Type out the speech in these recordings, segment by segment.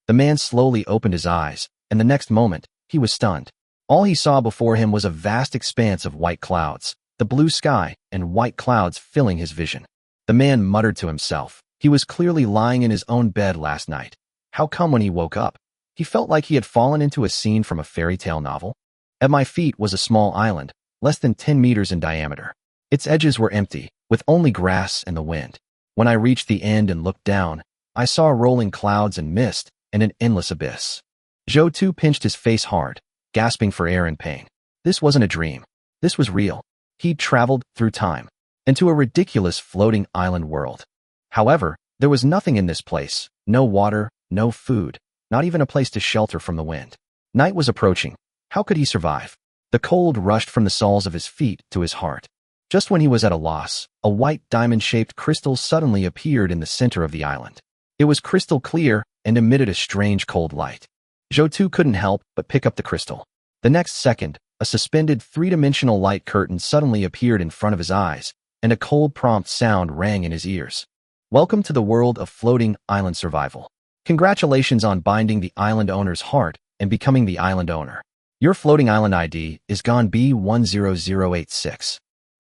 The man slowly opened his eyes, and the next moment, he was stunned. All he saw before him was a vast expanse of white clouds, the blue sky and white clouds filling his vision. The man muttered to himself. He was clearly lying in his own bed last night. How come when he woke up, he felt like he had fallen into a scene from a fairy tale novel? At my feet was a small island, less than 10 meters in diameter. Its edges were empty, with only grass and the wind. When I reached the end and looked down, I saw rolling clouds and mist and an endless abyss. Zhou Tu pinched his face hard, gasping for air in pain. This wasn't a dream. This was real. He'd traveled through time, into a ridiculous floating island world. However, there was nothing in this place, no water, no food, not even a place to shelter from the wind. Night was approaching. How could he survive? The cold rushed from the soles of his feet to his heart. Just when he was at a loss, a white diamond-shaped crystal suddenly appeared in the center of the island. It was crystal clear and emitted a strange cold light. Zhou Tu couldn't help but pick up the crystal. The next second, a suspended three-dimensional light curtain suddenly appeared in front of his eyes, and a cold prompt sound rang in his ears. Welcome to the world of floating island survival. Congratulations on binding the island owner's heart and becoming the island owner. Your floating island ID is gone B10086.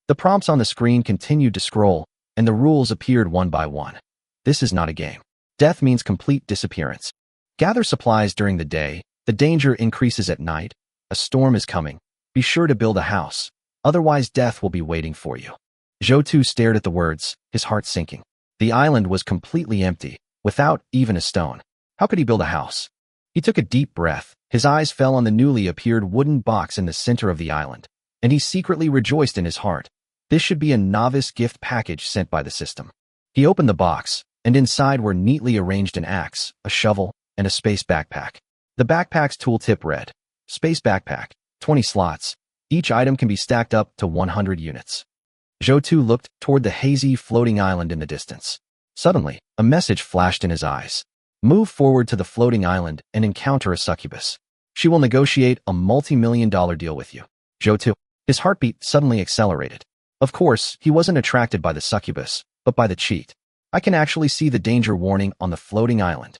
The prompts on the screen continued to scroll, and the rules appeared one by one. This is not a game. Death means complete disappearance. Gather supplies during the day. The danger increases at night. A storm is coming. Be sure to build a house. Otherwise, death will be waiting for you. Zhou Tu stared at the words, his heart sinking. The island was completely empty, without even a stone. How could he build a house? He took a deep breath. His eyes fell on the newly appeared wooden box in the center of the island, and he secretly rejoiced in his heart. This should be a novice gift package sent by the system. He opened the box, and inside were neatly arranged an axe, a shovel, and a space backpack. The backpack's tooltip read, Space backpack, 20 slots. Each item can be stacked up to 100 units. Zhou Tu looked toward the hazy, floating island in the distance. Suddenly, a message flashed in his eyes. Move forward to the floating island and encounter a succubus. She will negotiate a multi-million-dollar deal with you. Zhou Tu. His heartbeat suddenly accelerated. Of course, he wasn't attracted by the succubus, but by the cheat. I can actually see the danger warning on the floating island.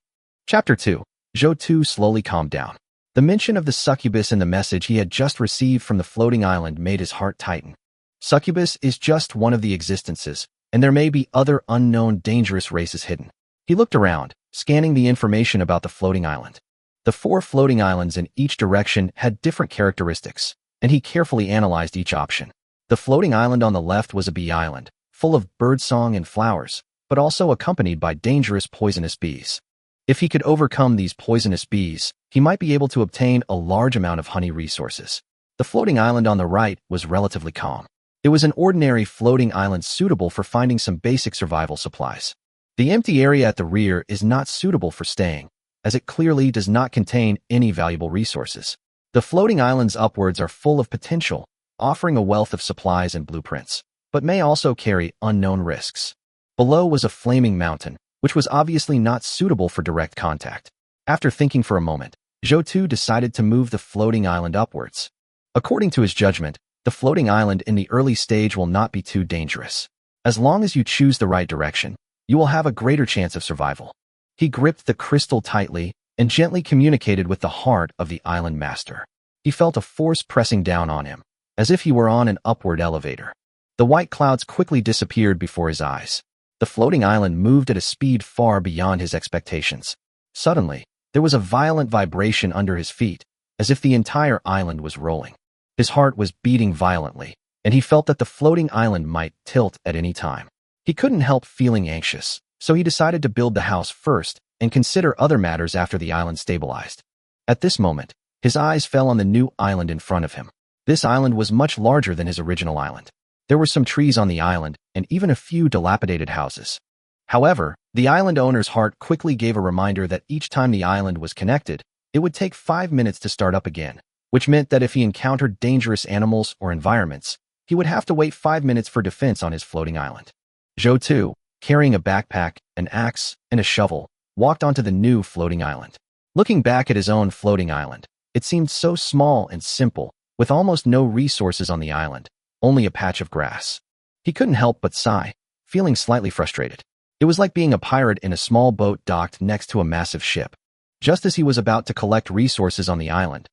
Chapter 2. Zhou Tu slowly calmed down. The mention of the succubus in the message he had just received from the floating island made his heart tighten. Succubus is just one of the existences, and there may be other unknown dangerous races hidden. He looked around, scanning the information about the floating island. The 4 floating islands in each direction had different characteristics, and he carefully analyzed each option. The floating island on the left was a bee island, full of birdsong and flowers, but also accompanied by dangerous poisonous bees. If he could overcome these poisonous bees, he might be able to obtain a large amount of honey resources. The floating island on the right was relatively calm. It was an ordinary floating island suitable for finding some basic survival supplies. The empty area at the rear is not suitable for staying, as it clearly does not contain any valuable resources. The floating islands upwards are full of potential, offering a wealth of supplies and blueprints, but may also carry unknown risks. Below was a flaming mountain, which was obviously not suitable for direct contact. After thinking for a moment, Zhou Tu decided to move the floating island upwards. According to his judgment, the floating island in the early stage will not be too dangerous. As long as you choose the right direction, you will have a greater chance of survival. He gripped the crystal tightly and gently communicated with the heart of the island master. He felt a force pressing down on him, as if he were on an upward elevator. The white clouds quickly disappeared before his eyes. The floating island moved at a speed far beyond his expectations. Suddenly, there was a violent vibration under his feet, as if the entire island was rolling. His heart was beating violently, and he felt that the floating island might tilt at any time. He couldn't help feeling anxious, so he decided to build the house first and consider other matters after the island stabilized. At this moment, his eyes fell on the new island in front of him. This island was much larger than his original island. There were some trees on the island and even a few dilapidated houses. However, the island owner's heart quickly gave a reminder that each time the island was connected, it would take 5 minutes to start up again, which meant that if he encountered dangerous animals or environments, he would have to wait 5 minutes for defense on his floating island. Zhou Tu, carrying a backpack, an axe, and a shovel, walked onto the new floating island. Looking back at his own floating island, it seemed so small and simple, with almost no resources on the island, only a patch of grass. He couldn't help but sigh, feeling slightly frustrated. It was like being a pirate in a small boat docked next to a massive ship. Just as he was about to collect resources on the island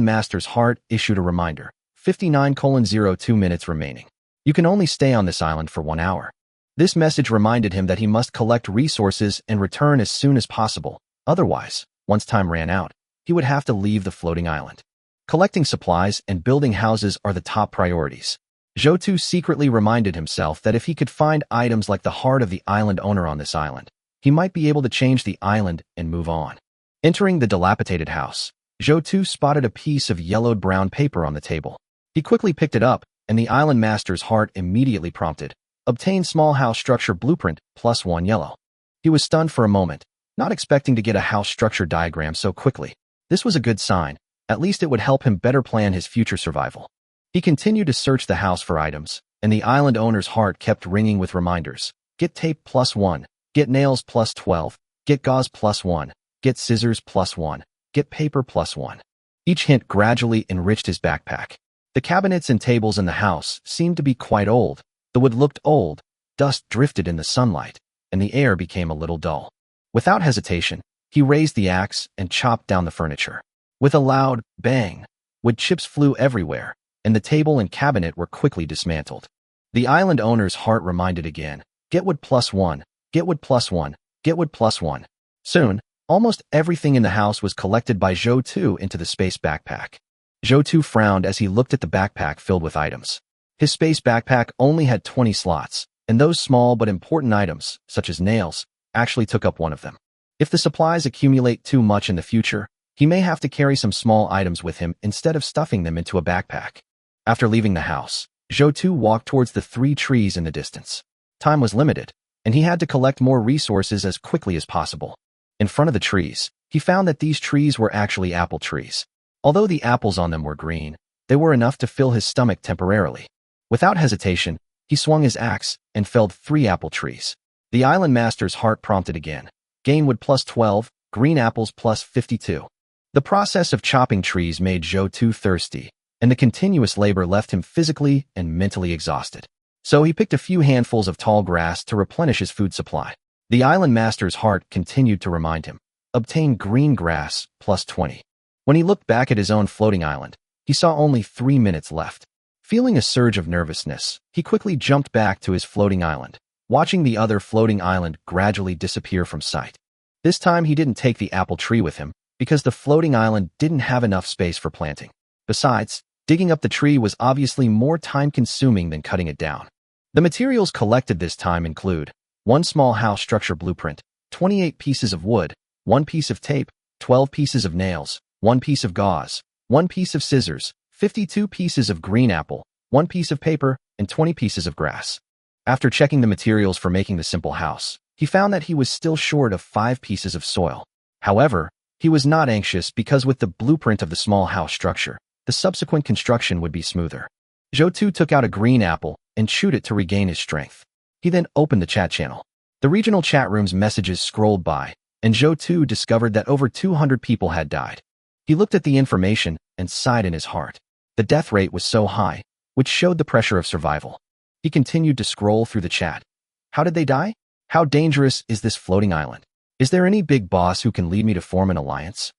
master's heart issued a reminder. 59:02 minutes remaining. You can only stay on this island for 1 hour. This message reminded him that he must collect resources and return as soon as possible. Otherwise, once time ran out, he would have to leave the floating island. Collecting supplies and building houses are the top priorities. Zhou secretly reminded himself that if he could find items like the heart of the island owner on this island, he might be able to change the island and move on. Entering the dilapidated house, Zhou spotted a piece of yellowed brown paper on the table. He quickly picked it up, and the island master's heart immediately prompted, "Obtain small house structure blueprint, +1 yellow." He was stunned for a moment, not expecting to get a house structure diagram so quickly. This was a good sign. At least it would help him better plan his future survival. He continued to search the house for items, and the island owner's heart kept ringing with reminders. Get tape +1, get nails +12, get gauze +1, get scissors +1, get paper +1. Each hint gradually enriched his backpack. The cabinets and tables in the house seemed to be quite old. The wood looked old, dust drifted in the sunlight, and the air became a little dull. Without hesitation, he raised the axe and chopped down the furniture. With a loud bang, wood chips flew everywhere, and the table and cabinet were quickly dismantled. The island owner's heart reminded again, get wood +1, get wood +1, get wood +1. Soon, almost everything in the house was collected by Zhou into the space backpack. Zhou frowned as he looked at the backpack filled with items. His space backpack only had 20 slots, and those small but important items, such as nails, actually took up one of them. If the supplies accumulate too much in the future, he may have to carry some small items with him instead of stuffing them into a backpack. After leaving the house, Zhou walked towards the 3 trees in the distance. Time was limited, and he had to collect more resources as quickly as possible. In front of the trees, he found that these trees were actually apple trees. Although the apples on them were green, they were enough to fill his stomach temporarily. Without hesitation, he swung his axe and felled 3 apple trees. The island master's heart prompted again. Gain wood +12, green apples +52. The process of chopping trees made Zhou thirsty, and the continuous labor left him physically and mentally exhausted. So he picked a few handfuls of tall grass to replenish his food supply. The island master's heart continued to remind him, obtain green grass +20. When he looked back at his own floating island, he saw only 3 minutes left. Feeling a surge of nervousness, he quickly jumped back to his floating island, watching the other floating island gradually disappear from sight. This time he didn't take the apple tree with him, because the floating island didn't have enough space for planting. Besides, digging up the tree was obviously more time-consuming than cutting it down. The materials collected this time include 1 small house structure blueprint, 28 pieces of wood, 1 piece of tape, 12 pieces of nails, 1 piece of gauze, 1 piece of scissors, 52 pieces of green apple, 1 piece of paper, and 20 pieces of grass. After checking the materials for making the simple house, he found that he was still short of 5 pieces of soil. However, he was not anxious because with the blueprint of the small house structure, the subsequent construction would be smoother. Zhou took out a green apple and chewed it to regain his strength. He then opened the chat channel. The regional chat room's messages scrolled by, and Zhou discovered that over 200 people had died. He looked at the information and sighed in his heart. The death rate was so high, which showed the pressure of survival. He continued to scroll through the chat. How did they die? How dangerous is this floating island? Is there any big boss who can lead me to form an alliance?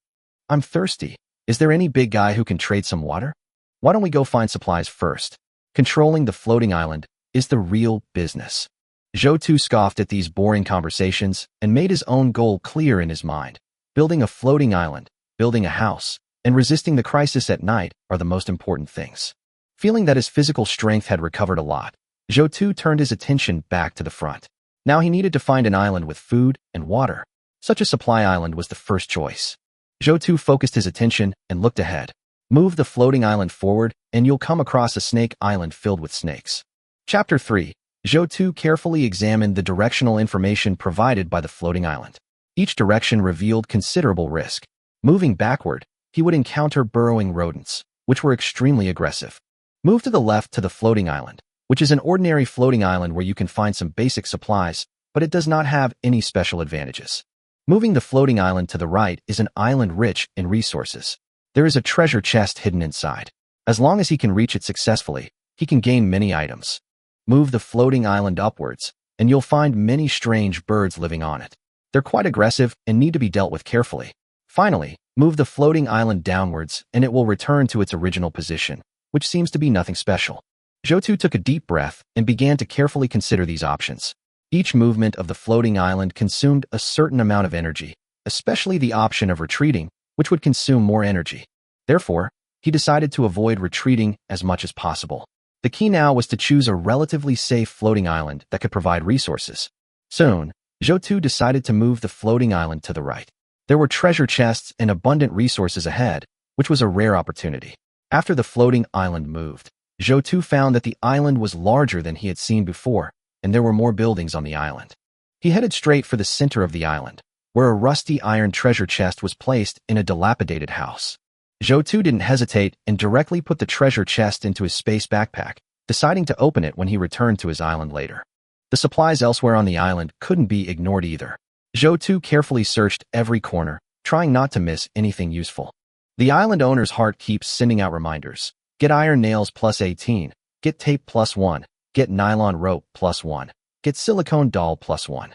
I'm thirsty. Is there any big guy who can trade some water? Why don't we go find supplies first? Controlling the floating island is the real business. Zhou scoffed at these boring conversations and made his own goal clear in his mind. Building a floating island, building a house, and resisting the crisis at night are the most important things. Feeling that his physical strength had recovered a lot, Zhou turned his attention back to the front. Now he needed to find an island with food and water. Such a supply island was the first choice. Zhou focused his attention and looked ahead. Move the floating island forward, and you'll come across a snake island filled with snakes. Chapter 3. Zhou carefully examined the directional information provided by the floating island. Each direction revealed considerable risk. Moving backward, he would encounter burrowing rodents, which were extremely aggressive. Move to the left to the floating island, which is an ordinary floating island where you can find some basic supplies, but it does not have any special advantages. Moving the floating island to the right is an island rich in resources. There is a treasure chest hidden inside. As long as he can reach it successfully, he can gain many items. Move the floating island upwards, and you'll find many strange birds living on it. They're quite aggressive and need to be dealt with carefully. Finally, move the floating island downwards and it will return to its original position, which seems to be nothing special. Zhou took a deep breath and began to carefully consider these options. Each movement of the floating island consumed a certain amount of energy, especially the option of retreating, which would consume more energy. Therefore, he decided to avoid retreating as much as possible. The key now was to choose a relatively safe floating island that could provide resources. Soon, Zhou decided to move the floating island to the right. There were treasure chests and abundant resources ahead, which was a rare opportunity. After the floating island moved, Zhou found that the island was larger than he had seen before, and there were more buildings on the island. He headed straight for the center of the island, where a rusty iron treasure chest was placed in a dilapidated house. Zhou didn't hesitate and directly put the treasure chest into his space backpack, deciding to open it when he returned to his island later. The supplies elsewhere on the island couldn't be ignored either. Zhou carefully searched every corner, trying not to miss anything useful. The island owner's heart keeps sending out reminders. Get iron nails plus 18, get tape plus 1, get nylon rope plus 1, get silicone doll plus 1.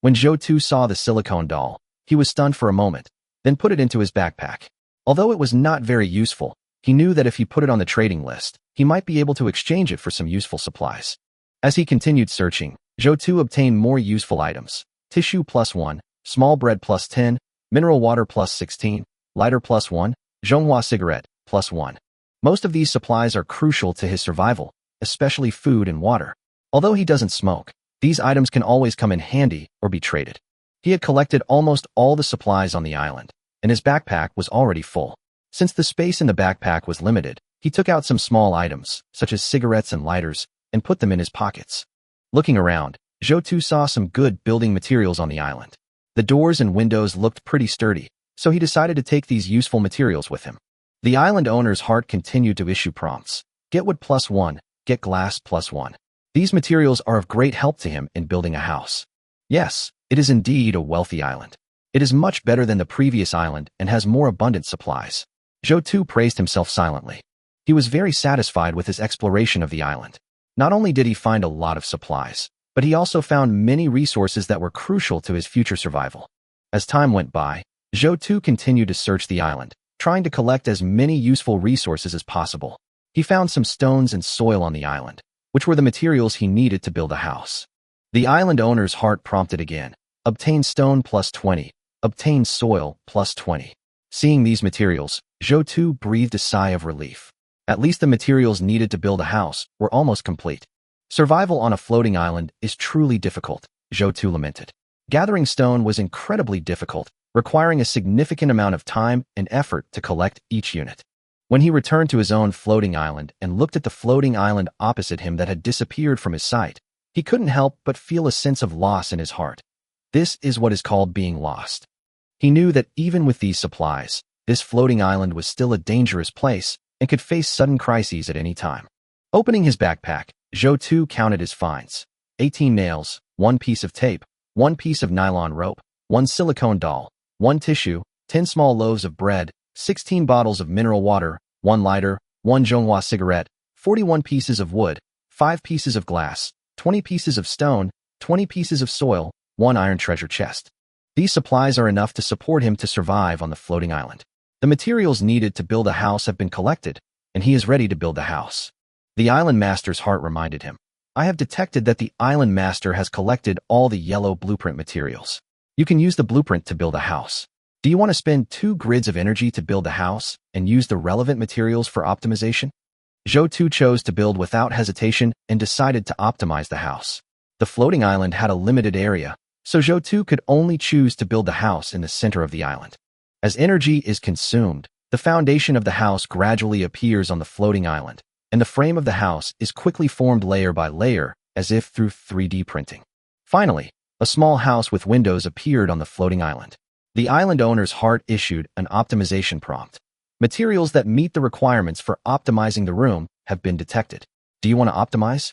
When Zhou saw the silicone doll, he was stunned for a moment, then put it into his backpack. Although it was not very useful, he knew that if he put it on the trading list, he might be able to exchange it for some useful supplies. As he continued searching, Zhou obtained more useful items: tissue plus 1, small bread plus 10, mineral water plus 16, lighter plus 1, Zhonghua cigarette plus 1. Most of these supplies are crucial to his survival, especially food and water. Although he doesn't smoke, these items can always come in handy or be traded. He had collected almost all the supplies on the island, and his backpack was already full. Since the space in the backpack was limited, he took out some small items, such as cigarettes and lighters, and put them in his pockets. Looking around, Zhou saw some good building materials on the island. The doors and windows looked pretty sturdy, so he decided to take these useful materials with him. The island owner's heart continued to issue prompts. Get wood plus 1, get glass plus 1. These materials are of great help to him in building a house. Yes, it is indeed a wealthy island. It is much better than the previous island and has more abundant supplies. Zhou praised himself silently. He was very satisfied with his exploration of the island. Not only did he find a lot of supplies, but he also found many resources that were crucial to his future survival. As time went by, Zhou continued to search the island, trying to collect as many useful resources as possible. He found some stones and soil on the island, which were the materials he needed to build a house. The island owner's heart prompted again. Obtain stone plus 20, obtain soil plus 20. Seeing these materials, Zhou breathed a sigh of relief. At least the materials needed to build a house were almost complete. Survival on a floating island is truly difficult, Zhou lamented. Gathering stone was incredibly difficult, requiring a significant amount of time and effort to collect each unit. When he returned to his own floating island and looked at the floating island opposite him that had disappeared from his sight, he couldn't help but feel a sense of loss in his heart. This is what is called being lost. He knew that even with these supplies, this floating island was still a dangerous place and could face sudden crises at any time. Opening his backpack, Zhou counted his finds. 18 nails, 1 piece of tape, 1 piece of nylon rope, 1 silicone doll, 1 tissue, 10 small loaves of bread, 16 bottles of mineral water, 1 lighter, 1 Zhonghua cigarette, 41 pieces of wood, 5 pieces of glass, 20 pieces of stone, 20 pieces of soil, 1 iron treasure chest. These supplies are enough to support him to survive on the floating island. The materials needed to build a house have been collected, and he is ready to build the house. The island master's heart reminded him. I have detected that the island master has collected all the yellow blueprint materials. You can use the blueprint to build a house. Do you want to spend 2 grids of energy to build a house and use the relevant materials for optimization? Zhou chose to build without hesitation and decided to optimize the house. The floating island had a limited area, so Zhou could only choose to build the house in the center of the island. As energy is consumed, the foundation of the house gradually appears on the floating island, and the frame of the house is quickly formed layer by layer, as if through 3D printing. Finally, a small house with windows appeared on the floating island. The island owner's heart issued an optimization prompt. Materials that meet the requirements for optimizing the room have been detected. Do you want to optimize?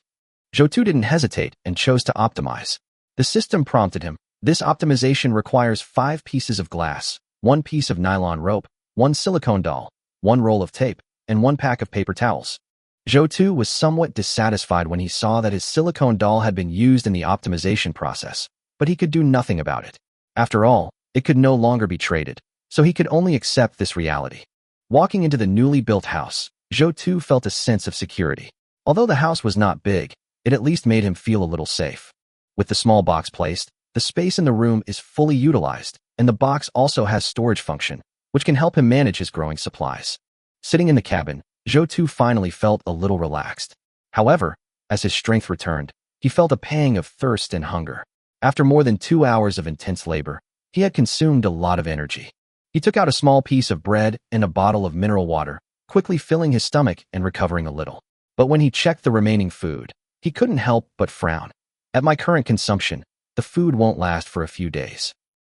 Zhou didn't hesitate and chose to optimize. The system prompted him. This optimization requires 5 pieces of glass, 1 piece of nylon rope, 1 silicone doll, 1 roll of tape, and 1 pack of paper towels. Zhou was somewhat dissatisfied when he saw that his silicone doll had been used in the optimization process, but he could do nothing about it. After all, it could no longer be traded, so he could only accept this reality. Walking into the newly built house, Zhou Tu felt a sense of security. Although the house was not big, it at least made him feel a little safe. With the small box placed, the space in the room is fully utilized, and the box also has storage function, which can help him manage his growing supplies. Sitting in the cabin, Zhou Tu finally felt a little relaxed. However, as his strength returned, he felt a pang of thirst and hunger. After more than 2 hours of intense labor, he had consumed a lot of energy. He took out a small piece of bread and a bottle of mineral water, quickly filling his stomach and recovering a little. But when he checked the remaining food, he couldn't help but frown. At my current consumption, the food won't last for a few days.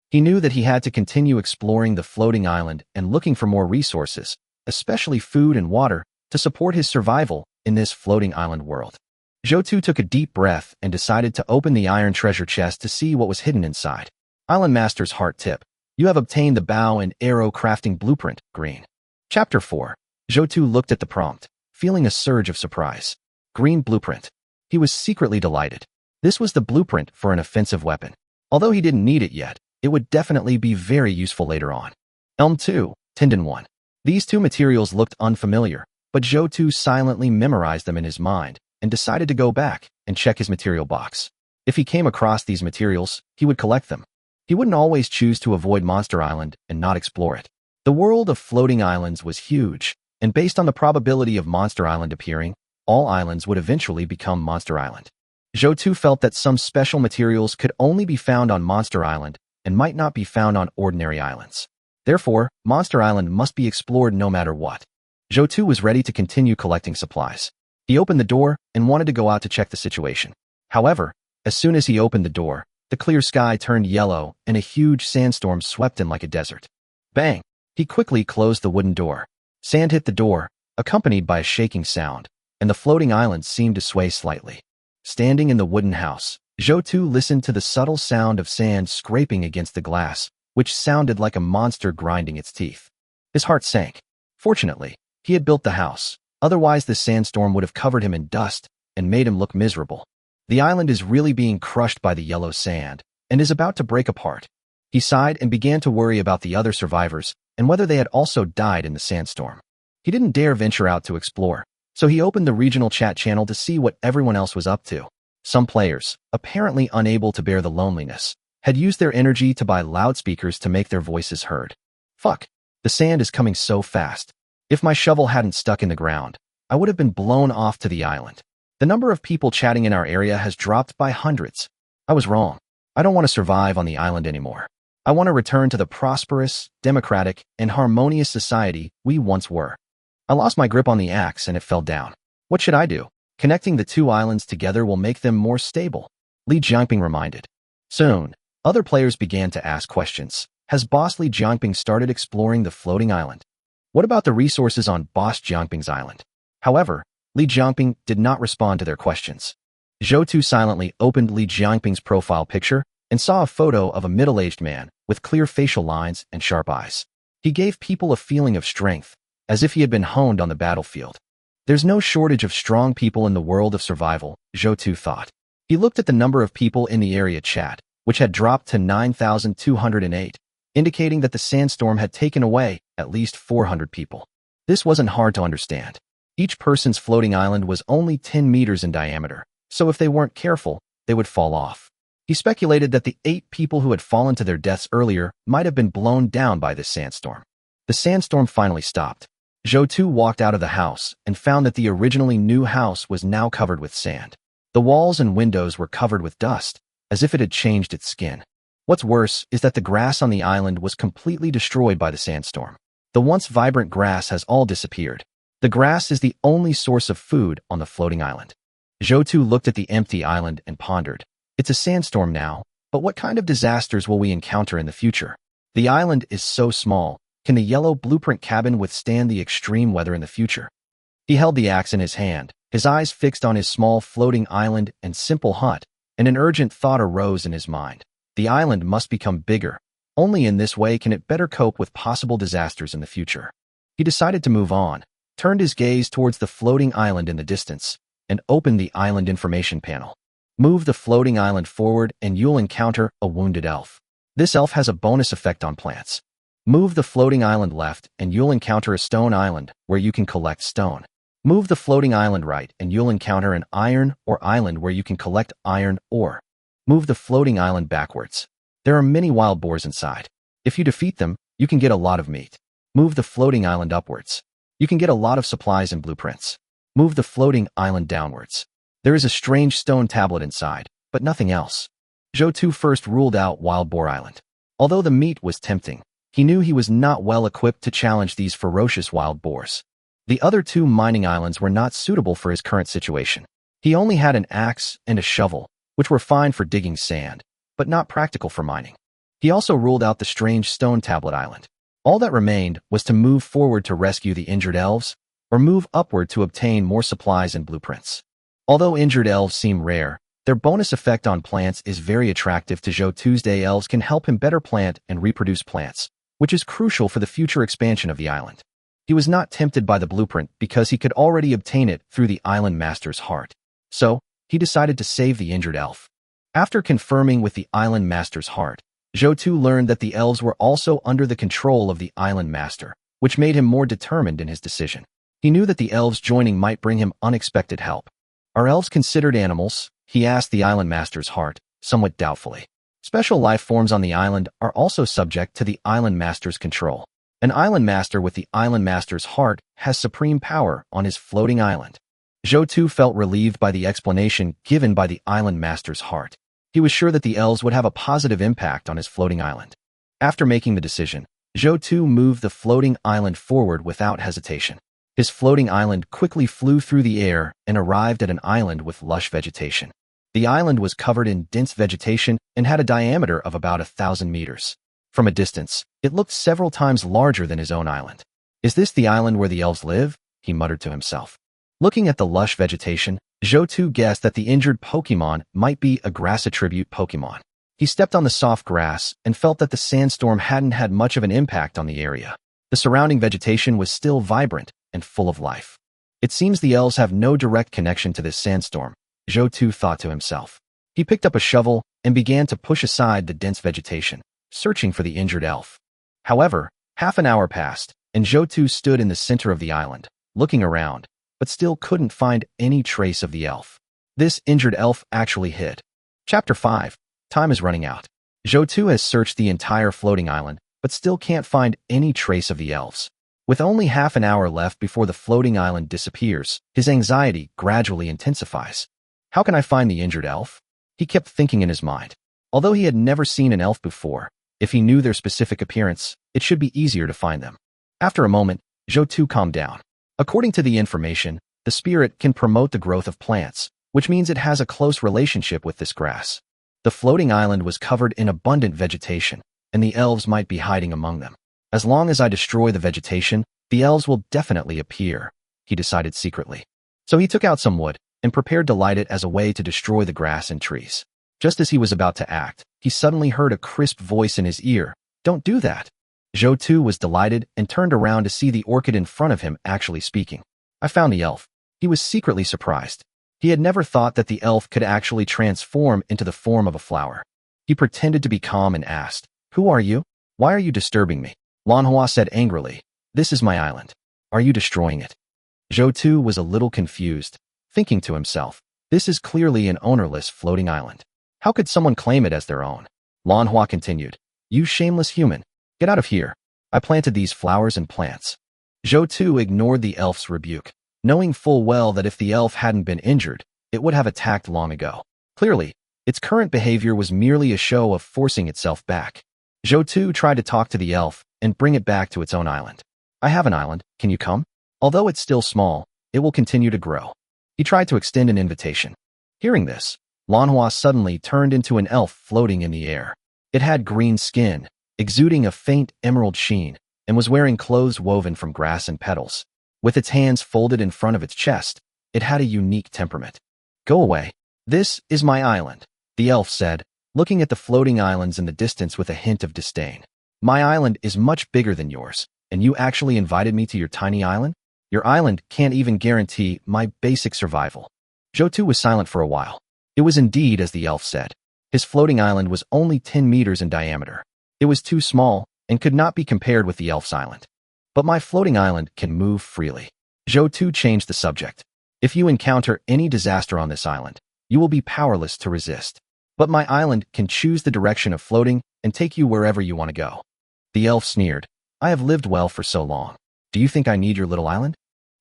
He knew that he had to continue exploring the floating island and looking for more resources, especially food and water, to support his survival in this floating island world. Zhou Tu took a deep breath and decided to open the iron treasure chest to see what was hidden inside. Island Master's Heart Tip. You have obtained the bow and arrow crafting blueprint, green. Chapter 4. Zhou Tu looked at the prompt, feeling a surge of surprise. Green blueprint. He was secretly delighted. This was the blueprint for an offensive weapon. Although he didn't need it yet, it would definitely be very useful later on. Elm 2, Tendon 1. These two materials looked unfamiliar, but Zhou Tu silently memorized them in his mind and decided to go back and check his material box. If he came across these materials, he would collect them. He wouldn't always choose to avoid Monster Island and not explore it. The world of floating islands was huge, and based on the probability of Monster Island appearing, all islands would eventually become Monster Island. Zhou Tu felt that some special materials could only be found on Monster Island and might not be found on ordinary islands. Therefore, Monster Island must be explored no matter what. Zhou Tu was ready to continue collecting supplies. He opened the door and wanted to go out to check the situation. However, as soon as he opened the door, the clear sky turned yellow and a huge sandstorm swept in like a desert. Bang! He quickly closed the wooden door. Sand hit the door, accompanied by a shaking sound, and the floating island seemed to sway slightly. Standing in the wooden house, Zhou Tu listened to the subtle sound of sand scraping against the glass, which sounded like a monster grinding its teeth. His heart sank. Fortunately, he had built the house. Otherwise, the sandstorm would have covered him in dust and made him look miserable. The island is really being crushed by the yellow sand and is about to break apart. He sighed and began to worry about the other survivors and whether they had also died in the sandstorm. He didn't dare venture out to explore, so he opened the regional chat channel to see what everyone else was up to. Some players, apparently unable to bear the loneliness, had used their energy to buy loudspeakers to make their voices heard. Fuck, the sand is coming so fast. If my shovel hadn't stuck in the ground, I would have been blown off to the island. The number of people chatting in our area has dropped by hundreds. I was wrong. I don't want to survive on the island anymore. I want to return to the prosperous, democratic, and harmonious society we once were. I lost my grip on the axe and it fell down. What should I do? Connecting the two islands together will make them more stable, Li Jiangping reminded. Soon, other players began to ask questions. Has Boss Li Jiangping started exploring the floating island? What about the resources on Boss Jiangping's island? However, Li Jiangping did not respond to their questions. Zhou Tu silently opened Li Jiangping's profile picture and saw a photo of a middle-aged man with clear facial lines and sharp eyes. He gave people a feeling of strength, as if he had been honed on the battlefield. There's no shortage of strong people in the world of survival, Zhou Tu thought. He looked at the number of people in the area chat, which had dropped to 9,208, indicating that the sandstorm had taken away at least 400 people. This wasn't hard to understand. Each person's floating island was only 10 meters in diameter, so if they weren't careful, they would fall off. He speculated that the 8 people who had fallen to their deaths earlier might have been blown down by this sandstorm. The sandstorm finally stopped. Zhou Tu walked out of the house and found that the originally new house was now covered with sand. The walls and windows were covered with dust, as if it had changed its skin. What's worse is that the grass on the island was completely destroyed by the sandstorm. The once vibrant grass has all disappeared. The grass is the only source of food on the floating island. Zhou Tu looked at the empty island and pondered. It's a sandstorm now, but what kind of disasters will we encounter in the future? The island is so small. Can the yellow blueprint cabin withstand the extreme weather in the future? He held the axe in his hand, his eyes fixed on his small floating island and simple hut, and an urgent thought arose in his mind. The island must become bigger. Only in this way can it better cope with possible disasters in the future. He decided to move on, turned his gaze towards the floating island in the distance, and opened the island information panel. Move the floating island forward and you'll encounter a wounded elf. This elf has a bonus effect on plants. Move the floating island left and you'll encounter a stone island where you can collect stone. Move the floating island right and you'll encounter an iron or island where you can collect iron ore. Move the floating island backwards. There are many wild boars inside. If you defeat them, you can get a lot of meat. Move the floating island upwards. You can get a lot of supplies and blueprints. Move the floating island downwards. There is a strange stone tablet inside, but nothing else. Zhou first ruled out Wild Boar Island. Although the meat was tempting, he knew he was not well equipped to challenge these ferocious wild boars. The other two mining islands were not suitable for his current situation. He only had an axe and a shovel, which were fine for digging sand, but not practical for mining. He also ruled out the strange stone tablet island. All that remained was to move forward to rescue the injured elves, or move upward to obtain more supplies and blueprints. Although injured elves seem rare, their bonus effect on plants is very attractive to Zhou Tuesday. Elves can help him better plant and reproduce plants, which is crucial for the future expansion of the island. He was not tempted by the blueprint because he could already obtain it through the island master's heart. So, he decided to save the injured elf. After confirming with the island master's heart, Zhou learned that the elves were also under the control of the island master, which made him more determined in his decision. He knew that the elves joining might bring him unexpected help. Are elves considered animals? He asked the island master's heart, somewhat doubtfully. Special life forms on the island are also subject to the island master's control. An island master with the island master's heart has supreme power on his floating island. Zhou felt relieved by the explanation given by the island master's heart. He was sure that the elves would have a positive impact on his floating island. After making the decision, Zhou moved the floating island forward without hesitation. His floating island quickly flew through the air and arrived at an island with lush vegetation. The island was covered in dense vegetation and had a diameter of about 1,000 meters. From a distance, it looked several times larger than his own island. Is this the island where the elves live? He muttered to himself. Looking at the lush vegetation, Zhou guessed that the injured Pokemon might be a grass attribute Pokemon. He stepped on the soft grass and felt that the sandstorm hadn't had much of an impact on the area. The surrounding vegetation was still vibrant and full of life. It seems the elves have no direct connection to this sandstorm, Zhou thought to himself. He picked up a shovel and began to push aside the dense vegetation, searching for the injured elf. However, half an hour passed, and Zhou stood in the center of the island, looking around, but still couldn't find any trace of the elf. This injured elf actually hid. Chapter 5. Time is running out. Zhou has searched the entire floating island, but still can't find any trace of the elves. With only half an hour left before the floating island disappears, his anxiety gradually intensifies. How can I find the injured elf? He kept thinking in his mind. Although he had never seen an elf before, if he knew their specific appearance, it should be easier to find them. After a moment, Zhou calmed down. According to the information, the spirit can promote the growth of plants, which means it has a close relationship with this grass. The floating island was covered in abundant vegetation, and the elves might be hiding among them. As long as I destroy the vegetation, the elves will definitely appear, he decided secretly. So he took out some wood and prepared to light it as a way to destroy the grass and trees. Just as he was about to act, he suddenly heard a crisp voice in his ear. Don't do that. Zhou was delighted and turned around to see the orchid in front of him actually speaking. I found the elf. He was secretly surprised. He had never thought that the elf could actually transform into the form of a flower. He pretended to be calm and asked, Who are you? Why are you disturbing me? Lanhua said angrily, This is my island. Are you destroying it? Zhou was a little confused, thinking to himself, This is clearly an ownerless floating island. How could someone claim it as their own? Lanhua continued, You shameless human. Get out of here. I planted these flowers and plants. Zhou ignored the elf's rebuke, knowing full well that if the elf hadn't been injured, it would have attacked long ago. Clearly, its current behavior was merely a show of forcing itself back. Zhou tried to talk to the elf and bring it back to its own island. I have an island, can you come? Although it's still small, it will continue to grow. He tried to extend an invitation. Hearing this, Lanhua suddenly turned into an elf floating in the air. It had green skin, exuding a faint emerald sheen, and was wearing clothes woven from grass and petals. With its hands folded in front of its chest, it had a unique temperament. Go away. This is my island, the elf said, looking at the floating islands in the distance with a hint of disdain. My island is much bigger than yours, and you actually invited me to your tiny island? Your island can't even guarantee my basic survival. Zhou was silent for a while. It was indeed as the elf said. His floating island was only 10 meters in diameter. It was too small, and could not be compared with the elf's island. But my floating island can move freely. Zhou Tu changed the subject. If you encounter any disaster on this island, you will be powerless to resist. But my island can choose the direction of floating and take you wherever you want to go. The elf sneered. I have lived well for so long. Do you think I need your little island?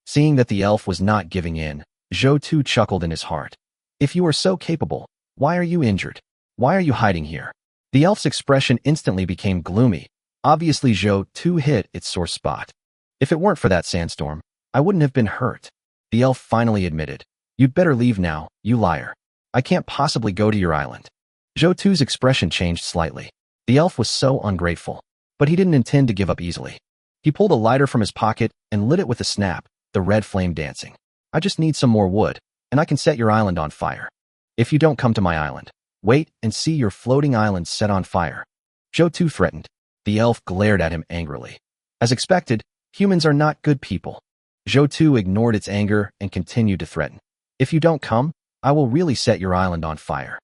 Seeing that the elf was not giving in, Zhou Tu chuckled in his heart. If you are so capable, why are you injured? Why are you hiding here? The elf's expression instantly became gloomy. Obviously, Zhou Tu hit its sore spot. If it weren't for that sandstorm, I wouldn't have been hurt. The elf finally admitted. You'd better leave now, you liar. I can't possibly go to your island. Zhou Tu's expression changed slightly. The elf was so ungrateful, but he didn't intend to give up easily. He pulled a lighter from his pocket and lit it with a snap, the red flame dancing. I just need some more wood, and I can set your island on fire. If you don't come to my island, wait and see your floating island set on fire. Zhou Tu threatened. The elf glared at him angrily. As expected, humans are not good people. Zhou Tu ignored its anger and continued to threaten. If you don't come, I will really set your island on fire.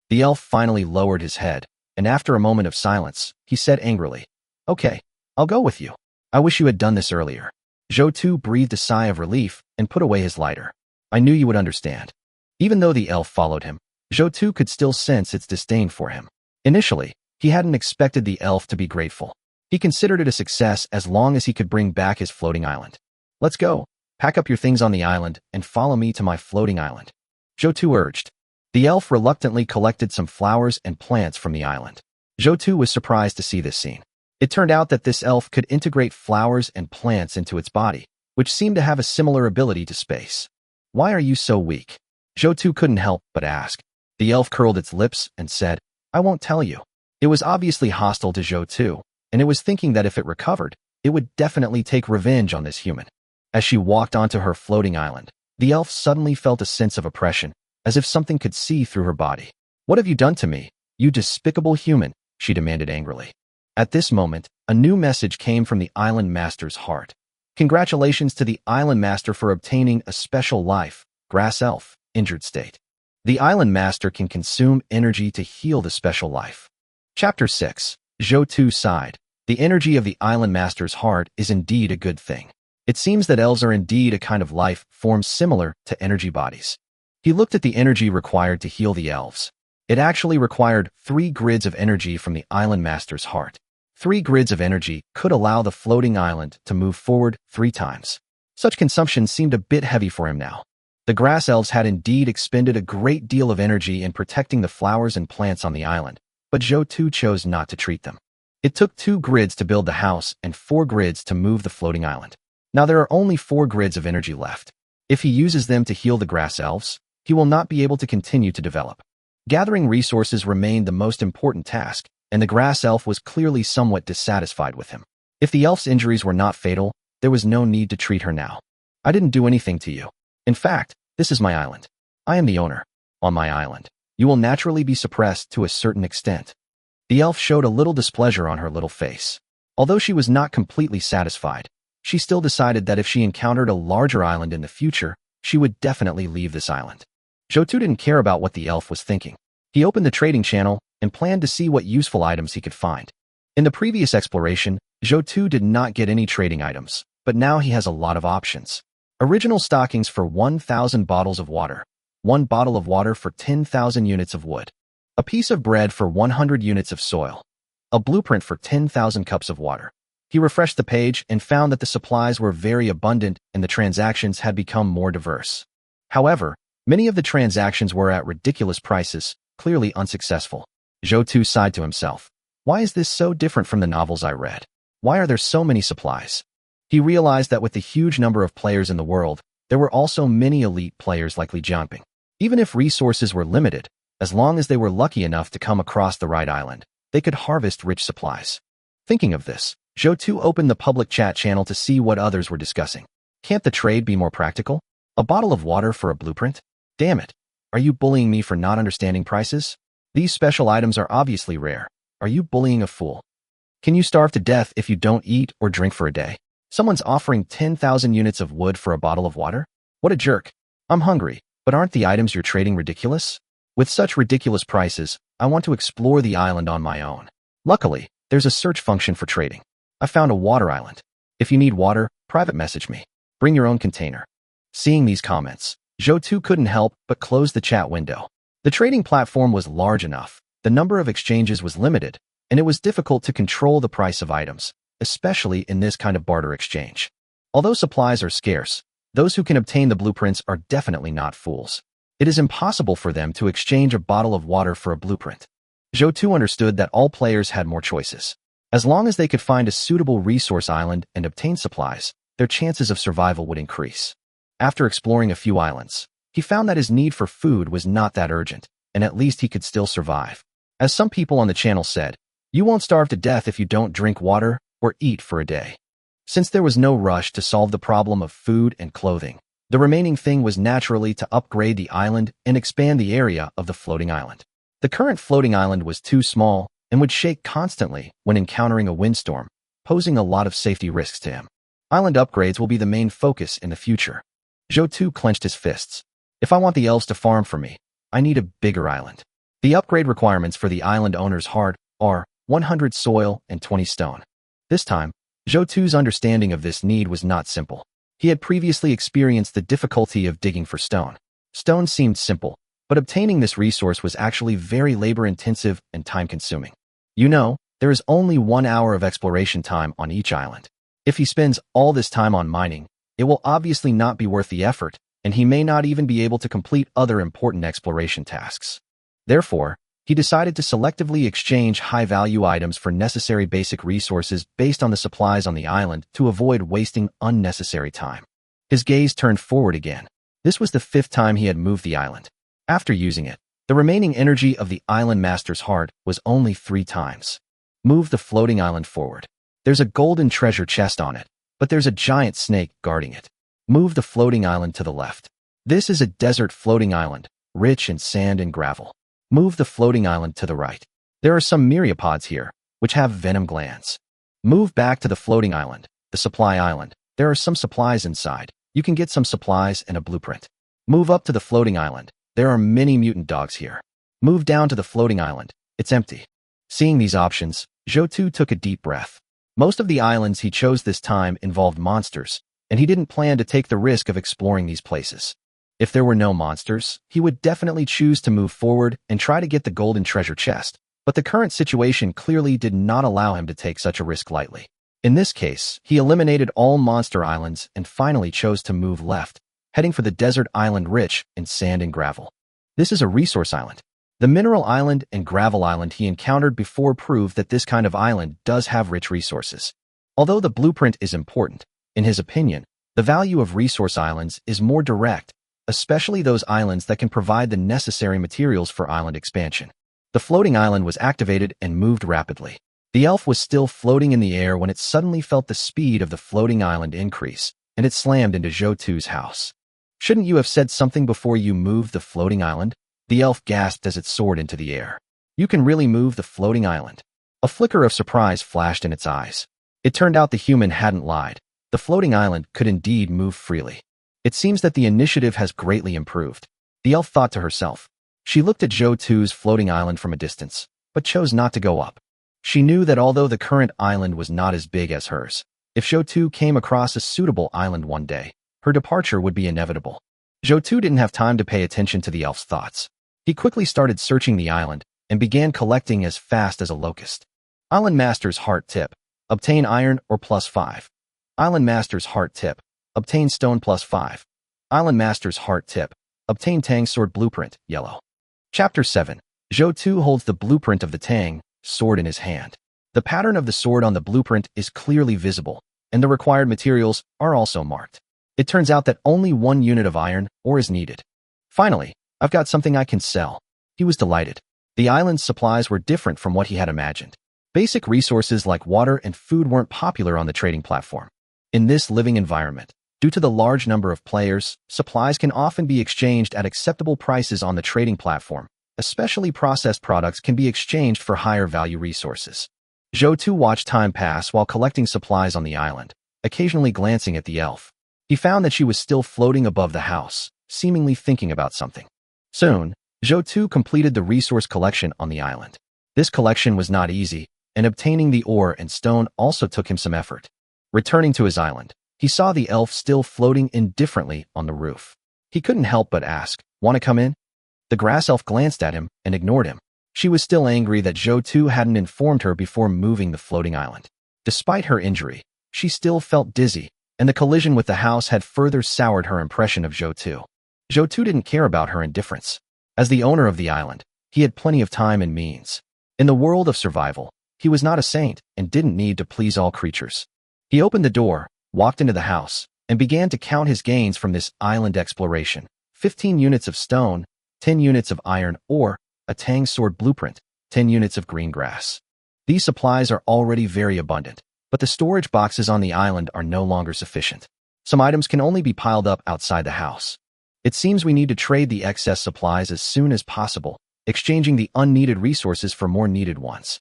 The elf finally lowered his head, and after a moment of silence, he said angrily, Okay, I'll go with you. I wish you had done this earlier. Zhou Tu breathed a sigh of relief and put away his lighter. I knew you would understand. Even though the elf followed him, Zhou Tu could still sense its disdain for him. Initially, he hadn't expected the elf to be grateful. He considered it a success as long as he could bring back his floating island. Let's go. Pack up your things on the island and follow me to my floating island. Zhou Tu urged. The elf reluctantly collected some flowers and plants from the island. Zhou Tu was surprised to see this scene. It turned out that this elf could integrate flowers and plants into its body, which seemed to have a similar ability to space. Why are you so weak? Zhou Tu couldn't help but ask. The elf curled its lips and said, I won't tell you. It was obviously hostile to Zhou Tu, and it was thinking that if it recovered, it would definitely take revenge on this human. As she walked onto her floating island, the elf suddenly felt a sense of oppression, as if something could see through her body. What have you done to me, you despicable human? She demanded angrily. At this moment, a new message came from the island master's heart. Congratulations to the island master for obtaining a special life, grass elf, injured state. The island master can consume energy to heal the special life. Chapter 6. Zhou Tu sighed. The energy of the island master's heart is indeed a good thing. It seems that elves are indeed a kind of life form similar to energy bodies. He looked at the energy required to heal the elves. It actually required 3 grids of energy from the island master's heart. 3 grids of energy could allow the floating island to move forward 3 times. Such consumption seemed a bit heavy for him now. The grass elves had indeed expended a great deal of energy in protecting the flowers and plants on the island, but Zhou Tu chose not to treat them. It took 2 grids to build the house and 4 grids to move the floating island. Now there are only 4 grids of energy left. If he uses them to heal the grass elves, he will not be able to continue to develop. Gathering resources remained the most important task, and the grass elf was clearly somewhat dissatisfied with him. If the elf's injuries were not fatal, there was no need to treat her now. I didn't do anything to you. In fact, this is my island. I am the owner. On my island, you will naturally be suppressed to a certain extent. The elf showed a little displeasure on her little face. Although she was not completely satisfied, she still decided that if she encountered a larger island in the future, she would definitely leave this island. Zhou Tu didn't care about what the elf was thinking. He opened the trading channel and planned to see what useful items he could find. In the previous exploration, Zhou Tu did not get any trading items, but now he has a lot of options. Original stockings for 1,000 bottles of water, 1 bottle of water for 10,000 units of wood, a piece of bread for 100 units of soil, a blueprint for 10,000 cups of water. He refreshed the page and found that the supplies were very abundant and the transactions had become more diverse. However, many of the transactions were at ridiculous prices, clearly unsuccessful. Zhou Tu sighed to himself. Why is this so different from the novels I read? Why are there so many supplies? He realized that with the huge number of players in the world, there were also many elite players like Li Jianping. Even if resources were limited, as long as they were lucky enough to come across the right island, they could harvest rich supplies. Thinking of this, Zhou Tu opened the public chat channel to see what others were discussing. Can't the trade be more practical? A bottle of water for a blueprint? Damn it. Are you bullying me for not understanding prices? These special items are obviously rare. Are you bullying a fool? Can you starve to death if you don't eat or drink for a day? Someone's offering 10,000 units of wood for a bottle of water? What a jerk. I'm hungry, but aren't the items you're trading ridiculous? With such ridiculous prices, I want to explore the island on my own. Luckily, There's a search function for trading. I found a water island. If you need water, private message me. Bring your own container. Seeing these comments, Zhou couldn't help but close the chat window. The trading platform was large enough, the number of exchanges was limited, and it was difficult to control the price of items, especially in this kind of barter exchange. Although supplies are scarce, those who can obtain the blueprints are definitely not fools. It is impossible for them to exchange a bottle of water for a blueprint. Zhou understood that all players had more choices. As long as they could find a suitable resource island and obtain supplies, their chances of survival would increase. After exploring a few islands, he found that his need for food was not that urgent, and at least he could still survive. As some people on the channel said, you won't starve to death if you don't drink water or eat for a day. Since there was no rush to solve the problem of food and clothing, the remaining thing was naturally to upgrade the island and expand the area of the floating island. The current floating island was too small and would shake constantly when encountering a windstorm, posing a lot of safety risks to him. Island upgrades will be the main focus in the future. Zhou clenched his fists. If I want the elves to farm for me, I need a bigger island. The upgrade requirements for the island owner's heart are 100 soil and 20 stone. This time, Zhou's understanding of this need was not simple. He had previously experienced the difficulty of digging for stone. Stone seemed simple, but obtaining this resource was actually very labor-intensive and time-consuming. There is only 1 hour of exploration time on each island. If he spends all this time on mining, it will obviously not be worth the effort, and he may not even be able to complete other important exploration tasks. Therefore, he decided to selectively exchange high-value items for necessary basic resources based on the supplies on the island to avoid wasting unnecessary time. His gaze turned forward again. This was the 5th time he had moved the island. After using it, the remaining energy of the island master's heart was only 3 times. Move the floating island forward. There's a golden treasure chest on it, but there's a giant snake guarding it. Move the floating island to the left. This is a desert floating island, rich in sand and gravel. Move the floating island to the right. There are some myriapods here, which have venom glands. Move back to the floating island, the supply island. There are some supplies inside. You can get some supplies and a blueprint. Move up to the floating island. There are many mutant dogs here. Move down to the floating island. It's empty. Seeing these options, Zhou took a deep breath. Most of the islands he chose this time involved monsters, and he didn't plan to take the risk of exploring these places. If there were no monsters, he would definitely choose to move forward and try to get the golden treasure chest, but the current situation clearly did not allow him to take such a risk lightly. In this case, he eliminated all monster islands and finally chose to move left, heading for the desert island rich in sand and gravel. This is a resource island. The mineral island and gravel island he encountered before proved that this kind of island does have rich resources. Although the blueprint is important, in his opinion, the value of resource islands is more direct, especially those islands that can provide the necessary materials for island expansion. The floating island was activated and moved rapidly. The elf was still floating in the air when it suddenly felt the speed of the floating island increase, and it slammed into Zhou's house. Shouldn't you have said something before you moved the floating island? The elf gasped as it soared into the air. You can really move the floating island. A flicker of surprise flashed in its eyes. It turned out the human hadn't lied. The floating island could indeed move freely. It seems that the initiative has greatly improved. The elf thought to herself. She looked at Zhou's floating island from a distance, but chose not to go up. She knew that although the current island was not as big as hers, if Zhou came across a suitable island one day, her departure would be inevitable. Zhou didn't have time to pay attention to the elf's thoughts. He quickly started searching the island and began collecting as fast as a locust. Island Master's Heart Tip. Obtain iron or +5. Island Master's Heart Tip. Obtain stone +5. Island Master's Heart Tip. Obtain Tang Sword Blueprint, yellow. Chapter 7. Zhou holds the blueprint of the Tang sword in his hand. The pattern of the sword on the blueprint is clearly visible, and the required materials are also marked. It turns out that only 1 unit of iron ore is needed. Finally, I've got something I can sell. He was delighted. The island's supplies were different from what he had imagined. Basic resources like water and food weren't popular on the trading platform. In this living environment, due to the large number of players, supplies can often be exchanged at acceptable prices on the trading platform. Especially processed products can be exchanged for higher value resources. Zhou watched time pass while collecting supplies on the island, occasionally glancing at the elf. He found that she was still floating above the house, seemingly thinking about something. Soon, Zhou completed the resource collection on the island. This collection was not easy, and obtaining the ore and stone also took him some effort. Returning to his island, he saw the elf still floating indifferently on the roof. He couldn't help but ask, "Want to come in?" The grass elf glanced at him and ignored him. She was still angry that Zhou hadn't informed her before moving the floating island. Despite her injury, she still felt dizzy, and the collision with the house had further soured her impression of Zhou. Zhou didn't care about her indifference. As the owner of the island, he had plenty of time and means. In the world of survival, he was not a saint and didn't need to please all creatures. He opened the door, walked into the house, and began to count his gains from this island exploration. 15 units of stone, 10 units of iron ore, a Tang sword blueprint, 10 units of green grass. These supplies are already very abundant, but the storage boxes on the island are no longer sufficient. Some items can only be piled up outside the house. It seems we need to trade the excess supplies as soon as possible, exchanging the unneeded resources for more needed ones.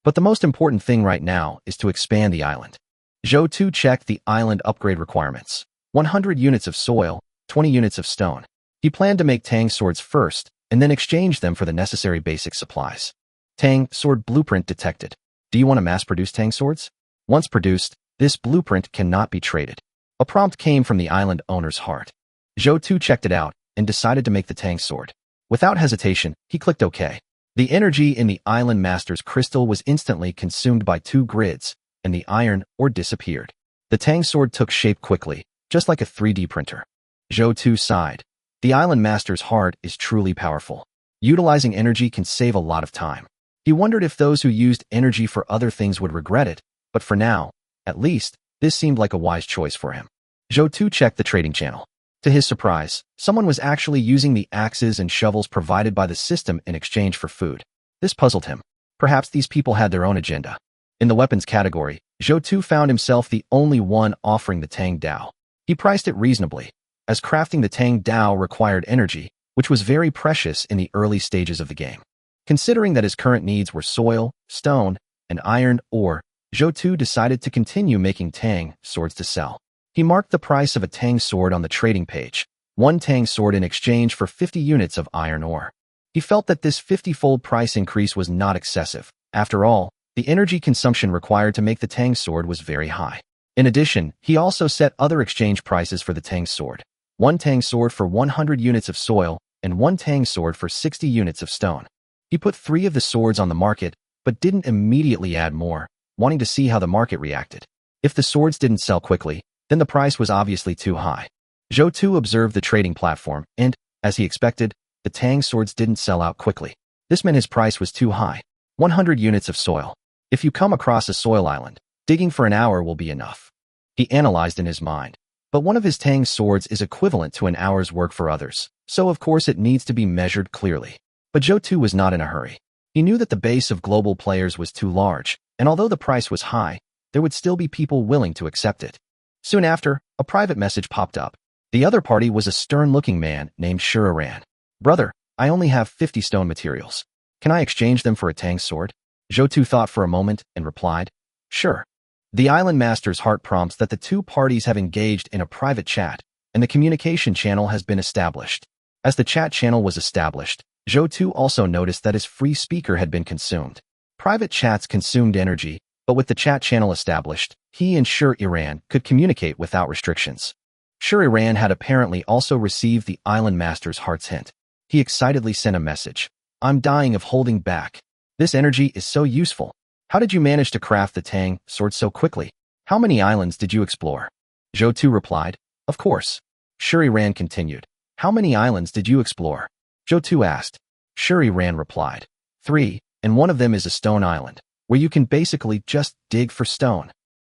But the most important thing right now is to expand the island. Zhou checked the island upgrade requirements. 100 units of soil, 20 units of stone. He planned to make Tang swords first, and then exchange them for the necessary basic supplies. Tang sword blueprint detected. Do you want to mass-produce Tang swords? Once produced, this blueprint cannot be traded. A prompt came from the island owner's heart. Zhou checked it out and decided to make the Tang sword. Without hesitation, he clicked OK. The energy in the island master's crystal was instantly consumed by 2 grids, and the iron ore disappeared. The Tang sword took shape quickly, just like a 3D printer. Zhou sighed. The island master's heart is truly powerful. Utilizing energy can save a lot of time. He wondered if those who used energy for other things would regret it, but for now, at least, this seemed like a wise choice for him. Zhou checked the trading channel. To his surprise, someone was actually using the axes and shovels provided by the system in exchange for food. This puzzled him. Perhaps these people had their own agenda. In the weapons category, Zhou found himself the only one offering the Tang Dao. He priced it reasonably, as crafting the Tang Dao required energy, which was very precious in the early stages of the game. Considering that his current needs were soil, stone, and iron ore, Zhou decided to continue making Tang swords to sell. He marked the price of a Tang sword on the trading page, 1 Tang sword in exchange for 50 units of iron ore. He felt that this 50-fold price increase was not excessive. After all, the energy consumption required to make the Tang sword was very high. In addition, he also set other exchange prices for the Tang sword. 1 Tang sword for 100 units of soil, and 1 Tang sword for 60 units of stone. He put 3 of the swords on the market, but didn't immediately add more, wanting to see how the market reacted. If the swords didn't sell quickly, then the price was obviously too high. Zhou observed the trading platform, and, as he expected, the Tang swords didn't sell out quickly. This meant his price was too high. 100 units of soil. If you come across a soil island, digging for an hour will be enough. He analyzed in his mind. But one of his Tang swords is equivalent to an hour's work for others, so of course it needs to be measured clearly. But Zhou was not in a hurry. He knew that the base of global players was too large, and although the price was high, there would still be people willing to accept it. Soon after, a private message popped up. The other party was a stern-looking man named Shuriran. "Brother, I only have 50 stone materials. Can I exchange them for a Tang sword?" Zhou thought for a moment and replied, "Sure." The island master's heart prompts that the 2 parties have engaged in a private chat, and the communication channel has been established. As the chat channel was established, Zhou also noticed that his free speaker had been consumed. Private chats consumed energy, but with the chat channel established, he and Shuriran could communicate without restrictions. Shuriran had apparently also received the island master's heart's hint. He excitedly sent a message. "I'm dying of holding back. This energy is so useful. How did you manage to craft the Tang sword so quickly? How many islands did you explore?" Zhou replied, "Of course." Shuriran continued, "How many islands did you explore?" Zhou asked. Shuriran replied, 3, and one of them is a stone island, where you can basically just dig for stone.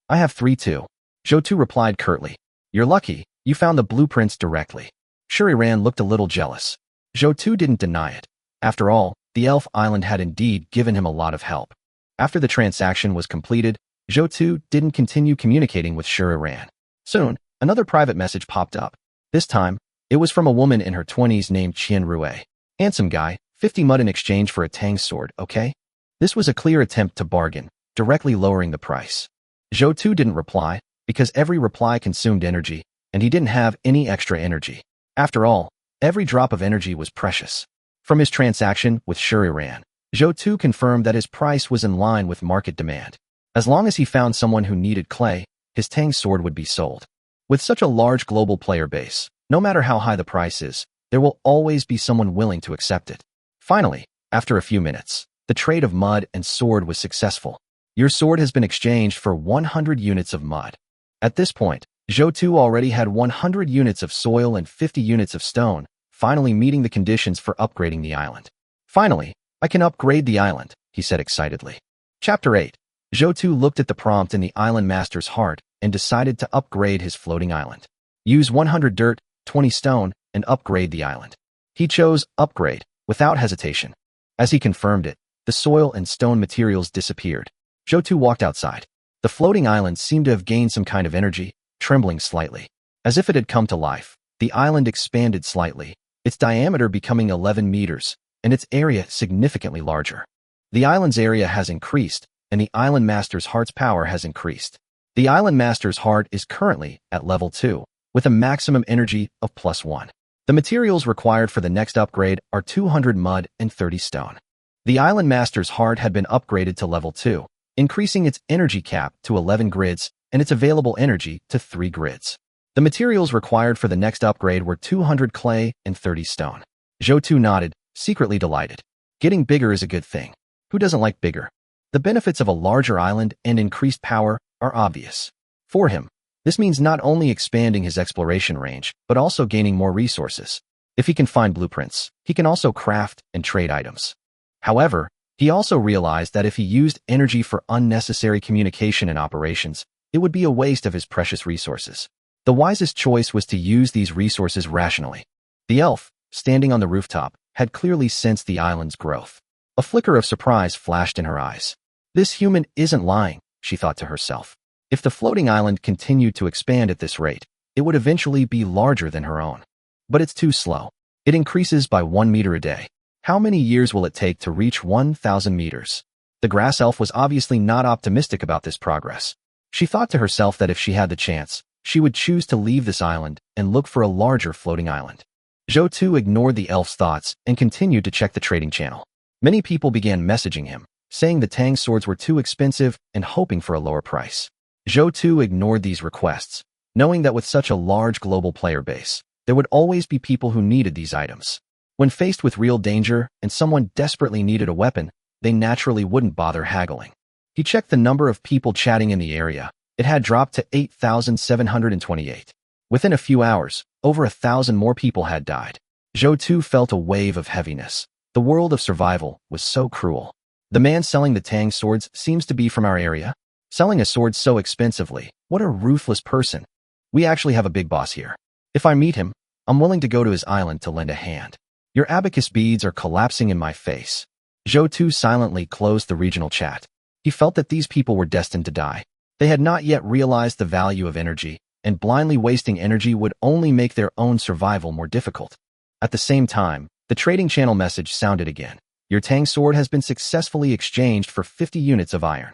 "I have 3 too." Zhou replied curtly, "You're lucky, you found the blueprints directly." Shuriran looked a little jealous. Zhou didn't deny it. After all, the elf island had indeed given him a lot of help. After the transaction was completed, Zhou didn't continue communicating with Shuriran. Soon, another private message popped up. This time, it was from a woman in her 20s named Qian Rue. "Handsome guy, 50 mud in exchange for a Tang sword, okay?" This was a clear attempt to bargain, directly lowering the price. Zhou didn't reply, because every reply consumed energy, and he didn't have any extra energy. After all, every drop of energy was precious. From his transaction with Shuriran, Zhou Tu confirmed that his price was in line with market demand. As long as he found someone who needed clay, his Tang sword would be sold. With such a large global player base, no matter how high the price is, there will always be someone willing to accept it. Finally, after a few minutes, the trade of mud and sword was successful. Your sword has been exchanged for 100 units of mud. At this point, Zhou Tu already had 100 units of soil and 50 units of stone, finally meeting the conditions for upgrading the island. Finally, I can upgrade the island, he said excitedly. Chapter 8. Zhou Tu looked at the prompt in the island master's heart and decided to upgrade his floating island. Use 100 dirt, 20 stone, and upgrade the island. He chose upgrade without hesitation. As he confirmed it, the soil and stone materials disappeared. Zhou Tu walked outside. The floating island seemed to have gained some kind of energy, trembling slightly. As if it had come to life, the island expanded slightly, its diameter becoming 11 meters, and its area significantly larger. The island's area has increased, and the island master's heart's power has increased. The island master's heart is currently at level 2, with a maximum energy of +1. The materials required for the next upgrade are 200 mud and 30 stone. The island master's heart had been upgraded to level 2, increasing its energy cap to 11 grids and its available energy to 3 grids. The materials required for the next upgrade were 200 clay and 30 stone. Zhou Tu nodded, secretly delighted. Getting bigger is a good thing. Who doesn't like bigger? The benefits of a larger island and increased power are obvious. For him, this means not only expanding his exploration range, but also gaining more resources. If he can find blueprints, he can also craft and trade items. However, he also realized that if he used energy for unnecessary communication and operations, it would be a waste of his precious resources. The wisest choice was to use these resources rationally. The elf, standing on the rooftop, had clearly sensed the island's growth. A flicker of surprise flashed in her eyes. This human isn't lying, she thought to herself. If the floating island continued to expand at this rate, it would eventually be larger than her own. But it's too slow. It increases by 1 meter a day. How many years will it take to reach 1,000 meters? The grass elf was obviously not optimistic about this progress. She thought to herself that if she had the chance, she would choose to leave this island and look for a larger floating island. Zhou Tu ignored the elf's thoughts and continued to check the trading channel. Many people began messaging him, saying the Tang swords were too expensive and hoping for a lower price. Zhou Tu ignored these requests, knowing that with such a large global player base, there would always be people who needed these items. When faced with real danger and someone desperately needed a weapon, they naturally wouldn't bother haggling. He checked the number of people chatting in the area. It had dropped to 8,728. Within a few hours, over 1,000 more people had died. Zhou Tu felt a wave of heaviness. The world of survival was so cruel. The man selling the Tang swords seems to be from our area. Selling a sword so expensively, what a ruthless person. We actually have a big boss here. If I meet him, I'm willing to go to his island to lend a hand. Your abacus beads are collapsing in my face. Zhou Tu silently closed the regional chat. He felt that these people were destined to die. They had not yet realized the value of energy, and blindly wasting energy would only make their own survival more difficult. At the same time, the trading channel message sounded again. Your Tang sword has been successfully exchanged for 50 units of iron.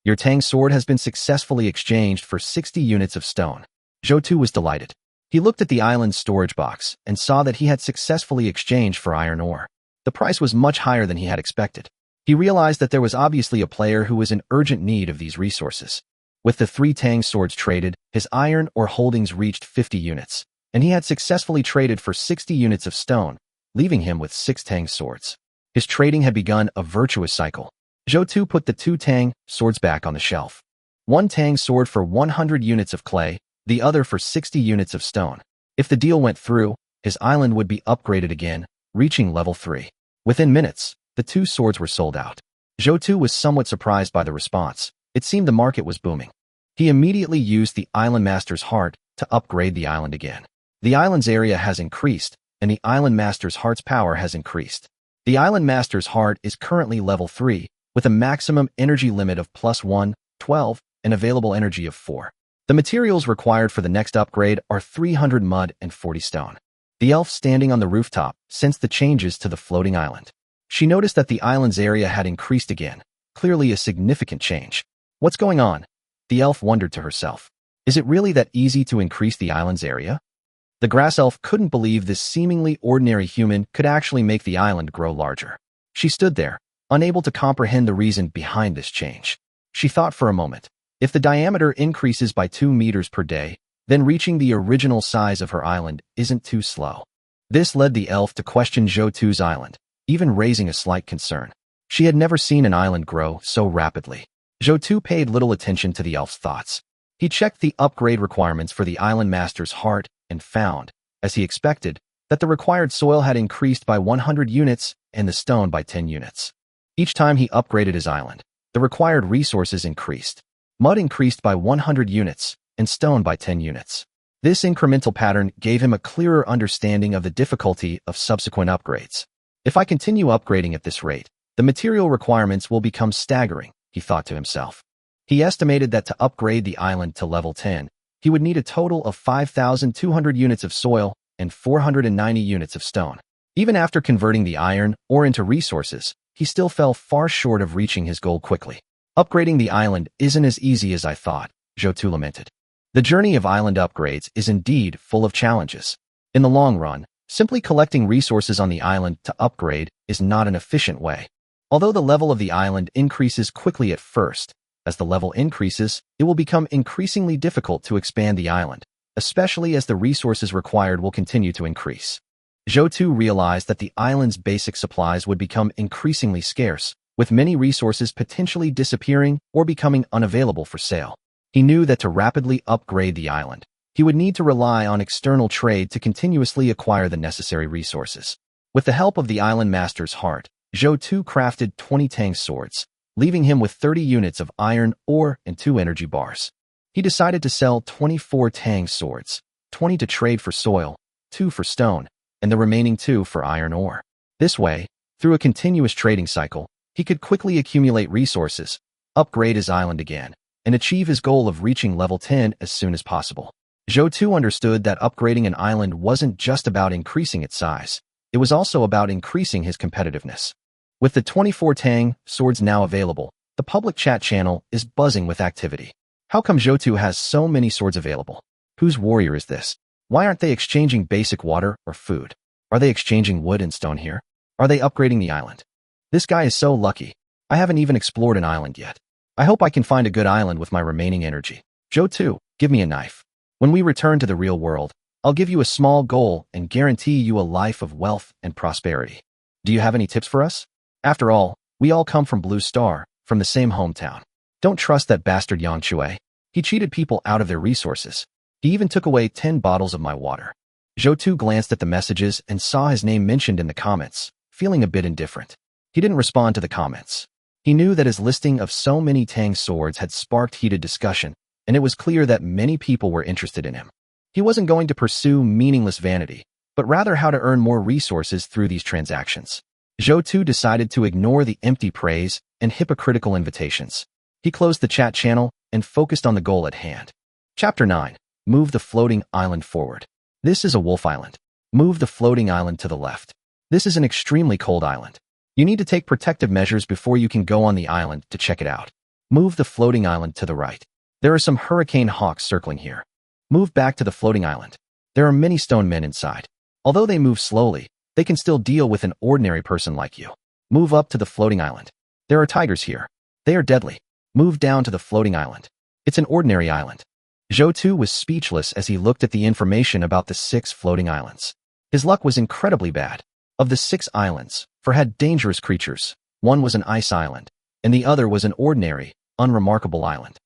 Your Tang sword has been successfully exchanged for 60 units of stone. Zhou Tu was delighted. He looked at the island's storage box and saw that he had successfully exchanged for iron ore. The price was much higher than he had expected. He realized that there was obviously a player who was in urgent need of these resources. With the 3 Tang swords traded, his iron ore holdings reached 50 units, and he had successfully traded for 60 units of stone, leaving him with 6 Tang swords. His trading had begun a virtuous cycle. Zhou Tu put the 2 Tang swords back on the shelf. 1 Tang sword for 100 units of clay, the other for 60 units of stone. If the deal went through, his island would be upgraded again, reaching level 3. Within minutes, the 2 swords were sold out. Zhou Tu was somewhat surprised by the response. It seemed the market was booming. He immediately used the island master's heart to upgrade the island again. The island's area has increased, and the island master's heart's power has increased. The island master's heart is currently level 3, with a maximum energy limit of +1, 12, and available energy of 4. The materials required for the next upgrade are 300 mud and 40 stone. The elf standing on the rooftop sensed the changes to the floating island. She noticed that the island's area had increased again, clearly a significant change. What's going on? The elf wondered to herself. Is it really that easy to increase the island's area? The grass elf couldn't believe this seemingly ordinary human could actually make the island grow larger. She stood there, unable to comprehend the reason behind this change. She thought for a moment. If the diameter increases by 2 meters per day, then reaching the original size of her island isn't too slow. This led the elf to question Zhou-Tu's island, even raising a slight concern. She had never seen an island grow so rapidly. Zhou-Tu paid little attention to the elf's thoughts. He checked the upgrade requirements for the island master's heart and found, as he expected, that the required soil had increased by 100 units and the stone by 10 units. Each time he upgraded his island, the required resources increased. Mud increased by 100 units and stone by 10 units. This incremental pattern gave him a clearer understanding of the difficulty of subsequent upgrades. If I continue upgrading at this rate, the material requirements will become staggering, he thought to himself. He estimated that to upgrade the island to level 10, he would need a total of 5,200 units of soil and 490 units of stone. Even after converting the iron ore into resources, he still fell far short of reaching his goal quickly. Upgrading the island isn't as easy as I thought, Zhou-Tu lamented. The journey of island upgrades is indeed full of challenges. In the long run, simply collecting resources on the island to upgrade is not an efficient way. Although the level of the island increases quickly at first, as the level increases, it will become increasingly difficult to expand the island, especially as the resources required will continue to increase. Zhou-Tu realized that the island's basic supplies would become increasingly scarce, with many resources potentially disappearing or becoming unavailable for sale. He knew that to rapidly upgrade the island, he would need to rely on external trade to continuously acquire the necessary resources. With the help of the island master's heart, Zhou-Tu crafted 20 Tang swords, leaving him with 30 units of iron ore and 2 energy bars. He decided to sell 24 Tang swords, 20 to trade for soil, 2 for stone, and the remaining 2 for iron ore. This way, through a continuous trading cycle, he could quickly accumulate resources, upgrade his island again, and achieve his goal of reaching level 10 as soon as possible. Zhou-Tu understood that upgrading an island wasn't just about increasing its size, it was also about increasing his competitiveness. With the 24 Tang swords now available, the public chat channel is buzzing with activity. How come Zhou-Tu has so many swords available? Whose warrior is this? Why aren't they exchanging basic water or food? Are they exchanging wood and stone here? Are they upgrading the island? This guy is so lucky. I haven't even explored an island yet. I hope I can find a good island with my remaining energy. Zhou-Tu, give me a knife. When we return to the real world, I'll give you a small goal and guarantee you a life of wealth and prosperity. Do you have any tips for us? After all, we all come from Blue Star, from the same hometown. Don't trust that bastard Yang Chui. He cheated people out of their resources. He even took away 10 bottles of my water. Zhou-Tu glanced at the messages and saw his name mentioned in the comments, feeling a bit indifferent. He didn't respond to the comments. He knew that his listing of so many Tang swords had sparked heated discussion, and it was clear that many people were interested in him. He wasn't going to pursue meaningless vanity, but rather how to earn more resources through these transactions. Zhou-Tu decided to ignore the empty praise and hypocritical invitations. He closed the chat channel and focused on the goal at hand. Chapter 9. Move the floating island forward. This is a wolf island. Move the floating island to the left. This is an extremely cold island. You need to take protective measures before you can go on the island to check it out. Move the floating island to the right. There are some hurricane hawks circling here. Move back to the floating island. There are many stone men inside. Although they move slowly, they can still deal with an ordinary person like you. Move up to the floating island. There are tigers here. They are deadly. Move down to the floating island. It's an ordinary island. Zhou-Tu was speechless as he looked at the information about the 6 floating islands. His luck was incredibly bad. Of the 6 islands, 4 had dangerous creatures. 1 was an ice island, and the other was an ordinary, unremarkable island.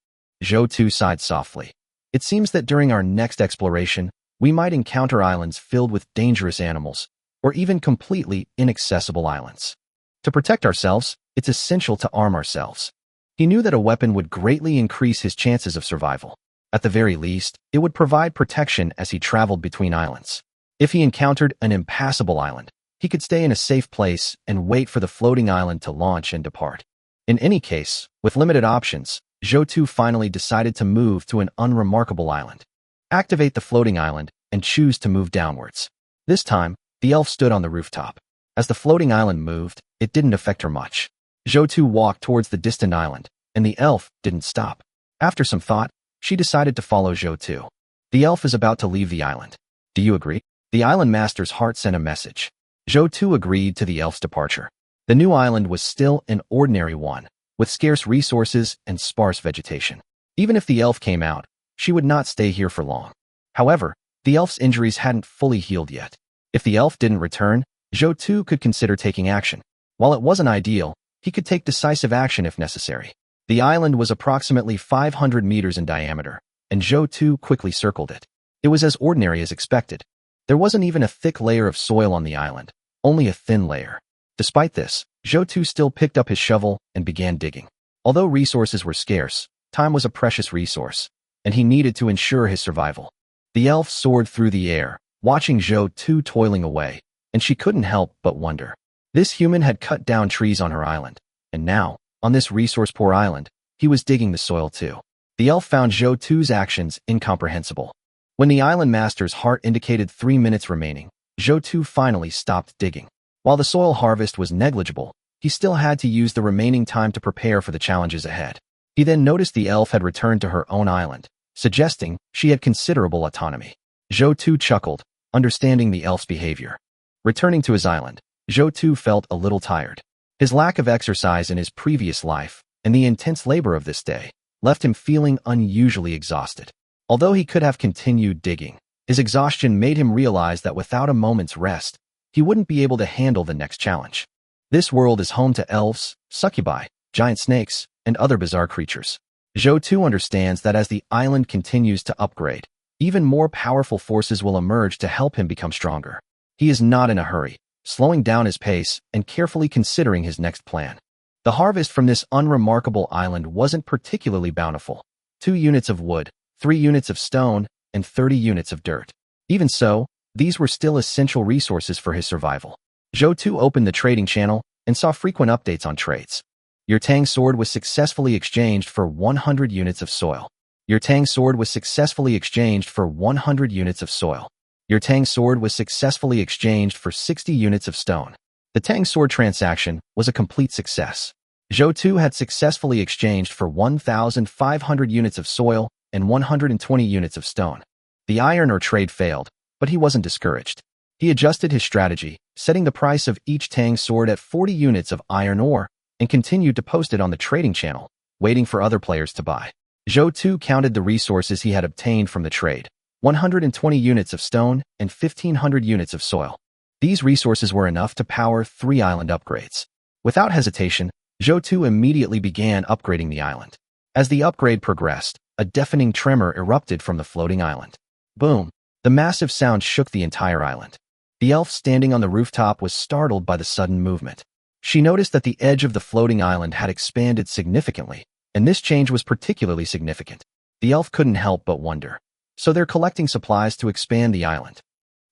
Zhou-Tu sighed softly. It seems that during our next exploration, we might encounter islands filled with dangerous animals, or even completely inaccessible islands. To protect ourselves, it's essential to arm ourselves. He knew that a weapon would greatly increase his chances of survival. At the very least, it would provide protection as he traveled between islands. If he encountered an impassable island, he could stay in a safe place and wait for the floating island to launch and depart. In any case, with limited options, Zhou-Tu finally decided to move to an unremarkable island. Activate the floating island and choose to move downwards. This time, the elf stood on the rooftop. As the floating island moved, it didn't affect her much. Zhou-Tu walked towards the distant island, and the elf didn't stop. After some thought, she decided to follow Zhou-Tu. The elf is about to leave the island. Do you agree? The island master's heart sent a message. Zhou-Tu agreed to the elf's departure. The new island was still an ordinary one, with scarce resources and sparse vegetation. Even if the elf came out, she would not stay here for long. However, the elf's injuries hadn't fully healed yet. If the elf didn't return, Zhou Tu could consider taking action. While it wasn't ideal, he could take decisive action if necessary. The island was approximately 500 meters in diameter, and Zhou Tu quickly circled it. It was as ordinary as expected. There wasn't even a thick layer of soil on the island, only a thin layer. Despite this, Zhou Tu still picked up his shovel and began digging. Although resources were scarce, time was a precious resource, and he needed to ensure his survival. The elf soared through the air, watching Zhou Tu toiling away, and she couldn't help but wonder. This human had cut down trees on her island, and now, on this resource-poor island, he was digging the soil too. The elf found Zhou Tu's actions incomprehensible. When the island master's heart indicated 3 minutes remaining, Zhou Tu finally stopped digging. While the soil harvest was negligible, he still had to use the remaining time to prepare for the challenges ahead. He then noticed the elf had returned to her own island, suggesting she had considerable autonomy. Zhou Tu chuckled, understanding the elf's behavior. Returning to his island, Zhou Tu felt a little tired. His lack of exercise in his previous life and the intense labor of this day left him feeling unusually exhausted. Although he could have continued digging, his exhaustion made him realize that without a moment's rest, he wouldn't be able to handle the next challenge. This world is home to elves, succubi, giant snakes, and other bizarre creatures. Zhou Tu understands that as the island continues to upgrade, even more powerful forces will emerge to help him become stronger. He is not in a hurry, slowing down his pace and carefully considering his next plan. The harvest from this unremarkable island wasn't particularly bountiful. 2 units of wood, 3 units of stone, and 30 units of dirt. Even so, these were still essential resources for his survival. Zhou Tu opened the trading channel and saw frequent updates on trades. Your Tang sword was successfully exchanged for 100 units of soil. Your Tang sword was successfully exchanged for 100 units of soil. Your Tang sword was successfully exchanged for 60 units of stone. The Tang sword transaction was a complete success. Zhou Tu had successfully exchanged for 1,500 units of soil and 120 units of stone. The iron ore trade failed, but he wasn't discouraged. He adjusted his strategy, setting the price of each Tang sword at 40 units of iron ore, and continued to post it on the trading channel, waiting for other players to buy. Zhou Tu counted the resources he had obtained from the trade: 120 units of stone and 1,500 units of soil. These resources were enough to power 3 island upgrades. Without hesitation, Zhou Tu immediately began upgrading the island. As the upgrade progressed, a deafening tremor erupted from the floating island. Boom! The massive sound shook the entire island. The elf standing on the rooftop was startled by the sudden movement. She noticed that the edge of the floating island had expanded significantly, and this change was particularly significant. The elf couldn't help but wonder. So they're collecting supplies to expand the island.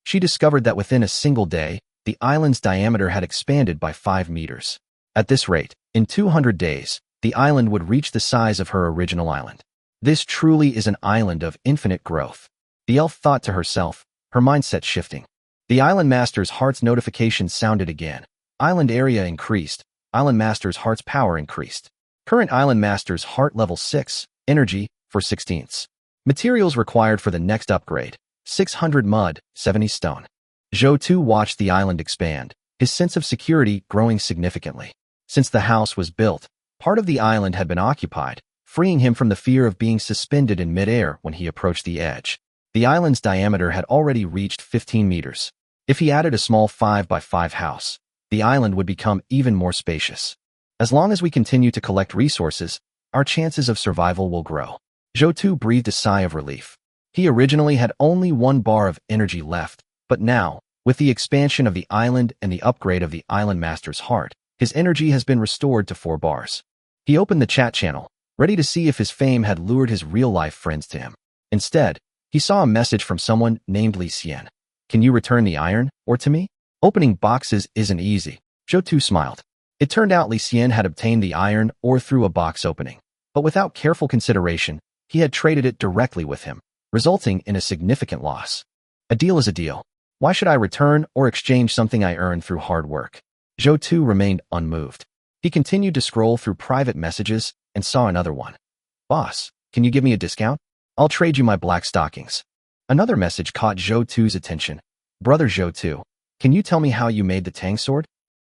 She discovered that within a single day, the island's diameter had expanded by 5 meters. At this rate, in 200 days, the island would reach the size of her original island. This truly is an island of infinite growth. The elf thought to herself, her mindset shifting. The island master's heart's notification sounded again. Island area increased. Island master's heart's power increased. Current island master's heart level 6, energy, for 16ths. Materials required for the next upgrade: 600 mud, 70 stone. Zhou Tu watched the island expand, his sense of security growing significantly. Since the house was built, part of the island had been occupied, freeing him from the fear of being suspended in midair when he approached the edge. The island's diameter had already reached 15 meters. If he added a small 5x5 house, the island would become even more spacious. As long as we continue to collect resources, our chances of survival will grow. Zhou Tu breathed a sigh of relief. He originally had only 1 bar of energy left, but now, with the expansion of the island and the upgrade of the island master's heart, his energy has been restored to 4 bars. He opened the chat channel, ready to see if his fame had lured his real-life friends to him. Instead, he saw a message from someone named Li Xian. Can you return the iron ore to me? Opening boxes isn't easy. Zhou Tu smiled. It turned out Li Xian had obtained the iron ore through a box opening, but without careful consideration, he had traded it directly with him, resulting in a significant loss. A deal is a deal. Why should I return or exchange something I earned through hard work? Zhou Tu remained unmoved. He continued to scroll through private messages and saw another one. Boss, can you give me a discount? I'll trade you my black stockings. Another message caught Zhou Tu's attention. Brother Zhou Tu, can you tell me how you made the Tang sword?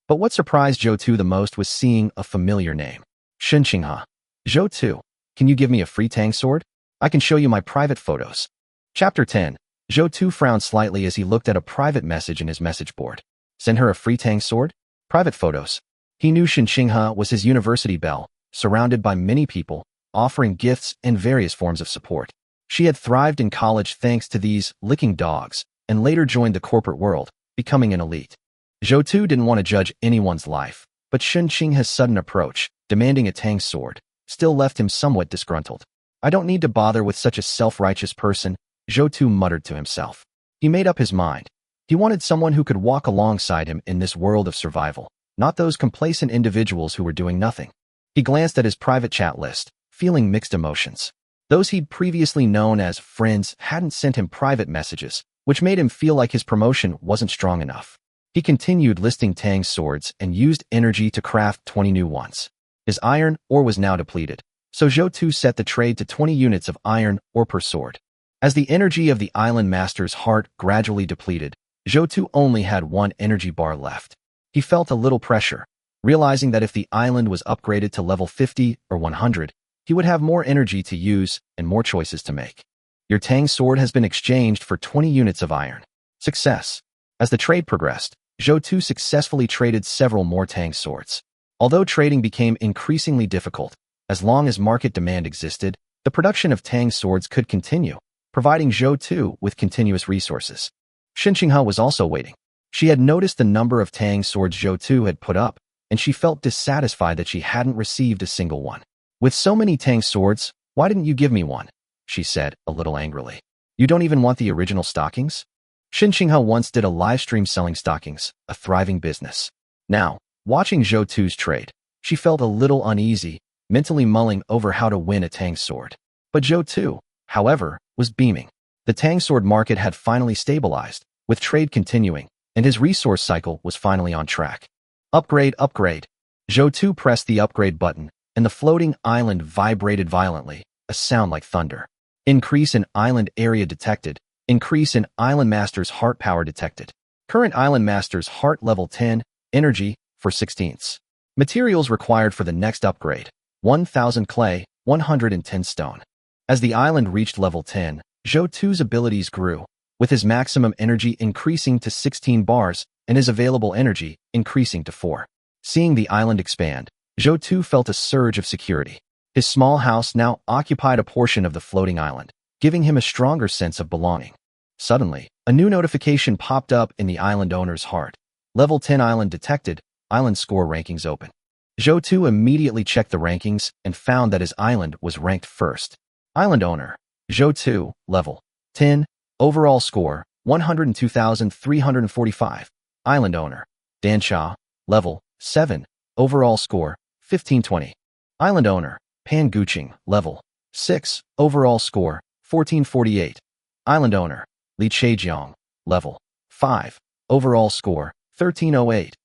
But what surprised Zhou Tu the most was seeing a familiar name. Shen Qinghe. Zhou Tu, can you give me a free Tang sword? I can show you my private photos. Chapter 10. Zhou Tu frowned slightly as he looked at a private message in his message board. Send her a free Tang sword? Private photos. He knew Shen Qinghe was his university belle, surrounded by many people, offering gifts and various forms of support. She had thrived in college thanks to these licking dogs, and later joined the corporate world, becoming an elite. Zhou Tu didn't want to judge anyone's life, but Shen Qinghe's sudden approach, demanding a Tang sword, still left him somewhat disgruntled. I don't need to bother with such a self-righteous person, Zhou Tu muttered to himself. He made up his mind. He wanted someone who could walk alongside him in this world of survival, not those complacent individuals who were doing nothing. He glanced at his private chat list, feeling mixed emotions. Those he'd previously known as friends hadn't sent him private messages, which made him feel like his promotion wasn't strong enough. He continued listing Tang swords and used energy to craft 20 new ones. His iron ore was now depleted, so Zhou Tu set the trade to 20 units of iron ore per sword. As the energy of the island master's heart gradually depleted, Zhou Tu only had one energy bar left. He felt a little pressure, realizing that if the island was upgraded to level 50 or 100, he would have more energy to use and more choices to make. Your Tang sword has been exchanged for 20 units of iron. Success. As the trade progressed, Zhou Tu successfully traded several more Tang swords. Although trading became increasingly difficult, as long as market demand existed, the production of Tang swords could continue, providing Zhou Tu with continuous resources. Shen Qinghe was also waiting. She had noticed the number of Tang swords Zhou Tu had put up, and she felt dissatisfied that she hadn't received a single one. With so many Tang swords, why didn't you give me one? She said, a little angrily. You don't even want the original stockings? Shen Qinghe once did a live stream selling stockings, a thriving business. Now, watching Zhou Tu's trade, she felt a little uneasy, mentally mulling over how to win a Tang sword. But Zhou Tu, however, was beaming. The Tang sword market had finally stabilized, with trade continuing, and his resource cycle was finally on track. Upgrade, upgrade. Zhou Tu pressed the upgrade button, and the floating island vibrated violently, a sound like thunder. Increase in island area detected. Increase in island master's heart power detected. Current island master's heart level 10, energy, for 16ths. Materials required for the next upgrade. 1,000 clay, 110 stone. As the island reached level 10, Zhou Tu's abilities grew, with his maximum energy increasing to 16 bars and his available energy increasing to 4. Seeing the island expand, Zhou Tu felt a surge of security. His small house now occupied a portion of the floating island, giving him a stronger sense of belonging. Suddenly, a new notification popped up in the island owner's heart. Level 10 island detected, island score rankings open. Zhou Tu immediately checked the rankings and found that his island was ranked first. Island owner, Zhou Tu, level 10, overall score, 102,345. Island owner, Dan Cha, level 7, overall score, 1520. Island owner, Pan Guqing, level 6, overall score, 1448. Island owner, Li Chejiang, level 5, overall score, 1308.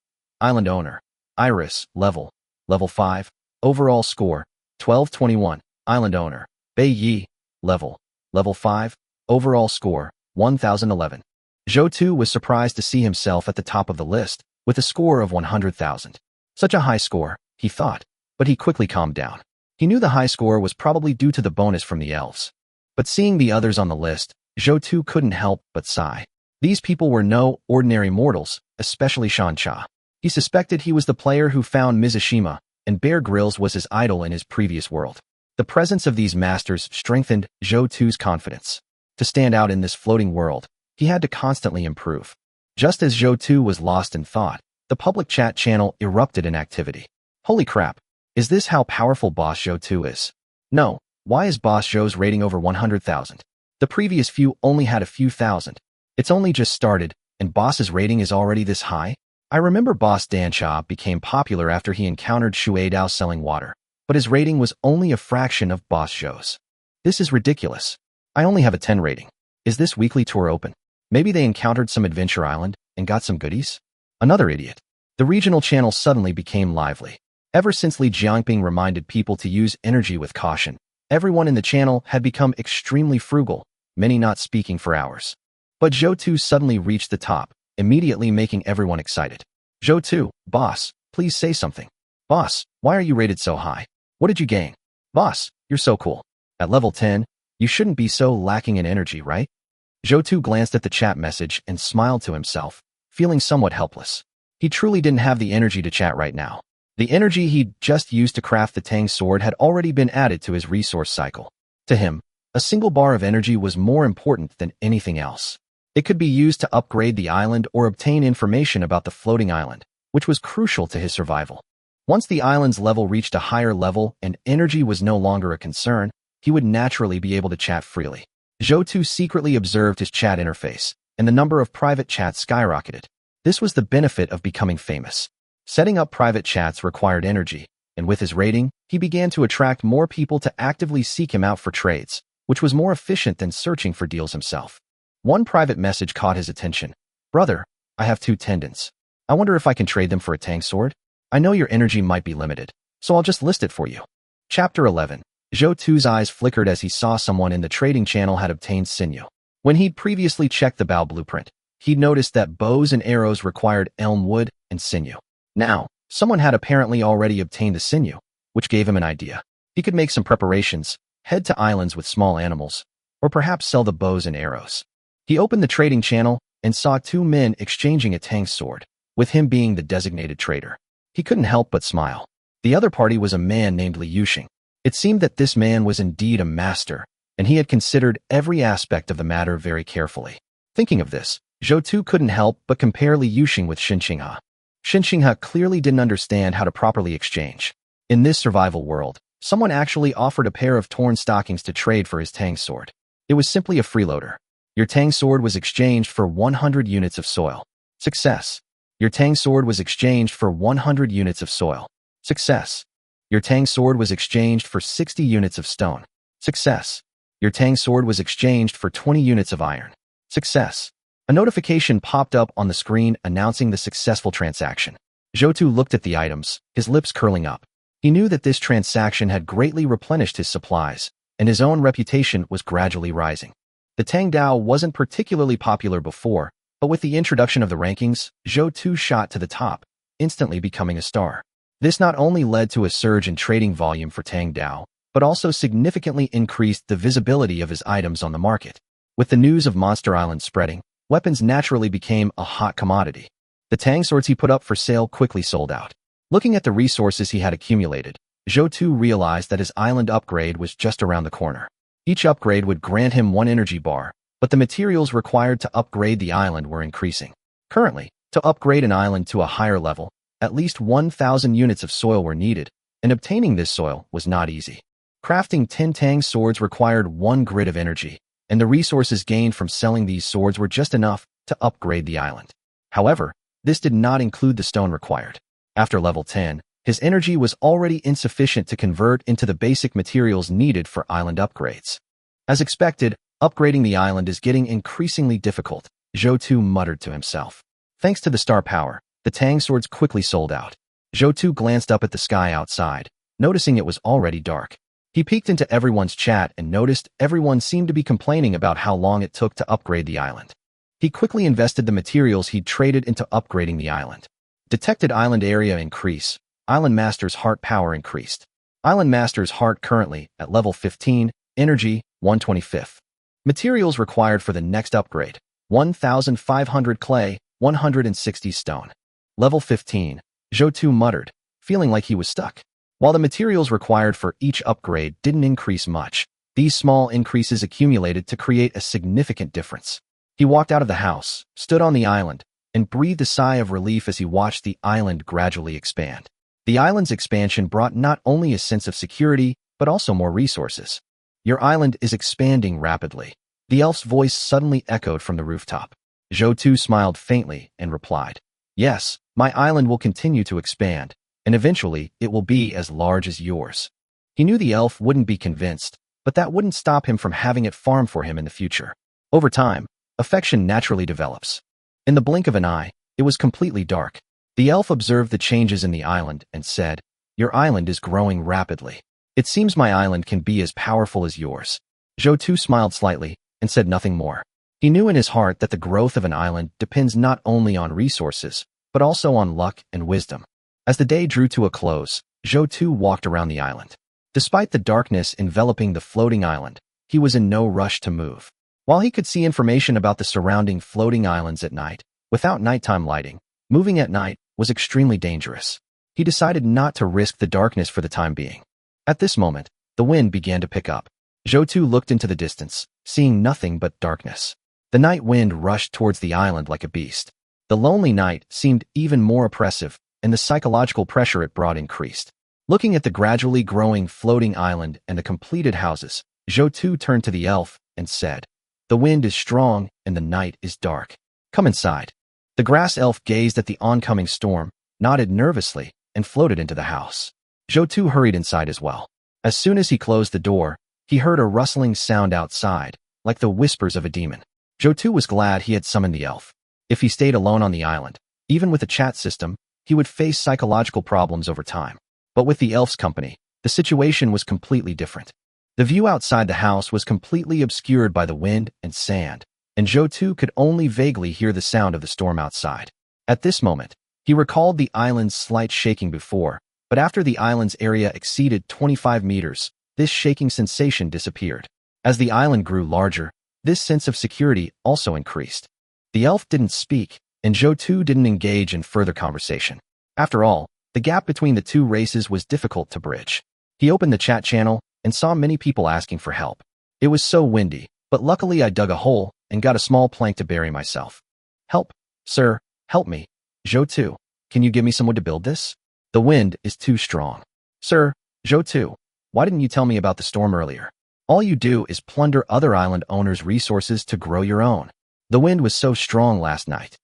Island owner, Iris, level 5, overall score, 1221. Island owner, Bei Yi, level 5, overall score, 1011. Zhou Tu was surprised to see himself at the top of the list, with a score of 100,000. Such a high score, he thought, but he quickly calmed down. He knew the high score was probably due to the bonus from the elves. But seeing the others on the list, Zhou Tu couldn't help but sigh. These people were no ordinary mortals, especially Shan Cha. He suspected he was the player who found Mizashima, and Bear Grylls was his idol in his previous world. The presence of these masters strengthened Zhou Tu's confidence. To stand out in this floating world, he had to constantly improve. Just as Zhou Tu was lost in thought, the public chat channel erupted in activity. Holy crap! Is this how powerful Boss Zhou Tu is? No, why is Boss Zhou's rating over 100,000? The previous few only had a few thousand. It's only just started, and Boss's rating is already this high? I remember Boss Dan Cha became popular after he encountered Shui Dao selling water, but his rating was only a fraction of Boss Zhou's. This is ridiculous. I only have a 10 rating. Is this weekly tour open? Maybe they encountered some adventure island and got some goodies? Another idiot. The regional channel suddenly became lively. Ever since Li Jiangping reminded people to use energy with caution, everyone in the channel had become extremely frugal, many not speaking for hours. But Zhou Tu suddenly reached the top, immediately making everyone excited. Zhou Tu, boss, please say something. Boss, why are you rated so high? What did you gain? Boss, you're so cool. At level 10, you shouldn't be so lacking in energy, right? Zhou Tu glanced at the chat message and smiled to himself, feeling somewhat helpless. He truly didn't have the energy to chat right now. The energy he'd just used to craft the Tang sword had already been added to his resource cycle. To him, a single bar of energy was more important than anything else. It could be used to upgrade the island or obtain information about the floating island, which was crucial to his survival. Once the island's level reached a higher level and energy was no longer a concern, he would naturally be able to chat freely. Zhou Tu secretly observed his chat interface, and the number of private chats skyrocketed. This was the benefit of becoming famous. Setting up private chats required energy, and with his rating, he began to attract more people to actively seek him out for trades, which was more efficient than searching for deals himself. One private message caught his attention. Brother, I have 2 tendons. I wonder if I can trade them for a Tang sword? I know your energy might be limited, so I'll just list it for you. Chapter 11. Zhou Tu's eyes flickered as he saw someone in the trading channel had obtained sinew. When he'd previously checked the bow blueprint, he'd noticed that bows and arrows required elm wood and sinew. Now, someone had apparently already obtained the sinew, which gave him an idea. He could make some preparations, head to islands with small animals, or perhaps sell the bows and arrows. He opened the trading channel and saw 2 men exchanging a Tang sword, with him being the designated trader. He couldn't help but smile. The other party was a man named Li Yuxing. It seemed that this man was indeed a master, and he had considered every aspect of the matter very carefully. Thinking of this, Zhou Tu couldn't help but compare Li Yuxing with Xin Qinghe. Xin Qinghe clearly didn't understand how to properly exchange. In this survival world, someone actually offered a pair of torn stockings to trade for his Tang sword. It was simply a freeloader. Your Tang sword was exchanged for 100 units of soil. Success. Your Tang sword was exchanged for 100 units of soil. Success. Your Tang sword was exchanged for 60 units of stone. Success. Your Tang sword was exchanged for 20 units of iron. Success. A notification popped up on the screen announcing the successful transaction. Zhou Tu looked at the items, his lips curling up. He knew that this transaction had greatly replenished his supplies, and his own reputation was gradually rising. The Tang Dao wasn't particularly popular before, but with the introduction of the rankings, Zhou Tu shot to the top, instantly becoming a star. This not only led to a surge in trading volume for Tang Dao, but also significantly increased the visibility of his items on the market. With the news of Monster Island spreading, weapons naturally became a hot commodity. The Tang swords he put up for sale quickly sold out. Looking at the resources he had accumulated, Zhou Tu realized that his island upgrade was just around the corner. Each upgrade would grant him 1 energy bar, but the materials required to upgrade the island were increasing. Currently, to upgrade an island to a higher level, at least 1,000 units of soil were needed, and obtaining this soil was not easy. Crafting 10 Tang swords required 1 grid of energy, and the resources gained from selling these swords were just enough to upgrade the island. However, this did not include the stone required. After level 10, his energy was already insufficient to convert into the basic materials needed for island upgrades. As expected, upgrading the island is getting increasingly difficult, Zhou Tu muttered to himself. Thanks to the star power, the Tang swords quickly sold out. Zhou Tu glanced up at the sky outside, noticing it was already dark. He peeked into everyone's chat and noticed everyone seemed to be complaining about how long it took to upgrade the island. He quickly invested the materials he'd traded into upgrading the island. Detected island area increase. Island Master's heart power increased. Island Master's heart currently at level 15, energy 125th. Materials required for the next upgrade, 1,500 clay, 160 stone. Level 15, Zhou Tu muttered, feeling like he was stuck. While the materials required for each upgrade didn't increase much, these small increases accumulated to create a significant difference. He walked out of the house, stood on the island, and breathed a sigh of relief as he watched the island gradually expand. The island's expansion brought not only a sense of security, but also more resources. Your island is expanding rapidly. The elf's voice suddenly echoed from the rooftop. Zhou Tu smiled faintly and replied, Yes, my island will continue to expand, and eventually it will be as large as yours. He knew the elf wouldn't be convinced, but that wouldn't stop him from having it farm for him in the future. Over time, affection naturally develops. In the blink of an eye, it was completely dark. The elf observed the changes in the island and said, Your island is growing rapidly. It seems my island can be as powerful as yours. Zhou Tu smiled slightly and said nothing more. He knew in his heart that the growth of an island depends not only on resources, but also on luck and wisdom. As the day drew to a close, Zhou walked around the island. Despite the darkness enveloping the floating island, he was in no rush to move. While he could see information about the surrounding floating islands at night, without nighttime lighting, moving at night was extremely dangerous. He decided not to risk the darkness for the time being. At this moment, the wind began to pick up. Zhou looked into the distance, seeing nothing but darkness. The night wind rushed towards the island like a beast. The lonely night seemed even more oppressive, and the psychological pressure it brought increased. Looking at the gradually growing floating island and the completed houses, Zhou turned to the elf and said, "The wind is strong and the night is dark. Come inside." The grass elf gazed at the oncoming storm, nodded nervously, and floated into the house. Zhou hurried inside as well. As soon as he closed the door, he heard a rustling sound outside, like the whispers of a demon. Zhou was glad he had summoned the elf. If he stayed alone on the island, even with a chat system, he would face psychological problems over time. But with the elf's company, the situation was completely different. The view outside the house was completely obscured by the wind and sand, and Zhou could only vaguely hear the sound of the storm outside. At this moment, he recalled the island's slight shaking before, but after the island's area exceeded 25 meters, this shaking sensation disappeared. As the island grew larger, this sense of security also increased. The elf didn't speak, and Zhou didn't engage in further conversation. After all, the gap between the two races was difficult to bridge. He opened the chat channel and saw many people asking for help. It was so windy, but luckily I dug a hole and got a small plank to bury myself. "Help, sir, help me. Zhou, can you give me some wood to build this? The wind is too strong." "Sir, Zhou, why didn't you tell me about the storm earlier? All you do is plunder other island owners' resources to grow your own. The wind was so strong last night.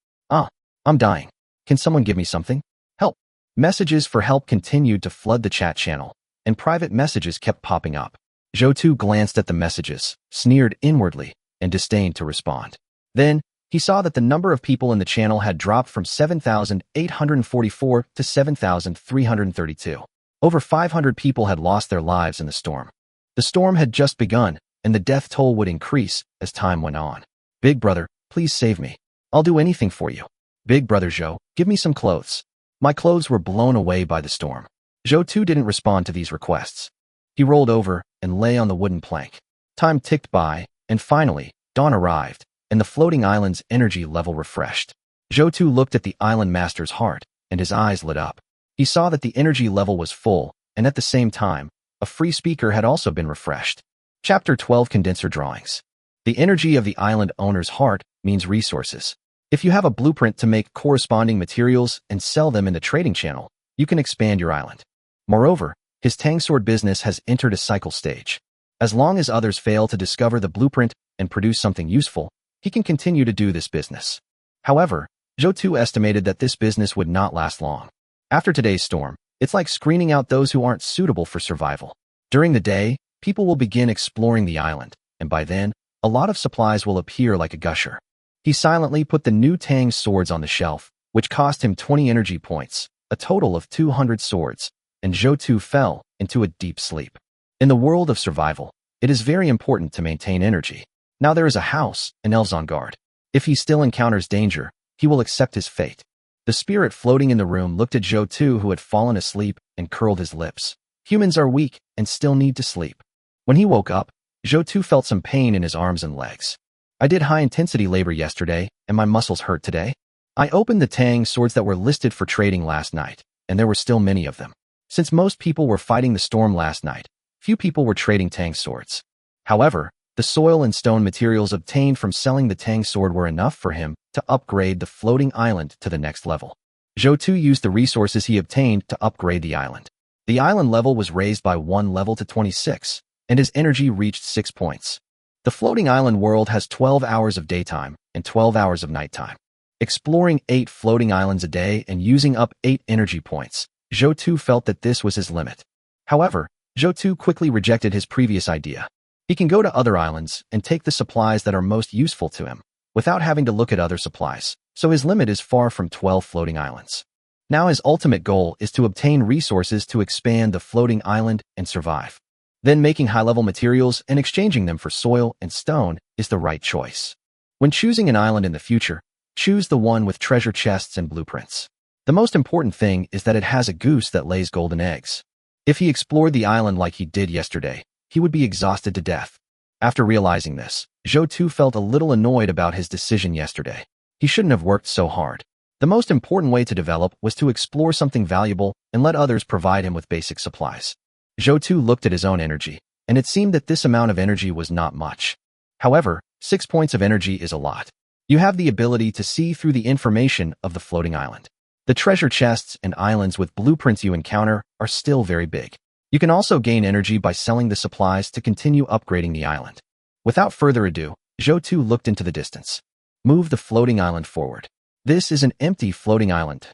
I'm dying. Can someone give me something? Help." Messages for help continued to flood the chat channel, and private messages kept popping up. Zhou glanced at the messages, sneered inwardly, and disdained to respond. Then, he saw that the number of people in the channel had dropped from 7,844 to 7,332. Over 500 people had lost their lives in the storm. The storm had just begun, and the death toll would increase as time went on. "Big brother, please save me. I'll do anything for you. Big brother Zhou, give me some clothes." My clothes were blown away by the storm. Zhou didn't respond to these requests. He rolled over and lay on the wooden plank. Time ticked by, and finally, dawn arrived, and the floating island's energy level refreshed. Zhou looked at the island master's heart, and his eyes lit up. He saw that the energy level was full, and at the same time, a free speaker had also been refreshed. Chapter 12 Condenser Drawings. The energy of the island owner's heart means resources. If you have a blueprint to make corresponding materials and sell them in the trading channel, you can expand your island. Moreover, his Tang sword business has entered a cycle stage. As long as others fail to discover the blueprint and produce something useful, he can continue to do this business. However, Zhou estimated that this business would not last long. After today's storm, it's like screening out those who aren't suitable for survival. During the day, people will begin exploring the island, and by then, a lot of supplies will appear like a gusher. He silently put the new Tang swords on the shelf, which cost him 20 energy points, a total of 200 swords, and Zhou fell into a deep sleep. In the world of survival, it is very important to maintain energy. Now there is a house and elves on guard. If he still encounters danger, he will accept his fate. The spirit floating in the room looked at Zhou who had fallen asleep and curled his lips. Humans are weak and still need to sleep. When he woke up, Zhou felt some pain in his arms and legs. "I did high-intensity labor yesterday, and my muscles hurt today." I opened the Tang swords that were listed for trading last night, and there were still many of them. Since most people were fighting the storm last night, few people were trading Tang swords. However, the soil and stone materials obtained from selling the Tang sword were enough for him to upgrade the floating island to the next level. Zhou used the resources he obtained to upgrade the island. The island level was raised by 1 level to 26, and his energy reached 6 points. The floating island world has 12 hours of daytime and 12 hours of nighttime. Exploring 8 floating islands a day and using up 8 energy points, Zhou felt that this was his limit. However, Zhou quickly rejected his previous idea. He can go to other islands and take the supplies that are most useful to him, without having to look at other supplies, so his limit is far from 12 floating islands. Now his ultimate goal is to obtain resources to expand the floating island and survive. Then making high-level materials and exchanging them for soil and stone is the right choice. When choosing an island in the future, choose the one with treasure chests and blueprints. The most important thing is that it has a goose that lays golden eggs. If he explored the island like he did yesterday, he would be exhausted to death. After realizing this, Zhou Tu felt a little annoyed about his decision yesterday. He shouldn't have worked so hard. The most important way to develop was to explore something valuable and let others provide him with basic supplies. Zhou Tu looked at his own energy, and it seemed that this amount of energy was not much. However, 6 points of energy is a lot. You have the ability to see through the information of the floating island. The treasure chests and islands with blueprints you encounter are still very big. You can also gain energy by selling the supplies to continue upgrading the island. Without further ado, Zhou Tu looked into the distance. Move the floating island forward. This is an empty floating island.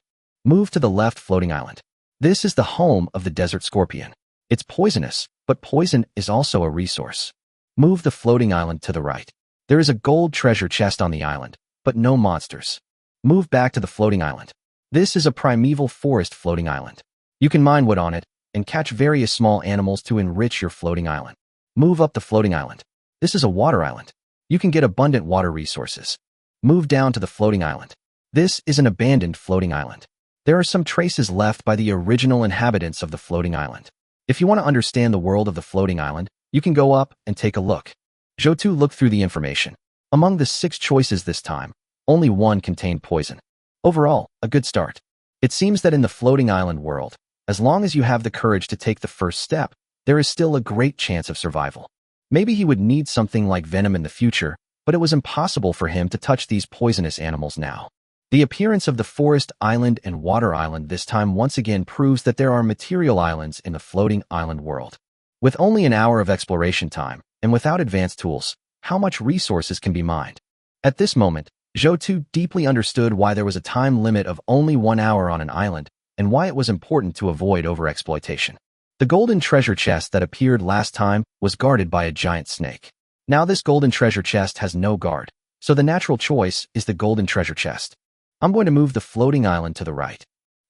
Move to the left floating island. This is the home of the desert scorpion. It's poisonous, but poison is also a resource. Move the floating island to the right. There is a gold treasure chest on the island, but no monsters. Move back to the floating island. This is a primeval forest floating island. You can mine wood on it and catch various small animals to enrich your floating island. Move up the floating island. This is a water island. You can get abundant water resources. Move down to the floating island. This is an abandoned floating island. There are some traces left by the original inhabitants of the floating island. If you want to understand the world of the floating island, you can go up and take a look. Zhou Tu looked through the information. Among the 6 choices this time, only 1 contained poison. Overall, a good start. It seems that in the floating island world, as long as you have the courage to take the first step, there is still a great chance of survival. Maybe he would need something like venom in the future, but it was impossible for him to touch these poisonous animals now. The appearance of the forest island and water island this time once again proves that there are material islands in the floating island world. With only an hour of exploration time, and without advanced tools, how much resources can be mined? At this moment, Zhou Tu deeply understood why there was a time limit of only 1 hour on an island, and why it was important to avoid overexploitation. The golden treasure chest that appeared last time was guarded by a giant snake. Now this golden treasure chest has no guard, so the natural choice is the golden treasure chest. I'm going to move the floating island to the right.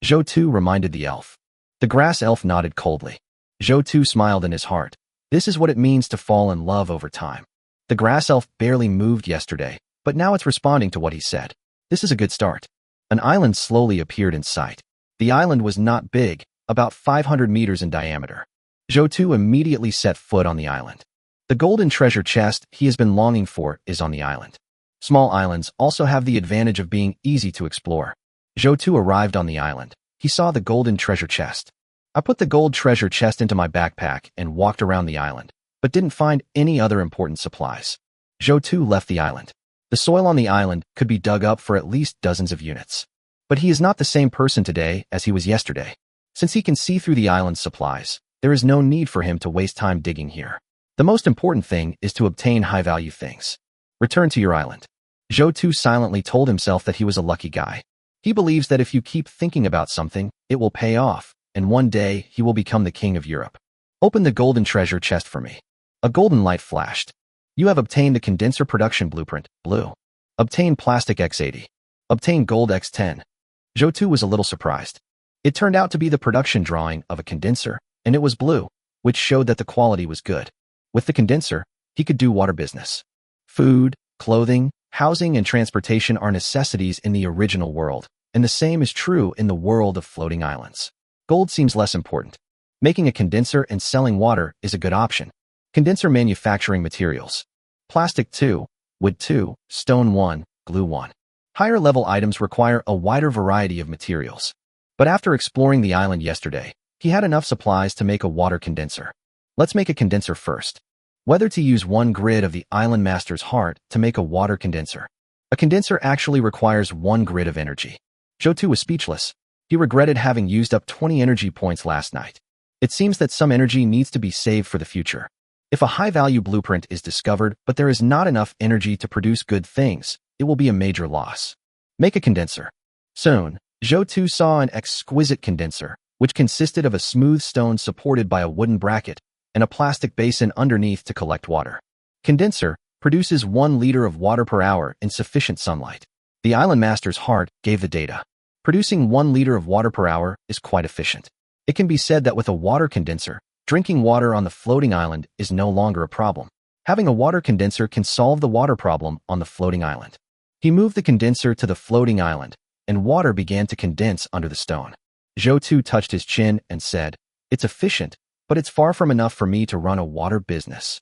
Zhou Tu reminded the elf. The grass elf nodded coldly. Zhou Tu smiled in his heart. This is what it means to fall in love over time. The grass elf barely moved yesterday, but now it's responding to what he said. This is a good start. An island slowly appeared in sight. The island was not big, about 500 meters in diameter. Zhou Tu immediately set foot on the island. The golden treasure chest he has been longing for is on the island. Small islands also have the advantage of being easy to explore. Zhou Tu arrived on the island. He saw the golden treasure chest. I put the gold treasure chest into my backpack and walked around the island, but didn't find any other important supplies. Zhou Tu left the island. The soil on the island could be dug up for at least dozens of units. But he is not the same person today as he was yesterday. Since he can see through the island's supplies, there is no need for him to waste time digging here. The most important thing is to obtain high-value things. Return to your island. Zhou Tu silently told himself that he was a lucky guy. He believes that if you keep thinking about something, it will pay off, and one day he will become the king of Europe. Open the golden treasure chest for me. A golden light flashed. You have obtained the condenser production blueprint, blue. Obtain plastic X80. Obtain gold X10. Zhou Tu was a little surprised. It turned out to be the production drawing of a condenser, and it was blue, which showed that the quality was good. With the condenser, he could do water business. Food, clothing, housing, and transportation are necessities in the original world, and the same is true in the world of floating islands. Gold seems less important. Making a condenser and selling water is a good option. Condenser manufacturing materials. Plastic 2, wood 2, stone 1, glue 1. Higher level items require a wider variety of materials. But after exploring the island yesterday, he had enough supplies to make a water condenser. Let's make a condenser first. Whether to use 1 grid of the island master's heart to make a water condenser. A condenser actually requires 1 grid of energy. Zhou Tu was speechless. He regretted having used up 20 energy points last night. It seems that some energy needs to be saved for the future. If a high-value blueprint is discovered but there is not enough energy to produce good things, it will be a major loss. Make a condenser. Soon, Zhou Tu saw an exquisite condenser, which consisted of a smooth stone supported by a wooden bracket and a plastic basin underneath to collect water. Condenser produces 1 liter of water per hour in sufficient sunlight. The island master's heart gave the data. Producing 1 liter of water per hour is quite efficient. It can be said that with a water condenser, drinking water on the floating island is no longer a problem. Having a water condenser can solve the water problem on the floating island. He moved the condenser to the floating island, and water began to condense under the stone. Zhou touched his chin and said, "It's efficient, but it's far from enough for me to run a water business."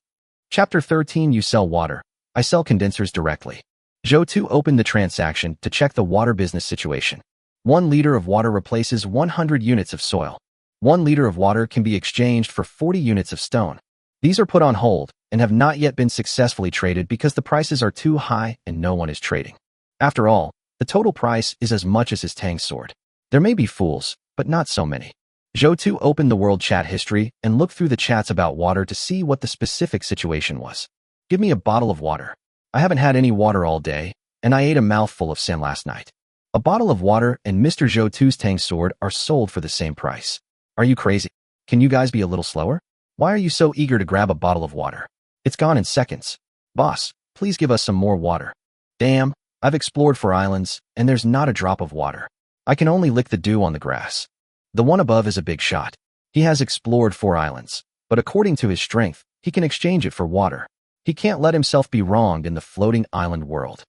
Chapter 13. You sell water. I sell condensers directly. Zhou opened the transaction to check the water business situation. 1 liter of water replaces 100 units of soil. 1 liter of water can be exchanged for 40 units of stone. These are put on hold and have not yet been successfully traded because the prices are too high and no one is trading. After all, the total price is as much as his Tang sword. There may be fools, but not so many. Zhou opened the world chat history and looked through the chats about water to see what the specific situation was. "Give me a bottle of water. I haven't had any water all day, and I ate a mouthful of sand last night." A bottle of water and Mr. Zhou's Tang sword are sold for the same price. Are you crazy? Can you guys be a little slower? Why are you so eager to grab a bottle of water? It's gone in seconds. Boss, please give us some more water. Damn, I've explored 4 islands, and there's not a drop of water. I can only lick the dew on the grass. The one above is a big shot. He has explored 4 islands, but according to his strength, he can exchange it for water. He can't let himself be wronged in the floating island world.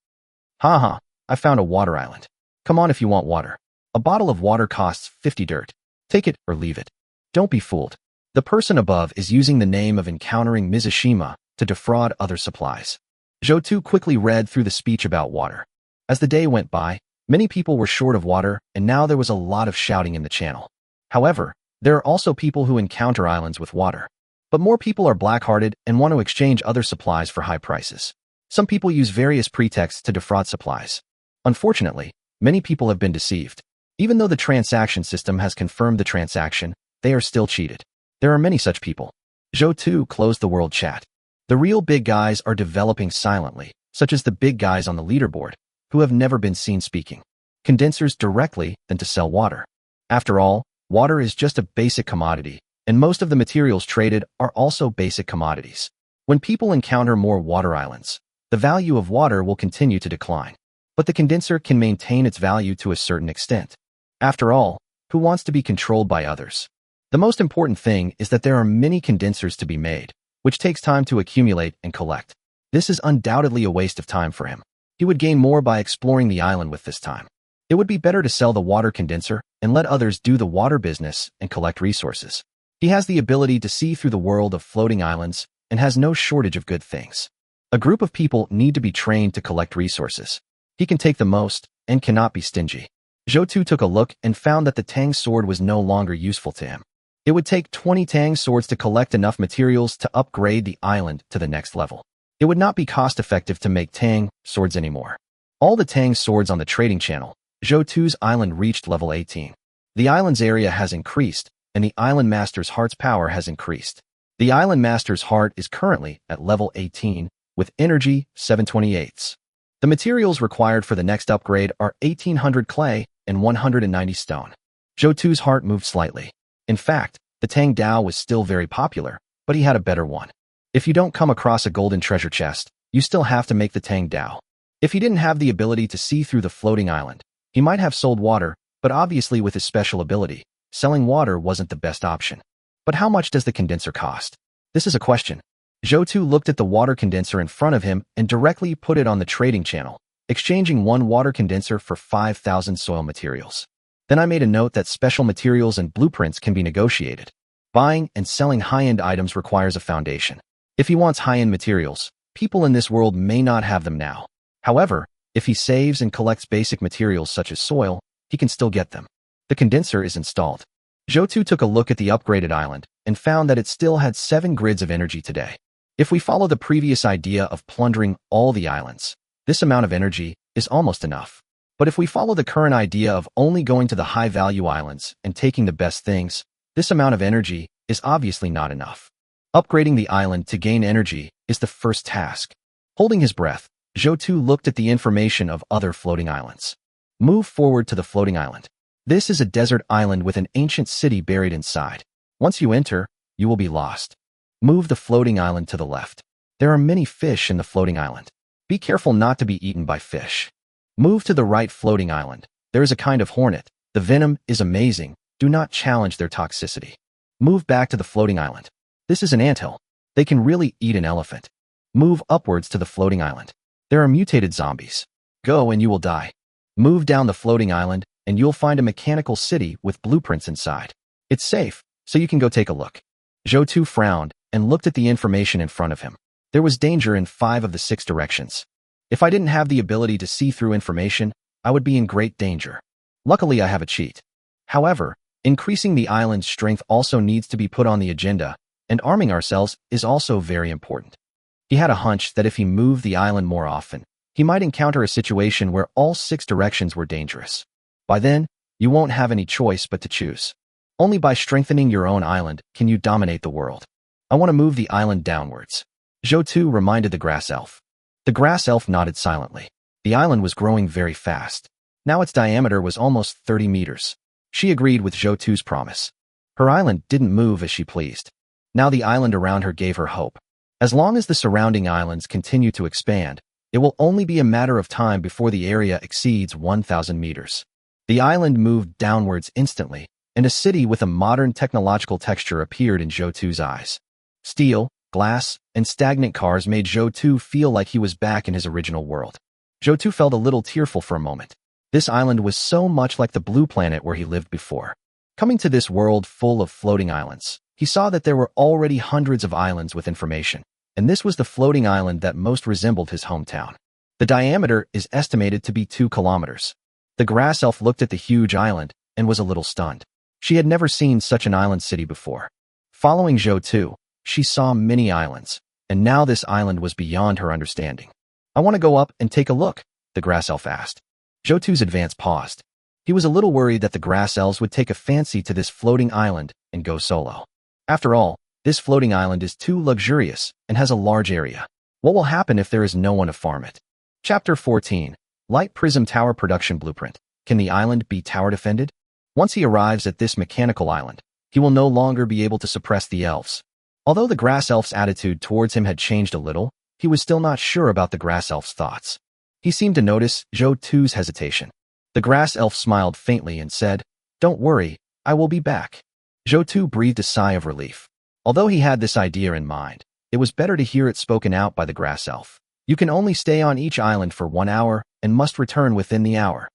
Haha, I found a water island. Come on if you want water. A bottle of water costs 50 dirt. Take it or leave it. Don't be fooled. The person above is using the name of encountering Mizushima to defraud other supplies. Zhou quickly read through the speech about water. As the day went by, many people were short of water, and now there was a lot of shouting in the channel. However, there are also people who encounter islands with water. But more people are black-hearted and want to exchange other supplies for high prices. Some people use various pretexts to defraud supplies. Unfortunately, many people have been deceived. Even though the transaction system has confirmed the transaction, they are still cheated. There are many such people. Zhou closed the world chat. The real big guys are developing silently, such as the big guys on the leaderboard, who have never been seen speaking condensers directly than to sell water. After all, water is just a basic commodity, and most of the materials traded are also basic commodities. When people encounter more water islands, the value of water will continue to decline. But the condenser can maintain its value to a certain extent. After all, who wants to be controlled by others? The most important thing is that there are many condensers to be made, which takes time to accumulate and collect. This is undoubtedly a waste of time for him. He would gain more by exploring the island with this time. It would be better to sell the water condenser and let others do the water business and collect resources. He has the ability to see through the world of floating islands and has no shortage of good things. A group of people need to be trained to collect resources. He can take the most and cannot be stingy. Zhou took a look and found that the Tang sword was no longer useful to him. It would take 20 Tang swords to collect enough materials to upgrade the island to the next level. It would not be cost-effective to make Tang swords anymore. All the Tang swords on the trading channel, Zhou's island reached level 18. The island's area has increased, and the island master's heart's power has increased. The island master's heart is currently at level 18, with energy 728. The materials required for the next upgrade are 1800 clay and 190 stone. Zhou's heart moved slightly. In fact, the Tang Dao was still very popular, but he had a better one. If you don't come across a golden treasure chest, you still have to make the Tang Dao. If he didn't have the ability to see through the floating island, he might have sold water, but obviously with his special ability, selling water wasn't the best option. But how much does the condenser cost? This is a question. Zhou looked at the water condenser in front of him and directly put it on the trading channel, exchanging 1 water condenser for 5,000 soil materials. Then I made a note that special materials and blueprints can be negotiated. Buying and selling high-end items requires a foundation. If he wants high-end materials, people in this world may not have them now. However, if he saves and collects basic materials such as soil, he can still get them. The condenser is installed. Zhou took a look at the upgraded island and found that it still had 7 grids of energy today. If we follow the previous idea of plundering all the islands, this amount of energy is almost enough. But if we follow the current idea of only going to the high-value islands and taking the best things, this amount of energy is obviously not enough. Upgrading the island to gain energy is the first task. Holding his breath, Zhou looked at the information of other floating islands. Move forward to the floating island. This is a desert island with an ancient city buried inside. Once you enter, you will be lost. Move the floating island to the left. There are many fish in the floating island. Be careful not to be eaten by fish. Move to the right floating island. There is a kind of hornet. The venom is amazing. Do not challenge their toxicity. Move back to the floating island. This is an anthill. They can really eat an elephant. Move upwards to the floating island. There are mutated zombies. Go and you will die. Move down the floating island, and you'll find a mechanical city with blueprints inside. It's safe, so you can go take a look. Zhou frowned and looked at the information in front of him. There was danger in 5 of the 6 directions. If I didn't have the ability to see through information, I would be in great danger. Luckily, I have a cheat. However, increasing the island's strength also needs to be put on the agenda, and arming ourselves is also very important. He had a hunch that if he moved the island more often, he might encounter a situation where all 6 directions were dangerous. By then, you won't have any choice but to choose. Only by strengthening your own island can you dominate the world. I want to move the island downwards. Zhou reminded the grass elf. The grass elf nodded silently. The island was growing very fast. Now its diameter was almost 30 meters. She agreed with Zhou's promise. Her island didn't move as she pleased. Now the island around her gave her hope. As long as the surrounding islands continue to expand, it will only be a matter of time before the area exceeds 1,000 meters. The island moved downwards instantly, and a city with a modern technological texture appeared in Zhou's eyes. Steel, glass, and stagnant cars made Zhou feel like he was back in his original world. Zhou felt a little tearful for a moment. This island was so much like the blue planet where he lived before. Coming to this world full of floating islands, he saw that there were already hundreds of islands with information, and this was the floating island that most resembled his hometown. The diameter is estimated to be 2 kilometers. The grass elf looked at the huge island and was a little stunned. She had never seen such an island city before. Following Zhou, she saw many islands, and now this island was beyond her understanding. I want to go up and take a look, the grass elf asked. Zhou's advance paused. He was a little worried that the grass elves would take a fancy to this floating island and go solo. After all, this floating island is too luxurious and has a large area. What will happen if there is no one to farm it? Chapter 14. Light Prism Tower Production Blueprint. Can the island be tower defended? Once he arrives at this mechanical island, he will no longer be able to suppress the elves. Although the grass elf's attitude towards him had changed a little, he was still not sure about the grass elf's thoughts. He seemed to notice Zhou's hesitation. The grass elf smiled faintly and said, "Don't worry, I will be back." Zhou breathed a sigh of relief. Although he had this idea in mind, it was better to hear it spoken out by the grass elf. You can only stay on each island for 1 hour and must return within the hour.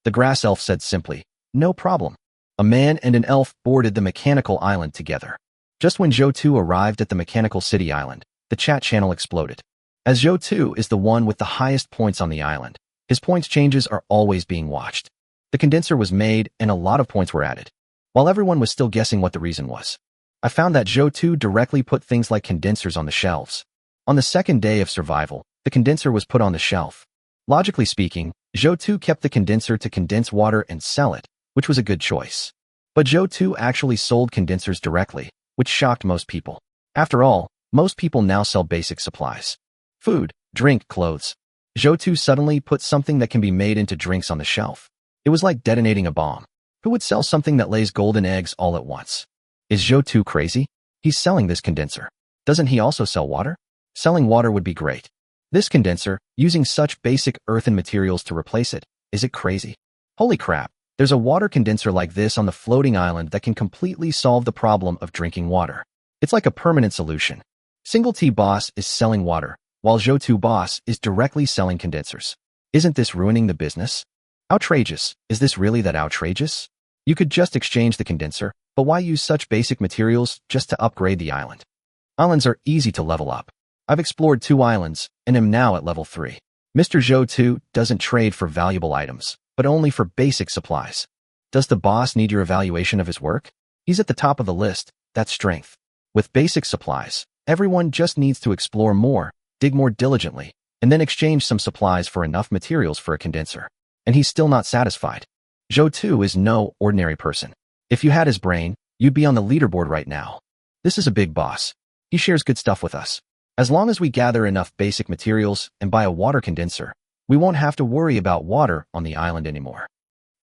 The grass elf said simply, "No problem." A man and an elf boarded the mechanical island together. Just when Zhou arrived at the mechanical city island, the chat channel exploded. As Zhou is the one with the highest points on the island, his points changes are always being watched. The condenser was made and a lot of points were added. While everyone was still guessing what the reason was, I found that Zhou directly put things like condensers on the shelves. On the second day of survival, the condenser was put on the shelf. Logically speaking, Zhou kept the condenser to condense water and sell it, which was a good choice. But Zhou actually sold condensers directly, which shocked most people. After all, most people now sell basic supplies. Food, drink, clothes. Zhou suddenly put something that can be made into drinks on the shelf. It was like detonating a bomb. Who would sell something that lays golden eggs all at once? Is Zhou crazy? He's selling this condenser. Doesn't he also sell water? Selling water would be great. This condenser, using such basic earthen materials to replace it, is it crazy? Holy crap, there's a water condenser like this on the floating island that can completely solve the problem of drinking water. It's like a permanent solution. Single T Boss is selling water, while Zhou Boss is directly selling condensers. Isn't this ruining the business? Outrageous. Is this really that outrageous? You could just exchange the condenser, but why use such basic materials just to upgrade the island? Islands are easy to level up. I've explored 2 islands and am now at level 3. Mr. Zhou doesn't trade for valuable items, but only for basic supplies. Does the boss need your evaluation of his work? He's at the top of the list. That's strength. With basic supplies, everyone just needs to explore more, dig more diligently, and then exchange some supplies for enough materials for a condenser. And he's still not satisfied. Zhou is no ordinary person. If you had his brain, you'd be on the leaderboard right now. This is a big boss. He shares good stuff with us. As long as we gather enough basic materials and buy a water condenser, we won't have to worry about water on the island anymore.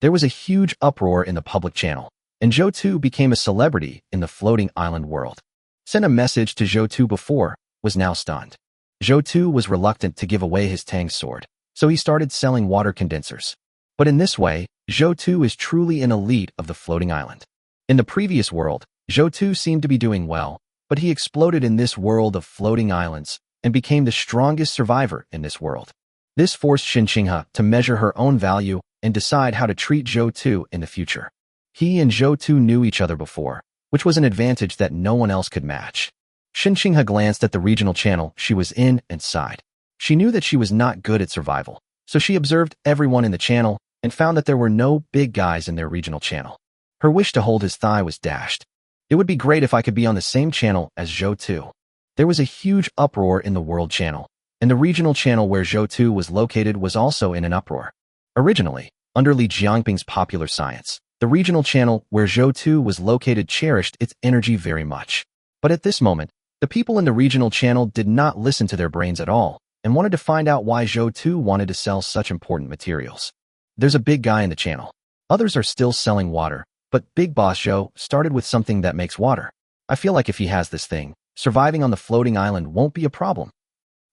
There was a huge uproar in the public channel, and Zhou became a celebrity in the floating island world. Sent a message to Zhou before, was now stunned. Zhou was reluctant to give away his Tang sword, so he started selling water condensers. But in this way, Zhou is truly an elite of the floating island. In the previous world, Zhou seemed to be doing well, but he exploded in this world of floating islands and became the strongest survivor in this world. This forced Xinqinghe to measure her own value and decide how to treat Zhou Tu in the future. He and Zhou Tu knew each other before, which was an advantage that no one else could match. Xinxinghe glanced at the regional channel she was in and sighed. She knew that she was not good at survival, so she observed everyone in the channel and found that there were no big guys in their regional channel. Her wish to hold his thigh was dashed. It would be great if I could be on the same channel as Zhou Tu. There was a huge uproar in the world channel, and the regional channel where Zhou Tu was located was also in an uproar. Originally, under Li Jiangping's popular science, the regional channel where Zhou Tu was located cherished its energy very much. But at this moment, the people in the regional channel did not listen to their brains at all and wanted to find out why Zhou Tu wanted to sell such important materials. There's a big guy in the channel. Others are still selling water, but Big Boss Zhou started with something that makes water. I feel like if he has this thing, surviving on the floating island won't be a problem.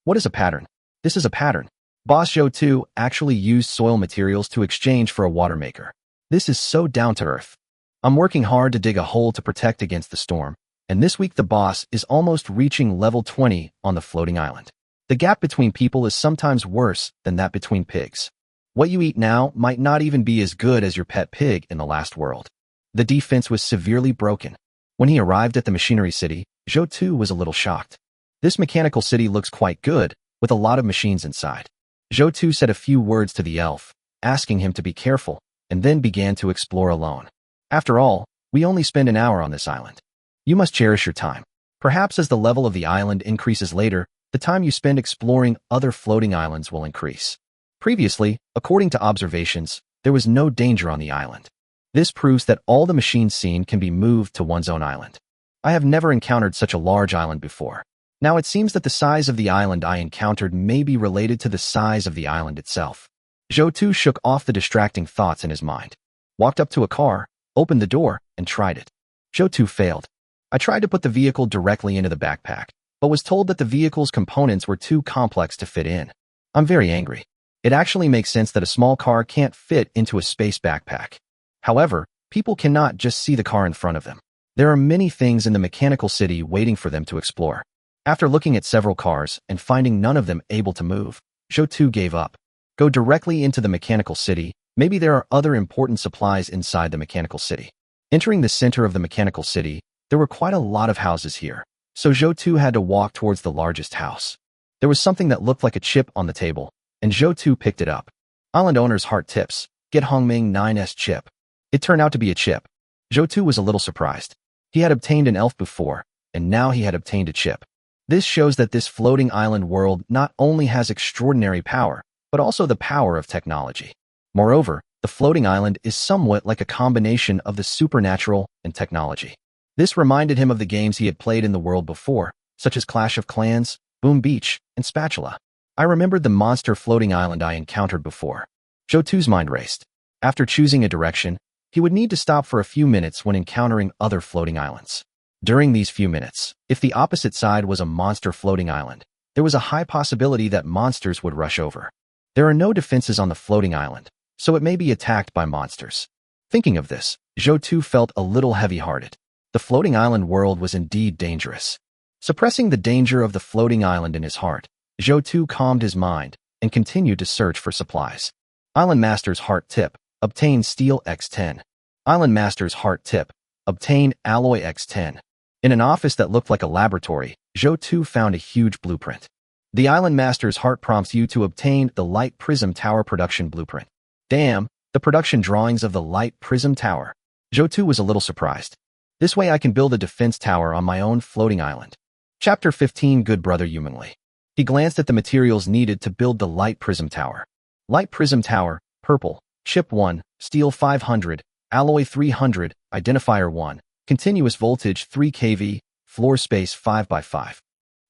What is a pattern? This is a pattern. Boss Zhou Tu actually used soil materials to exchange for a water maker. This is so down to earth. I'm working hard to dig a hole to protect against the storm, and this week the boss is almost reaching level 20 on the floating island. The gap between people is sometimes worse than that between pigs. What you eat now might not even be as good as your pet pig in the last world. The defense was severely broken. When he arrived at the machinery city, Zhou Tu was a little shocked. This mechanical city looks quite good, with a lot of machines inside. Zhou Tu said a few words to the elf, asking him to be careful, and then began to explore alone. After all, we only spend an hour on this island. You must cherish your time. Perhaps as the level of the island increases later, the time you spend exploring other floating islands will increase. Previously, according to observations, there was no danger on the island. This proves that all the machines seen can be moved to one's own island. I have never encountered such a large island before. Now it seems that the size of the island I encountered may be related to the size of the island itself. Zhou Tu shook off the distracting thoughts in his mind, walked up to a car, opened the door, and tried it. Zhou Tu failed. I tried to put the vehicle directly into the backpack, but was told that the vehicle's components were too complex to fit in. I'm very angry. It actually makes sense that a small car can't fit into a space backpack. However, people cannot just see the car in front of them. There are many things in the mechanical city waiting for them to explore. After looking at several cars and finding none of them able to move, Zhou Tu gave up. Go directly into the mechanical city. Maybe there are other important supplies inside the mechanical city. Entering the center of the mechanical city, there were quite a lot of houses here, so Zhou Tu had to walk towards the largest house. There was something that looked like a chip on the table, and Zhou Tu picked it up. Island owner's heart tips. Get Hongming 9's chip. It turned out to be a chip. Zhou Tu was a little surprised. He had obtained an elf before, and now he had obtained a chip. This shows that this floating island world not only has extraordinary power, but also the power of technology. Moreover, the floating island is somewhat like a combination of the supernatural and technology. This reminded him of the games he had played in the world before, such as Clash of Clans, Boom Beach, and Spatula. I remembered the monster floating island I encountered before. Zhou Tu's mind raced. After choosing a direction, he would need to stop for a few minutes when encountering other floating islands. During these few minutes, if the opposite side was a monster floating island, there was a high possibility that monsters would rush over. There are no defenses on the floating island, so it may be attacked by monsters. Thinking of this, Zhou Tu felt a little heavy-hearted. The floating island world was indeed dangerous. Suppressing the danger of the floating island in his heart, Zhou Tu calmed his mind and continued to search for supplies. Island Master's Heart Tip. Obtain Steel X10. Island Master's Heart Tip. Obtain Alloy X10. In an office that looked like a laboratory, Zhou Tu found a huge blueprint. The Island Master's Heart prompts you to obtain the Light Prism Tower production blueprint. Damn, the production drawings of the Light Prism Tower. Zhou Tu was a little surprised. This way I can build a defense tower on my own floating island. Chapter 15. Good Brother Humanly. He glanced at the materials needed to build the Light Prism Tower. Light Prism Tower, Purple, Chip 1, Steel 500, Alloy 300, Identifier 1, Continuous Voltage 3 kV, Floor Space 5x5.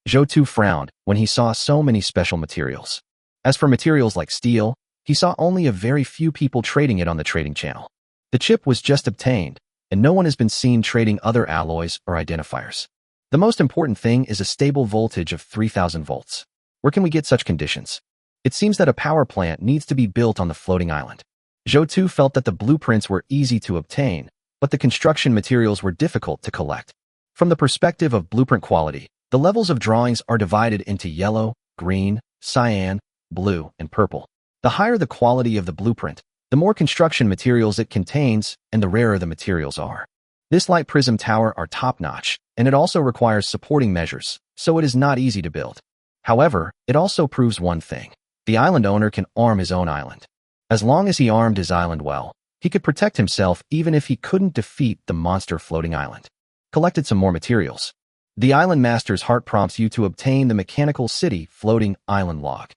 Zhou Tu frowned when he saw so many special materials. As for materials like steel, he saw only a very few people trading it on the trading channel. The chip was just obtained, and no one has been seen trading other alloys or identifiers. The most important thing is a stable voltage of 3000 volts. Where can we get such conditions? It seems that a power plant needs to be built on the floating island. Zhou Tu felt that the blueprints were easy to obtain, but the construction materials were difficult to collect. From the perspective of blueprint quality, the levels of drawings are divided into yellow, green, cyan, blue, and purple. The higher the quality of the blueprint, The more construction materials it contains, and the rarer the materials are. This light prism tower are top-notch, and it also requires supporting measures, so it is not easy to build. However, it also proves one thing. The island owner can arm his own island. As long as he armed his island well, he could protect himself even if he couldn't defeat the monster floating island. Collected some more materials. The island master's heart prompts you to obtain the mechanical city floating island log.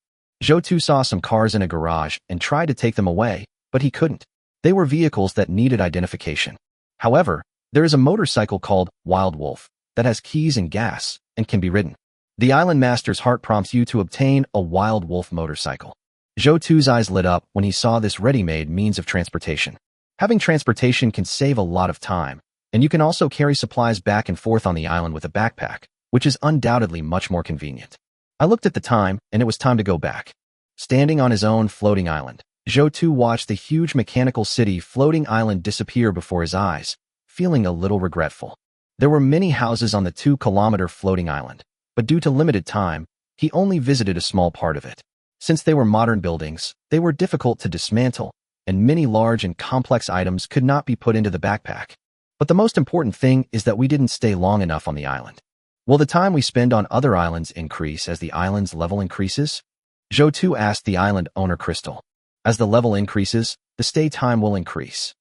Zhou saw some cars in a garage and tried to take them away, but he couldn't. They were vehicles that needed identification. However, there is a motorcycle called Wild Wolf that has keys and gas and can be ridden. The island master's heart prompts you to obtain a Wild Wolf motorcycle. Zhou's eyes lit up when he saw this ready-made means of transportation. Having transportation can save a lot of time, and you can also carry supplies back and forth on the island with a backpack, which is undoubtedly much more convenient. I looked at the time, and it was time to go back. Standing on his own floating island, Zhou watched the huge mechanical city floating island disappear before his eyes, feeling a little regretful. There were many houses on the 2-kilometer floating island, but due to limited time, he only visited a small part of it. Since they were modern buildings, they were difficult to dismantle, and many large and complex items could not be put into the backpack. But the most important thing is that we didn't stay long enough on the island. Will the time we spend on other islands increase as the island's level increases? Zhou asked the island owner Crystal. As the level increases, the stay time will increase.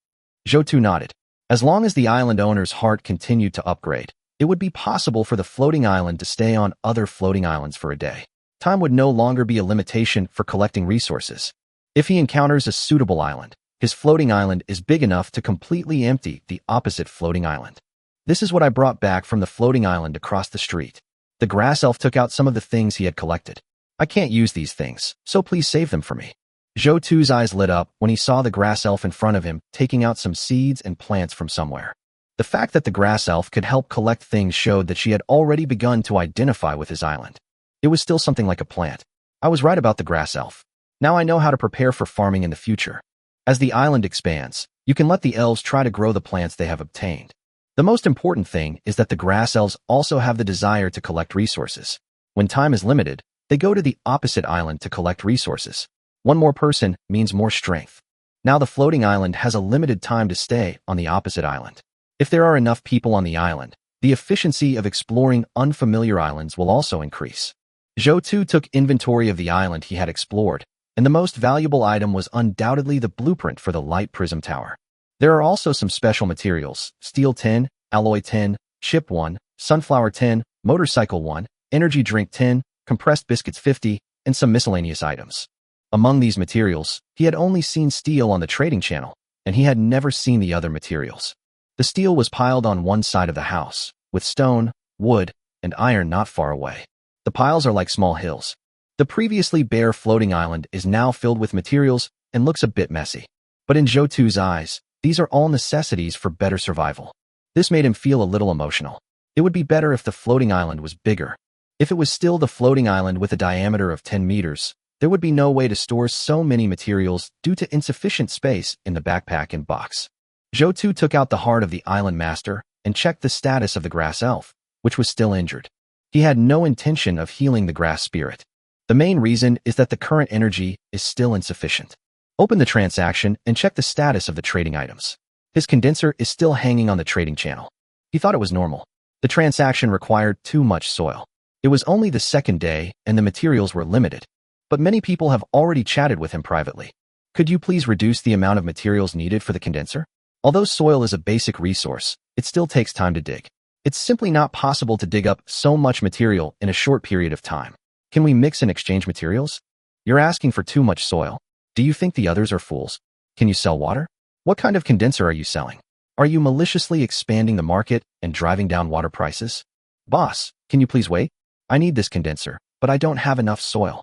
Zhou nodded. As long as the island owner's heart continued to upgrade, it would be possible for the floating island to stay on other floating islands for a day. Time would no longer be a limitation for collecting resources. If he encounters a suitable island, his floating island is big enough to completely empty the opposite floating island. This is what I brought back from the floating island across the street. The grass elf took out some of the things he had collected. I can't use these things, so please save them for me. Zhou's eyes lit up when he saw the grass elf in front of him taking out some seeds and plants from somewhere. The fact that the grass elf could help collect things showed that she had already begun to identify with his island. It was still something like a plant. I was right about the grass elf. Now I know how to prepare for farming in the future. As the island expands, you can let the elves try to grow the plants they have obtained. The most important thing is that the grass elves also have the desire to collect resources. When time is limited, they go to the opposite island to collect resources. One more person means more strength. Now the floating island has a limited time to stay on the opposite island. If there are enough people on the island, the efficiency of exploring unfamiliar islands will also increase. Zhou took inventory of the island he had explored, and the most valuable item was undoubtedly the blueprint for the light prism tower. There are also some special materials: steel tin, alloy tin, chip 1, sunflower tin, motorcycle 1, energy drink tin, compressed biscuits 50, and some miscellaneous items. Among these materials, he had only seen steel on the trading channel, and he had never seen the other materials. The steel was piled on one side of the house, with stone, wood, and iron not far away. The piles are like small hills. The previously bare floating island is now filled with materials and looks a bit messy. But in Zhou's eyes, these are all necessities for better survival. This made him feel a little emotional. It would be better if the floating island was bigger. If it was still the floating island with a diameter of 10 meters, there would be no way to store so many materials due to insufficient space in the backpack and box. Zhou took out the heart of the island master and checked the status of the grass elf, which was still injured. He had no intention of healing the grass spirit. The main reason is that the current energy is still insufficient. Open the transaction and check the status of the trading items. His condenser is still hanging on the trading channel. He thought it was normal. The transaction required too much soil. It was only the second day and the materials were limited. But many people have already chatted with him privately. Could you please reduce the amount of materials needed for the condenser? Although soil is a basic resource, it still takes time to dig. It's simply not possible to dig up so much material in a short period of time. Can we mix and exchange materials? You're asking for too much soil. Do you think the others are fools? Can you sell water? What kind of condenser are you selling? Are you maliciously expanding the market and driving down water prices? Boss, can you please wait? I need this condenser, but I don't have enough soil.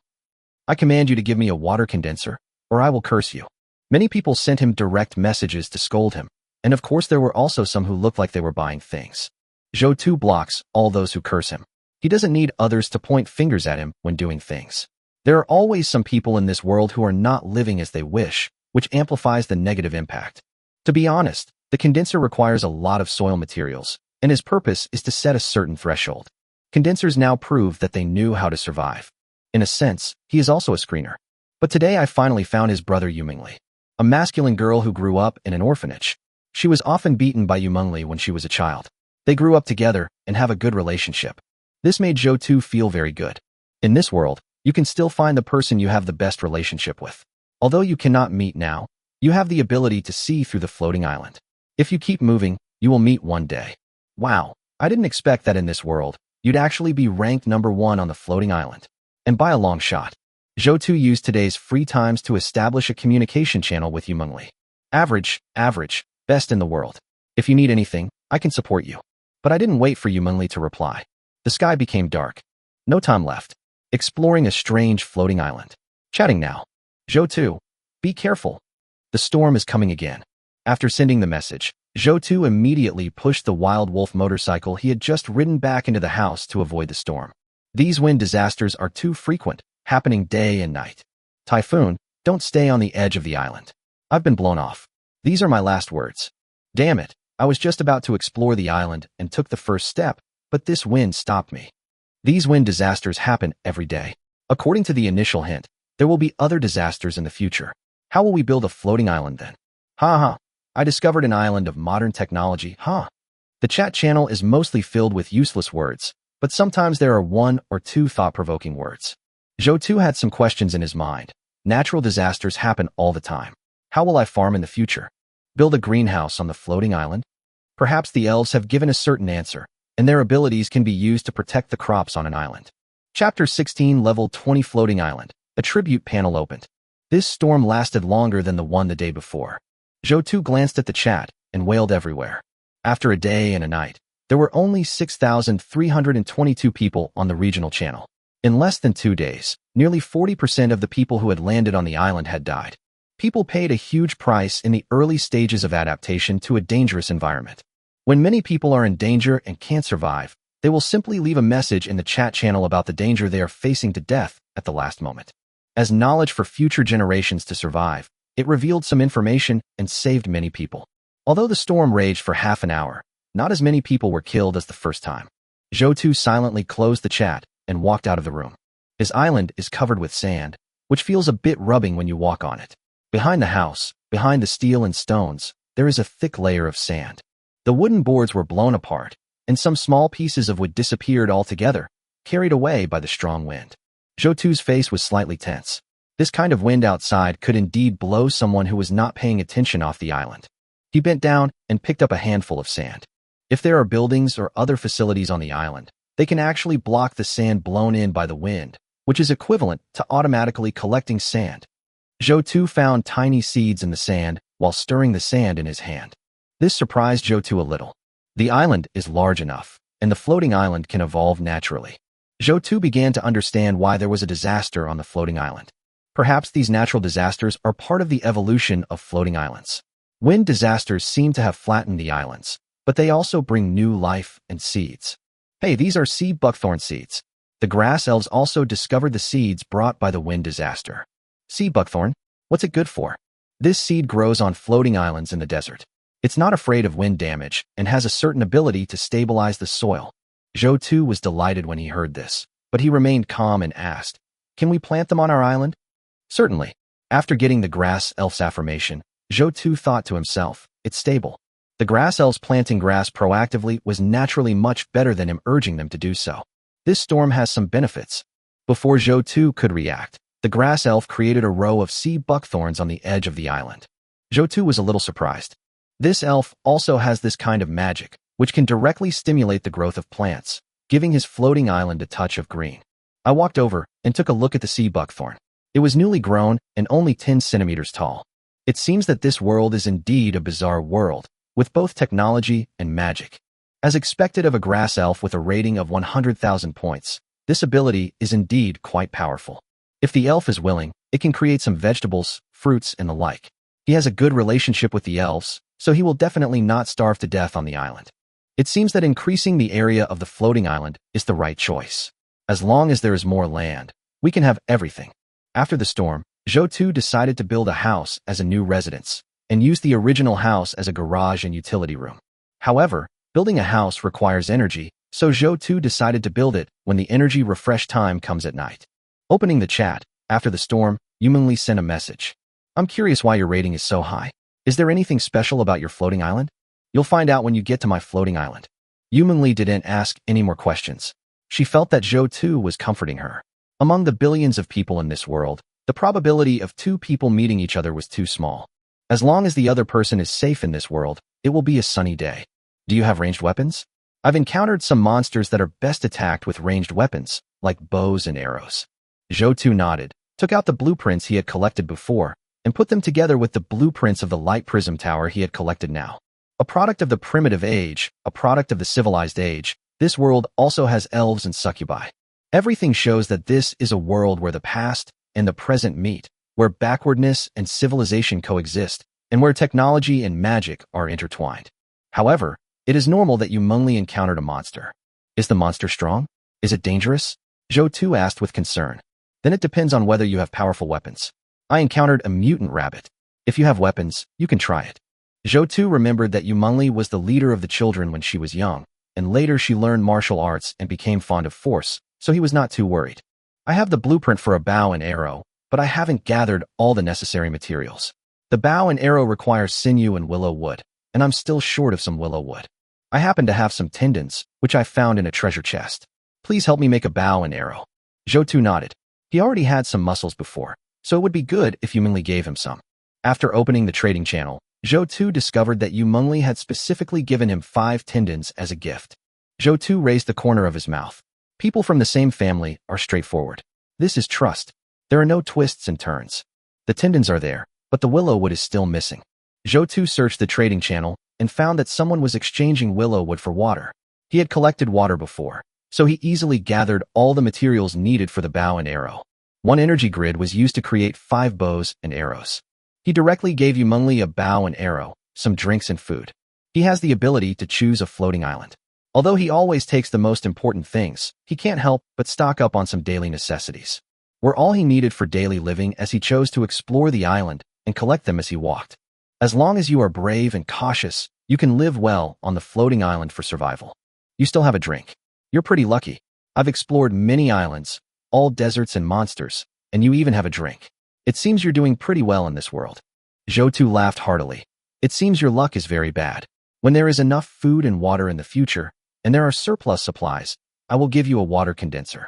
I command you to give me a water condenser, or I will curse you. Many people sent him direct messages to scold him, and of course there were also some who looked like they were buying things. Zhou blocks all those who curse him. He doesn't need others to point fingers at him when doing things. There are always some people in this world who are not living as they wish, which amplifies the negative impact. To be honest, the condenser requires a lot of soil materials, and his purpose is to set a certain threshold. Condensers now prove that they knew how to survive. In a sense, he is also a screener. But today I finally found his brother Yumingli. a masculine girl who grew up in an orphanage. She was often beaten by Yumengli when she was a child. They grew up together and have a good relationship. This made Zhou Tu feel very good. In this world, you can still find the person you have the best relationship with. Although you cannot meet now, you have the ability to see through the floating island. If you keep moving, you will meet one day. Wow, I didn't expect that in this world, you'd actually be ranked #1 on the floating island. And by a long shot. Zhou Tu used today's free times to establish a communication channel with Yumengli. Average, best in the world. If you need anything, I can support you. But I didn't wait for Yumengli to reply. The sky became dark. No time left. Exploring a strange floating island. Chatting now. Zhou Tu, be careful. The storm is coming again. After sending the message, Zhou Tu immediately pushed the wild wolf motorcycle he had just ridden back into the house to avoid the storm. These wind disasters are too frequent, happening day and night. Typhoon, don't stay on the edge of the island. I've been blown off. These are my last words. Damn it, I was just about to explore the island and took the first step, but this wind stopped me. These wind disasters happen every day. According to the initial hint, there will be other disasters in the future. How will we build a floating island then? Ha. I discovered an island of modern technology, ha. The chat channel is mostly filled with useless words, but sometimes there are one or two thought-provoking words. Zhou Tu had some questions in his mind. Natural disasters happen all the time. How will I farm in the future? Build a greenhouse on the floating island? Perhaps the elves have given a certain answer, and their abilities can be used to protect the crops on an island. Chapter 16, Level 20 Floating Island. A tribute panel opened. This storm lasted longer than the one the day before. Zhou Tu glanced at the chat and wailed everywhere. After a day and a night, there were only 6,322 people on the regional channel. In less than 2 days, nearly 40% of the people who had landed on the island had died. People paid a huge price in the early stages of adaptation to a dangerous environment. When many people are in danger and can't survive, they will simply leave a message in the chat channel about the danger they are facing to death at the last moment. As knowledge for future generations to survive, it revealed some information and saved many people. Although the storm raged for half an hour, not as many people were killed as the first time. Zhou Tu silently closed the chat and walked out of the room. His island is covered with sand, which feels a bit rubbing when you walk on it. Behind the house, behind the steel and stones, there is a thick layer of sand. The wooden boards were blown apart, and some small pieces of wood disappeared altogether, carried away by the strong wind. Zhou Tu's face was slightly tense. This kind of wind outside could indeed blow someone who was not paying attention off the island. He bent down and picked up a handful of sand. If there are buildings or other facilities on the island, they can actually block the sand blown in by the wind, which is equivalent to automatically collecting sand. Zhou Tu found tiny seeds in the sand while stirring the sand in his hand. This surprised Zhou Tu a little. The island is large enough, and the floating island can evolve naturally. Zhou Tu began to understand why there was a disaster on the floating island. Perhaps these natural disasters are part of the evolution of floating islands. Wind disasters seem to have flattened the islands, but they also bring new life and seeds. Hey, these are sea buckthorn seeds. The grass elves also discovered the seeds brought by the wind disaster. Sea buckthorn? What's it good for? This seed grows on floating islands in the desert. It's not afraid of wind damage and has a certain ability to stabilize the soil. Zhou Tu was delighted when he heard this, but he remained calm and asked, "Can we plant them on our island?" Certainly. After getting the grass elf's affirmation, Zhou Tu thought to himself, it's stable. The grass elves planting grass proactively was naturally much better than him urging them to do so. This storm has some benefits. Before Zhou Tu could react, the grass elf created a row of sea buckthorns on the edge of the island. Zhou Tu was a little surprised. This elf also has this kind of magic, which can directly stimulate the growth of plants, giving his floating island a touch of green. I walked over and took a look at the sea buckthorn. It was newly grown and only 10 centimeters tall. It seems that this world is indeed a bizarre world, with both technology and magic. As expected of a grass elf with a rating of 100,000 points, this ability is indeed quite powerful. If the elf is willing, it can create some vegetables, fruits, and the like. He has a good relationship with the elves, so he will definitely not starve to death on the island. It seems that increasing the area of the floating island is the right choice. As long as there is more land, we can have everything. After the storm, Zhou Tu decided to build a house as a new residence, and use the original house as a garage and utility room. However, building a house requires energy, so Zhou Tu decided to build it when the energy refresh time comes at night. Opening the chat, after the storm, Yumengli sent a message. I'm curious why your rating is so high. Is there anything special about your floating island? You'll find out when you get to my floating island. Li didn't ask any more questions. She felt that Zhou Tu was comforting her. Among the billions of people in this world, the probability of two people meeting each other was too small. As long as the other person is safe in this world, it will be a sunny day. Do you have ranged weapons? I've encountered some monsters that are best attacked with ranged weapons, like bows and arrows. Zhou Tu nodded, took out the blueprints he had collected before, and put them together with the blueprints of the light prism tower he had collected now. A product of the primitive age, a product of the civilized age, this world also has elves and succubi. Everything shows that this is a world where the past and the present meet, where backwardness and civilization coexist, and where technology and magic are intertwined. However, it is normal that you encountered a monster. Is the monster strong? Is it dangerous? Zhou Tu asked with concern. Then it depends on whether you have powerful weapons. I encountered a mutant rabbit. If you have weapons, you can try it. Zhou Tu remembered that Li was the leader of the children when she was young, and later she learned martial arts and became fond of force, so he was not too worried. I have the blueprint for a bow and arrow, but I haven't gathered all the necessary materials. The bow and arrow require sinew and willow wood, and I'm still short of some willow wood. I happen to have some tendons, which I found in a treasure chest. Please help me make a bow and arrow. Zhou Tu nodded. He already had some muscles before, so it would be good if Li gave him some. After opening the trading channel, Zhou Tu discovered that Li had specifically given him 5 tendons as a gift. Zhou Tu raised the corner of his mouth. People from the same family are straightforward. This is trust. There are no twists and turns. The tendons are there, but the willow wood is still missing. Zhou Tu searched the trading channel and found that someone was exchanging willow wood for water. He had collected water before, so he easily gathered all the materials needed for the bow and arrow. One energy grid was used to create 5 bows and arrows. He directly gave Li a bow and arrow, some drinks and food. He has the ability to choose a floating island. Although he always takes the most important things, he can't help but stock up on some daily necessities. Were all he needed for daily living as he chose to explore the island and collect them as he walked. As long as you are brave and cautious, you can live well on the floating island for survival. You still have a drink. You're pretty lucky. I've explored many islands, all deserts and monsters, and you even have a drink. It seems you're doing pretty well in this world. Zhou Tu laughed heartily. It seems your luck is very bad. When there is enough food and water in the future, and there are surplus supplies, I will give you a water condenser.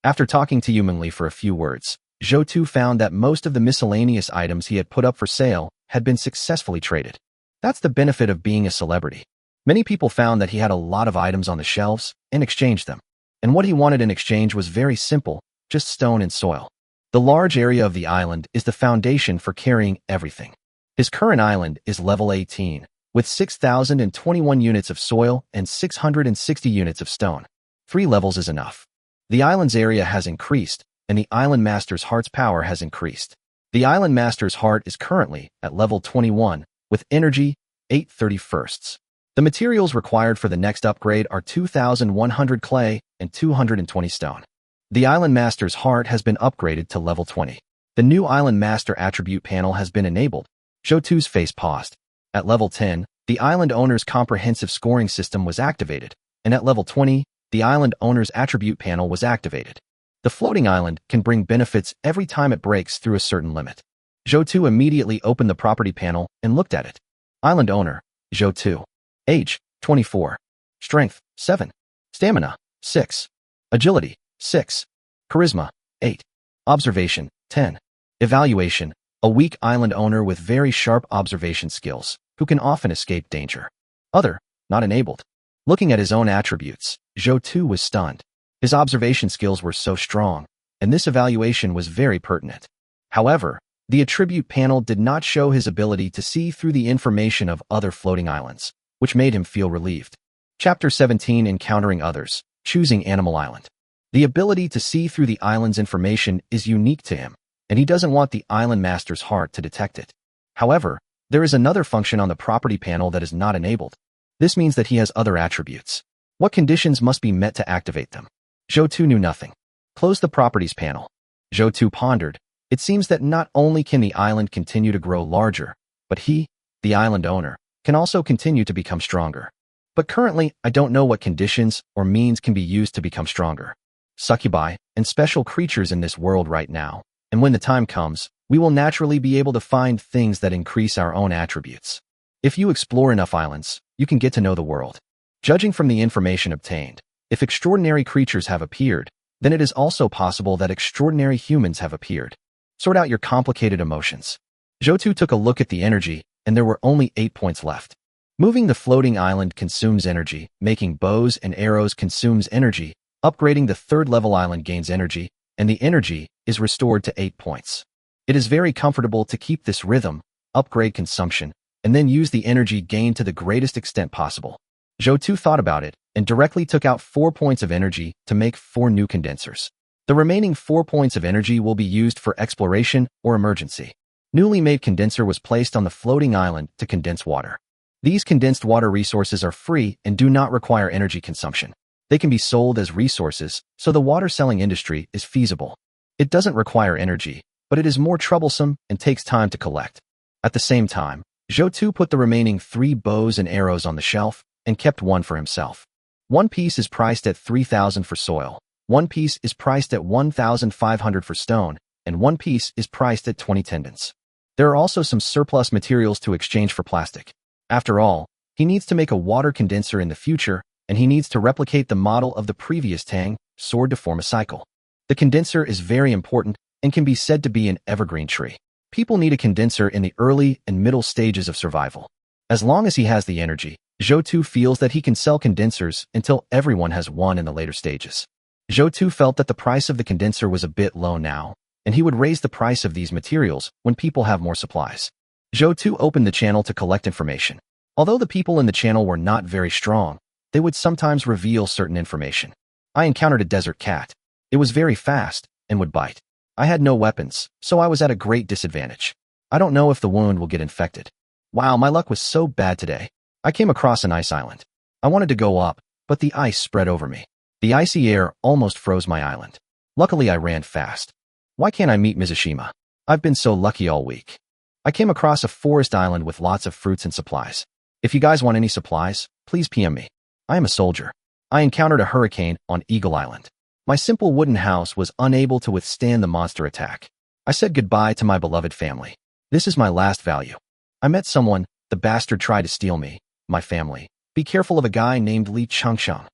After talking to Li for a few words, Zhou Tu found that most of the miscellaneous items he had put up for sale had been successfully traded. That's the benefit of being a celebrity. Many people found that he had a lot of items on the shelves and exchanged them. And what he wanted in exchange was very simple, just stone and soil. The large area of the island is the foundation for carrying everything. His current island is level 18, with 6,021 units of soil and 660 units of stone. 3 levels is enough. The island's area has increased, and the Island Master's heart's power has increased. The Island Master's heart is currently at level 21, with energy 8/31. The materials required for the next upgrade are 2,100 clay and 220 stone. The Island Master's heart has been upgraded to level 20. The new Island Master attribute panel has been enabled. Zhou Tu's face paused. At level 10, the island owner's comprehensive scoring system was activated, and at level 20, the island owner's attribute panel was activated. The floating island can bring benefits every time it breaks through a certain limit. Zhou Tu immediately opened the property panel and looked at it. Island owner, Zhou Tu. Age, 24. Strength, 7. Stamina, 6. Agility, 6. Charisma, 8. Observation, 10. Evaluation, a weak island owner with very sharp observation skills, who can often escape danger. Other, not enabled. Looking at his own attributes, Zhou Tu was stunned. His observation skills were so strong, and this evaluation was very pertinent. However, the attribute panel did not show his ability to see through the information of other floating islands, which made him feel relieved. Chapter 17, Encountering Others, Choosing Animal Island. The ability to see through the island's information is unique to him, and he doesn't want the Island Master's heart to detect it. However, there is another function on the property panel that is not enabled. This means that he has other attributes. What conditions must be met to activate them? Zhou Tu knew nothing. Close the properties panel. Zhou Tu pondered. It seems that not only can the island continue to grow larger, but he, the island owner, can also continue to become stronger. But currently, I don't know what conditions or means can be used to become stronger. Succubi and special creatures in this world right now, and when the time comes, we will naturally be able to find things that increase our own attributes. If you explore enough islands, you can get to know the world. Judging from the information obtained, if extraordinary creatures have appeared, then it is also possible that extraordinary humans have appeared. Sort out your complicated emotions. Zhou took a look at the energy, and there were only 8 points left. Moving the floating island consumes energy, making bows and arrows consumes energy, upgrading the third-level island gains energy, and the energy is restored to 8 points. It is very comfortable to keep this rhythm, upgrade consumption, and then use the energy gained to the greatest extent possible. Zhou thought about it and directly took out 4 points of energy to make 4 new condensers. The remaining 4 points of energy will be used for exploration or emergency. Newly made condenser was placed on the floating island to condense water. These condensed water resources are free and do not require energy consumption. They can be sold as resources, so the water selling industry is feasible. It doesn't require energy, but it is more troublesome and takes time to collect. At the same time, Zhou put the remaining 3 bows and arrows on the shelf and kept one for himself. One piece is priced at 3,000 for soil, one piece is priced at 1,500 for stone, and one piece is priced at 20 tendons. There are also some surplus materials to exchange for plastic. After all, he needs to make a water condenser in the future, and he needs to replicate the model of the previous Tang sword to form a cycle. The condenser is very important and can be said to be an evergreen tree. People need a condenser in the early and middle stages of survival. As long as he has the energy, Zhou feels that he can sell condensers until everyone has one in the later stages. Zhou felt that the price of the condenser was a bit low now, and he would raise the price of these materials when people have more supplies. Zhou opened the channel to collect information. Although the people in the channel were not very strong, they would sometimes reveal certain information. I encountered a desert cat. It was very fast and would bite. I had no weapons, so I was at a great disadvantage. I don't know if the wound will get infected. Wow, my luck was so bad today. I came across an ice island. I wanted to go up, but the ice spread over me. The icy air almost froze my island. Luckily, I ran fast. Why can't I meet Mizushima? I've been so lucky all week. I came across a forest island with lots of fruits and supplies. If you guys want any supplies, please PM me. I am a soldier. I encountered a hurricane on Eagle Island. My simple wooden house was unable to withstand the monster attack. I said goodbye to my beloved family. This is my last value. I met someone, the bastard tried to steal me, my family. Be careful of a guy named Li Changshang.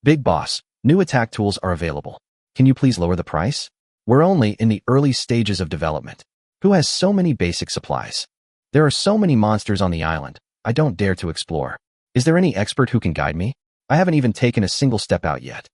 Big boss, new attack tools are available. Can you please lower the price? We're only in the early stages of development. Who has so many basic supplies? There are so many monsters on the island, I don't dare to explore. Is there any expert who can guide me? I haven't even taken a single step out yet.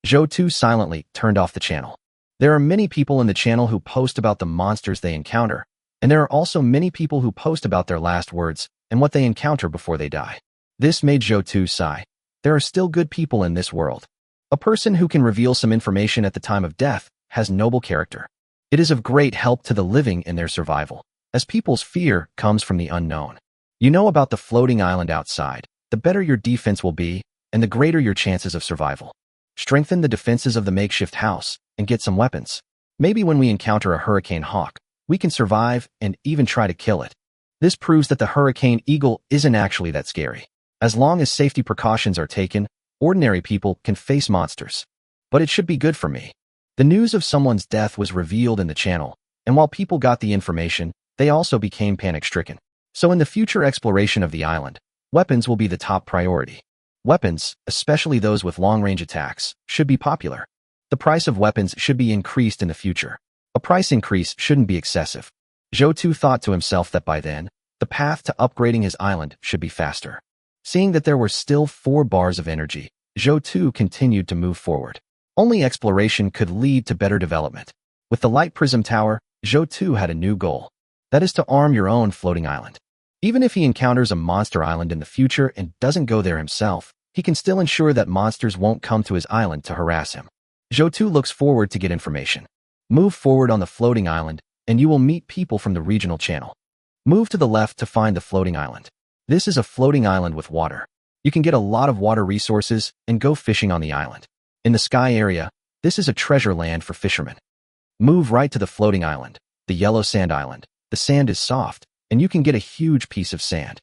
Zhou silently turned off the channel. There are many people in the channel who post about the monsters they encounter, and there are also many people who post about their last words and what they encounter before they die. This made Zhou sigh. There are still good people in this world. A person who can reveal some information at the time of death has noble character. It is of great help to the living in their survival, as people's fear comes from the unknown. You know about the floating island outside, the better your defense will be, and the greater your chances of survival. Strengthen the defenses of the makeshift house and get some weapons. Maybe when we encounter a hurricane hawk, we can survive and even try to kill it. This proves that the hurricane eagle isn't actually that scary. As long as safety precautions are taken, ordinary people can face monsters. But it should be good for me. The news of someone's death was revealed in the channel, and while people got the information, they also became panic-stricken. So in the future exploration of the island, weapons will be the top priority. Weapons, especially those with long-range attacks, should be popular. The price of weapons should be increased in the future. A price increase shouldn't be excessive. Zhou thought to himself that by then, the path to upgrading his island should be faster. Seeing that there were still 4 bars of energy, Zhou continued to move forward. Only exploration could lead to better development. With the light prism tower, Zhou had a new goal. That is to arm your own floating island. Even if he encounters a monster island in the future and doesn't go there himself, he can still ensure that monsters won't come to his island to harass him. Zhou looks forward to get information. Move forward on the floating island, and you will meet people from the regional channel. Move to the left to find the floating island. This is a floating island with water. You can get a lot of water resources and go fishing on the island. In the sky area, this is a treasure land for fishermen. Move right to the floating island, the yellow sand island. The sand is soft, and you can get a huge piece of sand.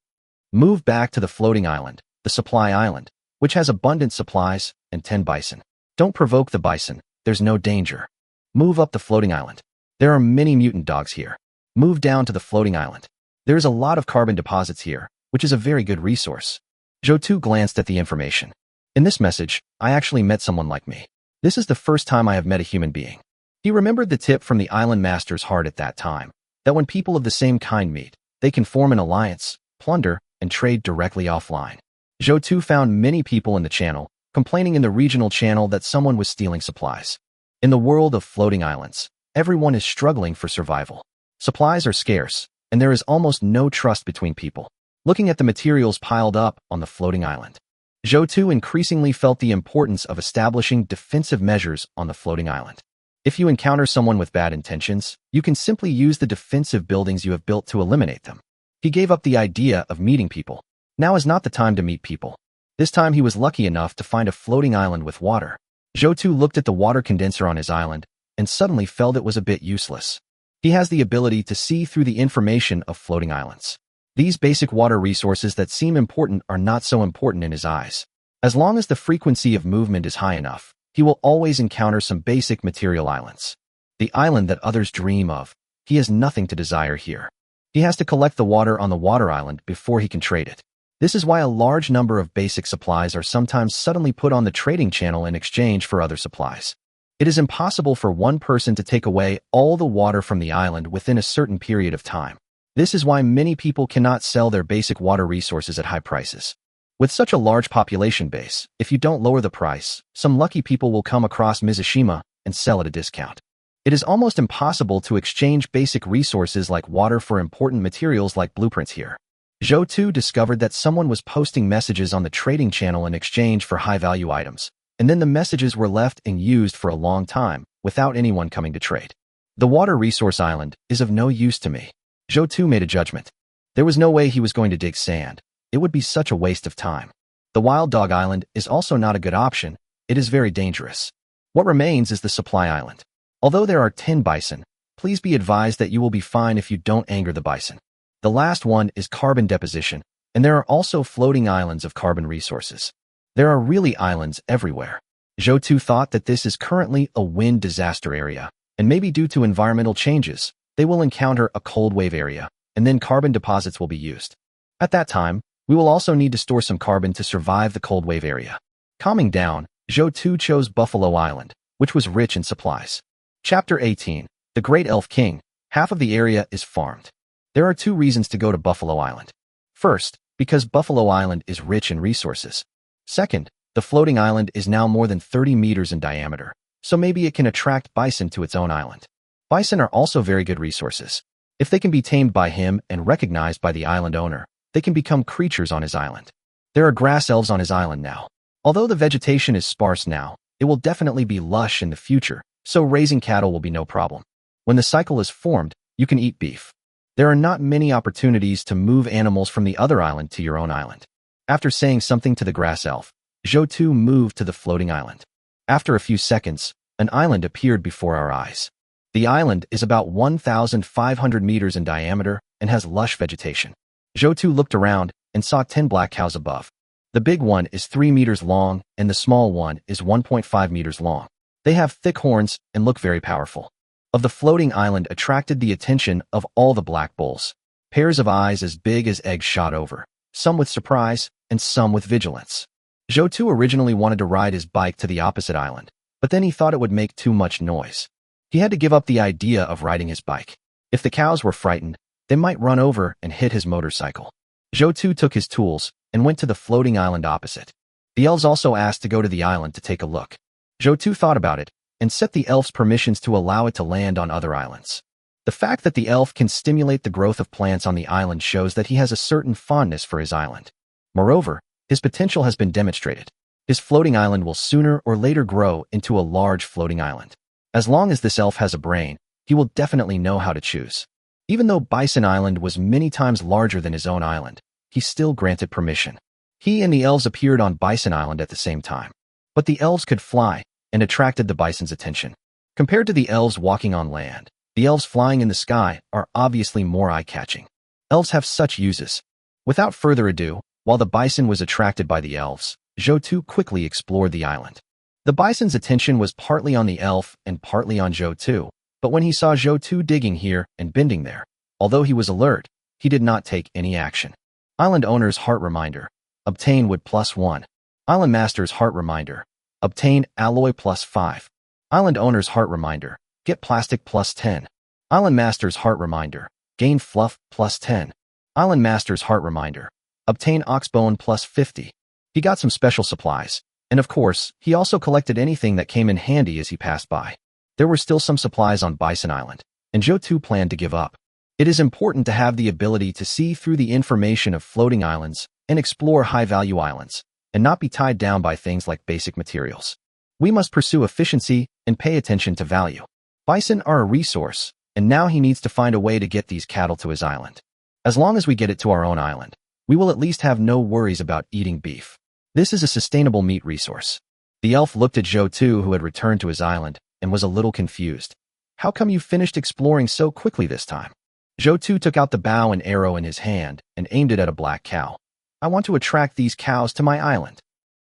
Move back to the floating island, the supply island, which has abundant supplies and 10 bison. Don't provoke the bison, there's no danger. Move up the floating island. There are many mutant dogs here. Move down to the floating island. There is a lot of carbon deposits here, which is a very good resource. Zhou glanced at the information. In this message, I actually met someone like me. This is the first time I have met a human being. He remembered the tip from the island master's heart at that time, that when people of the same kind meet, they can form an alliance, plunder, and trade directly offline. Zhou found many people in the channel, complaining in the regional channel that someone was stealing supplies. In the world of floating islands, everyone is struggling for survival. Supplies are scarce, and there is almost no trust between people. Looking at the materials piled up on the floating island, Zhou increasingly felt the importance of establishing defensive measures on the floating island. If you encounter someone with bad intentions, you can simply use the defensive buildings you have built to eliminate them. He gave up the idea of meeting people. Now is not the time to meet people. This time he was lucky enough to find a floating island with water. Zhou looked at the water condenser on his island and suddenly felt it was a bit useless. He has the ability to see through the information of floating islands. These basic water resources that seem important are not so important in his eyes. As long as the frequency of movement is high enough, he will always encounter some basic material islands. The island that others dream of, he has nothing to desire here. He has to collect the water on the water island before he can trade it. This is why a large number of basic supplies are sometimes suddenly put on the trading channel in exchange for other supplies. It is impossible for one person to take away all the water from the island within a certain period of time. This is why many people cannot sell their basic water resources at high prices. With such a large population base, if you don't lower the price, some lucky people will come across Mizushima and sell at a discount. It is almost impossible to exchange basic resources like water for important materials like blueprints here. Zhou discovered that someone was posting messages on the trading channel in exchange for high-value items, and then the messages were left and used for a long time without anyone coming to trade. The water resource island is of no use to me. Zhou made a judgment. There was no way he was going to dig sand. It would be such a waste of time. The Wild Dog Island is also not a good option. It is very dangerous. What remains is the Supply Island. Although there are 10 bison, please be advised that you will be fine if you don't anger the bison. The last one is carbon deposition, and there are also floating islands of carbon resources. There are really islands everywhere. Zhou thought that this is currently a wind disaster area, and maybe due to environmental changes, they will encounter a cold wave area, and then carbon deposits will be used. At that time, we will also need to store some carbon to survive the cold wave area. Calming down, Zhou chose Buffalo Island, which was rich in supplies. Chapter 18. The Great Elf King. Half of the area is farmed. There are 2 reasons to go to Buffalo Island. First, because Buffalo Island is rich in resources. Second, the floating island is now more than 30 meters in diameter, so maybe it can attract bison to its own island. Bison are also very good resources. If they can be tamed by him and recognized by the island owner, they can become creatures on his island. There are grass elves on his island now. Although the vegetation is sparse now, it will definitely be lush in the future, so raising cattle will be no problem. When the cycle is formed, you can eat beef. There are not many opportunities to move animals from the other island to your own island. After saying something to the grass elf, Zhou moved to the floating island. After a few seconds, an island appeared before our eyes. The island is about 1,500 meters in diameter and has lush vegetation. Zhou looked around and saw 10 black cows above. The big one is 3 meters long and the small one is 1.5 meters long. They have thick horns and look very powerful. Of the floating island attracted the attention of all the black bulls. Pairs of eyes as big as eggs shot over, some with surprise and some with vigilance. Zhou originally wanted to ride his bike to the opposite island, but then he thought it would make too much noise. He had to give up the idea of riding his bike. If the cows were frightened, they might run over and hit his motorcycle. Zhou took his tools and went to the floating island opposite. The elves also asked to go to the island to take a look. Zhou thought about it and set the elf's permissions to allow it to land on other islands. The fact that the elf can stimulate the growth of plants on the island shows that he has a certain fondness for his island. Moreover, his potential has been demonstrated. His floating island will sooner or later grow into a large floating island. As long as this elf has a brain, he will definitely know how to choose. Even though Bison Island was many times larger than his own island, he still granted permission. He and the elves appeared on Bison Island at the same time. But the elves could fly and attracted the bison's attention. Compared to the elves walking on land, the elves flying in the sky are obviously more eye-catching. Elves have such uses. Without further ado, while the bison was attracted by the elves, Zhou quickly explored the island. The bison's attention was partly on the elf and partly on Zhou, but when he saw Zhou digging here and bending there, Although he was alert, he did not take any action. Island owner's heart reminder. Obtain wood +1. Island master's heart reminder. Obtain alloy +5. Island owner's heart reminder. Get plastic +10. Island master's heart reminder. Gain fluff +10. Island master's heart reminder. Obtain oxbone +50. He got some special supplies. And of course, he also collected anything that came in handy as he passed by. There were still some supplies on Bison Island, and Joe too planned to give up. It is important to have the ability to see through the information of floating islands and explore high-value islands, and not be tied down by things like basic materials. We must pursue efficiency and pay attention to value. Bison are a resource, and now he needs to find a way to get these cattle to his island. As long as we get it to our own island, we will at least have no worries about eating beef. This is a sustainable meat resource. The elf looked at Joe too, who had returned to his island, and was a little confused. How come you finished exploring so quickly this time? Joe too took out the bow and arrow in his hand and aimed it at a black cow. I want to attract these cows to my island.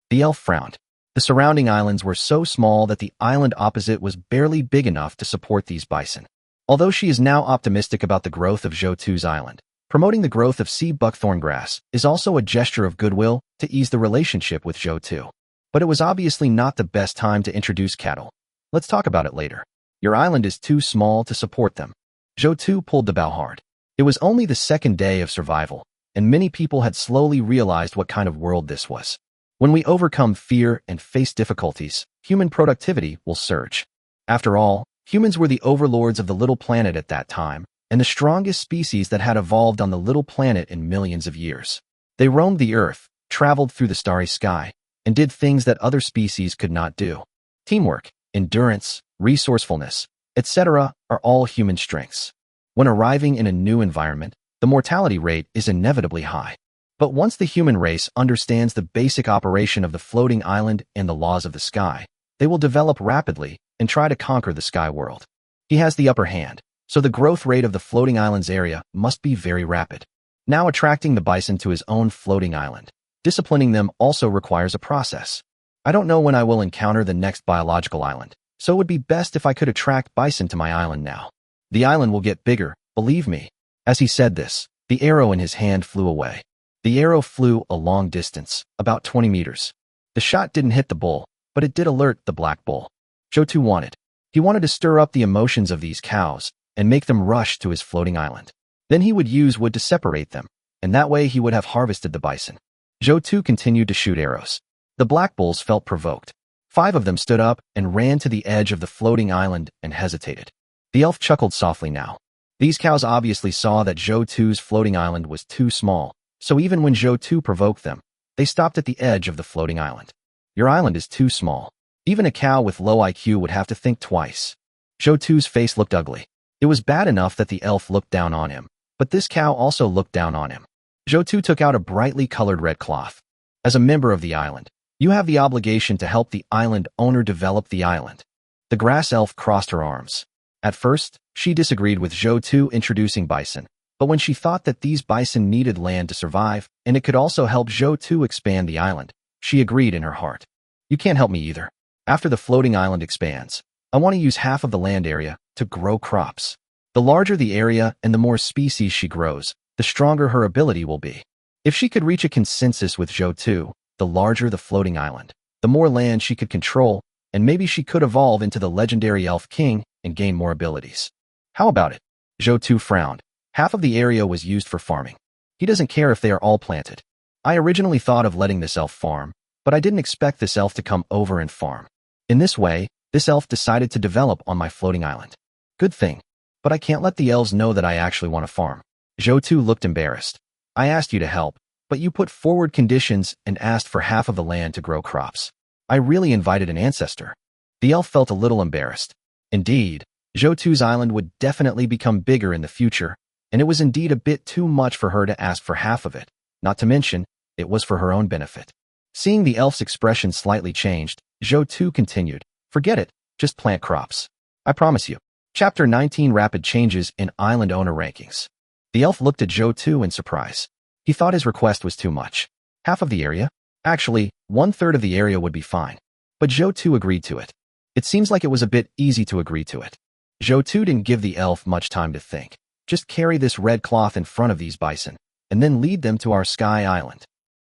The elf frowned. The surrounding islands were so small that the island opposite was barely big enough to support these bison. Although she is now optimistic about the growth of Joe too's island, promoting the growth of sea buckthorn grass is also a gesture of goodwill to ease the relationship with Joe too. But it was obviously not the best time to introduce cattle. Let's talk about it later. Your island is too small to support them. Joe too pulled the bow hard. It was only the second day of survival, and many people had slowly realized what kind of world this was. When we overcome fear and face difficulties, human productivity will surge. After all, humans were the overlords of the little planet at that time, and the strongest species that had evolved on the little planet in millions of years. They roamed the earth, traveled through the starry sky, and did things that other species could not do. Teamwork, endurance, resourcefulness, etc. are all human strengths. When arriving in a new environment, the mortality rate is inevitably high. But once the human race understands the basic operation of the floating island and the laws of the sky, they will develop rapidly and try to conquer the sky world. He has the upper hand, so the growth rate of the floating islands area must be very rapid. Now attracting the bison to his own floating island. Disciplining them also requires a process. I don't know when I will encounter the next biological island, so it would be best if I could attract bison to my island now. The island will get bigger, believe me. As he said this, the arrow in his hand flew away. The arrow flew a long distance, about 20 meters. The shot didn't hit the bull, but it did alert the black bull. Joe too wanted. He wanted to stir up the emotions of these cows and make them rush to his floating island. Then he would use wood to separate them, and that way he would have harvested the bison. Joe too continued to shoot arrows. The black bulls felt provoked. 5 of them stood up and ran to the edge of the floating island and hesitated. The elf chuckled softly now. These cows obviously saw that Joe too's floating island was too small, so even when Joe too provoked them, they stopped at the edge of the floating island. Your island is too small. Even a cow with low IQ would have to think twice. Joe too's face looked ugly. It was bad enough that the elf looked down on him, but this cow also looked down on him. Joe too took out a brightly colored red cloth. As a member of the island, you have the obligation to help the island owner develop the island. The grass elf crossed her arms. At first, she disagreed with Joe too introducing bison, but when she thought that these bison needed land to survive, and it could also help Joe too expand the island, she agreed in her heart. You can't help me either. After the floating island expands, I want to use half of the land area to grow crops. The larger the area and the more species she grows, the stronger her ability will be. If she could reach a consensus with Joe too, the larger the floating island, the more land she could control, and maybe she could evolve into the legendary elf king and gain more abilities. How about it? Joe too frowned. Half of the area was used for farming. He doesn't care if they are all planted. I originally thought of letting this elf farm, but I didn't expect this elf to come over and farm. In this way, this elf decided to develop on my floating island. Good thing. But I can't let the elves know that I actually want to farm. Joe too looked embarrassed. I asked you to help, but you put forward conditions and asked for half of the land to grow crops. I really invited an ancestor. The elf felt a little embarrassed. Indeed, Joe too's island would definitely become bigger in the future, and it was indeed a bit too much for her to ask for half of it, not to mention, it was for her own benefit. Seeing the elf's expression slightly changed, Joe too continued, forget it, just plant crops. I promise you. Chapter 19 Rapid Changes in Island Owner Rankings. The elf looked at Joe too in surprise. He thought his request was too much. Half of the area? Actually, 1/3 of the area would be fine. But Joe too agreed to it. It seems like it was a bit easy to agree to it. Joe too didn't give the elf much time to think. Just carry this red cloth in front of these bison, and then lead them to our Sky Island.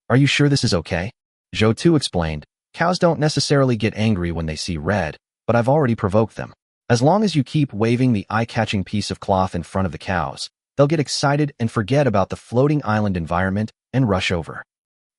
Are you sure this is okay? Zhou Tu explained. Cows don't necessarily get angry when they see red, but I've already provoked them. As long as you keep waving the eye-catching piece of cloth in front of the cows, they'll get excited and forget about the floating island environment and rush over.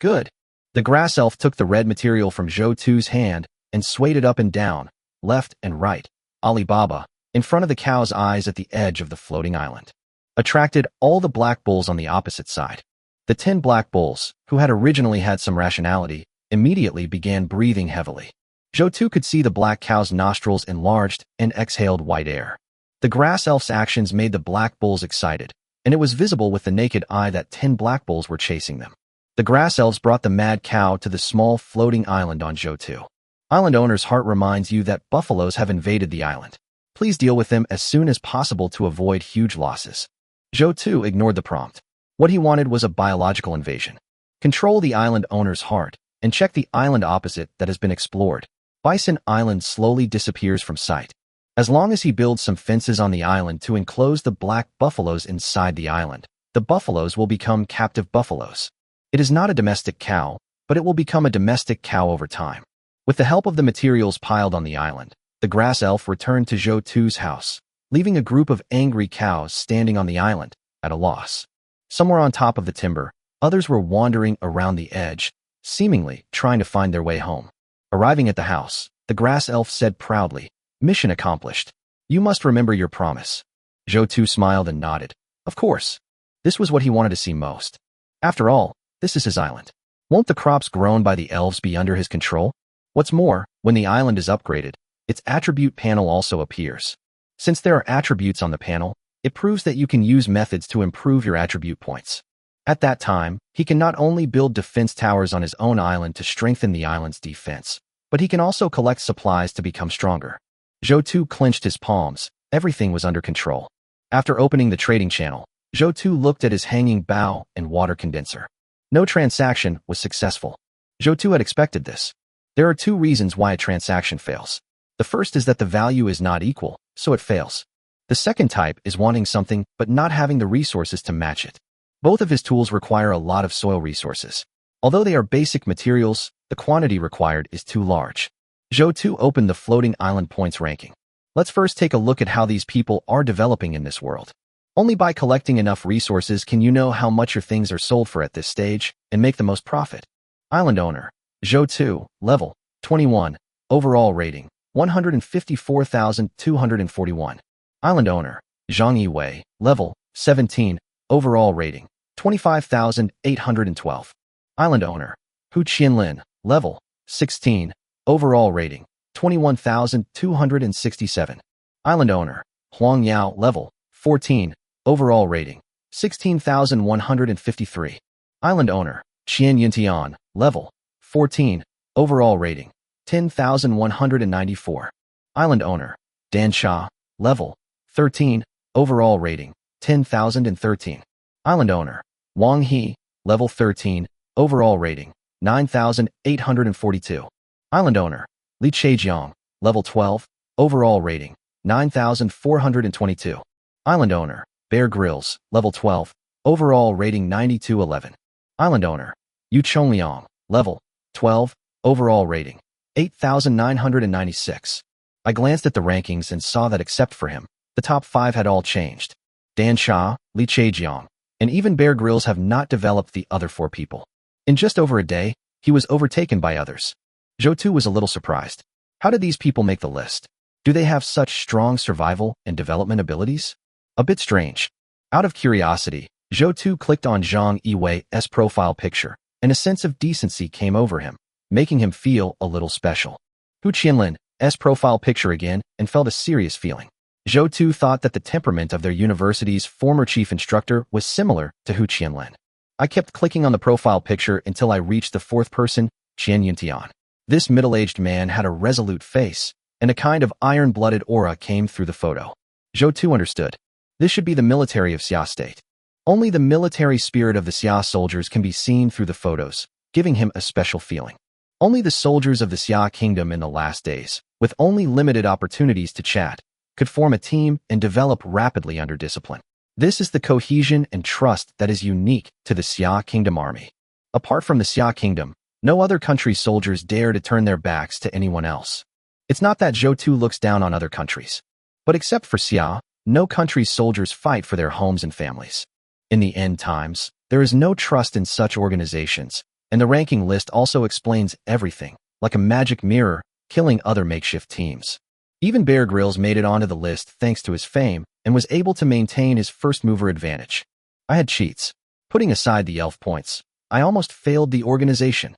Good. The grass elf took the red material from Zhou Tu's hand and swayed it up and down, left and right, Alibaba, in front of the cow's eyes at the edge of the floating island. Attracted all the black bulls on the opposite side. The 10 black bulls, who had originally had some rationality, immediately began breathing heavily. Zhou Tu could see the black cow's nostrils enlarged and exhaled white air. The grass elf's actions made the black bulls excited, and it was visible with the naked eye that 10 black bulls were chasing them. The grass elves brought the mad cow to the small floating island on Zhou Tu. Island owner's heart reminds you that buffaloes have invaded the island. Please deal with them as soon as possible to avoid huge losses. Zhou Tu ignored the prompt. What he wanted was a biological invasion. Control the island owner's heart and check the island opposite that has been explored. Bison Island slowly disappears from sight. As long as he builds some fences on the island to enclose the black buffaloes inside the island, the buffaloes will become captive buffaloes. It is not a domestic cow, but it will become a domestic cow over time. With the help of the materials piled on the island, the grass elf returned to Zhou Tu's house, leaving a group of angry cows standing on the island, at a loss. Some were on top of the timber, others were wandering around the edge, seemingly trying to find their way home. Arriving at the house, the grass elf said proudly, "Mission accomplished. You must remember your promise." Zhou Tu smiled and nodded. Of course. This was what he wanted to see most. After all, this is his island. Won't the crops grown by the elves be under his control? What's more, when the island is upgraded, its attribute panel also appears. Since there are attributes on the panel, it proves that you can use methods to improve your attribute points. At that time, he can not only build defense towers on his own island to strengthen the island's defense, but he can also collect supplies to become stronger. Zhou Tu clenched his palms. Everything was under control. After opening the trading channel, Zhou Tu looked at his hanging bow and water condenser. No transaction was successful. Zhou Tu had expected this. There are two reasons why a transaction fails. The first is that the value is not equal, so it fails. The second type is wanting something but not having the resources to match it. Both of his tools require a lot of soil resources. Although they are basic materials, the quantity required is too large. Zhou Tu opened the floating island points ranking. Let's first take a look at how these people are developing in this world. Only by collecting enough resources can you know how much your things are sold for at this stage and make the most profit. Island owner, Zhou Tu, level 21, overall rating 154,241. Island owner, Zhang Yiwei, level 17, overall rating 25,812. Island owner, Hu Qianlin, level 16, overall rating 21,267. Island owner, Huang Yao, level 14, overall rating 16,153. Island owner, Qian Yintian, level 14, overall rating 10,194. Island owner, Dan Sha, level 13, overall rating 10,013. Island owner, Wang He, level 13, overall rating 9,842. Island owner, Li Chaijiang, level 12, overall rating 9,422. Island owner, Bear Grylls, level 12, overall rating 9211. Island owner, Yu Chongliang, level 12, overall rating 8,996. I glanced at the rankings and saw that except for him, the top 5 had all changed. Dan Sha, Li Chaijiang, and even Bear Grylls have not developed the other 4 people. In just over a day, he was overtaken by others. Zhou Tu was a little surprised. How did these people make the list? Do they have such strong survival and development abilities? A bit strange. Out of curiosity, Zhou Tu clicked on Zhang Yiwei's profile picture, and a sense of decency came over him, making him feel a little special. Hu Qianlin's profile picture again and felt a serious feeling. Zhou Tu thought that the temperament of their university's former chief instructor was similar to Hu Qianlin. I kept clicking on the profile picture until I reached the 4th person, Qian Yintian. This middle-aged man had a resolute face, and a kind of iron-blooded aura came through the photo. Zhou Tu understood. This should be the military of Xia State. Only the military spirit of the Xia soldiers can be seen through the photos, giving him a special feeling. Only the soldiers of the Xia kingdom in the last days, with only limited opportunities to chat, could form a team and develop rapidly under discipline. This is the cohesion and trust that is unique to the Xia Kingdom army. Apart from the Xia Kingdom, no other country's soldiers dare to turn their backs to anyone else. It's not that Zhou Tu looks down on other countries. But except for Xia, no country's soldiers fight for their homes and families. In the end times, there is no trust in such organizations, and the ranking list also explains everything, like a magic mirror, killing other makeshift teams. Even Bear Grylls made it onto the list thanks to his fame and was able to maintain his first-mover advantage. I had cheats. Putting aside the elf points, I almost failed the organization.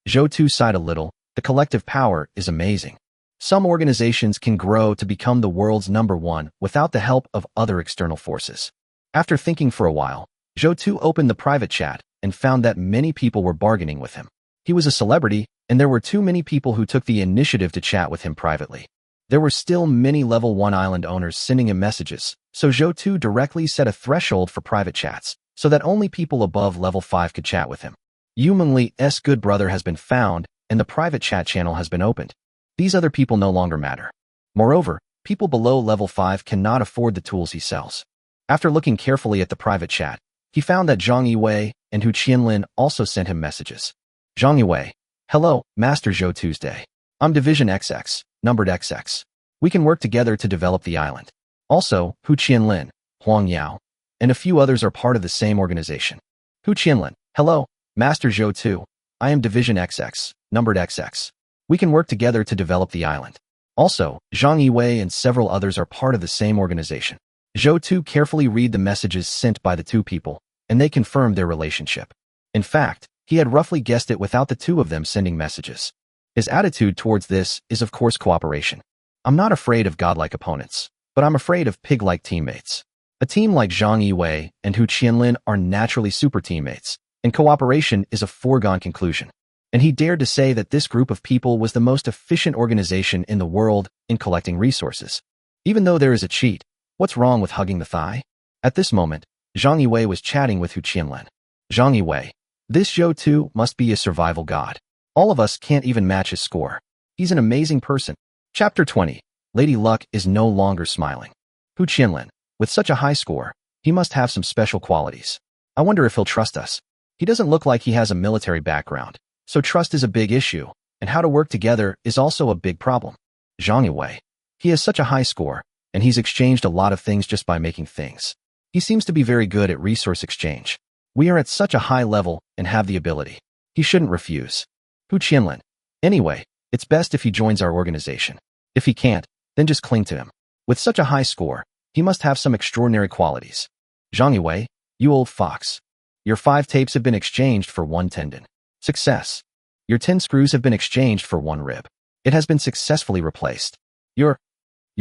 Zhou Tu sighed a little. The collective power is amazing. Some organizations can grow to become the world's #1 without the help of other external forces. After thinking for a while, Zhou Tu opened the private chat and found that many people were bargaining with him. He was a celebrity, and there were too many people who took the initiative to chat with him privately. There were still many level 1 island owners sending him messages, so Zhou Tu directly set a threshold for private chats, so that only people above level 5 could chat with him. Yu Mengli's good brother has been found, and the private chat channel has been opened. These other people no longer matter. Moreover, people below level 5 cannot afford the tools he sells. After looking carefully at the private chat, he found that Zhang Yiwei and Hu Qianlin also sent him messages. Zhang Yiwei: Hello, Master Zhou Tuesday. I'm Division XX, numbered XX. We can work together to develop the island. Also, Hu Qianlin, Huang Yao, and a few others are part of the same organization. Hu Qianlin: Hello, Master Zhou Tu. I am Division XX, numbered XX. We can work together to develop the island. Also, Zhang Yiwei and several others are part of the same organization. Zhou Tu carefully read the messages sent by the two people, and they confirmed their relationship. In fact, he had roughly guessed it without the two of them sending messages. His attitude towards this is of course cooperation. I'm not afraid of godlike opponents, but I'm afraid of pig-like teammates. A team like Zhang Yiwei and Hu Qianlin are naturally super teammates, and cooperation is a foregone conclusion. And he dared to say that this group of people was the most efficient organization in the world in collecting resources. Even though there is a cheat, what's wrong with hugging the thigh? At this moment, Zhang Yiwei was chatting with Hu Qianlin. Zhang Yiwei: This Zhou Tu must be a survival god. All of us can't even match his score. He's an amazing person. Chapter 20. Lady Luck is no longer smiling. Hu Qianlin: With such a high score, he must have some special qualities. I wonder if he'll trust us. He doesn't look like he has a military background, so trust is a big issue, and how to work together is also a big problem. Zhang Yiwei: He has such a high score, and he's exchanged a lot of things just by making things. He seems to be very good at resource exchange. We are at such a high level and have the ability. He shouldn't refuse. Hu Qianlin: Anyway, it's best if he joins our organization. If he can't, then just cling to him. With such a high score, he must have some extraordinary qualities. Zhang Yiwei: You old fox. Your 5 tapes have been exchanged for 1 tendon. Success. Your 10 screws have been exchanged for 1 rib. It has been successfully replaced. Your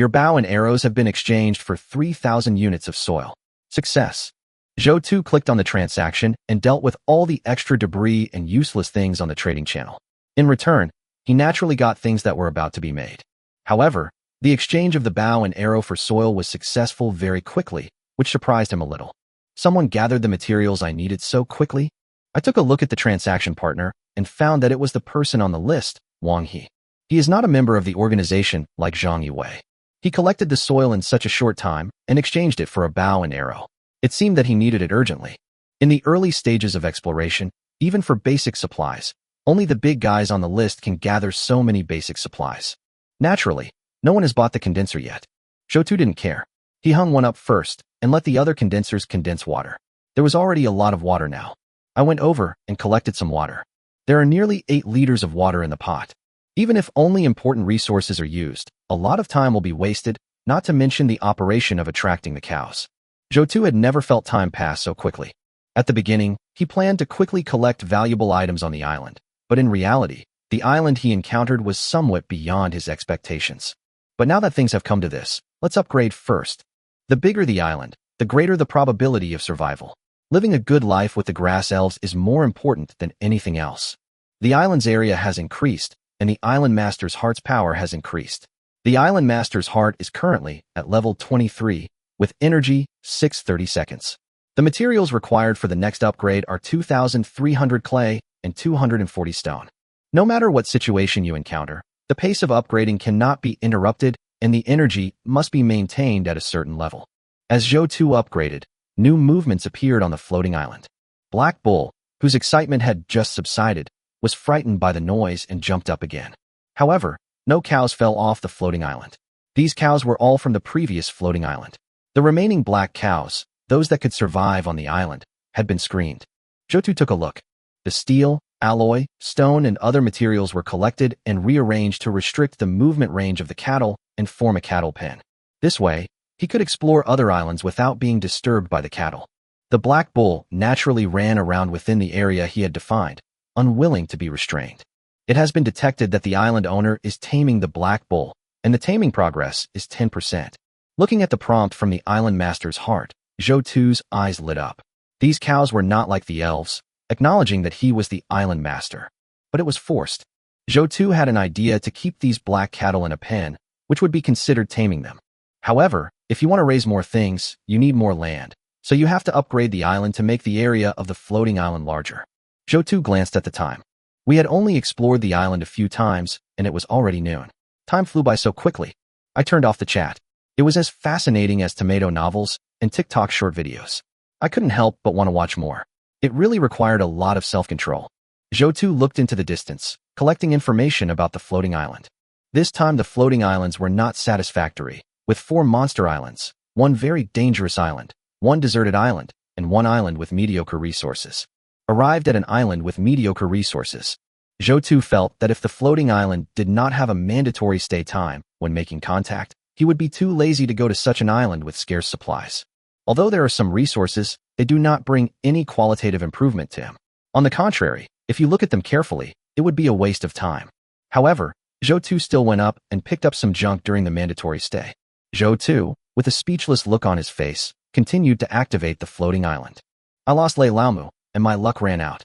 bow and arrows have been exchanged for 3,000 units of soil. Success. Zhou Tu clicked on the transaction and dealt with all the extra debris and useless things on the trading channel. In return, he naturally got things that were about to be made. However, the exchange of the bow and arrow for soil was successful very quickly, which surprised him a little. Someone gathered the materials I needed so quickly? I took a look at the transaction partner and found that it was the person on the list, Wang He. He is not a member of the organization like Zhang Yiwei. He collected the soil in such a short time and exchanged it for a bow and arrow. It seemed that he needed it urgently. In the early stages of exploration, even for basic supplies, only the big guys on the list can gather so many basic supplies. Naturally, no one has bought the condenser yet. Zhou Tu didn't care. He hung one up first and let the other condensers condense water. There was already a lot of water now. I went over and collected some water. There are nearly 8 liters of water in the pot. Even if only important resources are used, a lot of time will be wasted, not to mention the operation of attracting the cows. Zhou Tu had never felt time pass so quickly. At the beginning, he planned to quickly collect valuable items on the island, but in reality, the island he encountered was somewhat beyond his expectations. But now that things have come to this, let's upgrade first. The bigger the island, the greater the probability of survival. Living a good life with the grass elves is more important than anything else. The island's area has increased, and the island master's heart's power has increased. The island master's heart is currently at level 23, with energy 630 seconds. The materials required for the next upgrade are 2,300 clay and 240 stone. No matter what situation you encounter, the pace of upgrading cannot be interrupted, and the energy must be maintained at a certain level. As Zhou Tu upgraded, New movements appeared on the floating island. Black Bull, whose excitement had just subsided, was frightened by the noise and jumped up again. However, no cows fell off the floating island. These cows were all from the previous floating island. The remaining black cows, those that could survive on the island, had been screened. Jotu took a look. The steel, alloy, stone, and other materials were collected and rearranged to restrict the movement range of the cattle and form a cattle pen. This way, he could explore other islands without being disturbed by the cattle. The Black Bull naturally ran around within the area he had defined, unwilling to be restrained. It has been detected that the island owner is taming the Black Bull, and the taming progress is 10%. Looking at the prompt from the island master's heart, Jotu's eyes lit up. These cows were not like the elves, acknowledging that he was the island master. But it was forced. Jotu had an idea to keep these black cattle in a pen, which would be considered taming them. However, if you want to raise more things, you need more land, so you have to upgrade the island to make the area of the floating island larger. Jotu glanced at the time. We had only explored the island a few times, and it was already noon. Time flew by so quickly. I turned off the chat. It was as fascinating as tomato novels and TikTok short videos. I couldn't help but want to watch more. It really required a lot of self-control. Jotu looked into the distance, collecting information about the floating island. This time the floating islands were not satisfactory, with 4 monster islands, 1 very dangerous island, 1 deserted island, and 1 island with mediocre resources. Arrived at an island with mediocre resources. Jotu felt that if the floating island did not have a mandatory stay time when making contact, he would be too lazy to go to such an island with scarce supplies. Although there are some resources, they do not bring any qualitative improvement to him. On the contrary, if you look at them carefully, it would be a waste of time. However, Jotu still went up and picked up some junk during the mandatory stay. Jotu, with a speechless look on his face, continued to activate the floating island. I lost Lei Laumu, and my luck ran out.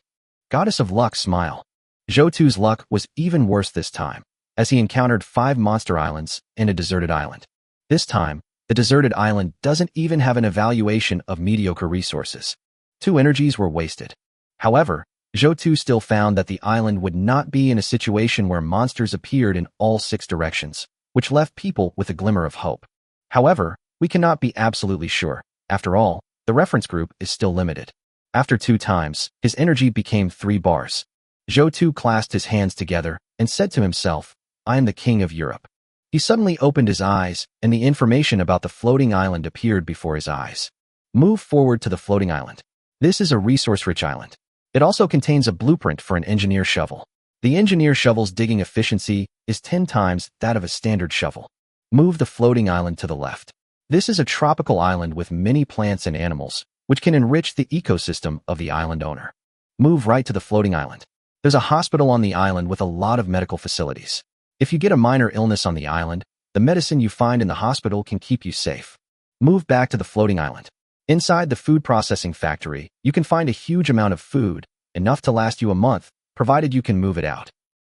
Goddess of Luck, smile. Jotu's luck was even worse this time, as he encountered 5 monster islands and a deserted island. This time, the deserted island doesn't even have an evaluation of mediocre resources. 2 energies were wasted. However, Jotu still found that the island would not be in a situation where monsters appeared in all 6 directions, which left people with a glimmer of hope. However, we cannot be absolutely sure. After all, the reference group is still limited. After 2 times, his energy became 3 bars. Jotu clasped his hands together and said to himself, I am the king of Europe. He suddenly opened his eyes, and the information about the floating island appeared before his eyes. Move forward to the floating island. This is a resource-rich island. It also contains a blueprint for an engineer shovel. The engineer shovel's digging efficiency is 10 times that of a standard shovel. Move the floating island to the left. This is a tropical island with many plants and animals, which can enrich the ecosystem of the island owner. Move right to the floating island. There's a hospital on the island with a lot of medical facilities. If you get a minor illness on the island, the medicine you find in the hospital can keep you safe. Move back to the floating island. Inside the food processing factory, you can find a huge amount of food, enough to last you a month, provided you can move it out.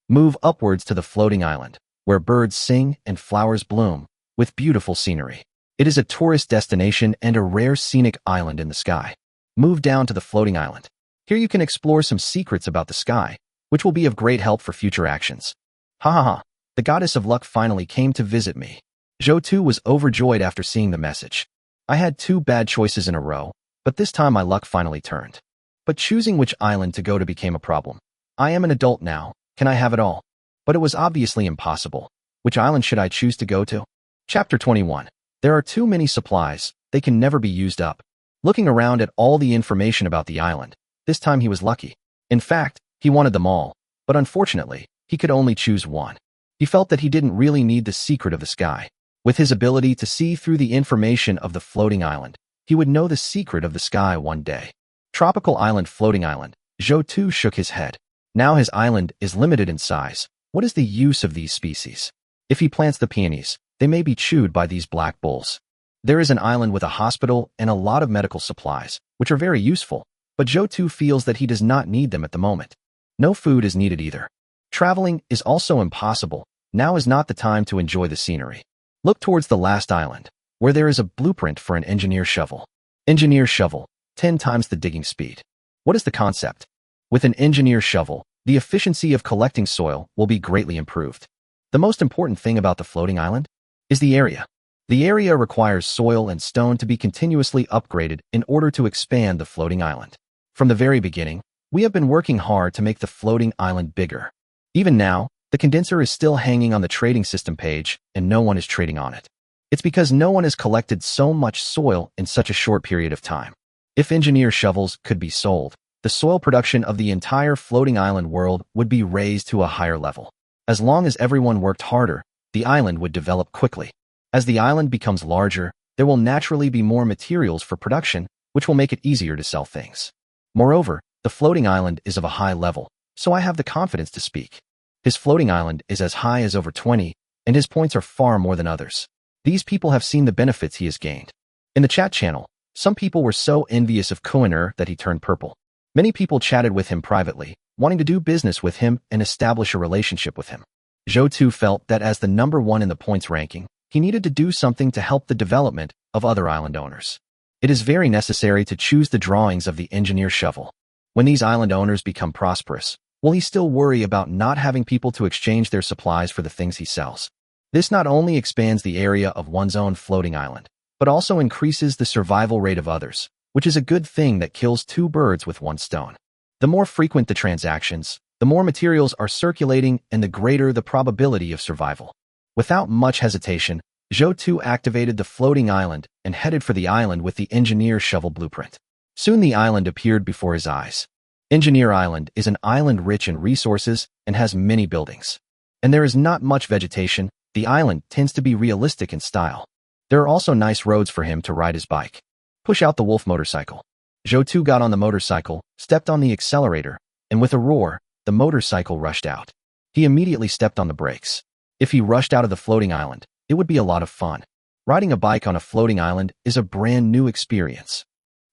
Move upwards to the floating island, where birds sing and flowers bloom, with beautiful scenery. It is a tourist destination and a rare scenic island in the sky. Move down to the floating island. Here you can explore some secrets about the sky, which will be of great help for future actions. Ha ha ha, the goddess of luck finally came to visit me. Jotu was overjoyed after seeing the message. I had 2 bad choices in a row, but this time my luck finally turned. But choosing which island to go to became a problem. I am an adult now, can I have it all? But it was obviously impossible. Which island should I choose to go to? Chapter 21. There are too many supplies, they can never be used up. Looking around at all the information about the island, this time he was lucky. In fact, he wanted them all, but unfortunately, he could only choose one. He felt that he didn't really need the secret of the sky. With his ability to see through the information of the floating island, he would know the secret of the sky one day. Tropical island, floating island. Jotu shook his head. Now his island is limited in size. What is the use of these species? If he plants the peonies, they may be chewed by these black bulls. There is an island with a hospital and a lot of medical supplies, which are very useful, but Jotu feels that he does not need them at the moment. No food is needed either. Traveling is also impossible. Now is not the time to enjoy the scenery. Look towards the last island, where there is a blueprint for an engineer shovel. Engineer shovel, 10 times the digging speed. What is the concept? With an engineer shovel, the efficiency of collecting soil will be greatly improved. The most important thing about the floating island is the area. The area requires soil and stone to be continuously upgraded in order to expand the floating island. From the very beginning, we have been working hard to make the floating island bigger. Even now, the condenser is still hanging on the trading system page and no one is trading on it. It's because no one has collected so much soil in such a short period of time. If engineer shovels could be sold, the soil production of the entire floating island world would be raised to a higher level. As long as everyone worked harder, the island would develop quickly. As the island becomes larger, there will naturally be more materials for production, which will make it easier to sell things. Moreover, the floating island is of a high level, so I have the confidence to speak. His floating island is as high as over 20, and his points are far more than others. These people have seen the benefits he has gained. In the chat channel, some people were so envious of Koiner that he turned purple. Many people chatted with him privately, wanting to do business with him and establish a relationship with him. Zhou Tu felt that as the number one in the points ranking, he needed to do something to help the development of other island owners. It is very necessary to choose the drawings of the engineer shovel. When these island owners become prosperous, will he still worry about not having people to exchange their supplies for the things he sells? This not only expands the area of one's own floating island, but also increases the survival rate of others, which is a good thing that kills two birds with one stone. The more frequent the transactions, the more materials are circulating and the greater the probability of survival. Without much hesitation, Zhou Tu activated the floating island and headed for the island with the engineer shovel blueprint. Soon the island appeared before his eyes. Engineer Island is an island rich in resources and has many buildings. And there is not much vegetation. The island tends to be realistic in style. There are also nice roads for him to ride his bike. Push out the wolf motorcycle. Zhou Tu got on the motorcycle, stepped on the accelerator, and with a roar, the motorcycle rushed out. He immediately stepped on the brakes. If he rushed out of the floating island, it would be a lot of fun. Riding a bike on a floating island is a brand new experience.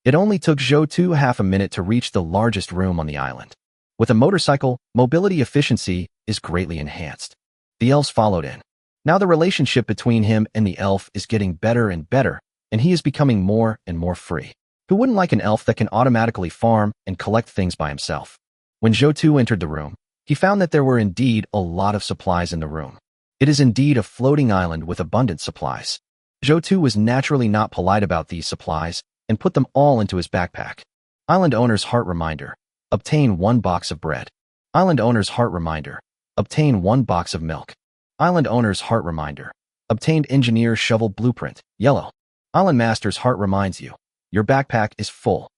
It only took Zhou Tu half a minute to reach the largest room on the island. With a motorcycle, mobility efficiency is greatly enhanced. The elves followed in. Now the relationship between him and the elf is getting better and better, and he is becoming more and more free. Who wouldn't like an elf that can automatically farm and collect things by himself? When Zhou Tu entered the room, he found that there were indeed a lot of supplies in the room. It is indeed a floating island with abundant supplies. Zhou Tu was naturally not polite about these supplies and put them all into his backpack. Island owner's heart reminder. Obtain 1 box of bread. Island owner's heart reminder. Obtain 1 box of milk. Island owner's heart reminder. Obtained engineer shovel blueprint, yellow. Island master's heart reminds you. Your backpack is full.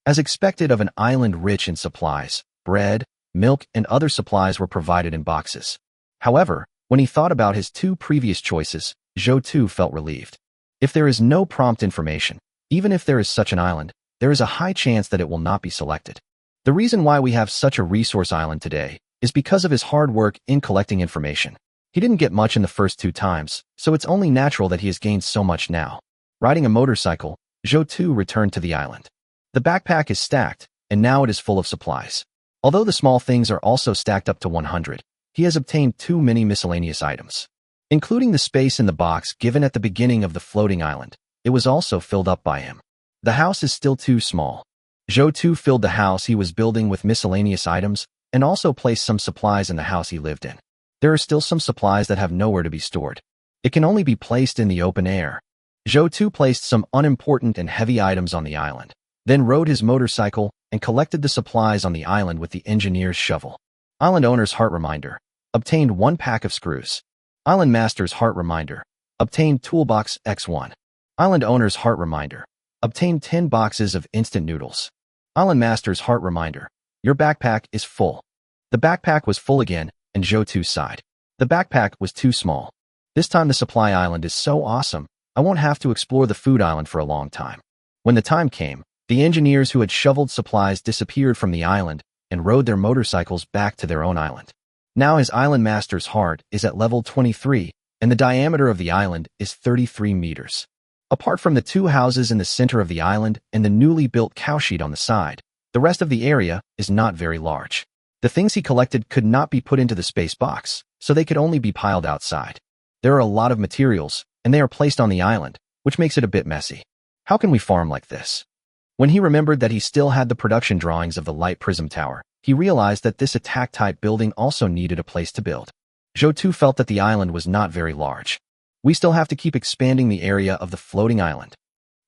As expected of an island rich in supplies, bread, milk, and other supplies were provided in boxes. However, when he thought about his 2 previous choices, Zhou Tu felt relieved. If there is no prompt information, even if there is such an island, there is a high chance that it will not be selected. The reason why we have such a resource island today is because of his hard work in collecting information. He didn't get much in the first 2 times, so it's only natural that he has gained so much now. Riding a motorcycle, Zhou Tu returned to the island. The backpack is stacked, and now it is full of supplies. Although the small things are also stacked up to 100, he has obtained too many miscellaneous items. Including the space in the box given at the beginning of the floating island, it was also filled up by him. The house is still too small. Zhou Tu filled the house he was building with miscellaneous items and also placed some supplies in the house he lived in. There are still some supplies that have nowhere to be stored. It can only be placed in the open air. Zhou Tu placed some unimportant and heavy items on the island, then rode his motorcycle and collected the supplies on the island with the engineer's shovel. Island owner's heart reminder. Obtained 1 pack of screws. Island master's heart reminder. Obtained toolbox X1. Island owner's heart reminder. Obtained 10 boxes of instant noodles. Island master's heart reminder. Your backpack is full. The backpack was full again, and Zhou Tu sighed. The backpack was too small. This time the supply island is so awesome, I won't have to explore the food island for a long time. When the time came, the engineers who had shoveled supplies disappeared from the island and rode their motorcycles back to their own island. Now his island master's heart is at level 23, and the diameter of the island is 33 meters. Apart from the 2 houses in the center of the island and the newly built cowshed on the side, the rest of the area is not very large. The things he collected could not be put into the space box, so they could only be piled outside. There are a lot of materials, and they are placed on the island, which makes it a bit messy. How can we farm like this? When he remembered that he still had the production drawings of the light prism tower, he realized that this attack-type building also needed a place to build. Zhou Tu felt that the island was not very large. we still have to keep expanding the area of the floating island.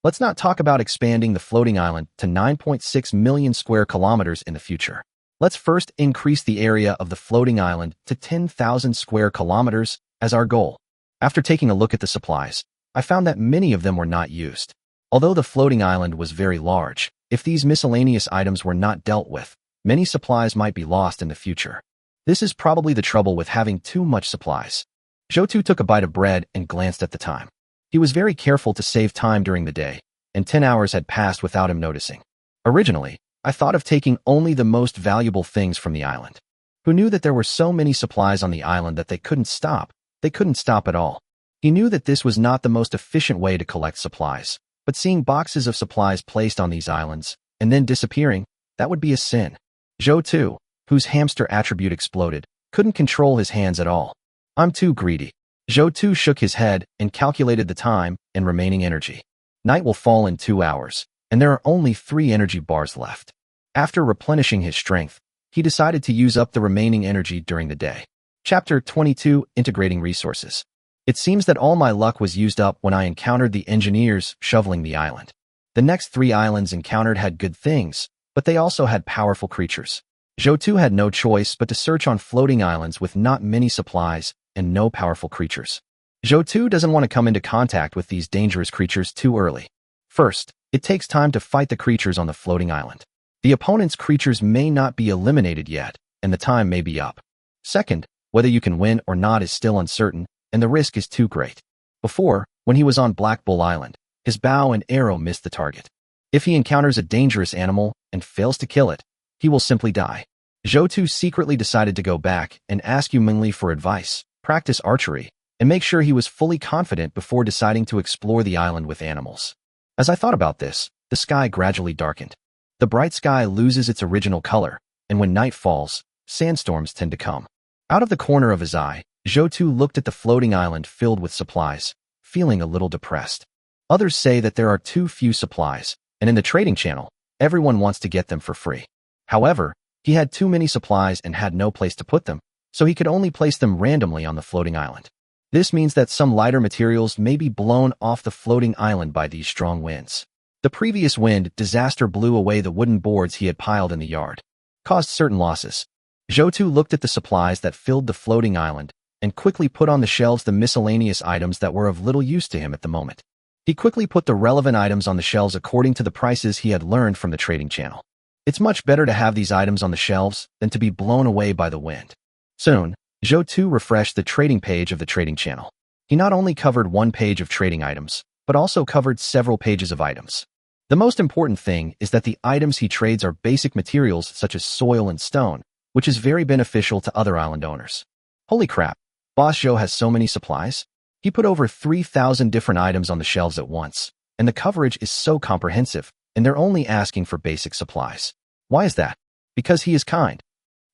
Let's not talk about expanding the floating island to 9.6 million square kilometers in the future. Let's first increase the area of the floating island to 10,000 square kilometers as our goal. After taking a look at the supplies, I found that many of them were not used. Although the floating island was very large, if these miscellaneous items were not dealt with, many supplies might be lost in the future. This is probably the trouble with having too much supplies. Zhou took a bite of bread and glanced at the time. He was very careful to save time during the day, and 10 hours had passed without him noticing. Originally, I thought of taking only the most valuable things from the island. Who knew that there were so many supplies on the island that they couldn't stop? They couldn't stop at all. He knew that this was not the most efficient way to collect supplies, but seeing boxes of supplies placed on these islands and then disappearing, that would be a sin. Zhou, whose hamster attribute exploded, couldn't control his hands at all. I'm too greedy. Zhou shook his head and calculated the time and remaining energy. Night will fall in 2 hours, and there are only 3 energy bars left. After replenishing his strength, he decided to use up the remaining energy during the day. Chapter 22, Integrating Resources. It seems that all my luck was used up when I encountered the engineers shoveling the island. The next 3 islands encountered had good things, but they also had powerful creatures. Zhou had no choice but to search on floating islands with not many supplies and no powerful creatures. Zhou doesn't want to come into contact with these dangerous creatures too early. First, it takes time to fight the creatures on the floating island. The opponent's creatures may not be eliminated yet, and the time may be up. Second, whether you can win or not is still uncertain, and the risk is too great. Before, when he was on Black Bull Island, his bow and arrow missed the target. If he encounters a dangerous animal and fails to kill it, he will simply die. Zhou secretly decided to go back and ask Yu Mingli for advice, practice archery, and make sure he was fully confident before deciding to explore the island with animals. As I thought about this, the sky gradually darkened. The bright sky loses its original color, and when night falls, sandstorms tend to come. Out of the corner of his eye, Zhou looked at the floating island filled with supplies, feeling a little depressed. Others say that there are too few supplies, and in the trading channel, everyone wants to get them for free. However, he had too many supplies and had no place to put them, so he could only place them randomly on the floating island. This means that some lighter materials may be blown off the floating island by these strong winds. The previous wind disaster blew away the wooden boards he had piled in the yard, caused certain losses. Zhou looked at the supplies that filled the floating island and quickly put on the shelves the miscellaneous items that were of little use to him at the moment. He quickly put the relevant items on the shelves according to the prices he had learned from the trading channel. It's much better to have these items on the shelves than to be blown away by the wind. Soon, Zhou refreshed the trading page of the trading channel. He not only covered one page of trading items, but also covered several pages of items. The most important thing is that the items he trades are basic materials such as soil and stone, which is very beneficial to other island owners. Holy crap, Boss Zhou has so many supplies? He put over 3,000 different items on the shelves at once, and the coverage is so comprehensive, and they're only asking for basic supplies. Why is that? Because he is kind.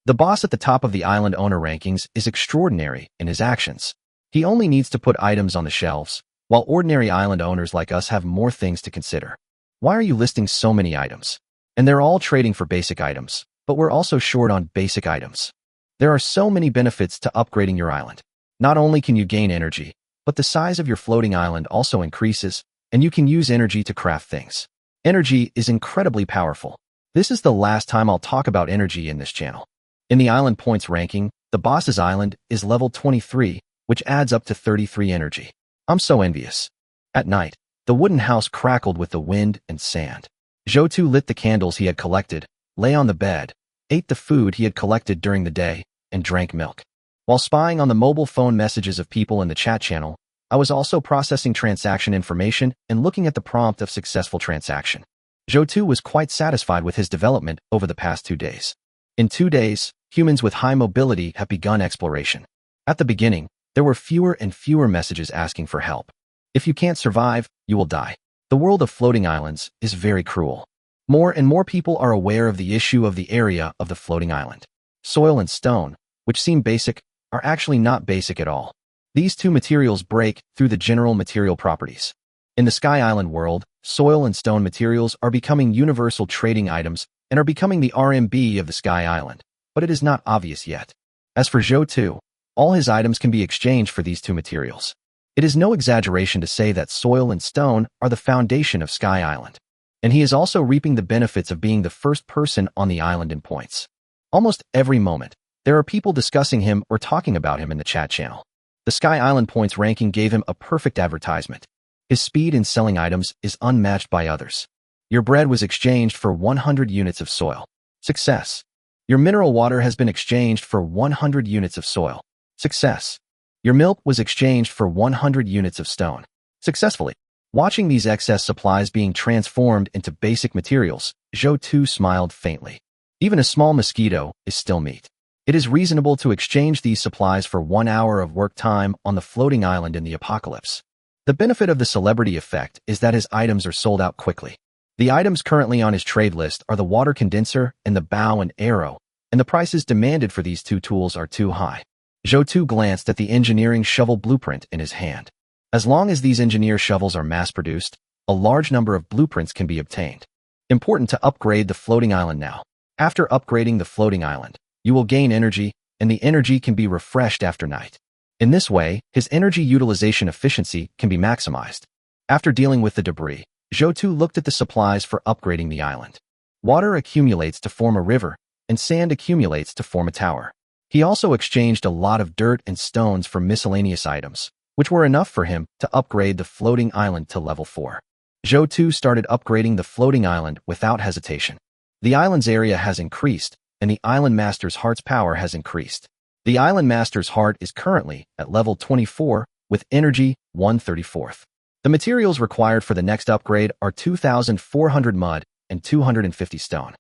The boss at the top of the island owner rankings is extraordinary in his actions. He only needs to put items on the shelves, while ordinary island owners like us have more things to consider. Why are you listing so many items? And they're all trading for basic items, but we're also short on basic items. There are so many benefits to upgrading your island. Not only can you gain energy, but the size of your floating island also increases, and you can use energy to craft things. Energy is incredibly powerful. This is the last time I'll talk about energy in this channel. In the island points ranking, the boss's island is level 23, which adds up to 33 energy. I'm so envious. At night, the wooden house crackled with the wind and sand. Zhou lit the candles he had collected, lay on the bed, ate the food he had collected during the day, and drank milk. While spying on the mobile phone messages of people in the chat channel, I was also processing transaction information and looking at the prompt of successful transaction. Zhou was quite satisfied with his development over the past 2 days. In 2 days, humans with high mobility have begun exploration. At the beginning, there were fewer and fewer messages asking for help. If you can't survive, you will die. The world of floating islands is very cruel. More and more people are aware of the issue of the area of the floating island. Soil and stone, which seem basic, are actually not basic at all. These two materials break through the general material properties. In the Sky Island world, soil and stone materials are becoming universal trading items and are becoming the RMB of the Sky Island, but it is not obvious yet. As for Zhou, all his items can be exchanged for these two materials. It is no exaggeration to say that soil and stone are the foundation of Sky Island. And he is also reaping the benefits of being the first person on the island in points. Almost every moment, there are people discussing him or talking about him in the chat channel. The Sky Island points ranking gave him a perfect advertisement. His speed in selling items is unmatched by others. Your bread was exchanged for 100 units of soil. Success. Your mineral water has been exchanged for 100 units of soil. Success. Your milk was exchanged for 100 units of stone. Successfully. Watching these excess supplies being transformed into basic materials, Zhou Tu smiled faintly. Even a small mosquito is still meat. It is reasonable to exchange these supplies for 1 hour of work time on the floating island in the apocalypse. The benefit of the celebrity effect is that his items are sold out quickly. The items currently on his trade list are the water condenser and the bow and arrow, and the prices demanded for these two tools are too high. Zhou Tu glanced at the engineering shovel blueprint in his hand. As long as these engineer shovels are mass-produced, a large number of blueprints can be obtained. Important to upgrade the floating island now. After upgrading the floating island, you will gain energy, and the energy can be refreshed after night. In this way, his energy utilization efficiency can be maximized. After dealing with the debris, Zhou Tu looked at the supplies for upgrading the island. Water accumulates to form a river, and sand accumulates to form a tower. He also exchanged a lot of dirt and stones for miscellaneous items, which were enough for him to upgrade the floating island to level 4. Zhou Tu started upgrading the floating island without hesitation. The island's area has increased, and the island master's heart's power has increased. The island master's heart is currently at level 24 with energy 1/34. The materials required for the next upgrade are 2,400 mud and 250 stone.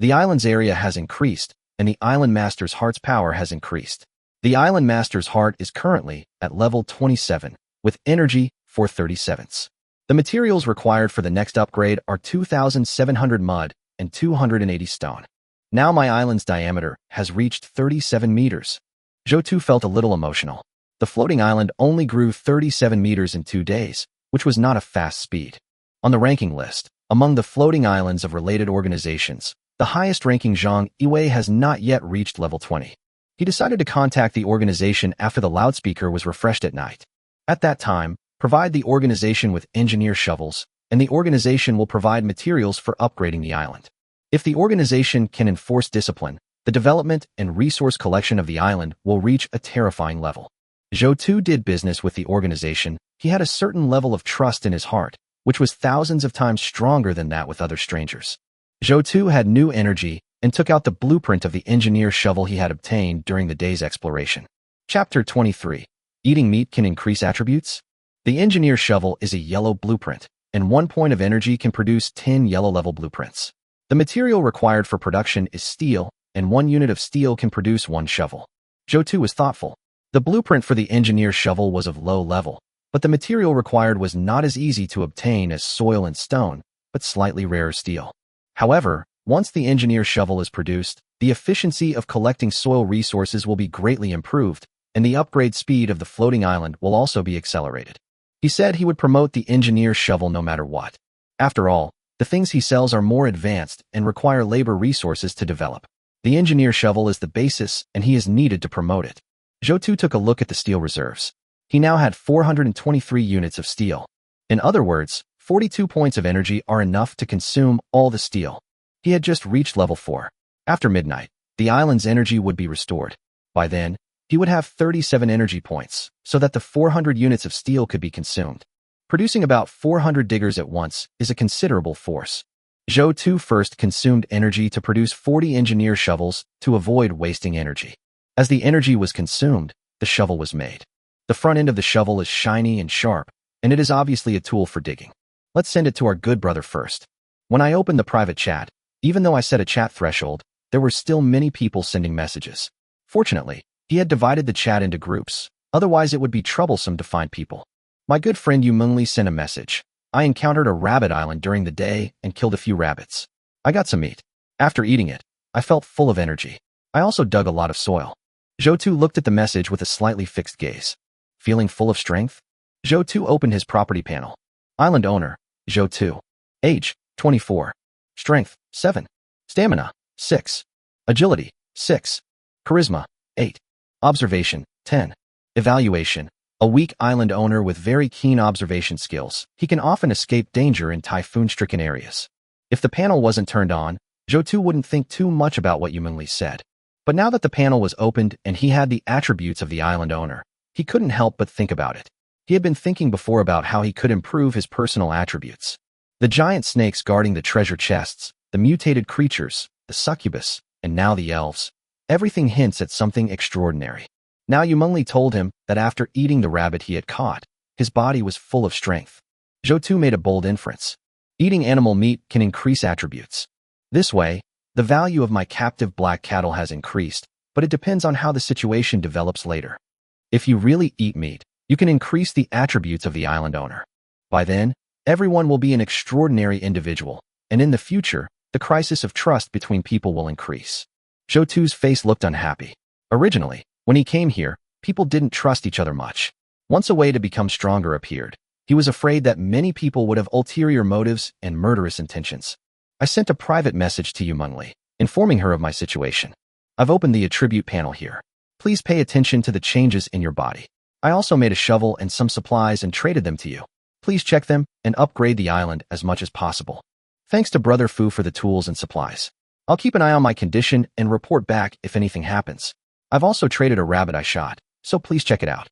The island's area has increased, and the island master's heart's power has increased. The island master's heart is currently at level 27 with energy 437. The materials required for the next upgrade are 2,700 mud and 280 stone. Now my island's diameter has reached 37 meters. Zhou Tu felt a little emotional. The floating island only grew 37 meters in 2 days, which was not a fast speed. On the ranking list, among the floating islands of related organizations, the highest-ranking Zhang Yiwei has not yet reached level 20. He decided to contact the organization after the loudspeaker was refreshed at night. At that time, provide the organization with engineer shovels, and the organization will provide materials for upgrading the island. If the organization can enforce discipline, the development and resource collection of the island will reach a terrifying level. Zhou Tu did business with the organization. He had a certain level of trust in his heart, which was thousands of times stronger than that with other strangers. Zhou Tu had new energy and took out the blueprint of the engineer shovel he had obtained during the day's exploration. Chapter 23. Eating meat can increase attributes? The engineer shovel is a yellow blueprint, and 1 point of energy can produce 10 yellow-level blueprints. The material required for production is steel, and 1 unit of steel can produce 1 shovel. Zhou Tu was thoughtful. The blueprint for the engineer shovel was of low level, but the material required was not as easy to obtain as soil and stone, but slightly rarer steel. However, once the engineer shovel is produced, the efficiency of collecting soil resources will be greatly improved, and the upgrade speed of the floating island will also be accelerated. He said he would promote the engineer shovel no matter what. After all, the things he sells are more advanced and require labor resources to develop. The engineer shovel is the basis, and he is needed to promote it. Zhou Tu took a look at the steel reserves. He now had 423 units of steel. In other words, 42 points of energy are enough to consume all the steel. He had just reached level 4. After midnight, the island's energy would be restored. By then, he would have 37 energy points, so that the 400 units of steel could be consumed. Producing about 400 diggers at once is a considerable force. Zhou Tu first consumed energy to produce 40 engineer shovels to avoid wasting energy. As the energy was consumed, the shovel was made. The front end of the shovel is shiny and sharp, and it is obviously a tool for digging. Let's send it to our good brother first. When I opened the private chat, even though I set a chat threshold, there were still many people sending messages. Fortunately, he had divided the chat into groups, otherwise it would be troublesome to find people. My good friend Yu Mengli sent a message. I encountered a rabbit island during the day and killed a few rabbits. I got some meat. After eating it, I felt full of energy. I also dug a lot of soil. Zhou Tu looked at the message with a slightly fixed gaze. Feeling full of strength? Zhou Tu opened his property panel. Island owner, Zhou Tu. Age, 24. Strength, 7. Stamina, 6. Agility, 6. Charisma, 8. Observation, 10. Evaluation, A weak island owner with very keen observation skills, he can often escape danger in typhoon-stricken areas. If the panel wasn't turned on, Zhou wouldn't think too much about what Yumengli said. But now that the panel was opened and he had the attributes of the island owner, he couldn't help but think about it. He had been thinking before about how he could improve his personal attributes. The giant snakes guarding the treasure chests, the mutated creatures, the succubus, and now the elves. Everything hints at something extraordinary. Now Yumengli told him that after eating the rabbit he had caught, his body was full of strength. Zhou made a bold inference. Eating animal meat can increase attributes. This way, the value of my captive black cattle has increased, but it depends on how the situation develops later. If you really eat meat, you can increase the attributes of the island owner. By then, everyone will be an extraordinary individual, and in the future, the crisis of trust between people will increase. Zhou's face looked unhappy. Originally, when he came here, people didn't trust each other much. Once a way to become stronger appeared, he was afraid that many people would have ulterior motives and murderous intentions. I sent a private message to Yumengli, informing her of my situation. I've opened the attribute panel here. Please pay attention to the changes in your body. I also made a shovel and some supplies and traded them to you. Please check them and upgrade the island as much as possible. Thanks to Brother Fu for the tools and supplies. I'll keep an eye on my condition and report back if anything happens. I've also traded a rabbit I shot, so please check it out.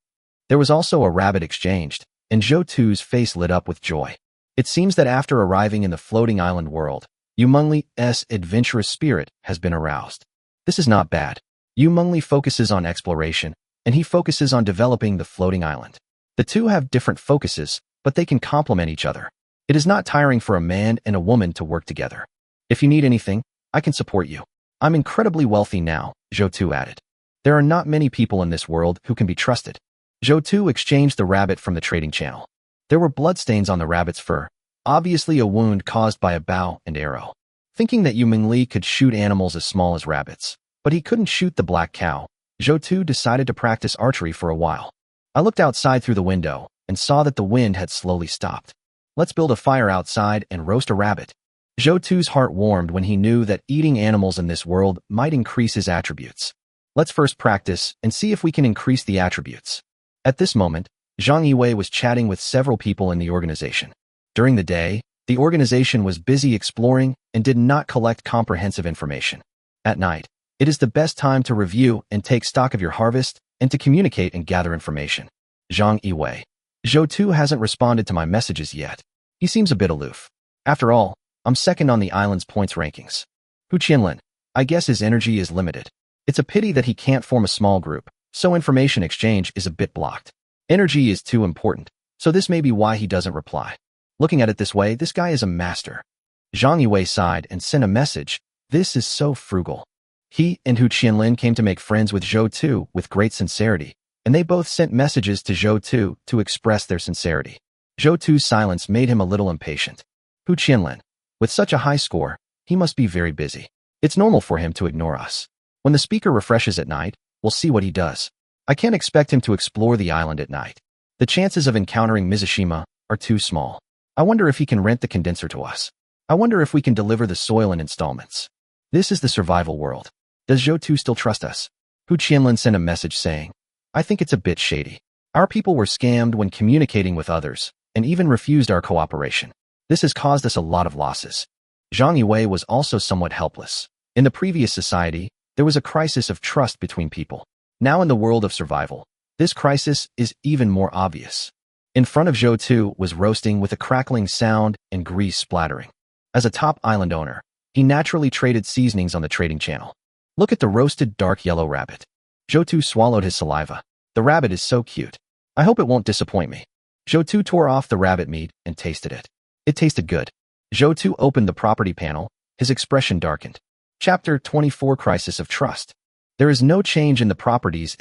There was also a rabbit exchanged, and Zhou's face lit up with joy. It seems that after arriving in the floating island world, Yumengli's adventurous spirit has been aroused. This is not bad. Yumengli focuses on exploration, and he focuses on developing the floating island. The two have different focuses, but they can complement each other. It is not tiring for a man and a woman to work together. If you need anything, I can support you. I'm incredibly wealthy now, Zhou added. There are not many people in this world who can be trusted. Zhou exchanged the rabbit from the trading channel. There were bloodstains on the rabbit's fur, obviously a wound caused by a bow and arrow. Thinking that Yumengli could shoot animals as small as rabbits, but he couldn't shoot the black cow, Zhou decided to practice archery for a while. I looked outside through the window and saw that the wind had slowly stopped. Let's build a fire outside and roast a rabbit. Zhou's heart warmed when he knew that eating animals in this world might increase his attributes. Let's first practice and see if we can increase the attributes. At this moment, Zhang Yiwei was chatting with several people in the organization. During the day, the organization was busy exploring and did not collect comprehensive information. At night, it is the best time to review and take stock of your harvest and to communicate and gather information. Zhang Yiwei. Zhou hasn't responded to my messages yet. He seems a bit aloof. After all, I'm second on the island's points rankings. Hu Qianlin. I guess his energy is limited. It's a pity that he can't form a small group, so information exchange is a bit blocked. Energy is too important, so this may be why he doesn't reply. Looking at it this way, this guy is a master. Zhang Yiwei sighed and sent a message. This is so frugal. He and Hu Qianlin came to make friends with Zhou with great sincerity, and they both sent messages to Zhou to express their sincerity. Zhou's silence made him a little impatient. Hu Qianlin. With such a high score, he must be very busy. It's normal for him to ignore us. When the speaker refreshes at night, we'll see what he does. I can't expect him to explore the island at night. The chances of encountering Mizushima are too small. I wonder if he can rent the condenser to us. I wonder if we can deliver the soil in installments. This is the survival world. Does Zhou still trust us? Hu Qianlin sent a message saying, I think it's a bit shady. Our people were scammed when communicating with others, and even refused our cooperation. This has caused us a lot of losses. Zhang Yiwei was also somewhat helpless. In the previous society, there was a crisis of trust between people. Now in the world of survival, this crisis is even more obvious. In front of Zhou was roasting with a crackling sound and grease splattering. As a top island owner, he naturally traded seasonings on the trading channel. Look at the roasted dark yellow rabbit. Zhou swallowed his saliva. The rabbit is so cute. I hope it won't disappoint me. Zhou tore off the rabbit meat and tasted it. It tasted good. Zhou opened the property panel. His expression darkened. Chapter 24 Crisis of Trust. There is no change in the properties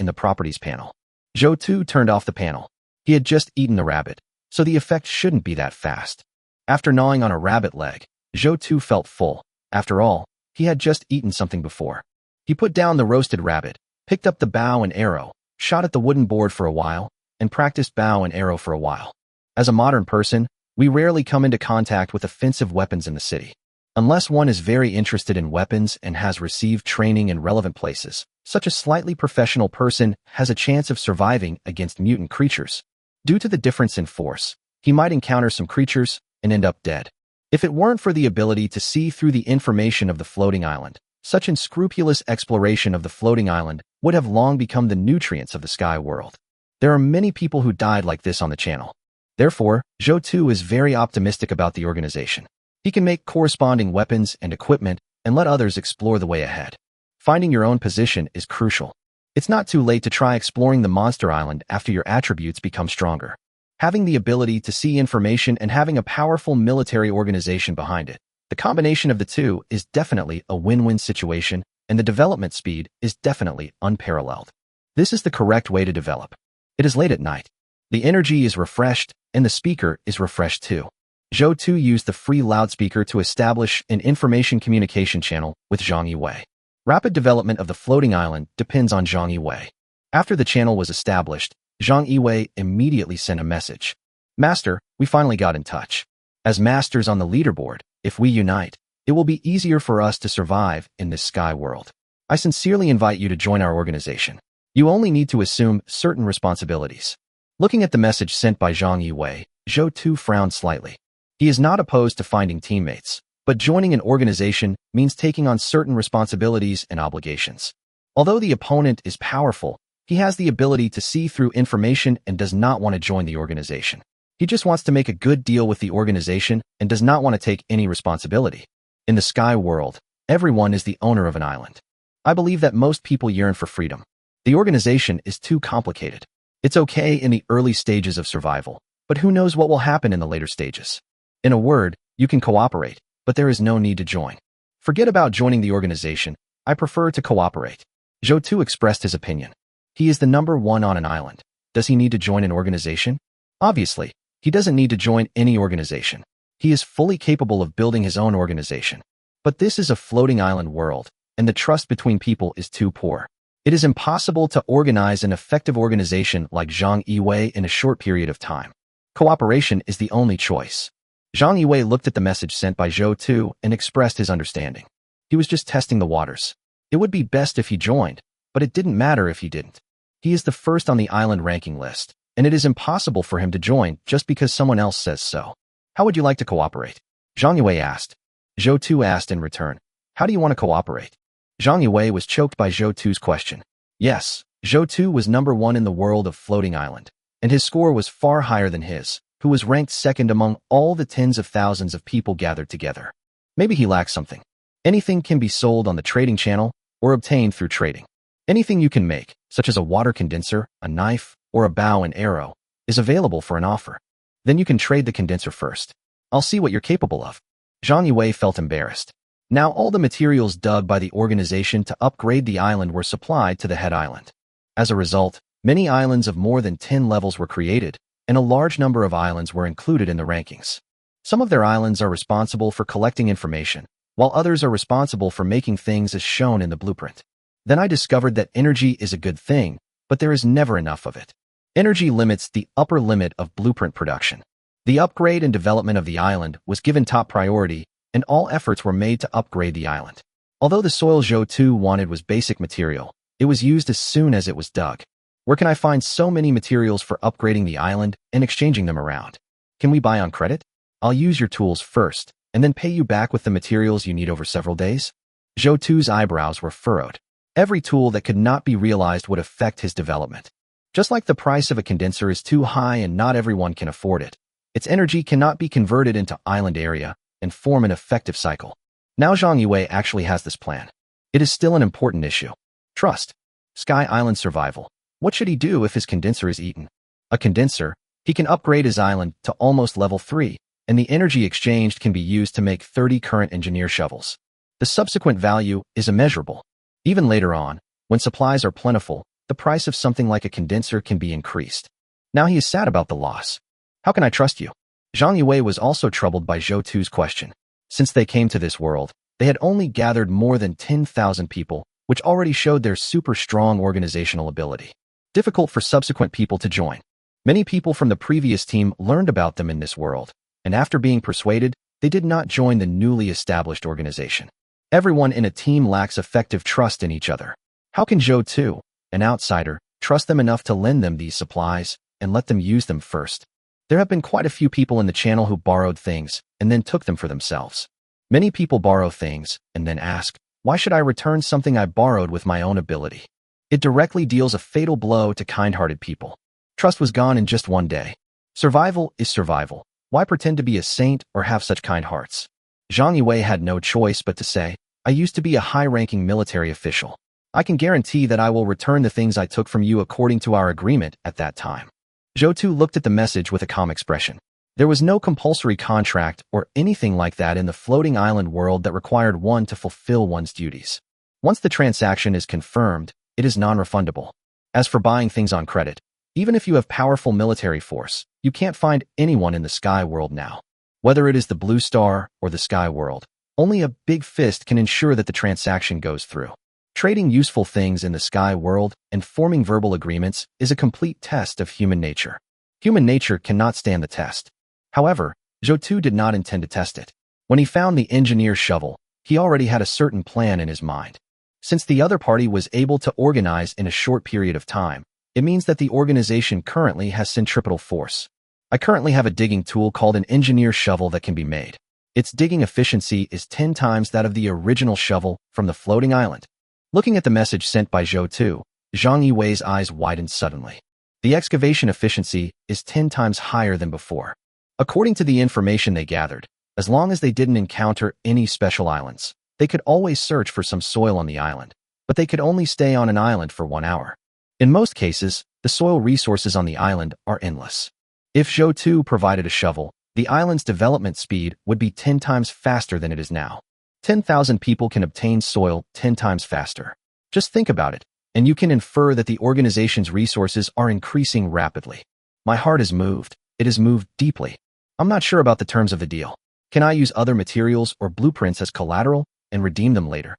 panel. Zhou turned off the panel. He had just eaten the rabbit, so the effect shouldn't be that fast. After gnawing on a rabbit leg, Zhou felt full. After all, he had just eaten something before. He put down the roasted rabbit, picked up the bow and arrow, shot at the wooden board for a while, and practiced bow and arrow for a while. As a modern person, we rarely come into contact with offensive weapons in the city. Unless one is very interested in weapons and has received training in relevant places, Such a slightly professional person has a chance of surviving against mutant creatures. Due to the difference in force, he might encounter some creatures and end up dead. If it weren't for the ability to see through the information of the floating island, such unscrupulous exploration of the floating island would have long become the nutrients of the sky world. There are many people who died like this on the channel. Therefore, Zhou Tu is very optimistic about the organization. He can make corresponding weapons and equipment and let others explore the way ahead. Finding your own position is crucial. It's not too late to try exploring the monster island after your attributes become stronger. Having the ability to see information and having a powerful military organization behind it, the combination of the two is definitely a win-win situation, and the development speed is definitely unparalleled. This is the correct way to develop. It is late at night. The energy is refreshed, and the speaker is refreshed too. Zhou Tu used the free loudspeaker to establish an information communication channel with Zhang Yiwei. Rapid development of the floating island depends on Zhang Yiwei. After the channel was established, Zhang Yiwei immediately sent a message. Master, we finally got in touch. As masters on the leaderboard, if we unite, it will be easier for us to survive in this sky world. I sincerely invite you to join our organization. You only need to assume certain responsibilities. Looking at the message sent by Zhang Yiwei, Zhou Tu frowned slightly. He is not opposed to finding teammates, but joining an organization means taking on certain responsibilities and obligations. Although the opponent is powerful, he has the ability to see through information and does not want to join the organization. He just wants to make a good deal with the organization and does not want to take any responsibility. In the sky world, everyone is the owner of an island. I believe that most people yearn for freedom. The organization is too complicated. It's okay in the early stages of survival, but who knows what will happen in the later stages. In a word, you can cooperate, but there is no need to join. Forget about joining the organization. I prefer to cooperate. Zhou Tu expressed his opinion. He is the number one on an island. Does he need to join an organization? Obviously, he doesn't need to join any organization. He is fully capable of building his own organization. But this is a floating island world, and the trust between people is too poor. It is impossible to organize an effective organization like Zhang Yiwei in a short period of time. Cooperation is the only choice. Zhang Yiwei looked at the message sent by Zhou Tu and expressed his understanding. He was just testing the waters. It would be best if he joined, but it didn't matter if he didn't. He is the first on the island ranking list, and it is impossible for him to join just because someone else says so. How would you like to cooperate? Zhang Yiwei asked. Zhou Tu asked in return, how do you want to cooperate? Zhang Yiwei was choked by Zhou Tu's question. Yes, Zhou Tu was number one in the world of floating island, and his score was far higher than his, who was ranked second among all the tens of thousands of people gathered together. Maybe he lacks something. Anything can be sold on the trading channel or obtained through trading. Anything you can make, such as a water condenser, a knife, or a bow and arrow, is available for an offer. Then you can trade the condenser first. I'll see what you're capable of. Zhang Yiwei felt embarrassed. Now all the materials dug by the organization to upgrade the island were supplied to the head island. As a result, many islands of more than 10 levels were created, and a large number of islands were included in the rankings. Some of their islands are responsible for collecting information, while others are responsible for making things as shown in the blueprint. Then I discovered that energy is a good thing, but there is never enough of it. Energy limits the upper limit of blueprint production. The upgrade and development of the island was given top priority, and all efforts were made to upgrade the island. Although the soil Zhou Tu wanted was basic material, it was used as soon as it was dug. Where can I find so many materials for upgrading the island and exchanging them around? Can we buy on credit? I'll use your tools first, and then pay you back with the materials you need over several days. Zhou Tu's eyebrows were furrowed. Every tool that could not be realized would affect his development. Just like the price of a condenser is too high and not everyone can afford it, its energy cannot be converted into island area and form an effective cycle. Now Zhang Yiwei actually has this plan. It is still an important issue. Trust. Sky Island survival. What should he do if his condenser is eaten? A condenser, he can upgrade his island to almost level 3, and the energy exchanged can be used to make 30 current engineer shovels. The subsequent value is immeasurable. Even later on, when supplies are plentiful, the price of something like a condenser can be increased. Now he is sad about the loss. How can I trust you? Zhang Yiwei was also troubled by Zhou Tu's question. Since they came to this world, they had only gathered more than 10,000 people, which already showed their super strong organizational ability. Difficult for subsequent people to join. Many people from the previous team learned about them in this world, and after being persuaded, they did not join the newly established organization. Everyone in a team lacks effective trust in each other. How can Zhou Tu, an outsider, trust them enough to lend them these supplies and let them use them first? There have been quite a few people in the channel who borrowed things and then took them for themselves. Many people borrow things and then ask, why should I return something I borrowed with my own ability? It directly deals a fatal blow to kind-hearted people. Trust was gone in just one day. Survival is survival. Why pretend to be a saint or have such kind hearts? Zhang Yiwei had no choice but to say, I used to be a high-ranking military official. I can guarantee that I will return the things I took from you according to our agreement at that time. Zhou Tu looked at the message with a calm expression. There was no compulsory contract or anything like that in the floating island world that required one to fulfill one's duties. Once the transaction is confirmed, it is non-refundable. As for buying things on credit, even if you have powerful military force, you can't find anyone in the sky world now. Whether it is the Blue Star or the sky world, only a big fist can ensure that the transaction goes through. Trading useful things in the sky world and forming verbal agreements is a complete test of human nature. Human nature cannot stand the test. However, Zhou Tu did not intend to test it. When he found the engineer's shovel, he already had a certain plan in his mind. Since the other party was able to organize in a short period of time, it means that the organization currently has centripetal force. I currently have a digging tool called an engineer's shovel that can be made. Its digging efficiency is 10 times that of the original shovel from the floating island. Looking at the message sent by Zhou Tu, Zhang Yiwei's eyes widened suddenly. The excavation efficiency is 10 times higher than before. According to the information they gathered, as long as they didn't encounter any special islands, they could always search for some soil on the island, but they could only stay on an island for 1 hour. In most cases, the soil resources on the island are endless. If Zhou Tu provided a shovel, the island's development speed would be 10 times faster than it is now. 10,000 people can obtain soil 10 times faster. Just think about it, and you can infer that the organization's resources are increasing rapidly. My heart is moved. It is moved deeply. I'm not sure about the terms of the deal. Can I use other materials or blueprints as collateral and redeem them later?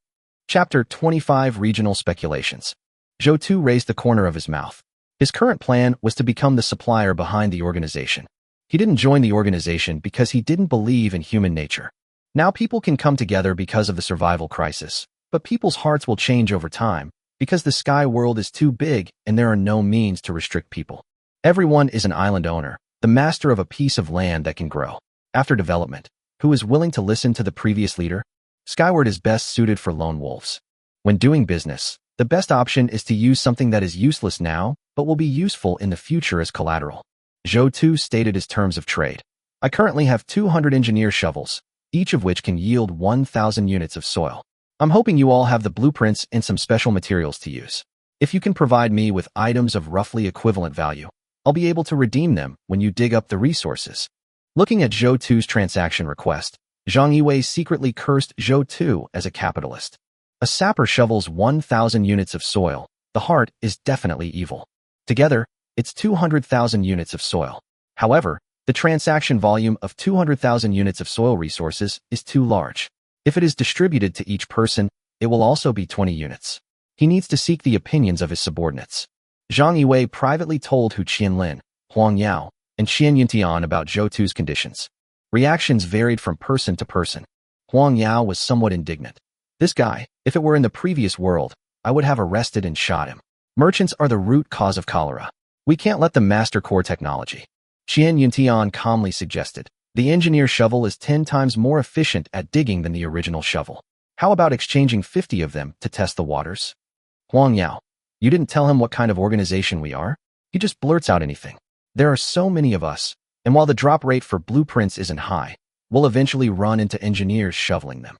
Chapter 25 Regional Speculations. Zhou Tu raised the corner of his mouth. His current plan was to become the supplier behind the organization. He didn't join the organization because he didn't believe in human nature. Now people can come together because of the survival crisis, but people's hearts will change over time because the sky world is too big and there are no means to restrict people. Everyone is an island owner, the master of a piece of land that can grow. After development, who is willing to listen to the previous leader? Skyward is best suited for lone wolves. When doing business, the best option is to use something that is useless now, but will be useful in the future as collateral. Zhou Tu stated his terms of trade. I currently have 200 engineer shovels, each of which can yield 1,000 units of soil. I'm hoping you all have the blueprints and some special materials to use. If you can provide me with items of roughly equivalent value, I'll be able to redeem them when you dig up the resources. Looking at Zhou Tu's transaction request, Zhang Yiwei secretly cursed Zhou Tu as a capitalist. A sapper shovels 1,000 units of soil. The heart is definitely evil. Together, it's 200,000 units of soil. However, the transaction volume of 200,000 units of soil resources is too large. If it is distributed to each person, it will also be 20 units. He needs to seek the opinions of his subordinates. Zhang Yiwei privately told Hu Qianlin, Huang Yao, and Qian Yuntian about Zhou Tu's conditions. Reactions varied from person to person. Huang Yao was somewhat indignant. This guy, if it were in the previous world, I would have arrested and shot him. Merchants are the root cause of cholera. We can't let them master core technology. Qian Yuntian calmly suggested. The engineer shovel is 10 times more efficient at digging than the original shovel. How about exchanging 50 of them to test the waters? Huang Yao, you didn't tell him what kind of organization we are? He just blurts out anything. There are so many of us, and while the drop rate for blueprints isn't high, we'll eventually run into engineers shoveling them.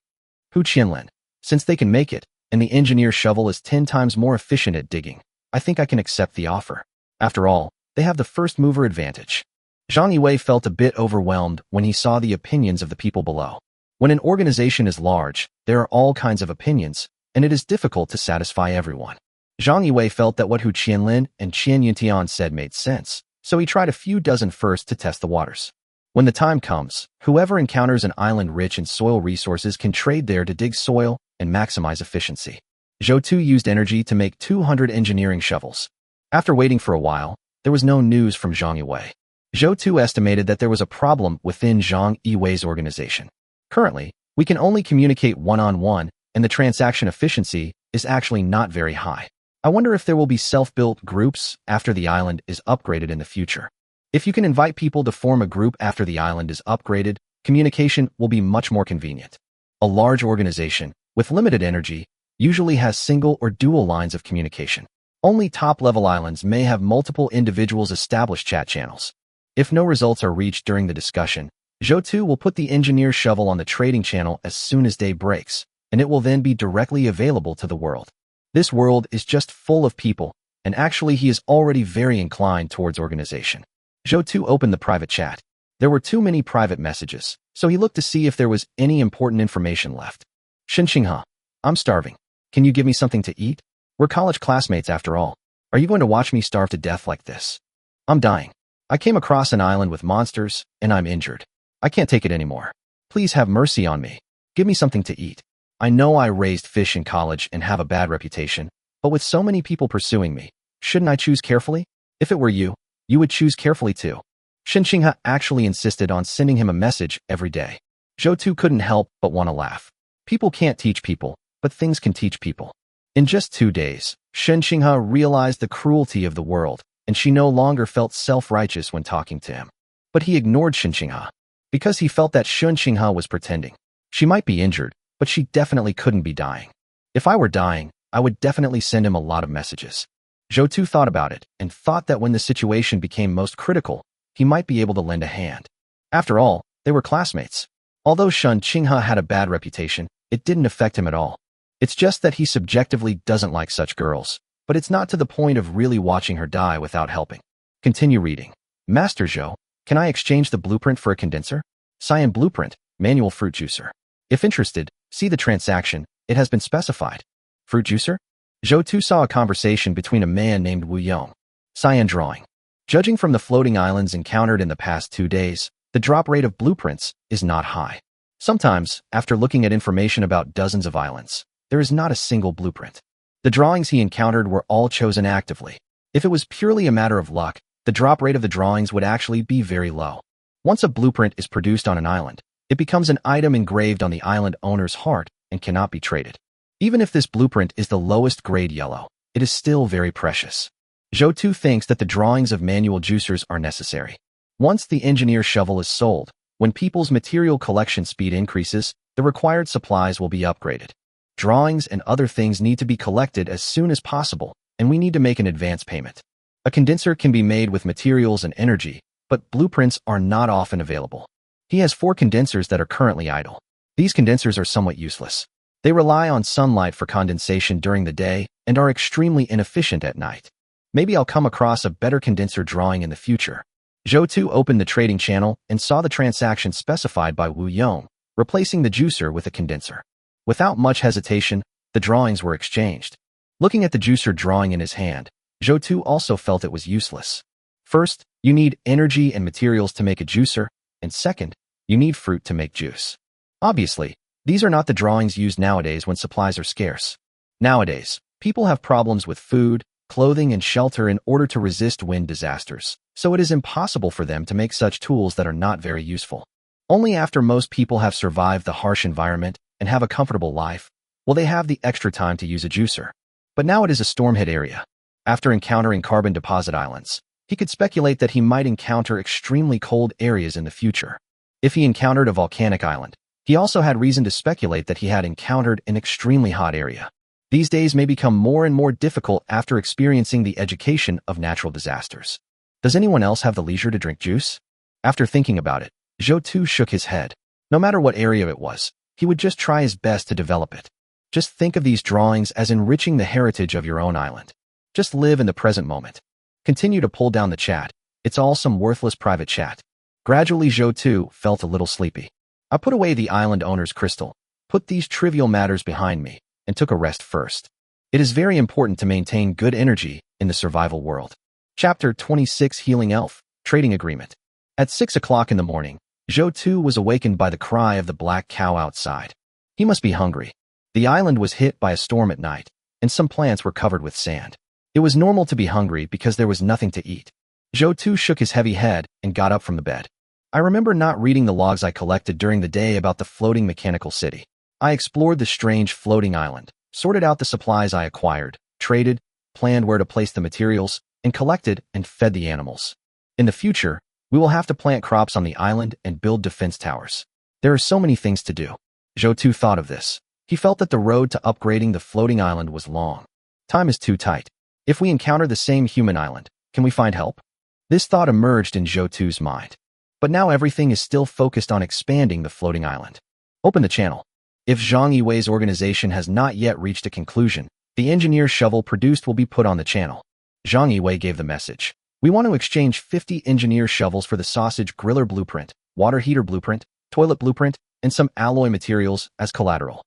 Hu Qianlin, since they can make it, and the engineer shovel is 10 times more efficient at digging, I think I can accept the offer. After all, they have the first mover advantage. Zhang Yiwei felt a bit overwhelmed when he saw the opinions of the people below. When an organization is large, there are all kinds of opinions, and it is difficult to satisfy everyone. Zhang Yiwei felt that what Hu Qianlin and Qian Yuntian said made sense, so he tried a few dozen first to test the waters. When the time comes, whoever encounters an island rich in soil resources can trade there to dig soil and maximize efficiency. Zhou Tu used energy to make 200 engineering shovels. After waiting for a while, there was no news from Zhang Yiwei. Zhou Tu estimated that there was a problem within Zhang Yiwei's organization. Currently, we can only communicate one-on-one, and the transaction efficiency is actually not very high. I wonder if there will be self-built groups after the island is upgraded in the future. If you can invite people to form a group after the island is upgraded, communication will be much more convenient. A large organization, with limited energy, usually has single or dual lines of communication. Only top-level islands may have multiple individuals establish chat channels. If no results are reached during the discussion, Zhou will put the engineer shovel on the trading channel as soon as day breaks, and it will then be directly available to the world. This world is just full of people, and actually he is already very inclined towards organization. Zhou opened the private chat. There were too many private messages, so he looked to see if there was any important information left. Xinxinghe, I'm starving. Can you give me something to eat? We're college classmates after all. Are you going to watch me starve to death like this? I'm dying. I came across an island with monsters, and I'm injured. I can't take it anymore. Please have mercy on me. Give me something to eat. I know I raised fish in college and have a bad reputation, but with so many people pursuing me, shouldn't I choose carefully? If it were you, you would choose carefully too. Xinxinghe actually insisted on sending him a message every day. Zhou couldn't help but want to laugh. People can't teach people, but things can teach people. In just 2 days, Xinxinghe realized the cruelty of the world, and she no longer felt self-righteous when talking to him. But he ignored Xinxinghe because he felt that Xinxinghe was pretending. She might be injured, but she definitely couldn't be dying. If I were dying, I would definitely send him a lot of messages. Zhou thought about it and thought that when the situation became most critical, he might be able to lend a hand. After all, they were classmates. Although Xinxinghe had a bad reputation, it didn't affect him at all. It's just that he subjectively doesn't like such girls, but it's not to the point of really watching her die without helping. Continue reading. Master Zhou, can I exchange the blueprint for a condenser? Cyan blueprint, manual fruit juicer. If interested, see the transaction, it has been specified. Fruit juicer? Zhou saw a conversation between a man named Wu Yong. Cyan drawing. Judging from the floating islands encountered in the past 2 days, the drop rate of blueprints is not high. Sometimes, after looking at information about dozens of islands, there is not a single blueprint. The drawings he encountered were all chosen actively. If it was purely a matter of luck, the drop rate of the drawings would actually be very low. Once a blueprint is produced on an island, it becomes an item engraved on the island owner's heart and cannot be traded. Even if this blueprint is the lowest grade yellow, it is still very precious. Zhou thinks that the drawings of manual juicers are necessary. Once the engineer shovel is sold, when people's material collection speed increases, the required supplies will be upgraded. Drawings and other things need to be collected as soon as possible, and we need to make an advance payment. A condenser can be made with materials and energy, but blueprints are not often available. He has 4 condensers that are currently idle. These condensers are somewhat useless. They rely on sunlight for condensation during the day and are extremely inefficient at night. Maybe I'll come across a better condenser drawing in the future. Zhou opened the trading channel and saw the transaction specified by Wu Yong, replacing the juicer with a condenser. Without much hesitation, the drawings were exchanged. Looking at the juicer drawing in his hand, Zhou also felt it was useless. First, you need energy and materials to make a juicer, and second, you need fruit to make juice. Obviously, these are not the drawings used nowadays when supplies are scarce. Nowadays, people have problems with food, clothing, and shelter in order to resist wind disasters, so it is impossible for them to make such tools that are not very useful. Only after most people have survived the harsh environment and have a comfortable life will they have the extra time to use a juicer. But now it is a storm-hit area. After encountering carbon deposit islands, he could speculate that he might encounter extremely cold areas in the future. If he encountered a volcanic island, he also had reason to speculate that he had encountered an extremely hot area. These days may become more and more difficult after experiencing the education of natural disasters. Does anyone else have the leisure to drink juice? After thinking about it, Zhou shook his head. No matter what area it was, he would just try his best to develop it. Just think of these drawings as enriching the heritage of your own island. Just live in the present moment. Continue to pull down the chat. It's all some worthless private chat. Gradually Zhou felt a little sleepy. I put away the island owner's crystal, put these trivial matters behind me, and took a rest first. It is very important to maintain good energy in the survival world. Chapter 26 Healing Elf, Trading Agreement. At 6 o'clock in the morning, Zhou was awakened by the cry of the black cow outside. He must be hungry. The island was hit by a storm at night, and some plants were covered with sand. It was normal to be hungry because there was nothing to eat. Zhou shook his heavy head and got up from the bed. I remember not reading the logs I collected during the day about the floating mechanical city. I explored the strange floating island, sorted out the supplies I acquired, traded, planned where to place the materials, and collected and fed the animals. In the future, we will have to plant crops on the island and build defense towers. There are so many things to do. Zhou Tu thought of this. He felt that the road to upgrading the floating island was long. Time is too tight. If we encounter the same human island, can we find help? This thought emerged in Zhou Tu's mind. But now everything is still focused on expanding the floating island. Open the channel. If Zhang Yiwei's organization has not yet reached a conclusion, the engineer shovel produced will be put on the channel. Zhang Yiwei gave the message. We want to exchange 50 engineer shovels for the sausage griller blueprint, water heater blueprint, toilet blueprint, and some alloy materials as collateral.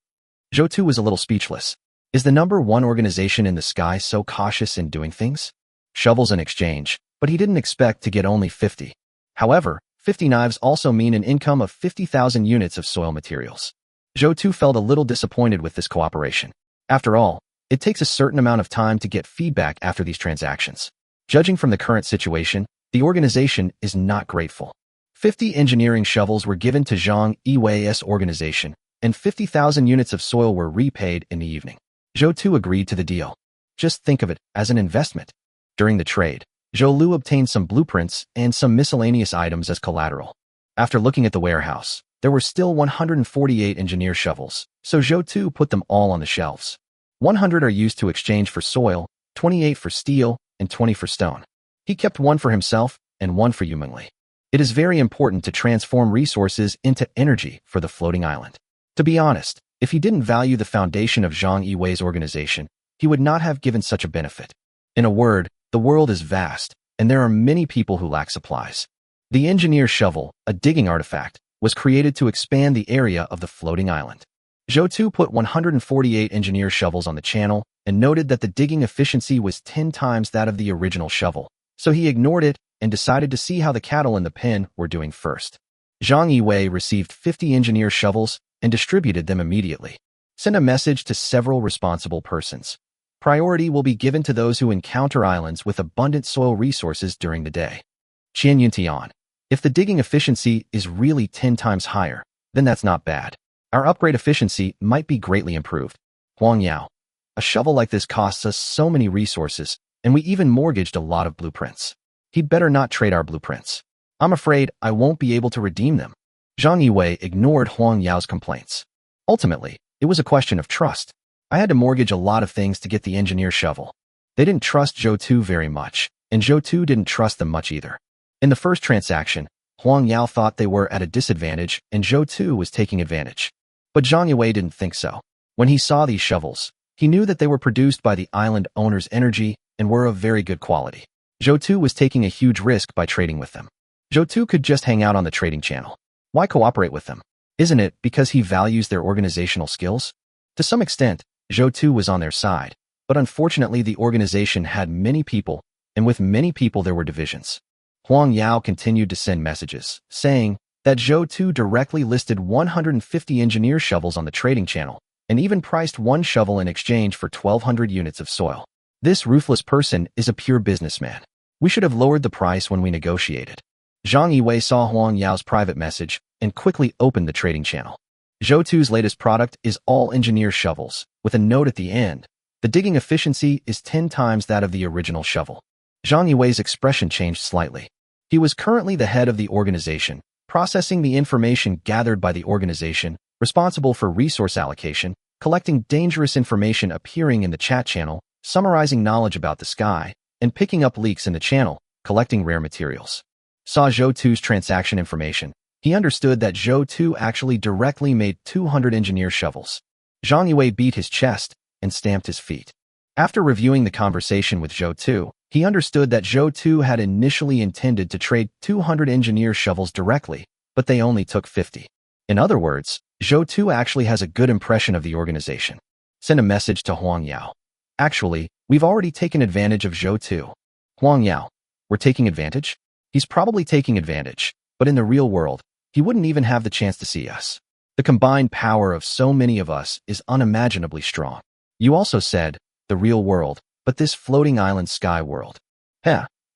Zhou Tu was a little speechless. Is the #1 organization in the sky so cautious in doing things? Shovels in exchange, but he didn't expect to get only 50. However, 50 knives also mean an income of 50,000 units of soil materials. Zhou Tu felt a little disappointed with this cooperation. After all, it takes a certain amount of time to get feedback after these transactions. Judging from the current situation, the organization is not grateful. 50 engineering shovels were given to Zhang Yiwei's organization, and 50,000 units of soil were repaid in the evening. Zhou Tu agreed to the deal. Just think of it as an investment. During the trade, Zhou Lu obtained some blueprints and some miscellaneous items as collateral. After looking at the warehouse, there were still 148 engineer shovels, so Zhou Tu put them all on the shelves. 100 are used to exchange for soil, 28 for steel, and 20 for stone. He kept one for himself and one for Yumengli. It is very important to transform resources into energy for the floating island. To be honest, if he didn't value the foundation of Zhang Yiwei's organization, he would not have given such a benefit. In a word, the world is vast, and there are many people who lack supplies. The engineer shovel, a digging artifact, was created to expand the area of the floating island. Zhou Tu put 148 engineer shovels on the channel and noted that the digging efficiency was 10 times that of the original shovel, so he ignored it and decided to see how the cattle in the pen were doing first. Zhang Yiwei received 50 engineer shovels and distributed them immediately. Send a message to several responsible persons. Priority will be given to those who encounter islands with abundant soil resources during the day. Qian Yuntian. If the digging efficiency is really 10 times higher, then that's not bad. Our upgrade efficiency might be greatly improved. Huang Yao. A shovel like this costs us so many resources, and we even mortgaged a lot of blueprints. He'd better not trade our blueprints. I'm afraid I won't be able to redeem them. Zhang Yiwei ignored Huang Yao's complaints. Ultimately, it was a question of trust. I had to mortgage a lot of things to get the engineer shovel. They didn't trust Zhou Tu very much, and Zhou Tu didn't trust them much either. In the first transaction, Huang Yao thought they were at a disadvantage and Zhou Tu was taking advantage. But Zhang Yiwei didn't think so. When he saw these shovels, he knew that they were produced by the island owner's energy and were of very good quality. Zhou Tu was taking a huge risk by trading with them. Zhou Tu could just hang out on the trading channel. Why cooperate with them? Isn't it because he values their organizational skills? To some extent, Zhou Tu was on their side, but unfortunately the organization had many people, and with many people there were divisions. Huang Yao continued to send messages, saying that Zhou Tu directly listed 150 engineer shovels on the trading channel, and even priced one shovel in exchange for 1,200 units of soil. This ruthless person is a pure businessman. We should have lowered the price when we negotiated. Zhang Yiwei saw Huang Yao's private message and quickly opened the trading channel. Zhou Tu's latest product is all engineer shovels, with a note at the end. The digging efficiency is 10 times that of the original shovel. Zhang Yiwei's expression changed slightly. He was currently the head of the organization, processing the information gathered by the organization, responsible for resource allocation, collecting dangerous information appearing in the chat channel, summarizing knowledge about the sky, and picking up leaks in the channel, collecting rare materials. Saw Zhou Tu's transaction information. He understood that Zhou Tu actually directly made 200 engineer shovels. Zhang Yiwei beat his chest and stamped his feet. After reviewing the conversation with Zhou Tu, he understood that Zhou Tu had initially intended to trade 200 engineer shovels directly, but they only took 50. In other words, Zhou Tu actually has a good impression of the organization. Send a message to Huang Yao. Actually, we've already taken advantage of Zhou Tu. Huang Yao, we're taking advantage? He's probably taking advantage, but in the real world, he wouldn't even have the chance to see us. The combined power of so many of us is unimaginably strong. You also said, the real world, but this floating island sky world.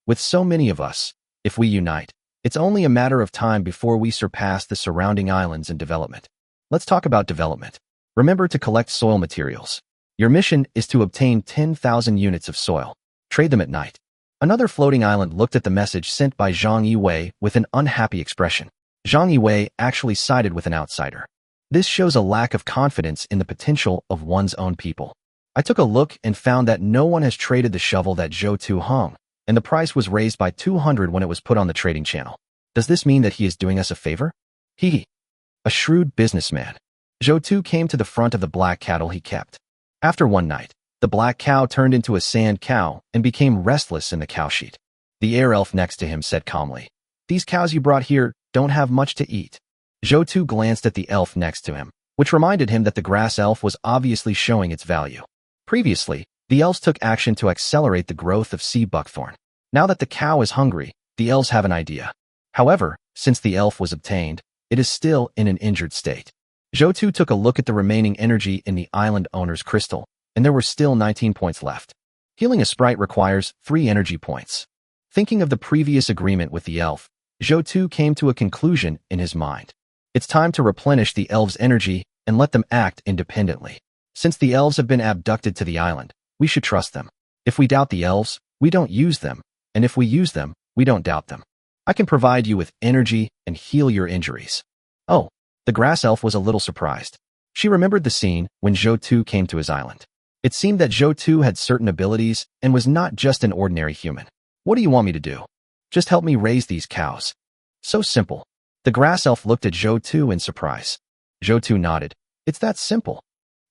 With so many of us, if we unite, it's only a matter of time before we surpass the surrounding islands in development. Let's talk about development. Remember to collect soil materials. Your mission is to obtain 10,000 units of soil. Trade them at night. Another floating island looked at the message sent by Zhang Yiwei with an unhappy expression. Zhang Yiwei actually sided with an outsider. This shows a lack of confidence in the potential of one's own people. I took a look and found that no one has traded the shovel that Zhou Tu hung, and the price was raised by 200 when it was put on the trading channel. Does this mean that he is doing us a favor? He. A shrewd businessman. Zhou Tu came to the front of the black cattle he kept. After one night, the black cow turned into a sand cow and became restless in the cow sheet. The air elf next to him said calmly, "These cows you brought here don't have much to eat." Zhou Tu glanced at the elf next to him, which reminded him that the grass elf was obviously showing its value. Previously, the elves took action to accelerate the growth of sea buckthorn. Now that the cow is hungry, the elves have an idea. However, since the elf was obtained, it is still in an injured state. Zhou Tu took a look at the remaining energy in the island owner's crystal, and there were still 19 points left. Healing a sprite requires 3 energy points. Thinking of the previous agreement with the elf, Zhou Tu came to a conclusion in his mind. It's time to replenish the elves' energy and let them act independently. Since the elves have been abducted to the island, we should trust them. If we doubt the elves, we don't use them, and if we use them, we don't doubt them. I can provide you with energy and heal your injuries. Oh, the grass elf was a little surprised. She remembered the scene when Zhou Tu came to his island. It seemed that Zhou Tu had certain abilities and was not just an ordinary human. What do you want me to do? Just help me raise these cows. So simple. The grass elf looked at Zhou Tu in surprise. Zhou Tu nodded. It's that simple.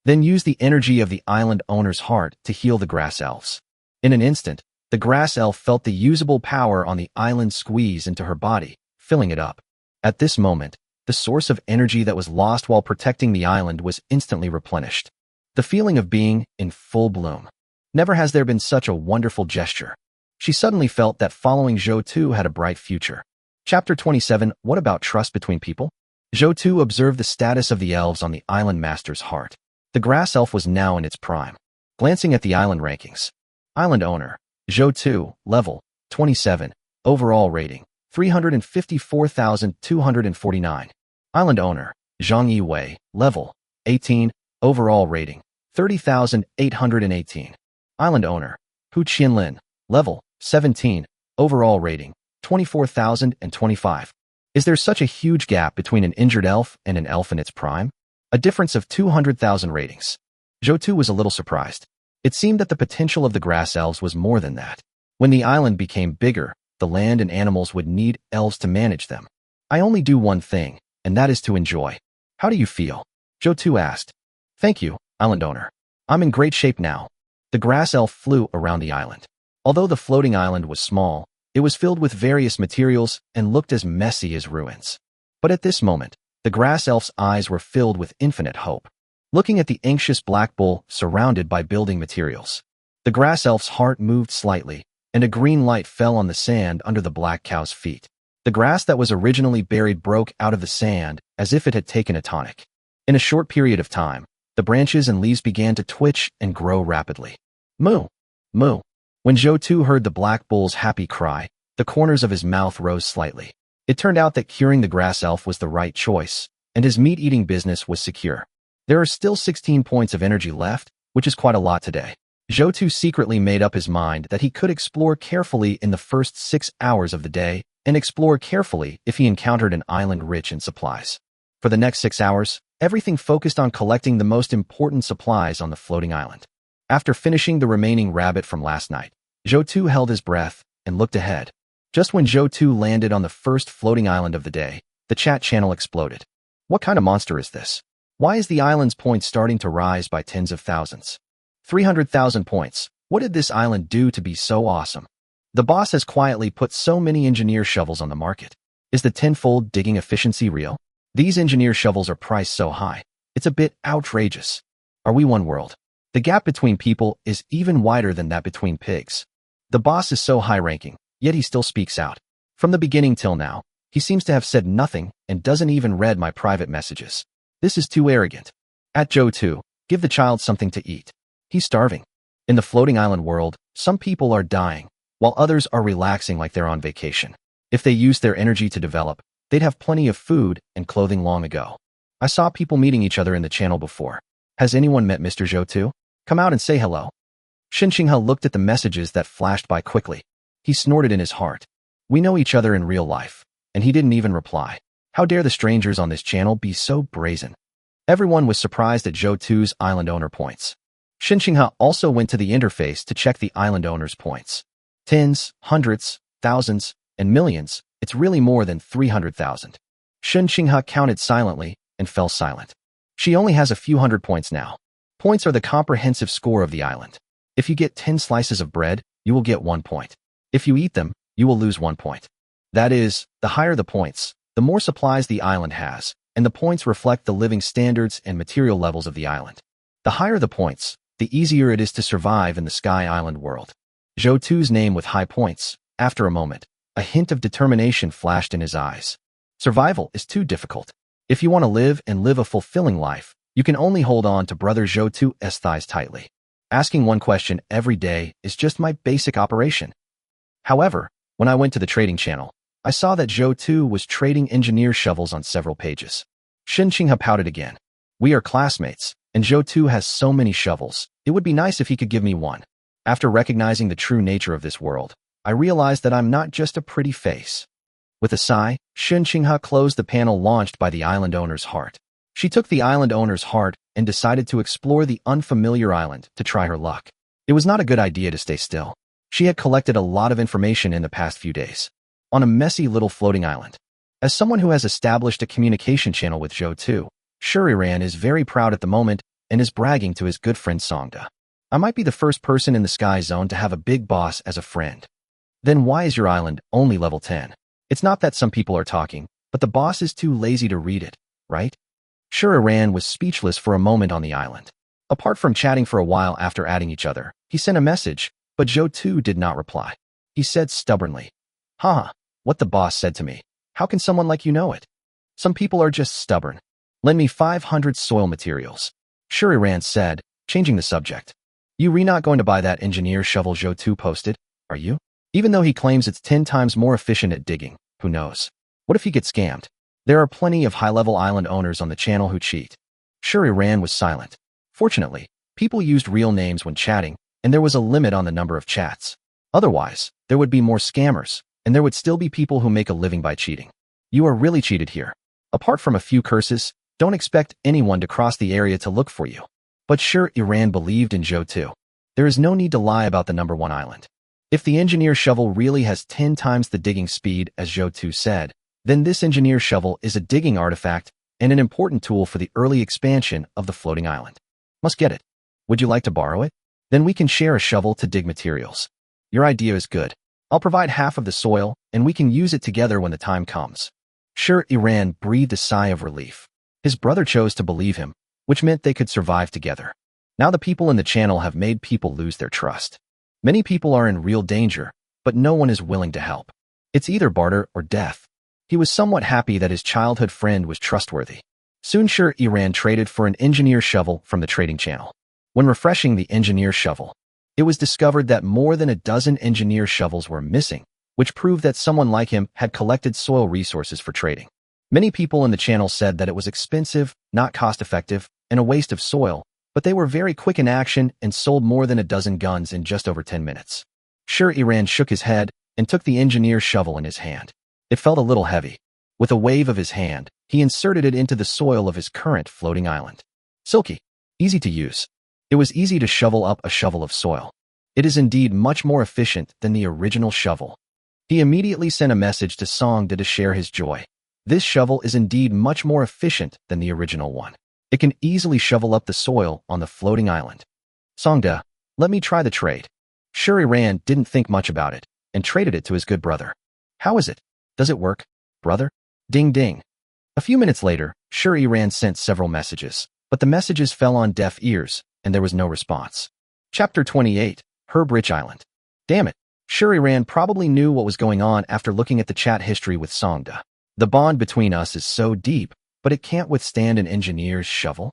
Then use the energy of the island owner's heart to heal the grass elves. In an instant, the grass elf felt the usable power on the island squeeze into her body, filling it up. At this moment, the source of energy that was lost while protecting the island was instantly replenished. The feeling of being in full bloom. Never has there been such a wonderful gesture. She suddenly felt that following Zhou Tu had a bright future. Chapter 27. What about trust between people? Zhou Tu observed the status of the elves on the island master's heart. The grass elf was now in its prime. Glancing at the island rankings. Island owner, Zhou Tu, level 27, overall rating 354,249. Island owner, Zhang Yiwei, level 18, overall rating 30,818. Island owner, Hu Qianlin, level 17, overall rating 24,025. Is there such a huge gap between an injured elf and an elf in its prime? A difference of 200,000 ratings. Zhou Tu was a little surprised. It seemed that the potential of the grass elves was more than that. When the island became bigger, the land and animals would need elves to manage them. I only do one thing, and that is to enjoy. How do you feel? Zhou Tu asked. Thank you, island owner. I'm in great shape now. The grass elf flew around the island. Although the floating island was small, it was filled with various materials and looked as messy as ruins. But at this moment, the grass elf's eyes were filled with infinite hope. Looking at the anxious black bull surrounded by building materials, the grass elf's heart moved slightly, and a green light fell on the sand under the black cow's feet. The grass that was originally buried broke out of the sand as if it had taken a tonic. In a short period of time, the branches and leaves began to twitch and grow rapidly. Moo! Moo! When Zhou Tu heard the black bull's happy cry, the corners of his mouth rose slightly. It turned out that curing the grass elf was the right choice, and his meat-eating business was secure. There are still 16 points of energy left, which is quite a lot today. Zhou Tu secretly made up his mind that he could explore carefully in the first 6 hours of the day and explore carefully if he encountered an island rich in supplies. For the next 6 hours, everything focused on collecting the most important supplies on the floating island. After finishing the remaining rabbit from last night, Zhou Tu held his breath and looked ahead. Just when Zhou Tu landed on the first floating island of the day, the chat channel exploded. What kind of monster is this? Why is the island's points starting to rise by tens of thousands? 300,000 points. What did this island do to be so awesome? The boss has quietly put so many engineer shovels on the market. Is the tenfold digging efficiency real? These engineer shovels are priced so high. It's a bit outrageous. Are we one world? The gap between people is even wider than that between pigs. The boss is so high-ranking, yet he still speaks out. From the beginning till now, he seems to have said nothing and doesn't even read my private messages. This is too arrogant. At Zhou Tu, give the child something to eat. He's starving. In the floating island world, some people are dying, while others are relaxing like they're on vacation. If they used their energy to develop, they'd have plenty of food and clothing long ago. I saw people meeting each other in the channel before. Has anyone met Mr. Zhou Tu? Come out and say hello. Xinxinghe looked at the messages that flashed by quickly. He snorted in his heart. We know each other in real life. And he didn't even reply. How dare the strangers on this channel be so brazen? Everyone was surprised at Zhou Tu's island owner points. Xinxinghe also went to the interface to check the island owner's points. Tens, hundreds, thousands, and millions. It's really more than 300,000. Xinxinghe counted silently and fell silent. She only has a few hundred points now. Points are the comprehensive score of the island. If you get 10 slices of bread, you will get 1 point. If you eat them, you will lose 1 point. That is, the higher the points, the more supplies the island has, and the points reflect the living standards and material levels of the island. The higher the points, the easier it is to survive in the Sky Island world. Zhou Tu's name with high points. After a moment, a hint of determination flashed in his eyes. Survival is too difficult. If you want to live and live a fulfilling life, you can only hold on to brother Zhou Tu's thighs tightly. Asking one question every day is just my basic operation. However, when I went to the trading channel, I saw that Zhou Tu was trading engineer shovels on several pages. Xinxinghe pouted again. We are classmates, and Zhou Tu has so many shovels, it would be nice if he could give me one. After recognizing the true nature of this world, I realized that I'm not just a pretty face. With a sigh, Xinxinghe closed the panel launched by the island owner's heart. She took the island owner's heart and decided to explore the unfamiliar island to try her luck. It was not a good idea to stay still. She had collected a lot of information in the past few days. On a messy little floating island. As someone who has established a communication channel with Zhou Tu, Shuriran is very proud at the moment and is bragging to his good friend Songda. I might be the first person in the Sky Zone to have a big boss as a friend. Then why is your island only level 10? It's not that some people are talking, but the boss is too lazy to read it, right? Shuriran was speechless for a moment on the island. Apart from chatting for a while after adding each other, he sent a message, but Zhou Tu did not reply. He said stubbornly, Haha, what the boss said to me. How can someone like you know it? Some people are just stubborn. Lend me 500 soil materials. Shuriran said, changing the subject. You re not going to buy that engineer shovel Zhou Tu posted, are you? Even though he claims it's 10 times more efficient at digging, who knows? What if he gets scammed? There are plenty of high-level island owners on the channel who cheat. Shuriran was silent. Fortunately, people used real names when chatting, and there was a limit on the number of chats. Otherwise, there would be more scammers, and there would still be people who make a living by cheating. You are really cheated here. Apart from a few curses, don't expect anyone to cross the area to look for you. But Shuriran believed in Zhou Tu. There is no need to lie about the number 1 island. If the engineer shovel really has 10 times the digging speed as Zhou Tu said, then this engineer shovel is a digging artifact and an important tool for the early expansion of the floating island. Must get it. Would you like to borrow it? Then we can share a shovel to dig materials. Your idea is good. I'll provide half of the soil, and we can use it together when the time comes. Shuriran breathed a sigh of relief. His brother chose to believe him, which meant they could survive together. Now the people in the channel have made people lose their trust. Many people are in real danger, but no one is willing to help. It's either barter or death. He was somewhat happy that his childhood friend was trustworthy. Soon Shuriran traded for an engineer shovel from the trading channel. When refreshing the engineer shovel, it was discovered that more than a dozen engineer shovels were missing, which proved that someone like him had collected soil resources for trading. Many people in the channel said that it was expensive, not cost-effective, and a waste of soil, but they were very quick in action and sold more than a dozen guns in just over 10 minutes. Shuriran shook his head and took the engineer shovel in his hand. It felt a little heavy. With a wave of his hand, he inserted it into the soil of his current floating island. Silky. Easy to use. It was easy to shovel up a shovel of soil. It is indeed much more efficient than the original shovel. He immediately sent a message to Songda to share his joy. This shovel is indeed much more efficient than the original one. It can easily shovel up the soil on the floating island. Songda, let me try the trade. Shuriran didn't think much about it and traded it to his good brother. How is it? Does it work, brother? Ding ding. A few minutes later, Shuriran sent several messages, but the messages fell on deaf ears, and there was no response. Chapter 28, Herb Rich Island. Damn it. Shuriran probably knew what was going on after looking at the chat history with Songda. The bond between us is so deep, but it can't withstand an engineer's shovel?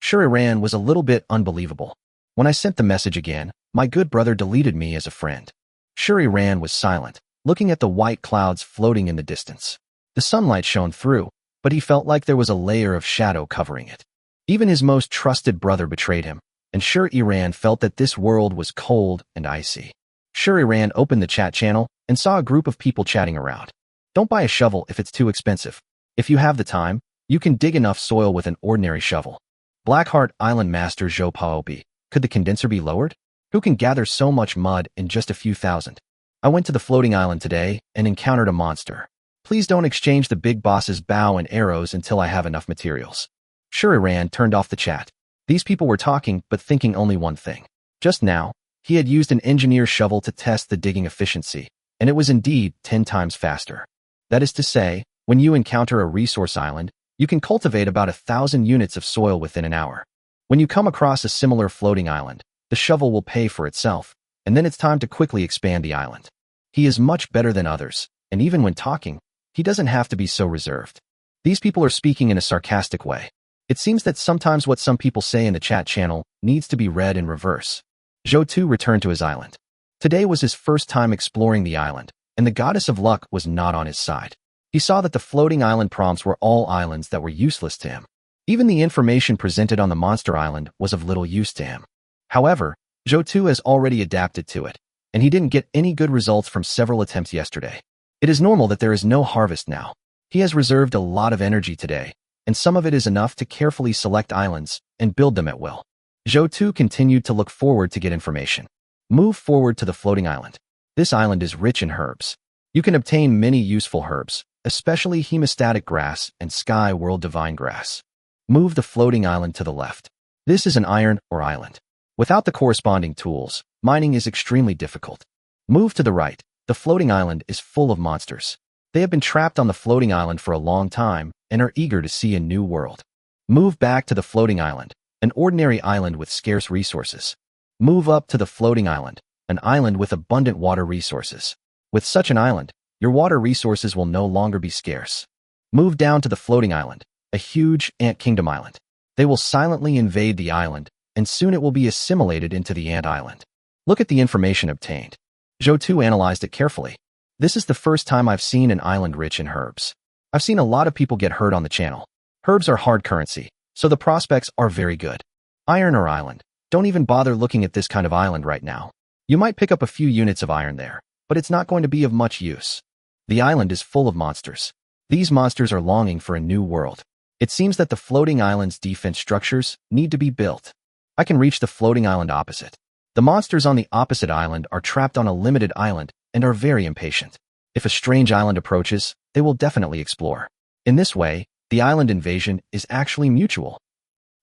Shuriran was a little bit unbelievable. When I sent the message again, my good brother deleted me as a friend. Shuriran was silent, looking at the white clouds floating in the distance. The sunlight shone through, but he felt like there was a layer of shadow covering it. Even his most trusted brother betrayed him, and Shuri-Ran felt that this world was cold and icy. Shuri-Ran opened the chat channel and saw a group of people chatting around. Don't buy a shovel if it's too expensive. If you have the time, you can dig enough soil with an ordinary shovel. Blackheart Island Master Zhou Paobi. Could the condenser be lowered? Who can gather so much mud in just a few thousand? I went to the floating island today and encountered a monster. Please don't exchange the big boss's bow and arrows until I have enough materials. Shuri-Ran turned off the chat. These people were talking but thinking only one thing. Just now, he had used an engineer's shovel to test the digging efficiency, and it was indeed 10 times faster. That is to say, when you encounter a resource island, you can cultivate about 1,000 units of soil within an hour. When you come across a similar floating island, the shovel will pay for itself, and then it's time to quickly expand the island. He is much better than others, and even when talking, he doesn't have to be so reserved. These people are speaking in a sarcastic way. It seems that sometimes what some people say in the chat channel needs to be read in reverse. Zhou Tu returned to his island. Today was his first time exploring the island, and the goddess of luck was not on his side. He saw that the floating island prompts were all islands that were useless to him. Even the information presented on the monster island was of little use to him. However, Zhou Tu has already adapted to it, and he didn't get any good results from several attempts yesterday. It is normal that there is no harvest now. He has reserved a lot of energy today, and some of it is enough to carefully select islands and build them at will. Zhou Tu continued to look forward to get information. Move forward to the floating island. This island is rich in herbs. You can obtain many useful herbs, especially hemostatic grass and sky world divine grass. Move the floating island to the left. This is an iron ore island. Without the corresponding tools, mining is extremely difficult. Move to the right. The floating island is full of monsters. They have been trapped on the floating island for a long time and are eager to see a new world. Move back to the floating island, an ordinary island with scarce resources. Move up to the floating island, an island with abundant water resources. With such an island, your water resources will no longer be scarce. Move down to the floating island, a huge ant kingdom island. They will silently invade the island, and soon it will be assimilated into the ant island. Look at the information obtained. Zhou Tu analyzed it carefully. This is the first time I've seen an island rich in herbs. I've seen a lot of people get hurt on the channel. Herbs are hard currency, so the prospects are very good. Iron ore island. Don't even bother looking at this kind of island right now. You might pick up a few units of iron there, but it's not going to be of much use. The island is full of monsters. These monsters are longing for a new world. It seems that the floating island's defense structures need to be built. I can reach the floating island opposite. The monsters on the opposite island are trapped on a limited island and are very impatient. If a strange island approaches, they will definitely explore. In this way, the island invasion is actually mutual.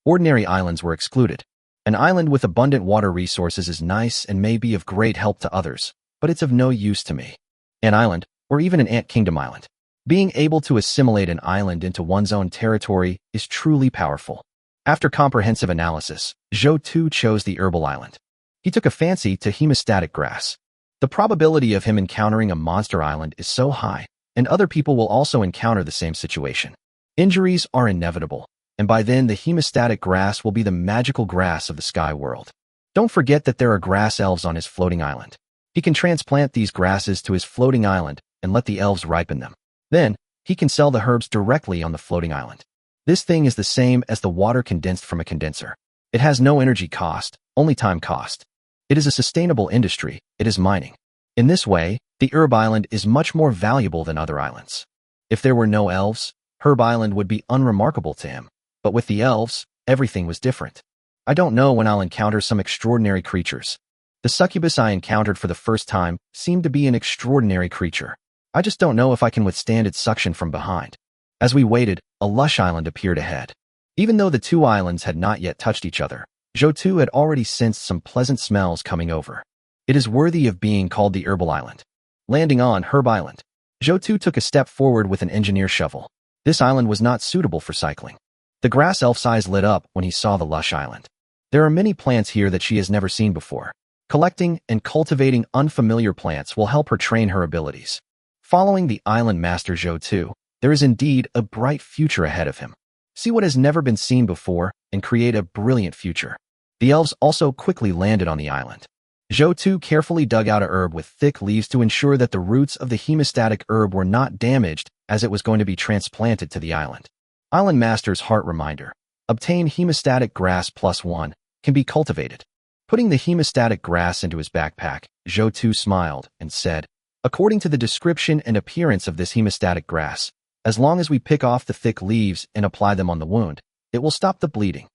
Ordinary islands were excluded. An island with abundant water resources is nice and may be of great help to others, but it's of no use to me. An island, or even an ant kingdom island. Being able to assimilate an island into one's own territory is truly powerful. After comprehensive analysis, Zhou Tu chose the herbal island. He took a fancy to hemostatic grass. The probability of him encountering a monster island is so high, and other people will also encounter the same situation. Injuries are inevitable, and by then the hemostatic grass will be the magical grass of the sky world. Don't forget that there are grass elves on his floating island. He can transplant these grasses to his floating island and let the elves ripen them. Then, he can sell the herbs directly on the floating island. This thing is the same as the water condensed from a condenser. It has no energy cost, only time cost. It is a sustainable industry, it is mining. In this way, the herb island is much more valuable than other islands. If there were no elves, Herb Island would be unremarkable to him. But with the elves, everything was different. I don't know when I'll encounter some extraordinary creatures. The succubus I encountered for the first time seemed to be an extraordinary creature. I just don't know if I can withstand its suction from behind. As we waited, a lush island appeared ahead. Even though the two islands had not yet touched each other, Zhou Tu had already sensed some pleasant smells coming over. It is worthy of being called the Herbal Island. Landing on Herb Island, Zhou Tu took a step forward with an engineer shovel. This island was not suitable for cycling. The grass elf's eyes lit up when he saw the lush island. There are many plants here that she has never seen before. Collecting and cultivating unfamiliar plants will help her train her abilities. Following the island master Zhou Tu, there is indeed a bright future ahead of him. See what has never been seen before and create a brilliant future. The elves also quickly landed on the island. Zhou Tu carefully dug out a herb with thick leaves to ensure that the roots of the hemostatic herb were not damaged as it was going to be transplanted to the island. Island Master's Heart Reminder. Obtain hemostatic grass +1, can be cultivated. Putting the hemostatic grass into his backpack, Zhou smiled and said, according to the description and appearance of this hemostatic grass, as long as we pick off the thick leaves and apply them on the wound, it will stop the bleeding.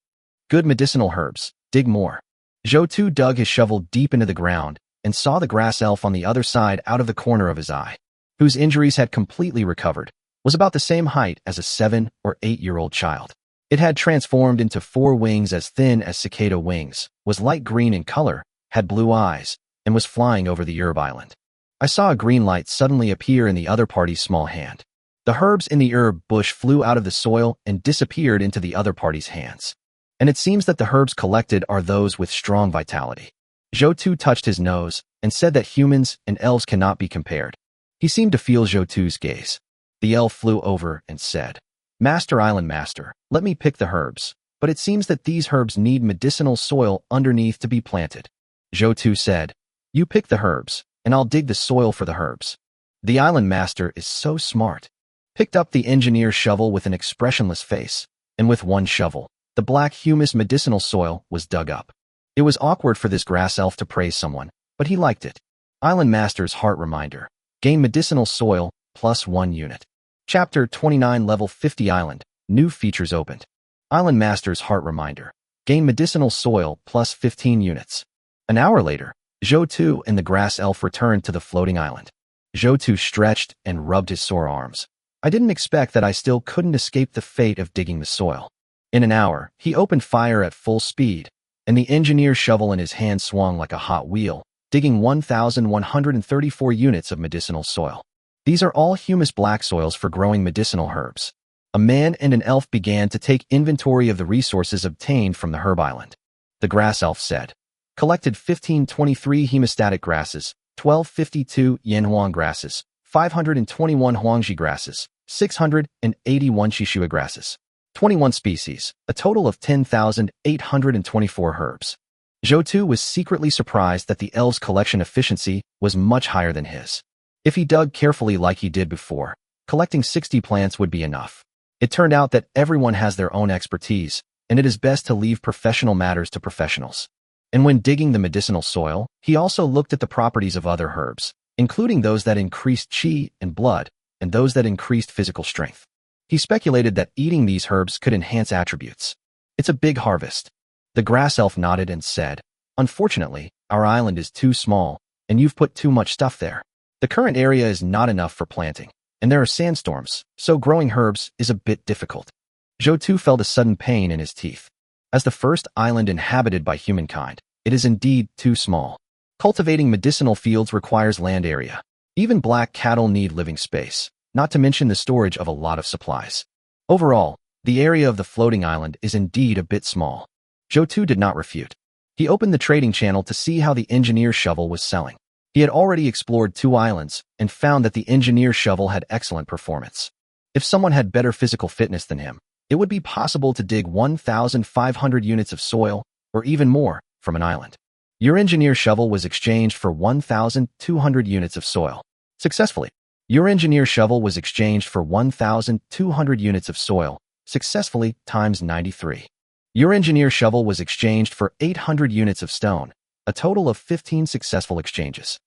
Good medicinal herbs. Dig more. Zhou dug his shovel deep into the ground and saw the grass elf on the other side out of the corner of his eye, whose injuries had completely recovered, was about the same height as a 7 or 8-year-old child. It had transformed into 4 wings as thin as cicada wings, was light green in color, had blue eyes, and was flying over the herb island. I saw a green light suddenly appear in the other party's small hand. The herbs in the herb bush flew out of the soil and disappeared into the other party's hands. And it seems that the herbs collected are those with strong vitality. Zhou touched his nose and said that humans and elves cannot be compared. He seemed to feel Zhou's gaze. The elf flew over and said, Master Island Master, let me pick the herbs, but it seems that these herbs need medicinal soil underneath to be planted. Zhou said, you pick the herbs, and I'll dig the soil for the herbs. The Island Master is so smart. Picked up the engineer's shovel with an expressionless face, and with one shovel, the black humus medicinal soil was dug up. It was awkward for this grass elf to praise someone, but he liked it. Island Master's heart reminder. Gain medicinal soil, +1 unit. Chapter 29 Level 50 Island. New features opened. Island Master's heart reminder. Gain medicinal soil, +15 units. An hour later, Zhou and the grass elf returned to the floating island. Zhou stretched and rubbed his sore arms. I didn't expect that I still couldn't escape the fate of digging the soil. In an hour, he opened fire at full speed, and the engineer's shovel in his hand swung like a hot wheel, digging 1,134 units of medicinal soil. These are all humus black soils for growing medicinal herbs. A man and an elf began to take inventory of the resources obtained from the herb island. The grass elf said, collected 1523 hemostatic grasses, 1252 yanhuang grasses, 521 huangji grasses, 681 shishua grasses. 21 species, a total of 10,824 herbs. Zhou was secretly surprised that the elf's collection efficiency was much higher than his. If he dug carefully like he did before, collecting 60 plants would be enough. It turned out that everyone has their own expertise, and it is best to leave professional matters to professionals. And when digging the medicinal soil, he also looked at the properties of other herbs, including those that increased qi and blood, and those that increased physical strength. He speculated that eating these herbs could enhance attributes. It's a big harvest. The grass elf nodded and said, unfortunately, our island is too small, and you've put too much stuff there. The current area is not enough for planting, and there are sandstorms, so growing herbs is a bit difficult. Zhou felt a sudden pain in his teeth. As the first island inhabited by humankind, it is indeed too small. Cultivating medicinal fields requires land area. Even black cattle need living space, not to mention the storage of a lot of supplies. Overall, the area of the floating island is indeed a bit small. Zhou did not refute. He opened the trading channel to see how the engineer's shovel was selling. He had already explored 2 islands and found that the engineer's shovel had excellent performance. If someone had better physical fitness than him, it would be possible to dig 1,500 units of soil, or even more, from an island. Your engineer's shovel was exchanged for 1,200 units of soil. Successfully. Your engineer's shovel was exchanged for 1,200 units of soil, successfully times 93. Your engineer's shovel was exchanged for 800 units of stone, a total of 15 successful exchanges.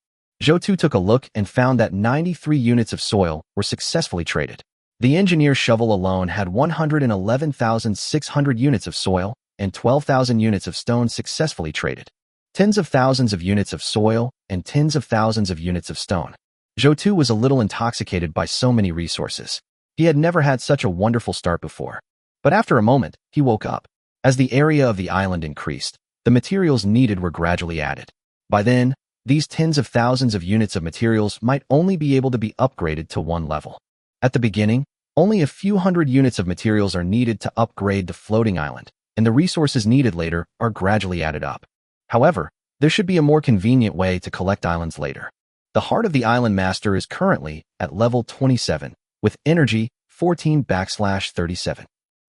Zhou took a look and found that 93 units of soil were successfully traded. The engineer's shovel alone had 111,600 units of soil and 12,000 units of stone successfully traded. Tens of thousands of units of soil and tens of thousands of units of stone. Zhou was a little intoxicated by so many resources. He had never had such a wonderful start before. But after a moment, he woke up. As the area of the island increased, the materials needed were gradually added. By then, these tens of thousands of units of materials might only be able to be upgraded to 1 level. At the beginning, only a few hundred units of materials are needed to upgrade the floating island, and the resources needed later are gradually added up. However, there should be a more convenient way to collect islands later. The heart of the Island Master is currently at level 27, with energy 14/37.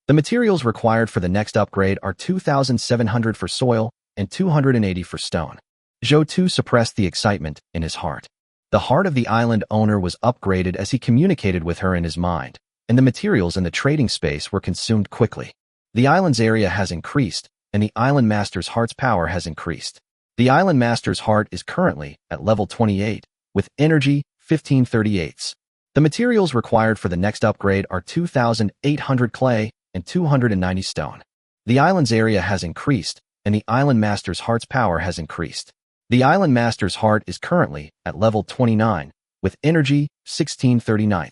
The materials required for the next upgrade are 2,700 for soil and 280 for stone. Zhou suppressed the excitement in his heart. The heart of the island owner was upgraded as he communicated with her in his mind, and the materials in the trading space were consumed quickly. The island's area has increased, and the Island Master's heart's power has increased. The Island Master's heart is currently at level 28, with energy 1538. The materials required for the next upgrade are 2,800 clay and 290 stone. The island's area has increased, and the Island Master's heart's power has increased. The Island Master's heart is currently at level 29, with energy 1639.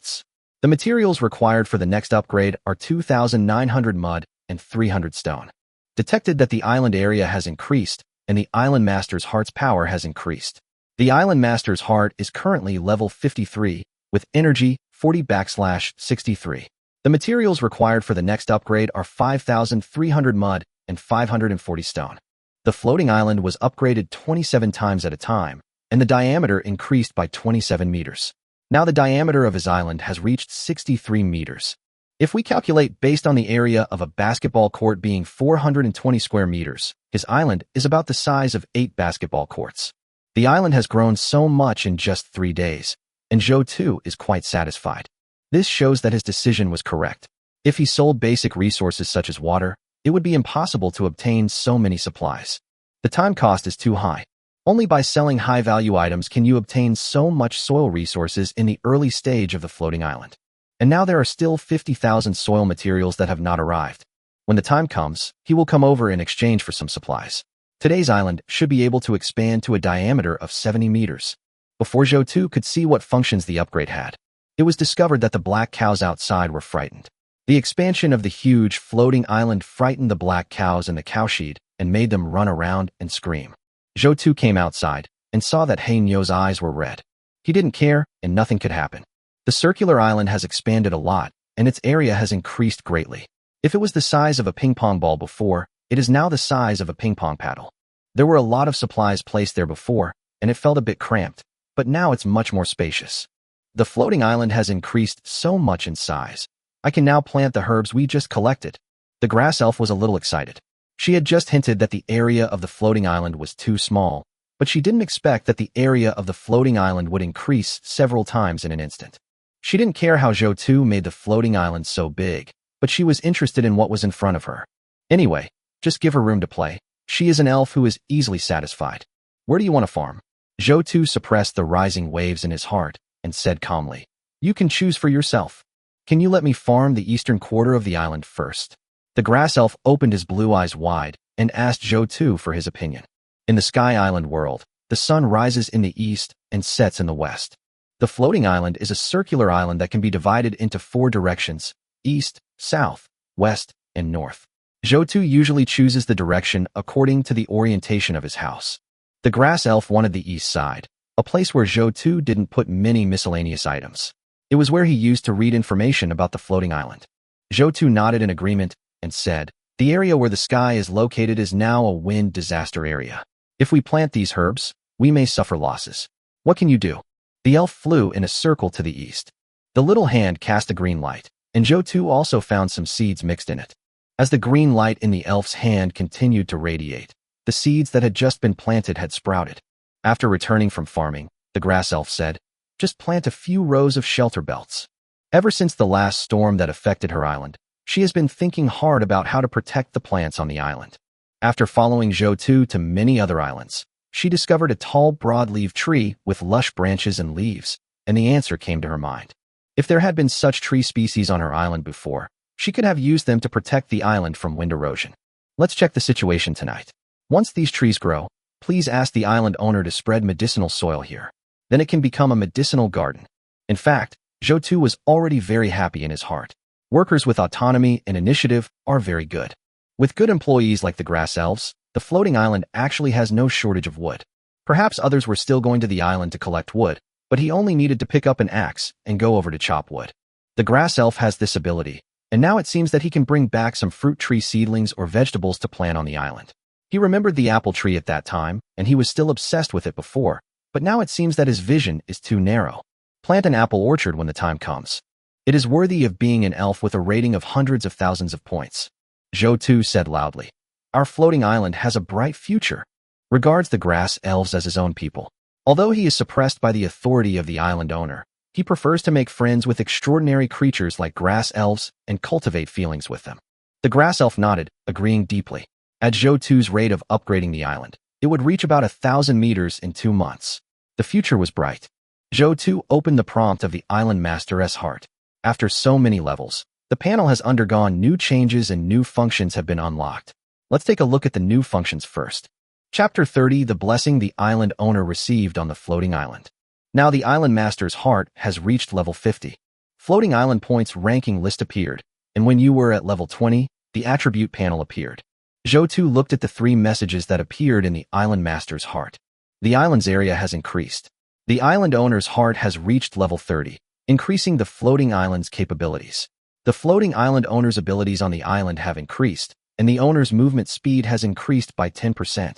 The materials required for the next upgrade are 2,900 mud and 300 stone. Detected that the island area has increased, and the Island Master's heart's power has increased. The Island Master's heart is currently level 53, with energy 40/63. The materials required for the next upgrade are 5,300 mud and 540 stone. The floating island was upgraded 27 times at a time, and the diameter increased by 27 meters. Now the diameter of his island has reached 63 meters. If we calculate based on the area of a basketball court being 420 square meters, his island is about the size of 8 basketball courts. The island has grown so much in just 3 days, and Zhou Tu is quite satisfied. This shows that his decision was correct. If he sold basic resources such as water, it would be impossible to obtain so many supplies. The time cost is too high. Only by selling high-value items can you obtain so much soil resources in the early stage of the floating island. And now there are still 50,000 soil materials that have not arrived. When the time comes, he will come over in exchange for some supplies. Today's island should be able to expand to a diameter of 70 meters. Before Zhou Tu could see what functions the upgrade had, it was discovered that the black cows outside were frightened. The expansion of the huge floating island frightened the black cows in the cowshed and made them run around and scream. Zhou Tu came outside and saw that He Nyo's eyes were red. He didn't care, and nothing could happen. The circular island has expanded a lot, and its area has increased greatly. If it was the size of a ping-pong ball before, it is now the size of a ping-pong paddle. There were a lot of supplies placed there before, and it felt a bit cramped, but now it's much more spacious. The floating island has increased so much in size. I can now plant the herbs we just collected. The grass elf was a little excited. She had just hinted that the area of the floating island was too small, but she didn't expect that the area of the floating island would increase several times in an instant. She didn't care how Zhou Tu made the floating island so big, but she was interested in what was in front of her. Anyway, just give her room to play. She is an elf who is easily satisfied. Where do you want to farm? Zhou Tu suppressed the rising waves in his heart and said calmly, "You can choose for yourself. Can you let me farm the eastern quarter of the island first?" The grass elf opened his blue eyes wide and asked Zhou Tu for his opinion. In the Sky Island world, the sun rises in the east and sets in the west. The floating island is a circular island that can be divided into 4 directions: east, south, west, and north. Zhou Tu usually chooses the direction according to the orientation of his house. The grass elf wanted the east side, a place where Zhou Tu didn't put many miscellaneous items. It was where he used to read information about the floating island. Zhou Tu nodded in agreement and said, "The area where the sky is located is now a wind disaster area. If we plant these herbs, we may suffer losses. What can you do?" The elf flew in a circle to the east. The little hand cast a green light, and Zhou Tu also found some seeds mixed in it. As the green light in the elf's hand continued to radiate, the seeds that had just been planted had sprouted. After returning from farming, the grass elf said, "Just plant a few rows of shelter belts." Ever since the last storm that affected her island, she has been thinking hard about how to protect the plants on the island. After following Zhou Tu to many other islands, she discovered a tall broadleaf tree with lush branches and leaves, and the answer came to her mind. If there had been such tree species on her island before, she could have used them to protect the island from wind erosion. Let's check the situation tonight. Once these trees grow, please ask the island owner to spread medicinal soil here. Then it can become a medicinal garden. In fact, Zhou Tu was already very happy in his heart. Workers with autonomy and initiative are very good. With good employees like the grass elves, the floating island actually has no shortage of wood. Perhaps others were still going to the island to collect wood, but he only needed to pick up an axe and go over to chop wood. The grass elf has this ability, and now it seems that he can bring back some fruit tree seedlings or vegetables to plant on the island. He remembered the apple tree at that time, and he was still obsessed with it before, but now it seems that his vision is too narrow. Plant an apple orchard when the time comes. It is worthy of being an elf with a rating of hundreds of thousands of points. Zhou Tu said loudly, "Our floating island has a bright future." Regards the grass elves as his own people. Although he is suppressed by the authority of the island owner, he prefers to make friends with extraordinary creatures like grass elves and cultivate feelings with them. The grass elf nodded, agreeing deeply. At Zhou2's rate of upgrading the island, it would reach about 1,000 meters in 2 months. The future was bright. Zhou2 opened the prompt of the Island Master's heart. After so many levels, the panel has undergone new changes and new functions have been unlocked. Let's take a look at the new functions first. Chapter 30, the blessing the island owner received on the floating island. Now the Island Master's heart has reached level 50. Floating island points ranking list appeared, and when you were at level 20, the attribute panel appeared. Zhou2 looked at the 3 messages that appeared in the Island Master's heart. The island's area has increased. The island owner's heart has reached level 30, increasing the floating island's capabilities. The floating island owner's abilities on the island have increased, and the owner's movement speed has increased by 10%.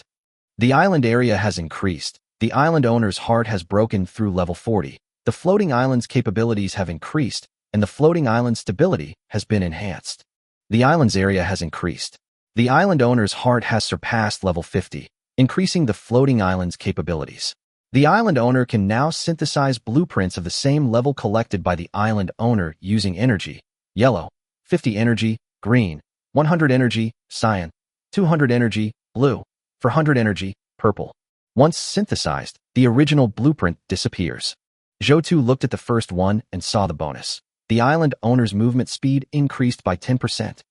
The island area has increased. The island owner's heart has broken through level 40. The floating island's capabilities have increased, and the floating island's stability has been enhanced. The island's area has increased. The island owner's heart has surpassed level 50, increasing the floating island's capabilities. The island owner can now synthesize blueprints of the same level collected by the island owner using energy: yellow, 50 energy, green, 100 energy, cyan, 200 energy, blue, 400 energy, purple. Once synthesized, the original blueprint disappears. Zhou2 looked at the first one and saw the bonus. The island owner's movement speed increased by 10%.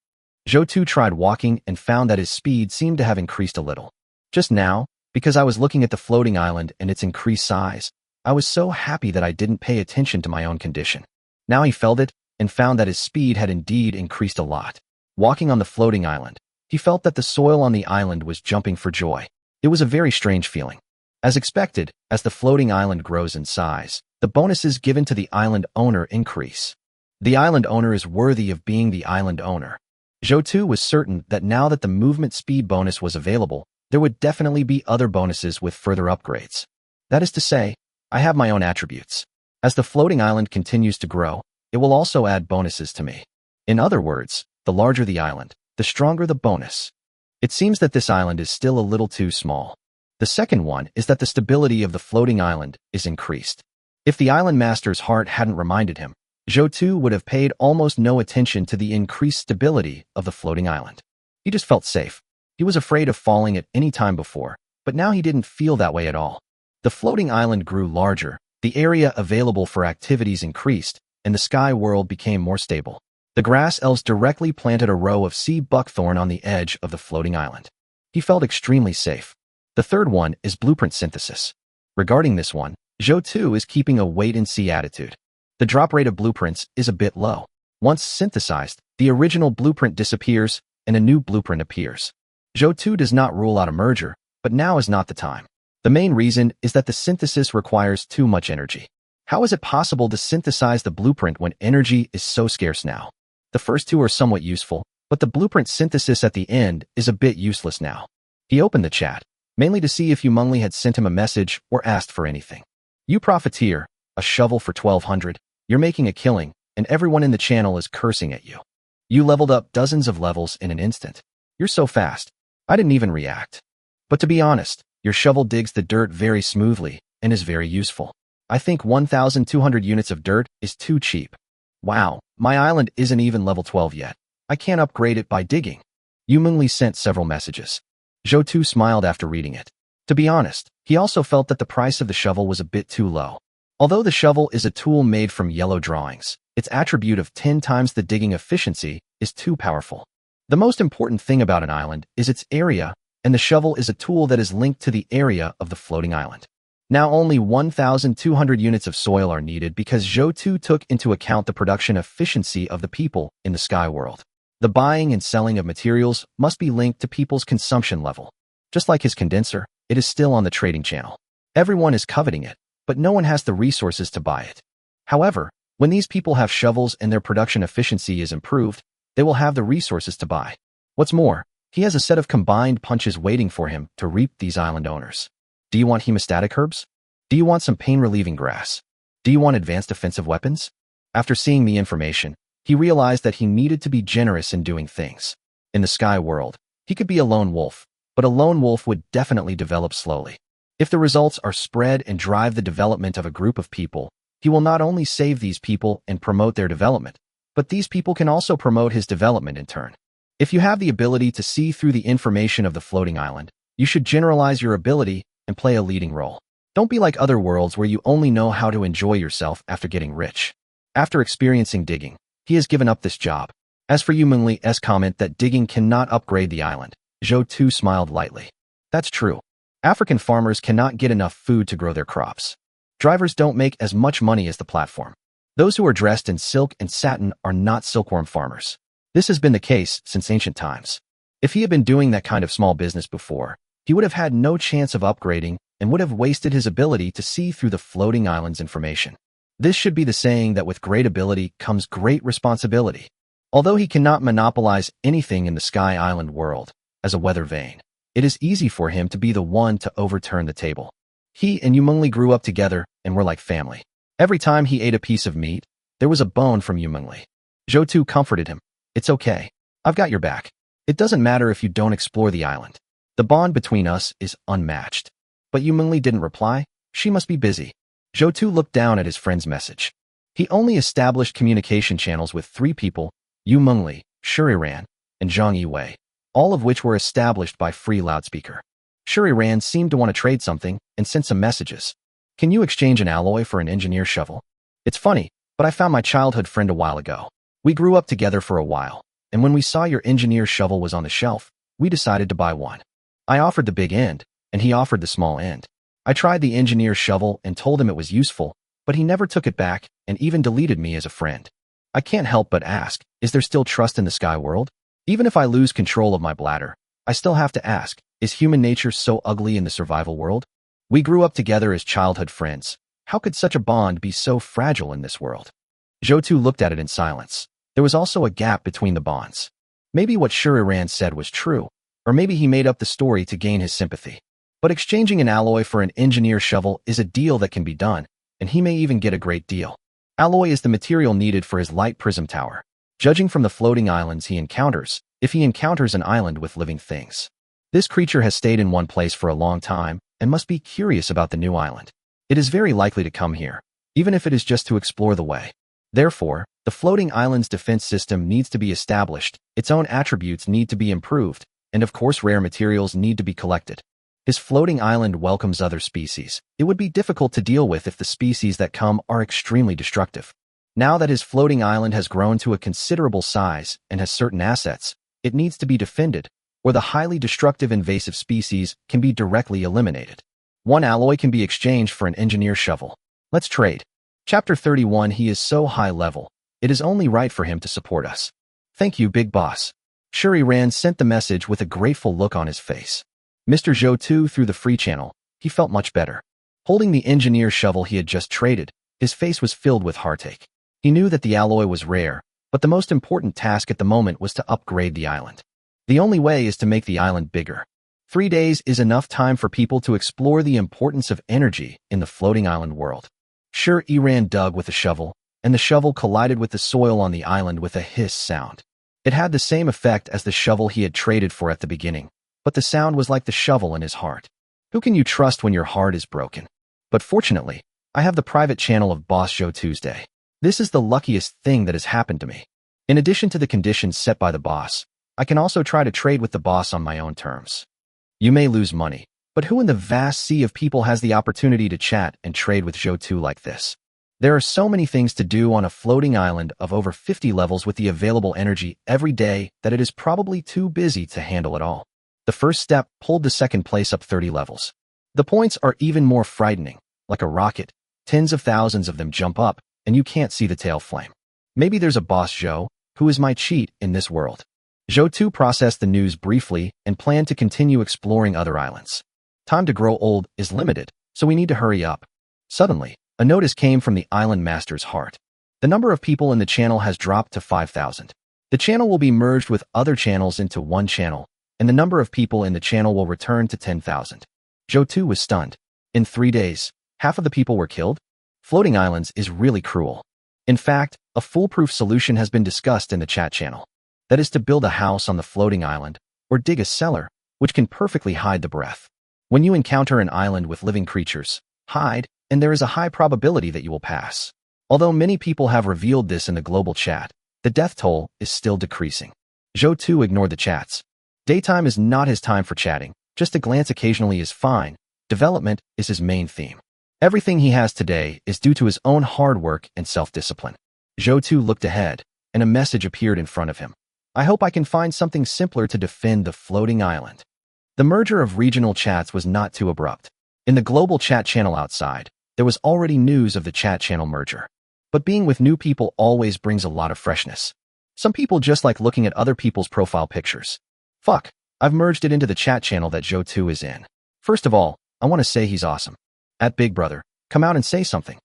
Zhou2 tried walking and found that his speed seemed to have increased a little. Just now, because I was looking at the floating island and its increased size, I was so happy that I didn't pay attention to my own condition. Now he felt it and found that his speed had indeed increased a lot. Walking on the floating island, he felt that the soil on the island was jumping for joy. It was a very strange feeling. As expected, as the floating island grows in size, the bonuses given to the island owner increase. The island owner is worthy of being the island owner. Zhou2 was certain that now that the movement speed bonus was available, there would definitely be other bonuses with further upgrades. That is to say, I have my own attributes. As the floating island continues to grow, it will also add bonuses to me. In other words, the larger the island, the stronger the bonus. It seems that this island is still a little too small. The second one is that the stability of the floating island is increased. If the Island Master's heart hadn't reminded him, Zhou2 would have paid almost no attention to the increased stability of the floating island. He just felt safe. He was afraid of falling at any time before, but now he didn't feel that way at all. The floating island grew larger, the area available for activities increased, and the sky world became more stable. The grass elves directly planted a row of sea buckthorn on the edge of the floating island. He felt extremely safe. The third one is blueprint synthesis. Regarding this one, Zhou2 is keeping a wait-and-see attitude. The drop rate of blueprints is a bit low. Once synthesized, the original blueprint disappears and a new blueprint appears. Zhou2 does not rule out a merger, but now is not the time. The main reason is that the synthesis requires too much energy. How is it possible to synthesize the blueprint when energy is so scarce now? The first two are somewhat useful, but the blueprint synthesis at the end is a bit useless now. He opened the chat, mainly to see if Humongli had sent him a message or asked for anything. You profiteer, a shovel for 1200, you're making a killing, and everyone in the channel is cursing at you. You leveled up dozens of levels in an instant. You're so fast. I didn't even react. But to be honest, your shovel digs the dirt very smoothly and is very useful. I think 1,200 units of dirt is too cheap. Wow, my island isn't even level 12 yet. I can't upgrade it by digging. Humongli sent several messages. Zhou2 smiled after reading it. To be honest, he also felt that the price of the shovel was a bit too low. Although the shovel is a tool made from yellow drawings, its attribute of 10 times the digging efficiency is too powerful. The most important thing about an island is its area, and the shovel is a tool that is linked to the area of the floating island. Now only 1,200 units of soil are needed because Zhou2 took into account the production efficiency of the people in the sky world. The buying and selling of materials must be linked to people's consumption level. Just like his condenser, it is still on the trading channel. Everyone is coveting it, but no one has the resources to buy it. However, when these people have shovels and their production efficiency is improved, they will have the resources to buy. What's more, he has a set of combined punches waiting for him to reap these island owners. Do you want hemostatic herbs? Do you want some pain-relieving grass? Do you want advanced defensive weapons? After seeing the information, he realized that he needed to be generous in doing things. In the sky world, he could be a lone wolf, but a lone wolf would definitely develop slowly. If the results are spread and drive the development of a group of people, he will not only save these people and promote their development, but these people can also promote his development in turn. If you have the ability to see through the information of the floating island, you should generalize your ability and play a leading role. Don't be like other worlds where you only know how to enjoy yourself after getting rich. After experiencing digging, he has given up this job. As for Yu Mengli's comment that digging cannot upgrade the island, Zhou Tu smiled lightly. That's true. African farmers cannot get enough food to grow their crops. Drivers don't make as much money as the platform. Those who are dressed in silk and satin are not silkworm farmers. This has been the case since ancient times. If he had been doing that kind of small business before, he would have had no chance of upgrading and would have wasted his ability to see through the floating island's information. This should be the saying that with great ability comes great responsibility. Although he cannot monopolize anything in the Sky Island world, as a weather vane, it is easy for him to be the one to overturn the table. He and Yu Mengli grew up together and were like family. Every time he ate a piece of meat, there was a bone from Yu Mengli. Zhou Tu comforted him. It's okay. I've got your back. It doesn't matter if you don't explore the island. The bond between us is unmatched. But Yu Mengli didn't reply. She must be busy. Zhou Tu looked down at his friend's message. He only established communication channels with 3 people, Yu Mengli, Shuriran, and Zhang Yiwei, all of which were established by free loudspeaker. Shuriran seemed to want to trade something and sent some messages. Can you exchange an alloy for an engineer shovel? It's funny, but I found my childhood friend a while ago. We grew up together for a while, and when we saw your engineer shovel was on the shelf, we decided to buy one. I offered the big end, and he offered the small end. I tried the engineer shovel and told him it was useful, but he never took it back and even deleted me as a friend. I can't help but ask, is there still trust in the sky world? Even if I lose control of my bladder, I still have to ask, is human nature so ugly in the survival world? We grew up together as childhood friends. How could such a bond be so fragile in this world? Zhou Tu looked at it in silence. There was also a gap between the bonds. Maybe what Shuriran said was true, or maybe he made up the story to gain his sympathy. But exchanging an alloy for an engineer shovel is a deal that can be done, and he may even get a great deal. Alloy is the material needed for his light prism tower. Judging from the floating islands he encounters, if he encounters an island with living things. This creature has stayed in one place for a long time and must be curious about the new island. It is very likely to come here, even if it is just to explore the way. Therefore, the floating island's defense system needs to be established, its own attributes need to be improved, and of course rare materials need to be collected. His floating island welcomes other species. It would be difficult to deal with if the species that come are extremely destructive. Now that his floating island has grown to a considerable size and has certain assets, it needs to be defended, or the highly destructive invasive species can be directly eliminated. One alloy can be exchanged for an engineer shovel. Let's trade. Chapter 31. He is so high level. It is only right for him to support us. Thank you, big boss. Shuriran sent the message with a grateful look on his face. Mr. Zhou Tu through the free channel. He felt much better. Holding the engineer shovel he had just traded, his face was filled with heartache. He knew that the alloy was rare, but the most important task at the moment was to upgrade the island. The only way is to make the island bigger. 3 days is enough time for people to explore the importance of energy in the floating island world. Shuriran dug with a shovel, and the shovel collided with the soil on the island with a hiss sound. It had the same effect as the shovel he had traded for at the beginning, but the sound was like the shovel in his heart. Who can you trust when your heart is broken? But fortunately, I have the private channel of Boss Zhou Tuesday. This is the luckiest thing that has happened to me. In addition to the conditions set by the boss, I can also try to trade with the boss on my own terms. You may lose money, but who in the vast sea of people has the opportunity to chat and trade with Zhou Tu like this? There are so many things to do on a floating island of over 50 levels with the available energy every day that it is probably too busy to handle it all. The first step pulled the second place up 30 levels. The points are even more frightening. Like a rocket, tens of thousands of them jump up, and you can't see the tail flame. Maybe there's a boss Zhou, who is my cheat in this world. Zhou Tu processed the news briefly and planned to continue exploring other islands. Time to grow old is limited, so we need to hurry up. Suddenly, a notice came from the island master's heart. The number of people in the channel has dropped to 5,000. The channel will be merged with other channels into one channel, and the number of people in the channel will return to 10,000. Zhou Tu was stunned. In 3 days, half of the people were killed? Floating islands is really cruel. In fact, a foolproof solution has been discussed in the chat channel. That is to build a house on the floating island, or dig a cellar, which can perfectly hide the breath. When you encounter an island with living creatures, hide, and there is a high probability that you will pass. Although many people have revealed this in the global chat, the death toll is still decreasing. Zhou Tu ignored the chats. Daytime is not his time for chatting. Just a glance occasionally is fine. Development is his main theme. Everything he has today is due to his own hard work and self-discipline. Zhou Tu looked ahead, and a message appeared in front of him. I hope I can find something simpler to defend the floating island. The merger of regional chats was not too abrupt. In the global chat channel outside, there was already news of the chat channel merger. But being with new people always brings a lot of freshness. Some people just like looking at other people's profile pictures. Fuck, I've merged it into the chat channel that Zhou Tu is in. First of all, I want to say he's awesome. At Big Brother, come out and say something.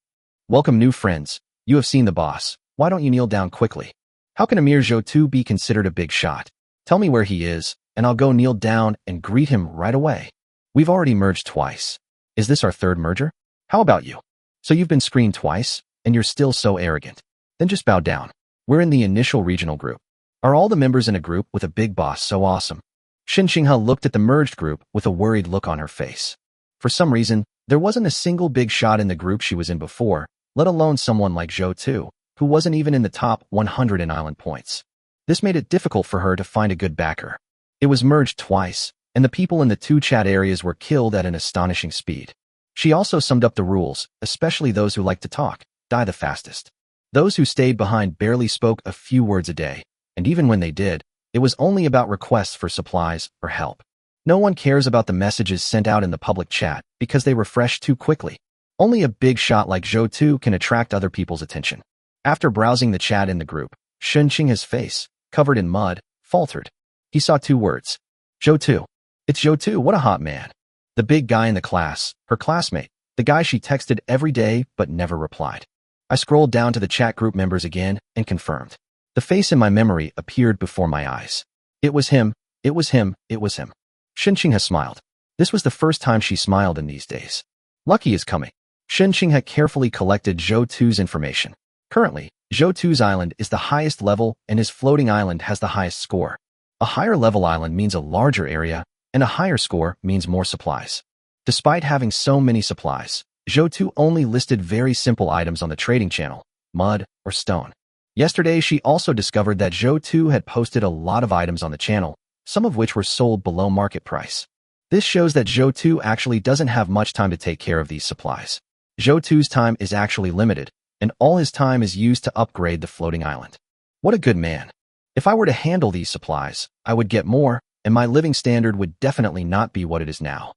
Welcome new friends. You have seen the boss. Why don't you kneel down quickly? How can Amir Zhou Tu be considered a big shot? Tell me where he is, and I'll go kneel down and greet him right away. We've already merged twice. Is this our third merger? How about you? So you've been screened twice, and you're still so arrogant. Then just bow down. We're in the initial regional group. Are all the members in a group with a big boss so awesome? Shin Xinghe looked at the merged group with a worried look on her face. For some reason, there wasn't a single big shot in the group she was in before, let alone someone like Zhou Tu, who wasn't even in the top 100 in island points. This made it difficult for her to find a good backer. It was merged twice, and the people in the two chat areas were killed at an astonishing speed. She also summed up the rules, especially those who like to talk, die the fastest. Those who stayed behind barely spoke a few words a day, and even when they did, it was only about requests for supplies or help. No one cares about the messages sent out in the public chat because they refresh too quickly. Only a big shot like Zhou Tu can attract other people's attention. After browsing the chat in the group, Shin Xinghe's face, covered in mud, faltered. He saw two words. Zhou Tu. It's Zhou Tu, what a hot man. The big guy in the class, her classmate, the guy she texted every day but never replied. I scrolled down to the chat group members again and confirmed. The face in my memory appeared before my eyes. It was him, it was him, it was him. Shin Xinghe smiled. This was the first time she smiled in these days. Lucky is coming. Shin Xinghe carefully collected Zhou Tu's information. Currently, Zhou Tu's island is the highest level and his floating island has the highest score. A higher level island means a larger area, and a higher score means more supplies. Despite having so many supplies, Zhou Tu only listed very simple items on the trading channel, mud or stone. Yesterday, she also discovered that Zhou Tu had posted a lot of items on the channel, some of which were sold below market price. This shows that Zhou Tu actually doesn't have much time to take care of these supplies. Zhou Tu's time is actually limited, and all his time is used to upgrade the floating island. What a good man. If I were to handle these supplies, I would get more, and my living standard would definitely not be what it is now.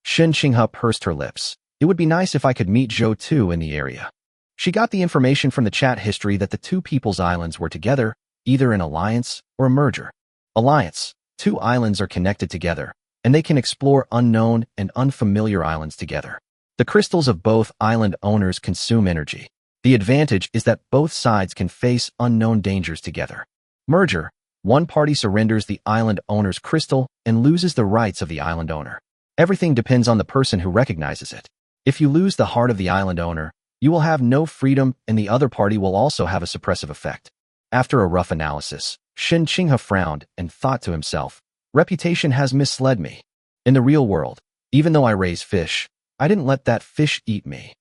Shin Xinghe pursed her lips. It would be nice if I could meet Zhou Tu in the area. She got the information from the chat history that the two people's islands were together, either an alliance or a merger. Alliance. Two islands are connected together, and they can explore unknown and unfamiliar islands together. The crystals of both island owners consume energy. The advantage is that both sides can face unknown dangers together. Merger. One party surrenders the island owner's crystal and loses the rights of the island owner. Everything depends on the person who recognizes it. If you lose the heart of the island owner, you will have no freedom and the other party will also have a suppressive effect. After a rough analysis, Shin Xinghe frowned and thought to himself, reputation has misled me. In the real world, even though I raise fish, I didn't let that fish eat me.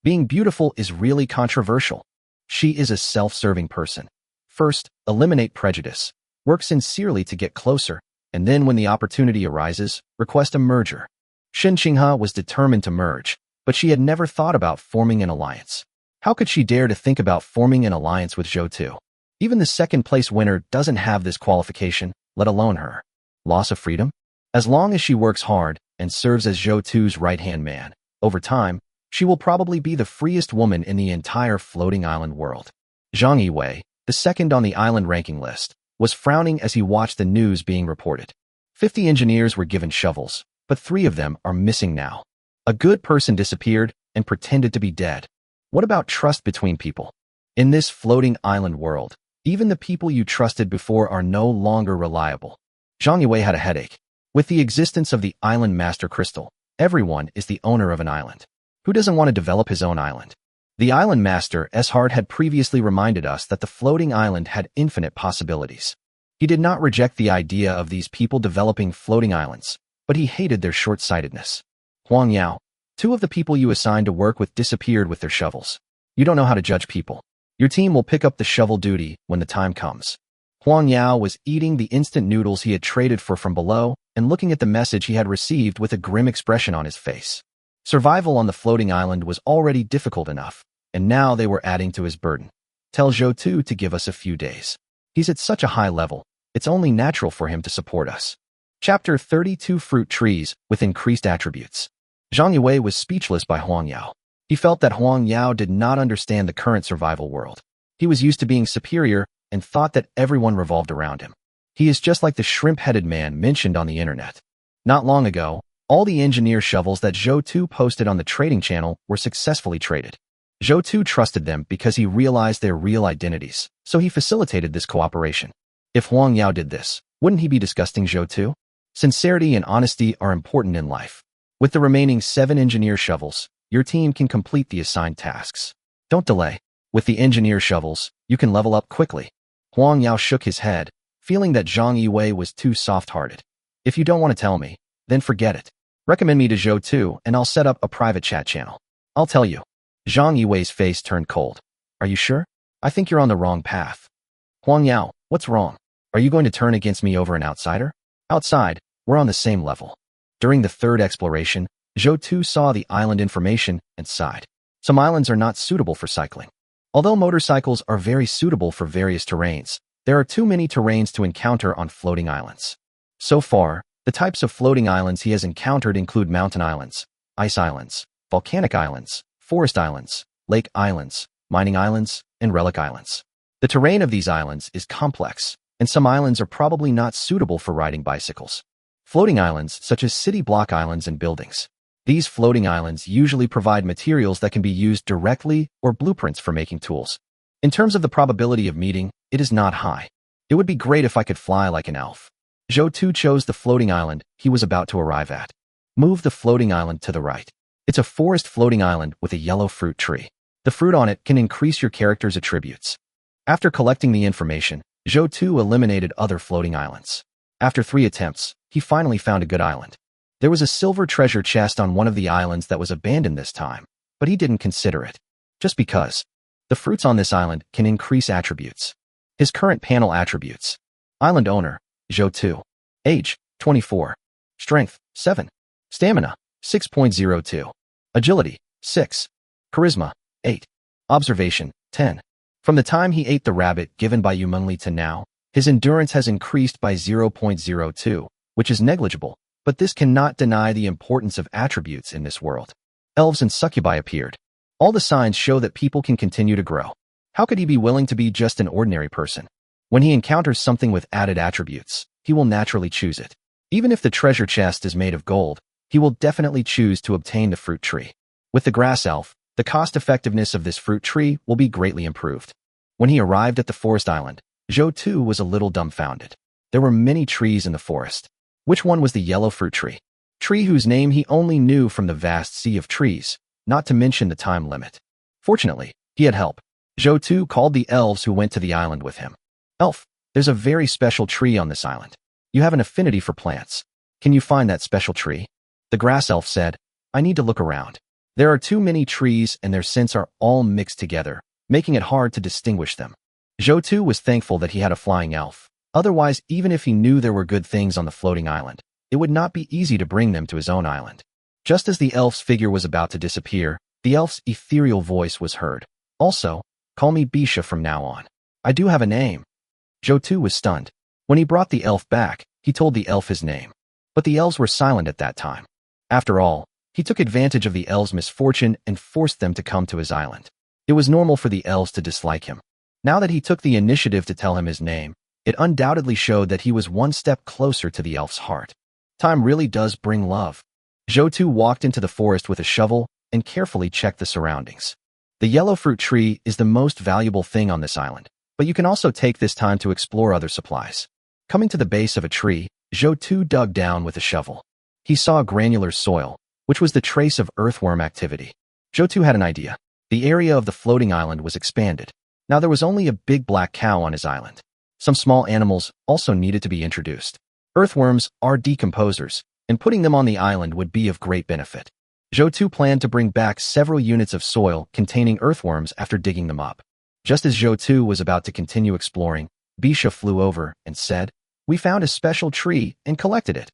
Being beautiful is really controversial. She is a self-serving person. First, eliminate prejudice. Work sincerely to get closer, and then when the opportunity arises, request a merger. Shin Xinghe was determined to merge, but she had never thought about forming an alliance. How could she dare to think about forming an alliance with Zhou Tu? Even the second-place winner doesn't have this qualification, let alone her. Loss of freedom? As long as she works hard and serves as Zhou Tu's right-hand man, over time, she will probably be the freest woman in the entire floating island world. Zhang Yiwei, the second on the island ranking list, was frowning as he watched the news being reported. 50 engineers were given shovels, but 3 of them are missing now. A good person disappeared and pretended to be dead. What about trust between people? In this floating island world, even the people you trusted before are no longer reliable. Zhang Yiwei had a headache. With the existence of the Island Master Crystal, everyone is the owner of an island. Who doesn't want to develop his own island? The Island Master Eshard had previously reminded us that the floating island had infinite possibilities. He did not reject the idea of these people developing floating islands, but he hated their short-sightedness. Huang Yao, 2 of the people you assigned to work with disappeared with their shovels. You don't know how to judge people. Your team will pick up the shovel duty when the time comes. Huang Yao was eating the instant noodles he had traded for from below and looking at the message he had received with a grim expression on his face. Survival on the floating island was already difficult enough, and now they were adding to his burden. Tell Zhou Tu to give us a few days. He's at such a high level, it's only natural for him to support us. Chapter 32 Fruit Trees with Increased Attributes. Zhang Yue was speechless by Huang Yao. He felt that Huang Yao did not understand the current survival world. He was used to being superior and thought that everyone revolved around him. He is just like the shrimp-headed man mentioned on the internet. Not long ago, all the engineer shovels that Zhou Tu posted on the trading channel were successfully traded. Zhou Tu trusted them because he realized their real identities, so he facilitated this cooperation. If Huang Yao did this, wouldn't he be disgusting Zhou Tu? Sincerity and honesty are important in life. With the remaining 7 engineer shovels, your team can complete the assigned tasks. Don't delay. With the engineer shovels, you can level up quickly. Huang Yao shook his head, feeling that Zhang Yue was too soft-hearted. If you don't want to tell me, then forget it. Recommend me to Zhou Tu and I'll set up a private chat channel. I'll tell you. Zhang Yue's face turned cold. Are you sure? I think you're on the wrong path. Huang Yao, what's wrong? Are you going to turn against me over an outsider? Outside, we're on the same level. During the third exploration, Zhou Tu saw the island information and sighed. Some islands are not suitable for cycling. Although motorcycles are very suitable for various terrains, there are too many terrains to encounter on floating islands. So far, the types of floating islands he has encountered include mountain islands, ice islands, volcanic islands, forest islands, lake islands, mining islands, and relic islands. The terrain of these islands is complex, and some islands are probably not suitable for riding bicycles. Floating islands, such as city block islands and buildings. These floating islands usually provide materials that can be used directly or blueprints for making tools. In terms of the probability of meeting, it is not high. It would be great if I could fly like an elf. Zhou Tu chose the floating island he was about to arrive at. Move the floating island to the right. It's a forest floating island with a yellow fruit tree. The fruit on it can increase your character's attributes. After collecting the information, Zhou Tu eliminated other floating islands. After 3 attempts, he finally found a good island. There was a silver treasure chest on one of the islands that was abandoned this time, but he didn't consider it. Just because. The fruits on this island can increase attributes. His current panel attributes. Island owner, Zhou Tu. Age, 24. Strength, 7. Stamina, 6.02. Agility, 6. Charisma, 8. Observation, 10. From the time he ate the rabbit given by Yumunli to now, his endurance has increased by 0.02, which is negligible, but this cannot deny the importance of attributes in this world. Elves and succubi appeared. All the signs show that people can continue to grow. How could he be willing to be just an ordinary person? When he encounters something with added attributes, he will naturally choose it. Even if the treasure chest is made of gold, he will definitely choose to obtain the fruit tree. With the grass elf, the cost-effectiveness of this fruit tree will be greatly improved. When he arrived at the forest island, Zhou Tu was a little dumbfounded. There were many trees in the forest. Which one was the yellow fruit tree? Tree whose name he only knew from the vast sea of trees, not to mention the time limit. Fortunately, he had help. Zhou Tu called the elves who went to the island with him. Elf, there's a very special tree on this island. You have an affinity for plants. Can you find that special tree? The grass elf said, I need to look around. There are too many trees and their scents are all mixed together, making it hard to distinguish them. Zhou Tu was thankful that he had a flying elf. Otherwise, even if he knew there were good things on the floating island, it would not be easy to bring them to his own island. Just as the elf's figure was about to disappear, the elf's ethereal voice was heard. Also, call me Bisha from now on. I do have a name. Zhou Tu was stunned. When he brought the elf back, he told the elf his name. But the elves were silent at that time. After all, he took advantage of the elves' misfortune and forced them to come to his island. It was normal for the elves to dislike him. Now that he took the initiative to tell him his name, it undoubtedly showed that he was one step closer to the elf's heart. Time really does bring love. Zhou Tu walked into the forest with a shovel and carefully checked the surroundings. The yellow fruit tree is the most valuable thing on this island, but you can also take this time to explore other supplies. Coming to the base of a tree, Zhou Tu dug down with a shovel. He saw granular soil, which was the trace of earthworm activity. Zhou Tu had an idea. The area of the floating island was expanded. Now there was only a big black cow on his island. Some small animals also needed to be introduced. Earthworms are decomposers, and putting them on the island would be of great benefit. Zhou Tu planned to bring back several units of soil containing earthworms after digging them up. Just as Zhou Tu was about to continue exploring, Bisha flew over and said, "We found a special tree and collected it."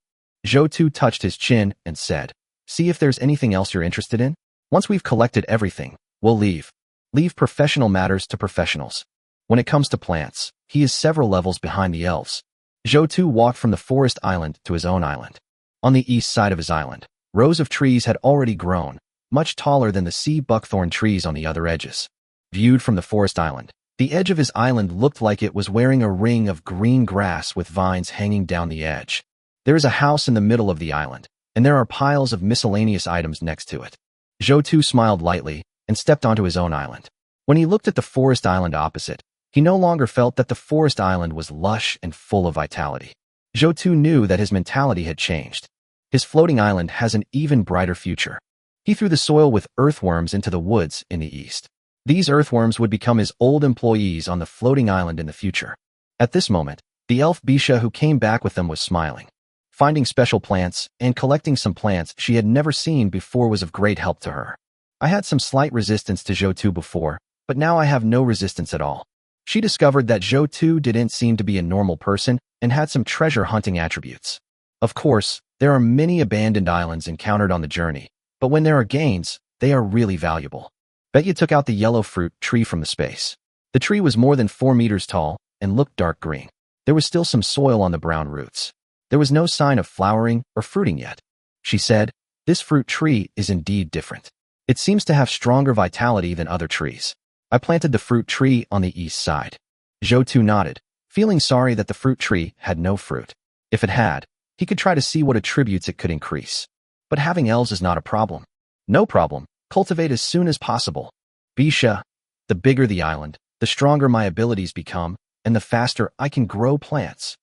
Zhou touched his chin and said, "See if there's anything else you're interested in? Once we've collected everything, we'll leave. Leave professional matters to professionals." When it comes to plants, he is several levels behind the elves. Zhou walked from the forest island to his own island. On the east side of his island, rows of trees had already grown, much taller than the sea buckthorn trees on the other edges. Viewed from the forest island, the edge of his island looked like it was wearing a ring of green grass with vines hanging down the edge. There is a house in the middle of the island, and there are piles of miscellaneous items next to it. Zhou smiled lightly and stepped onto his own island. When he looked at the forest island opposite, he no longer felt that the forest island was lush and full of vitality. Zhou knew that his mentality had changed. His floating island has an even brighter future. He threw the soil with earthworms into the woods in the east. These earthworms would become his old employees on the floating island in the future. At this moment, the elf Bisha who came back with them was smiling. Finding special plants and collecting some plants she had never seen before was of great help to her. "I had some slight resistance to Zhou before, but now I have no resistance at all." She discovered that Zhou didn't seem to be a normal person and had some treasure hunting attributes. Of course, there are many abandoned islands encountered on the journey, but when there are gains, they are really valuable. Betya took out the yellow fruit tree from the space. The tree was more than 4 meters tall and looked dark green. There was still some soil on the brown roots. There was no sign of flowering or fruiting yet. She said, "This fruit tree is indeed different. It seems to have stronger vitality than other trees. I planted the fruit tree on the east side." Zhou nodded, feeling sorry that the fruit tree had no fruit. If it had, he could try to see what attributes it could increase. But having elves is not a problem. "No problem. Cultivate as soon as possible." Bisha, "The bigger the island, the stronger my abilities become, and the faster I can grow plants."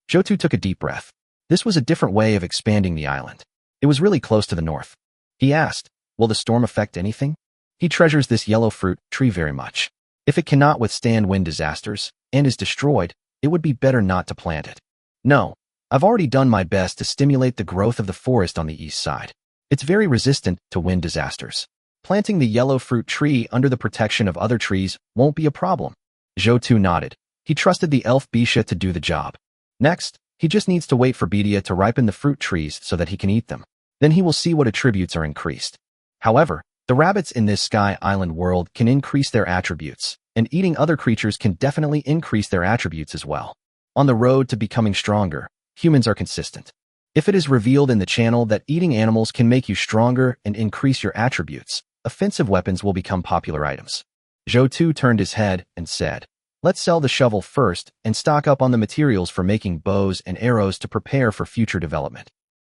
Zhou took a deep breath. This was a different way of expanding the island. It was really close to the north. He asked, "Will the storm affect anything?" He treasures this yellow fruit tree very much. If it cannot withstand wind disasters and is destroyed, it would be better not to plant it. "No, I've already done my best to stimulate the growth of the forest on the east side. It's very resistant to wind disasters. Planting the yellow fruit tree under the protection of other trees won't be a problem." Zhou nodded. He trusted the elf Bisha to do the job. Next, he just needs to wait for Bedia to ripen the fruit trees so that he can eat them. Then he will see what attributes are increased. However, the rabbits in this Sky Island world can increase their attributes, and eating other creatures can definitely increase their attributes as well. On the road to becoming stronger, humans are consistent. If it is revealed in the channel that eating animals can make you stronger and increase your attributes, offensive weapons will become popular items. Zhou turned his head and said, "Let's sell the shovel first and stock up on the materials for making bows and arrows to prepare for future development."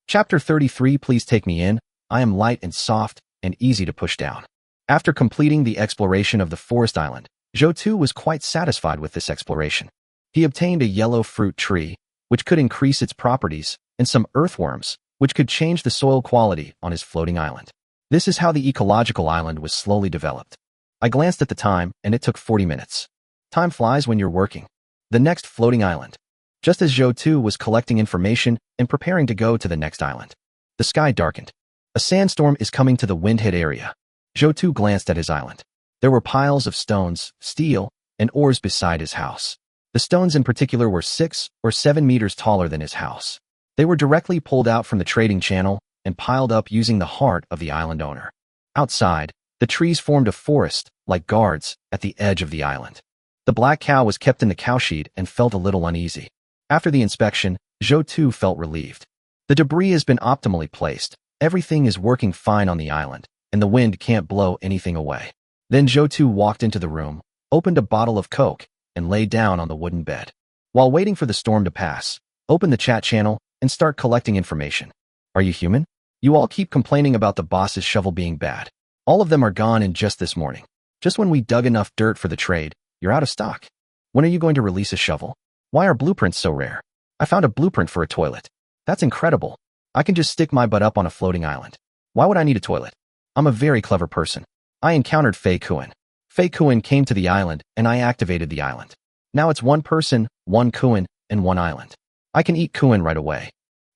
Chapter 33. Please take me in. I am light and soft and easy to push down. After completing the exploration of the forest island, Zhou was quite satisfied with this exploration. He obtained a yellow fruit tree, which could increase its properties, and some earthworms, which could change the soil quality on his floating island. This is how the ecological island was slowly developed. I glanced at the time, and it took 40 minutes. Time flies when you're working. The next floating island. Just as Zhou was collecting information and preparing to go to the next island, the sky darkened. A sandstorm is coming to the wind-hit area. Zhou glanced at his island. There were piles of stones, steel, and ores beside his house. The stones in particular were 6 or 7 meters taller than his house. They were directly pulled out from the trading channel and piled up using the heart of the island owner. Outside, the trees formed a forest, like guards, at the edge of the island. The black cow was kept in the cowshed and felt a little uneasy. After the inspection, Zhou felt relieved. The debris has been optimally placed. Everything is working fine on the island, and the wind can't blow anything away. Then Zhou walked into the room, opened a bottle of Coke, and lay down on the wooden bed. While waiting for the storm to pass, open the chat channel and start collecting information. "Are you human? You all keep complaining about the boss's shovel being bad. All of them are gone in just this morning. Just when we dug enough dirt for the trade, you're out of stock. When are you going to release a shovel? Why are blueprints so rare? I found a blueprint for a toilet. That's incredible. I can just stick my butt up on a floating island. Why would I need a toilet? I'm a very clever person. I encountered Fei Kuan. Fei Kuan came to the island, and I activated the island. Now it's 1 person, 1 Kuan, and 1 island. I can eat Kuan right away.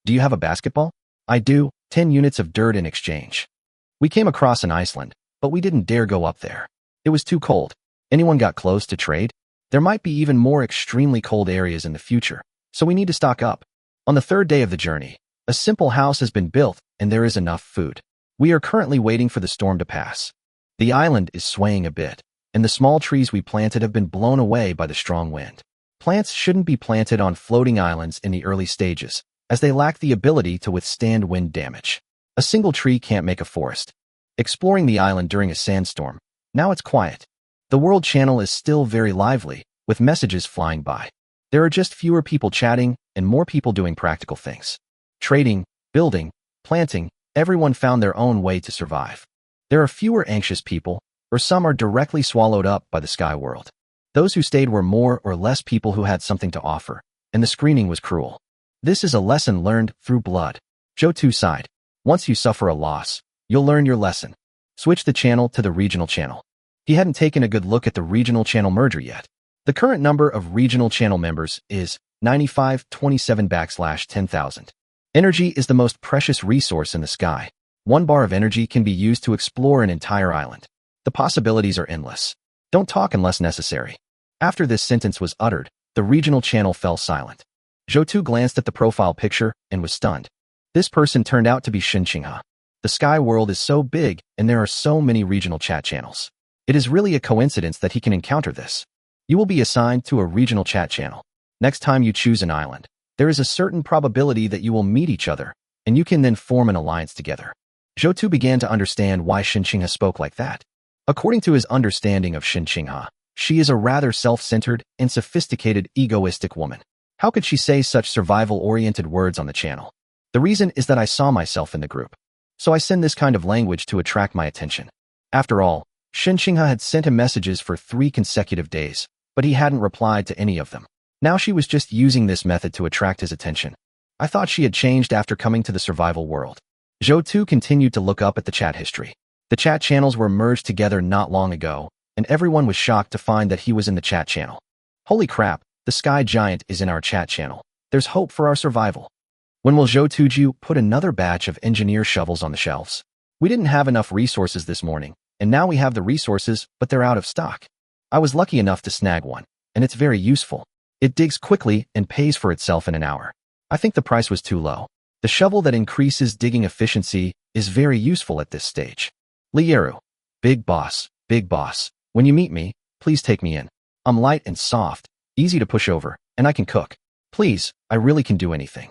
Do you have a basketball? I do, 10 units of dirt in exchange. We came across an Iceland, but we didn't dare go up there. It was too cold. Anyone got clothes to trade? There might be even more extremely cold areas in the future, so we need to stock up. On the third day of the journey, a simple house has been built and there is enough food. We are currently waiting for the storm to pass. The island is swaying a bit, and the small trees we planted have been blown away by the strong wind. Plants shouldn't be planted on floating islands in the early stages, as they lack the ability to withstand wind damage. A single tree can't make a forest. Exploring the island during a sandstorm, now it's quiet. The world channel is still very lively, with messages flying by. There are just fewer people chatting and more people doing practical things. Trading, building, planting, everyone found their own way to survive. There are fewer anxious people, or some are directly swallowed up by the sky world. Those who stayed were more or less people who had something to offer, and the screening was cruel. This is a lesson learned through blood. Joe2 sighed. Once you suffer a loss, you'll learn your lesson. Switch the channel to the regional channel. He hadn't taken a good look at the regional channel merger yet. The current number of regional channel members is 9527/10,000. Energy is the most precious resource in the sky. 1 bar of energy can be used to explore an entire island. The possibilities are endless. Don't talk unless necessary. After this sentence was uttered, the regional channel fell silent. Joe2 glanced at the profile picture and was stunned. This person turned out to be Shinchingha. The sky world is so big and there are so many regional chat channels. It is really a coincidence that he can encounter this. You will be assigned to a regional chat channel. Next time you choose an island, there is a certain probability that you will meet each other, and you can then form an alliance together. Joe2 began to understand why Shinchingha spoke like that. According to his understanding of Shinchingha, she is a rather self-centered and sophisticated egoistic woman. How could she say such survival-oriented words on the channel? The reason is that I saw myself in the group. So I send this kind of language to attract my attention. After all, Shinchingha had sent him messages for 3 consecutive days, but he hadn't replied to any of them. Now she was just using this method to attract his attention. I thought she had changed after coming to the survival world. Joe2 continued to look up at the chat history. The chat channels were merged together not long ago, and everyone was shocked to find that he was in the chat channel. Holy crap, the sky giant is in our chat channel. There's hope for our survival. When will Joe2 put another batch of engineer shovels on the shelves? We didn't have enough resources this morning, and now we have the resources, but they're out of stock. I was lucky enough to snag one, and it's very useful. It digs quickly and pays for itself in an hour. I think the price was too low. The shovel that increases digging efficiency is very useful at this stage. Lieru. Big boss, when you meet me, please take me in. I'm light and soft, easy to push over, and I can cook. Please, I really can do anything.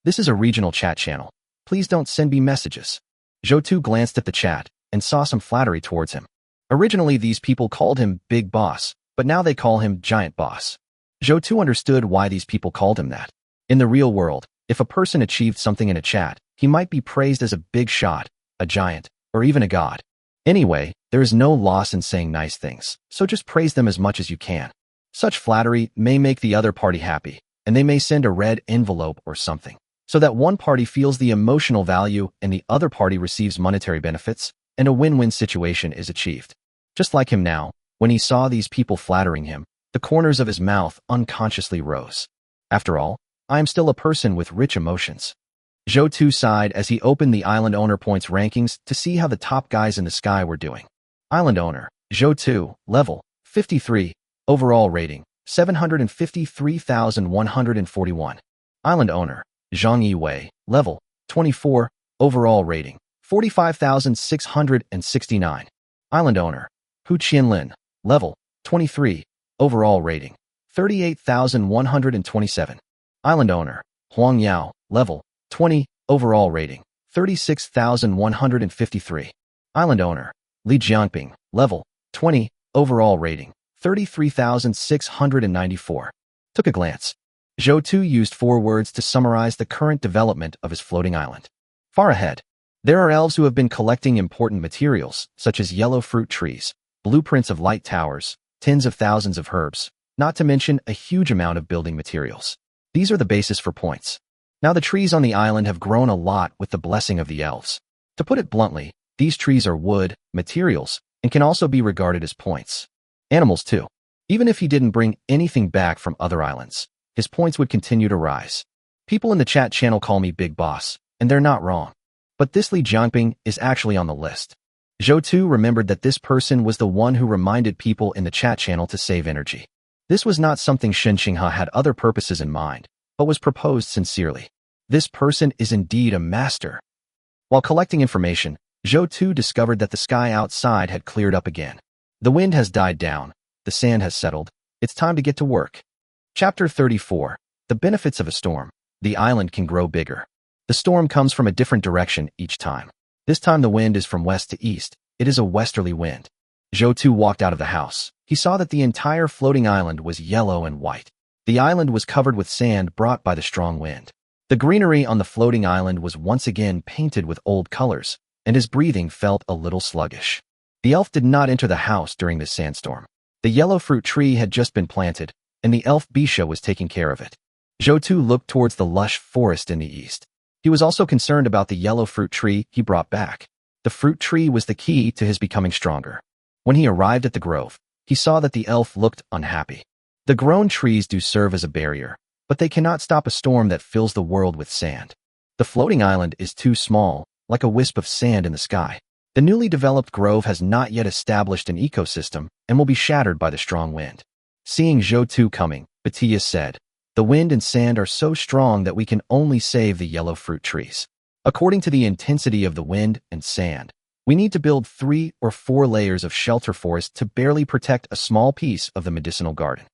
This is a regional chat channel. Please don't send me messages. Joe2 glanced at the chat and saw some flattery towards him. Originally, these people called him Big Boss, but now they call him Giant Boss. Joe2 understood why these people called him that. In the real world, if a person achieved something in a chat, he might be praised as a big shot, a giant, or even a god. Anyway, there is no loss in saying nice things, so just praise them as much as you can. Such flattery may make the other party happy, and they may send a red envelope or something, so that one party feels the emotional value and the other party receives monetary benefits, and a win-win situation is achieved. Just like him now, when he saw these people flattering him, the corners of his mouth unconsciously rose. After all, I am still a person with rich emotions. Joe2 sighed as he opened the Island Owner Points rankings to see how the top guys in the sky were doing. Island Owner, Joe2, level 53, overall rating 753,141. Island Owner, Zhang Yiwei, level 24, overall rating 45,669. Island Owner, Hu Qianlin, level 23, overall rating 38,127. Island Owner, Huang Yao, level 20, overall rating 36,153. Island Owner, Li Jiangping, level 20, overall rating 33,694. Took a glance. Joe2 used 4 words to summarize the current development of his floating island. Far ahead, there are elves who have been collecting important materials, such as yellow fruit trees, blueprints of light towers, tens of thousands of herbs, not to mention a huge amount of building materials. These are the basis for points. Now the trees on the island have grown a lot with the blessing of the elves. To put it bluntly, these trees are wood, materials, and can also be regarded as points. Animals too. Even if he didn't bring anything back from other islands, his points would continue to rise. People in the chat channel call me Big Boss, and they're not wrong. But this Li Jiangping is actually on the list. Joe2 remembered that this person was the one who reminded people in the chat channel to save energy. This was not something Shen Qinghe had other purposes in mind, but was proposed sincerely. This person is indeed a master. While collecting information, Zhou Tu discovered that the sky outside had cleared up again. The wind has died down, the sand has settled, it's time to get to work. Chapter 34. The benefits of a storm. The island can grow bigger. The storm comes from a different direction each time. This time the wind is from west to east. It is a westerly wind. Zhou Tu walked out of the house. He saw that the entire floating island was yellow and white. The island was covered with sand brought by the strong wind. The greenery on the floating island was once again painted with old colors, and his breathing felt a little sluggish. The elf did not enter the house during this sandstorm. The yellow fruit tree had just been planted, and the elf Bisha was taking care of it. Zhou Tu looked towards the lush forest in the east. He was also concerned about the yellow fruit tree he brought back. The fruit tree was the key to his becoming stronger. When he arrived at the grove, he saw that the elf looked unhappy. The grown trees do serve as a barrier, but they cannot stop a storm that fills the world with sand. The floating island is too small, like a wisp of sand in the sky. The newly developed grove has not yet established an ecosystem and will be shattered by the strong wind. Seeing Zhou Tu coming, Batia said, "The wind and sand are so strong that we can only save the yellow fruit trees. According to the intensity of the wind and sand, we need to build 3 or 4 layers of shelter forest to barely protect a small piece of the medicinal garden.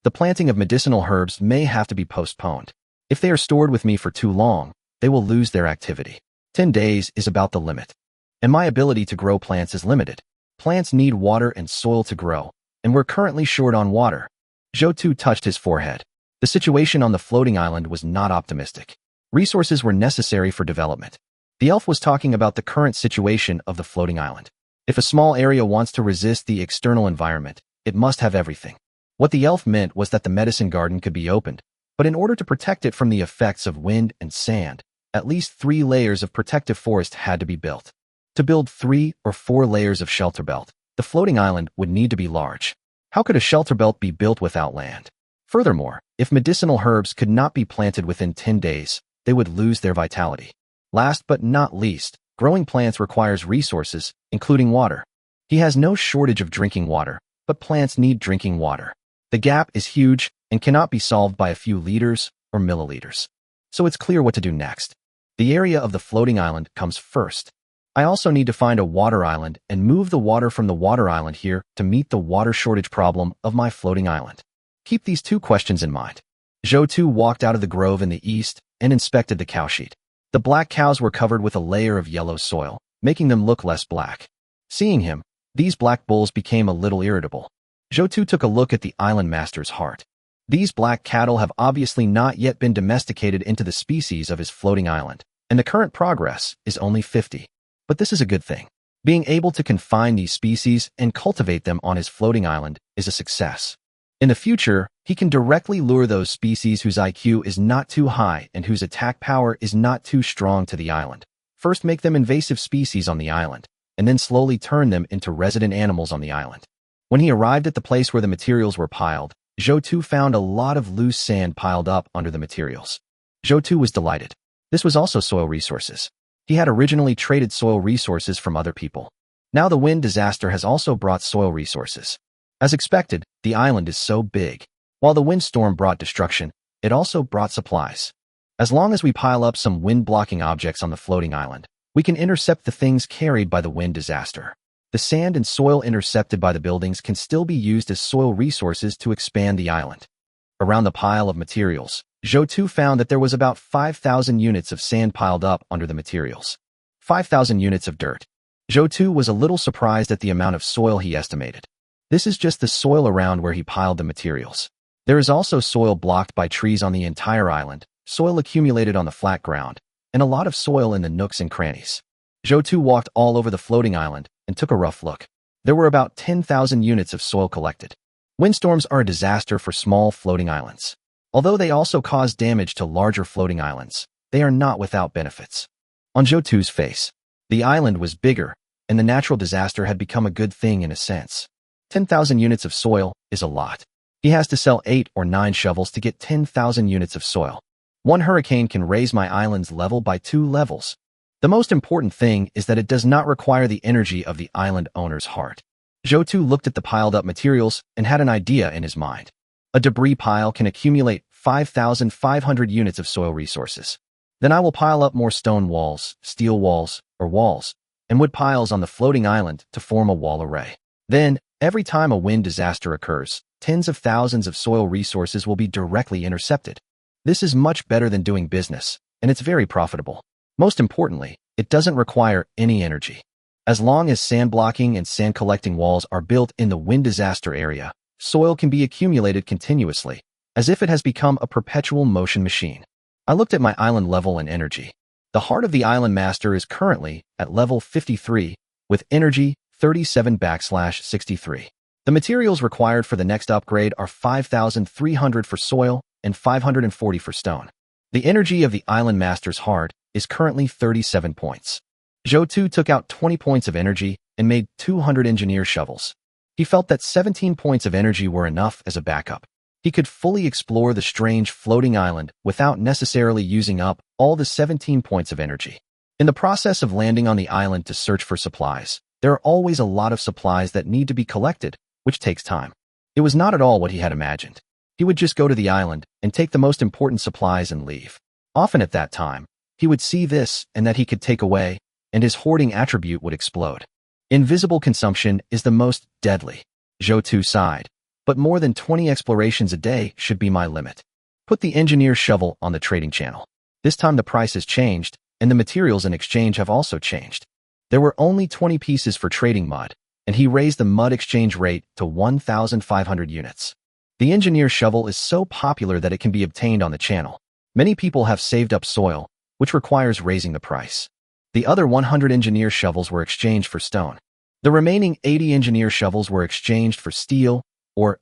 The planting of medicinal herbs may have to be postponed. If they are stored with me for too long, they will lose their activity. 10 days is about the limit. And my ability to grow plants is limited. Plants need water and soil to grow, and we're currently short on water." Zhou Tu touched his forehead. The situation on the floating island was not optimistic. Resources were necessary for development. The elf was talking about the current situation of the floating island. If a small area wants to resist the external environment, it must have everything. What the elf meant was that the medicine garden could be opened, but in order to protect it from the effects of wind and sand, at least 3 layers of protective forest had to be built. To build 3 or 4 layers of shelter belt, the floating island would need to be large. How could a shelter belt be built without land? Furthermore, if medicinal herbs could not be planted within 10 days, they would lose their vitality. Last but not least, growing plants requires resources, including water. He has no shortage of drinking water, but plants need drinking water. The gap is huge and cannot be solved by a few liters or milliliters. So it's clear what to do next. The area of the floating island comes first. I also need to find a water island and move the water from the water island here to meet the water shortage problem of my floating island. Keep these 2 questions in mind. Zhou Tu walked out of the grove in the east and inspected the cow sheet. The black cows were covered with a layer of yellow soil, making them look less black. Seeing him, these black bulls became a little irritable. Zhou Tu took a look at the island master's heart. These black cattle have obviously not yet been domesticated into the species of his floating island, and the current progress is only 50. But this is a good thing. Being able to confine these species and cultivate them on his floating island is a success. In the future, he can directly lure those species whose IQ is not too high and whose attack power is not too strong to the island. First make them invasive species on the island, and then slowly turn them into resident animals on the island. When he arrived at the place where the materials were piled, Zhou Tu found a lot of loose sand piled up under the materials. Zhou Tu was delighted. This was also soil resources. He had originally traded soil resources from other people. Now the wind disaster has also brought soil resources. As expected, the island is so big. While the windstorm brought destruction, it also brought supplies. As long as we pile up some wind-blocking objects on the floating island, we can intercept the things carried by the wind disaster. The sand and soil intercepted by the buildings can still be used as soil resources to expand the island. Around the pile of materials, Zhou Tu found that there was about 5,000 units of sand piled up under the materials. 5,000 units of dirt. Zhou Tu was a little surprised at the amount of soil he estimated. This is just the soil around where he piled the materials. There is also soil blocked by trees on the entire island, soil accumulated on the flat ground, and a lot of soil in the nooks and crannies. Zhou Tu walked all over the floating island and took a rough look. There were about 10,000 units of soil collected. Windstorms are a disaster for small floating islands. Although they also cause damage to larger floating islands, they are not without benefits. On Zhou Tu's face, the island was bigger, and the natural disaster had become a good thing in a sense. 10,000 units of soil is a lot. He has to sell 8 or 9 shovels to get 10,000 units of soil. One hurricane can raise my island's level by 2 levels. The most important thing is that it does not require the energy of the island owner's heart. Zhou Tu looked at the piled up materials and had an idea in his mind. A debris pile can accumulate 5,500 units of soil resources. Then I will pile up more stone walls, steel walls, or walls, and wood piles on the floating island to form a wall array. Then, every time a wind disaster occurs, tens of thousands of soil resources will be directly intercepted. This is much better than doing business, and it's very profitable. Most importantly, it doesn't require any energy. As long as sand blocking and sand collecting walls are built in the wind disaster area, soil can be accumulated continuously, as if it has become a perpetual motion machine. I looked at my island level and energy. The heart of the island master is currently at level 53, with energy 37/63. The materials required for the next upgrade are 5,300 for soil and 540 for stone. The energy of the island master's heart is currently 37 points. Zhou took out 20 points of energy and made 200 engineer shovels. He felt that 17 points of energy were enough as a backup. He could fully explore the strange floating island without necessarily using up all the 17 points of energy. In the process of landing on the island to search for supplies, there are always a lot of supplies that need to be collected, which takes time. It was not at all what he had imagined. He would just go to the island and take the most important supplies and leave. Often at that time, he would see this and that he could take away, and his hoarding attribute would explode. Invisible consumption is the most deadly. Zhou sighed. But more than 20 explorations a day should be my limit. Put the engineer shovel on the trading channel. This time the price has changed, and the materials in exchange have also changed. There were only 20 pieces for trading mud, and he raised the mud exchange rate to 1,500 units. The engineer shovel is so popular that it can be obtained on the channel. Many people have saved up soil, which requires raising the price. The other 100 engineer shovels were exchanged for stone. The remaining 80 engineer shovels were exchanged for steel,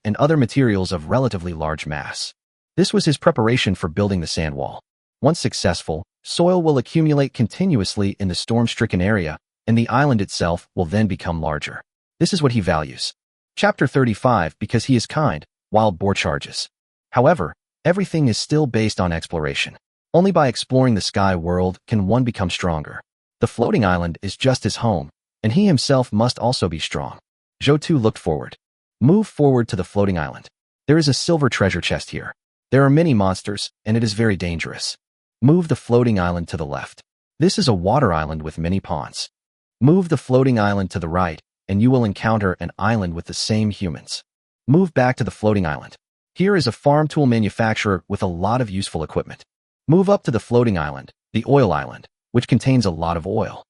and other materials of relatively large mass. This was his preparation for building the sand wall. Once successful, soil will accumulate continuously in the storm-stricken area, and the island itself will then become larger. This is what he values. Chapter 35, because he is kind, wild boar charges. However, everything is still based on exploration. Only by exploring the sky world can one become stronger. The floating island is just his home, and he himself must also be strong. Zhou looked forward. Move forward to the floating island. There is a silver treasure chest here. There are many monsters, and it is very dangerous. Move the floating island to the left. This is a water island with many ponds. Move the floating island to the right, and you will encounter an island with the same humans. Move back to the floating island. Here is a farm tool manufacturer with a lot of useful equipment. Move up to the floating island, the oil island, which contains a lot of oil.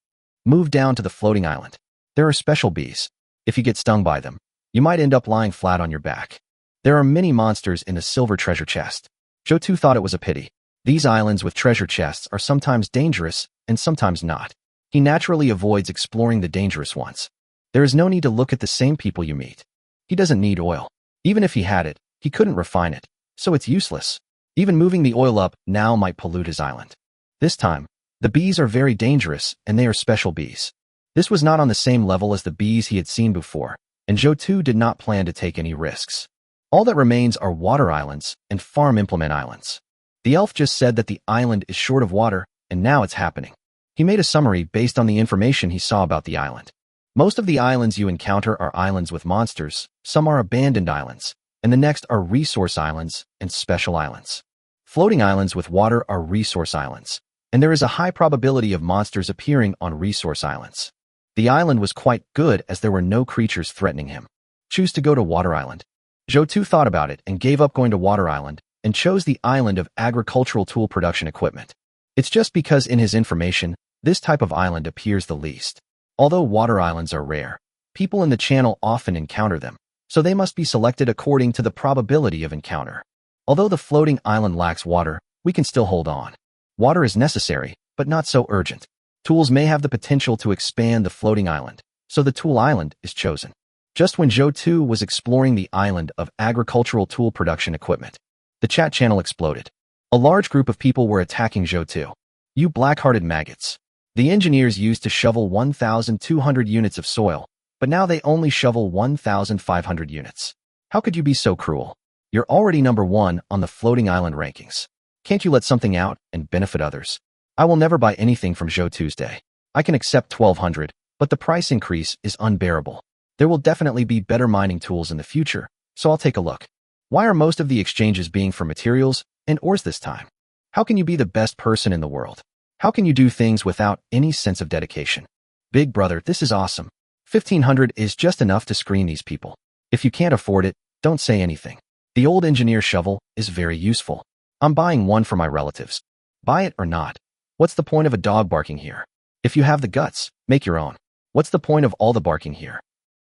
Move down to the floating island. There are special bees. If you get stung by them, you might end up lying flat on your back. There are many monsters in the silver treasure chest. Zhou thought it was a pity. These islands with treasure chests are sometimes dangerous and sometimes not. He naturally avoids exploring the dangerous ones. There is no need to look at the same people you meet. He doesn't need oil. Even if he had it, he couldn't refine it, so it's useless. Even moving the oil up now might pollute his island. This time, the bees are very dangerous, and they are special bees. This was not on the same level as the bees he had seen before, and Zhou did not plan to take any risks. All that remains are water islands and farm implement islands. The elf just said that the island is short of water, and now it's happening. He made a summary based on the information he saw about the island. Most of the islands you encounter are islands with monsters, some are abandoned islands, and the next are resource islands and special islands. Floating islands with water are resource islands, and there is a high probability of monsters appearing on resource islands. The island was quite good as there were no creatures threatening him. Choose to go to Water Island. Zhou thought about it and gave up going to Water Island and chose the island of agricultural tool production equipment. It's just because in his information, this type of island appears the least. Although water islands are rare, people in the channel often encounter them, so they must be selected according to the probability of encounter. Although the floating island lacks water, we can still hold on. Water is necessary, but not so urgent. Tools may have the potential to expand the floating island, so the tool island is chosen. Just when Zhou was exploring the island of agricultural tool production equipment, the chat channel exploded. A large group of people were attacking Zhou. You black-hearted maggots. The engineers used to shovel 1,200 units of soil, but now they only shovel 1,500 units. How could you be so cruel? You're already number 1 on the floating island rankings. Can't you let something out and benefit others? I will never buy anything from Zhou Day. I can accept 1,200, but the price increase is unbearable. There will definitely be better mining tools in the future, so I'll take a look. Why are most of the exchanges being for materials and ores this time? How can you be the best person in the world? How can you do things without any sense of dedication? Big brother, this is awesome. 1500 is just enough to screen these people. If you can't afford it, don't say anything. The old engineer shovel is very useful. I'm buying one for my relatives. Buy it or not. What's the point of a dog barking here? If you have the guts, make your own. What's the point of all the barking here?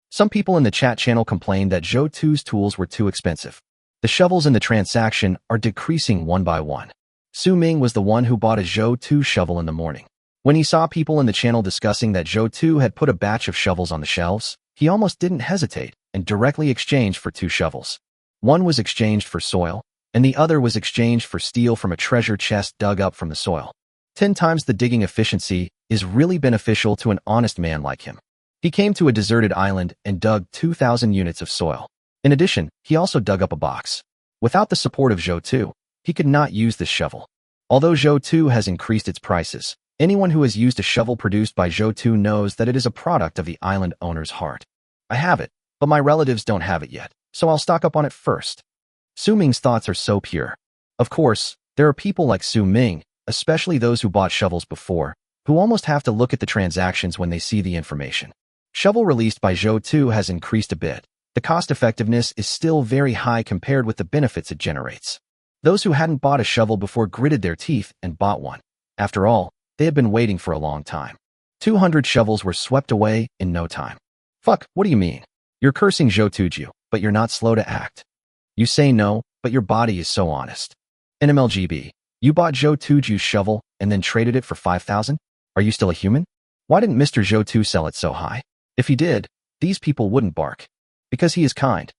Some people in the chat channel complained that Zhou2's tools were too expensive. The shovels in the transaction are decreasing one by one. Su Ming was the one who bought a Zhou2 shovel in the morning. When he saw people in the channel discussing that Zhou2 had put a batch of shovels on the shelves, he almost didn't hesitate and directly exchanged for 2 shovels. One was exchanged for soil, and the other was exchanged for steel from a treasure chest dug up from the soil. 10 times the digging efficiency is really beneficial to an honest man like him. He came to a deserted island and dug 2,000 units of soil. In addition, he also dug up a box. Without the support of Zhou2, he could not use this shovel. Although Zhou2 has increased its prices, anyone who has used a shovel produced by Zhou2 knows that it is a product of the island owner's heart. I have it, but my relatives don't have it yet, so I'll stock up on it first. Su Ming's thoughts are so pure. Of course, there are people like Su Ming, especially those who bought shovels before, who almost have to look at the transactions when they see the information. Shovel released by Zhou2 has increased a bit. The cost effectiveness is still very high compared with the benefits it generates. Those who hadn't bought a shovel before gritted their teeth and bought one. After all, they had been waiting for a long time. 200 shovels were swept away in no time. Fuck, what do you mean? You're cursing Zhou2ju, but you're not slow to act. You say no, but your body is so honest. NMLGB, you bought Zhou2ju's shovel and then traded it for 5,000? Are you still a human? Why didn't Mr. Zhou2 sell it so high? If he did, these people wouldn't bark. Because he is kind.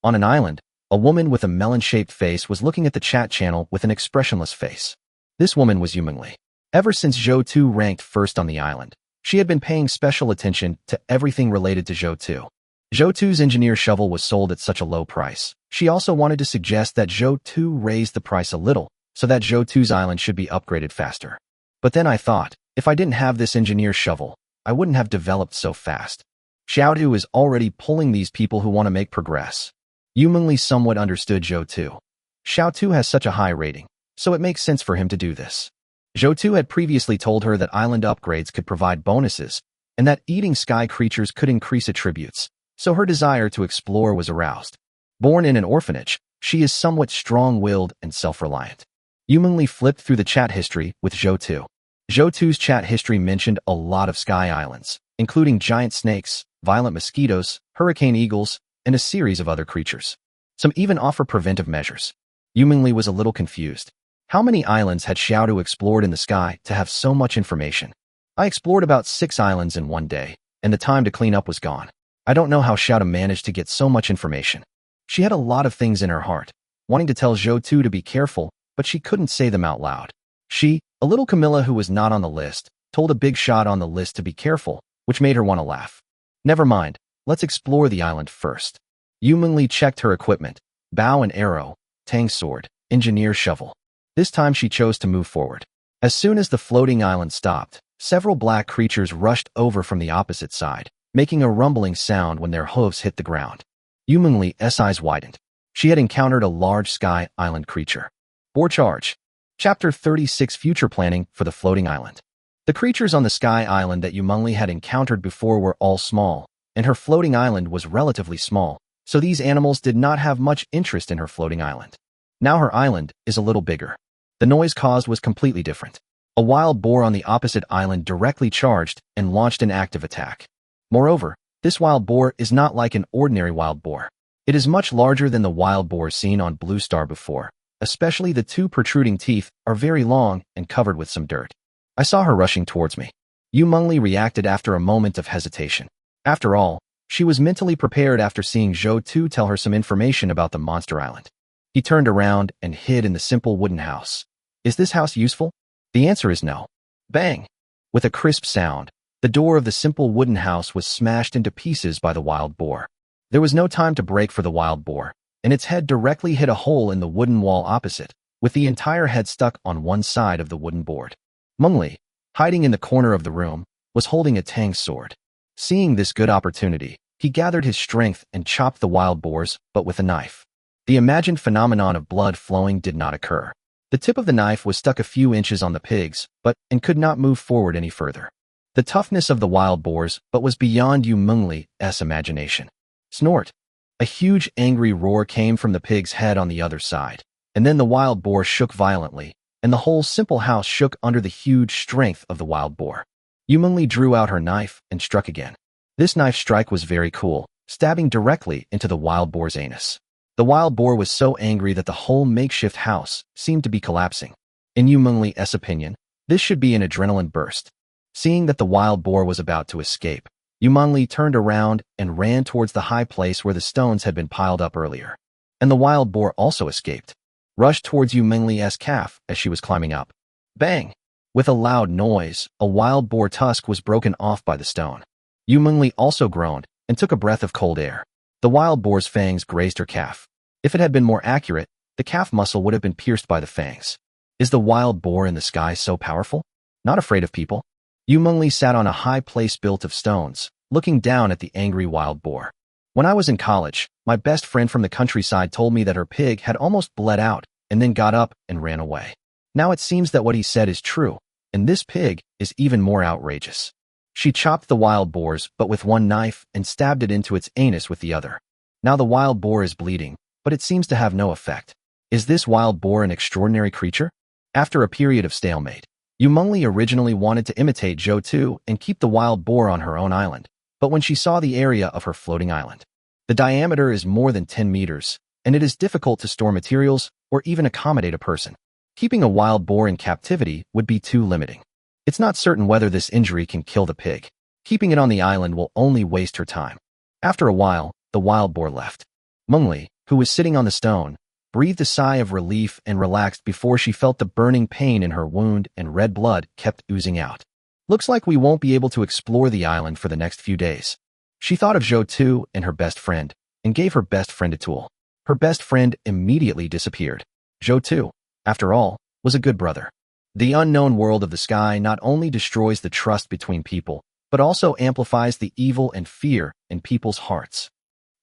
On an island, a woman with a melon-shaped face was looking at the chat channel with an expressionless face. This woman was Yu Mingli. Ever since Zhou2 ranked first on the island, she had been paying special attention to everything related to Zhou2. Zhou2's engineer shovel was sold at such a low price. She also wanted to suggest that Zhou2 raised the price a little, so that Zhou2's island should be upgraded faster. But then I thought, if I didn't have this engineer shovel, I wouldn't have developed so fast. Xiaodu is already pulling these people who want to make progress. Yu Mingli somewhat understood Zhou2. Xiaodu has such a high rating, so it makes sense for him to do this. Zhou2 had previously told her that island upgrades could provide bonuses, and that eating sky creatures could increase attributes, so her desire to explore was aroused. Born in an orphanage, she is somewhat strong-willed and self-reliant. Yu Mingli flipped through the chat history with Zhou2. Zhou2's chat history mentioned a lot of sky islands, including giant snakes, violent mosquitoes, hurricane eagles, and a series of other creatures. Some even offer preventive measures. Yu Mingli was a little confused. How many islands had Xiaodu explored in the sky to have so much information? I explored about 6 islands in one day, and the time to clean up was gone. I don't know how Xiaodu managed to get so much information. She had a lot of things in her heart, wanting to tell Zhou2 to be careful, but she couldn't say them out loud. She, a little Camilla who was not on the list, told a big shot on the list to be careful, which made her want to laugh. Never mind, let's explore the island first. Yu Mingli checked her equipment: bow and arrow, tang sword, engineer shovel. This time she chose to move forward. As soon as the floating island stopped, several black creatures rushed over from the opposite side, making a rumbling sound when their hooves hit the ground. Yu Mingli's eyes widened. She had encountered a large sky island creature. Boar charge. Chapter 36: Future Planning for the Floating Island. The creatures on the sky island that Yu Mingli had encountered before were all small, and her floating island was relatively small, so these animals did not have much interest in her floating island. Now her island is a little bigger. The noise caused was completely different. A wild boar on the opposite island directly charged and launched an active attack. Moreover, this wild boar is not like an ordinary wild boar. It is much larger than the wild boar seen on Blue Star before. Especially the 2 protruding teeth are very long and covered with some dirt. I saw her rushing towards me. Yu Mingli reacted after a moment of hesitation. After all, she was mentally prepared after seeing Zhou2 tell her some information about the monster island. He turned around and hid in the simple wooden house. Is this house useful? The answer is no. Bang! With a crisp sound, the door of the simple wooden house was smashed into pieces by the wild boar. There was no time to break for the wild boar, and its head directly hit a hole in the wooden wall opposite, with the entire head stuck on one side of the wooden board. Mingli, hiding in the corner of the room, was holding a tang sword. Seeing this good opportunity, he gathered his strength and chopped the wild boars, but with a knife. The imagined phenomenon of blood flowing did not occur. The tip of the knife was stuck a few inches on the pigs, and could not move forward any further. The toughness of the wild boars was beyond Yu Mengli's imagination. Snort! A huge angry roar came from the pig's head on the other side, and then the wild boar shook violently, and the whole simple house shook under the huge strength of the wild boar. Yu Mengli drew out her knife and struck again. This knife strike was very cool, stabbing directly into the wild boar's anus. The wild boar was so angry that the whole makeshift house seemed to be collapsing. In Yu Mengli's opinion, this should be an adrenaline burst. Seeing that the wild boar was about to escape, Yu Mengli turned around and ran towards the high place where the stones had been piled up earlier. And the wild boar also escaped, rushed towards Yu Mengli's calf as she was climbing up. Bang! With a loud noise, a wild boar tusk was broken off by the stone. Yu Mengli also groaned and took a breath of cold air. The wild boar's fangs grazed her calf. If it had been more accurate, the calf muscle would have been pierced by the fangs. Is the wild boar in the sky so powerful? Not afraid of people? Yu Mengli sat on a high place built of stones, looking down at the angry wild boar. When I was in college, my best friend from the countryside told me that her pig had almost bled out and then got up and ran away. Now it seems that what he said is true, and this pig is even more outrageous. She chopped the wild boar's butt with one knife and stabbed it into its anus with the other. Now the wild boar is bleeding, but it seems to have no effect. Is this wild boar an extraordinary creature? After a period of stalemate, Yu Mengli originally wanted to imitate Zhou Tu and keep the wild boar on her own island, but when she saw the area of her floating island, the diameter is more than 10 meters, and it is difficult to store materials or even accommodate a person. Keeping a wild boar in captivity would be too limiting. It's not certain whether this injury can kill the pig. Keeping it on the island will only waste her time. After a while, the wild boar left. Mengli, who was sitting on the stone, breathed a sigh of relief and relaxed before she felt the burning pain in her wound and red blood kept oozing out. Looks like we won't be able to explore the island for the next few days. She thought of Zhou Tu and her best friend, and gave her best friend a tool. Her best friend immediately disappeared. Zhou Tu, after all, was a good brother. The unknown world of the sky not only destroys the trust between people, but also amplifies the evil and fear in people's hearts.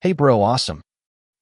Hey bro, awesome.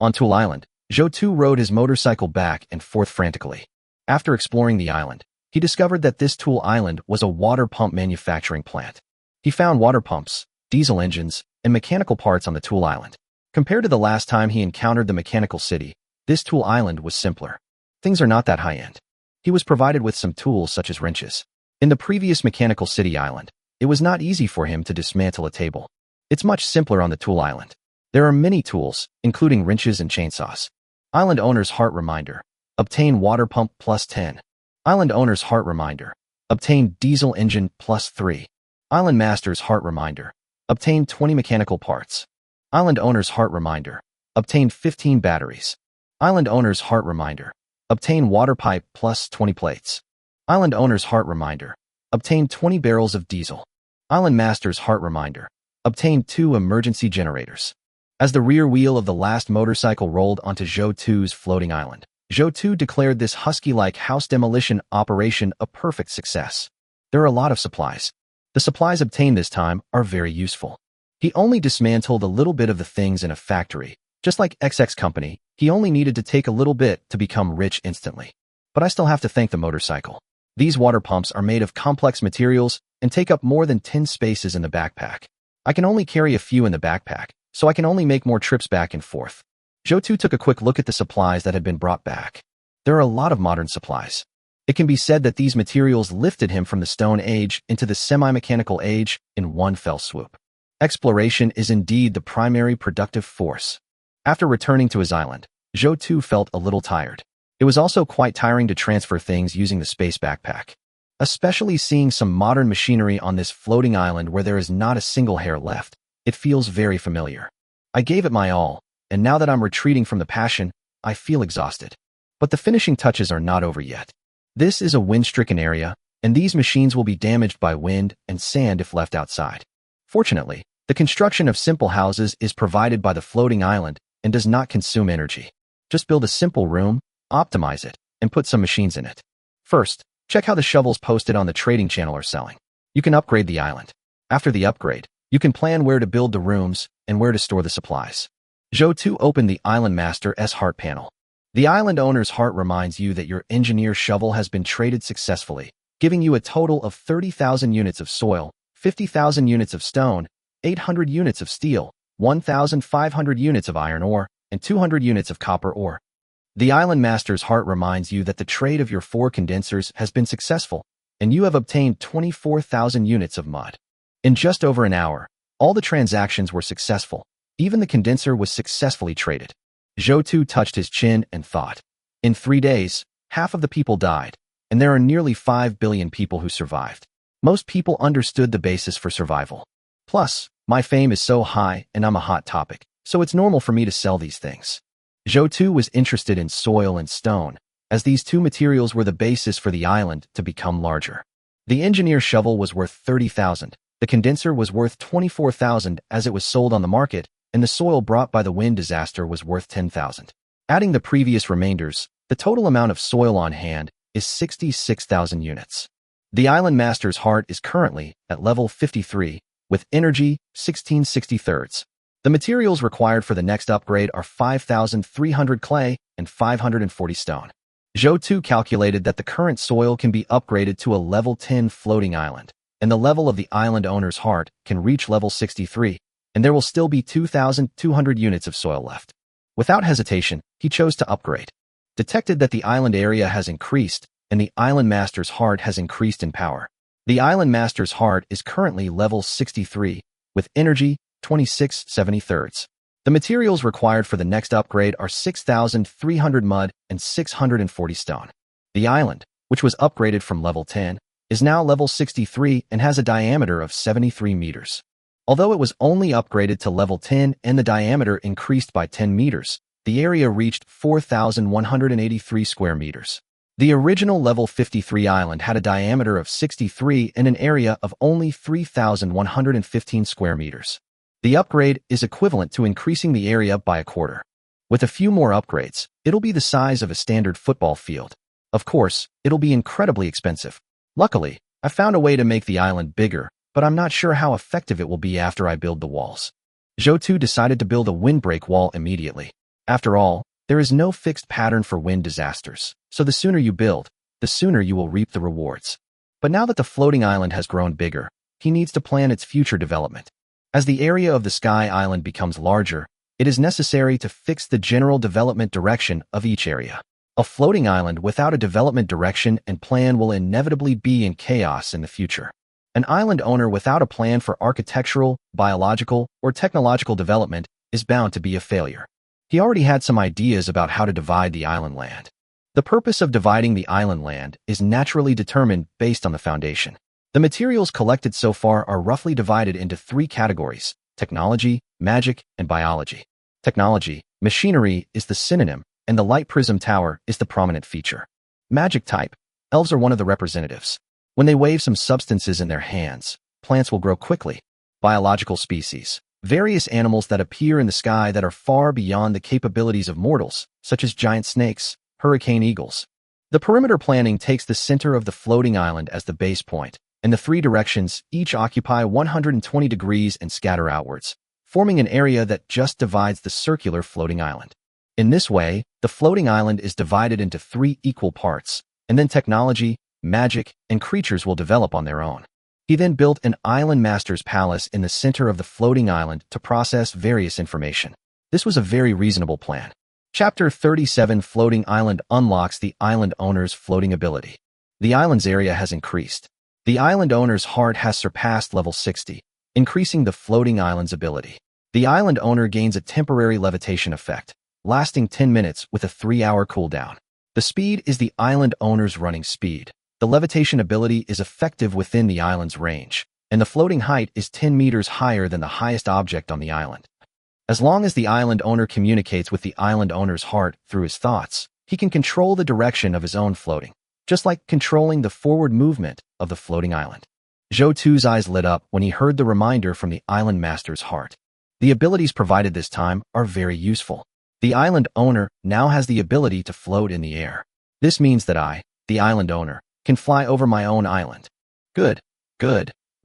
On Tool Island, Zhou Tu rode his motorcycle back and forth frantically. After exploring the island, he discovered that this Tool Island was a water pump manufacturing plant. He found water pumps, diesel engines, and mechanical parts on the Tool Island. Compared to the last time he encountered the mechanical city, this Tool Island was simpler. Things are not that high-end. He was provided with some tools such as wrenches. In the previous mechanical city island, it was not easy for him to dismantle a table. It's much simpler on the Tool Island. There are many tools, including wrenches and chainsaws. Island owner's heart reminder. Obtain water pump plus 10. Island owner's heart reminder. Obtain diesel engine plus 3. Island master's heart reminder. Obtain 20 mechanical parts. Island owner's heart reminder. Obtain 15 batteries. Island owner's heart reminder. Obtain water pipe plus 20 plates. Island owner's heart reminder. Obtain 20 barrels of diesel. Island master's heart reminder. Obtain 2 emergency generators. As the rear wheel of the last motorcycle rolled onto Zhou Tu's floating island, Zhou Tu declared this husky-like house demolition operation a perfect success. There are a lot of supplies. The supplies obtained this time are very useful. He only dismantled a little bit of the things in a factory. Just like XX Company, he only needed to take a little bit to become rich instantly. But I still have to thank the motorcycle. These water pumps are made of complex materials and take up more than 10 spaces in the backpack. I can only carry a few in the backpack, so I can only make more trips back and forth. Zhou Tu took a quick look at the supplies that had been brought back. There are a lot of modern supplies. It can be said that these materials lifted him from the Stone Age into the semi-mechanical age in one fell swoop. Exploration is indeed the primary productive force. After returning to his island, Zhou Tu felt a little tired. It was also quite tiring to transfer things using the space backpack. Especially seeing some modern machinery on this floating island where there is not a single hair left. It feels very familiar. I gave it my all, and now that I'm retreating from the passion, I feel exhausted. But the finishing touches are not over yet. This is a wind-stricken area, and these machines will be damaged by wind and sand if left outside. Fortunately, the construction of simple houses is provided by the floating island and does not consume energy. Just build a simple room, optimize it, and put some machines in it. First, check how the shovels posted on the trading channel are selling. You can upgrade the island. After the upgrade, you can plan where to build the rooms and where to store the supplies. Zhou Tu opened the Island Master's heart panel. The island owner's heart reminds you that your engineer shovel has been traded successfully, giving you a total of 30,000 units of soil, 50,000 units of stone, 800 units of steel, 1,500 units of iron ore, and 200 units of copper ore. The island master's heart reminds you that the trade of your 4 condensers has been successful, and you have obtained 24,000 units of mud. In just over an hour, all the transactions were successful. Even the condenser was successfully traded. Zhou touched his chin and thought. In 3 days, half of the people died, and there are nearly 5 billion people who survived. Most people understood the basis for survival. Plus, my fame is so high and I'm a hot topic, so it's normal for me to sell these things. Zhou was interested in soil and stone, as these 2 materials were the basis for the island to become larger. The engineer shovel was worth 30,000, the condenser was worth 24,000 as it was sold on the market, and the soil brought by the wind disaster was worth 10,000. Adding the previous remainders, the total amount of soil on hand is 66,000 units. The island master's heart is currently at level 53, with energy 1663. The materials required for the next upgrade are 5,300 clay and 540 stone. Zhou calculated that the current soil can be upgraded to a level 10 floating island, and the level of the island owner's heart can reach level 63, and there will still be 2,200 units of soil left. Without hesitation, he chose to upgrade. Detected that the island area has increased, and the island master's heart has increased in power. The island master's heart is currently level 63, with energy 2673. The materials required for the next upgrade are 6,300 mud and 640 stone. The island, which was upgraded from level 10, is now level 63 and has a diameter of 73 meters. Although it was only upgraded to level 10 and the diameter increased by 10 meters, the area reached 4,183 square meters. The original level 53 island had a diameter of 63 and an area of only 3,115 square meters. The upgrade is equivalent to increasing the area by a quarter. With a few more upgrades, it'll be the size of a standard football field. Of course, it'll be incredibly expensive. Luckily, I found a way to make the island bigger, but I'm not sure how effective it will be after I build the walls. Zhou decided to build a windbreak wall immediately. After all, there is no fixed pattern for wind disasters, so the sooner you build, the sooner you will reap the rewards. But now that the floating island has grown bigger, he needs to plan its future development. As the area of the Sky Island becomes larger, it is necessary to fix the general development direction of each area. A floating island without a development direction and plan will inevitably be in chaos in the future. An island owner without a plan for architectural, biological, or technological development is bound to be a failure. He already had some ideas about how to divide the island land. The purpose of dividing the island land is naturally determined based on the foundation. The materials collected so far are roughly divided into 3 categories: technology, magic, and biology. Technology, machinery, is the synonym, and the light prism tower is the prominent feature. Magic type, elves are one of the representatives. When they wave some substances in their hands, plants will grow quickly. Biological species, various animals that appear in the sky that are far beyond the capabilities of mortals, such as giant snakes, hurricane eagles. The perimeter planning takes the center of the floating island as the base point, and the 3 directions each occupy 120 degrees and scatter outwards, forming an area that just divides the circular floating island. In this way, the floating island is divided into 3 equal parts, and then technology, magic, and creatures will develop on their own. He then built an island master's palace in the center of the floating island to process various information. This was a very reasonable plan. Chapter 37 Floating Island unlocks the island owner's floating ability. The island's area has increased. The island owner's heart has surpassed level 60, increasing the floating island's ability. The island owner gains a temporary levitation effect, lasting 10 minutes with a 3-hour cooldown. The speed is the island owner's running speed. The levitation ability is effective within the island's range, and the floating height is 10 meters higher than the highest object on the island. As long as the island owner communicates with the island owner's heart through his thoughts, he can control the direction of his own floating, just like controlling the forward movement of the floating island. Zhou's eyes lit up when he heard the reminder from the island master's heart. The abilities provided this time are very useful. The island owner now has the ability to float in the air. This means that I, the island owner, can fly over my own island. Good,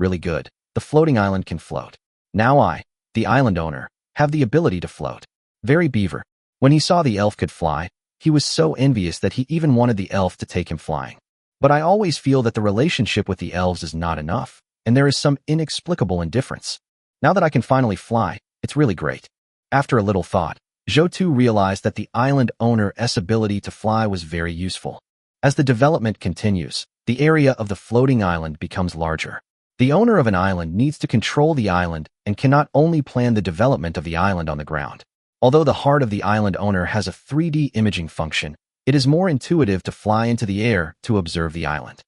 really good. The floating island can float. Now I, the island owner, have the ability to float. Very beaver. When he saw the elf could fly, He was so envious that he even wanted the elf to take him flying. But I always feel that the relationship with the elves is not enough, and there is some inexplicable indifference. Now that I can finally fly, it's really great. After a little thought, Zhou realized that the island owner's ability to fly was very useful. As the development continues, the area of the floating island becomes larger. The owner of an island needs to control the island and cannot only plan the development of the island on the ground. Although the heart of the island owner has a 3D imaging function, it is more intuitive to fly into the air to observe the island.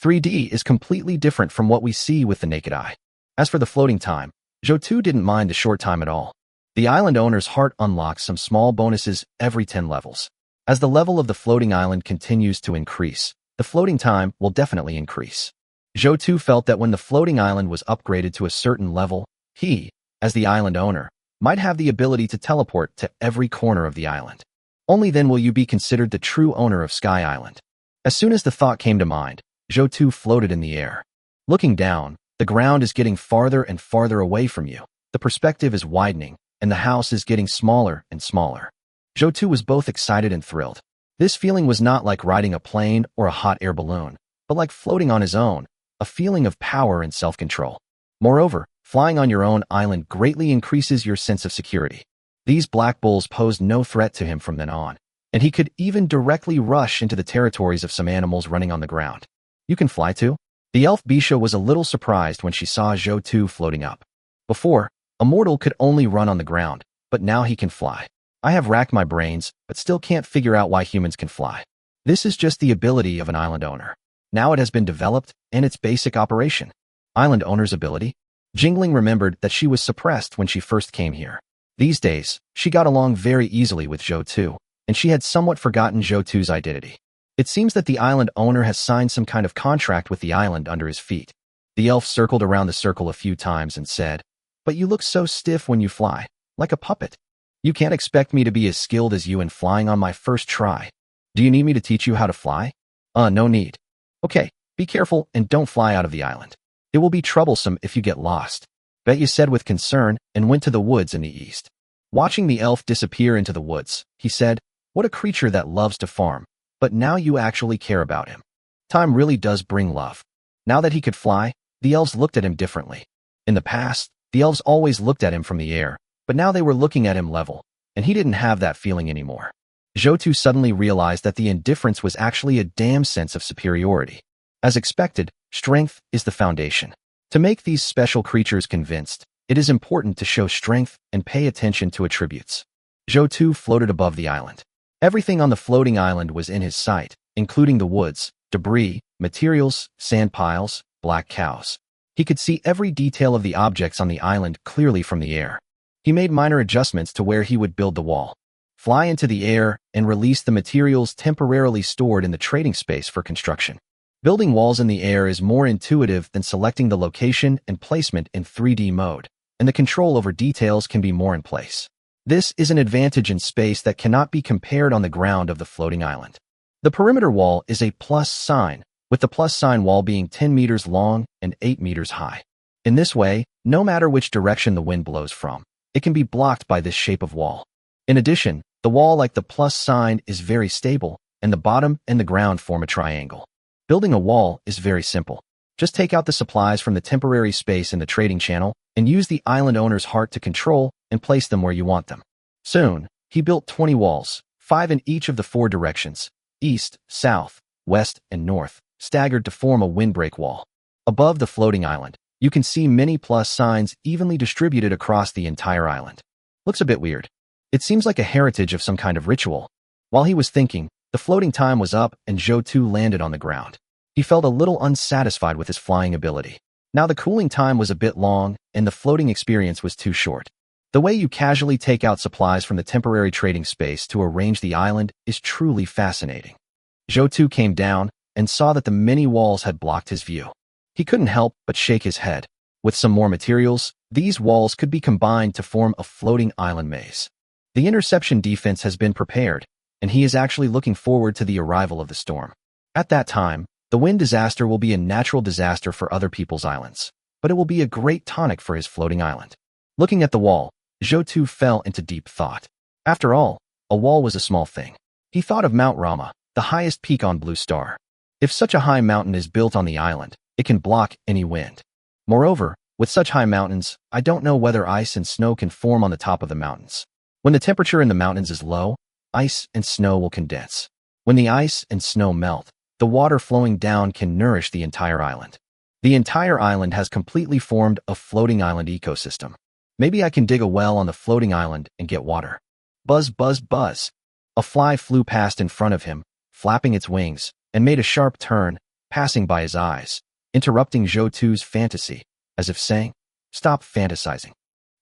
3D is completely different from what we see with the naked eye. As for the floating time, Zhou didn't mind the short time at all. The island owner's heart unlocks some small bonuses every 10 levels. As the level of the floating island continues to increase, the floating time will definitely increase. Zhou felt that when the floating island was upgraded to a certain level, he, as the island owner, might have the ability to teleport to every corner of the island. Only then will you be considered the true owner of Sky Island. As soon as the thought came to mind, Zhou floated in the air. Looking down, the ground is getting farther and farther away from you. The perspective is widening, and the house is getting smaller and smaller. Zhou was both excited and thrilled. This feeling was not like riding a plane or a hot air balloon, but like floating on his own, a feeling of power and self-control. Moreover, flying on your own island greatly increases your sense of security. These black bulls posed no threat to him from then on, and he could even directly rush into the territories of some animals running on the ground. You can fly too? The elf Bisha was a little surprised when she saw Zhou floating up. Before, a mortal could only run on the ground, but now he can fly. I have racked my brains, but still can't figure out why humans can fly. This is just the ability of an island owner. Now it has been developed, and its basic operation. Island owner's ability? Jingling remembered that she was suppressed when she first came here. These days, she got along very easily with Zhou, and she had somewhat forgotten Zhou's identity. It seems that the island owner has signed some kind of contract with the island under his feet. The elf circled around the circle a few times and said, "But you look so stiff when you fly, like a puppet. You can't expect me to be as skilled as you in flying on my first try. Do you need me to teach you how to fly?" No need. Okay, be careful and don't fly out of the island. It will be troublesome if you get lost. Bet you said with concern and went to the woods in the east. Watching the elf disappear into the woods, he said, "What a creature that loves to farm, but now you actually care about him." Time really does bring love. Now that he could fly, the elves looked at him differently. In the past, the elves always looked at him from the air, but now they were looking at him level, and he didn't have that feeling anymore. Zhou suddenly realized that the indifference was actually a damn sense of superiority. As expected, strength is the foundation. To make these special creatures convinced, it is important to show strength and pay attention to attributes. Zhou floated above the island. Everything on the floating island was in his sight, including the woods, debris, materials, sand piles, black cows. He could see every detail of the objects on the island clearly from the air. He made minor adjustments to where he would build the wall, fly into the air, and release the materials temporarily stored in the trading space for construction. Building walls in the air is more intuitive than selecting the location and placement in 3D mode, and the control over details can be more in place. This is an advantage in space that cannot be compared on the ground of the floating island. The perimeter wall is a plus sign, with the plus sign wall being 10 meters long and 8 meters high. In this way, no matter which direction the wind blows from, it can be blocked by this shape of wall. In addition, the wall like the plus sign is very stable, and the bottom and the ground form a triangle. Building a wall is very simple. Just take out the supplies from the temporary space in the trading channel and use the island owner's heart to control and place them where you want them. Soon, he built 20 walls, 5 in each of the 4 directions, east, south, west, and north, staggered to form a windbreak wall. Above the floating island, you can see many plus signs evenly distributed across the entire island. Looks a bit weird. It seems like a heritage of some kind of ritual. While he was thinking, the floating time was up and Zhou landed on the ground. He felt a little unsatisfied with his flying ability. Now the cooling time was a bit long, and the floating experience was too short. The way you casually take out supplies from the temporary trading space to arrange the island is truly fascinating. Zhou came down and saw that the many walls had blocked his view. He couldn't help but shake his head. With some more materials, these walls could be combined to form a floating island maze. The interception defense has been prepared, and he is actually looking forward to the arrival of the storm. At that time, the wind disaster will be a natural disaster for other people's islands, but it will be a great tonic for his floating island. Looking at the wall, Zhou fell into deep thought. After all, a wall was a small thing. He thought of Mount Rama, the highest peak on Blue Star. If such a high mountain is built on the island, it can block any wind. Moreover, with such high mountains, I don't know whether ice and snow can form on the top of the mountains. When the temperature in the mountains is low, ice and snow will condense. When the ice and snow melt, the water flowing down can nourish the entire island. The entire island has completely formed a floating island ecosystem. Maybe I can dig a well on the floating island and get water. Buzz, buzz, buzz. A fly flew past in front of him, flapping its wings, and made a sharp turn, passing by his eyes, interrupting Zhou-Tu's fantasy, as if saying, "Stop fantasizing."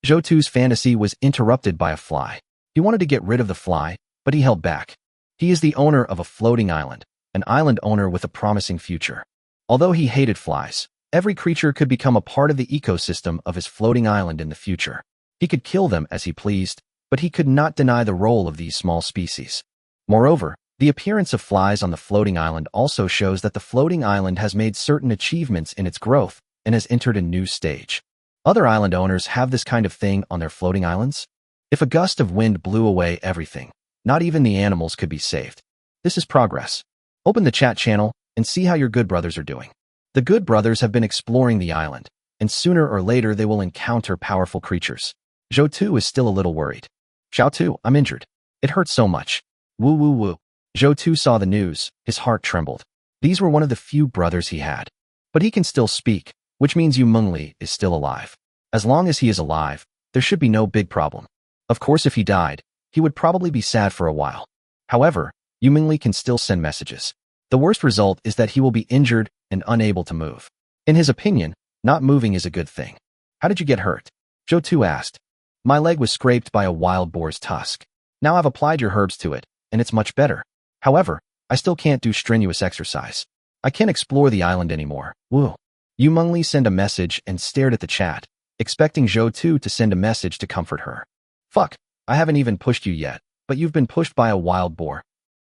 Zhou-Tu's fantasy was interrupted by a fly. He wanted to get rid of the fly, but he held back. He is the owner of a floating island, an island owner with a promising future. Although he hated flies, every creature could become a part of the ecosystem of his floating island in the future. He could kill them as he pleased, but he could not deny the role of these small species. Moreover, the appearance of flies on the floating island also shows that the floating island has made certain achievements in its growth and has entered a new stage. Other island owners have this kind of thing on their floating islands. If a gust of wind blew away everything, not even the animals could be saved. This is progress. Open the chat channel and see how your good brothers are doing. The good brothers have been exploring the island, and sooner or later they will encounter powerful creatures. Zhou-Tu is still a little worried. "Xiao-Tu, I'm injured. It hurts so much. Woo woo woo." Zhou-Tu saw the news, his heart trembled. These were one of the few brothers he had. But he can still speak, which means Yu Mengli is still alive. As long as he is alive, there should be no big problem. Of course, if he died, he would probably be sad for a while. However, Yu Mengli can still send messages. The worst result is that he will be injured and unable to move. In his opinion, not moving is a good thing. "How did you get hurt?" Zhou-Tu asked. "My leg was scraped by a wild boar's tusk. Now I've applied your herbs to it, and it's much better. However, I still can't do strenuous exercise. I can't explore the island anymore. Woo." Yu Mengli sent a message and stared at the chat, expecting Zhou-Tu to send a message to comfort her. "Fuck, I haven't even pushed you yet, but you've been pushed by a wild boar."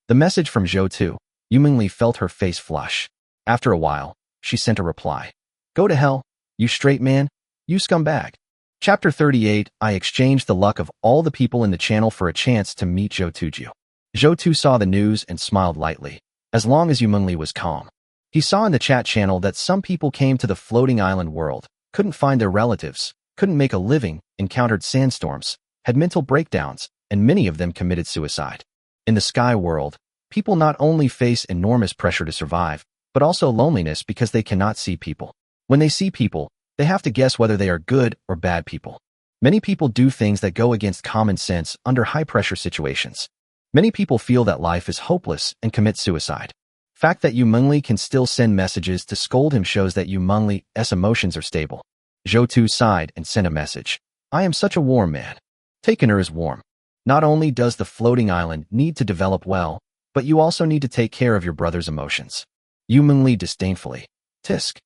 The message from Zhou-Tu, Yu Mengli felt her face flush. After a while, she sent a reply. "Go to hell, you straight man, you scumbag." Chapter 38. I exchanged the luck of all the people in the channel for a chance to meet Zhou-Tu. Zhou-Tu saw the news and smiled lightly, as long as Yu Mengli was calm. He saw in the chat channel that some people came to the floating island world, couldn't find their relatives, couldn't make a living, encountered sandstorms, had mental breakdowns, and many of them committed suicide. In the sky world, people not only face enormous pressure to survive, but also loneliness because they cannot see people. When they see people, they have to guess whether they are good or bad people. Many people do things that go against common sense under high-pressure situations. Many people feel that life is hopeless and commit suicide. Fact that Yu Mengli can still send messages to scold him shows that Yu Mengli's emotions are stable. Zhou-Tu sighed and sent a message. "I am such a warm man. Takener is warm. Not only does the floating island need to develop well, but you also need to take care of your brother's emotions." Yu Mengli disdainfully. "Tisk."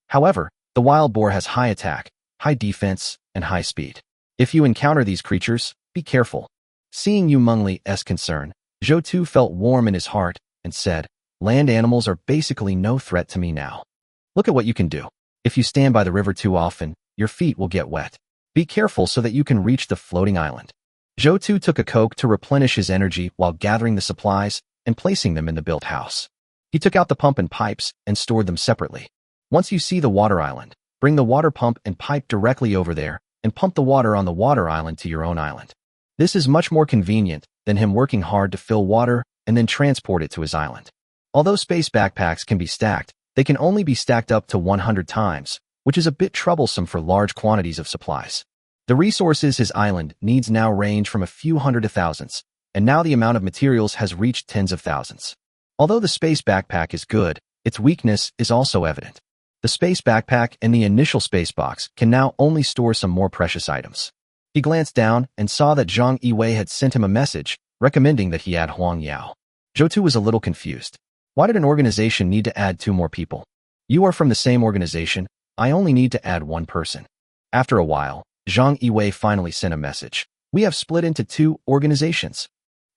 However, the wild boar has high attack, high defense, and high speed. If you encounter these creatures, be careful. Seeing Yu Mengli's concern, Zhou-Tu felt warm in his heart and said, "Land animals are basically no threat to me now. Look at what you can do. If you stand by the river too often, your feet will get wet. Be careful so that you can reach the floating island." Zhou-Tu took a coke to replenish his energy while gathering the supplies and placing them in the built house. He took out the pump and pipes and stored them separately. Once you see the water island, bring the water pump and pipe directly over there and pump the water on the water island to your own island. This is much more convenient than him working hard to fill water and then transport it to his island. Although space backpacks can be stacked, they can only be stacked up to 100 times, which is a bit troublesome for large quantities of supplies. The resources his island needs now range from a few hundred to thousands, and now the amount of materials has reached tens of thousands. Although the space backpack is good, its weakness is also evident. The space backpack and the initial space box can now only store some more precious items. He glanced down and saw that Zhang Yiwei had sent him a message, recommending that he add Huang Yao. Zhou-Tu was a little confused. Why did an organization need to add 2 more people? You are from the same organization, I only need to add 1 person. After a while, Zhang Yiwei finally sent a message. We have split into 2 organizations.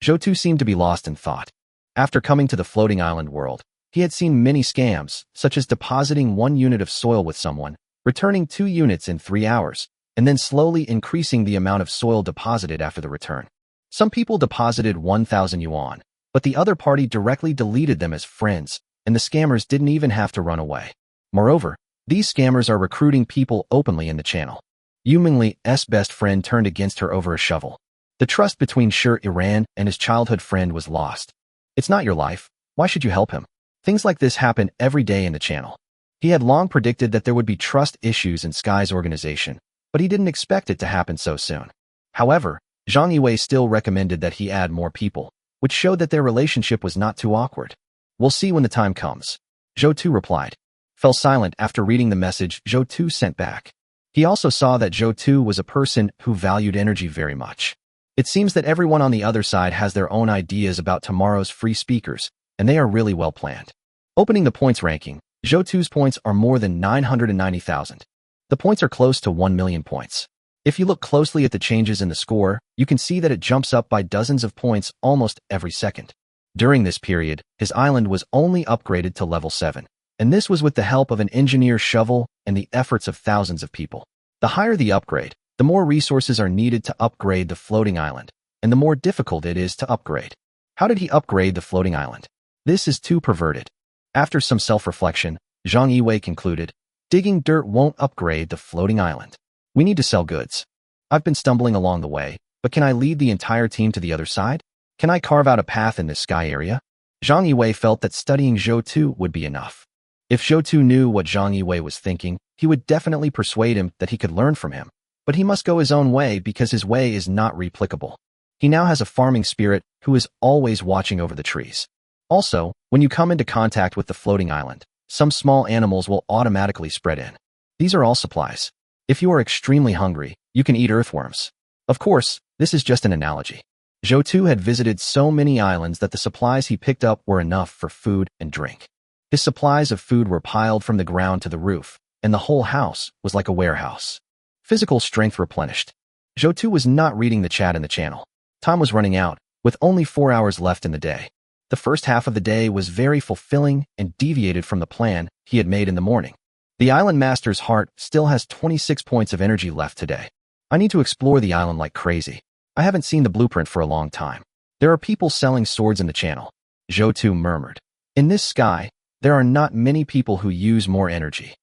Zhou-Tu seemed to be lost in thought. After coming to the floating island world, he had seen many scams, such as depositing 1 unit of soil with someone, returning 2 units in 3 hours, and then slowly increasing the amount of soil deposited after the return. Some people deposited 1,000 yuan, but the other party directly deleted them as friends, and the scammers didn't even have to run away. Moreover, these scammers are recruiting people openly in the channel. Yu Mingli's best friend turned against her over a shovel. The trust between Sher Iran and his childhood friend was lost. It's not your life. Why should you help him? Things like this happen every day in the channel. He had long predicted that there would be trust issues in Sky's organization, but he didn't expect it to happen so soon. However, Zhang Yiwei still recommended that he add more people, which showed that their relationship was not too awkward. We'll see when the time comes. Zhou Tu replied. Fell silent after reading the message Zhou Tu sent back. He also saw that Zhou Tu was a person who valued energy very much. It seems that everyone on the other side has their own ideas about tomorrow's free speakers, and they are really well planned. Opening the points ranking, Zhou Tu's points are more than 990,000. The points are close to 1 million points. If you look closely at the changes in the score, you can see that it jumps up by dozens of points almost every second. During this period, his island was only upgraded to level 7, and this was with the help of an engineer shovel and the efforts of thousands of people. The higher the upgrade, the more resources are needed to upgrade the floating island, and the more difficult it is to upgrade. How did he upgrade the floating island? This is too perverted. After some self-reflection, Zhang Yiwei concluded, digging dirt won't upgrade the floating island. We need to sell goods. I've been stumbling along the way, but can I lead the entire team to the other side? Can I carve out a path in this sky area? Zhang Yiwei felt that studying Zhou Tu would be enough. If Zhou Tu knew what Zhang Yiwei was thinking, he would definitely persuade him that he could learn from him. But he must go his own way because his way is not replicable. He now has a farming spirit who is always watching over the trees. Also, when you come into contact with the floating island, some small animals will automatically spread in. These are all supplies. If you are extremely hungry, you can eat earthworms. Of course, this is just an analogy. Zhou Tu had visited so many islands that the supplies he picked up were enough for food and drink. His supplies of food were piled from the ground to the roof, and the whole house was like a warehouse. Physical strength replenished. Zhou Tu was not reading the chat in the channel. Time was running out, with only 4 hours left in the day. The first half of the day was very fulfilling and deviated from the plan he had made in the morning. The island master's heart still has 26 points of energy left today. I need to explore the island like crazy. I haven't seen the blueprint for a long time. There are people selling swords in the channel. Zhou Tu murmured. In this sky, there are not many people who use more energy.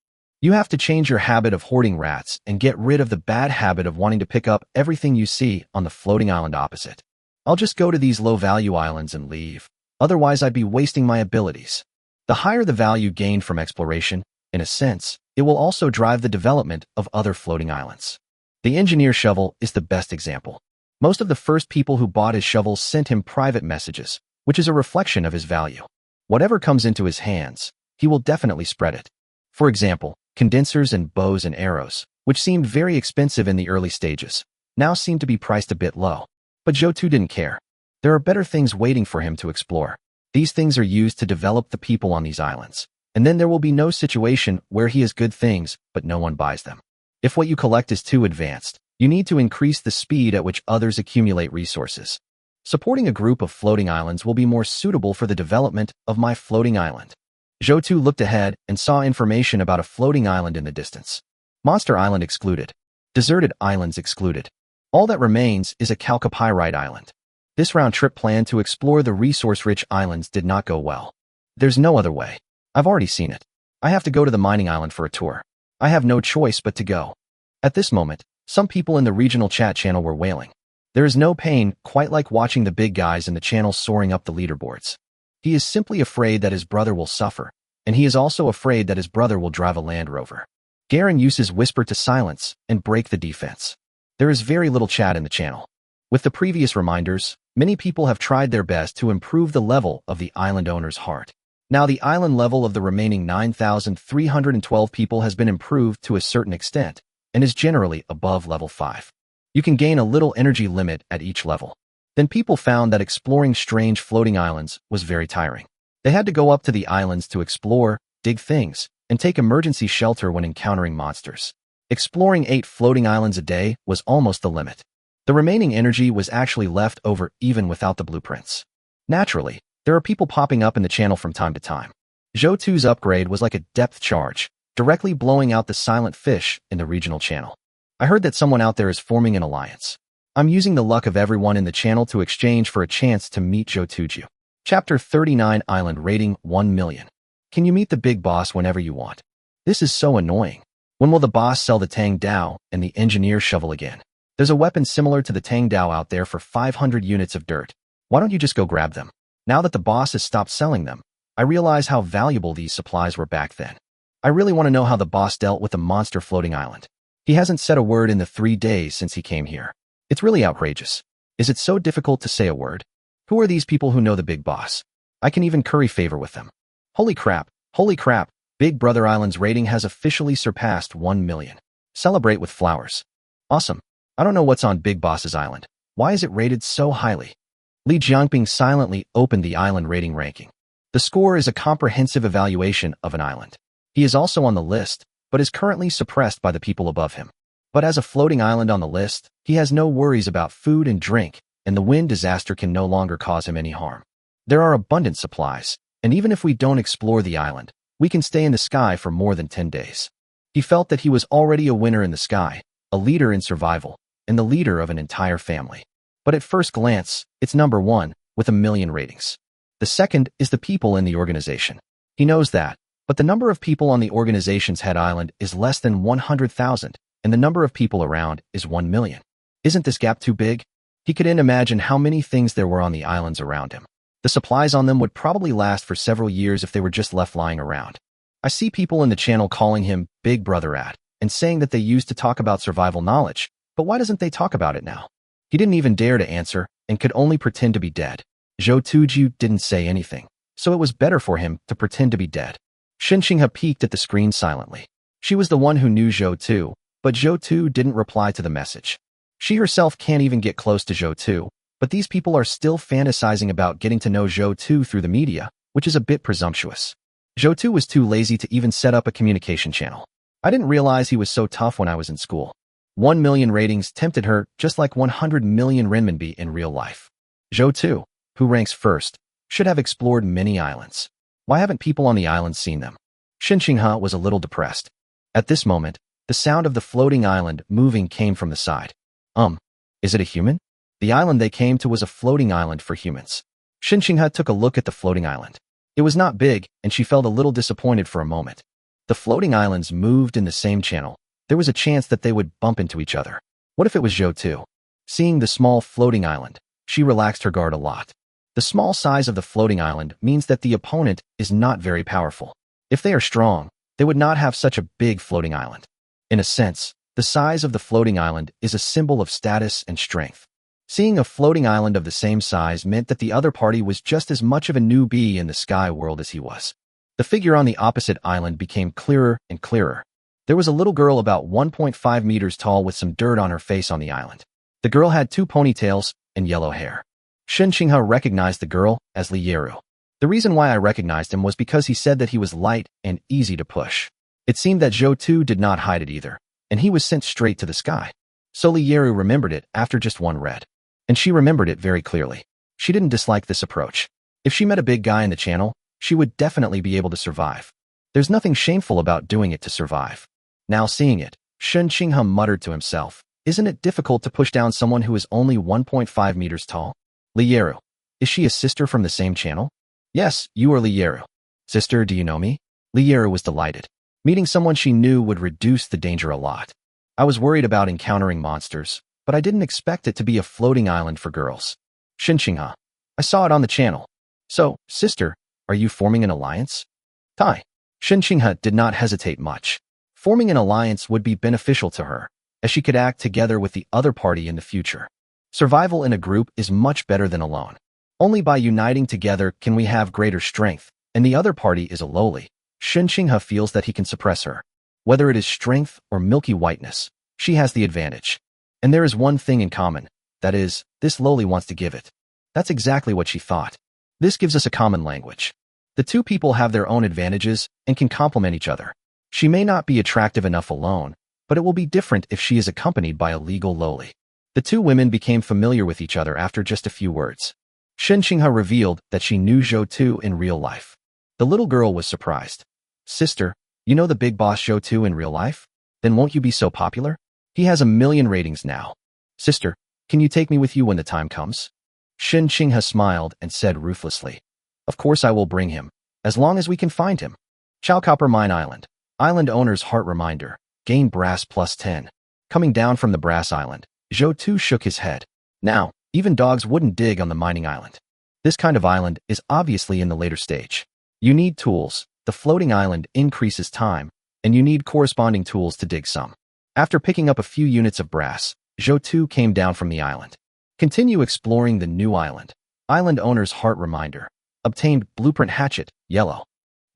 You have to change your habit of hoarding rats and get rid of the bad habit of wanting to pick up everything you see on the floating island opposite. I'll just go to these low-value islands and leave. Otherwise, I'd be wasting my abilities. The higher the value gained from exploration, in a sense, it will also drive the development of other floating islands. The engineer shovel is the best example. Most of the first people who bought his shovels sent him private messages, which is a reflection of his value. Whatever comes into his hands, he will definitely spread it. For example, condensers and bows and arrows, which seemed very expensive in the early stages, now seem to be priced a bit low. But Zhou Tu didn't care. There are better things waiting for him to explore. These things are used to develop the people on these islands, and then there will be no situation where he has good things, but no one buys them. If what you collect is too advanced, you need to increase the speed at which others accumulate resources. Supporting a group of floating islands will be more suitable for the development of my floating island. Zhou Tu looked ahead and saw information about a floating island in the distance. Monster Island excluded. Deserted islands excluded. All that remains is a chalcopyrite island. This round-trip plan to explore the resource-rich islands did not go well. There's no other way. I've already seen it. I have to go to the mining island for a tour. I have no choice but to go. At this moment, some people in the regional chat channel were wailing. There is no pain quite like watching the big guys in the channel soaring up the leaderboards. He is simply afraid that his brother will suffer, and he is also afraid that his brother will drive a Land Rover. Garen uses whisper to silence and break the defense. There is very little chat in the channel. With the previous reminders, many people have tried their best to improve the level of the island owner's heart. Now the island level of the remaining 9,312 people has been improved to a certain extent and is generally above level 5. You can gain a little energy limit at each level. Then people found that exploring strange floating islands was very tiring. They had to go up to the islands to explore, dig things, and take emergency shelter when encountering monsters. Exploring 8 floating islands a day was almost the limit. The remaining energy was actually left over even without the blueprints. Naturally, there are people popping up in the channel from time to time. Zhou Tu's upgrade was like a depth charge, directly blowing out the silent fish in the regional channel. I heard that someone out there is forming an alliance. I'm using the luck of everyone in the channel to exchange for a chance to meet Zhou Tuju. Chapter 39 Island Rating 1 million. Can you meet the big boss whenever you want? This is so annoying. When will the boss sell the Tang Dao and the engineer shovel again? There's a weapon similar to the Tang Dao out there for 500 units of dirt. Why don't you just go grab them? Now that the boss has stopped selling them, I realize how valuable these supplies were back then. I really want to know how the boss dealt with the monster floating island. He hasn't said a word in the 3 days since he came here. It's really outrageous. Is it so difficult to say a word? Who are these people who know the big boss? I can even curry favor with them. Holy crap, Big Brother Island's rating has officially surpassed 1 million. Celebrate with flowers. Awesome. I don't know what's on Big Boss's island. Why is it rated so highly? Li Jiangping silently opened the island rating ranking. The score is a comprehensive evaluation of an island. He is also on the list, but is currently suppressed by the people above him. But as a floating island on the list, he has no worries about food and drink, and the wind disaster can no longer cause him any harm. There are abundant supplies, and even if we don't explore the island, we can stay in the sky for more than 10 days. He felt that he was already a winner in the sky, a leader in survival, and the leader of an entire family. But at first glance, it's number 1, with 1 million ratings. The second is the people in the organization. He knows that, but the number of people on the organization's head island is less than 100,000, and the number of people around is 1 million. Isn't this gap too big? He couldn't imagine how many things there were on the islands around him. The supplies on them would probably last for several years if they were just left lying around. I see people in the channel calling him Big Brother and saying that they used to talk about survival knowledge, but why doesn't they talk about it now? He didn't even dare to answer and could only pretend to be dead. Zhou Tuju didn't say anything, so it was better for him to pretend to be dead. Shen Qinghe peeked at the screen silently. She was the one who knew Zhou Tu, but Zhou Tu didn't reply to the message. She herself can't even get close to Zhou Tu, but these people are still fantasizing about getting to know Zhou Tu through the media, which is a bit presumptuous. Zhou Tu was too lazy to even set up a communication channel. I didn't realize he was so tough when I was in school. 1 million ratings tempted her just like 100 million renminbi in real life. Zhou Tu, who ranks first, should have explored many islands. Why haven't people on the island seen them? Shen Qinghe was a little depressed. At this moment, the sound of the floating island moving came from the side. Is it a human? The island they came to was a floating island for humans. Shen Qinghe took a look at the floating island. It was not big, and she felt a little disappointed for a moment. The floating islands moved in the same channel. There was a chance that they would bump into each other. What if it was Zhou Tu? Seeing the small floating island, she relaxed her guard a lot. The small size of the floating island means that the opponent is not very powerful. If they are strong, they would not have such a big floating island. In a sense, the size of the floating island is a symbol of status and strength. Seeing a floating island of the same size meant that the other party was just as much of a newbie in the sky world as he was. The figure on the opposite island became clearer and clearer. There was a little girl about 1.5 meters tall with some dirt on her face on the island. The girl had 2 ponytails and yellow hair. Shen Qinghe recognized the girl as Li Yeru. The reason why I recognized him was because he said that he was light and easy to push. It seemed that Zhou Tu did not hide it either, and he was sent straight to the sky. So Li Yeru remembered it after just one read. And she remembered it very clearly. She didn't dislike this approach. If she met a big guy in the channel, she would definitely be able to survive. There's nothing shameful about doing it to survive. Now seeing it, Shen Qinghe muttered to himself, isn't it difficult to push down someone who is only 1.5 meters tall? Li Yeru. Is she a sister from the same channel? Yes, you are Li Yeru. Sister, do you know me? Li Yeru was delighted. Meeting someone she knew would reduce the danger a lot. I was worried about encountering monsters, but I didn't expect it to be a floating island for girls. Shen Qinghe. I saw it on the channel. So, sister, are you forming an alliance? Tai. Shen Qinghe did not hesitate much. Forming an alliance would be beneficial to her, as she could act together with the other party in the future. Survival in a group is much better than alone. Only by uniting together can we have greater strength, and the other party is a lowly. Shen Qinghe feels that he can suppress her. Whether it is strength or milky whiteness, she has the advantage. And there is one thing in common, that is, this lowly wants to give it. That's exactly what she thought. This gives us a common language. The two people have their own advantages and can complement each other. She may not be attractive enough alone, but it will be different if she is accompanied by a legal lowly. The two women became familiar with each other after just a few words. Shen Qinghe revealed that she knew Zhou Tu in real life. The little girl was surprised. Sister, you know the big boss Zhou Tu in real life? Then won't you be so popular? He has 1 million ratings now. Sister, can you take me with you when the time comes? Shen Qinghe smiled and said ruthlessly. Of course I will bring him, as long as we can find him. Copper Mine Island. Island owner's heart reminder. Gain brass plus 10. Coming down from the brass island, Zhou Tu shook his head. Now, even dogs wouldn't dig on the mining island. This kind of island is obviously in the later stage. You need tools, the floating island increases time, and you need corresponding tools to dig some. After picking up a few units of brass, Zhou Tu came down from the island. Continue exploring the new island. Island owner's heart reminder. Obtained blueprint hatchet, yellow.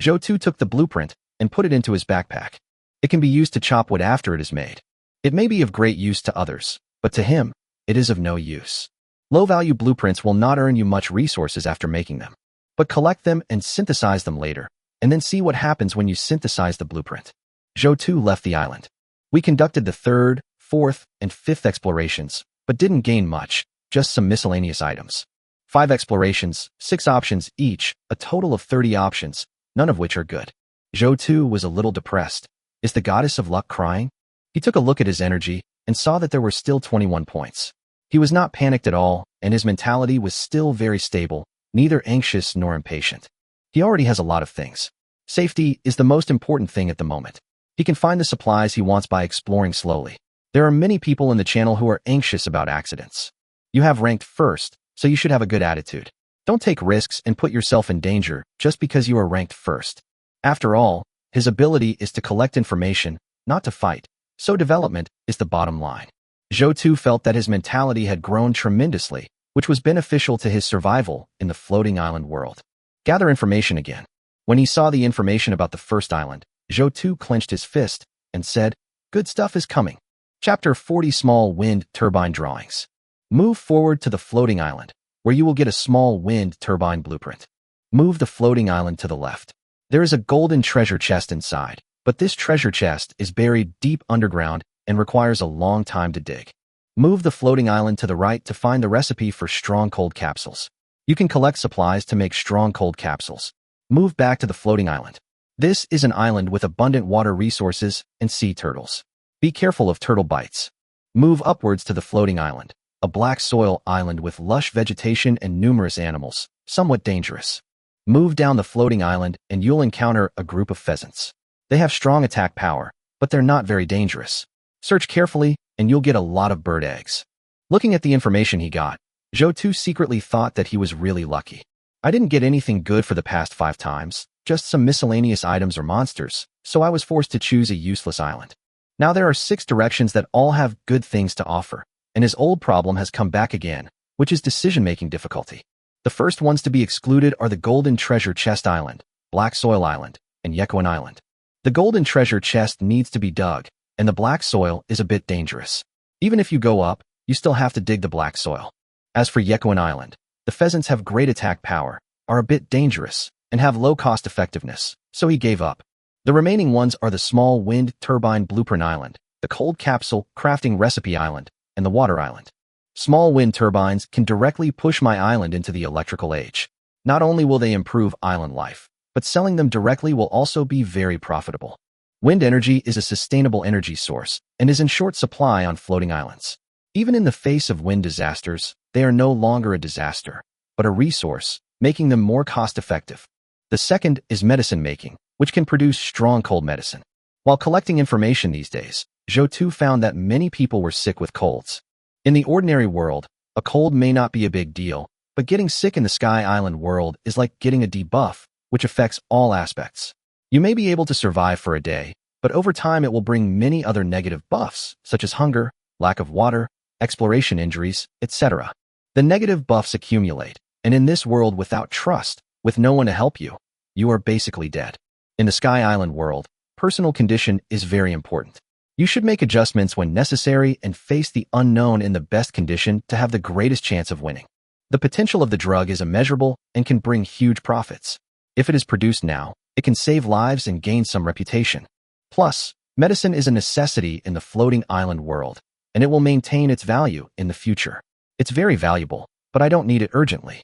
Zhou Tu took the blueprint and put it into his backpack. It can be used to chop wood after it is made. It may be of great use to others, but to him, it is of no use. Low-value blueprints will not earn you much resources after making them, but collect them and synthesize them later, and then see what happens when you synthesize the blueprint. Zhou Tu left the island. We conducted the 3rd, 4th, and 5th explorations, but didn't gain much, just some miscellaneous items. 5 explorations, 6 options each, a total of 30 options, none of which are good. Zhou Tu was a little depressed. Is the goddess of luck crying? He took a look at his energy and saw that there were still 21 points. He was not panicked at all, and his mentality was still very stable, neither anxious nor impatient. He already has a lot of things. Safety is the most important thing at the moment. He can find the supplies he wants by exploring slowly. There are many people in the channel who are anxious about accidents. You have ranked first, so you should have a good attitude. Don't take risks and put yourself in danger just because you are ranked first. After all, his ability is to collect information, not to fight, so development is the bottom line. Zhou Tu felt that his mentality had grown tremendously, which was beneficial to his survival in the floating island world. Gather information again. When he saw the information about the first island, Zhou Tu clenched his fist and said, "Good stuff is coming." Chapter 40 Small Wind Turbine Drawings. Move forward to the floating island, where you will get a small wind turbine blueprint. Move the floating island to the left. There is a golden treasure chest inside, but this treasure chest is buried deep underground and requires a long time to dig. Move the floating island to the right to find the recipe for strong cold capsules. You can collect supplies to make strong cold capsules. Move back to the floating island. This is an island with abundant water resources and sea turtles. Be careful of turtle bites. Move upwards to the floating island, a black soil island with lush vegetation and numerous animals, somewhat dangerous. Move down the floating island and you'll encounter a group of pheasants. They have strong attack power, but they're not very dangerous. Search carefully and you'll get a lot of bird eggs. Looking at the information he got, Zhou Tu secretly thought that he was really lucky. I didn't get anything good for the past 5 times, just some miscellaneous items or monsters, so I was forced to choose a useless island. Now there are 6 directions that all have good things to offer, and his old problem has come back again, which is decision-making difficulty. The first ones to be excluded are the Golden Treasure Chest Island, Black Soil Island, and Yekuan Island. The Golden Treasure Chest needs to be dug, and the black soil is a bit dangerous. Even if you go up, you still have to dig the black soil. As for Yekuan Island, the pheasants have great attack power, are a bit dangerous, and have low cost effectiveness, so he gave up. The remaining ones are the Small Wind Turbine Blueprint Island, the Cold Capsule Crafting Recipe Island, and the Water Island. Small wind turbines can directly push my island into the electrical age. Not only will they improve island life, but selling them directly will also be very profitable. Wind energy is a sustainable energy source and is in short supply on floating islands. Even in the face of wind disasters, they are no longer a disaster, but a resource, making them more cost-effective. The second is medicine making, which can produce strong cold medicine. While collecting information these days, Zhou Tu found that many people were sick with colds. In the ordinary world, a cold may not be a big deal, but getting sick in the Sky Island world is like getting a debuff, which affects all aspects. You may be able to survive for a day, but over time it will bring many other negative buffs, such as hunger, lack of water, exploration injuries, etc. The negative buffs accumulate, and in this world without trust, with no one to help you, you are basically dead. In the Sky Island world, personal condition is very important. You should make adjustments when necessary and face the unknown in the best condition to have the greatest chance of winning. The potential of the drug is immeasurable and can bring huge profits. If it is produced now, it can save lives and gain some reputation. Plus, medicine is a necessity in the floating island world, and it will maintain its value in the future. It's very valuable, but I don't need it urgently.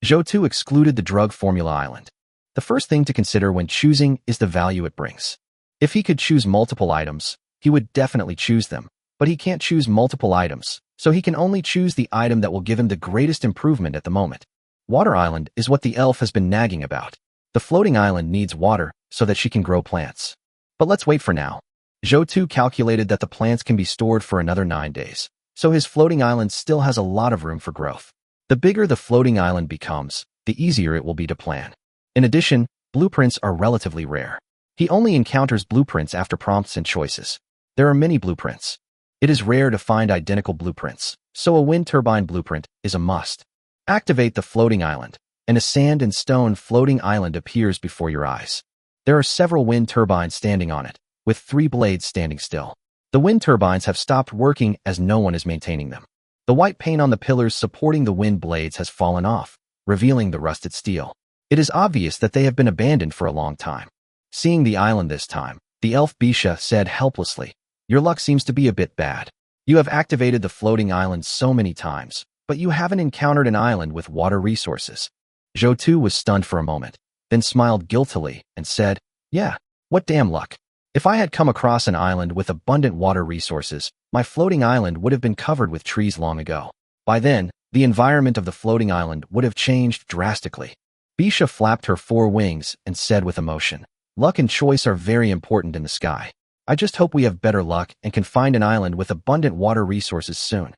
Zhou Tu excluded the drug formula island. The first thing to consider when choosing is the value it brings. If he could choose multiple items, he would definitely choose them, but he can't choose multiple items, so he can only choose the item that will give him the greatest improvement at the moment. Water island is what the elf has been nagging about. The floating island needs water so that she can grow plants. But let's wait for now. Zhou calculated that the plants can be stored for another 9 days, so his floating island still has a lot of room for growth. The bigger the floating island becomes, the easier it will be to plan. In addition, blueprints are relatively rare. He only encounters blueprints after prompts and choices. There are many blueprints. It is rare to find identical blueprints, so a wind turbine blueprint is a must. Activate the floating island, and a sand and stone floating island appears before your eyes. There are several wind turbines standing on it, with 3 blades standing still. The wind turbines have stopped working as no one is maintaining them. The white paint on the pillars supporting the wind blades has fallen off, revealing the rusted steel. It is obvious that they have been abandoned for a long time. Seeing the island this time, the elf Bisha said helplessly, "Your luck seems to be a bit bad. You have activated the floating island so many times, but you haven't encountered an island with water resources." Zhou was stunned for a moment, then smiled guiltily and said, "Yeah, what damn luck. If I had come across an island with abundant water resources, my floating island would have been covered with trees long ago. By then, the environment of the floating island would have changed drastically." Bisha flapped her 4 wings and said with emotion, "Luck and choice are very important in the sky. I just hope we have better luck and can find an island with abundant water resources soon."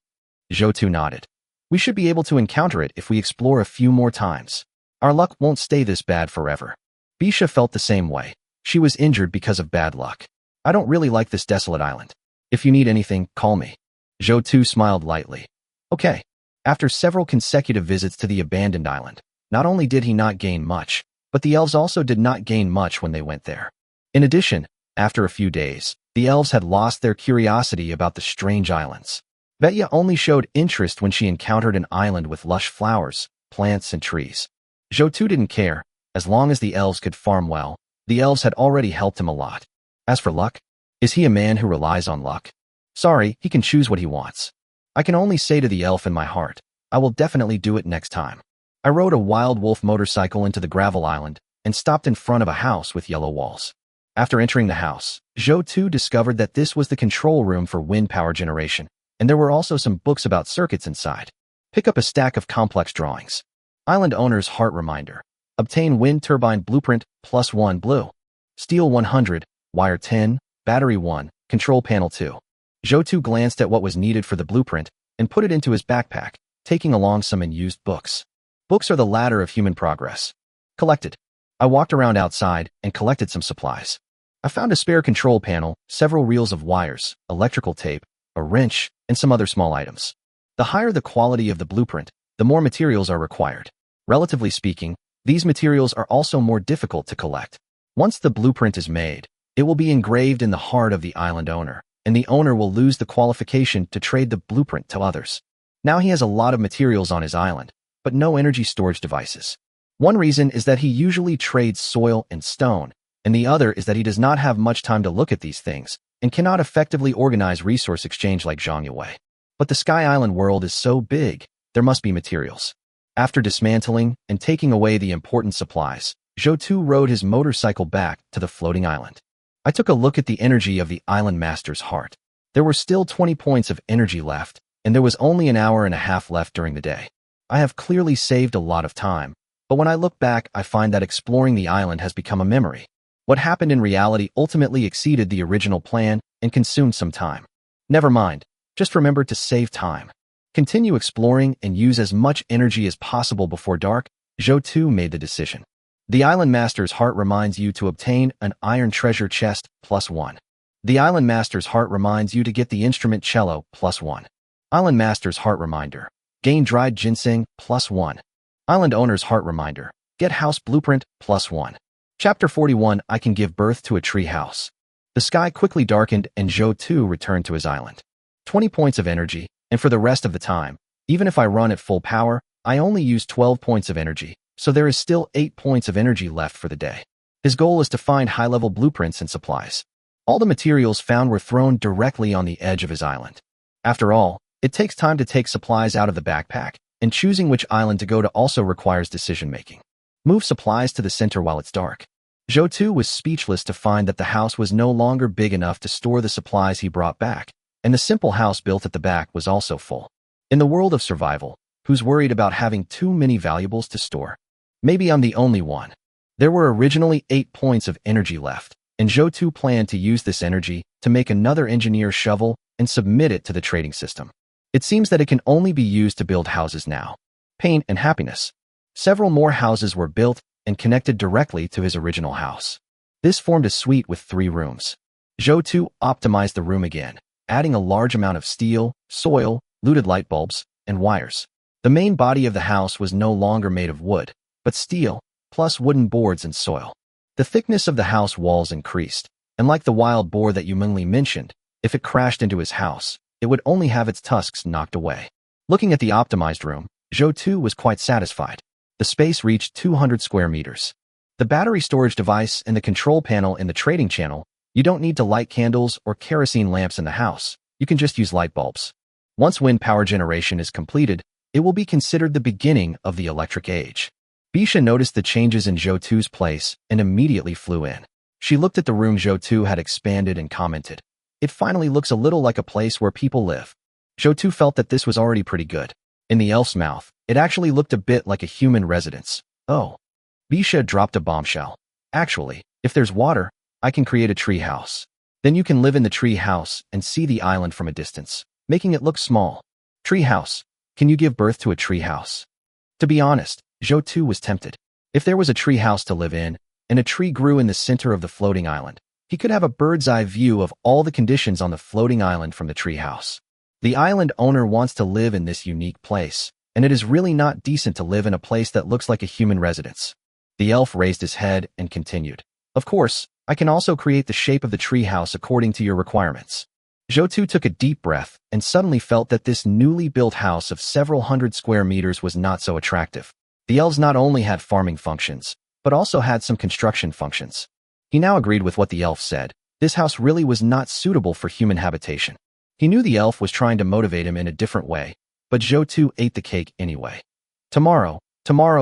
Zhou nodded. "We should be able to encounter it if we explore a few more times. Our luck won't stay this bad forever." Bisha felt the same way. She was injured because of bad luck. "I don't really like this desolate island. If you need anything, call me." Zhou smiled lightly. "Okay." After several consecutive visits to the abandoned island, not only did he not gain much, but the elves also did not gain much when they went there. In addition, after a few days, the elves had lost their curiosity about the strange islands. Vetya only showed interest when she encountered an island with lush flowers, plants, and trees. Zhou didn't care. As long as the elves could farm well, the elves had already helped him a lot. As for luck, is he a man who relies on luck? Sorry, he can choose what he wants. I can only say to the elf in my heart, I will definitely do it next time. I rode a wild wolf motorcycle into the gravel island and stopped in front of a house with yellow walls. After entering the house, Zhou discovered that this was the control room for wind power generation, and there were also some books about circuits inside. Pick up a stack of complex drawings. Island owner's heart reminder. Obtain wind turbine blueprint +1 blue. Steel 100, wire 10, battery 1, control panel 2. Zhou glanced at what was needed for the blueprint and put it into his backpack, taking along some unused books. Books are the ladder of human progress. Collected. I walked around outside and collected some supplies. I found a spare control panel, several reels of wires, electrical tape, a wrench, and some other small items. The higher the quality of the blueprint, the more materials are required. Relatively speaking, these materials are also more difficult to collect. Once the blueprint is made, it will be engraved in the heart of the island owner, and the owner will lose the qualification to trade the blueprint to others. Now he has a lot of materials on his island, but no energy storage devices. One reason is that he usually trades soil and stone, and the other is that he does not have much time to look at these things and cannot effectively organize resource exchange like Zhang Yue. But the Sky Island world is so big, there must be materials. After dismantling and taking away the important supplies, Zhou rode his motorcycle back to the floating island. I took a look at the energy of the island master's heart. There were still 20 points of energy left, and there was only an hour and a half left during the day. I have clearly saved a lot of time, but when I look back, I find that exploring the island has become a memory. What happened in reality ultimately exceeded the original plan and consumed some time. Never mind, just remember to save time. Continue exploring and use as much energy as possible before dark. Zhou made the decision. The Island Master's heart reminds you to obtain an iron treasure chest +1. The Island Master's heart reminds you to get the instrument cello +1. Island Master's heart reminder. Gain dried ginseng +1. Island owner's heart reminder. Get house blueprint +1. Chapter 41. I can give birth to a tree house. The sky quickly darkened and Zhou returned to his island. 20 points of energy, and for the rest of the time, even if I run at full power, I only use 12 points of energy, so there is still 8 points of energy left for the day. His goal is to find high-level blueprints and supplies. All the materials found were thrown directly on the edge of his island. After all, it takes time to take supplies out of the backpack, and choosing which island to go to also requires decision-making. Move supplies to the center while it's dark. Zhou was speechless to find that the house was no longer big enough to store the supplies he brought back, and the simple house built at the back was also full. In the world of survival, Who's worried about having too many valuables to store? Maybe I'm the only one. There were originally 8 points of energy left, and Zhou planned to use this energy to make another engineer shovel and submit it to the trading system. It seems that it can only be used to build houses now. Pain and happiness. Several more houses were built and connected directly to his original house. This formed a suite with 3 rooms. Zhou optimized the room again, adding a large amount of steel, soil, looted light bulbs, and wires. The main body of the house was no longer made of wood, but steel, plus wooden boards and soil. The thickness of the house walls increased, and like the wild boar that Yumengli mentioned, if it crashed into his house, it would only have its tusks knocked away. Looking at the optimized room, Zhou was quite satisfied. The space reached 200 square meters. The battery storage device and the control panel in the trading channel, you don't need to light candles or kerosene lamps in the house, you can just use light bulbs. Once wind power generation is completed, it will be considered the beginning of the electric age. Bisha noticed the changes in Zhou place and immediately flew in. She looked at the room Zhou had expanded and commented, "It finally looks a little like a place where people live." Zhou felt that this was already pretty good. In the elf's mouth, it actually looked a bit like a human residence. Oh. Bisha dropped a bombshell. "Actually, if there's water, I can create a tree house. Then you can live in the tree house and see the island from a distance, making it look small." Tree house. Can you give birth to a tree house? To be honest, Zhou was tempted. If there was a tree house to live in, and a tree grew in the center of the floating island, he could have a bird's eye view of all the conditions on the floating island from the tree house. The island owner wants to live in this unique place, and it is really not decent to live in a place that looks like a human residence. The elf raised his head and continued, "Of course, I can also create the shape of the tree house according to your requirements." Zhou took a deep breath and suddenly felt that this newly built house of several hundred square meters was not so attractive. The elves not only had farming functions, but also had some construction functions. He now agreed with what the elf said. This house really was not suitable for human habitation. He knew the elf was trying to motivate him in a different way, but Zhou ate the cake anyway. Tomorrow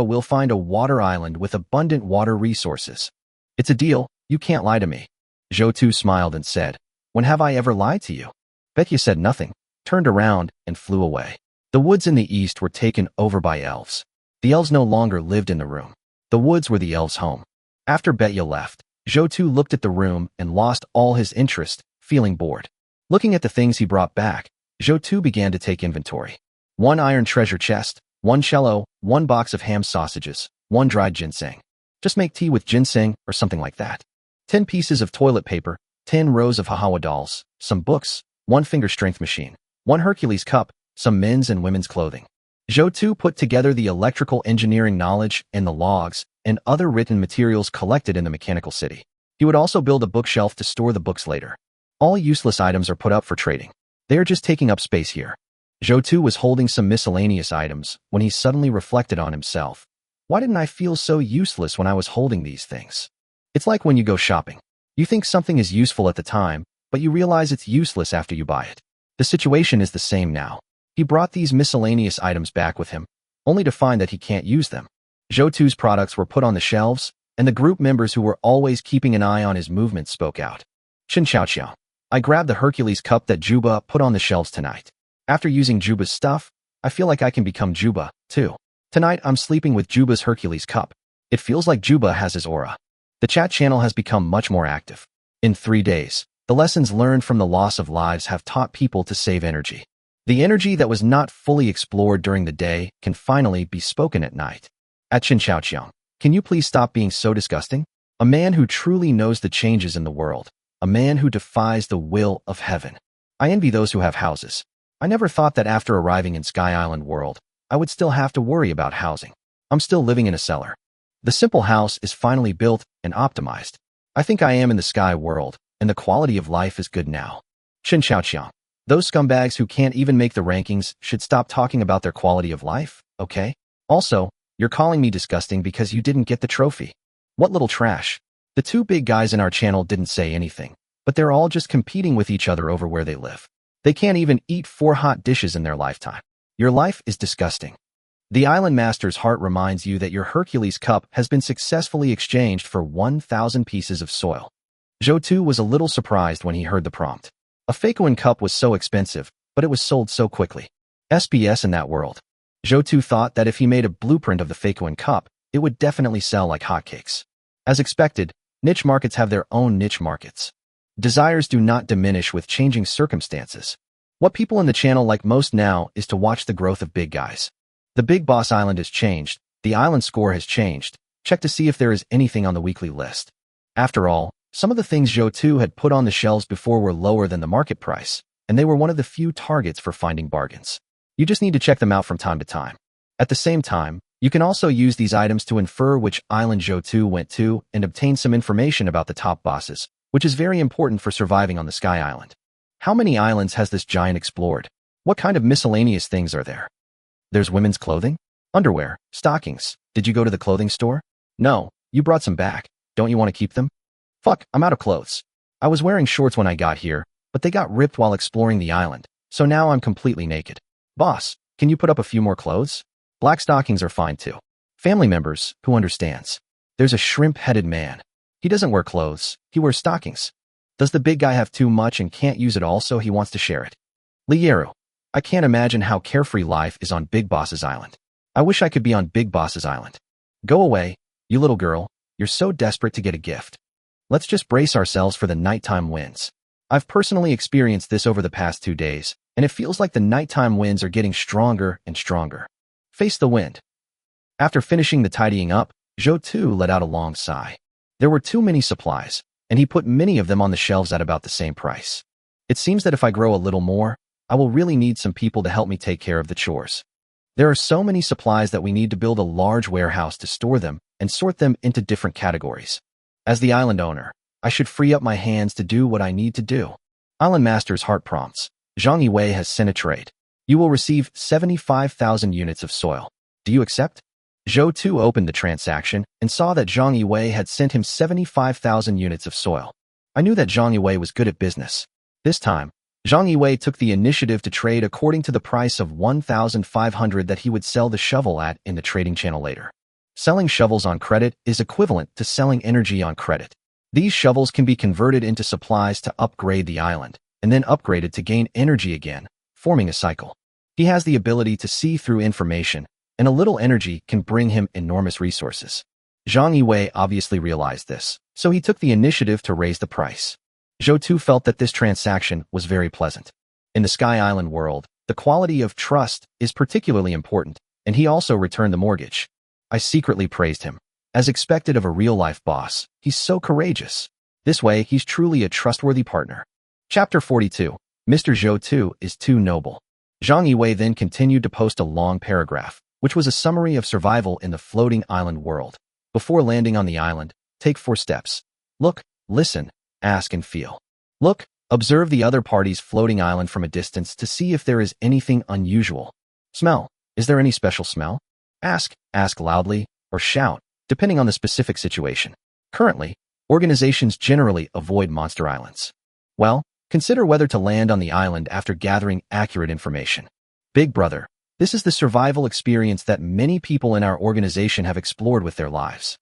we'll find a water island with abundant water resources. It's a deal, you can't lie to me." Zhou smiled and said, "When have I ever lied to you?" Betya said nothing, turned around, and flew away. The woods in the east were taken over by elves. The elves no longer lived in the room. The woods were the elves' home. After Betya left, Zhou looked at the room and lost all his interest, feeling bored. Looking at the things he brought back, Zhou began to take inventory. 1 iron treasure chest, 1 cello, 1 box of ham sausages, 1 dried ginseng. Just make tea with ginseng or something like that. 10 pieces of toilet paper, 10 rows of Hahawa dolls, some books, 1 finger strength machine, 1 Hercules cup, some men's and women's clothing. Zhou put together the electrical engineering knowledge and the logs and other written materials collected in the mechanical city. He would also build a bookshelf to store the books later. All useless items are put up for trading. They are just taking up space here. Zhou was holding some miscellaneous items when he suddenly reflected on himself. Why didn't I feel so useless when I was holding these things? It's like when you go shopping. You think something is useful at the time, but you realize it's useless after you buy it. The situation is the same now. He brought these miscellaneous items back with him, only to find that he can't use them. Zhou's products were put on the shelves, and the group members who were always keeping an eye on his movements spoke out. "Chin Chao Chiao. I grabbed the Hercules cup that Juba put on the shelves tonight. After using Juba's stuff, I feel like I can become Juba, too. Tonight I'm sleeping with Juba's Hercules cup. It feels like Juba has his aura." The chat channel has become much more active. In 3 days, the lessons learned from the loss of lives have taught people to save energy. The energy that was not fully explored during the day can finally be spoken at night. At Chin Chao Chiang, can you please stop being so disgusting? A man who truly knows the changes in the world. A man who defies the will of heaven. I envy those who have houses. I never thought that after arriving in Sky Island World, I would still have to worry about housing. I'm still living in a cellar. The simple house is finally built and optimized. I think I am in the Sky World, and the quality of life is good now. Chin Chao Chiang. Those scumbags who can't even make the rankings should stop talking about their quality of life, okay? Also, you're calling me disgusting because you didn't get the trophy. What little trash. The 2 big guys in our channel didn't say anything, but they're all just competing with each other over where they live. They can't even eat 4 hot dishes in their lifetime. Your life is disgusting. The Island Master's heart reminds you that your Hercules cup has been successfully exchanged for 1,000 pieces of soil. Zhou was a little surprised when he heard the prompt. A Fakeoin cup was so expensive, but it was sold so quickly. SBS in that world. Zhou thought that if he made a blueprint of the Fakewen cup, it would definitely sell like hotcakes. As expected, niche markets have their own niche markets. Desires do not diminish with changing circumstances. What people in the channel like most now is to watch the growth of big guys. The Big Boss Island has changed, the island score has changed. Check to see if there is anything on the weekly list. After all, some of the things Zhou had put on the shelves before were lower than the market price, and they were one of the few targets for finding bargains. You just need to check them out from time to time. At the same time, you can also use these items to infer which island Zhou went to and obtain some information about the top bosses, which is very important for surviving on the Sky Island. How many islands has this giant explored? What kind of miscellaneous things are there? There's women's clothing? Underwear, stockings. Did you go to the clothing store? No, you brought some back. Don't you want to keep them? Fuck, I'm out of clothes. I was wearing shorts when I got here, but they got ripped while exploring the island, so now I'm completely naked. Boss, can you put up a few more clothes? Black stockings are fine too. Family members, who understands? There's a shrimp-headed man. He doesn't wear clothes, he wears stockings. Does the big guy have too much and can't use it all, so he wants to share it? Lieru, I can't imagine how carefree life is on Big Boss's Island. I wish I could be on Big Boss's Island. Go away, you little girl, you're so desperate to get a gift. Let's just brace ourselves for the nighttime winds. I've personally experienced this over the past 2 days, and it feels like the nighttime winds are getting stronger and stronger. Face the wind. After finishing the tidying up, Zhou let out a long sigh. There were too many supplies, and he put many of them on the shelves at about the same price. It seems that if I grow a little more, I will really need some people to help me take care of the chores. There are so many supplies that we need to build a large warehouse to store them and sort them into different categories. As the island owner, I should free up my hands to do what I need to do. Island Master's heart prompts. Zhang Yiwei has sent a trade. You will receive 75,000 units of soil. Do you accept? Zhou opened the transaction and saw that Zhang Yiwei had sent him 75,000 units of soil. I knew that Zhang Yiwei was good at business. This time, Zhang Yiwei took the initiative to trade according to the price of 1,500 that he would sell the shovel at in the trading channel later. Selling shovels on credit is equivalent to selling energy on credit. These shovels can be converted into supplies to upgrade the island, and then upgraded to gain energy again, forming a cycle. He has the ability to see through information, and a little energy can bring him enormous resources. Zhang Yiwei obviously realized this, so he took the initiative to raise the price. Zhou felt that this transaction was very pleasant. In the Sky Island world, the quality of trust is particularly important, and he also returned the mortgage. I secretly praised him. As expected of a real-life boss, he's so courageous. This way, he's truly a trustworthy partner. Chapter 42. Mr. Zhou is too noble. Zhang Yiwei then continued to post a long paragraph, which was a summary of survival in the floating island world. Before landing on the island, take 4 steps. Look, listen, ask and feel. Look, observe the other party's floating island from a distance to see if there is anything unusual. Smell. Is there any special smell? Ask loudly, or shout, depending on the specific situation. Currently, organizations generally avoid monster islands. Well, consider whether to land on the island after gathering accurate information. Big brother, this is the survival experience that many people in our organization have explored with their lives.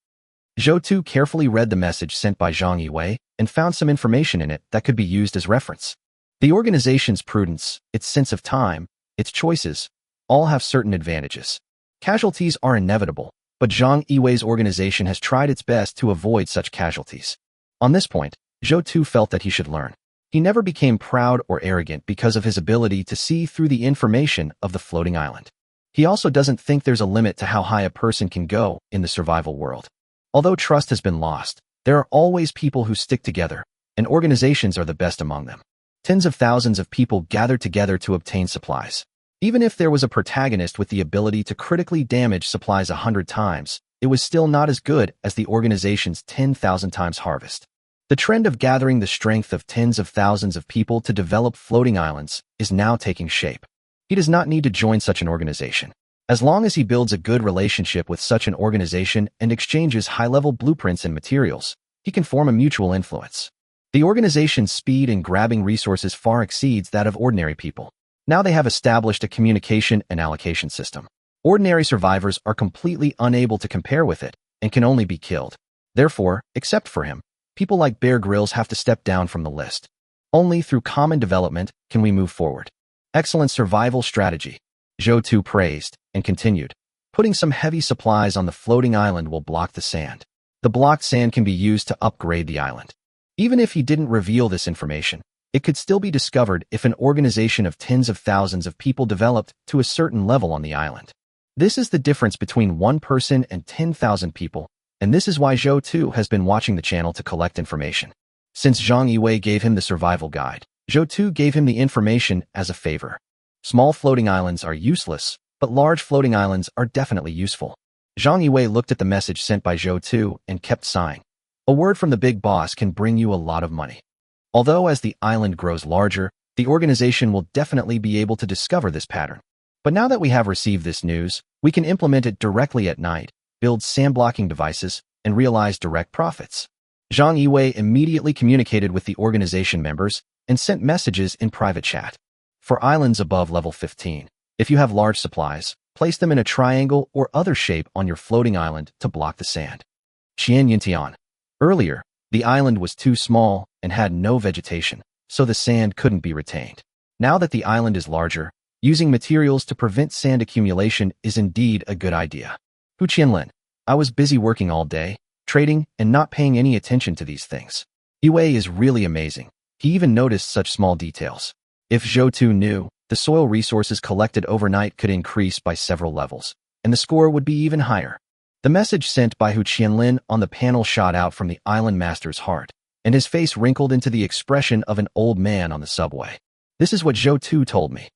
Zhou carefully read the message sent by Zhang Yiwei and found some information in it that could be used as reference. The organization's prudence, its sense of time, its choices, all have certain advantages. Casualties are inevitable, but Zhang Yiwei's organization has tried its best to avoid such casualties. On this point, Zhou felt that he should learn. He never became proud or arrogant because of his ability to see through the information of the floating island. He also doesn't think there's a limit to how high a person can go in the survival world. Although trust has been lost, there are always people who stick together, and organizations are the best among them. Tens of thousands of people gather together to obtain supplies. Even if there was a protagonist with the ability to critically damage supplies 100 times, it was still not as good as the organization's 10,000 times harvest. The trend of gathering the strength of tens of thousands of people to develop floating islands is now taking shape. He does not need to join such an organization. As long as he builds a good relationship with such an organization and exchanges high-level blueprints and materials, he can form a mutual influence. The organization's speed in grabbing resources far exceeds that of ordinary people. Now they have established a communication and allocation system. Ordinary survivors are completely unable to compare with it and can only be killed. Therefore, except for him, people like Bear Grylls have to step down from the list. Only through common development can we move forward. Excellent survival strategy. Zhou praised, and continued. Putting some heavy supplies on the floating island will block the sand. The blocked sand can be used to upgrade the island. Even if he didn't reveal this information, it could still be discovered if an organization of tens of thousands of people developed to a certain level on the island. This is the difference between one person and 10,000 people, and this is why Zhou Tu has been watching the channel to collect information. Since Zhang Yiwei gave him the survival guide, Zhou Tu gave him the information as a favor. Small floating islands are useless, but large floating islands are definitely useful. Zhang Yiwei looked at the message sent by Zhou Tu and kept sighing. A word from the big boss can bring you a lot of money. Although as the island grows larger, the organization will definitely be able to discover this pattern. But now that we have received this news, we can implement it directly at night, build sand-blocking devices, and realize direct profits. Zhang Yiwei immediately communicated with the organization members and sent messages in private chat. For islands above level 15, if you have large supplies, place them in a triangle or other shape on your floating island to block the sand. Qian Yintian. Earlier, the island was too small and had no vegetation, so the sand couldn't be retained. Now that the island is larger, using materials to prevent sand accumulation is indeed a good idea. Hu Qianlin. I was busy working all day, trading, and not paying any attention to these things. Yiwei is really amazing. He even noticed such small details. If Zhou Tu knew, the soil resources collected overnight could increase by several levels, and the score would be even higher. The message sent by Hu Qianlin on the panel shot out from the island master's heart, and his face wrinkled into the expression of an old man on the subway. This is what Zhou Tu told me.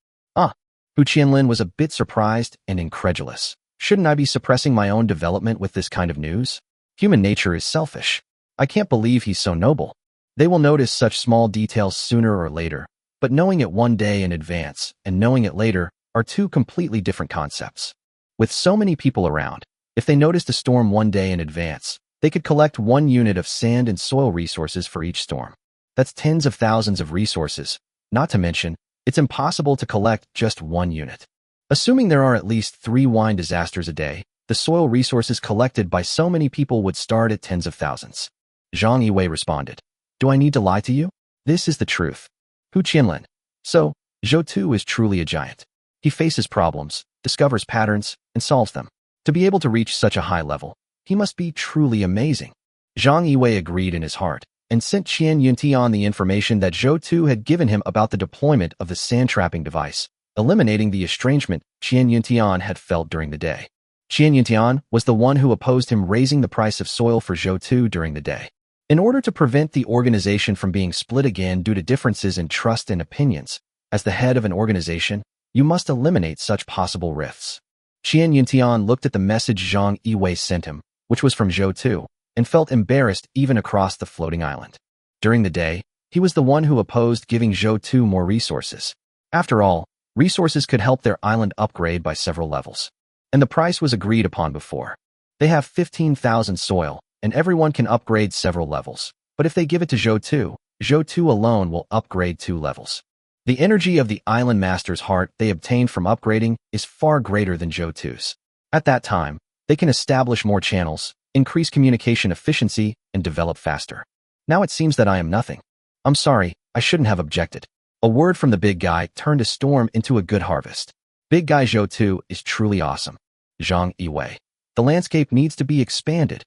Hu Qianlin was a bit surprised and incredulous. Shouldn't I be suppressing my own development with this kind of news? Human nature is selfish. I can't believe he's so noble. They will notice such small details sooner or later, but knowing it one day in advance and knowing it later are two completely different concepts. With so many people around, if they noticed a storm one day in advance, they could collect 1 unit of sand and soil resources for each storm. That's tens of thousands of resources, not to mention, it's impossible to collect just 1 unit. Assuming there are at least 3 wine disasters a day, the soil resources collected by so many people would start at tens of thousands. Zhang Yiwei responded, Do I need to lie to you? This is the truth. Hu Qianlin. So, Zhou Tu is truly a giant. He faces problems, discovers patterns, and solves them. To be able to reach such a high level, he must be truly amazing. Zhang Yiwei agreed in his heart, and sent Qian Yuntian the information that Zhou Tu had given him about the deployment of the sand-trapping device, eliminating the estrangement Qian Yuntian had felt during the day. Qian Yuntian was the one who opposed him raising the price of soil for Zhou Tu during the day. In order to prevent the organization from being split again due to differences in trust and opinions, as the head of an organization, you must eliminate such possible rifts. Qian Yuntian looked at the message Zhang Yiwei sent him, which was from Zhou Tu, and felt embarrassed even across the floating island. During the day, he was the one who opposed giving Zhou Tu more resources. After all, resources could help their island upgrade by several levels. And the price was agreed upon before. They have 15,000 soil, and everyone can upgrade several levels. But if they give it to Zhou Tu alone will upgrade 2 levels. The energy of the island master's heart they obtained from upgrading is far greater than Zhou Tu's. At that time, they can establish more channels, increase communication efficiency, and develop faster. Now it seems that I am nothing. I'm sorry, I shouldn't have objected. A word from the big guy turned a storm into a good harvest. Big guy Zhou Tu is truly awesome. Zhang Yiwei. The landscape needs to be expanded.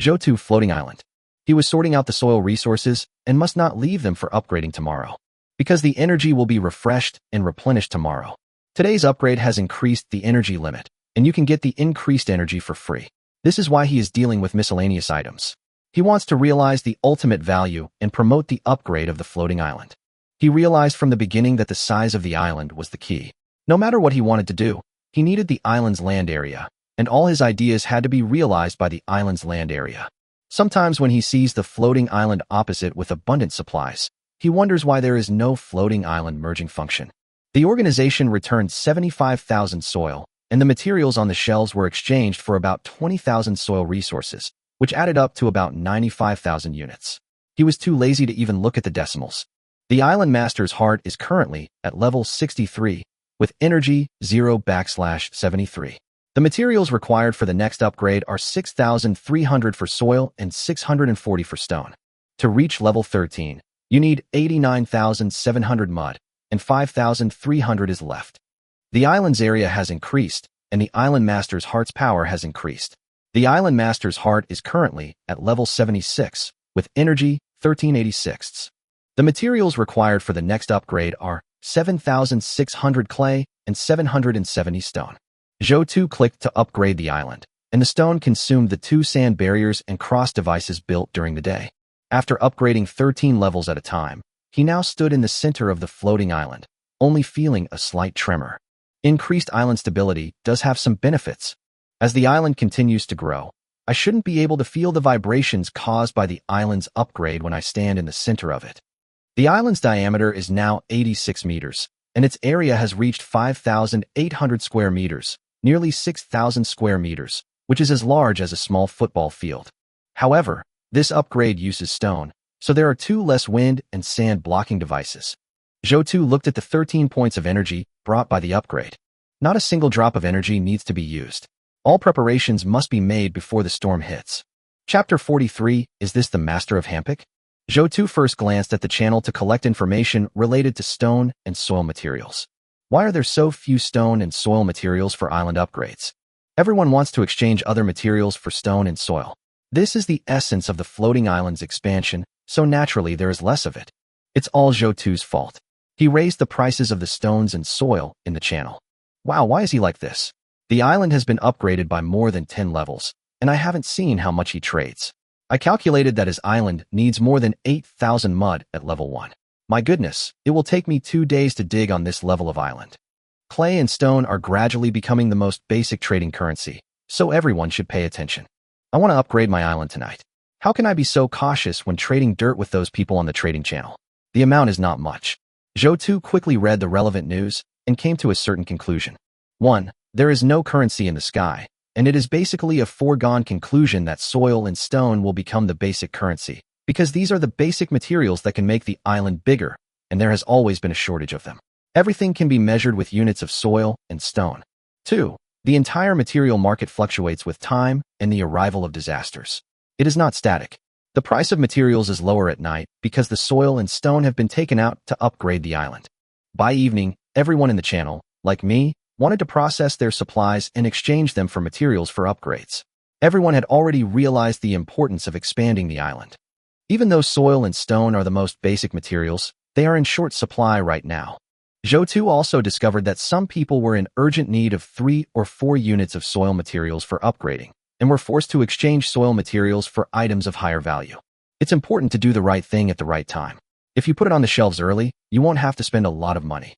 Zhou Tu floating island. He was sorting out the soil resources and must not leave them for upgrading tomorrow, because the energy will be refreshed and replenished tomorrow. Today's upgrade has increased the energy limit, and you can get the increased energy for free. This is why he is dealing with miscellaneous items. He wants to realize the ultimate value and promote the upgrade of the floating island. He realized from the beginning that the size of the island was the key. No matter what he wanted to do, he needed the island's land area, and all his ideas had to be realized by the island's land area. Sometimes when he sees the floating island opposite with abundant supplies, he wonders why there is no floating island merging function. The organization returned 75,000 soil, and the materials on the shelves were exchanged for about 20,000 soil resources, which added up to about 95,000 units. He was too lazy to even look at the decimals. The island master's heart is currently at level 63, with energy 0/73. The materials required for the next upgrade are 6,300 for soil and 640 for stone. To reach level 13, you need 89,700 mud, and 5,300 is left. The island's area has increased, and the Island Master's heart's power has increased. The Island Master's heart is currently at level 76, with energy 1386. The materials required for the next upgrade are 7,600 clay and 770 stone. Zhou clicked to upgrade the island, and the stone consumed the 2 sand barriers and cross devices built during the day. After upgrading 13 levels at a time, he now stood in the center of the floating island, only feeling a slight tremor. Increased island stability does have some benefits. As the island continues to grow, I shouldn't be able to feel the vibrations caused by the island's upgrade when I stand in the center of it. The island's diameter is now 86 meters, and its area has reached 5,800 square meters, nearly 6,000 square meters, which is as large as a small football field. However, this upgrade uses stone, so there are 2 less wind and sand blocking devices. Zhou looked at the 13 points of energy brought by the upgrade. Not a single drop of energy needs to be used. All preparations must be made before the storm hits. Chapter 43, Is This the Master of Hampic? Zhou first glanced at the channel to collect information related to stone and soil materials. Why are there so few stone and soil materials for island upgrades? Everyone wants to exchange other materials for stone and soil. This is the essence of the floating island's expansion, so naturally there is less of it. It's all Zhou's fault. He raised the prices of the stones and soil in the channel. Wow, why is he like this? The island has been upgraded by more than 10 levels, and I haven't seen how much he trades. I calculated that his island needs more than 8,000 mud at level 1. My goodness, it will take me 2 days to dig on this level of island. Clay and stone are gradually becoming the most basic trading currency, so everyone should pay attention. I want to upgrade my island tonight. How can I be so cautious when trading dirt with those people on the trading channel? The amount is not much. Zhou quickly read the relevant news and came to a certain conclusion. 1. There is no currency in the sky, and it is basically a foregone conclusion that soil and stone will become the basic currency, because these are the basic materials that can make the island bigger, and there has always been a shortage of them. Everything can be measured with units of soil and stone. 2. The entire material market fluctuates with time and the arrival of disasters. It is not static. The price of materials is lower at night because the soil and stone have been taken out to upgrade the island. By evening, everyone in the channel, like me, wanted to process their supplies and exchange them for materials for upgrades. Everyone had already realized the importance of expanding the island. Even though soil and stone are the most basic materials, they are in short supply right now. Zhou also discovered that some people were in urgent need of 3 or 4 units of soil materials for upgrading, and were forced to exchange soil materials for items of higher value. It's important to do the right thing at the right time. If you put it on the shelves early, you won't have to spend a lot of money.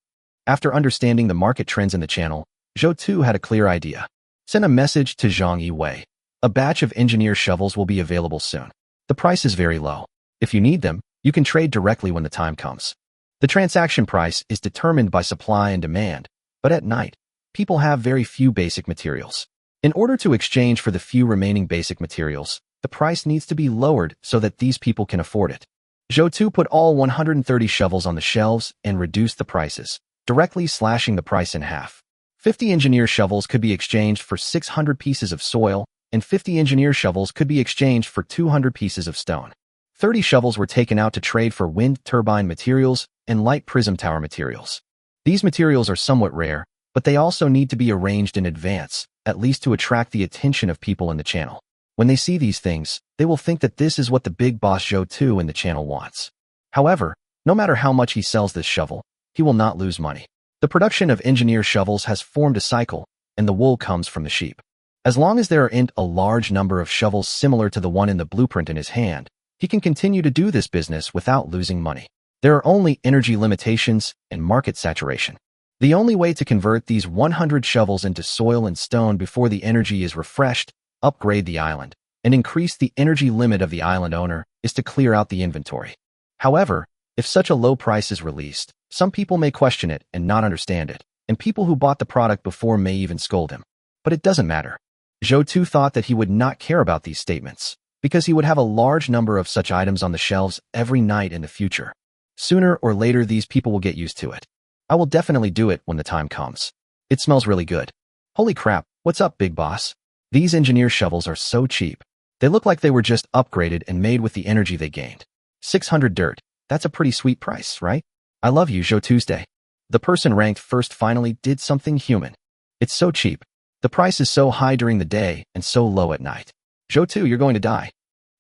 After understanding the market trends in the channel, Zhou had a clear idea. Send a message to Zhang Yiwei. A batch of engineer shovels will be available soon. The price is very low. If you need them, you can trade directly when the time comes. The transaction price is determined by supply and demand, but at night, people have very few basic materials. In order to exchange for the few remaining basic materials, the price needs to be lowered so that these people can afford it. Zhou put all 130 shovels on the shelves and reduced the prices, directly slashing the price in half. 50 engineer shovels could be exchanged for 600 pieces of soil, and 50 engineer shovels could be exchanged for 200 pieces of stone. 30 shovels were taken out to trade for wind turbine materials and light prism tower materials. These materials are somewhat rare, but they also need to be arranged in advance, at least to attract the attention of people in the channel. When they see these things, they will think that this is what the big boss Zhou in the channel wants. However, no matter how much he sells this shovel, he will not lose money. The production of engineer shovels has formed a cycle, and the wool comes from the sheep. As long as there aren't a large number of shovels similar to the one in the blueprint in his hand, he can continue to do this business without losing money. There are only energy limitations and market saturation. The only way to convert these 100 shovels into soil and stone before the energy is refreshed, upgrade the island, and increase the energy limit of the island owner is to clear out the inventory. However, if such a low price is released, some people may question it and not understand it, and people who bought the product before may even scold him. But it doesn't matter. Zhou thought that he would not care about these statements, because he would have a large number of such items on the shelves every night in the future. Sooner or later, these people will get used to it. I will definitely do it when the time comes. It smells really good. Holy crap, what's up, big boss? These engineer shovels are so cheap. They look like they were just upgraded and made with the energy they gained. 600 dirt. That's a pretty sweet price, right? I love you, Zhou Tuesday. The person ranked first finally did something human. It's so cheap. The price is so high during the day and so low at night. Zhou, you're going to die.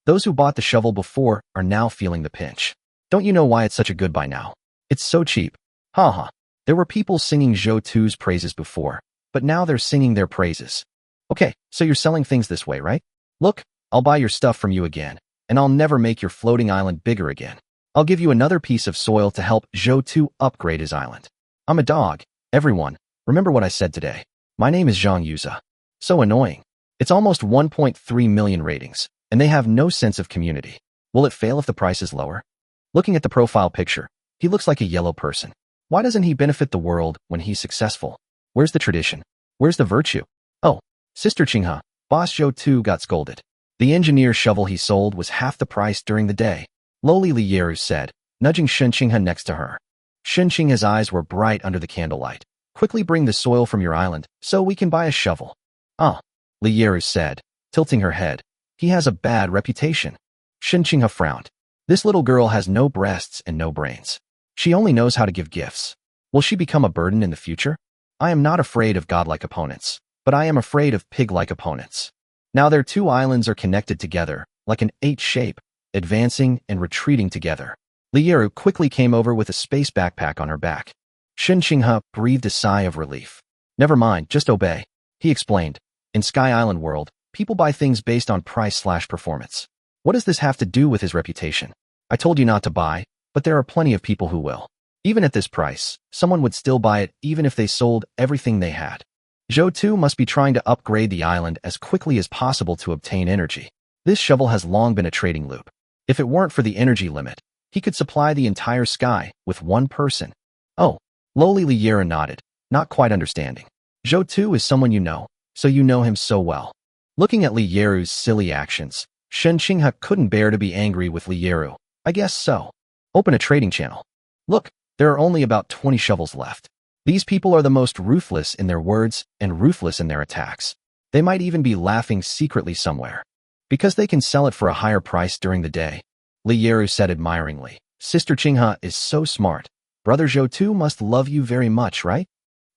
Those who bought the shovel before are now feeling the pinch. Don't you know why it's such a good buy now? It's so cheap. Haha. There were people singing Zhou praises before, but now they're singing their praises. Okay, so you're selling things this way, right? Look, I'll buy your stuff from you again, and I'll never make your floating island bigger again. I'll give you another piece of soil to help Zhou upgrade his island. I'm a dog. Everyone, remember what I said today. My name is Zhang Yuza. So annoying. It's almost 1.3 million ratings, and they have no sense of community. Will it fail if the price is lower? Looking at the profile picture, he looks like a yellow person. Why doesn't he benefit the world when he's successful? Where's the tradition? Where's the virtue? Oh, Sister Qinghe, Boss Zhou got scolded. The engineer shovel he sold was half the price during the day. Lowly Li Yeru said, nudging Shen Qinghe next to her. Shen Qinghe's eyes were bright under the candlelight. Quickly bring the soil from your island, so we can buy a shovel. Ah, Li Yeru said, tilting her head. He has a bad reputation. Shen Qinghe frowned. This little girl has no breasts and no brains. She only knows how to give gifts. Will she become a burden in the future? I am not afraid of godlike opponents, but I am afraid of pig-like opponents. Now their two islands are connected together, like an H shape, advancing and retreating together. Li Yeru quickly came over with a space backpack on her back. Shen Qinghe breathed a sigh of relief. Never mind, just obey. He explained. In Sky Island world, people buy things based on price/performance. What does this have to do with his reputation? I told you not to buy, but there are plenty of people who will. Even at this price, someone would still buy it even if they sold everything they had. Zhou must be trying to upgrade the island as quickly as possible to obtain energy. This shovel has long been a trading loop. If it weren't for the energy limit, he could supply the entire sky with one person. Oh, lowly Li Yeru nodded, not quite understanding. Zhou is someone you know, so you know him so well. Looking at Li Yeru's silly actions, Shen Qinghe couldn't bear to be angry with Li Yeru. I guess so. Open a trading channel. Look, there are only about 20 shovels left. These people are the most ruthless in their words and ruthless in their attacks. They might even be laughing secretly somewhere. Because they can sell it for a higher price during the day. Li Yeru said admiringly, Sister Qinghe is so smart. Brother Zhou must love you very much, right?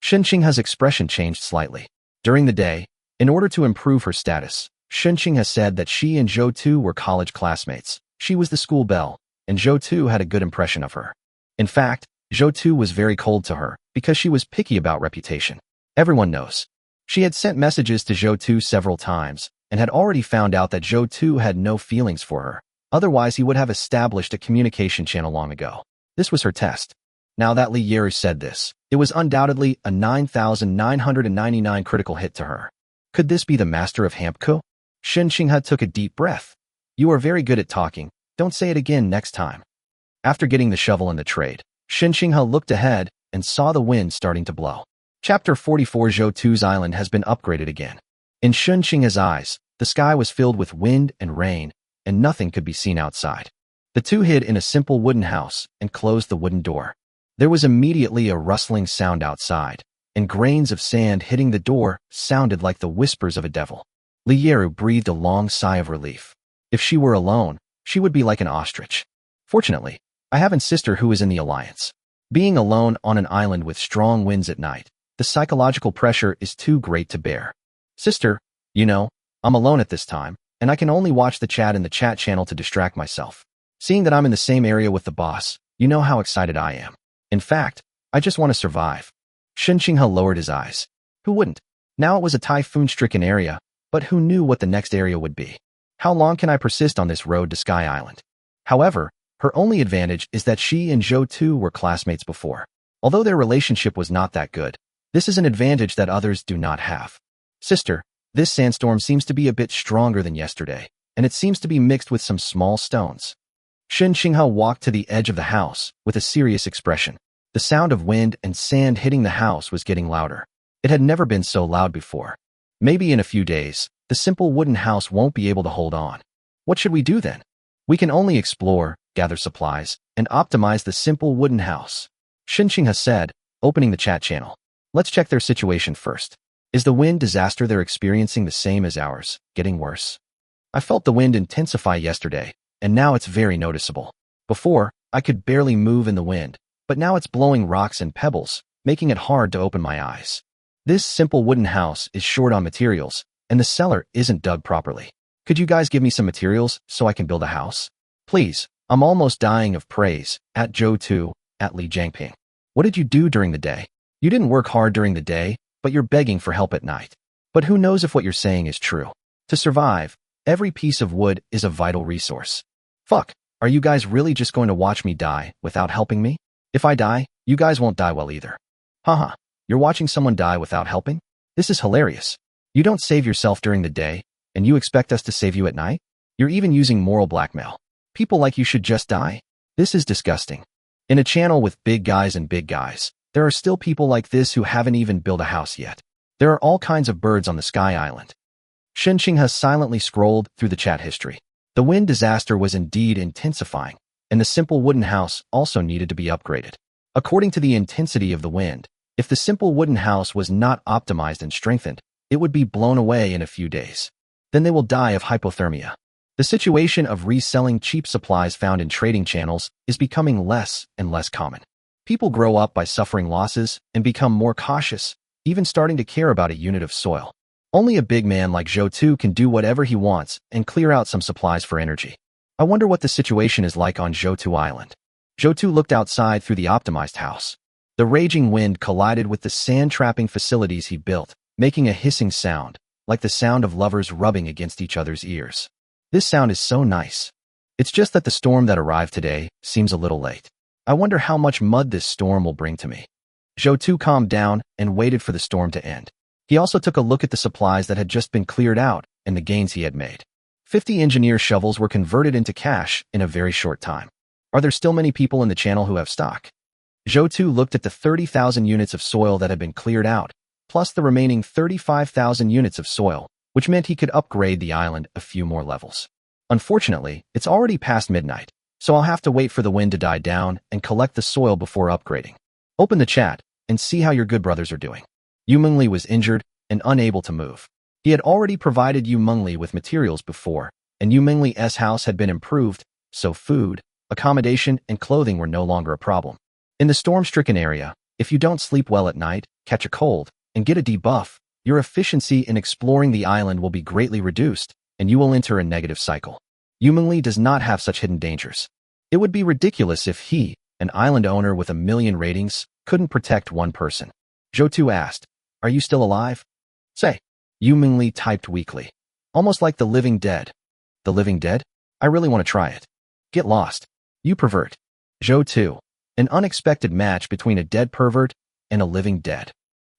Shen Qinghe's expression changed slightly. During the day, in order to improve her status, Shen Qinghe said that she and Zhou were college classmates. She was the school belle, and Zhou had a good impression of her. In fact, Zhou was very cold to her because she was picky about reputation. Everyone knows. She had sent messages to Zhou several times and had already found out that Zhou had no feelings for her. Otherwise, he would have established a communication channel long ago. This was her test. Now that Li Yeru said this, it was undoubtedly a 9,999 critical hit to her. Could this be the master of Hampku? Shen Qinghe took a deep breath. You are very good at talking. Don't say it again next time. After getting the shovel in the trade, Shen Qinghe looked ahead and saw the wind starting to blow. Chapter 44 Zhou's island has been upgraded again. In Shen Qinghe's eyes, the sky was filled with wind and rain, and nothing could be seen outside. The two hid in a simple wooden house and closed the wooden door. There was immediately a rustling sound outside, and grains of sand hitting the door sounded like the whispers of a devil. Li Yeru breathed a long sigh of relief. If she were alone, she would be like an ostrich. Fortunately, I have a sister who is in the alliance. Being alone on an island with strong winds at night, the psychological pressure is too great to bear. Sister, you know, I'm alone at this time, and I can only watch the chat in the chat channel to distract myself. Seeing that I'm in the same area with the boss, you know how excited I am. In fact, I just want to survive. Shen Qinghe lowered his eyes. Who wouldn't? Now it was a typhoon-stricken area, but who knew what the next area would be? How long can I persist on this road to Sky Island? However, her only advantage is that she and Zhou were classmates before. Although their relationship was not that good, this is an advantage that others do not have. Sister, this sandstorm seems to be a bit stronger than yesterday, and it seems to be mixed with some small stones. Shen Qinghe walked to the edge of the house with a serious expression. The sound of wind and sand hitting the house was getting louder. It had never been so loud before. Maybe in a few days, the simple wooden house won't be able to hold on. What should we do then? We can only explore, gather supplies, and optimize the simple wooden house. Shen Qinghe said, opening the chat channel. Let's check their situation first. Is the wind disaster they're experiencing the same as ours, getting worse? I felt the wind intensify yesterday, and now it's very noticeable. Before, I could barely move in the wind, but now it's blowing rocks and pebbles, making it hard to open my eyes. This simple wooden house is short on materials, and the cellar isn't dug properly. Could you guys give me some materials so I can build a house? Please, I'm almost dying of praise, at Joe2, at Li Jiangping. What did you do during the day? You didn't work hard during the day, but you're begging for help at night. But who knows if what you're saying is true? To survive, every piece of wood is a vital resource. Fuck, are you guys really just going to watch me die without helping me? If I die, you guys won't die well either. Haha, you're watching someone die without helping? This is hilarious. You don't save yourself during the day, and you expect us to save you at night? You're even using moral blackmail. People like you should just die? This is disgusting. In a channel with big guys and big guys, there are still people like this who haven't even built a house yet. There are all kinds of birds on the Sky Island. Shenqing has silently scrolled through the chat history. The wind disaster was indeed intensifying, and the simple wooden house also needed to be upgraded. According to the intensity of the wind, if the simple wooden house was not optimized and strengthened, it would be blown away in a few days. Then they will die of hypothermia. The situation of reselling cheap supplies found in trading channels is becoming less and less common. People grow up by suffering losses and become more cautious, even starting to care about a unit of soil. Only a big man like Zhou can do whatever he wants and clear out some supplies for energy. I wonder what the situation is like on Zhou Island. Zhou looked outside through the optimized house. The raging wind collided with the sand-trapping facilities he built, making a hissing sound, like the sound of lovers rubbing against each other's ears. This sound is so nice. It's just that the storm that arrived today seems a little late. I wonder how much mud this storm will bring to me. Zhou calmed down and waited for the storm to end. He also took a look at the supplies that had just been cleared out and the gains he had made. 50 engineer shovels were converted into cash in a very short time. Are there still many people in the channel who have stock? Zhou looked at the 30,000 units of soil that had been cleared out, plus the remaining 35,000 units of soil, which meant he could upgrade the island a few more levels. Unfortunately, it's already past midnight, so I'll have to wait for the wind to die down and collect the soil before upgrading. Open the chat and see how your good brothers are doing. Yu Mengli was injured and unable to move. He had already provided Yu Mengli with materials before, and Yu Mengli's house had been improved, so food, accommodation, and clothing were no longer a problem. In the storm-stricken area, if you don't sleep well at night, catch a cold, and get a debuff, your efficiency in exploring the island will be greatly reduced, and you will enter a negative cycle. Yu Mengli does not have such hidden dangers. It would be ridiculous if he, an island owner with 1 million ratings, couldn't protect one person. Zhou asked, "Are you still alive?" "Say." Yu Mengli typed weakly. "Almost like the living dead." "The living dead? I really want to try it." "Get lost. You pervert." Zhou, an unexpected match between a dead pervert and a living dead.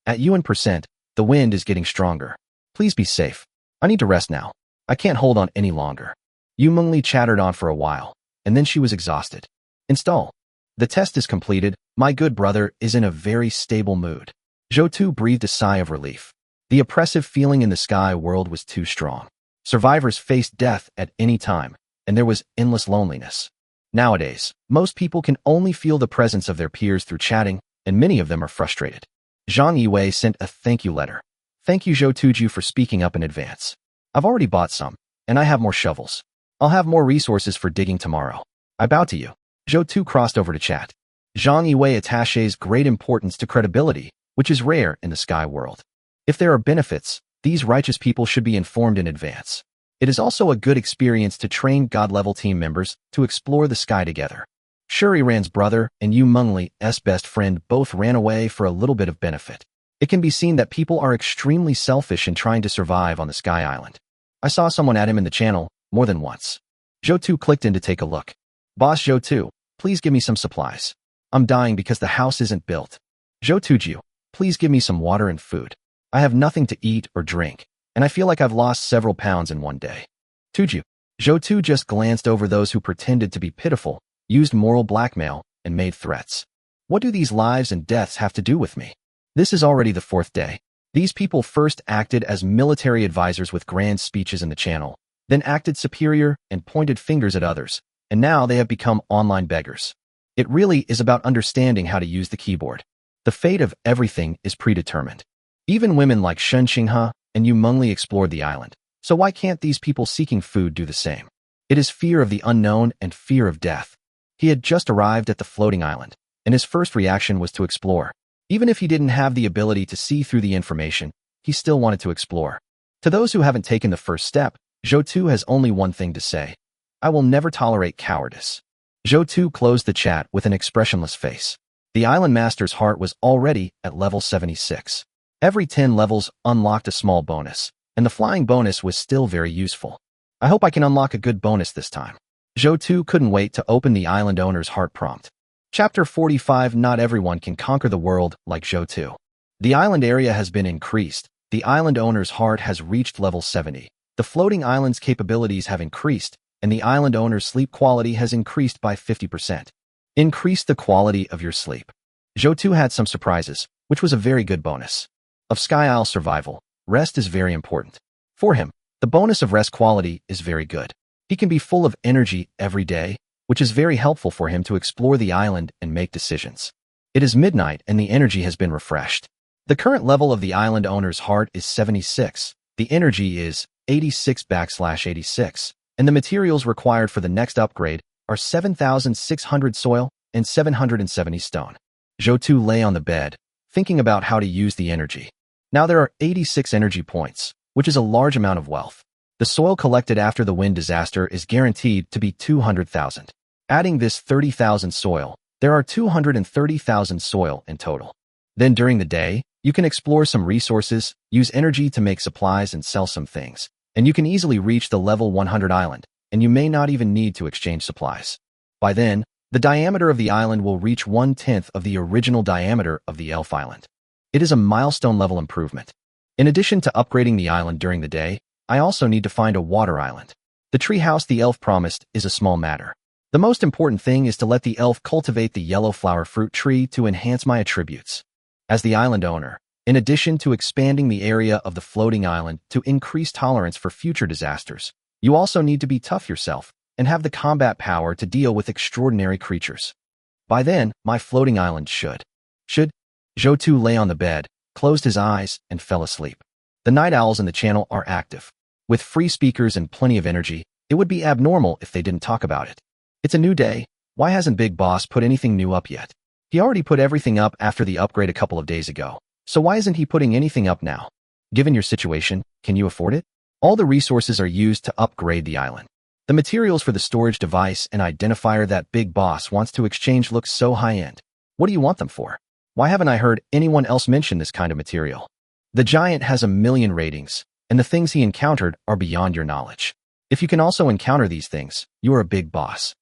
At UN%, the wind is getting stronger. Please be safe. I need to rest now. I can't hold on any longer. Yu Mengli chattered on for a while, and then she was exhausted. Install. The test is completed. My good brother is in a very stable mood. Zhou breathed a sigh of relief. The oppressive feeling in the sky world was too strong. Survivors faced death at any time, and there was endless loneliness. Nowadays, most people can only feel the presence of their peers through chatting, and many of them are frustrated. Zhang Yiwei sent a thank you letter. "Thank you Zhou for speaking up in advance. I've already bought some, and I have more shovels. I'll have more resources for digging tomorrow. I bow to you." Zhou crossed over to chat. Zhang Yiwei attaches great importance to credibility, which is rare in the sky world. If there are benefits, these righteous people should be informed in advance. It is also a good experience to train God-level team members to explore the sky together. Shuriran's brother and Yu Mengli's best friend both ran away for a little bit of benefit. It can be seen that people are extremely selfish in trying to survive on the Sky Island. I saw someone at him in the channel more than once. Zhou clicked in to take a look. "Boss Zhou, please give me some supplies. I'm dying because the house isn't built." "Zhou, please give me some water and food. I have nothing to eat or drink, and I feel like I've lost several pounds in one day." Zhou just glanced over those who pretended to be pitiful, used moral blackmail, and made threats. What do these lives and deaths have to do with me? This is already the 4th day. These people first acted as military advisors with grand speeches in the channel, then acted superior and pointed fingers at others, and now they have become online beggars. It really is about understanding how to use the keyboard. The fate of everything is predetermined. Even women like Shen Qinghe and Yu Mengli explored the island, so why can't these people seeking food do the same? It is fear of the unknown and fear of death. He had just arrived at the floating island, and his first reaction was to explore. Even if he didn't have the ability to see through the information, he still wanted to explore. To those who haven't taken the first step, Zhou has only one thing to say. I will never tolerate cowardice. Zhou closed the chat with an expressionless face. The Island Master's heart was already at level 76. Every 10 levels unlocked a small bonus, and the flying bonus was still very useful. I hope I can unlock a good bonus this time. Zhou couldn't wait to open the island owner's heart prompt. Chapter 45. Not everyone can conquer the world like Zhou. The island area has been increased. The island owner's heart has reached level 70. The floating island's capabilities have increased, and the island owner's sleep quality has increased by 50%. Increase the quality of your sleep. Zhou had some surprises, which was a very good bonus. Of Sky Isle survival, rest is very important. For him, the bonus of rest quality is very good. He can be full of energy every day, which is very helpful for him to explore the island and make decisions. It is midnight and the energy has been refreshed. The current level of the island owner's heart is 76. The energy is 86/86, and the materials required for the next upgrade are 7,600 soil and 770 stone. Zhou lay on the bed, thinking about how to use the energy. Now there are 86 energy points, which is a large amount of wealth. The soil collected after the wind disaster is guaranteed to be 200,000. Adding this 30,000 soil, there are 230,000 soil in total. Then during the day, you can explore some resources, use energy to make supplies and sell some things, and you can easily reach the level 100 island, and you may not even need to exchange supplies. By then, the diameter of the island will reach 1/10 of the original diameter of the Elf Island. It is a milestone level improvement. In addition to upgrading the island during the day, I also need to find a water island. The treehouse the elf promised is a small matter. The most important thing is to let the elf cultivate the yellow flower fruit tree to enhance my attributes. As the island owner, in addition to expanding the area of the floating island to increase tolerance for future disasters, you also need to be tough yourself and have the combat power to deal with extraordinary creatures. By then, my floating island should. Zhou lay on the bed, closed his eyes, and fell asleep. The night owls in the channel are active. With free speakers and plenty of energy, it would be abnormal if they didn't talk about it. It's a new day. Why hasn't Big Boss put anything new up yet? He already put everything up after the upgrade a couple of days ago. So why isn't he putting anything up now? Given your situation, can you afford it? All the resources are used to upgrade the island. The materials for the storage device and identifier that Big Boss wants to exchange look so high-end. What do you want them for? Why haven't I heard anyone else mention this kind of material? The giant has 1,000,000 ratings, and the things he encountered are beyond your knowledge. If you can also encounter these things, you are a big boss.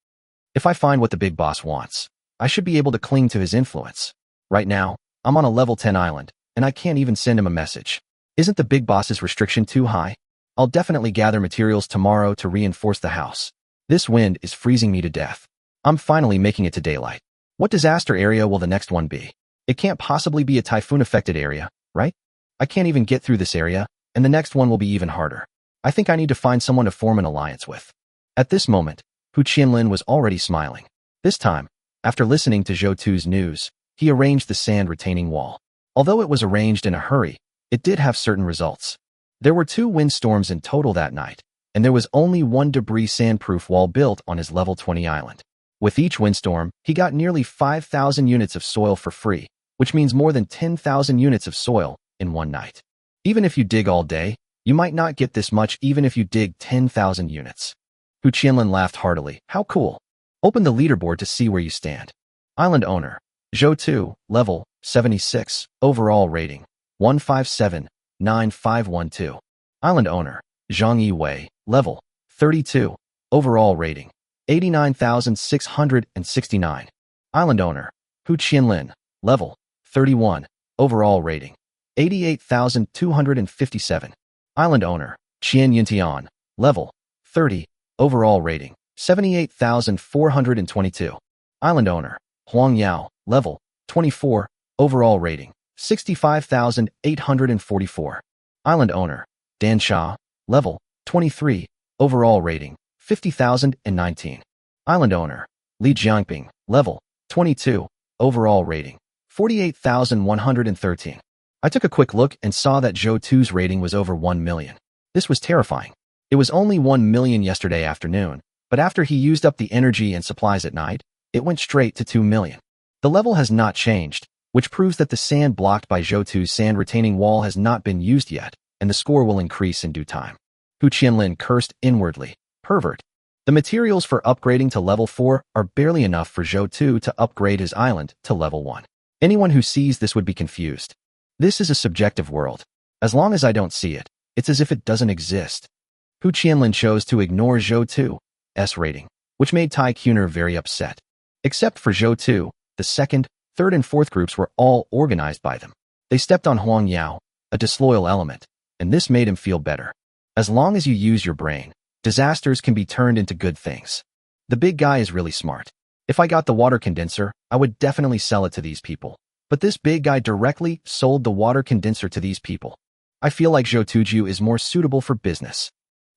If I find what the Big Boss wants, I should be able to cling to his influence. Right now, I'm on a level 10 island, and I can't even send him a message. Isn't the Big Boss's restriction too high? I'll definitely gather materials tomorrow to reinforce the house. This wind is freezing me to death. I'm finally making it to daylight. What disaster area will the next one be? It can't possibly be a typhoon-affected area, right? I can't even get through this area, and the next one will be even harder. I think I need to find someone to form an alliance with. At this moment, Hu Qianlin was already smiling. This time, after listening to Zhou news, he arranged the sand retaining wall. Although it was arranged in a hurry, it did have certain results. There were 2 windstorms in total that night, and there was only 1 debris sandproof wall built on his level 20 island. With each windstorm, he got nearly 5,000 units of soil for free, which means more than 10,000 units of soil in one night. Even if you dig all day, you might not get this much even if you dig 10,000 units. Hu Qianlin laughed heartily. How cool. Open the leaderboard to see where you stand. Island owner. Zhou, level 76, overall rating 1579512. Island owner. Zhang Yiwei, level 32, overall rating 89,669. Island owner. Hu Qianlin, level 31, overall rating 88,257. Island owner. Qian Yintian, level 30, overall rating 78,422. Island owner. Huang Yao, level 24, overall rating 65,844. Island owner. Dan Xia, level 23, overall rating 50,019. Island owner. Li Jiangping, level 22, overall rating 48,113. I took a quick look and saw that Zhou rating was over 1 million. This was terrifying. It was only 1 million yesterday afternoon, but after he used up the energy and supplies at night, it went straight to 2 million. The level has not changed, which proves that the sand blocked by Zhou sand retaining wall has not been used yet, and the score will increase in due time. Hu Qianlin cursed inwardly. Pervert. The materials for upgrading to level 4 are barely enough for Zhou to upgrade his island to level 1. Anyone who sees this would be confused. This is a subjective world. As long as I don't see it, it's as if it doesn't exist. Hu Qianlin chose to ignore Zhou rating, which made Tai Kuner very upset. Except for Zhou, the second, third, and fourth groups were all organized by them. They stepped on Huang Yao, a disloyal element, and this made him feel better. As long as you use your brain, disasters can be turned into good things. The big guy is really smart. If I got the water condenser, I would definitely sell it to these people. But this big guy directly sold the water condenser to these people. I feel like Zhou Tuju is more suitable for business.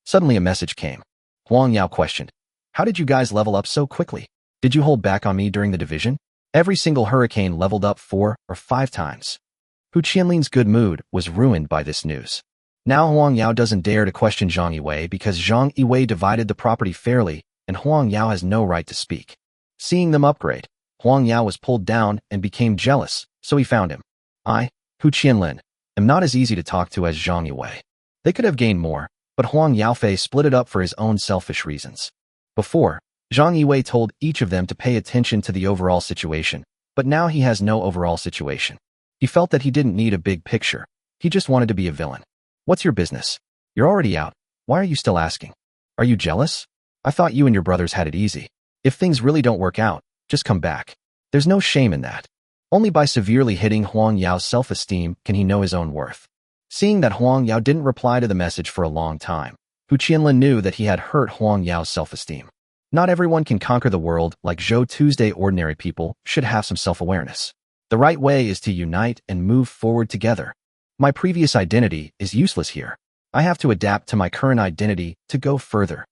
Suddenly a message came. Huang Yao questioned, "How did you guys level up so quickly? Did you hold back on me during the division?" Every single hurricane leveled up 4 or 5 times. Hu Qianlin's good mood was ruined by this news. Now Huang Yao doesn't dare to question Zhang Yiwei because Zhang Yiwei divided the property fairly and Huang Yao has no right to speak. Seeing them upgrade, Huang Yao was pulled down and became jealous, so he found him. I, Hu Qianlin, am not as easy to talk to as Zhang Yiwei. They could have gained more, but Huang Yaofei split it up for his own selfish reasons. Before, Zhang Yiwei told each of them to pay attention to the overall situation, but now he has no overall situation. He felt that he didn't need a big picture. He just wanted to be a villain. What's your business? You're already out. Why are you still asking? Are you jealous? I thought you and your brothers had it easy. If things really don't work out, just come back. There's no shame in that. Only by severely hitting Huang Yao's self-esteem can he know his own worth. Seeing that Huang Yao didn't reply to the message for a long time, Hu Qianlin knew that he had hurt Huang Yao's self-esteem. Not everyone can conquer the world like Zhou Tuesday. Ordinary people should have some self-awareness. The right way is to unite and move forward together. My previous identity is useless here. I have to adapt to my current identity to go further.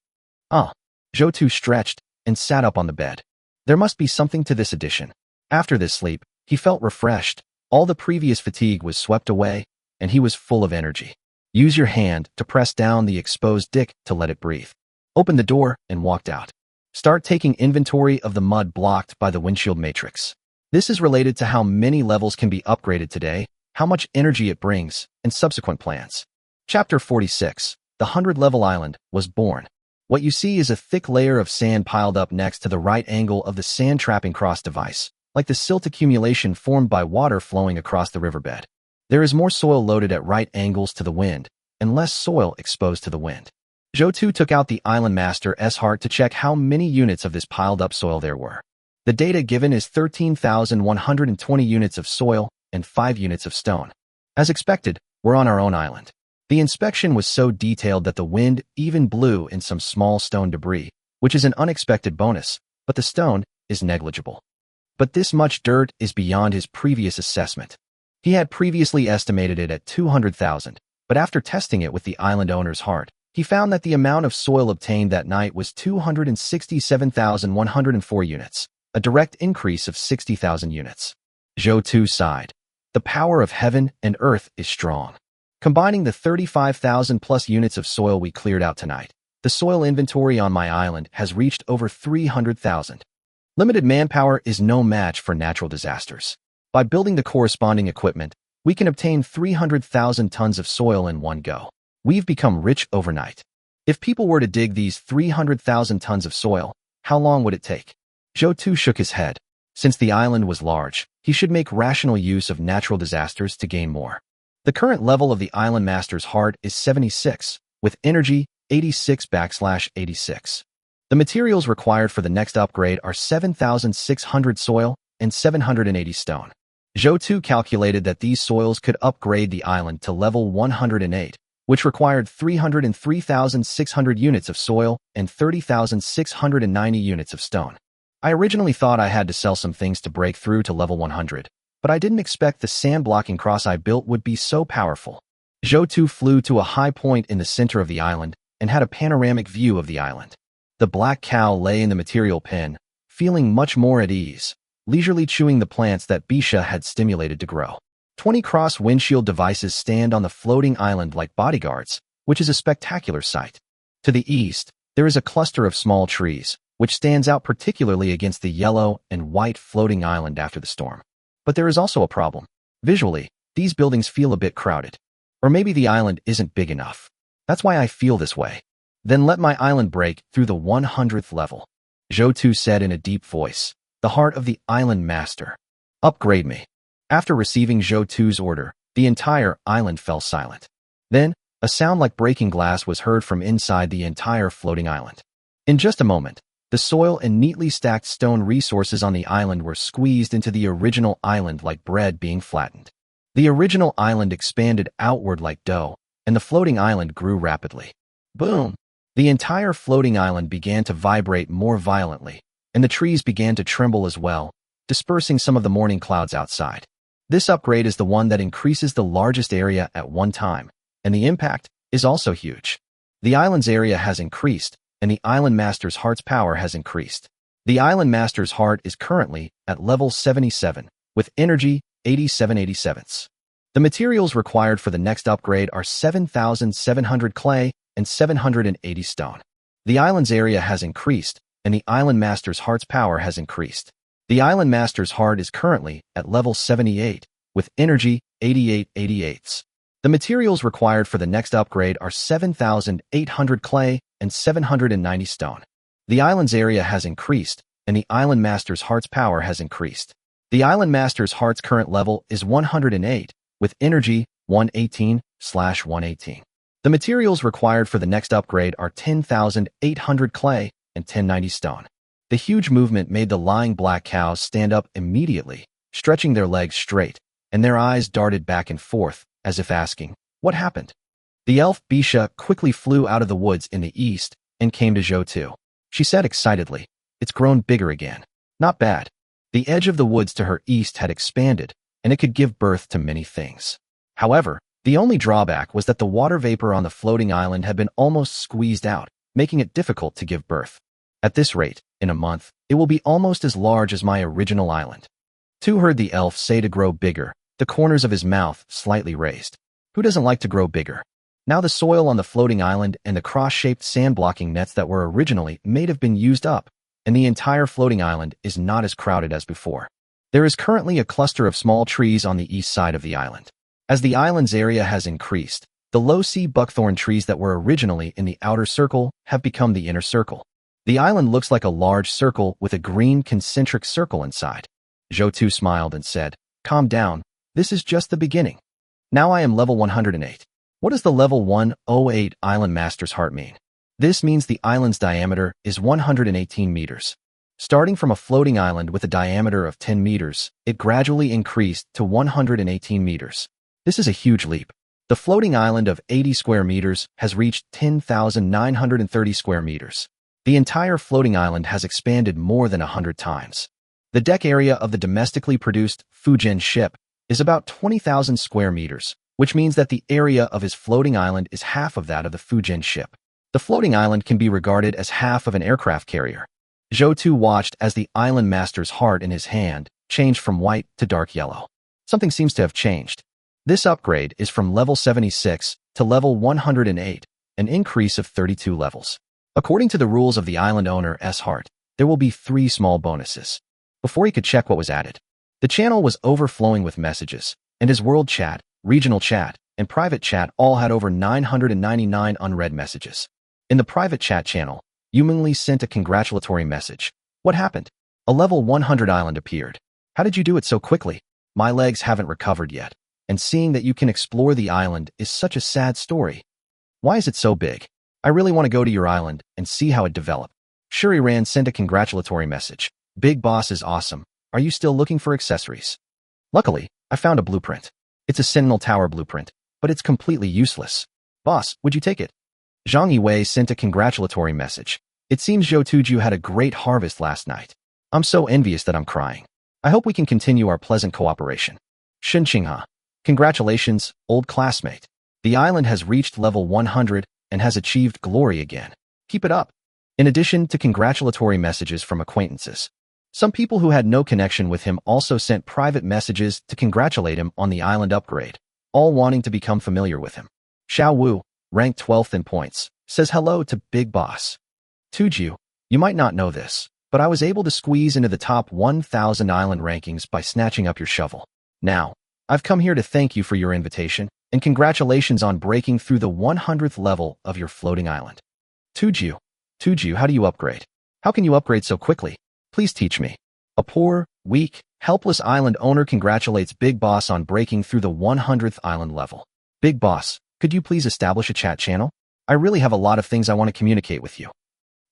Zhou Tu stretched and sat up on the bed. There must be something to this addition. After this sleep, he felt refreshed. All the previous fatigue was swept away, and he was full of energy. Use your hand to press down the exposed dick to let it breathe. Open the door and walked out. Start taking inventory of the mud blocked by the windshield matrix. This is related to how many levels can be upgraded today, how much energy it brings, and subsequent plans. Chapter 46, The 100-Level Island, was born. What you see is a thick layer of sand piled up next to the right angle of the sand trapping cross device, like the silt accumulation formed by water flowing across the riverbed. There is more soil loaded at right angles to the wind, and less soil exposed to the wind. Zhou Tu took out the Island Master's heart to check how many units of this piled-up soil there were. The data given is 13,120 units of soil and 5 units of stone. As expected, we're on our own island. The inspection was so detailed that the wind even blew in some small stone debris, which is an unexpected bonus, but the stone is negligible. But this much dirt is beyond his previous assessment. He had previously estimated it at 200,000, but after testing it with the island owner's heart, he found that the amount of soil obtained that night was 267,104 units, a direct increase of 60,000 units. Zhou Tu sighed. The power of heaven and earth is strong. Combining the 35,000 plus units of soil we cleared out tonight, the soil inventory on my island has reached over 300,000. Limited manpower is no match for natural disasters. By building the corresponding equipment, we can obtain 300,000 tons of soil in one go. We've become rich overnight. If people were to dig these 300,000 tons of soil, how long would it take? Zhou Tu shook his head. Since the island was large, he should make rational use of natural disasters to gain more. The current level of the Island Master's heart is 76, with energy 86/86. The materials required for the next upgrade are 7,600 soil and 780 stone. Zhou Tu calculated that these soils could upgrade the island to level 108, which required 303,600 units of soil and 30,690 units of stone. I originally thought I had to sell some things to break through to level 100, but I didn't expect the sand-blocking cross I built would be so powerful. Zhou Tu flew to a high point in the center of the island and had a panoramic view of the island. The black cow lay in the material pen, feeling much more at ease, leisurely chewing the plants that Bisha had stimulated to grow. 20 cross windshield devices stand on the floating island like bodyguards, which is a spectacular sight. To the east, there is a cluster of small trees, which stands out particularly against the yellow and white floating island after the storm. But there is also a problem. Visually, these buildings feel a bit crowded. Or maybe the island isn't big enough. That's why I feel this way. Then let my island break through the 100th level. Zhou said in a deep voice, the heart of the island master. Upgrade me. After receiving Zhou's order, the entire island fell silent. Then, a sound like breaking glass was heard from inside the entire floating island. In just a moment, the soil and neatly stacked stone resources on the island were squeezed into the original island like bread being flattened. The original island expanded outward like dough, and the floating island grew rapidly. Boom! The entire floating island began to vibrate more violently, and the trees began to tremble as well, dispersing some of the morning clouds outside. This upgrade is the one that increases the largest area at one time, and the impact is also huge. The island's area has increased, and the Island Master's heart's power has increased. The Island Master's heart is currently at level 77, with energy 8787. The materials required for the next upgrade are 7,700 clay and 780 stone. The island's area has increased, and the Island Master's heart's power has increased. The Island Master's heart is currently at level 78, with energy 8888. The materials required for the next upgrade are 7,800 clay and 790 stone. The island's area has increased, and the Island Master's heart's power has increased. The Island Master's heart's current level is 108, with energy 118/118. The materials required for the next upgrade are 10,800 clay and 1090 stone. The huge movement made the lying black cows stand up immediately, stretching their legs straight, and their eyes darted back and forth, as if asking, what happened? The elf Bisha quickly flew out of the woods in the east and came to Zhou. She said excitedly, it's grown bigger again. Not bad. The edge of the woods to her east had expanded, and it could give birth to many things. However, the only drawback was that the water vapor on the floating island had been almost squeezed out, making it difficult to give birth. At this rate, in a month, it will be almost as large as my original island. Tu heard the elf say to grow bigger, the corners of his mouth slightly raised. Who doesn't like to grow bigger? Now the soil on the floating island and the cross-shaped sand-blocking nets that were originally made have been used up, and the entire floating island is not as crowded as before. There is currently a cluster of small trees on the east side of the island. As the island's area has increased, the low-sea buckthorn trees that were originally in the outer circle have become the inner circle. The island looks like a large circle with a green concentric circle inside. Zhou smiled and said, calm down, this is just the beginning. Now I am level 108. What does the level 108 Island Master's heart mean? This means the island's diameter is 118 meters. Starting from a floating island with a diameter of 10 meters, it gradually increased to 118 meters. This is a huge leap. The floating island of 80 square meters has reached 10,930 square meters. The entire floating island has expanded more than 100 times. The deck area of the domestically produced Fujian ship is about 20,000 square meters, which means that the area of his floating island is half of that of the Fujian ship. The floating island can be regarded as half of an aircraft carrier. Zhou watched as the Island Master's heart in his hand changed from white to dark yellow. Something seems to have changed. This upgrade is from level 76 to level 108, an increase of 32 levels. According to the rules of the island owner's heart, there will be 3 small bonuses. Before he could check what was added, the channel was overflowing with messages, and his world chat, regional chat, and private chat all had over 999 unread messages. In the private chat channel, Yumingli sent a congratulatory message. What happened? A level 100 island appeared. How did you do it so quickly? My legs haven't recovered yet, and seeing that you can explore the island is such a sad story. Why is it so big? I really want to go to your island and see how it developed. Shuriran sent a congratulatory message. Big Boss is awesome. Are you still looking for accessories? Luckily, I found a blueprint. It's a Sentinel Tower blueprint, but it's completely useless. Boss, would you take it? Zhang Yiwei sent a congratulatory message. It seems Zhou had a great harvest last night. I'm so envious that I'm crying. I hope we can continue our pleasant cooperation. Shen Qingha. Congratulations, old classmate. The island has reached level 100 and has achieved glory again. Keep it up. In addition to congratulatory messages from acquaintances, some people who had no connection with him also sent private messages to congratulate him on the island upgrade, all wanting to become familiar with him. Xiao Wu, ranked 12th in points, says hello to Big Boss. Tuju, you might not know this, but I was able to squeeze into the top 1,000 island rankings by snatching up your shovel. Now, I've come here to thank you for your invitation, and congratulations on breaking through the 100th level of your floating island. Tuju, how do you upgrade? How can you upgrade so quickly? Please teach me. A poor, weak, helpless island owner congratulates Big Boss on breaking through the 100th island level. Big Boss, could you please establish a chat channel? I really have a lot of things I want to communicate with you.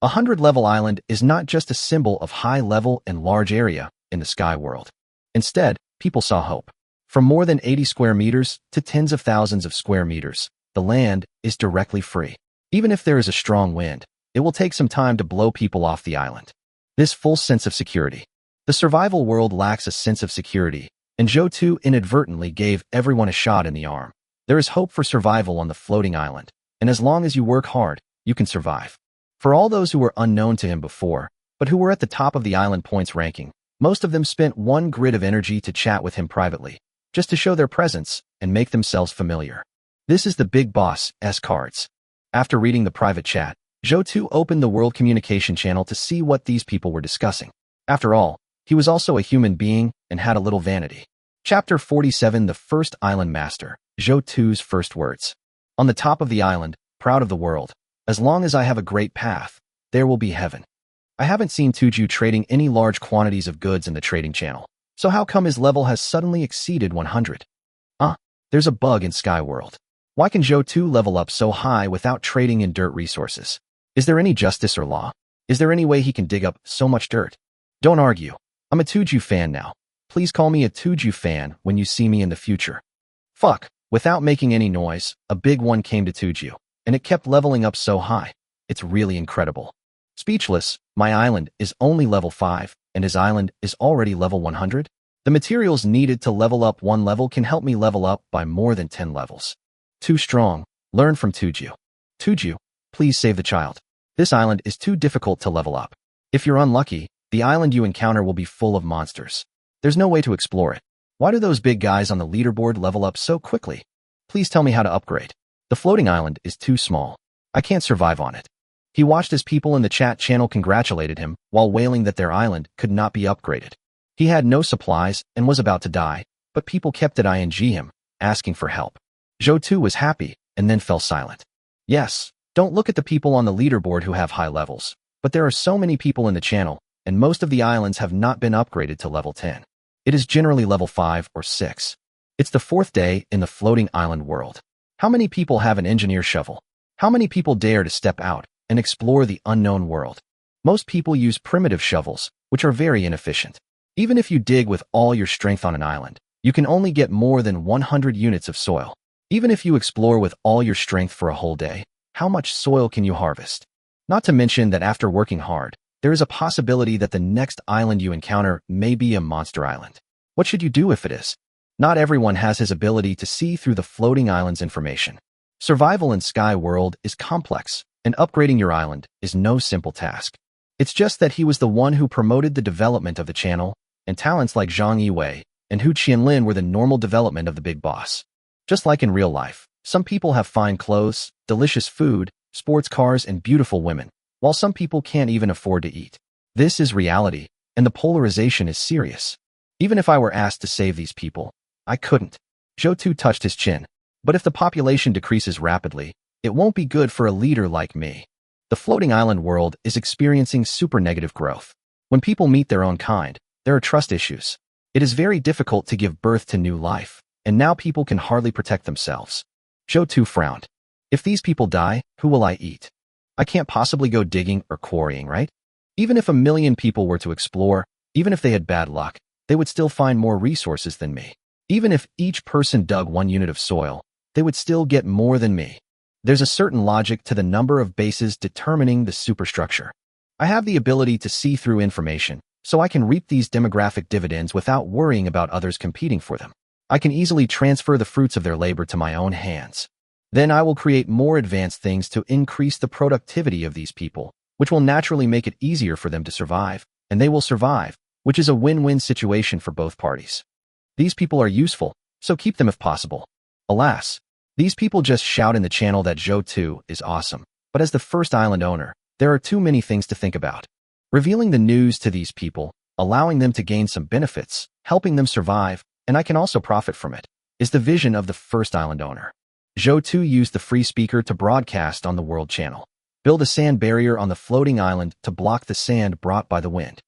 100-level island is not just a symbol of high level and large area in the sky world. Instead, people saw hope. From more than 80 square meters to tens of thousands of square meters, the land is directly free. Even if there is a strong wind, it will take some time to blow people off the island. This full sense of security. The survival world lacks a sense of security, and Joe 2 inadvertently gave everyone a shot in the arm. There is hope for survival on the floating island, and as long as you work hard, you can survive. For all those who were unknown to him before, but who were at the top of the island points ranking, most of them spent one grid of energy to chat with him privately, just to show their presence and make themselves familiar. This is the Big Boss S cards. After reading the private chat, Joe 2 opened the World Communication channel to see what these people were discussing. After all, he was also a human being and had a little vanity. Chapter 47 The First Island Master, Joe 2's first words. On the top of the island, proud of the world, as long as I have a great path, there will be heaven. I haven't seen Tuju trading any large quantities of goods in the trading channel. So how come his level has suddenly exceeded 100? There's a bug in Sky World. Why can Joe 2 level up so high without trading in dirt resources? Is there any justice or law? Is there any way he can dig up so much dirt? Don't argue. I'm a Tuju fan now. Please call me a Tuju fan when you see me in the future. Fuck. Without making any noise, a big one came to Tuju, and it kept leveling up so high. It's really incredible. Speechless, my island is only level 5, and his island is already level 100? The materials needed to level up one level can help me level up by more than 10 levels. Too strong. Learn from Tuju. Tuju, please save the child. This island is too difficult to level up. If you're unlucky, the island you encounter will be full of monsters. There's no way to explore it. Why do those big guys on the leaderboard level up so quickly? Please tell me how to upgrade. The floating island is too small. I can't survive on it. He watched as people in the chat channel congratulated him while wailing that their island could not be upgraded. He had no supplies and was about to die, but people kept at ing him, asking for help. Joe 2 was happy and then fell silent. Yes, don't look at the people on the leaderboard who have high levels, but there are so many people in the channel, and most of the islands have not been upgraded to level 10. It is generally level 5 or 6. It's the 4th day in the floating island world. How many people have an engineer shovel? How many people dare to step out and explore the unknown world? Most people use primitive shovels, which are very inefficient. Even if you dig with all your strength on an island, you can only get more than 100 units of soil. Even if you explore with all your strength for a whole day, how much soil can you harvest? Not to mention that after working hard, there is a possibility that the next island you encounter may be a monster island. What should you do if it is? Not everyone has his ability to see through the floating island's information. Survival in Sky World is complex, and upgrading your island is no simple task. It's just that he was the one who promoted the development of the channel, and talents like Zhang Yiwei and Hu Qianlin were the normal development of the Big Boss. Just like in real life, some people have fine clothes, delicious food, sports cars, and beautiful women, while some people can't even afford to eat. This is reality, and the polarization is serious. Even if I were asked to save these people, I couldn't. Joe 2 touched his chin. But if the population decreases rapidly, it won't be good for a leader like me. The floating island world is experiencing super negative growth. When people meet their own kind, there are trust issues. It is very difficult to give birth to new life, and now people can hardly protect themselves. Joe 2 frowned. If these people die, who will I eat? I can't possibly go digging or quarrying, right? Even if 1,000,000 people were to explore, even if they had bad luck, they would still find more resources than me. Even if each person dug 1 unit of soil, they would still get more than me. There's a certain logic to the number of bases determining the superstructure. I have the ability to see through information, so I can reap these demographic dividends without worrying about others competing for them. I can easily transfer the fruits of their labor to my own hands. Then I will create more advanced things to increase the productivity of these people, which will naturally make it easier for them to survive, and they will survive, which is a win-win situation for both parties. These people are useful, so keep them if possible. Alas, these people just shout in the channel that Joe 2 is awesome, but as the first island owner, there are too many things to think about. revealing the news to these people, allowing them to gain some benefits, helping them survive, and I can also profit from it, is the vision of the first island owner. Zhou Tu used the free speaker to broadcast on the world channel. Build a sand barrier on the floating island to block the sand brought by the wind.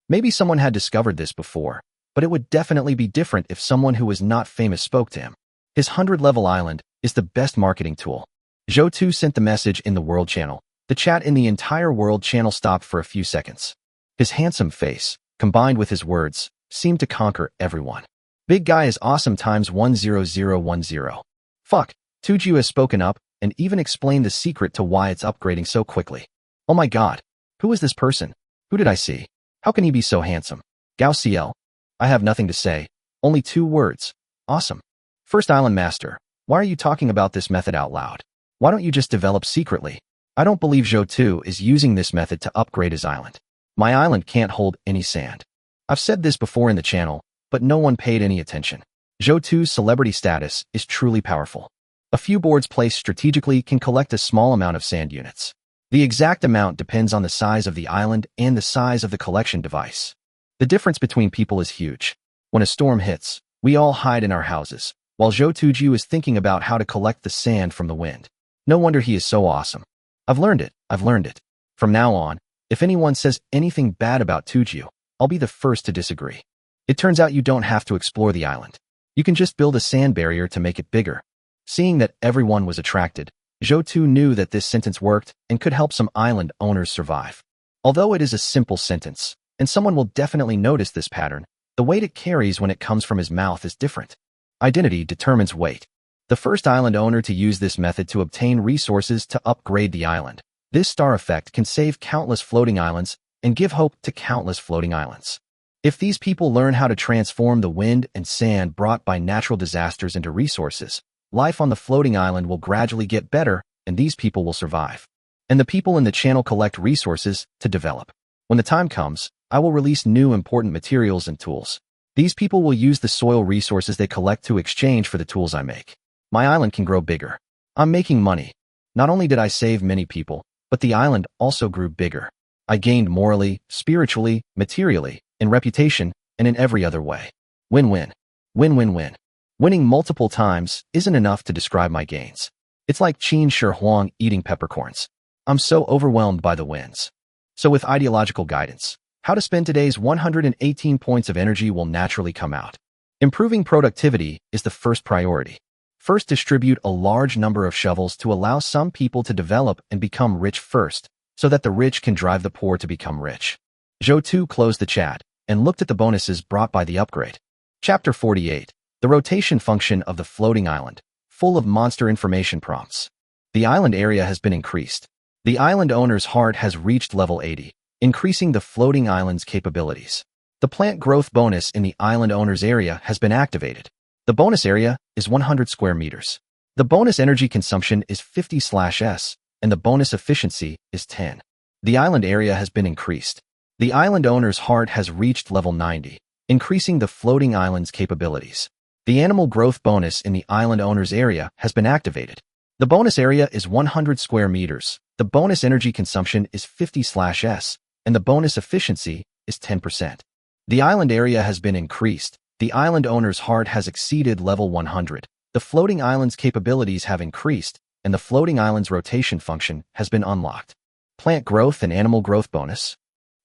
Maybe someone had discovered this before, but it would definitely be different if someone who was not famous spoke to him. His 100-level island is the best marketing tool. Zhou Tu sent the message in the world channel. The chat in the entire world channel stopped for a few seconds. His handsome face, combined with his words, seemed to conquer everyone. Big guy is awesome times 10010. Fuck, Tuju has spoken up and even explained the secret to why it's upgrading so quickly. Oh my god, who is this person? Who did I see? How can he be so handsome? Gao CL. I have nothing to say, only 2 words. Awesome. First Island Master, why are you talking about this method out loud? Why don't you just develop secretly? I don't believe Zhou Tu is using this method to upgrade his island. My island can't hold any sand. I've said this before in the channel, but no one paid any attention. Zhou Tu's celebrity status is truly powerful. A few boards placed strategically can collect a small amount of sand units. The exact amount depends on the size of the island and the size of the collection device. The difference between people is huge. When a storm hits, we all hide in our houses, while Zhou Tuju is thinking about how to collect the sand from the wind. No wonder he is so awesome. I've learned it. From now on, if anyone says anything bad about Tuju, I'll be the first to disagree. It turns out you don't have to explore the island. You can just build a sand barrier to make it bigger. Seeing that everyone was attracted, Zhou Tu knew that this sentence worked and could help some island owners survive. Although it is a simple sentence, and someone will definitely notice this pattern, the weight it carries when it comes from his mouth is different. Identity determines weight. The first island owner to use this method to obtain resources to upgrade the island. This star effect can save countless floating islands and give hope to countless floating islands. If these people learn how to transform the wind and sand brought by natural disasters into resources, life on the floating island will gradually get better and these people will survive. And the people in the channel collect resources to develop. When the time comes, I will release new important materials and tools. These people will use the soil resources they collect to exchange for the tools I make. My island can grow bigger. I'm making money. Not only did I save many people, but the island also grew bigger. I gained morally, spiritually, materially, in reputation, and in every other way. Win-win. Win-win-win. Winning multiple times isn't enough to describe my gains. It's like Qin Shi Huang eating peppercorns. I'm so overwhelmed by the wins. So with ideological guidance, how to spend today's 118 points of energy will naturally come out. Improving productivity is the first priority. First, distribute a large number of shovels to allow some people to develop and become rich first, so that the rich can drive the poor to become rich. Zhou Tu closed the chat and looked at the bonuses brought by the upgrade. Chapter 48. The rotation function of the floating island, full of monster information prompts. The island area has been increased. The island owner's heart has reached level 80, increasing the floating island's capabilities. The plant growth bonus in the island owner's area has been activated. The bonus area is 100 square meters. The bonus energy consumption is 50/s, and the bonus efficiency is 10. The island area has been increased. The island owner's heart has reached level 90, increasing the floating island's capabilities. The animal growth bonus in the island owner's area has been activated. The bonus area is 100 square meters. The bonus energy consumption is 50/s, and the bonus efficiency is 10%. The island area has been increased. The island owner's heart has exceeded level 100. The floating island's capabilities have increased, and the floating island's rotation function has been unlocked. Plant growth and animal growth bonus.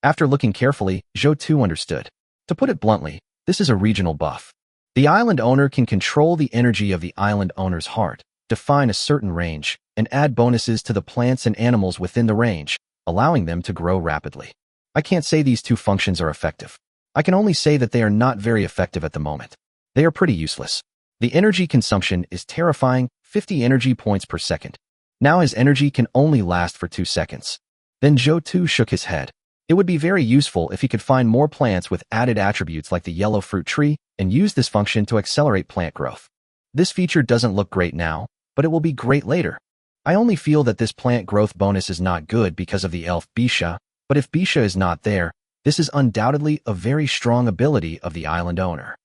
After looking carefully, Zhou Tu understood. To put it bluntly, this is a regional buff. The island owner can control the energy of the island owner's heart, define a certain range, and add bonuses to the plants and animals within the range, allowing them to grow rapidly. I can't say these two functions are effective. I can only say that they are not very effective at the moment. They are pretty useless. The energy consumption is terrifying, 50 energy points per second. Now his energy can only last for 2 seconds. Then Zhou Tu shook his head. It would be very useful if he could find more plants with added attributes like the yellow fruit tree and use this function to accelerate plant growth. This feature doesn't look great now, but it will be great later. I only feel that this plant growth bonus is not good because of the elf Bisha, but if Bisha is not there, this is undoubtedly a very strong ability of the island owner.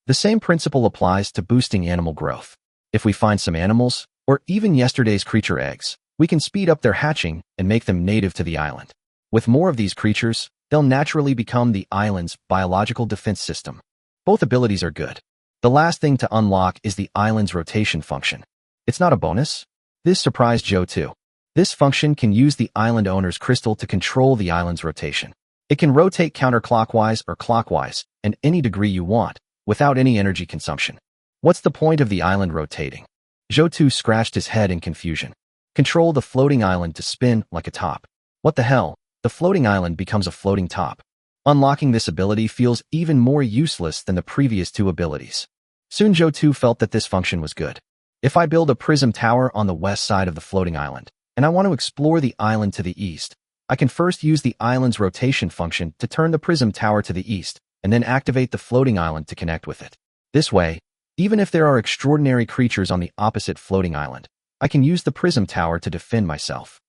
The same principle applies to boosting animal growth. If we find some animals, or even yesterday's creature eggs, we can speed up their hatching and make them native to the island. With more of these creatures, they'll naturally become the island's biological defense system. Both abilities are good. The last thing to unlock is the island's rotation function. It's not a bonus. This surprised Joe too. This function can use the island owner's crystal to control the island's rotation. It can rotate counterclockwise or clockwise, in any degree you want, without any energy consumption. What's the point of the island rotating? Joe too scratched his head in confusion. Control the floating island to spin like a top. What the hell? The floating island becomes a floating top. Unlocking this ability feels even more useless than the previous two abilities. Soon Joe too felt that this function was good. If I build a prism tower on the west side of the floating island, and I want to explore the island to the east, I can first use the island's rotation function to turn the prism tower to the east, and then activate the floating island to connect with it. This way, even if there are extraordinary creatures on the opposite floating island, I can use the prism tower to defend myself.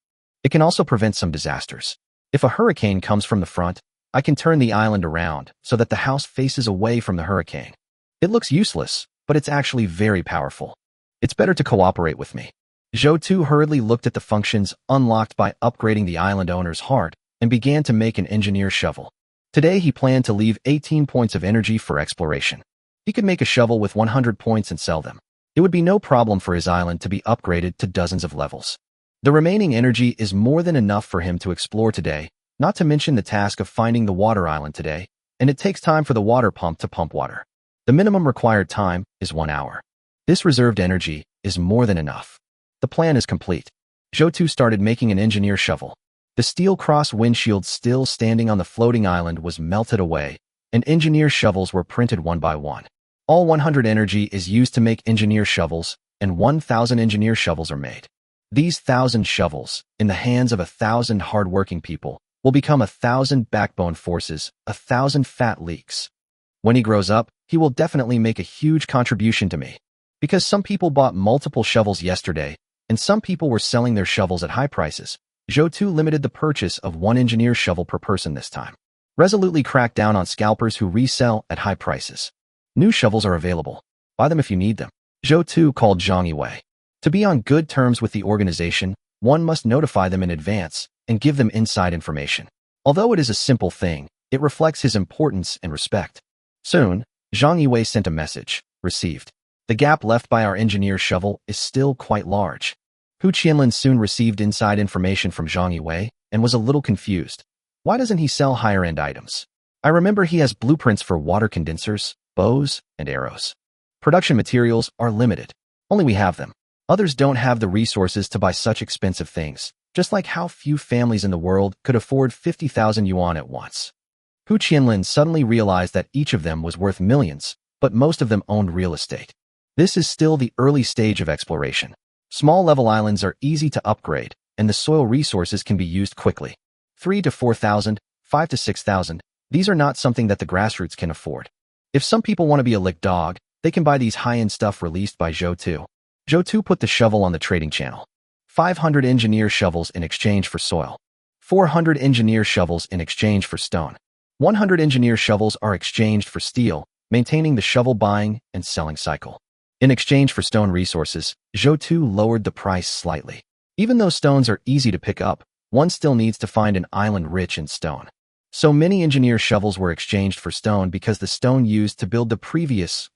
It can also prevent some disasters. If a hurricane comes from the front, I can turn the island around so that the house faces away from the hurricane. It looks useless, but it's actually very powerful. It's better to cooperate with me. Joe too hurriedly looked at the functions unlocked by upgrading the island owner's heart and began to make an engineer shovel. Today he planned to leave 18 points of energy for exploration. He could make a shovel with 100 points and sell them. It would be no problem for his island to be upgraded to dozens of levels. The remaining energy is more than enough for him to explore today, not to mention the task of finding the water island today, and it takes time for the water pump to pump water. The minimum required time is 1 hour. This reserved energy is more than enough. The plan is complete. Joe too started making an engineer shovel. The steel cross windshield still standing on the floating island was melted away, and engineer shovels were printed one by one. All 100 energy is used to make engineer shovels, and 1,000 engineer shovels are made. These 1,000 shovels, in the hands of 1,000 hard-working people, will become 1,000 backbone forces, 1,000 fat leaks. When he grows up, he will definitely make a huge contribution to me. Because some people bought multiple shovels yesterday, and some people were selling their shovels at high prices, Joe too limited the purchase of 1 engineer shovel per person this time. Resolutely cracked down on scalpers who resell at high prices. New shovels are available. Buy them if you need them. Joe too called Zhang Yiwei. To be on good terms with the organization, one must notify them in advance and give them inside information. Although it is a simple thing, it reflects his importance and respect. Soon, Zhang Yiwei sent a message. Received. The gap left by our engineer shovel is still quite large. Hu Qianlin soon received inside information from Zhang Yiwei and was a little confused. Why doesn't he sell higher-end items? I remember he has blueprints for water condensers, bows, and arrows. Production materials are limited. Only we have them. Others don't have the resources to buy such expensive things, just like how few families in the world could afford 50,000 yuan at once. Hu Qianlin suddenly realized that each of them was worth millions, but most of them owned real estate. This is still the early stage of exploration. Small-level islands are easy to upgrade, and the soil resources can be used quickly. 3 to 4,000, 5 to 6,000, these are not something that the grassroots can afford. If some people want to be a lick dog, they can buy these high-end stuff released by Joe too. Joe too put the shovel on the trading channel. 500 engineer shovels in exchange for soil. 400 engineer shovels in exchange for stone. 100 engineer shovels are exchanged for steel, maintaining the shovel buying and selling cycle. In exchange for stone resources, Joe too lowered the price slightly. Even though stones are easy to pick up, one still needs to find an island rich in stone. So many engineer shovels were exchanged for stone because the stone used to build the previous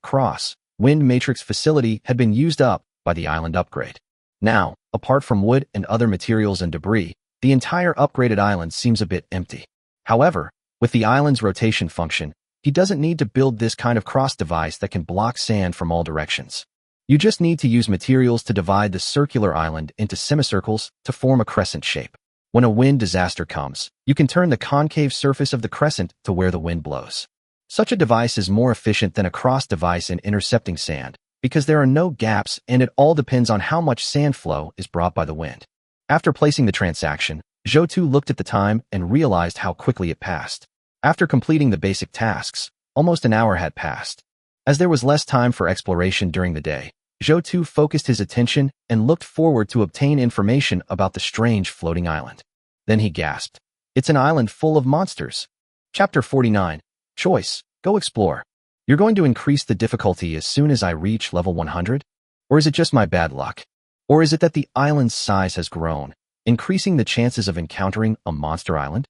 wind matrix facility had been used up by the island upgrade. Now, apart from wood and other materials and debris, the entire upgraded island seems a bit empty. However, with the island's rotation function, he doesn't need to build this kind of cross device that can block sand from all directions. You just need to use materials to divide the circular island into semicircles to form a crescent shape. When a wind disaster comes, you can turn the concave surface of the crescent to where the wind blows. Such a device is more efficient than a cross device in intercepting sand, because there are no gaps and it all depends on how much sand flow is brought by the wind. After placing the transaction, Joe too looked at the time and realized how quickly it passed. After completing the basic tasks, almost an hour had passed. As there was less time for exploration during the day, Joe too focused his attention and looked forward to obtain information about the strange floating island. Then he gasped. It's an island full of monsters. Chapter 49. Choice. Go explore. You're going to increase the difficulty as soon as I reach level 100? Or is it just my bad luck? Or is it that the island's size has grown, increasing the chances of encountering a monster island?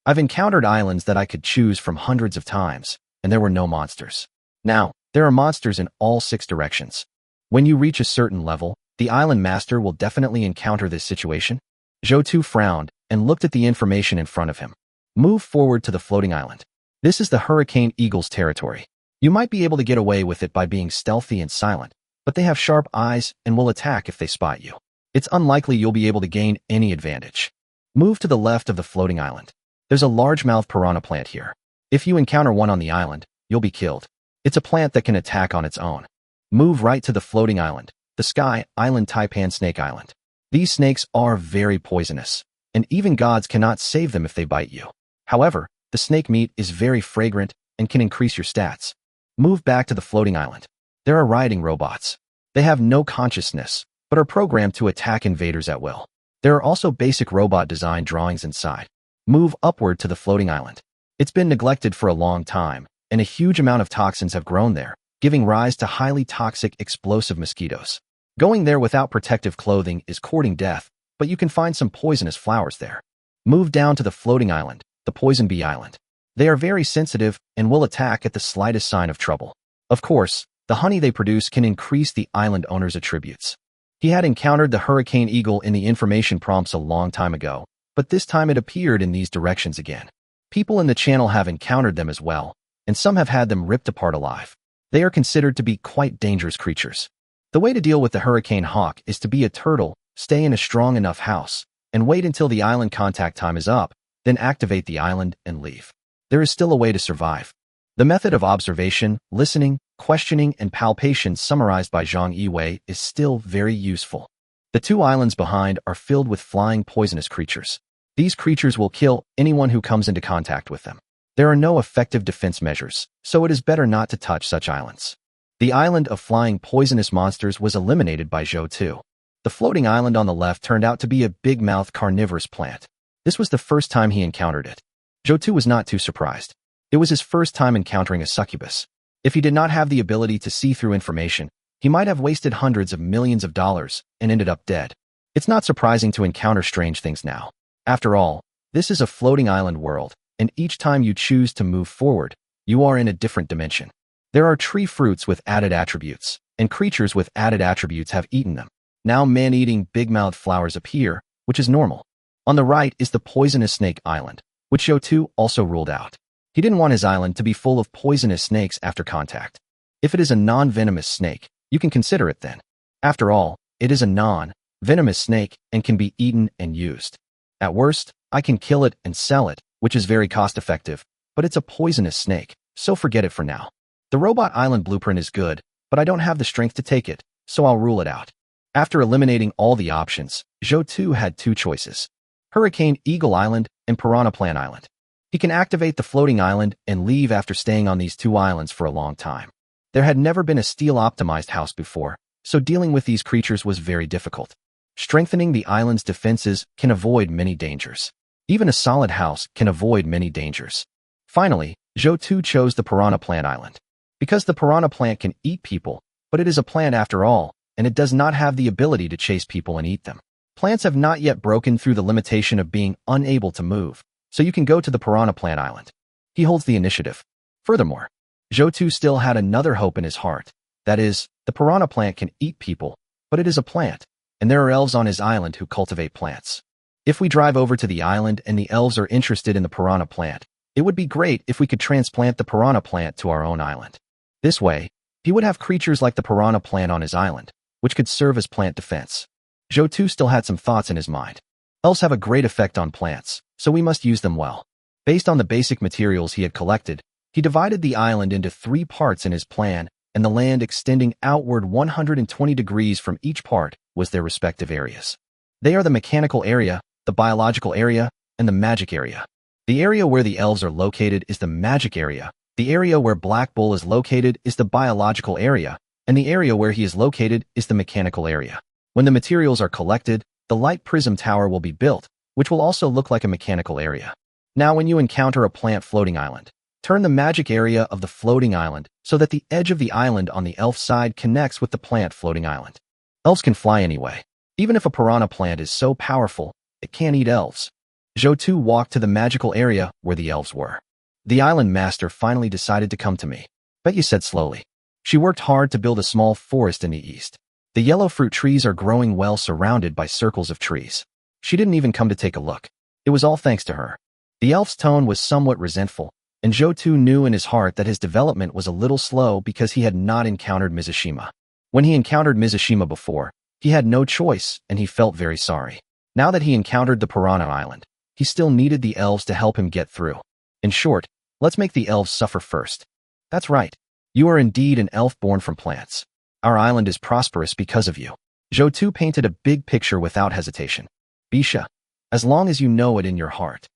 I've encountered islands that I could choose from hundreds of times, and there were no monsters. Now, there are monsters in all 6 directions. When you reach a certain level, the island master will definitely encounter this situation. Zhou frowned and looked at the information in front of him. Move forward to the floating island. This is the Hurricane Eagle's territory. You might be able to get away with it by being stealthy and silent, but they have sharp eyes and will attack if they spot you. It's unlikely you'll be able to gain any advantage. Move to the left of the floating island. There's a largemouth piranha plant here. If you encounter one on the island, you'll be killed. It's a plant that can attack on its own. Move right to the floating island, the Sky Island Taipan Snake Island. These snakes are very poisonous, and even gods cannot save them if they bite you. However, the snake meat is very fragrant and can increase your stats. Move back to the floating island. There are riding robots. They have no consciousness, but are programmed to attack invaders at will. There are also basic robot design drawings inside. Move upward to the floating island. It's been neglected for a long time, and a huge amount of toxins have grown there, giving rise to highly toxic explosive mosquitoes. Going there without protective clothing is courting death, but you can find some poisonous flowers there. Move down to the floating island, the Poison Bee Island. They are very sensitive and will attack at the slightest sign of trouble. Of course, the honey they produce can increase the island owner's attributes. He had encountered the Hurricane Eagle in the information prompts a long time ago, but this time it appeared in these directions again. People in the channel have encountered them as well, and some have had them ripped apart alive. They are considered to be quite dangerous creatures. The way to deal with the Hurricane Hawk is to be a turtle, stay in a strong enough house, and wait until the island contact time is up, then activate the island and leave. There is still a way to survive. The method of observation, listening, questioning, and palpation summarized by Zhang Yiwei is still very useful. The 2 islands behind are filled with flying poisonous creatures. These creatures will kill anyone who comes into contact with them. There are no effective defense measures, so it is better not to touch such islands. The island of flying poisonous monsters was eliminated by Zhou. The floating island on the left turned out to be a big-mouthed carnivorous plant. This was the first time he encountered it. Zhou was not too surprised. It was his first time encountering a succubus. If he did not have the ability to see through information, he might have wasted hundreds of millions of dollars and ended up dead. It's not surprising to encounter strange things now. After all, this is a floating island world, and each time you choose to move forward, you are in a different dimension. There are tree fruits with added attributes, and creatures with added attributes have eaten them. Now man-eating big-mouthed flowers appear, which is normal. On the right is the poisonous snake island, which Zhou also ruled out. He didn't want his island to be full of poisonous snakes after contact. If it is a non-venomous snake, you can consider it then. After all, it is a non-venomous snake and can be eaten and used. At worst, I can kill it and sell it, which is very cost-effective, but it's a poisonous snake, so forget it for now. The robot island blueprint is good, but I don't have the strength to take it, so I'll rule it out. After eliminating all the options, Zhou had 2 choices: Hurricane Eagle Island and Piranha Plant Island. He can activate the floating island and leave after staying on these 2 islands for a long time. There had never been a steel-optimized house before, so dealing with these creatures was very difficult. Strengthening the island's defenses can avoid many dangers. Even a solid house can avoid many dangers. Finally, Zhou chose the Piranha Plant Island. Because the piranha plant can eat people, but it is a plant after all, and it does not have the ability to chase people and eat them. Plants have not yet broken through the limitation of being unable to move, so you can go to the Piranha Plant Island. He holds the initiative. Furthermore, Zhou still had another hope in his heart. That is, the piranha plant can eat people, but it is a plant, and there are elves on his island who cultivate plants. If we drive over to the island and the elves are interested in the piranha plant, it would be great if we could transplant the piranha plant to our own island. This way, he would have creatures like the piranha plant on his island, which could serve as plant defense. Zhou still had some thoughts in his mind. Elves have a great effect on plants, so we must use them well. Based on the basic materials he had collected, he divided the island into 3 parts in his plan, and the land extending outward 120 degrees from each part was their respective areas. They are the mechanical area, the biological area, and the magic area. The area where the elves are located is the magic area. The area where Black Bull is located is the biological area, and the area where he is located is the mechanical area. When the materials are collected, the light prism tower will be built, which will also look like a mechanical area. Now when you encounter a plant floating island, turn the magic area of the floating island so that the edge of the island on the elf side connects with the plant floating island. Elves can fly anyway. Even if a piranha plant is so powerful, it can't eat elves. Zhou walked to the magical area where the elves were. The island master finally decided to come to me, Betty said slowly. She worked hard to build a small forest in the east. The yellow fruit trees are growing well surrounded by circles of trees. She didn't even come to take a look. It was all thanks to her. The elf's tone was somewhat resentful, and Zhou knew in his heart that his development was a little slow because he had not encountered Mizushima. When he encountered Mizushima before, he had no choice and he felt very sorry. Now that he encountered the Piranha Island, he still needed the elves to help him get through. In short, let's make the elves suffer first. That's right. You are indeed an elf born from plants. Our island is prosperous because of you. Zhou painted a big picture without hesitation. Bisha, as long as you know it in your heart.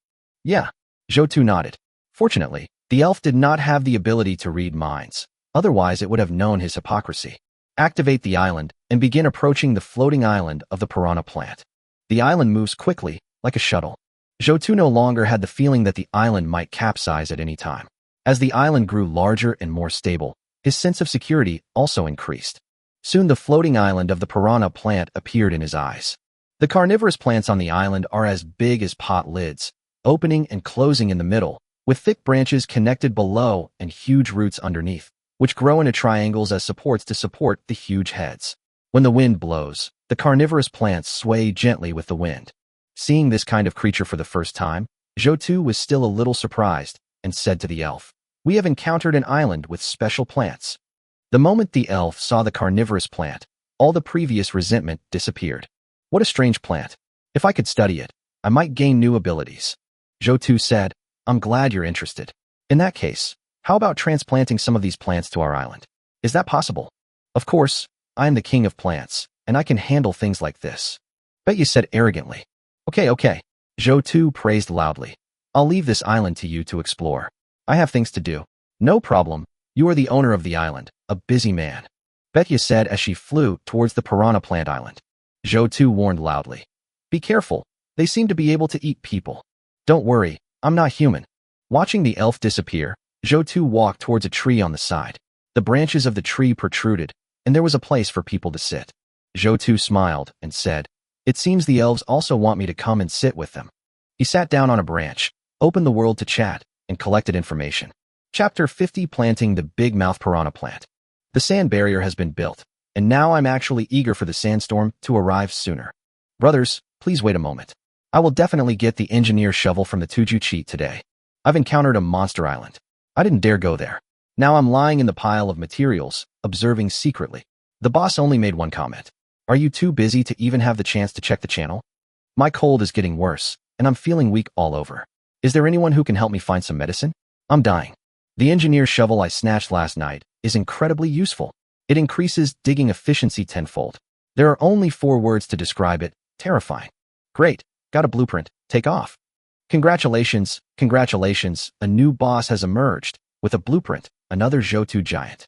Yeah, Zhou nodded. Fortunately, the elf did not have the ability to read minds. Otherwise, it would have known his hypocrisy. Activate the island and begin approaching the floating island of the piranha plant. The island moves quickly, like a shuttle. Zhou no longer had the feeling that the island might capsize at any time. As the island grew larger and more stable, his sense of security also increased. Soon the floating island of the piranha plant appeared in his eyes. The carnivorous plants on the island are as big as pot lids, opening and closing in the middle, with thick branches connected below and huge roots underneath, which grow into triangles as supports to support the huge heads. When the wind blows, the carnivorous plants sway gently with the wind. Seeing this kind of creature for the first time, Zhou was still a little surprised and said to the elf, "We have encountered an island with special plants." The moment the elf saw the carnivorous plant, all the previous resentment disappeared. What a strange plant. If I could study it, I might gain new abilities. Zhou said, "I'm glad you're interested. In that case, how about transplanting some of these plants to our island? Is that possible?" "Of course, I am the king of plants, and I can handle things like this," Betty said arrogantly. Okay, Zhou praised loudly. "I'll leave this island to you to explore. I have things to do." "No problem. You are the owner of the island, a busy man," Betty said as she flew towards the piranha plant island. Zhou warned loudly. "Be careful. They seem to be able to eat people." "Don't worry, I'm not human." Watching the elf disappear, Zhou walked towards a tree on the side. The branches of the tree protruded, and there was a place for people to sit. Zhou smiled and said, "It seems the elves also want me to come and sit with them." He sat down on a branch, opened the world to chat, and collected information. Chapter 50: Planting the Big Mouth Piranha Plant. The sand barrier has been built, and now I'm actually eager for the sandstorm to arrive sooner. Brothers, please wait a moment. I will definitely get the engineer shovel from the Tuju cheat today. I've encountered a monster island. I didn't dare go there. Now I'm lying in the pile of materials, observing secretly. The boss only made one comment. "Are you too busy to even have the chance to check the channel? My cold is getting worse, and I'm feeling weak all over. Is there anyone who can help me find some medicine? I'm dying." The engineer shovel I snatched last night is incredibly useful. It increases digging efficiency tenfold. There are only 4 words to describe it: terrifying. Great, got a blueprint, take off. Congratulations, a new boss has emerged, with a blueprint, another Zhou giant.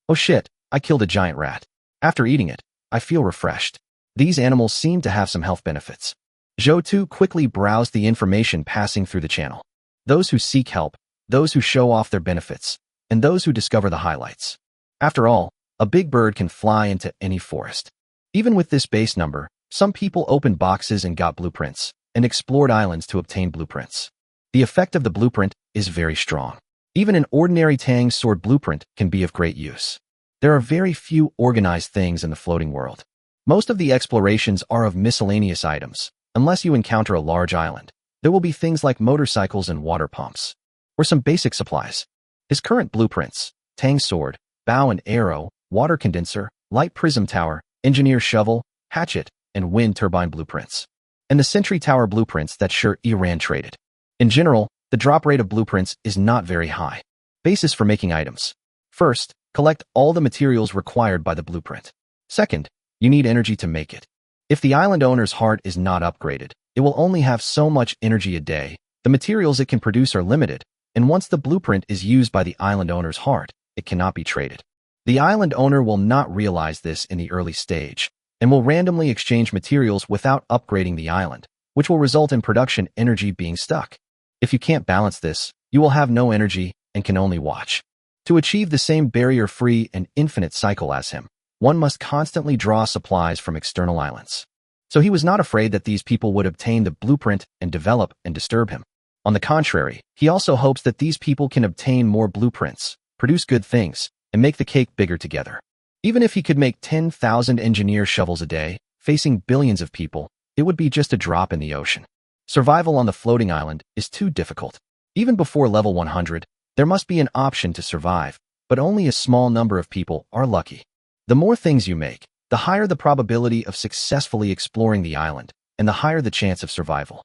Oh shit, I killed a giant rat. After eating it, I feel refreshed. These animals seem to have some health benefits. Zhou quickly browsed the information passing through the channel. Those who seek help, those who show off their benefits, and those who discover the highlights. After all, a big bird can fly into any forest. Even with this base number, some people opened boxes and got blueprints, and explored islands to obtain blueprints. The effect of the blueprint is very strong. Even an ordinary Tang sword blueprint can be of great use. There are very few organized things in the floating world. Most of the explorations are of miscellaneous items. Unless you encounter a large island, there will be things like motorcycles and water pumps, or some basic supplies. His current blueprints: Tang sword, bow and arrow, water condenser, light prism tower, engineer shovel, hatchet, and wind turbine blueprints. And the sentry tower blueprints that Sher Iran traded. In general, the drop rate of blueprints is not very high. Basis for making items. First, collect all the materials required by the blueprint. Second, you need energy to make it. If the island owner's heart is not upgraded, it will only have so much energy a day. The materials it can produce are limited, and once the blueprint is used by the island owner's heart, it cannot be traded. The island owner will not realize this in the early stage, and will randomly exchange materials without upgrading the island, which will result in production energy being stuck. If you can't balance this, you will have no energy and can only watch. To achieve the same barrier-free and infinite cycle as him, one must constantly draw supplies from external islands. So he was not afraid that these people would obtain the blueprint and develop and disturb him. On the contrary, he also hopes that these people can obtain more blueprints, produce good things, and make the cake bigger together. Even if he could make 10,000 engineer shovels a day, facing billions of people, it would be just a drop in the ocean. Survival on the floating island is too difficult. Even before level 100, there must be an option to survive, but only a small number of people are lucky. The more things you make, the higher the probability of successfully exploring the island, and the higher the chance of survival.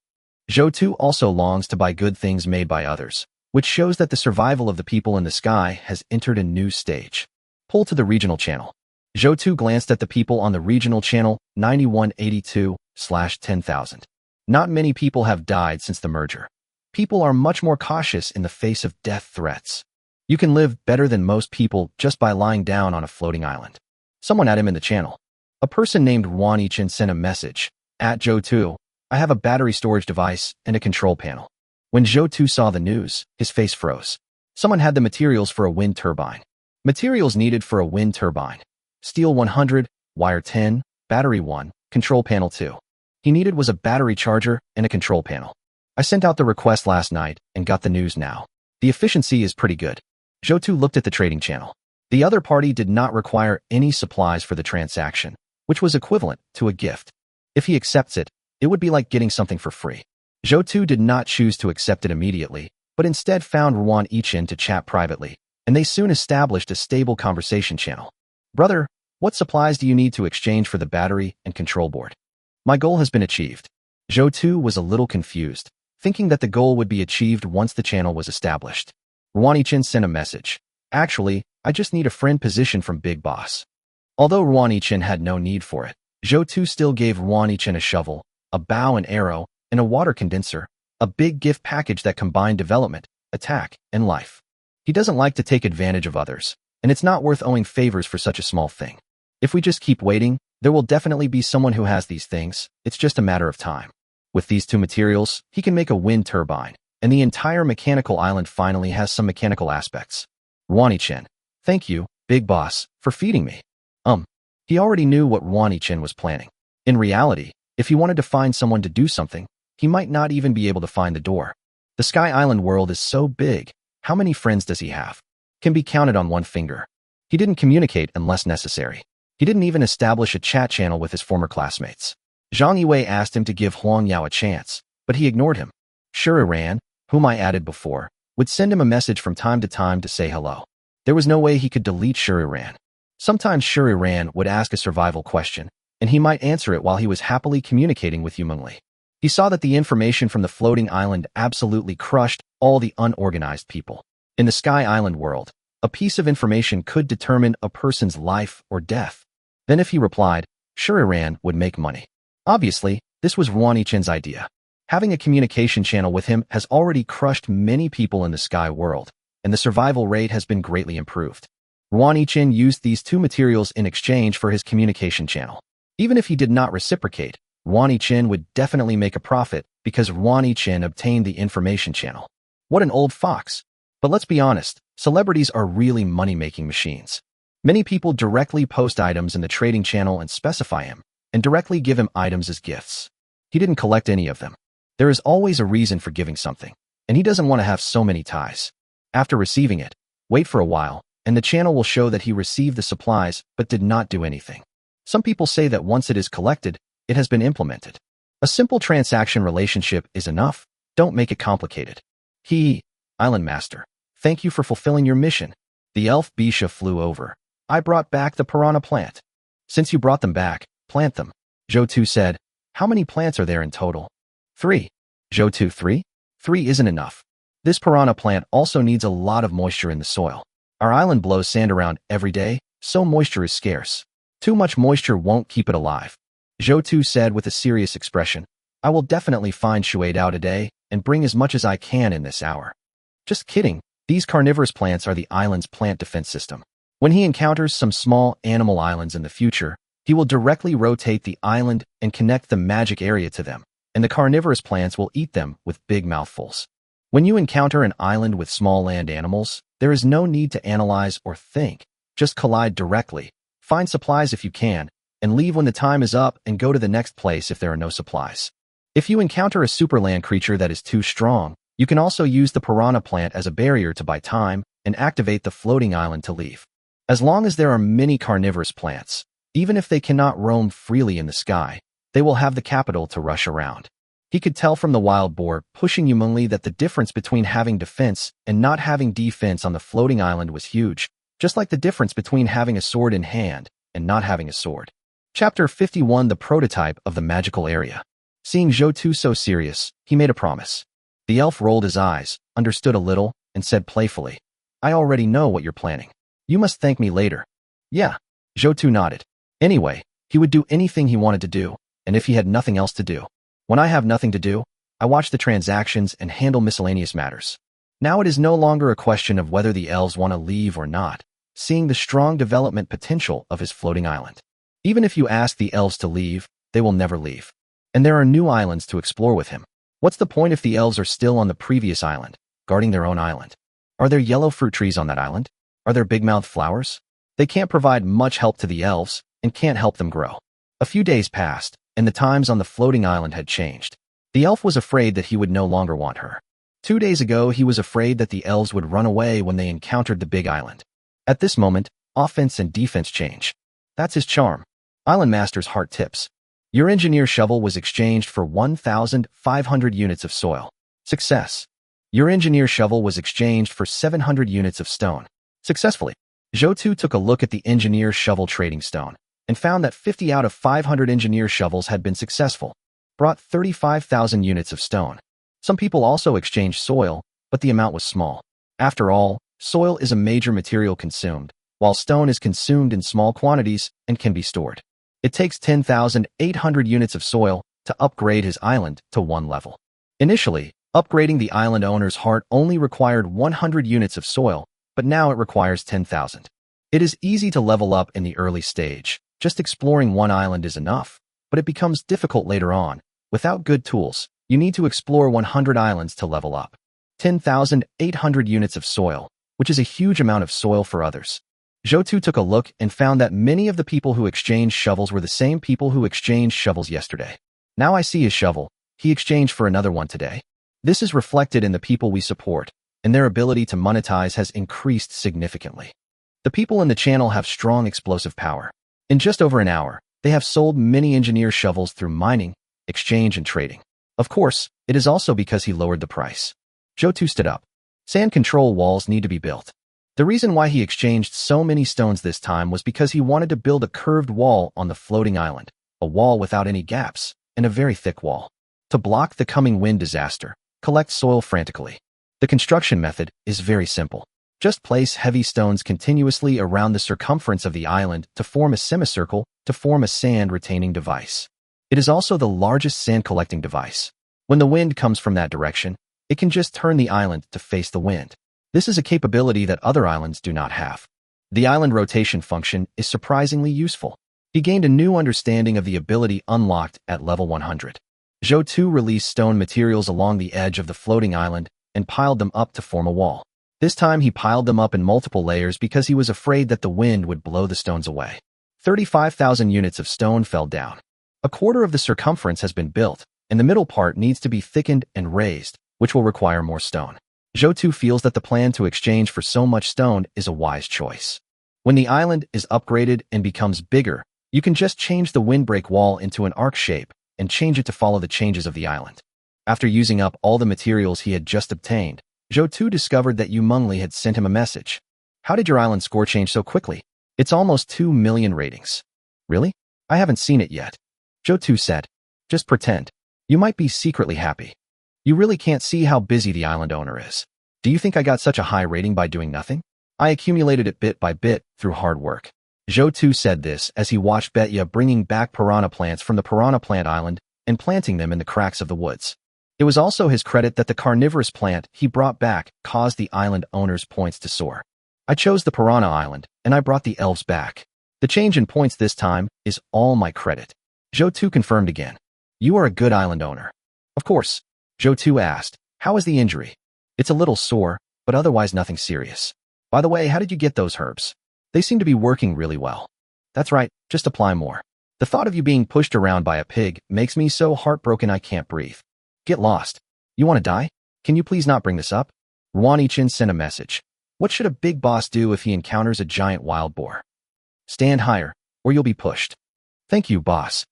Zhou also longs to buy good things made by others, which shows that the survival of the people in the sky has entered a new stage. Pull to the regional channel. Zhou glanced at the people on the regional channel 9182/10,000. Not many people have died since the merger. People are much more cautious in the face of death threats. You can live better than most people just by lying down on a floating island. Someone at him in the channel. A person named Ruan Yichin sent a message. At Zhou, I have a battery storage device and a control panel. When Zhou saw the news, his face froze. Someone had the materials for a wind turbine. Materials needed for a wind turbine. Steel 100, wire 10, battery 1, control panel 2. He needed was a battery charger and a control panel. I sent out the request last night and got the news now. The efficiency is pretty good. Zhou looked at the trading channel. The other party did not require any supplies for the transaction, which was equivalent to a gift. If he accepts it, it would be like getting something for free. Zhou did not choose to accept it immediately, but instead found Ruan Yichin to chat privately, and they soon established a stable conversation channel. Brother, what supplies do you need to exchange for the battery and control board? My goal has been achieved. Zhou was a little confused, thinking that the goal would be achieved once the channel was established. Ruan Yichin sent a message. Actually, I just need a friend position from Big Boss. Although Ruan Yichin had no need for it, Zhou still gave Ruan Yichin a shovel, a bow and arrow, and a water condenser, a big gift package that combined development, attack, and life. He doesn't like to take advantage of others, and it's not worth owing favors for such a small thing. If we just keep waiting, there will definitely be someone who has these things. It's just a matter of time. With these two materials, he can make a wind turbine, and the entire mechanical island finally has some mechanical aspects. Ruan Yichin, thank you, Big Boss, for feeding me. He already knew what Ruan Yichin was planning. In reality, if he wanted to find someone to do something, he might not even be able to find the door. The Sky Island world is so big. How many friends does he have? Can be counted on one finger. He didn't communicate unless necessary. He didn't even establish a chat channel with his former classmates. Zhang Yue asked him to give Huang Yao a chance, but he ignored him. Shuriran, whom I added before, would send him a message from time to say hello. There was no way he could delete Shuriran. Sometimes Shuriran would ask a survival question, and he might answer it while he was happily communicating with Yumengli. He saw that the information from the floating island absolutely crushed all the unorganized people. In the Sky Island world, a piece of information could determine a person's life or death. Then if he replied, Shuriran would make money. Obviously, this was Ruan Yichin's idea. Having a communication channel with him has already crushed many people in the Sky world, and the survival rate has been greatly improved. Ruan Yichin used these two materials in exchange for his communication channel. Even if he did not reciprocate, Ruan Yichin would definitely make a profit because Ruan Yichin obtained the information channel. What an old fox. But let's be honest, celebrities are really money-making machines. Many people directly post items in the trading channel and specify him, and directly give him items as gifts. He didn't collect any of them. There is always a reason for giving something, and he doesn't want to have so many ties. After receiving it, wait for a while, and the channel will show that he received the supplies but did not do anything. Some people say that once it is collected, it has been implemented. A simple transaction relationship is enough. Don't make it complicated. Island Master, thank you for fulfilling your mission. The elf Bisha flew over. I brought back the piranha plant. Since you brought them back, plant them. Zhou said, how many plants are there in total? 3. Zhou 3? 3 isn't enough. This piranha plant also needs a lot of moisture in the soil. Our island blows sand around every day, so moisture is scarce. Too much moisture won't keep it alive. Zhou said with a serious expression, I will definitely find Shuai Dao today and bring as much as I can in this hour. Just kidding, these carnivorous plants are the island's plant defense system. When he encounters some small animal islands in the future, he will directly rotate the island and connect the magic area to them, and the carnivorous plants will eat them with big mouthfuls. When you encounter an island with small land animals, there is no need to analyze or think. Just collide directly, find supplies if you can, and leave when the time is up and go to the next place if there are no supplies. If you encounter a superland creature that is too strong, you can also use the piranha plant as a barrier to buy time and activate the floating island to leave. As long as there are many carnivorous plants, even if they cannot roam freely in the sky, they will have the capital to rush around. He could tell from the wild boar pushing humanly that the difference between having defense and not having defense on the floating island was huge, just like the difference between having a sword in hand and not having a sword. Chapter 51: The Prototype of the Magical Area. Seeing Zhou so serious, he made a promise. The elf rolled his eyes, understood a little, and said playfully, "I already know what you're planning. You must thank me later." "Yeah." Zhou nodded. Anyway, he would do anything he wanted to do, and if he had nothing else to do. When I have nothing to do, I watch the transactions and handle miscellaneous matters. Now it is no longer a question of whether the elves want to leave or not, seeing the strong development potential of his floating island. Even if you ask the elves to leave, they will never leave. And there are new islands to explore with him. What's the point if the elves are still on the previous island, guarding their own island? Are there yellow fruit trees on that island? Are there big-mouthed flowers? They can't provide much help to the elves and can't help them grow. A few days passed, and the times on the floating island had changed. The elf was afraid that he would no longer want her. 2 days ago, he was afraid that the elves would run away when they encountered the big island. At this moment, offense and defense change. That's his charm. Island Master's heart tips. Your engineer shovel was exchanged for 1,500 units of soil. Success. Your engineer shovel was exchanged for 700 units of stone. Successfully. Zhou took a look at the engineer shovel trading stone and found that 50 out of 500 engineer shovels had been successful, brought 35,000 units of stone. Some people also exchanged soil, but the amount was small. After all, soil is a major material consumed, while stone is consumed in small quantities and can be stored. It takes 10,800 units of soil to upgrade his island to 1 level. Initially, upgrading the island owner's heart only required 100 units of soil, but now it requires 10,000. It is easy to level up in the early stage. Just exploring one island is enough, but it becomes difficult later on. Without good tools, you need to explore 100 islands to level up. 10,800 units of soil, which is a huge amount of soil for others. Zhou took a look and found that many of the people who exchanged shovels were the same people who exchanged shovels yesterday. Now I see his shovel. He exchanged for another one today. This is reflected in the people we support, and their ability to monetize has increased significantly. The people in the channel have strong explosive power. In just over an hour, they have sold many engineer shovels through mining, exchange, and trading. Of course, it is also because he lowered the price. Zhou stood up. Sand control walls need to be built. The reason why he exchanged so many stones this time was because he wanted to build a curved wall on the floating island, a wall without any gaps, and a very thick wall. To block the coming wind disaster, collect soil frantically. The construction method is very simple. Just place heavy stones continuously around the circumference of the island to form a semicircle to form a sand-retaining device. It is also the largest sand-collecting device. When the wind comes from that direction, it can just turn the island to face the wind. This is a capability that other islands do not have. The island rotation function is surprisingly useful. He gained a new understanding of the ability unlocked at level 100. Zhou released stone materials along the edge of the floating island and piled them up to form a wall. This time he piled them up in multiple layers because he was afraid that the wind would blow the stones away. 35,000 units of stone fell down. A quarter of the circumference has been built, and the middle part needs to be thickened and raised, which will require more stone. Zhou feels that the plan to exchange for so much stone is a wise choice. When the island is upgraded and becomes bigger, you can just change the windbreak wall into an arc shape and change it to follow the changes of the island. After using up all the materials he had just obtained, Zhou discovered that Yu Mengli had sent him a message. How did your island score change so quickly? It's almost 2 million ratings. Really? I haven't seen it yet. Zhou said. Just pretend. You might be secretly happy. You really can't see how busy the island owner is. Do you think I got such a high rating by doing nothing? I accumulated it bit by bit through hard work. Zhou said this as he watched Betya bringing back piranha plants from the piranha plant island and planting them in the cracks of the woods. It was also his credit that the carnivorous plant he brought back caused the island owner's points to soar. I chose the piranha island, and I brought the elves back. The change in points this time is all my credit. Zhou confirmed again. You are a good island owner. Of course. Zhou asked, how is the injury? It's a little sore, but otherwise nothing serious. By the way, how did you get those herbs? They seem to be working really well. That's right, just apply more. The thought of you being pushed around by a pig makes me so heartbroken I can't breathe. Get lost. You want to die? Can you please not bring this up? Ruan-chan sent a message. What should a big boss do if he encounters a giant wild boar? Stand higher, or you'll be pushed. Thank you, boss.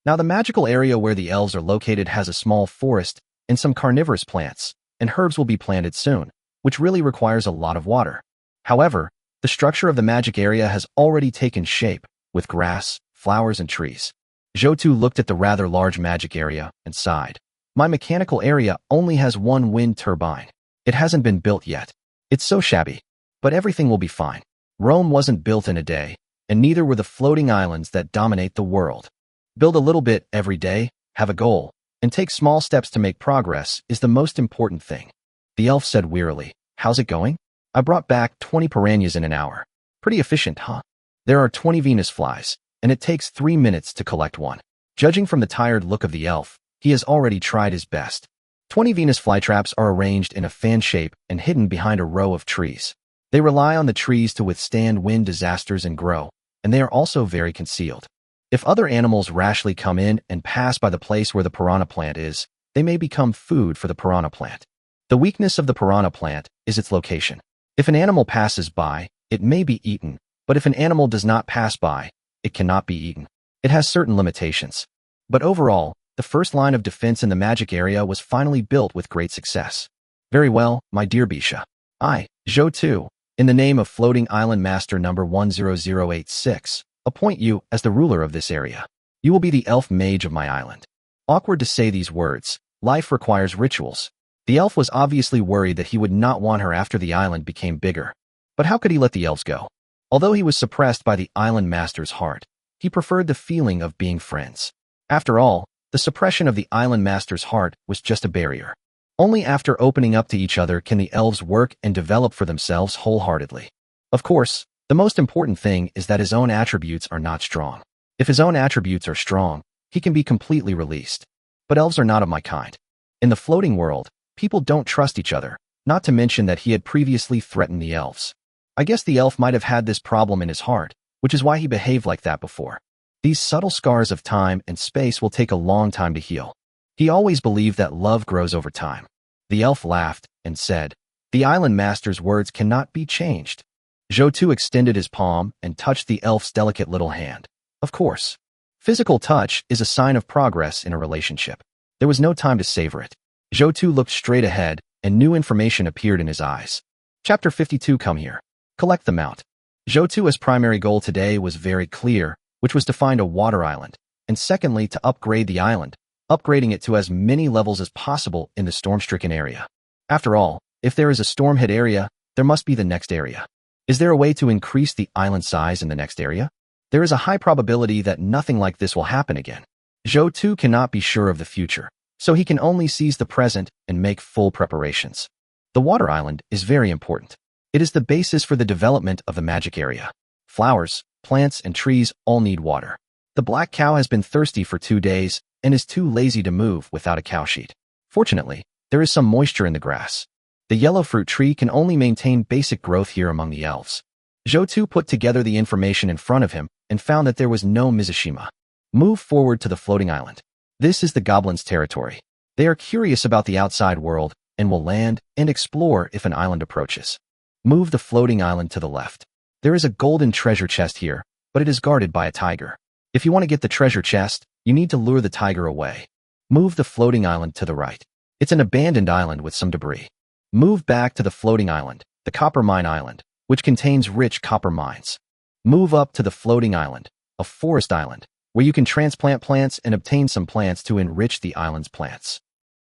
Now the magical area where the elves are located has a small forest and some carnivorous plants, and herbs will be planted soon, which really requires a lot of water. However, the structure of the magic area has already taken shape, with grass, flowers, and trees. Zhou looked at the rather large magic area and sighed. My mechanical area only has one wind turbine. It hasn't been built yet. It's so shabby. But everything will be fine. Rome wasn't built in a day, and neither were the floating islands that dominate the world. Build a little bit every day, have a goal, and take small steps to make progress is the most important thing. The elf said wearily. How's it going? I brought back 20 piranhas in an hour. Pretty efficient, huh? There are 20 Venus flies, and it takes 3 minutes to collect one. Judging from the tired look of the elf, he has already tried his best. 20 Venus flytraps are arranged in a fan shape and hidden behind a row of trees. They rely on the trees to withstand wind disasters and grow, and they are also very concealed. If other animals rashly come in and pass by the place where the piranha plant is, they may become food for the piranha plant. The weakness of the piranha plant is its location. If an animal passes by, it may be eaten, but if an animal does not pass by, it cannot be eaten. It has certain limitations. But overall, the first line of defense in the magic area was finally built with great success. Very well, my dear Bisha. I, Zhou, in the name of Floating Island Master number 10086, appoint you as the ruler of this area. You will be the elf mage of my island. Awkward to say these words. Life requires rituals. The elf was obviously worried that he would not want her after the island became bigger. But how could he let the elves go? Although he was suppressed by the island master's heart, he preferred the feeling of being friends. After all, the suppression of the island master's heart was just a barrier. Only after opening up to each other can the elves work and develop for themselves wholeheartedly. Of course, the most important thing is that his own attributes are not strong. If his own attributes are strong, he can be completely released. But elves are not of my kind. In the floating world, people don't trust each other, not to mention that he had previously threatened the elves. I guess the elf might have had this problem in his heart, which is why he behaved like that before. These subtle scars of time and space will take a long time to heal. He always believed that love grows over time. The elf laughed and said, the island master's words cannot be changed. Zhou extended his palm and touched the elf's delicate little hand. Of course. Physical touch is a sign of progress in a relationship. There was no time to savor it. Zhou looked straight ahead, and new information appeared in his eyes. Chapter 52. Come here. Collect the mount. Zhou's primary goal today was very clear, which was to find a water island, and secondly to upgrade the island, upgrading it to as many levels as possible in the storm-stricken area. After all, if there is a storm-hit area, there must be the next area. Is there a way to increase the island size in the next area? There is a high probability that nothing like this will happen again. Zhou cannot be sure of the future, so he can only seize the present and make full preparations. The water island is very important. It is the basis for the development of the magic area. Flowers, plants, and trees all need water. The black cow has been thirsty for 2 days and is too lazy to move without a cow sheet. Fortunately, there is some moisture in the grass. The yellow fruit tree can only maintain basic growth here among the elves. Zhou put together the information in front of him and found that there was no Mizushima. Move forward to the floating island. This is the goblins' territory. They are curious about the outside world and will land and explore if an island approaches. Move the floating island to the left. There is a golden treasure chest here, but it is guarded by a tiger. If you want to get the treasure chest, you need to lure the tiger away. Move the floating island to the right. It's an abandoned island with some debris. Move back to the floating island, the copper mine island, which contains rich copper mines. Move up to the floating island, a forest island, where you can transplant plants and obtain some plants to enrich the island's plants.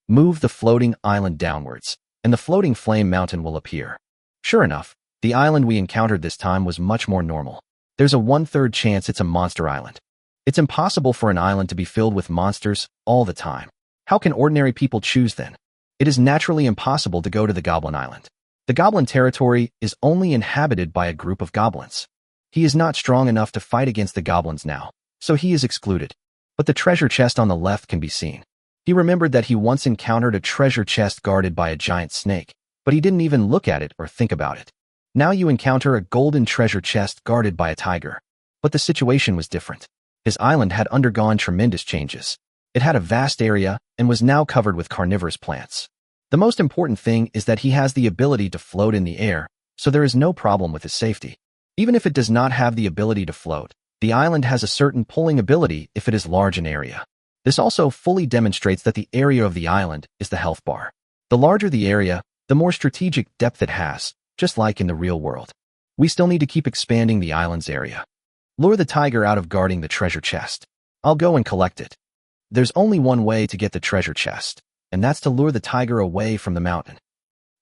Move the floating island downwards, and the floating flame mountain will appear. Sure enough, the island we encountered this time was much more normal. There's a 1/3 chance it's a monster island. It's impossible for an island to be filled with monsters all the time. How can ordinary people choose then? It is naturally impossible to go to the Goblin Island. The Goblin territory is only inhabited by a group of goblins. He is not strong enough to fight against the goblins now, so he is excluded. But the treasure chest on the left can be seen. He remembered that he once encountered a treasure chest guarded by a giant snake, but he didn't even look at it or think about it. Now you encounter a golden treasure chest guarded by a tiger. But the situation was different. His island had undergone tremendous changes. It had a vast area and was now covered with carnivorous plants. The most important thing is that he has the ability to float in the air, so there is no problem with his safety. Even if it does not have the ability to float, the island has a certain pulling ability if it is large in area. This also fully demonstrates that the area of the island is the health bar. The larger the area, the more strategic depth it has, just like in the real world. We still need to keep expanding the island's area. Lure the tiger out of guarding the treasure chest. I'll go and collect it. There's only one way to get the treasure chest, and that's to lure the tiger away from the mountain.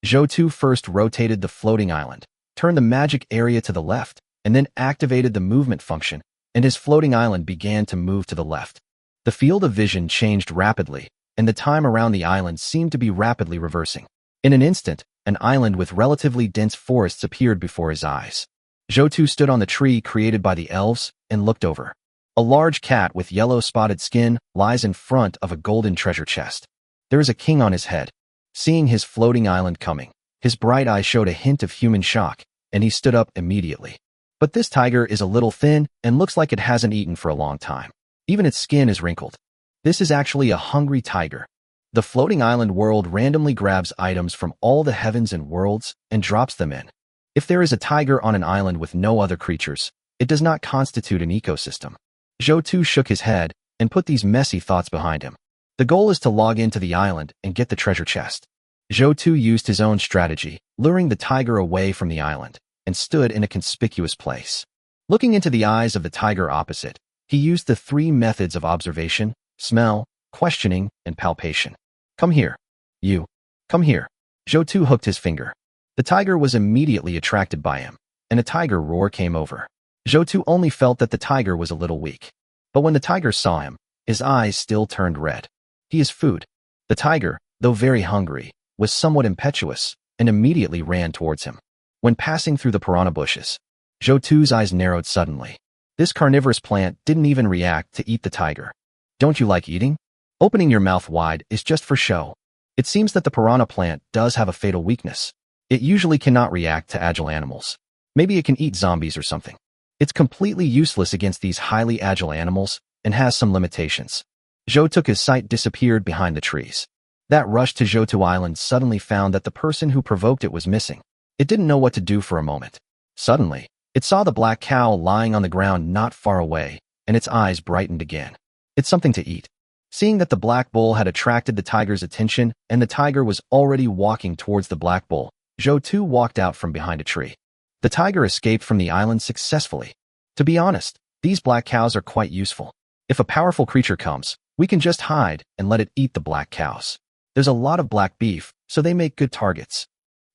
Zhou first rotated the floating island, turned the magic area to the left, and then activated the movement function, and his floating island began to move to the left. The field of vision changed rapidly, and the time around the island seemed to be rapidly reversing. In an instant, an island with relatively dense forests appeared before his eyes. Zhou stood on the tree created by the elves and looked over. A large cat with yellow spotted skin lies in front of a golden treasure chest. There is a king on his head. Seeing his floating island coming, his bright eyes showed a hint of human shock, and he stood up immediately. But this tiger is a little thin and looks like it hasn't eaten for a long time. Even its skin is wrinkled. This is actually a hungry tiger. The floating island world randomly grabs items from all the heavens and worlds and drops them in. If there is a tiger on an island with no other creatures, it does not constitute an ecosystem. Zhou shook his head and put these messy thoughts behind him. The goal is to log into the island and get the treasure chest. Zhou used his own strategy, luring the tiger away from the island, and stood in a conspicuous place. Looking into the eyes of the tiger opposite, he used the 3 methods of observation, smell, questioning, and palpation. Come here. You. Come here. Zhou hooked his finger. The tiger was immediately attracted by him, and a tiger roar came over. Zhou only felt that the tiger was a little weak. But when the tiger saw him, his eyes still turned red. He is food. The tiger, though very hungry, was somewhat impetuous and immediately ran towards him. When passing through the piranha bushes, Zhou's eyes narrowed suddenly. This carnivorous plant didn't even react to eat the tiger. Don't you like eating? Opening your mouth wide is just for show. It seems that the piranha plant does have a fatal weakness. It usually cannot react to agile animals. Maybe it can eat zombies or something. It's completely useless against these highly agile animals and has some limitations. Zhou's sight disappeared behind the trees. That rush to Zhou Island suddenly found that the person who provoked it was missing. It didn't know what to do for a moment. Suddenly, it saw the black cow lying on the ground not far away, and its eyes brightened again. It's something to eat. Seeing that the black bull had attracted the tiger's attention and the tiger was already walking towards the black bull, Zhou walked out from behind a tree. The tiger escaped from the island successfully. To be honest, these black cows are quite useful. If a powerful creature comes, we can just hide and let it eat the black cows. There's a lot of black beef, so they make good targets.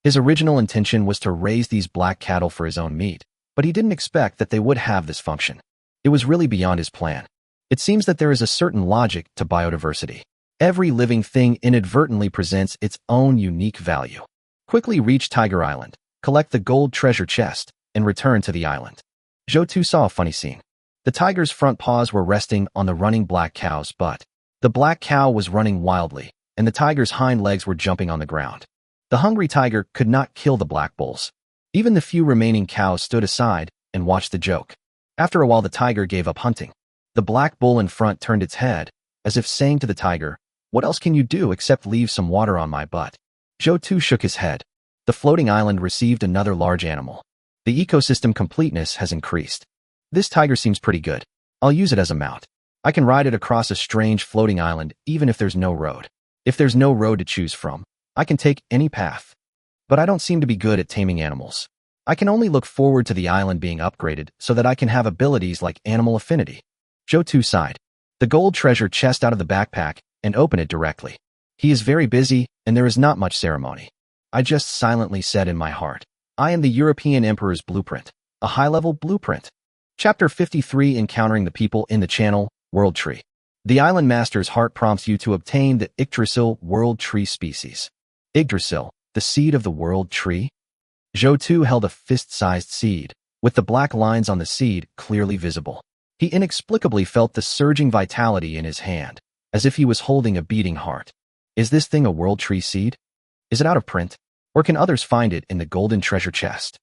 His original intention was to raise these black cattle for his own meat, but he didn't expect that they would have this function. It was really beyond his plan. It seems that there is a certain logic to biodiversity. Every living thing inadvertently presents its own unique value. Quickly reach Tiger Island, collect the gold treasure chest, and return to the island. Zhou saw a funny scene. The tiger's front paws were resting on the running black cow's butt. The black cow was running wildly, and the tiger's hind legs were jumping on the ground. The hungry tiger could not kill the black bulls. Even the few remaining cows stood aside and watched the joke. After a while, the tiger gave up hunting. The black bull in front turned its head, as if saying to the tiger, "What else can you do except leave some water on my butt?" Zhou shook his head. The floating island received another large animal. The ecosystem completeness has increased. This tiger seems pretty good. I'll use it as a mount. I can ride it across a strange floating island even if there's no road. If there's no road to choose from, I can take any path. But I don't seem to be good at taming animals. I can only look forward to the island being upgraded so that I can have abilities like animal affinity. Zhou sighed. The gold treasure chest out of the backpack and open it directly. He is very busy and there is not much ceremony. I just silently said in my heart, I am the European Emperor's blueprint, a high-level blueprint. Chapter 53, Encountering the People in the Channel, World Tree. The Island Master's heart prompts you to obtain the Yggdrasil World Tree species. Yggdrasil, the seed of the World Tree? Zhou held a fist-sized seed, with the black lines on the seed clearly visible. He inexplicably felt the surging vitality in his hand, as if he was holding a beating heart. Is this thing a World Tree seed? Is it out of print? Or can others find it in the golden treasure chest?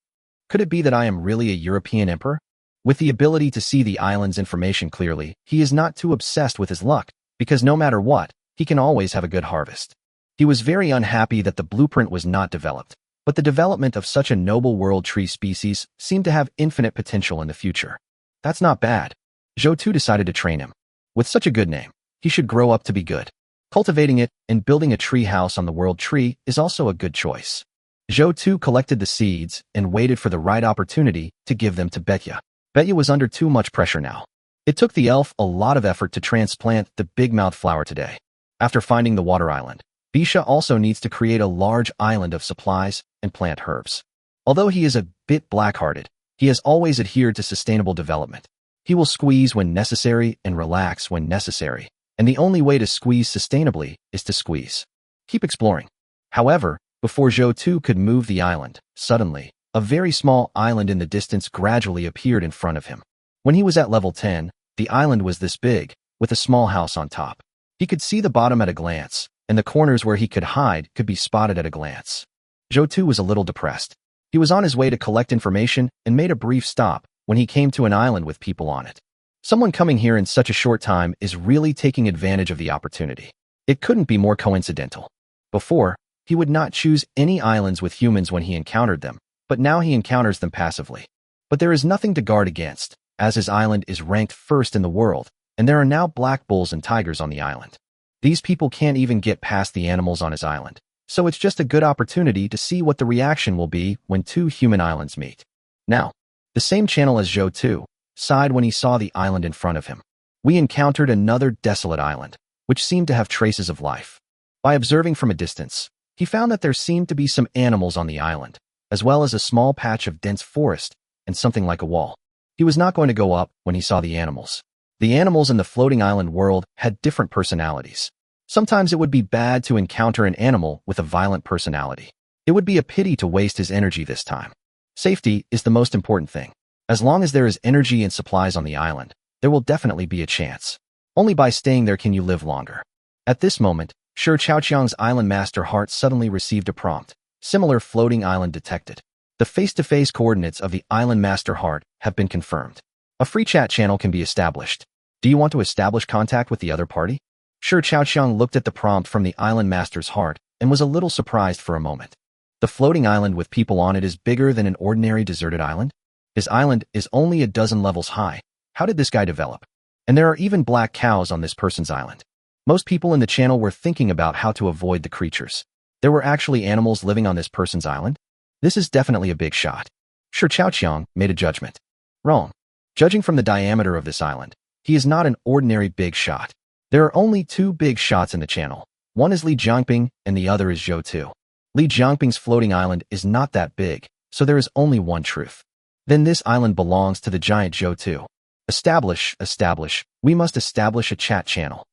Could it be that I am really a European emperor? With the ability to see the island's information clearly, he is not too obsessed with his luck, because no matter what, he can always have a good harvest. He was very unhappy that the blueprint was not developed, but the development of such a noble world tree species seemed to have infinite potential in the future. That's not bad. Zhou Tu decided to train him. With such a good name, he should grow up to be good. Cultivating it and building a tree house on the world tree is also a good choice. Zhou Tu collected the seeds and waited for the right opportunity to give them to Betya. Betya was under too much pressure now. It took the elf a lot of effort to transplant the big-mouth flower today. After finding the water island, Bisha also needs to create a large island of supplies and plant herbs. Although he is a bit black-hearted, he has always adhered to sustainable development. He will squeeze when necessary and relax when necessary, and the only way to squeeze sustainably is to squeeze. Keep exploring. However, before Zhou Tu could move the island, suddenly, a very small island in the distance gradually appeared in front of him. When he was at level 10, the island was this big, with a small house on top. He could see the bottom at a glance, and the corners where he could hide could be spotted at a glance. Zhou Tu was a little depressed. He was on his way to collect information and made a brief stop when he came to an island with people on it. Someone coming here in such a short time is really taking advantage of the opportunity. It couldn't be more coincidental. Before, he would not choose any islands with humans when he encountered them, but now he encounters them passively. But there is nothing to guard against, as his island is ranked first in the world, and there are now black bulls and tigers on the island. These people can't even get past the animals on his island, so it's just a good opportunity to see what the reaction will be when two human islands meet. Now, the same channel as Zhou Tu sighed when he saw the island in front of him. We encountered another desolate island, which seemed to have traces of life. By observing from a distance, he found that there seemed to be some animals on the island, as well as a small patch of dense forest and something like a wall. He was not going to go up when he saw the animals. The animals in the floating island world had different personalities. Sometimes it would be bad to encounter an animal with a violent personality. It would be a pity to waste his energy this time. Safety is the most important thing. As long as there is energy and supplies on the island, there will definitely be a chance. Only by staying there can you live longer. At this moment, Shi Chaoqiang's island master heart suddenly received a prompt. Similar floating island detected. The face-to-face coordinates of the island master heart have been confirmed. A free chat channel can be established. Do you want to establish contact with the other party? Shi Chaoqiang looked at the prompt from the island master's heart and was a little surprised for a moment. The floating island with people on it is bigger than an ordinary deserted island? His island is only a dozen levels high. How did this guy develop? And there are even black cows on this person's island. Most people in the channel were thinking about how to avoid the creatures. There were actually animals living on this person's island? This is definitely a big shot. Shi Chaoqiang made a judgment. Wrong. Judging from the diameter of this island, he is not an ordinary big shot. There are only two big shots in the channel. One is Li Jiangping and the other is Zhou Tu. Li Jiangping's floating island is not that big, so there is only one truth. Then this island belongs to the giant Zhou Tu. Establish. We must establish a chat channel.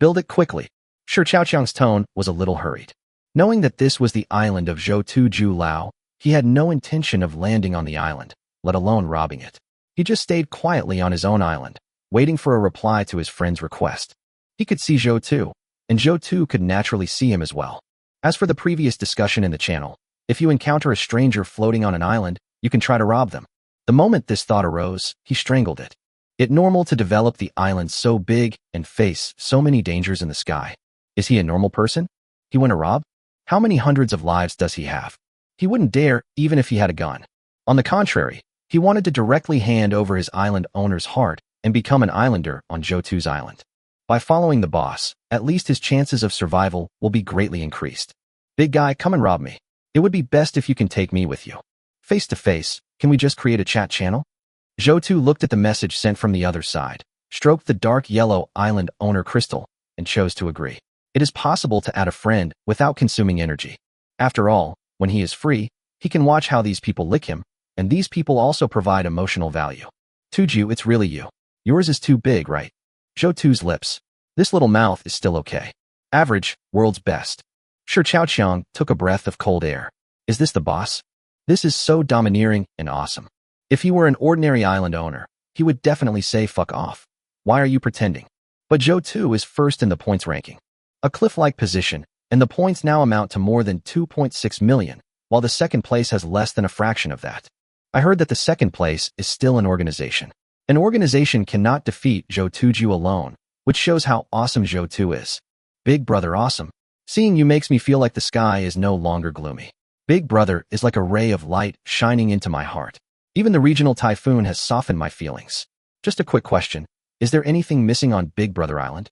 Build it quickly. Shi Chaoqiang's tone was a little hurried. Knowing that this was the island of Zhou Tu Ju Lao, he had no intention of landing on the island, let alone robbing it. He just stayed quietly on his own island, waiting for a reply to his friend's request. He could see Zhou Tu, and Zhou Tu could naturally see him as well. As for the previous discussion in the channel, if you encounter a stranger floating on an island, you can try to rob them. The moment this thought arose, he strangled it. It's normal to develop the island so big and face so many dangers in the sky. Is he a normal person? He want to rob? How many hundreds of lives does he have? He wouldn't dare, even if he had a gun. On the contrary, he wanted to directly hand over his island owner's heart and become an islander on Zhou Tu's island. By following the boss, at least his chances of survival will be greatly increased. Big guy, come and rob me. It would be best if you can take me with you. Face to face, can we just create a chat channel? Zhou Tu looked at the message sent from the other side, stroked the dark yellow island owner crystal, and chose to agree. It is possible to add a friend without consuming energy. After all, when he is free, he can watch how these people lick him, and these people also provide emotional value. Tuju, it's really you. Yours is too big, right? Zhou Tu's lips. This little mouth is still okay. Average, world's best. Shi Chaoqiang took a breath of cold air. Is this the boss? This is so domineering and awesome. If he were an ordinary island owner, he would definitely say fuck off. Why are you pretending? But Zhou Tu is first in the points ranking. A cliff-like position, and the points now amount to more than 2.6 million, while the second place has less than a fraction of that. I heard that the second place is still an organization. An organization cannot defeat Zhou alone, which shows how awesome Zhou is. Big Brother awesome. Seeing you makes me feel like the sky is no longer gloomy. Big Brother is like a ray of light shining into my heart. Even the regional typhoon has softened my feelings. Just a quick question. Is there anything missing on Big Brother Island?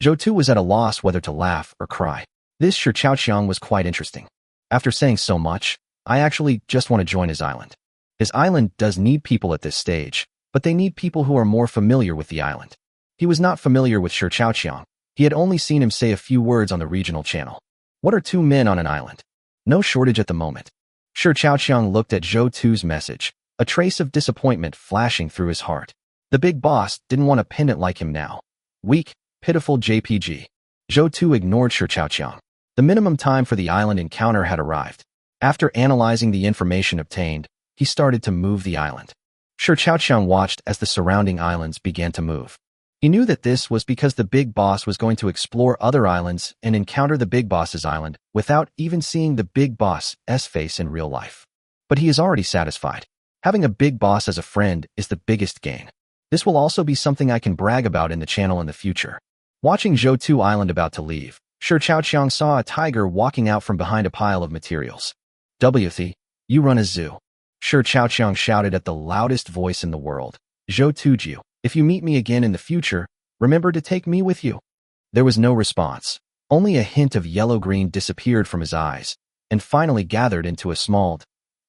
Zhou was at a loss whether to laugh or cry. This Shi Chaoqiang was quite interesting. After saying so much, I actually just want to join his island. His island does need people at this stage, but they need people who are more familiar with the island. He was not familiar with Shi Chaoqiang. He had only seen him say a few words on the regional channel. What are two men on an island? No shortage at the moment. Shi Chaoqiang looked at Zhou's message, a trace of disappointment flashing through his heart. The big boss didn't want a pendant like him now. Weak, pitiful JPG. Zhou ignored Shi Chaoqiang. The minimum time for the island encounter had arrived. After analyzing the information obtained, he started to move the island. Shi Chaoqiang watched as the surrounding islands began to move. He knew that this was because the big boss was going to explore other islands and encounter the big boss's island without even seeing the big boss's face in real life. But he is already satisfied. Having a big boss as a friend is the biggest gain. This will also be something I can brag about in the channel in the future. Watching Zhou Island about to leave, Shi Chaoqiang saw a tiger walking out from behind a pile of materials. WT, you run a zoo. Shi Chaoqiang shouted at the loudest voice in the world. Zhou, if you meet me again in the future, remember to take me with you. There was no response. Only a hint of yellow-green disappeared from his eyes, and finally gathered into a small,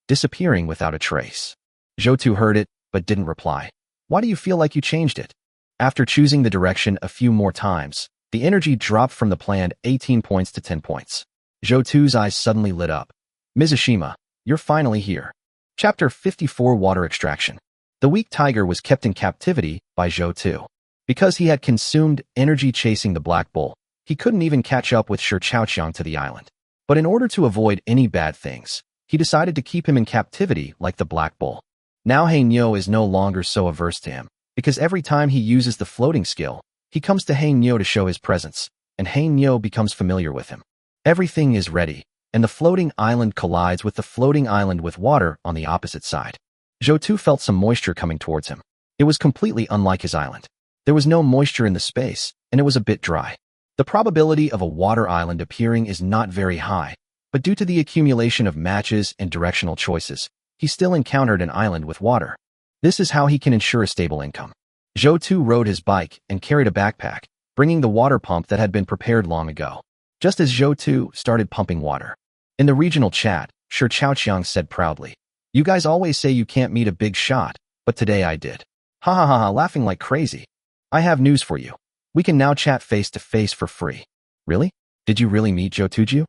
disappearing without a trace. Zhou heard it, but didn't reply. Why do you feel like you changed it? After choosing the direction a few more times, the energy dropped from the planned 18 points to 10 points. Zhou's eyes suddenly lit up. Mizashima, you're finally here. Chapter 54 Water Extraction. The weak tiger was kept in captivity by Zhou. Because he had consumed energy chasing the black bull, he couldn't even catch up with Shi Chaoqiang to the island. But in order to avoid any bad things, he decided to keep him in captivity like the black bull. Now Hainyo is no longer so averse to him, because every time he uses the floating skill, he comes to Hainyo to show his presence, and Hainyo becomes familiar with him. Everything is ready, and the floating island collides with the floating island with water on the opposite side. Zhou felt some moisture coming towards him. It was completely unlike his island. There was no moisture in the space, and it was a bit dry. The probability of a water island appearing is not very high, but due to the accumulation of matches and directional choices, he still encountered an island with water. This is how he can ensure a stable income. Zhou rode his bike and carried a backpack, bringing the water pump that had been prepared long ago. Just as Zhou started pumping water. In the regional chat, Shi Chaoqiang said proudly, "You guys always say you can't meet a big shot, but today I did. Ha ha ha ha, laughing like crazy. I have news for you. We can now chat face to face for free." Really? Did you really meet Zhou?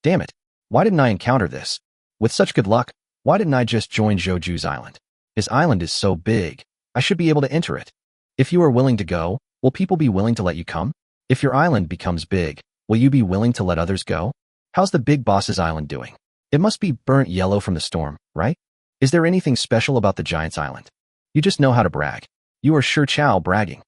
Damn it. Why didn't I encounter this? With such good luck, why didn't I just join Zhou's island? His island is so big. I should be able to enter it. If you are willing to go, will people be willing to let you come? If your island becomes big, will you be willing to let others go? How's the big boss's island doing? It must be burnt yellow from the storm, right? Is there anything special about the giant's island? You just know how to brag. You are Shi Chao bragging.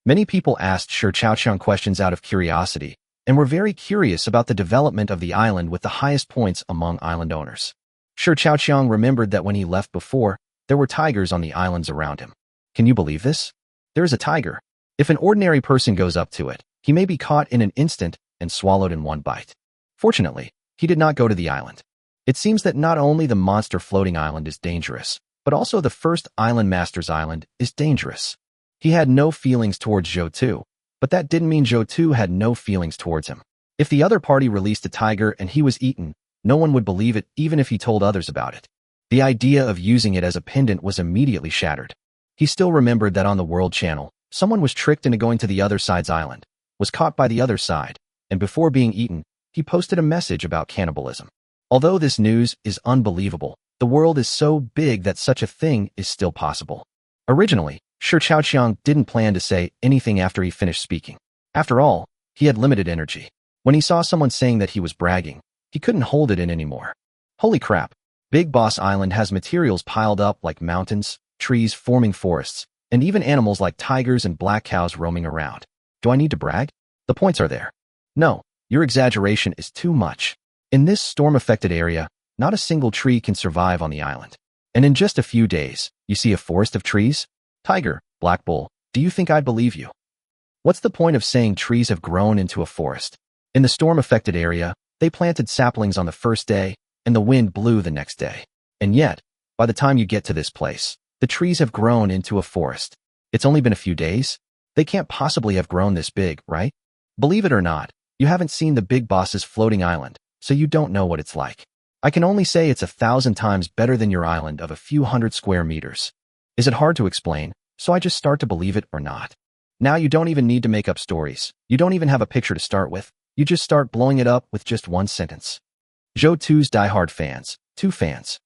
Many people asked Shi Chaoqiang questions out of curiosity, and were very curious about the development of the island with the highest points among island owners. Shi Chaoqiang remembered that when he left before, there were tigers on the islands around him. Can you believe this? There is a tiger. If an ordinary person goes up to it, he may be caught in an instant and swallowed in one bite. Fortunately, he did not go to the island. It seems that not only the monster floating island is dangerous, but also the first island master's island is dangerous. He had no feelings towards Zhou, but that didn't mean Zhou had no feelings towards him. If the other party released a tiger and he was eaten, no one would believe it even if he told others about it. The idea of using it as a pendant was immediately shattered. He still remembered that on the World Channel, someone was tricked into going to the other side's island, was caught by the other side, and before being eaten, he posted a message about cannibalism. Although this news is unbelievable, the world is so big that such a thing is still possible. Originally, Shi Chaoqiang didn't plan to say anything after he finished speaking. After all, he had limited energy. When he saw someone saying that he was bragging, he couldn't hold it in anymore. Holy crap! Big Boss Island has materials piled up like mountains, trees forming forests, and even animals like tigers and black cows roaming around. Do I need to brag? The points are there. No, your exaggeration is too much. In this storm-affected area, not a single tree can survive on the island. And in just a few days, you see a forest of trees? Tiger, Black Bull, do you think I'd believe you? What's the point of saying trees have grown into a forest? In the storm-affected area, they planted saplings on the first day, and the wind blew the next day. And yet, by the time you get to this place, the trees have grown into a forest. It's only been a few days? They can't possibly have grown this big, right? Believe it or not, you haven't seen the big boss's floating island, so you don't know what it's like. I can only say it's 1,000 times better than your island of a few hundred square meters. Is it hard to explain, so I just start to believe it or not? Now you don't even need to make up stories. You don't even have a picture to start with. You just start blowing it up with just one sentence. Zhou Tu's diehard fans. 2 fans.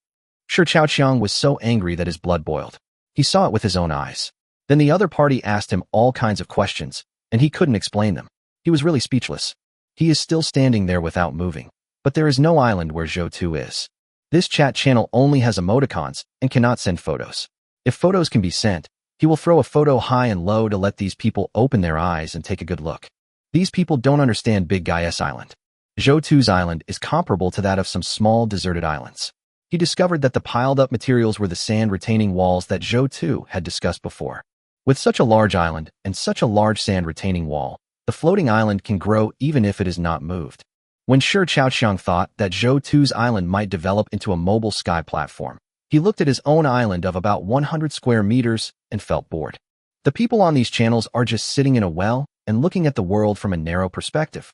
Shi Chaoqiang was so angry that his blood boiled. He saw it with his own eyes. Then the other party asked him all kinds of questions, and he couldn't explain them. He was really speechless. He is still standing there without moving. But there is no island where Zhou Tu is. This chat channel only has emoticons and cannot send photos. If photos can be sent, he will throw a photo high and low to let these people open their eyes and take a good look. These people don't understand Big Guy's island. Zhou Tu's island is comparable to that of some small deserted islands. He discovered that the piled-up materials were the sand-retaining walls that Zhou Tu had discussed before. With such a large island and such a large sand-retaining wall, the floating island can grow even if it is not moved. When Shi Chaoqiang thought that Zhou Tu's island might develop into a mobile sky platform, he looked at his own island of about 100 square meters and felt bored. The people on these channels are just sitting in a well and looking at the world from a narrow perspective.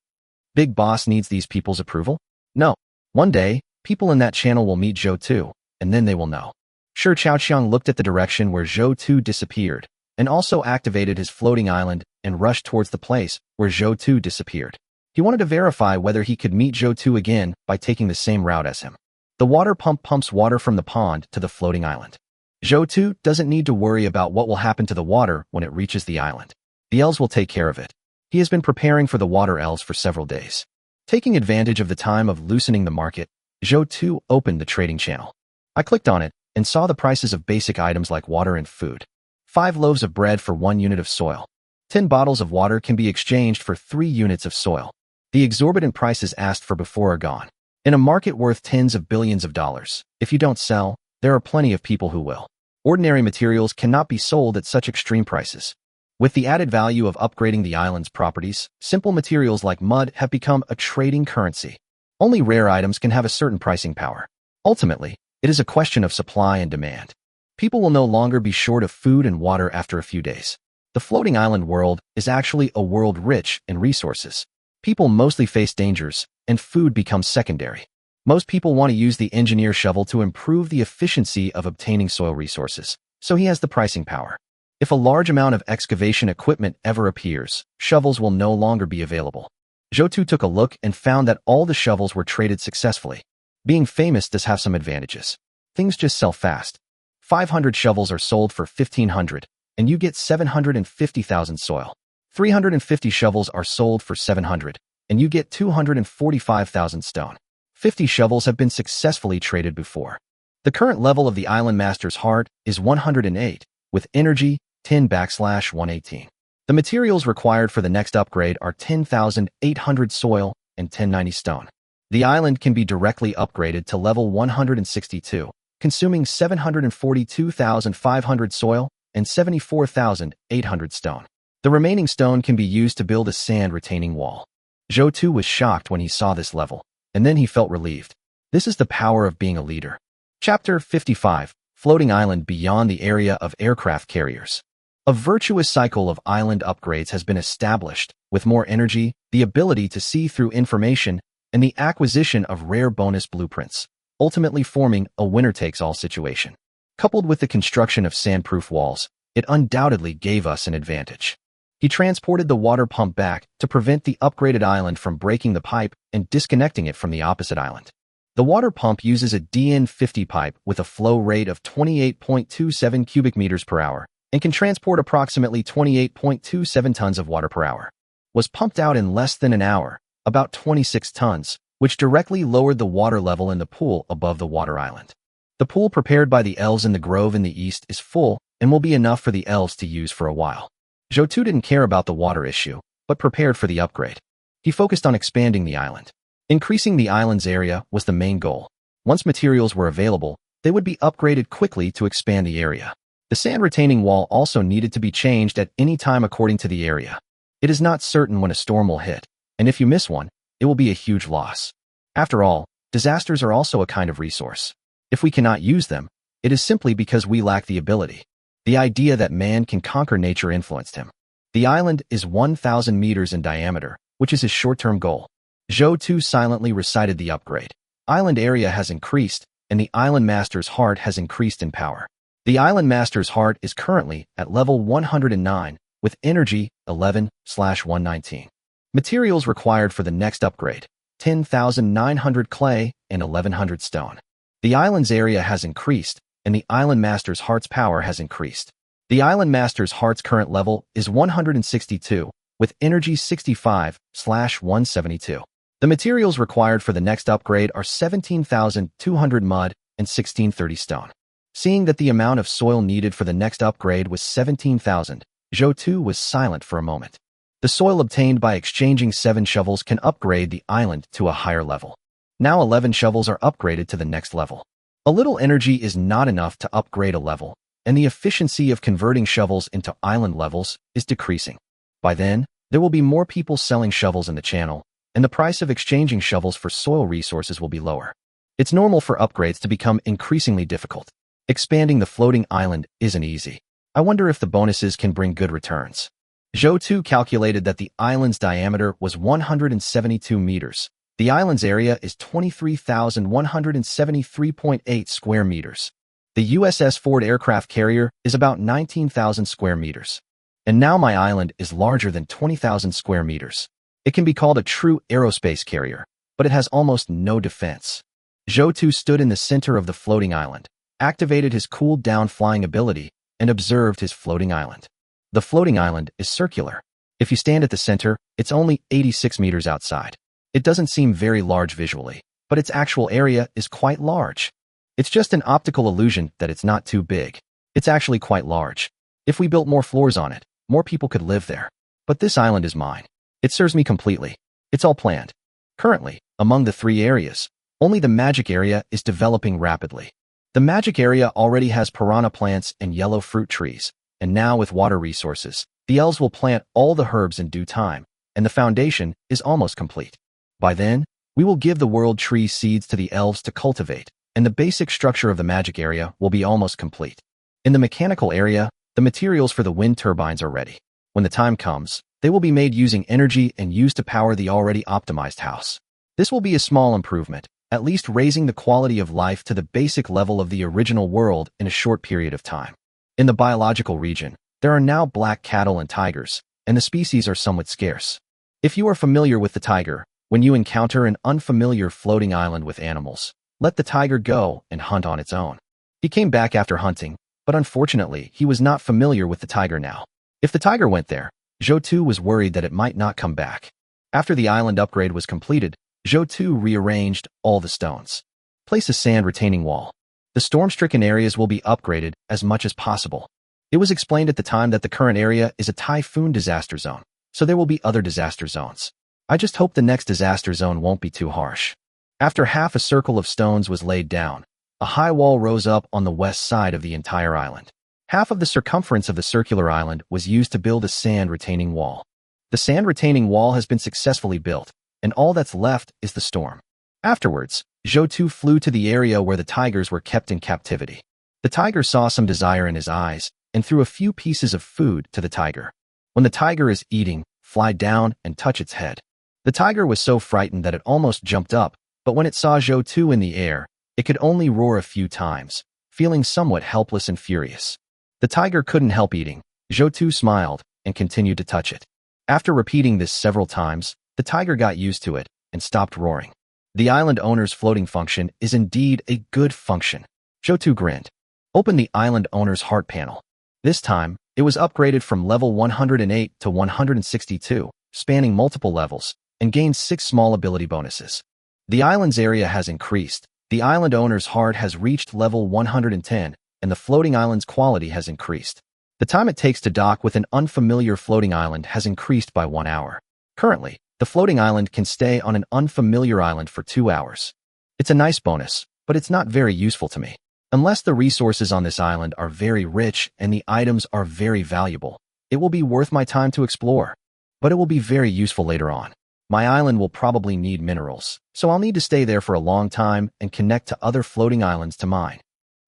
Big Boss needs these people's approval? No. One day, people in that channel will meet Zhou Tu, and then they will know. Shi Chaoqiang looked at the direction where Zhou Tu disappeared, and also activated his floating island and rushed towards the place where Zhou Tu disappeared. He wanted to verify whether he could meet Zhou Tu again by taking the same route as him. The water pump pumps water from the pond to the floating island. Zhou Tu doesn't need to worry about what will happen to the water when it reaches the island. The elves will take care of it. He has been preparing for the water elves for several days. Taking advantage of the time of loosening the market, Zhou Tu opened the trading channel. I clicked on it and saw the prices of basic items like water and food. 5 loaves of bread for 1 unit of soil. 10 bottles of water can be exchanged for 3 units of soil. The exorbitant prices asked for before are gone. In a market worth tens of billions of dollars, if you don't sell, there are plenty of people who will. Ordinary materials cannot be sold at such extreme prices. With the added value of upgrading the island's properties, simple materials like mud have become a trading currency. Only rare items can have a certain pricing power. Ultimately, it is a question of supply and demand. People will no longer be short of food and water after a few days. The floating island world is actually a world rich in resources. People mostly face dangers, and food becomes secondary. Most people want to use the engineer shovel to improve the efficiency of obtaining soil resources, so he has the pricing power. If a large amount of excavation equipment ever appears, shovels will no longer be available. Zhou Tu took a look and found that all the shovels were traded successfully. Being famous does have some advantages. Things just sell fast. 500 shovels are sold for 1,500, and you get 750,000 soil. 350 shovels are sold for 700, and you get 245,000 stone. 50 shovels have been successfully traded before. The current level of the Island Master's heart is 108, with energy 10/118. The materials required for the next upgrade are 10,800 soil and 1090 stone. The island can be directly upgraded to level 162, consuming 742,500 soil and 74,800 stone. The remaining stone can be used to build a sand-retaining wall. Zhou Tu was shocked when he saw this level, and then he felt relieved. This is the power of being a leader. Chapter 55, Floating Island Beyond the Area of Aircraft Carriers. A virtuous cycle of island upgrades has been established, with more energy, the ability to see through information, and the acquisition of rare bonus blueprints, ultimately forming a winner-takes-all situation. Coupled with the construction of sandproof walls, it undoubtedly gave us an advantage. He transported the water pump back to prevent the upgraded island from breaking the pipe and disconnecting it from the opposite island. The water pump uses a DN50 pipe with a flow rate of 28.27 cubic meters per hour and can transport approximately 28.27 tons of water per hour. Was pumped out in less than an hour, about 26 tons, which directly lowered the water level in the pool above the water island. The pool prepared by the elves in the grove in the east is full and will be enough for the elves to use for a while. Zhou Tu didn't care about the water issue, but prepared for the upgrade. He focused on expanding the island. Increasing the island's area was the main goal. Once materials were available, they would be upgraded quickly to expand the area. The sand retaining wall also needed to be changed at any time according to the area. It is not certain when a storm will hit, and if you miss one, it will be a huge loss. After all, disasters are also a kind of resource. If we cannot use them, it is simply because we lack the ability. The idea that man can conquer nature influenced him. The island is 1,000 meters in diameter, which is his short-term goal. Zhou Tu silently recited the upgrade. Island area has increased, and the island master's heart has increased in power. The island master's heart is currently at level 109, with energy 11/119. Materials required for the next upgrade: 10,900 clay and 1,100 stone. The island's area has increased, and the island master's heart's power has increased. The island master's heart's current level is 162, with energy 65/172. The materials required for the next upgrade are 17,200 mud and 1630 stone. Seeing that the amount of soil needed for the next upgrade was 17,000, Zhou Tu was silent for a moment. The soil obtained by exchanging 7 shovels can upgrade the island to a higher level. Now 11 shovels are upgraded to the next level. A little energy is not enough to upgrade a level, and the efficiency of converting shovels into island levels is decreasing. By then, there will be more people selling shovels in the channel, and the price of exchanging shovels for soil resources will be lower. It's normal for upgrades to become increasingly difficult. Expanding the floating island isn't easy. I wonder if the bonuses can bring good returns. Zhou Tu calculated that the island's diameter was 172 meters. The island's area is 23,173.8 square meters. The USS Ford aircraft carrier is about 19,000 square meters. And now my island is larger than 20,000 square meters. It can be called a true aerospace carrier, but it has almost no defense. Zhou Tu stood in the center of the floating island, activated his cooled-down flying ability, and observed his floating island. The floating island is circular. If you stand at the center, it's only 86 meters outside. It doesn't seem very large visually, but its actual area is quite large. It's just an optical illusion that it's not too big. It's actually quite large. If we built more floors on it, more people could live there. But this island is mine. It serves me completely. It's all planned. Currently, among the 3 areas, only the magic area is developing rapidly. The magic area already has piranha plants and yellow fruit trees, and now with water resources, the elves will plant all the herbs in due time, and the foundation is almost complete. By then, we will give the world tree seeds to the elves to cultivate, and the basic structure of the magic area will be almost complete. In the mechanical area, the materials for the wind turbines are ready. When the time comes, they will be made using energy and used to power the already optimized house. This will be a small improvement, at least raising the quality of life to the basic level of the original world in a short period of time. In the biological region, there are now black cattle and tigers, and the species are somewhat scarce. If you are familiar with the tiger, when you encounter an unfamiliar floating island with animals, let the tiger go and hunt on its own. He came back after hunting, but unfortunately, he was not familiar with the tiger now. If the tiger went there, Zhou Tu was worried that it might not come back. After the island upgrade was completed, Zhou Tu rearranged all the stones. Place a sand retaining wall. The storm-stricken areas will be upgraded as much as possible. It was explained at the time that the current area is a typhoon disaster zone, so there will be other disaster zones. I just hope the next disaster zone won't be too harsh. After half a circle of stones was laid down, a high wall rose up on the west side of the entire island. Half of the circumference of the circular island was used to build a sand retaining wall. The sand retaining wall has been successfully built, and all that's left is the storm. Afterwards, Zhou Tu flew to the area where the tigers were kept in captivity. The tiger saw some desire in his eyes and threw a few pieces of food to the tiger. When the tiger is eating, fly down and touch its head. The tiger was so frightened that it almost jumped up, but when it saw Zhou Tu in the air, it could only roar a few times, feeling somewhat helpless and furious. The tiger couldn't help eating. Zhou Tu smiled and continued to touch it. After repeating this several times, the tiger got used to it and stopped roaring. The island owner's floating function is indeed a good function. Zhou Tu grinned. Open the island owner's heart panel. This time, it was upgraded from level 108 to 162, spanning multiple levels, and gained 6 small ability bonuses. The island's area has increased, the island owner's heart has reached level 110, and the floating island's quality has increased. The time it takes to dock with an unfamiliar floating island has increased by 1 hour. Currently, the floating island can stay on an unfamiliar island for 2 hours. It's a nice bonus, but it's not very useful to me. Unless the resources on this island are very rich and the items are very valuable, it will be worth my time to explore. But it will be very useful later on. My island will probably need minerals, so I'll need to stay there for a long time and connect to other floating islands to mine.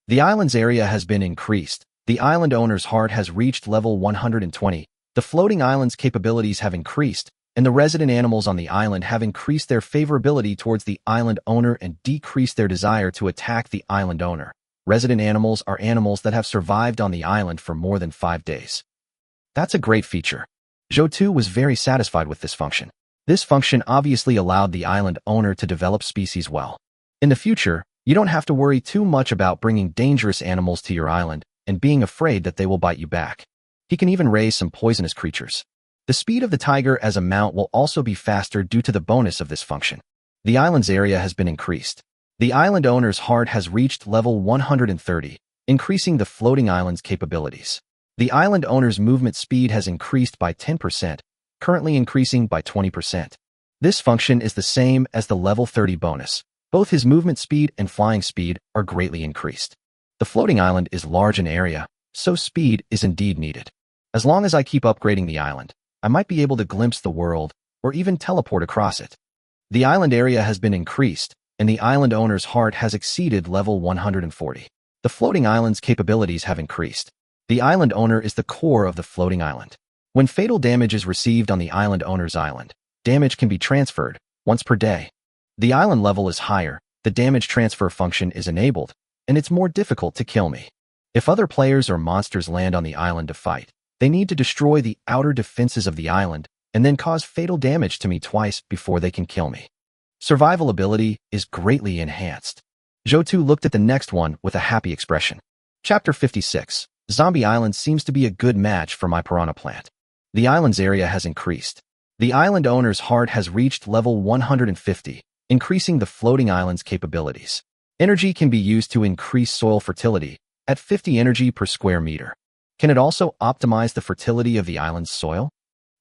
The island's area has been increased. The island owner's heart has reached level 120. The floating island's capabilities have increased, and the resident animals on the island have increased their favorability towards the island owner and decreased their desire to attack the island owner. Resident animals are animals that have survived on the island for more than 5 days. That's a great feature. Zhou was very satisfied with this function. This function obviously allowed the island owner to develop species well. In the future, you don't have to worry too much about bringing dangerous animals to your island and being afraid that they will bite you back. He can even raise some poisonous creatures. The speed of the tiger as a mount will also be faster due to the bonus of this function. The island's area has been increased. The island owner's heart has reached level 130, increasing the floating island's capabilities. The island owner's movement speed has increased by 10%, currently increasing by 20%. This function is the same as the level 30 bonus. Both his movement speed and flying speed are greatly increased. The floating island is large in area, so speed is indeed needed. As long as I keep upgrading the island, I might be able to glimpse the world or even teleport across it. The island area has been increased, and the island owner's heart has exceeded level 140. The floating island's capabilities have increased. The island owner is the core of the floating island. When fatal damage is received on the island owner's island, damage can be transferred once per day. The island level is higher, the damage transfer function is enabled, and it's more difficult to kill me. If other players or monsters land on the island to fight, they need to destroy the outer defenses of the island and then cause fatal damage to me twice before they can kill me. Survival ability is greatly enhanced. Zhou looked at the next one with a happy expression. Chapter 56. Zombie Island seems to be a good match for my piranha plant. The island's area has increased. The island owner's heart has reached level 150, increasing the floating island's capabilities. Energy can be used to increase soil fertility at 50 energy per square meter. Can it also optimize the fertility of the island's soil?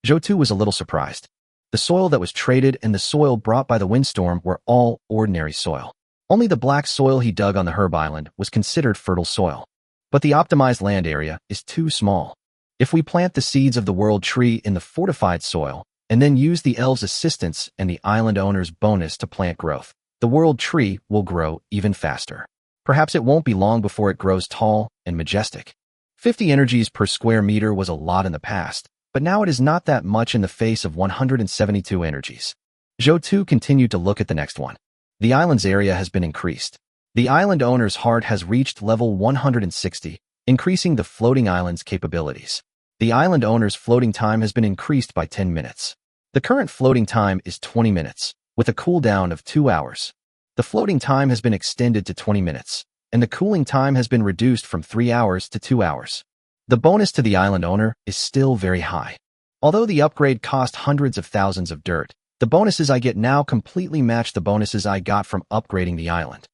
Zhou was a little surprised. The soil that was traded and the soil brought by the windstorm were all ordinary soil. Only the black soil he dug on the herb island was considered fertile soil. But the optimized land area is too small. If we plant the seeds of the world tree in the fortified soil, and then use the elves' assistance and the island owner's bonus to plant growth, the world tree will grow even faster. Perhaps it won't be long before it grows tall and majestic. 50 energies per square meter was a lot in the past, but now it is not that much in the face of 172 energies. Zhou continued to look at the next one. The island's area has been increased. The island owner's heart has reached level 160, increasing the floating island's capabilities. The island owner's floating time has been increased by 10 minutes. The current floating time is 20 minutes, with a cooldown of 2 hours. The floating time has been extended to 20 minutes, and the cooling time has been reduced from 3 hours to 2 hours. The bonus to the island owner is still very high. Although the upgrade cost hundreds of thousands of dirt, the bonuses I get now completely match the bonuses I got from upgrading the island.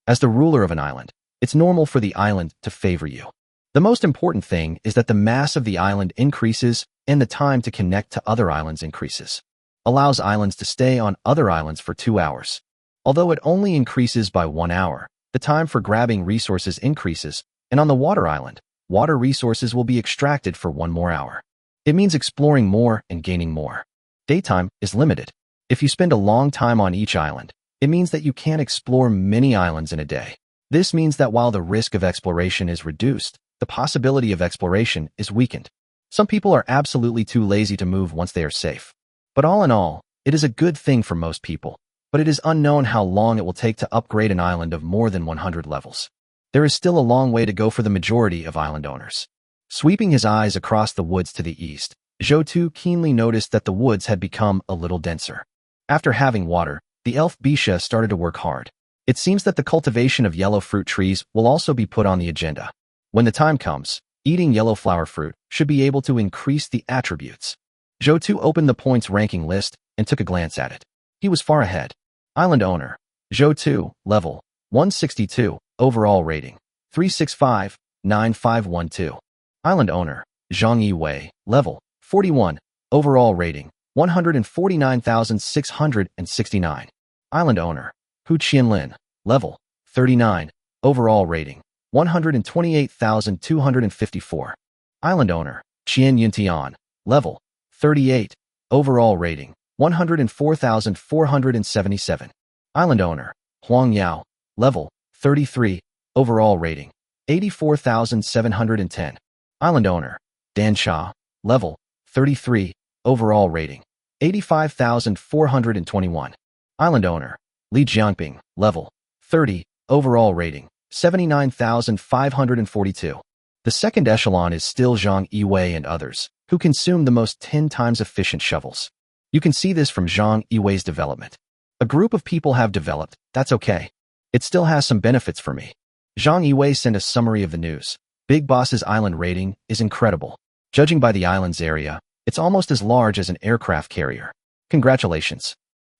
As the ruler of an island, it's normal for the island to favor you. The most important thing is that the mass of the island increases and the time to connect to other islands increases. Allows islands to stay on other islands for 2 hours. Although it only increases by 1 hour, the time for grabbing resources increases, and on the water island, water resources will be extracted for 1 more hour. It means exploring more and gaining more. Daytime is limited. If you spend a long time on each island, it means that you can't explore many islands in a day. This means that while the risk of exploration is reduced, the possibility of exploration is weakened. Some people are absolutely too lazy to move once they are safe. But all in all, it is a good thing for most people, but it is unknown how long it will take to upgrade an island of more than 100 levels. There is still a long way to go for the majority of island owners. Sweeping his eyes across the woods to the east, Zhou keenly noticed that the woods had become a little denser. After having water, the elf Bisha started to work hard. It seems that the cultivation of yellow fruit trees will also be put on the agenda. When the time comes, eating yellow flower fruit should be able to increase the attributes. Zhou opened the points ranking list and took a glance at it. He was far ahead. Island owner, Zhou, level 162, overall rating 365, 9512. Island owner, Zhang Yiwei, level 41, overall rating 149,669. Island owner, Hu Qianlin, level 39, overall rating 128,254. Island owner, Qian Yuntian. Level, 38. Overall rating, 104,477. Island owner, Huang Yao. Level, 33. Overall rating, 84,710. Island owner, Dan Cha. Level, 33. Overall rating, 85,421. Island owner, Li Jiangping. Level, 30. Overall rating, 79,542. The second echelon is still Zhang Yiwei and others, who consume the most 10 times efficient shovels. You can see this from Zhang Yiwei's development. A group of people have developed, that's okay. It still has some benefits for me. Zhang Yiwei sent a summary of the news. Big Boss's island rating is incredible. Judging by the island's area, it's almost as large as an aircraft carrier. Congratulations.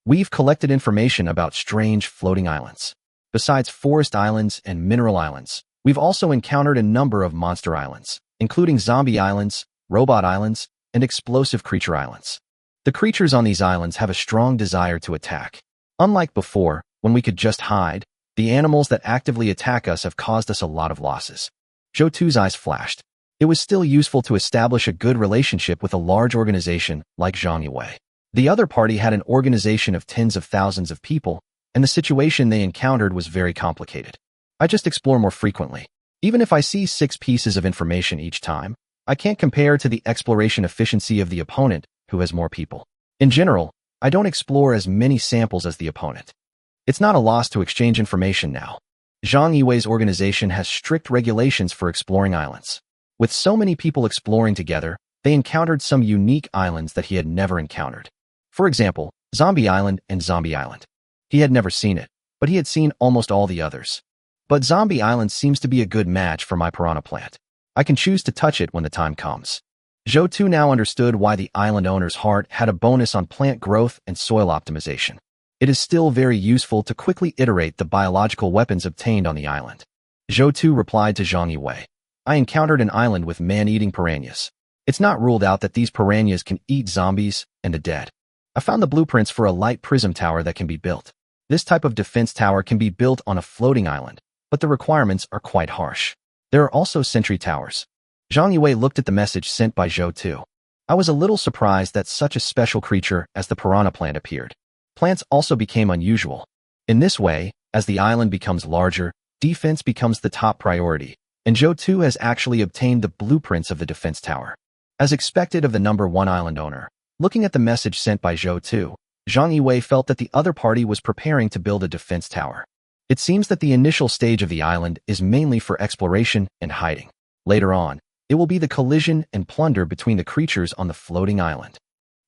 We've collected information about strange floating islands. Besides forest islands and mineral islands, we've also encountered a number of monster islands, including zombie islands, robot islands, and explosive creature islands. The creatures on these islands have a strong desire to attack. Unlike before, when we could just hide, the animals that actively attack us have caused us a lot of losses. Zhou Tu's eyes flashed. It was still useful to establish a good relationship with a large organization like Zhang Yiwei. The other party had an organization of tens of thousands of people, and the situation they encountered was very complicated. I just explore more frequently. Even if I see 6 pieces of information each time, I can't compare to the exploration efficiency of the opponent who has more people. In general, I don't explore as many samples as the opponent. It's not a loss to exchange information now. Zhang Yiwei's organization has strict regulations for exploring islands. With so many people exploring together, they encountered some unique islands that he had never encountered. For example, Zombie Island and Zombie Island. He had never seen it, but he had seen almost all the others. But Zombie Island seems to be a good match for my piranha plant. I can choose to touch it when the time comes. Zhou Tu now understood why the island owner's heart had a bonus on plant growth and soil optimization. It is still very useful to quickly iterate the biological weapons obtained on the island. Zhou Tu replied to Zhang Yiwei. I encountered an island with man-eating piranhas. It's not ruled out that these piranhas can eat zombies and the dead. I found the blueprints for a light prism tower that can be built. This type of defense tower can be built on a floating island, but the requirements are quite harsh. There are also sentry towers. Zhang Yiwei looked at the message sent by Zhou Tu. I was a little surprised that such a special creature as the piranha plant appeared. Plants also became unusual. In this way, as the island becomes larger, defense becomes the top priority, and Zhou Tu has actually obtained the blueprints of the defense tower. As expected of the number 1 island owner, looking at the message sent by Zhou Tu, Zhang Yiwei felt that the other party was preparing to build a defense tower. It seems that the initial stage of the island is mainly for exploration and hiding. Later on, it will be the collision and plunder between the creatures on the floating island.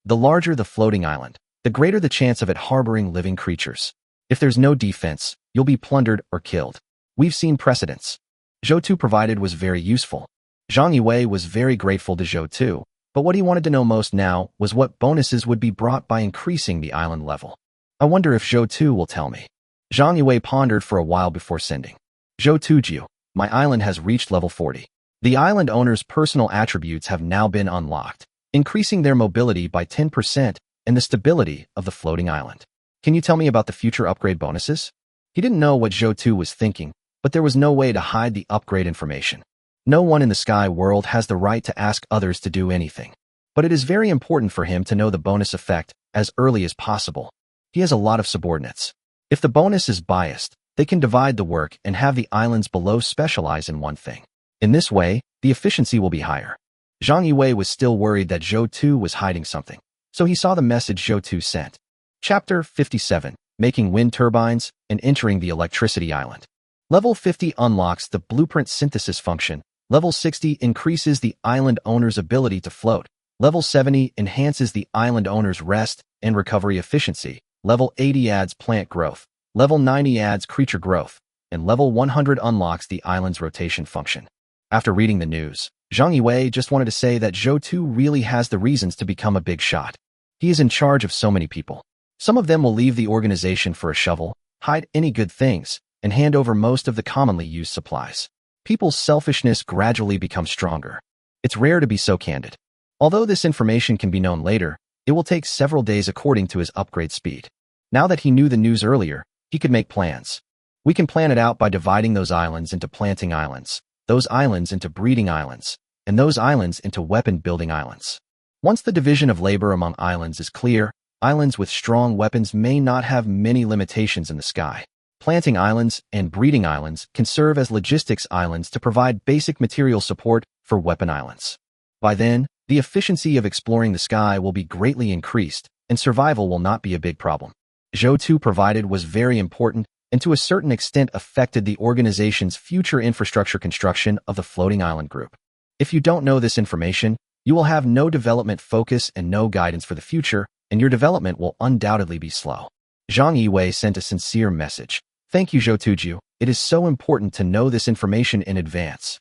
The larger the floating island, the greater the chance of it harboring living creatures. If there's no defense, you'll be plundered or killed. We've seen precedents. Zhou Tu provided was very useful. Zhang Yiwei was very grateful to Zhou Tu, but what he wanted to know most now was what bonuses would be brought by increasing the island level. I wonder if Zhou Tu will tell me. Zhang Yiwei pondered for a while before sending. Zhou Tujiu, my island has reached level 40. The island owner's personal attributes have now been unlocked, increasing their mobility by 10% and the stability of the floating island. Can you tell me about the future upgrade bonuses? He didn't know what Zhou Tu was thinking, but there was no way to hide the upgrade information. No one in the sky world has the right to ask others to do anything. But it is very important for him to know the bonus effect as early as possible. He has a lot of subordinates. If the bonus is biased, they can divide the work and have the islands below specialize in one thing. In this way, the efficiency will be higher. Zhang Yiwei was still worried that Zhou Tu was hiding something, so he saw the message Zhou Tu sent. Chapter 57, Making Wind Turbines and Entering the Electricity Island. Level 50 unlocks the blueprint synthesis function. Level 60 increases the island owner's ability to float. Level 70 enhances the island owner's rest and recovery efficiency. Level 80 adds plant growth. Level 90 adds creature growth. And level 100 unlocks the island's rotation function. After reading the news, Zhang Yiwei just wanted to say that Zhou Tu really has the reasons to become a big shot. He is in charge of so many people. Some of them will leave the organization for a shovel, hide any good things, and hand over most of the commonly used supplies. People's selfishness gradually becomes stronger. It's rare to be so candid. Although this information can be known later, it will take several days according to his upgrade speed. Now that he knew the news earlier, he could make plans. We can plan it out by dividing those islands into planting islands, those islands into breeding islands, and those islands into weapon-building islands. Once the division of labor among islands is clear, islands with strong weapons may not have many limitations in the sky. Planting islands and breeding islands can serve as logistics islands to provide basic material support for weapon islands. By then, the efficiency of exploring the sky will be greatly increased, and survival will not be a big problem. Zhou Tu provided was very important and to a certain extent affected the organization's future infrastructure construction of the floating island group. If you don't know this information, you will have no development focus and no guidance for the future, and your development will undoubtedly be slow. Zhang Yiwei sent a sincere message. Thank you, Zhou Tuju. It is so important to know this information in advance.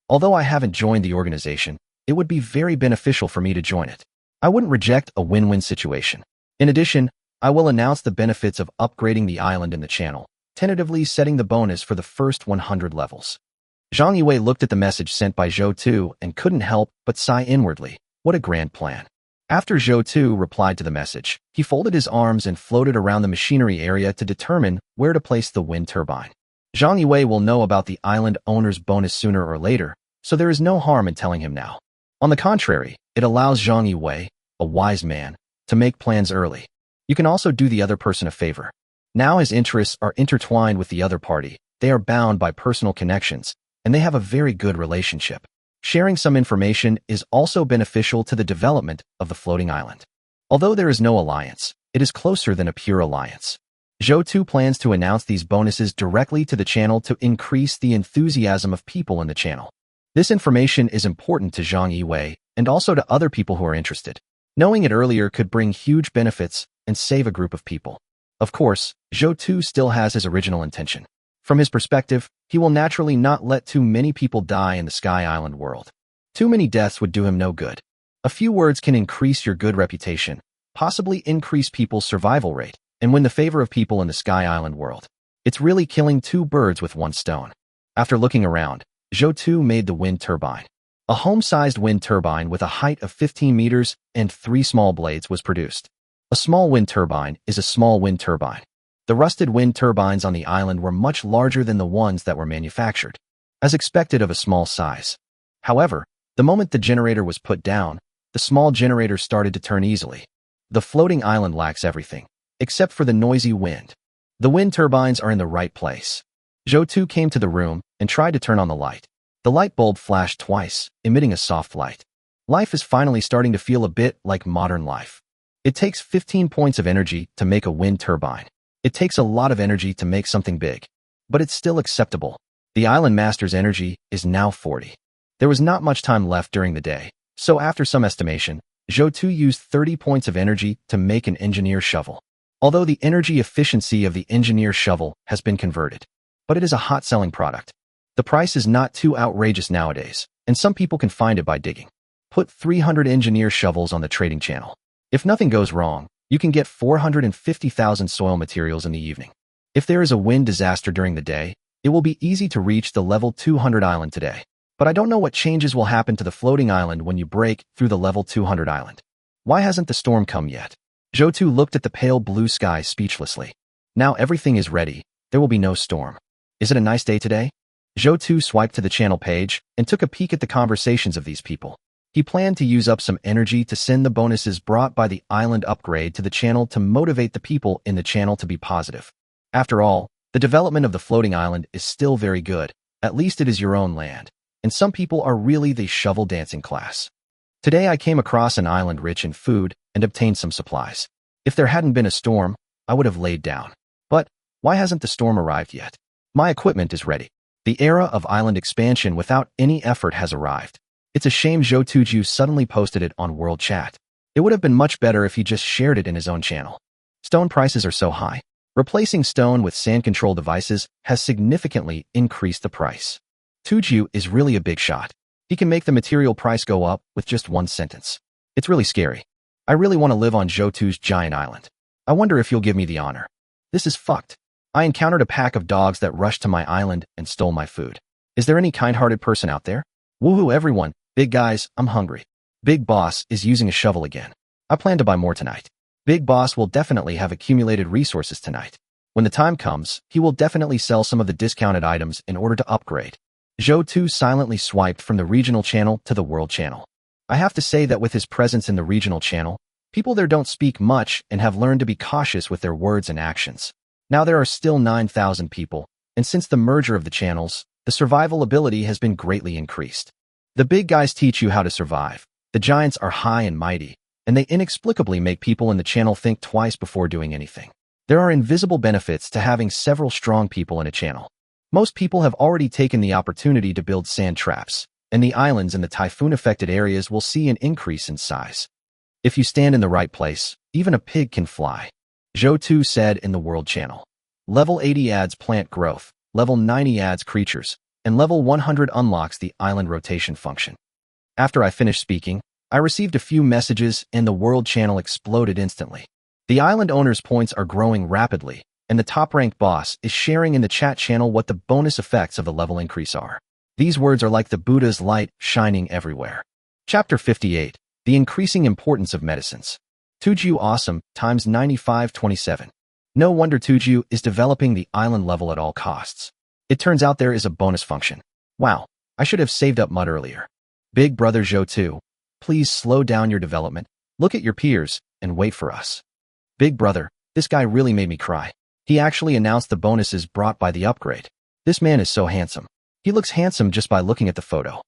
Although I haven't joined the organization, it would be very beneficial for me to join it. I wouldn't reject a win-win situation. In addition, I will announce the benefits of upgrading the island in the channel, tentatively setting the bonus for the first 100 levels. Zhang Yiwei looked at the message sent by Zhou Tu and couldn't help but sigh inwardly. What a grand plan. After Zhou Tu replied to the message, he folded his arms and floated around the machinery area to determine where to place the wind turbine. Zhang Yiwei will know about the island owner's bonus sooner or later, so there is no harm in telling him now. On the contrary, it allows Zhang Yiwei, a wise man, to make plans early. You can also do the other person a favor. Now his interests are intertwined with the other party, they are bound by personal connections, and they have a very good relationship. Sharing some information is also beneficial to the development of the floating island. Although there is no alliance, it is closer than a pure alliance. Zhou Tu plans to announce these bonuses directly to the channel to increase the enthusiasm of people in the channel. This information is important to Zhang Yiwei and also to other people who are interested. Knowing it earlier could bring huge benefits and save a group of people. Of course, Zhou Tu still has his original intention. From his perspective, he will naturally not let too many people die in the Sky Island world. Too many deaths would do him no good. A few words can increase your good reputation, possibly increase people's survival rate, and win the favor of people in the Sky Island world. It's really killing two birds with one stone. After looking around, Zhou Tu made the wind turbine. A home-sized wind turbine with a height of 15 meters and 3 small blades was produced. A small wind turbine is a small wind turbine. The rusted wind turbines on the island were much larger than the ones that were manufactured, as expected of a small size. However, the moment the generator was put down, the small generator started to turn easily. The floating island lacks everything, except for the noisy wind. The wind turbines are in the right place. Zhou Tu came to the room and tried to turn on the light. The light bulb flashed twice, emitting a soft light. Life is finally starting to feel a bit like modern life. It takes 15 points of energy to make a wind turbine. It takes a lot of energy to make something big, but it's still acceptable. The island master's energy is now 40. There was not much time left during the day, so after some estimation, Zhou Tu used 30 points of energy to make an engineer shovel. Although the energy efficiency of the engineer shovel has been converted, but it is a hot-selling product. The price is not too outrageous nowadays, and some people can find it by digging. Put 300 engineer shovels on the trading channel. If nothing goes wrong, you can get 450,000 soil materials in the evening. If there is a wind disaster during the day, it will be easy to reach the level 200 island today. But I don't know what changes will happen to the floating island when you break through the level 200 island. Why hasn't the storm come yet? Zhou Tu looked at the pale blue sky speechlessly. Now everything is ready. There will be no storm. Is it a nice day today? Zhou Tu swiped to the channel page and took a peek at the conversations of these people. He planned to use up some energy to send the bonuses brought by the island upgrade to the channel to motivate the people in the channel to be positive. After all, the development of the floating island is still very good. At least it is your own land. And some people are really the shovel dancing class. Today I came across an island rich in food and obtained some supplies. If there hadn't been a storm, I would have laid down. But why hasn't the storm arrived yet? My equipment is ready. The era of island expansion without any effort has arrived. It's a shame Zhou Tuju suddenly posted it on World Chat. It would have been much better if he just shared it in his own channel. Stone prices are so high. Replacing stone with sand control devices has significantly increased the price. Tuju is really a big shot. He can make the material price go up with just one sentence. It's really scary. I really want to live on Zhou Tu's giant island. I wonder if you'll give me the honor. This is fucked. I encountered a pack of dogs that rushed to my island and stole my food. Is there any kind-hearted person out there? Woohoo everyone. Big guys, I'm hungry. Big Boss is using a shovel again. I plan to buy more tonight. Big Boss will definitely have accumulated resources tonight. When the time comes, he will definitely sell some of the discounted items in order to upgrade. Zhou Tu silently swiped from the regional channel to the world channel. I have to say that with his presence in the regional channel, people there don't speak much and have learned to be cautious with their words and actions. Now there are still 9,000 people, and since the merger of the channels, the survival ability has been greatly increased. The big guys teach you how to survive. The giants are high and mighty, and they inexplicably make people in the channel think twice before doing anything. There are invisible benefits to having several strong people in a channel. Most people have already taken the opportunity to build sand traps, and the islands in the typhoon-affected areas will see an increase in size. If you stand in the right place, even a pig can fly. Zhou Tu said in the World Channel. Level 80 adds plant growth, level 90 adds creatures, and level 100 unlocks the island rotation function. After I finished speaking, I received a few messages and the World Channel exploded instantly. The island owner's points are growing rapidly, and the top-ranked boss is sharing in the chat channel what the bonus effects of the level increase are. These words are like the Buddha's light shining everywhere. Chapter 58. The Increasing Importance of Medicines. Tuju Awesome times 9527. No wonder Tuju is developing the island level at all costs. It turns out there is a bonus function. Wow, I should have saved up mud earlier. Big brother Zhou Tu, please slow down your development, look at your peers, and wait for us. Big brother, this guy really made me cry. He actually announced the bonuses brought by the upgrade. This man is so handsome. He looks handsome just by looking at the photo.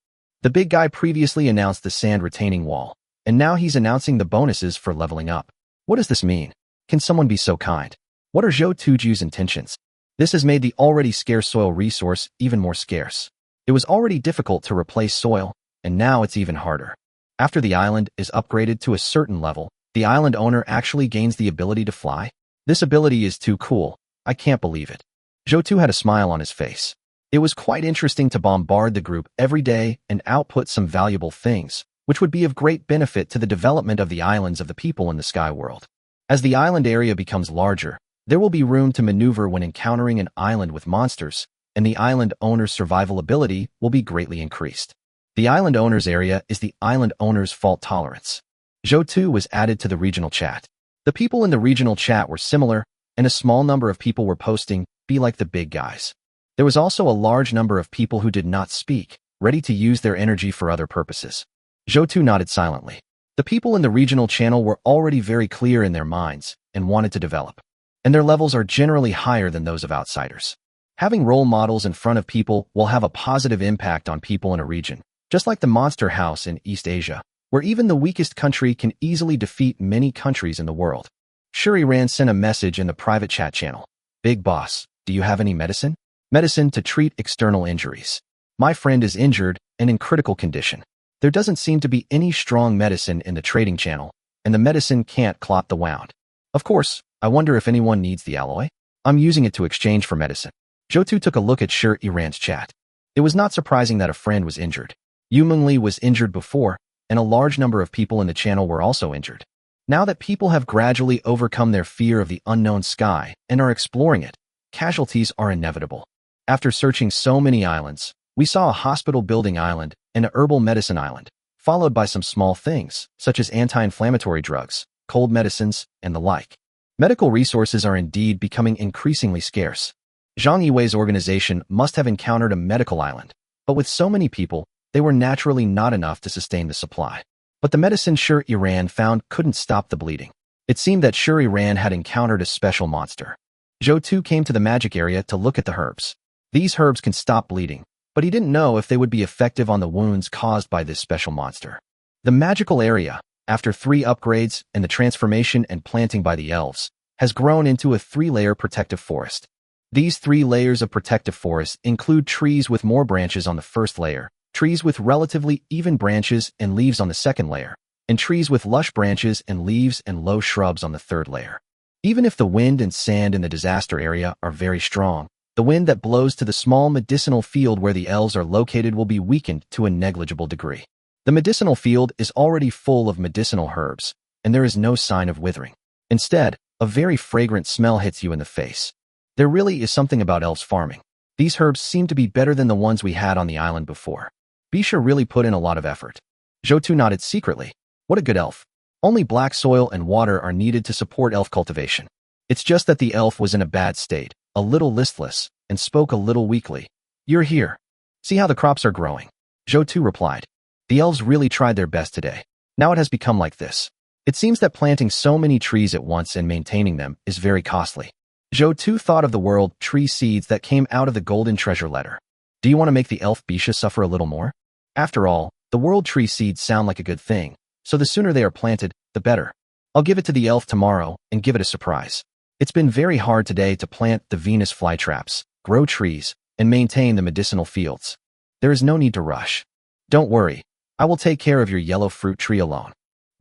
The big guy previously announced the sand retaining wall, and now he's announcing the bonuses for leveling up. What does this mean? Can someone be so kind? What are Zhou Tuju's intentions? This has made the already scarce soil resource even more scarce. It was already difficult to replace soil, and now it's even harder. After the island is upgraded to a certain level, the island owner actually gains the ability to fly. This ability is too cool. I can't believe it. Zhou Tu had a smile on his face. It was quite interesting to bombard the group every day and output some valuable things, which would be of great benefit to the development of the islands of the people in the sky world. As the island area becomes larger, there will be room to maneuver when encountering an island with monsters, and the island owner's survival ability will be greatly increased. The island owner's area is the island owner's fault tolerance. Zhou Tu was added to the regional chat. The people in the regional chat were similar, and a small number of people were posting, "Be like the big guys." There was also a large number of people who did not speak, ready to use their energy for other purposes. Zhou Tu nodded silently. The people in the regional channel were already very clear in their minds and wanted to develop, and their levels are generally higher than those of outsiders. Having role models in front of people will have a positive impact on people in a region, just like the Monster House in East Asia, where even the weakest country can easily defeat many countries in the world. Shuri Ran sent a message in the private chat channel. Big boss, do you have any medicine? Medicine to treat external injuries. My friend is injured and in critical condition. There doesn't seem to be any strong medicine in the trading channel, and the medicine can't clot the wound. Of course, I wonder if anyone needs the alloy. I'm using it to exchange for medicine. Zhou Tu took a look at Shuri Ran's chat. It was not surprising that a friend was injured. Yu Mengli was injured before, and a large number of people in the channel were also injured. Now that people have gradually overcome their fear of the unknown sky and are exploring it, casualties are inevitable. After searching so many islands, we saw a hospital building island and a herbal medicine island, followed by some small things, such as anti-inflammatory drugs, cold medicines, and the like. Medical resources are indeed becoming increasingly scarce. Zhang Yiwei's organization must have encountered a medical island, but with so many people, they were naturally not enough to sustain the supply. But the medicine Shuri Ran found couldn't stop the bleeding. It seemed that Shuri Ran had encountered a special monster. Zhou Tu came to the magic area to look at the herbs. These herbs can stop bleeding, but he didn't know if they would be effective on the wounds caused by this special monster. The magical area, after 3 upgrades and the transformation and planting by the elves, has grown into a 3-layer protective forest. These 3 layers of protective forest include trees with more branches on the first layer, trees with relatively even branches and leaves on the second layer, and trees with lush branches and leaves and low shrubs on the third layer. Even if the wind and sand in the disaster area are very strong, the wind that blows to the small medicinal field where the elves are located will be weakened to a negligible degree. The medicinal field is already full of medicinal herbs, and there is no sign of withering. Instead, a very fragrant smell hits you in the face. There really is something about elves farming. These herbs seem to be better than the ones we had on the island before. Bisha really put in a lot of effort. Zhou Tu nodded secretly. What a good elf. Only black soil and water are needed to support elf cultivation. It's just that the elf was in a bad state, a little listless, and spoke a little weakly. You're here. See how the crops are growing. Zhou Tu replied. The elves really tried their best today. Now it has become like this. It seems that planting so many trees at once and maintaining them is very costly. Zhou Tu thought of the world tree seeds that came out of the golden treasure letter. Do you want to make the elf Bisha suffer a little more? After all, the world tree seeds sound like a good thing, so the sooner they are planted, the better. I'll give it to the elf tomorrow and give it a surprise. It's been very hard today to plant the Venus flytraps, grow trees, and maintain the medicinal fields. There is no need to rush. Don't worry, I will take care of your yellow fruit tree alone.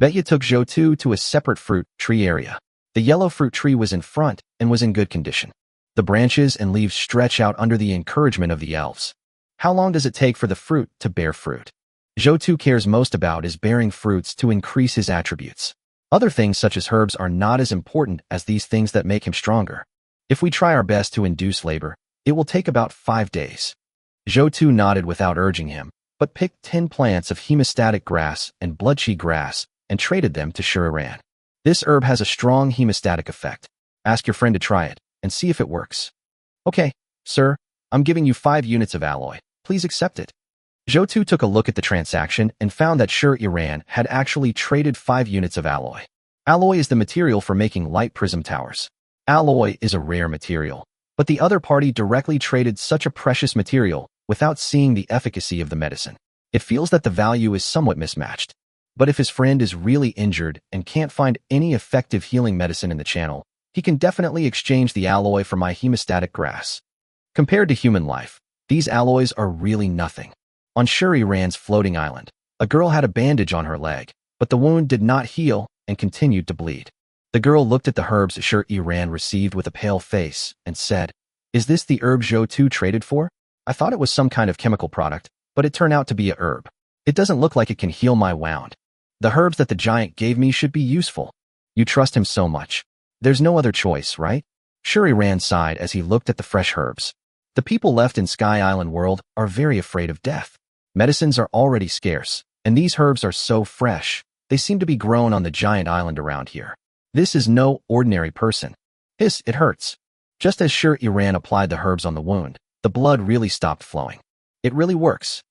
Betya took Zhou Tu to a separate fruit tree area. The yellow fruit tree was in front and was in good condition. The branches and leaves stretch out under the encouragement of the elves. How long does it take for the fruit to bear fruit? Zhou Tu cares most about is bearing fruits to increase his attributes. Other things such as herbs are not as important as these things that make him stronger. If we try our best to induce labor, it will take about 5 days. Zhou Tu nodded without urging him, but picked 10 plants of hemostatic grass and bloodchi grass and traded them to Shuriran. This herb has a strong hemostatic effect. Ask your friend to try it and see if it works. Okay, sir, I'm giving you 5 units of alloy. Please accept it. Zhou Tu took a look at the transaction and found that Shuriran had actually traded 5 units of alloy. Alloy is the material for making light prism towers. Alloy is a rare material, but the other party directly traded such a precious material without seeing the efficacy of the medicine. It feels that the value is somewhat mismatched. But if his friend is really injured and can't find any effective healing medicine in the channel, he can definitely exchange the alloy for my hemostatic grass. Compared to human life, these alloys are really nothing. On Shuriran's floating island, a girl had a bandage on her leg, but the wound did not heal and continued to bleed. The girl looked at the herbs Shuriran received with a pale face and said, "Is this the herb Zhou Tu traded for? I thought it was some kind of chemical product, but it turned out to be a herb. It doesn't look like it can heal my wound. The herbs that the giant gave me should be useful. You trust him so much. There's no other choice, right?" Shuriran sighed as he looked at the fresh herbs. The people left in Sky Island world are very afraid of death. Medicines are already scarce, and these herbs are so fresh, they seem to be grown on the giant island around here. This is no ordinary person. Hiss, it hurts. Just as Shuriran applied the herbs on the wound, the blood really stopped flowing. It really works.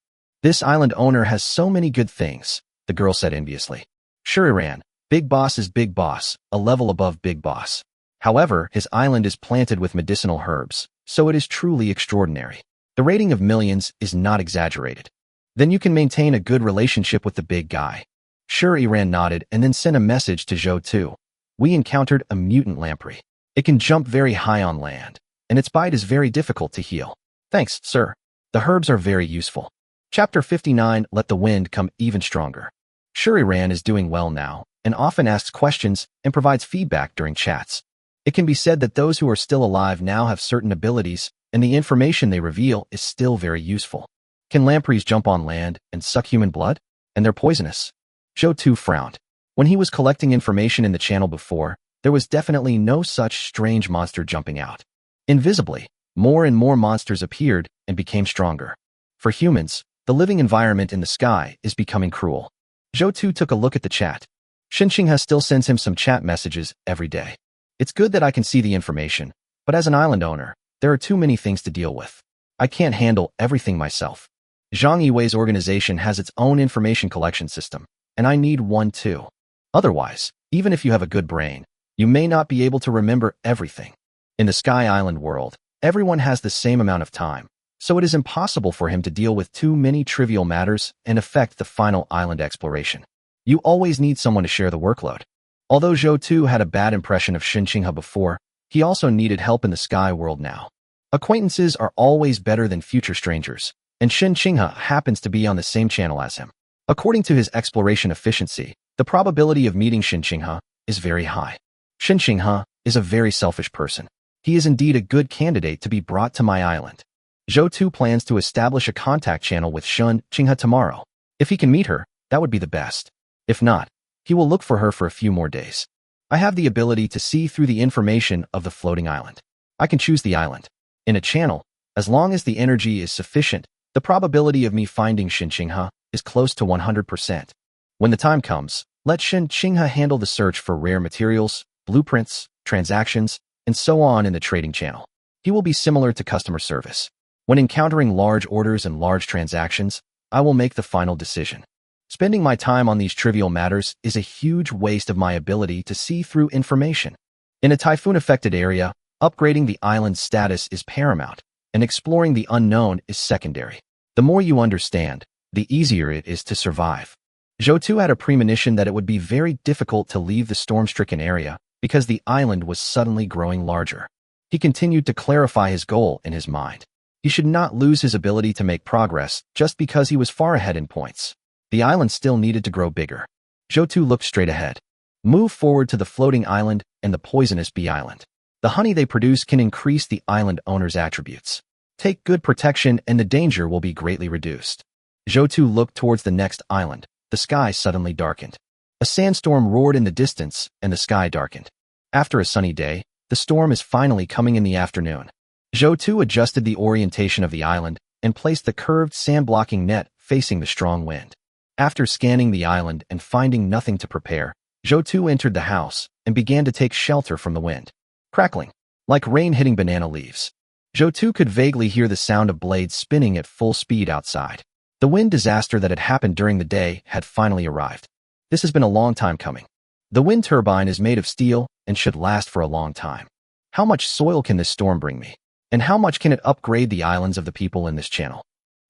This island owner has so many good things, the girl said enviously. Shuriran, Big Boss is Big Boss, a level above Big Boss. However, his island is planted with medicinal herbs, so it is truly extraordinary. The rating of millions is not exaggerated. Then you can maintain a good relationship with the big guy. Shuriran nodded and then sent a message to Zhou Tu. We encountered a mutant lamprey. It can jump very high on land, and its bite is very difficult to heal. Thanks, sir. The herbs are very useful. Chapter 59, Let the Wind Come Even Stronger. Shuriran is doing well now, and often asks questions and provides feedback during chats. It can be said that those who are still alive now have certain abilities, and the information they reveal is still very useful. Can lampreys jump on land and suck human blood? And they're poisonous. Zhou Tu frowned. When he was collecting information in the channel before, there was definitely no such strange monster jumping out. Invisibly, more and more monsters appeared and became stronger. For humans, the living environment in the sky is becoming cruel. Zhou Tu took a look at the chat. Xinxinghe still sends him some chat messages every day. It's good that I can see the information, but as an island owner, there are too many things to deal with. I can't handle everything myself. Zhang Yiwei's organization has its own information collection system, and I need one too. Otherwise, even if you have a good brain, you may not be able to remember everything. In the Sky Island world, everyone has the same amount of time, so it is impossible for him to deal with too many trivial matters and affect the final island exploration. You always need someone to share the workload. Although Zhou Tu had a bad impression of Xinxinghe before, he also needed help in the sky world now. Acquaintances are always better than future strangers, and Xinxinghe happens to be on the same channel as him. According to his exploration efficiency, the probability of meeting Xinxinghe is very high. Xinxinghe is a very selfish person. He is indeed a good candidate to be brought to my island. Zhou Tu plans to establish a contact channel with Xinxinghe tomorrow. If he can meet her, that would be the best. If not, he will look for her for a few more days. I have the ability to see through the information of the floating island. I can choose the island. In a channel, as long as the energy is sufficient, the probability of me finding Xinxinghe is close to 100%. When the time comes, let Xinxinghe handle the search for rare materials, blueprints, transactions, and so on in the trading channel. He will be similar to customer service. When encountering large orders and large transactions, I will make the final decision. Spending my time on these trivial matters is a huge waste of my ability to see through information. In a typhoon-affected area, upgrading the island's status is paramount, and exploring the unknown is secondary. The more you understand, the easier it is to survive. Zhou had a premonition that it would be very difficult to leave the storm-stricken area because the island was suddenly growing larger. He continued to clarify his goal in his mind. He should not lose his ability to make progress just because he was far ahead in points. The island still needed to grow bigger. Zhou looked straight ahead. Move forward to the floating island and the poisonous bee island. The honey they produce can increase the island owner's attributes. Take good protection and the danger will be greatly reduced. Zhou looked towards the next island. The sky suddenly darkened. A sandstorm roared in the distance and the sky darkened. After a sunny day, the storm is finally coming in the afternoon. Zhou adjusted the orientation of the island and placed the curved sand-blocking net facing the strong wind. After scanning the island and finding nothing to prepare, Zhou entered the house and began to take shelter from the wind. Crackling, like rain hitting banana leaves. Zhou could vaguely hear the sound of blades spinning at full speed outside. The wind disaster that had happened during the day had finally arrived. This has been a long time coming. The wind turbine is made of steel and should last for a long time. How much soil can this storm bring me? And how much can it upgrade the islands of the people in this channel?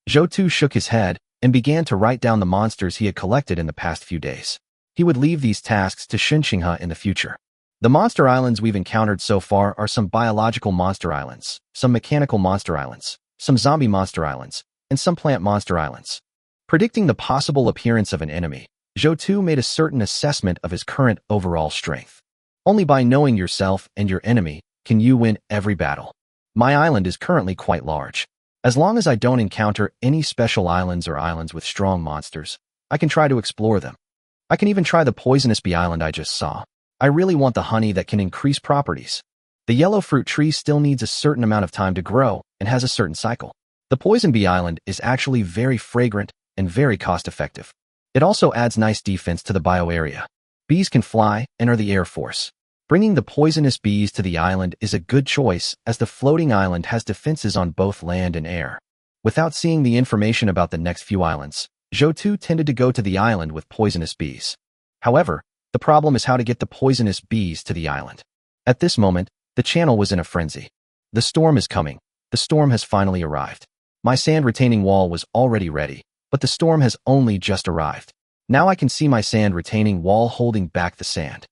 Zhou shook his head and began to write down the monsters he had collected in the past few days. He would leave these tasks to Xinxinghe in the future. The monster islands we've encountered so far are some biological monster islands, some mechanical monster islands, some zombie monster islands, and some plant monster islands. Predicting the possible appearance of an enemy, Zhou made a certain assessment of his current overall strength. Only by knowing yourself and your enemy can you win every battle. My island is currently quite large. As long as I don't encounter any special islands or islands with strong monsters, I can try to explore them. I can even try the poisonous bee island I just saw. I really want the honey that can increase properties. The yellow fruit tree still needs a certain amount of time to grow and has a certain cycle. The poison bee island is actually very fragrant and very cost-effective. It also adds nice defense to the bio area. Bees can fly and are the air force. Bringing the poisonous bees to the island is a good choice as the floating island has defenses on both land and air. Without seeing the information about the next few islands, Zhou tended to go to the island with poisonous bees. However, the problem is how to get the poisonous bees to the island. At this moment, the channel was in a frenzy. The storm is coming. The storm has finally arrived. My sand retaining wall was already ready, but the storm has only just arrived. Now I can see my sand retaining wall holding back the sand.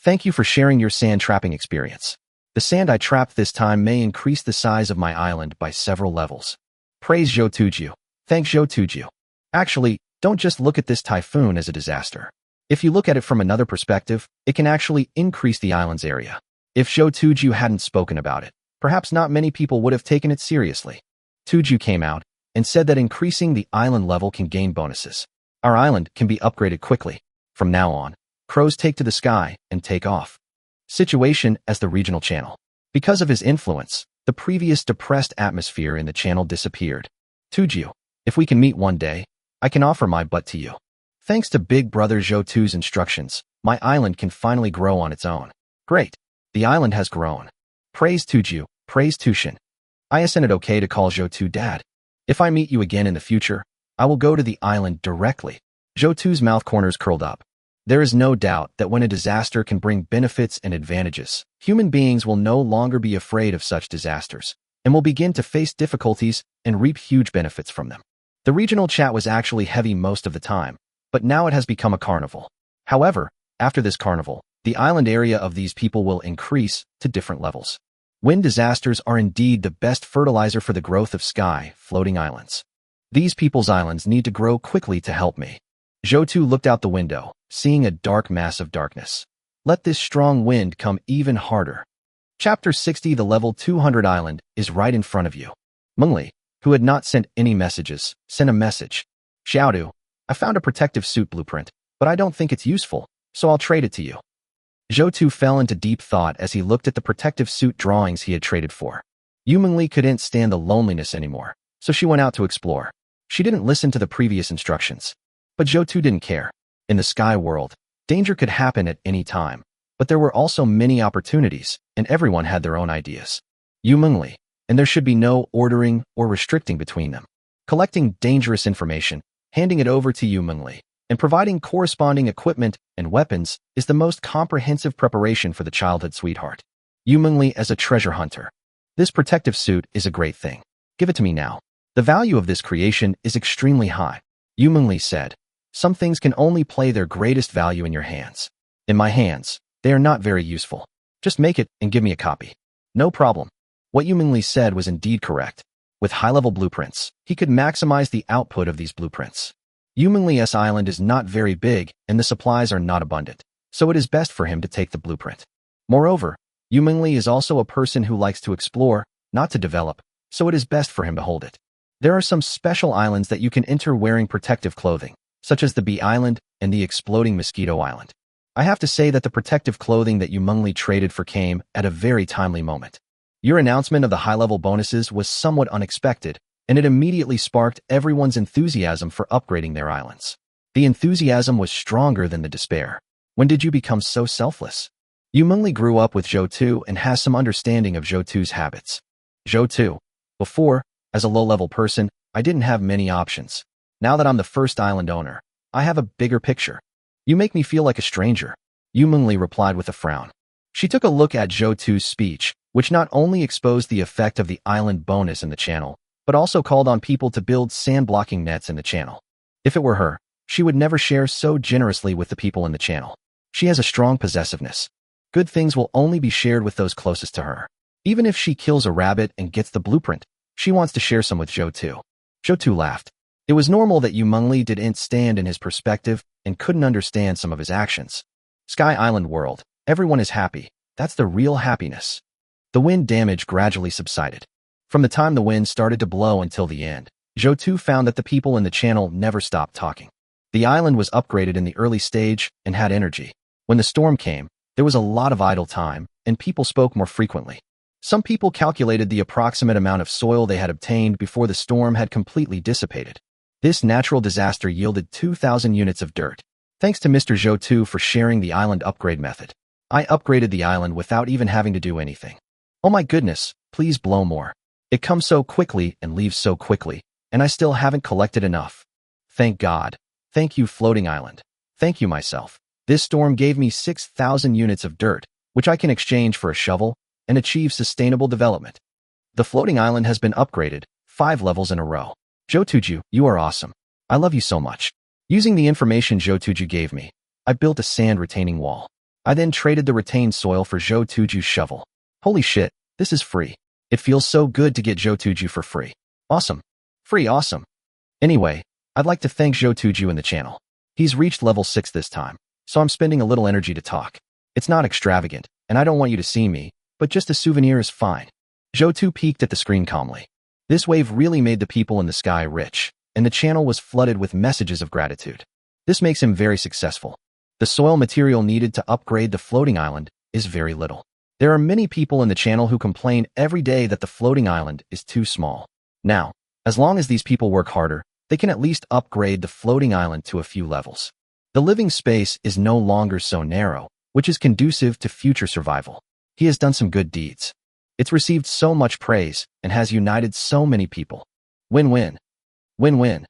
Thank you for sharing your sand trapping experience. The sand I trapped this time may increase the size of my island by several levels. Praise Zhou. Thanks Zhou. Actually, don't just look at this typhoon as a disaster. If you look at it from another perspective, it can actually increase the island's area. If Zhou hadn't spoken about it, perhaps not many people would have taken it seriously. Tuju came out and said that increasing the island level can gain bonuses. Our island can be upgraded quickly. From now on, crows take to the sky and take off. Situation as the regional channel. Because of his influence, the previous depressed atmosphere in the channel disappeared. Tuju, if we can meet one day, I can offer my butt to you. Thanks to Big Brother Zhou's instructions, my island can finally grow on its own. Great. The island has grown. Praise Tuju, praise Tushin. Isn't it okay to call Zhou Dad? If I meet you again in the future, I will go to the island directly. Zhou's mouth corners curled up. There is no doubt that when a disaster can bring benefits and advantages, human beings will no longer be afraid of such disasters, and will begin to face difficulties and reap huge benefits from them. The regional chat was actually heavy most of the time, but now it has become a carnival. However, after this carnival, the island area of these people will increase to different levels. Wind disasters are indeed the best fertilizer for the growth of sky, floating islands. These people's islands need to grow quickly to help me. Zhou looked out the window, seeing a dark mass of darkness. Let this strong wind come even harder. Chapter 60. The level 200 island is right in front of you. Mengli, who had not sent any messages, sent a message. Xiaodu, I found a protective suit blueprint, but I don't think it's useful, so I'll trade it to you. Zhou fell into deep thought as he looked at the protective suit drawings he had traded for. Yu Mengli couldn't stand the loneliness anymore, so she went out to explore. She didn't listen to the previous instructions. But Zhou didn't care. In the sky world, danger could happen at any time, but there were also many opportunities, and everyone had their own ideas. Humanly, and there should be no ordering or restricting between them. Collecting dangerous information, handing it over to humanly, and providing corresponding equipment and weapons is the most comprehensive preparation for the childhood sweetheart. Humanly as a treasure hunter. This protective suit is a great thing. Give it to me now. The value of this creation is extremely high. Humanly said, some things can only play their greatest value in your hands. In my hands, they are not very useful. Just make it and give me a copy. No problem. What Humanly said was indeed correct. With high-level blueprints, he could maximize the output of these blueprints. Humanly's island is not very big and the supplies are not abundant, so it is best for him to take the blueprint. Moreover, Humanly is also a person who likes to explore, not to develop, so it is best for him to hold it. There are some special islands that you can enter wearing protective clothing, such as the Bee Island and the Exploding Mosquito Island. I have to say that the protective clothing that Humanly traded for came at a very timely moment. Your announcement of the high-level bonuses was somewhat unexpected, and it immediately sparked everyone's enthusiasm for upgrading their islands. The enthusiasm was stronger than the despair. When did you become so selfless? Humanly grew up with Zhou and has some understanding of Zhou's habits. Zhou, before, as a low-level person, I didn't have many options. Now that I'm the first island owner, I have a bigger picture. You make me feel like a stranger, Humanly replied with a frown. She took a look at Zhou's speech, which not only exposed the effect of the island bonus in the channel, but also called on people to build sand-blocking nets in the channel. If it were her, she would never share so generously with the people in the channel. She has a strong possessiveness. Good things will only be shared with those closest to her. Even if she kills a rabbit and gets the blueprint, she wants to share some with Zhou. Zhou laughed. It was normal that Humanly didn't stand in his perspective and couldn't understand some of his actions. Sky Island world, everyone is happy. That's the real happiness. The wind damage gradually subsided. From the time the wind started to blow until the end, Zhou found that the people in the channel never stopped talking. The island was upgraded in the early stage and had energy. When the storm came, there was a lot of idle time, and people spoke more frequently. Some people calculated the approximate amount of soil they had obtained before the storm had completely dissipated. This natural disaster yielded 2,000 units of dirt. Thanks to Mr. Zhou for sharing the island upgrade method. I upgraded the island without even having to do anything. Oh my goodness, please blow more. It comes so quickly and leaves so quickly, and I still haven't collected enough. Thank God. Thank you, floating island. Thank you, myself. This storm gave me 6,000 units of dirt, which I can exchange for a shovel and achieve sustainable development. The floating island has been upgraded 5 levels in a row. Zhou, you are awesome. I love you so much. Using the information Zhou gave me, I built a sand retaining wall. I then traded the retained soil for Zhou's shovel. Holy shit, this is free. It feels so good to get Zhou for free. Awesome. Free awesome. Anyway, I'd like to thank Zhou in the channel. He's reached level 6 this time, so I'm spending a little energy to talk. It's not extravagant, and I don't want you to see me, but just a souvenir is fine. Zhou peeked at the screen calmly. This wave really made the people in the sky rich, and the channel was flooded with messages of gratitude. This makes him very successful. The soil material needed to upgrade the floating island is very little. There are many people in the channel who complain every day that the floating island is too small. Now, as long as these people work harder, they can at least upgrade the floating island to a few levels. The living space is no longer so narrow, which is conducive to future survival. He has done some good deeds. It's received so much praise and has united so many people. Win-win. Win-win.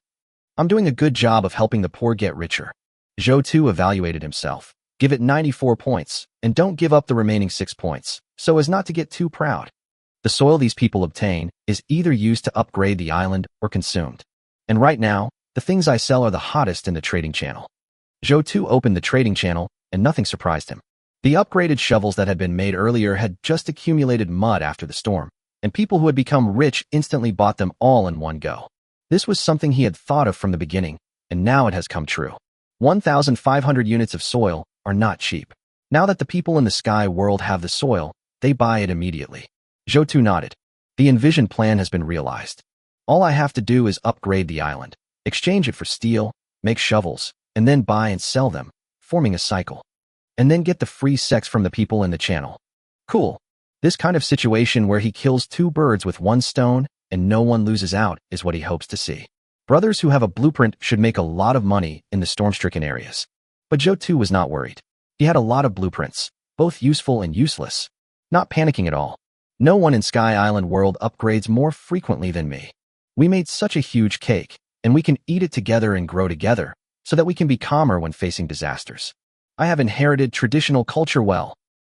I'm doing a good job of helping the poor get richer. Zhou evaluated himself. Give it 94 points, and don't give up the remaining 6 points, so as not to get too proud. The soil these people obtain is either used to upgrade the island or consumed. And right now, the things I sell are the hottest in the trading channel. Zhou opened the trading channel, and nothing surprised him. The upgraded shovels that had been made earlier had just accumulated mud after the storm, and people who had become rich instantly bought them all in one go. This was something he had thought of from the beginning, and now it has come true. 1,500 units of soil are not cheap. Now that the people in the sky world have the soil, they buy it immediately. Zhou nodded. The envisioned plan has been realized. All I have to do is upgrade the island, exchange it for steel, make shovels, and then buy and sell them, forming a cycle. And then get the free sex from the people in the channel. Cool. This kind of situation where he kills 2 birds with 1 stone and no one loses out is what he hopes to see. Brothers who have a blueprint should make a lot of money in the storm-stricken areas. But Zhou was not worried. He had a lot of blueprints, both useful and useless. not panicking at all. No one in Sky Island World upgrades more frequently than me. We made such a huge cake, and we can eat it together and grow together, so that we can be calmer when facing disasters. I have inherited traditional culture well.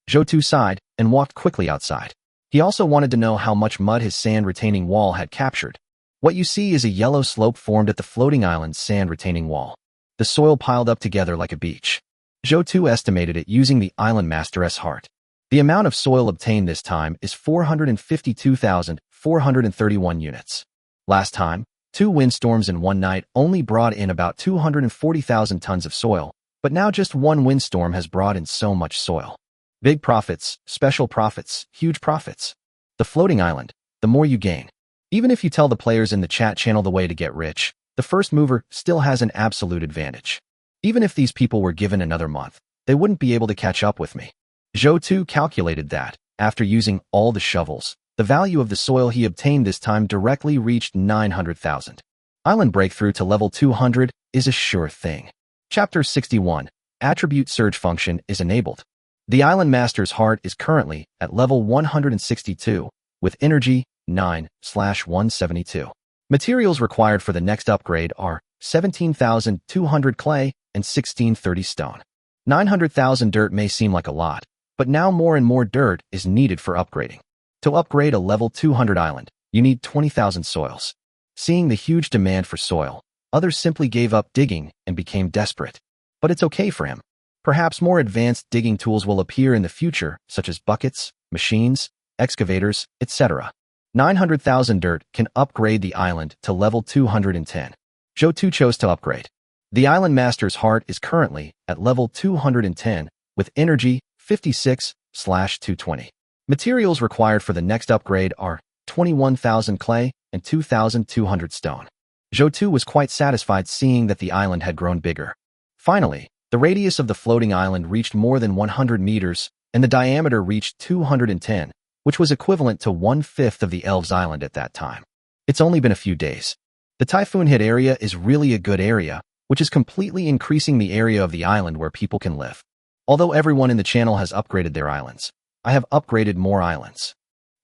Zhou sighed and walked quickly outside. He also wanted to know how much mud his sand-retaining wall had captured. What you see is a yellow slope formed at the floating island's sand-retaining wall. The soil piled up together like a beach. Zhou estimated it using the Island Master's heart. The amount of soil obtained this time is 452,431 units. Last time, 2 windstorms in one night only brought in about 240,000 tons of soil, but now just one windstorm has brought in so much soil. Big profits, special profits, huge profits. The floating island, the more you gain. Even if you tell the players in the chat channel the way to get rich, the first mover still has an absolute advantage. Even if these people were given another month, they wouldn't be able to catch up with me. Zhou calculated that, after using all the shovels, the value of the soil he obtained this time directly reached 900,000. Island breakthrough to level 200 is a sure thing. Chapter 61, Attribute Surge function is enabled. The Island Master's heart is currently at level 162, with energy 9/172. Materials required for the next upgrade are 17,200 clay and 1630 stone. 900,000 dirt may seem like a lot, but now more and more dirt is needed for upgrading. To upgrade a level 200 island, you need 20,000 soils. Seeing the huge demand for soil, others simply gave up digging and became desperate. But it's okay for him. Perhaps more advanced digging tools will appear in the future, such as buckets, machines, excavators, etc. 900,000 dirt can upgrade the island to level 210. Zhou chose to upgrade. The Island Master's heart is currently at level 210, with energy 56/220. Materials required for the next upgrade are 21,000 clay and 2,200 stone. Zhou was quite satisfied seeing that the island had grown bigger. Finally, the radius of the floating island reached more than 100 meters, and the diameter reached 210, which was equivalent to 1/5 of the Elves Island at that time. It's only been a few days. The typhoon hit area is really a good area, which is completely increasing the area of the island where people can live. Although everyone in the channel has upgraded their islands, I have upgraded more islands.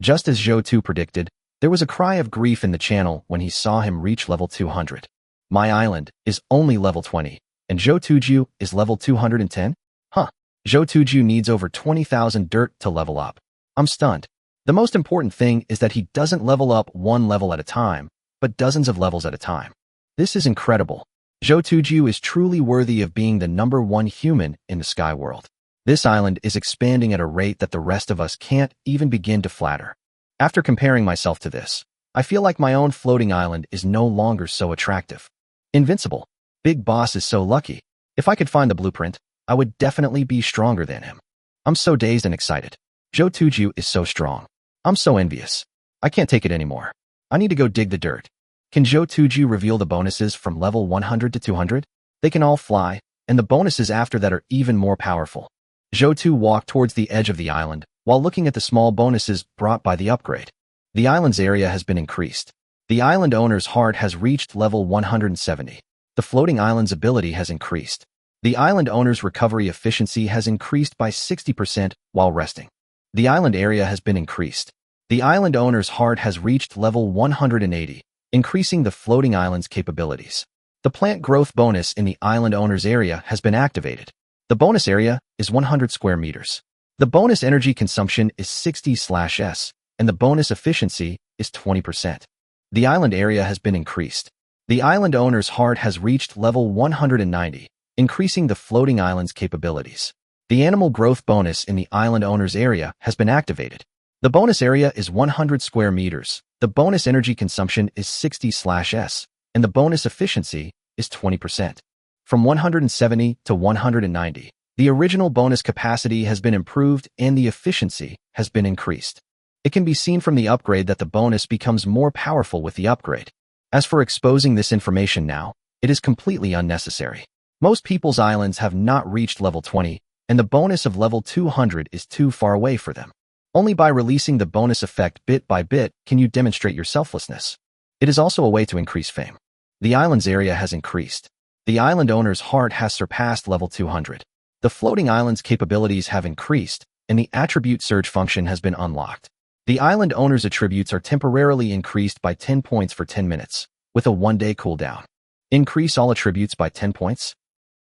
Just as Zhou predicted, there was a cry of grief in the channel when he saw him reach level 200. My island is only level 20, and Zhou is level 210? Huh. Zhou needs over 20,000 dirt to level up. I'm stunned. The most important thing is that he doesn't level up one level at a time, but dozens of levels at a time. This is incredible. Zhou is truly worthy of being the #1 human in the Sky World. This island is expanding at a rate that the rest of us can't even begin to flatter. After comparing myself to this, I feel like my own floating island is no longer so attractive. Invincible. Big Boss is so lucky. If I could find the blueprint, I would definitely be stronger than him. I'm so dazed and excited. Zhou is so strong. I'm so envious. I can't take it anymore. I need to go dig the dirt. Can Zhou reveal the bonuses from level 100 to 200? They can all fly, and the bonuses after that are even more powerful. Zhou walked towards the edge of the island, while looking at the small bonuses brought by the upgrade. The island's area has been increased. The island owner's heart has reached level 170. The floating island's ability has increased. The island owner's recovery efficiency has increased by 60% while resting. The island area has been increased. The island owner's heart has reached level 180, increasing the floating island's capabilities. The plant growth bonus in the island owner's area has been activated. The bonus area is 100 square meters. The bonus energy consumption is 60/s, and the bonus efficiency is 20%. The island area has been increased. The island owner's heart has reached level 190, increasing the floating island's capabilities. The animal growth bonus in the island owner's area has been activated. The bonus area is 100 square meters. The bonus energy consumption is 60/s, and the bonus efficiency is 20%. From 170 to 190, the original bonus capacity has been improved and the efficiency has been increased. It can be seen from the upgrade that the bonus becomes more powerful with the upgrade. As for exposing this information now, it is completely unnecessary. Most people's islands have not reached level 20, and the bonus of level 200 is too far away for them. Only by releasing the bonus effect bit by bit can you demonstrate your selflessness. It is also a way to increase fame. The island's area has increased. The island owner's heart has surpassed level 200. The floating island's capabilities have increased, and the attribute search function has been unlocked. The island owner's attributes are temporarily increased by 10 points for 10 minutes, with a 1-day cooldown. Increase all attributes by 10 points?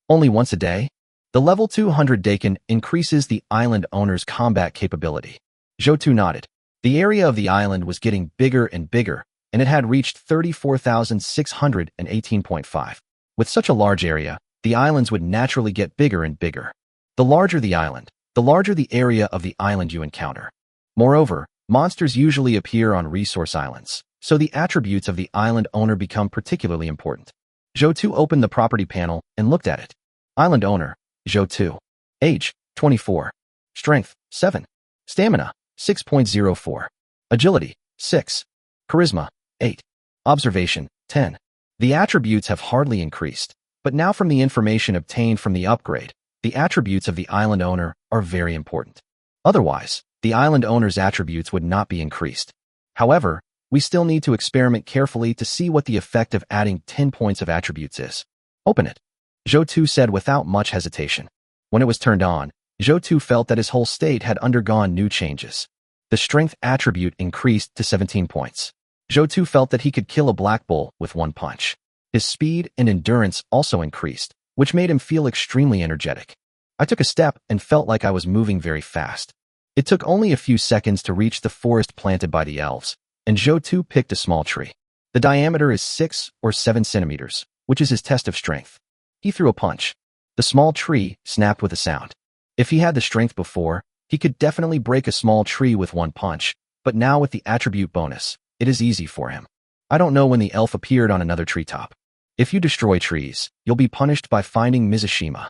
Only once a day? The level 200 Dakin increases the island owner's combat capability. Zhou nodded. The area of the island was getting bigger and bigger, and it had reached 34,618.5. With such a large area, the islands would naturally get bigger and bigger. The larger the island, the larger the area of the island you encounter. Moreover, monsters usually appear on resource islands, so the attributes of the island owner become particularly important. Zhou opened the property panel and looked at it. Island owner, Zhou. Age, 24. Strength, 7. Stamina, 6.04. Agility, 6. Charisma, 8. Observation, 10. The attributes have hardly increased, but now from the information obtained from the upgrade, the attributes of the island owner are very important. Otherwise, the island owner's attributes would not be increased. However, we still need to experiment carefully to see what the effect of adding 10 points of attributes is. Open it, Zhou said without much hesitation. When it was turned on, Zhou felt that his whole state had undergone new changes. The strength attribute increased to 17 points. Zhou felt that he could kill a black bull with one punch. His speed and endurance also increased, which made him feel extremely energetic. I took a step and felt like I was moving very fast. It took only a few seconds to reach the forest planted by the elves, and Zhou picked a small tree. The diameter is 6 or 7 centimeters, which is his test of strength. He threw a punch. The small tree snapped with a sound. If he had the strength before, he could definitely break a small tree with one punch, but now with the attribute bonus, it is easy for him. I don't know when the elf appeared on another treetop. If you destroy trees, you'll be punished by finding Mizushima.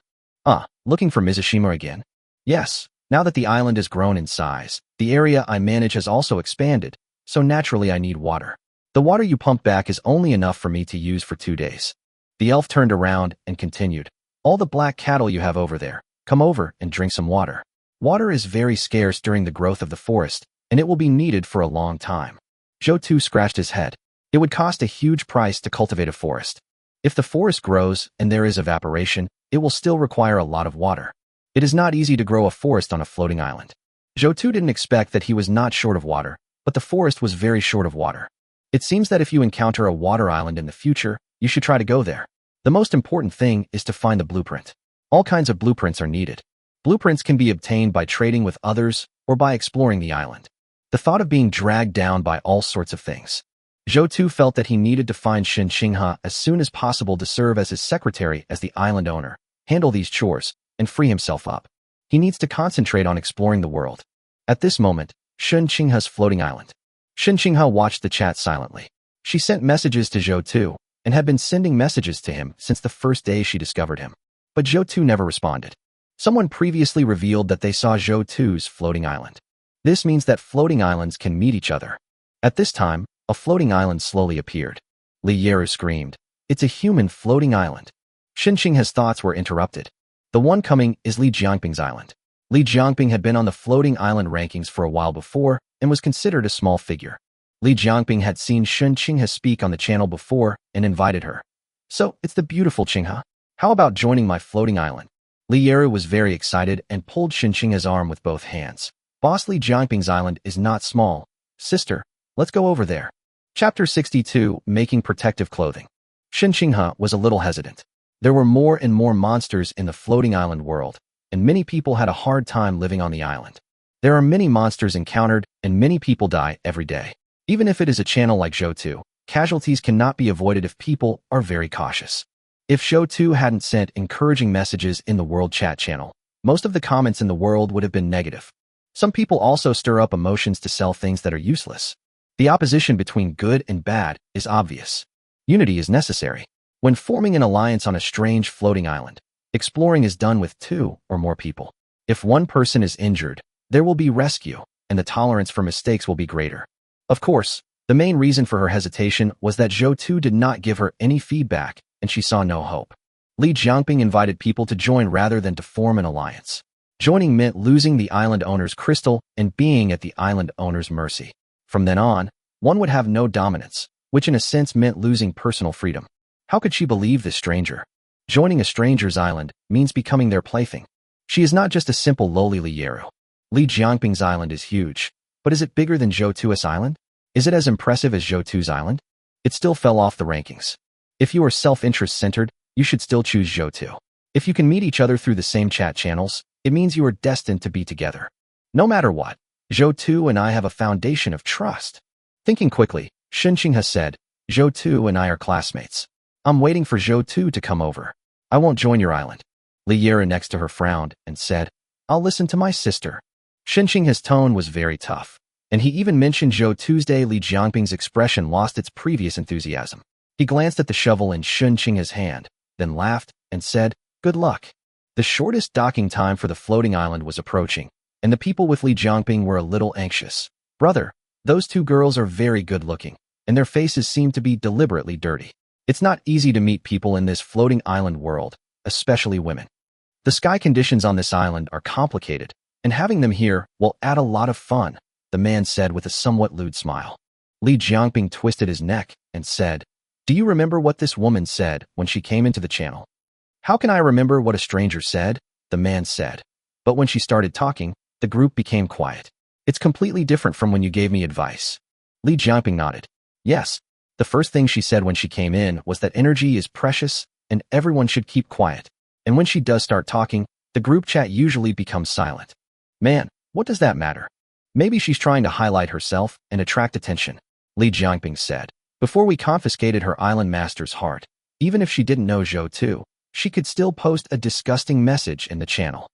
Looking for Mizushima again? Yes, now that the island has grown in size, the area I manage has also expanded, so naturally I need water. The water you pump back is only enough for me to use for 2 days. The elf turned around and continued. All the black cattle you have over there, come over and drink some water. Water is very scarce during the growth of the forest, and it will be needed for a long time. Zhou scratched his head. It would cost a huge price to cultivate a forest. If the forest grows and there is evaporation, it will still require a lot of water. It is not easy to grow a forest on a floating island. Zhou didn't expect that he was not short of water, but the forest was very short of water. It seems that if you encounter a water island in the future, you should try to go there. The most important thing is to find the blueprint. All kinds of blueprints are needed. Blueprints can be obtained by trading with others or by exploring the island. The thought of being dragged down by all sorts of things. Zhou felt that he needed to find Shen Qinghe as soon as possible to serve as his secretary as the island owner, handle these chores, and free himself up. He needs to concentrate on exploring the world. At this moment, Shen Qinghe's floating island. Shen Qinghe watched the chat silently. She sent messages to Zhou and had been sending messages to him since the first day she discovered him. But Zhou never responded. Someone previously revealed that they saw Zhou's floating island. This means that floating islands can meet each other. At this time, a floating island slowly appeared. Li Yeru screamed, "It's a human floating island." Shen Qinghe's thoughts were interrupted. The one coming is Li Jiangping's island. Li Jiangping had been on the floating island rankings for a while before and was considered a small figure. Li Jiangping had seen Shen Qinghe speak on the channel before and invited her. "So, it's the beautiful Qinghe. How about joining my floating island?" Li Yeru was very excited and pulled Shen Qinghe's arm with both hands. "Boss, Li Jiangping's island is not small. Sister, let's go over there." Chapter 62, Making Protective Clothing. Shen Qinghe was a little hesitant. There were more and more monsters in the floating island world, and many people had a hard time living on the island. There are many monsters encountered, and many people die every day. Even if it is a channel like Zhou, casualties cannot be avoided if people are very cautious. If Zhou hadn't sent encouraging messages in the world chat channel, most of the comments in the world would have been negative. Some people also stir up emotions to sell things that are useless. The opposition between good and bad is obvious. Unity is necessary. When forming an alliance on a strange floating island, exploring is done with 2 or more people. If one person is injured, there will be rescue, and the tolerance for mistakes will be greater. Of course, the main reason for her hesitation was that Zhou did not give her any feedback, and she saw no hope. Li Jiangping invited people to join rather than to form an alliance. Joining meant losing the island owner's crystal and being at the island owner's mercy. From then on, one would have no dominance, which in a sense meant losing personal freedom. How could she believe this stranger? Joining a stranger's island means becoming their plaything. She is not just a simple lowly Li Yeru. Li Jiangping's island is huge, but is it bigger than Zhou Tu's island? Is it as impressive as Zhou Tu's island? It still fell off the rankings. If you are self-interest centered, you should still choose Zhou Tu. If you can meet each other through the same chat channels, it means you are destined to be together. No matter what, Zhou Tu and I have a foundation of trust. Thinking quickly, Xinqing has said, Zhou Tu and I are classmates. I'm waiting for Zhou Tu to come over. I won't join your island. Li Yera next to her frowned and said, I'll listen to my sister. Xinqing's tone was very tough, and he even mentioned Zhou Tuesday. Li Jiangping's expression lost its previous enthusiasm. He glanced at the shovel in Xinqing's hand, then laughed and said, Good luck. The shortest docking time for the floating island was approaching, and the people with Li Jiangping were a little anxious. Brother, those two girls are very good looking, and their faces seem to be deliberately dirty. It's not easy to meet people in this floating island world, especially women. The sky conditions on this island are complicated, and having them here will add a lot of fun, the man said with a somewhat lewd smile. Li Jiangping twisted his neck and said, Do you remember what this woman said when she came into the channel? How can I remember what a stranger said? The man said. But when she started talking, the group became quiet. It's completely different from when you gave me advice. Li Jiangping nodded. Yes, the first thing she said when she came in was that energy is precious and everyone should keep quiet. And when she does start talking, the group chat usually becomes silent. Man, what does that matter? Maybe she's trying to highlight herself and attract attention, Li Jiangping said. Before we confiscated her island master's heart, even if she didn't know Zhou Tu, she could still post a disgusting message in the channel.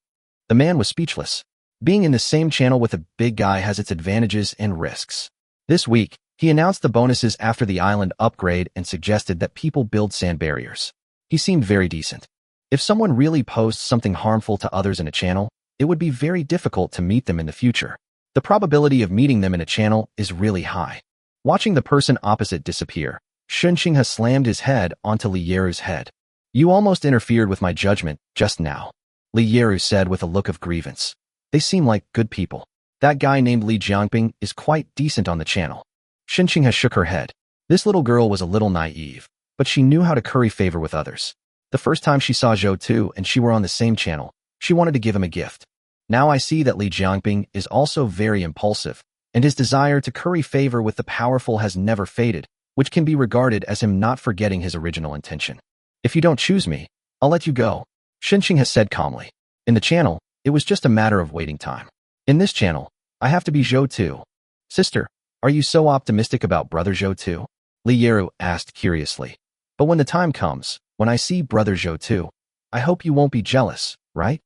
The man was speechless. Being in the same channel with a big guy has its advantages and risks. This week, he announced the bonuses after the island upgrade and suggested that people build sand barriers. He seemed very decent. If someone really posts something harmful to others in a channel, it would be very difficult to meet them in the future. The probability of meeting them in a channel is really high. Watching the person opposite disappear, Xinqing has slammed his head onto Li Yeru's head. You almost interfered with my judgment just now, Li Yeru said with a look of grievance. They seem like good people. That guy named Li Jiangping is quite decent on the channel. Xinqing has shook her head. This little girl was a little naive, but she knew how to curry favor with others. The first time she saw Zhou Tu and she were on the same channel, she wanted to give him a gift. Now I see that Li Jiangping is also very impulsive, and his desire to curry favor with the powerful has never faded, which can be regarded as him not forgetting his original intention. If you don't choose me, I'll let you go, Xinqing has said calmly. In the channel, it was just a matter of waiting time. In this channel, I have to be Zhou Tu. Sister, are you so optimistic about brother Zhou Tu? Li Yeru asked curiously. But when the time comes, when I see brother Zhou Tu, I hope you won't be jealous, right?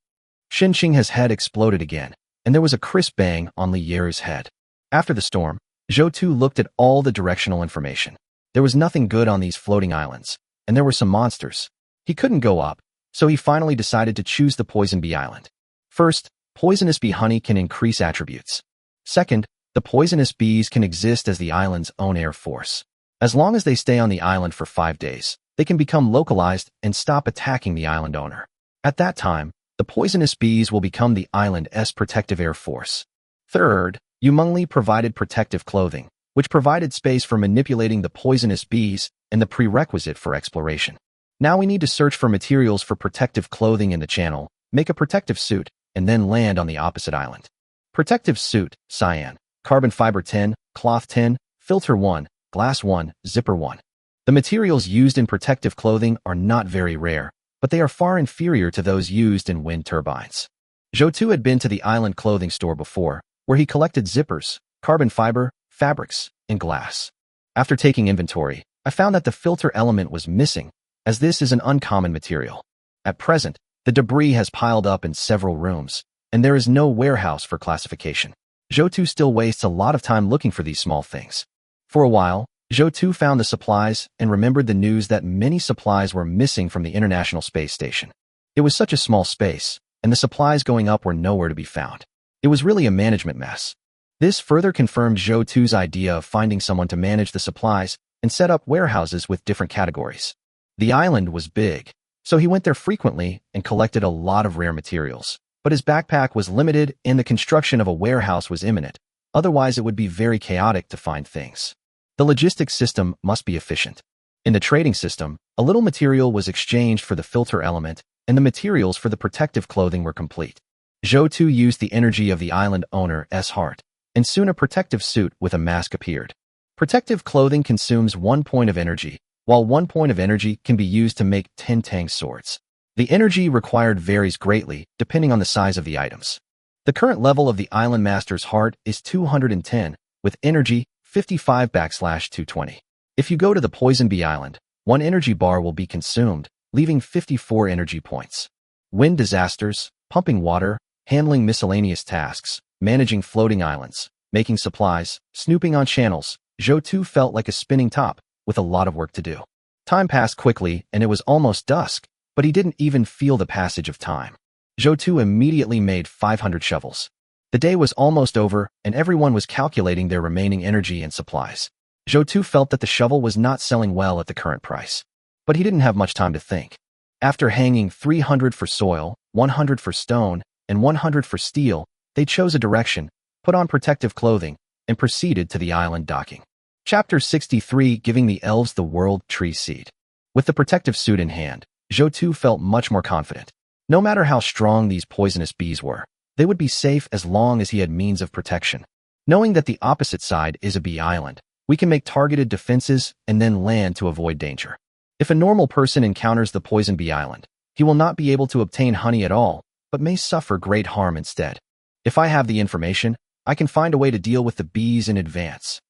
Xinqing's head exploded again, and there was a crisp bang on Li Yeru's head. After the storm, Zhou Tu looked at all the directional information. There was nothing good on these floating islands, and there were some monsters. He couldn't go up, so he finally decided to choose the Poison Bee Island. First, poisonous bee honey can increase attributes. Second, the poisonous bees can exist as the island's own air force. As long as they stay on the island for 5 days, they can become localized and stop attacking the island owner. At that time, the poisonous bees will become the island's protective air force. Third, Umengli provided protective clothing, which provided space for manipulating the poisonous bees and the prerequisite for exploration. Now we need to search for materials for protective clothing in the channel, make a protective suit, and then land on the opposite island. Protective suit, cyan, carbon fiber 10, cloth 10, filter 1, glass 1, zipper 1. The materials used in protective clothing are not very rare, but they are far inferior to those used in wind turbines. Zhou Tu had been to the island clothing store before, where he collected zippers, carbon fiber, fabrics, and glass. After taking inventory, I found that the filter element was missing, as this is an uncommon material. At present, the debris has piled up in several rooms, and there is no warehouse for classification. Zhou Tu still wastes a lot of time looking for these small things. For a while, Zhou Tu found the supplies and remembered the news that many supplies were missing from the International Space Station. It was such a small space, and the supplies going up were nowhere to be found. It was really a management mess. This further confirmed Zhou Tu's idea of finding someone to manage the supplies and set up warehouses with different categories. The island was big, so he went there frequently and collected a lot of rare materials. But his backpack was limited and the construction of a warehouse was imminent. Otherwise, it would be very chaotic to find things. The logistics system must be efficient. In the trading system, a little material was exchanged for the filter element, and the materials for the protective clothing were complete. Zhou used the energy of the island owner's heart, and soon a protective suit with a mask appeared. Protective clothing consumes 1 point of energy, while 1 point of energy can be used to make 10 tang swords. The energy required varies greatly, depending on the size of the items. The current level of the Island Master's heart is 210, with energy 55/220. If you go to the Poison Bee Island, 1 energy bar will be consumed, leaving 54 energy points. Wind disasters, pumping water, handling miscellaneous tasks, managing floating islands, making supplies, snooping on channels, Zhou felt like a spinning top, with a lot of work to do. Time passed quickly, and it was almost dusk, but he didn't even feel the passage of time. Zhou immediately made 500 shovels. The day was almost over, and everyone was calculating their remaining energy and supplies. Zhou felt that the shovel was not selling well at the current price. But he didn't have much time to think. After hanging 300 for soil, 100 for stone, and 100 for steel, they chose a direction, put on protective clothing, and proceeded to the island docking. Chapter 63, Giving the Elves the World Tree Seed. With the protective suit in hand, Zhou felt much more confident. No matter how strong these poisonous bees were, they would be safe as long as he had means of protection. Knowing that the opposite side is a bee island, we can make targeted defenses and then land to avoid danger. If a normal person encounters the Poison Bee Island, he will not be able to obtain honey at all, but may suffer great harm instead. If I have the information, I can find a way to deal with the bees in advance.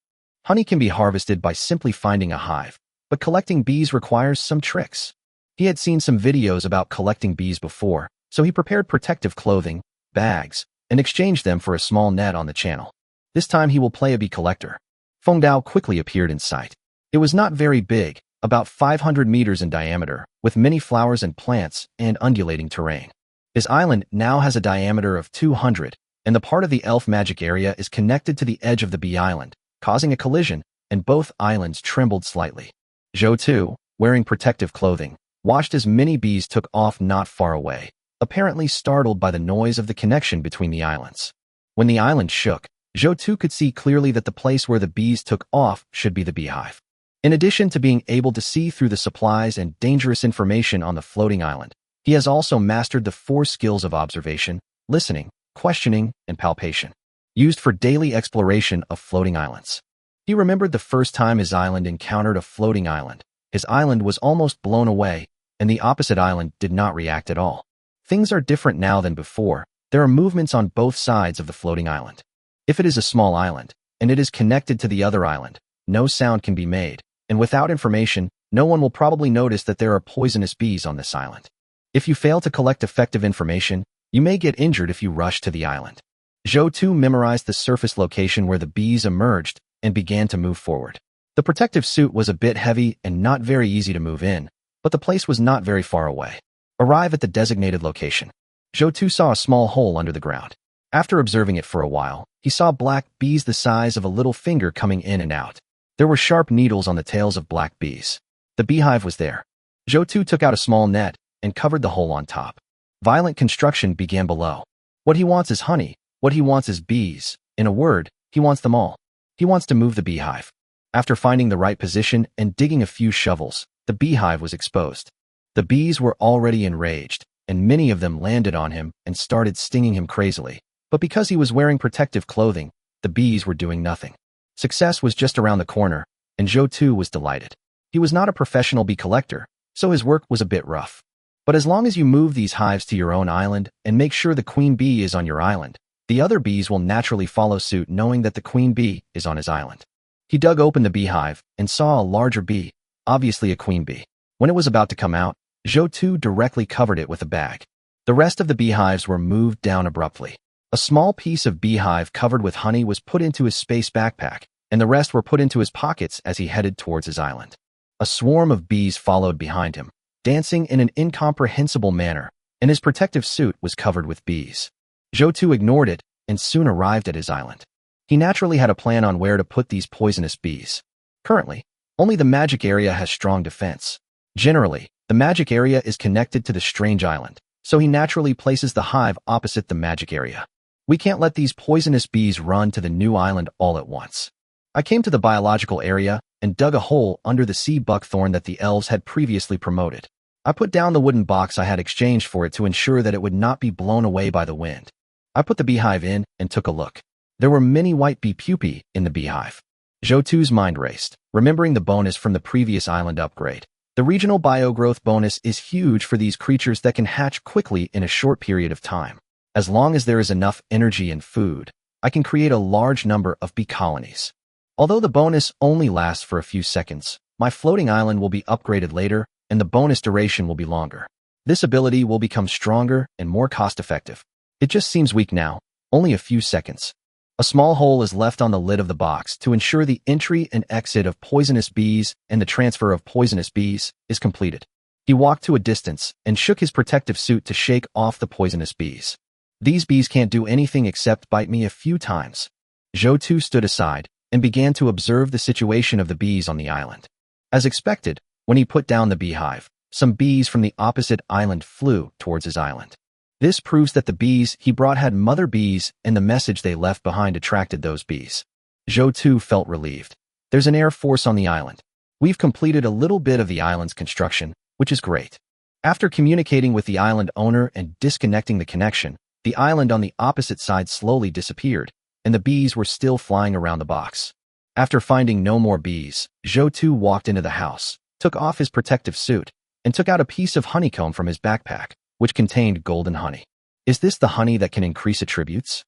Honey can be harvested by simply finding a hive, but collecting bees requires some tricks. He had seen some videos about collecting bees before, so he prepared protective clothing, bags, and exchanged them for a small net on the channel. This time he will play a bee collector. Feng Dao quickly appeared in sight. It was not very big, about 500 meters in diameter, with many flowers and plants and undulating terrain. His island now has a diameter of 200, and the part of the elf magic area is connected to the edge of the bee island, causing a collision, and both islands trembled slightly. Zhou, wearing protective clothing, watched as many bees took off not far away, apparently startled by the noise of the connection between the islands. When the island shook, Zhou could see clearly that the place where the bees took off should be the beehive. In addition to being able to see through the supplies and dangerous information on the floating island, he has also mastered the 4 skills of observation, listening, questioning, and palpation, used for daily exploration of floating islands. He remembered the first time his island encountered a floating island. His island was almost blown away, and the opposite island did not react at all. Things are different now than before. There are movements on both sides of the floating island. If it is a small island, and it is connected to the other island, no sound can be made, and without information, no one will probably notice that there are poisonous bees on this island. If you fail to collect effective information, you may get injured if you rush to the island. Zhou memorized the surface location where the bees emerged and began to move forward. The protective suit was a bit heavy and not very easy to move in, but the place was not very far away. Arrive at the designated location. Zhou saw a small hole under the ground. After observing it for a while, he saw black bees the size of a little finger coming in and out. There were sharp needles on the tails of black bees. The beehive was there. Zhou took out a small net and covered the hole on top. Violent construction began below. What he wants is honey. What he wants is bees. In a word, he wants them all. He wants to move the beehive. After finding the right position and digging a few shovels, the beehive was exposed. The bees were already enraged, and many of them landed on him and started stinging him crazily. But because he was wearing protective clothing, the bees were doing nothing. Success was just around the corner, and Zhou was delighted. He was not a professional bee collector, so his work was a bit rough. But as long as you move these hives to your own island and make sure the queen bee is on your island, the other bees will naturally follow suit knowing that the queen bee is on his island. He dug open the beehive and saw a larger bee, obviously a queen bee. When it was about to come out, Zhou directly covered it with a bag. The rest of the beehives were moved down abruptly. A small piece of beehive covered with honey was put into his space backpack, and the rest were put into his pockets as he headed towards his island. A swarm of bees followed behind him, dancing in an incomprehensible manner, and his protective suit was covered with bees. Zhou ignored it and soon arrived at his island. He naturally had a plan on where to put these poisonous bees. Currently, only the magic area has strong defense. Generally, the magic area is connected to the strange island, so he naturally places the hive opposite the magic area. We can't let these poisonous bees run to the new island all at once. I came to the biological area and dug a hole under the sea buckthorn that the elves had previously promoted. I put down the wooden box I had exchanged for it to ensure that it would not be blown away by the wind. I put the beehive in and took a look. There were many white bee pupae in the beehive. Zhou2's mind raced, remembering the bonus from the previous island upgrade. The regional biogrowth bonus is huge for these creatures that can hatch quickly in a short period of time. As long as there is enough energy and food, I can create a large number of bee colonies. Although the bonus only lasts for a few seconds, my floating island will be upgraded later and the bonus duration will be longer. This ability will become stronger and more cost-effective. It just seems weak now, only a few seconds. A small hole is left on the lid of the box to ensure the entry and exit of poisonous bees and the transfer of poisonous bees is completed. He walked to a distance and shook his protective suit to shake off the poisonous bees. These bees can't do anything except bite me a few times. Zhou2 stood aside and began to observe the situation of the bees on the island. As expected, when he put down the beehive, some bees from the opposite island flew towards his island. This proves that the bees he brought had mother bees and the message they left behind attracted those bees. Zhou2 felt relieved. There's an air force on the island. We've completed a little bit of the island's construction, which is great. After communicating with the island owner and disconnecting the connection, the island on the opposite side slowly disappeared, and the bees were still flying around the box. After finding no more bees, Zhou2 walked into the house, took off his protective suit, and took out a piece of honeycomb from his backpack, which contained golden honey. Is this the honey that can increase attributes?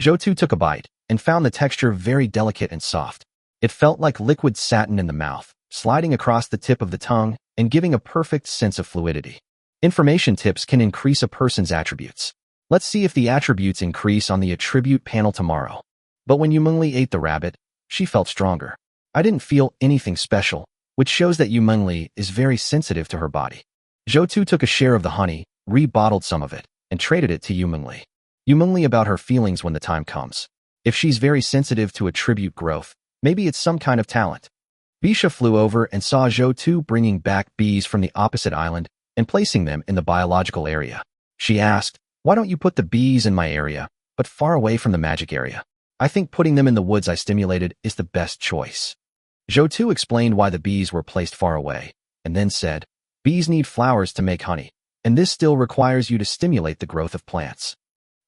Zhou2 took a bite and found the texture very delicate and soft. It felt like liquid satin in the mouth, sliding across the tip of the tongue and giving a perfect sense of fluidity. Information tips can increase a person's attributes. Let's see if the attributes increase on the attribute panel tomorrow. But when Yumengli ate the rabbit, she felt stronger. I didn't feel anything special, which shows that Yumengli is very sensitive to her body. Zhou2 took a share of the honey, rebottled some of it, and traded it to Yumengli. Yumengli about her feelings when the time comes. If she's very sensitive to attribute growth, maybe it's some kind of talent. Bisha flew over and saw Zhou2 bringing back bees from the opposite island and placing them in the biological area. She asked, "Why don't you put the bees in my area, but far away from the magic area? I think putting them in the woods I stimulated is the best choice." Zhou2 explained why the bees were placed far away, and then said, "Bees need flowers to make honey, and this still requires you to stimulate the growth of plants."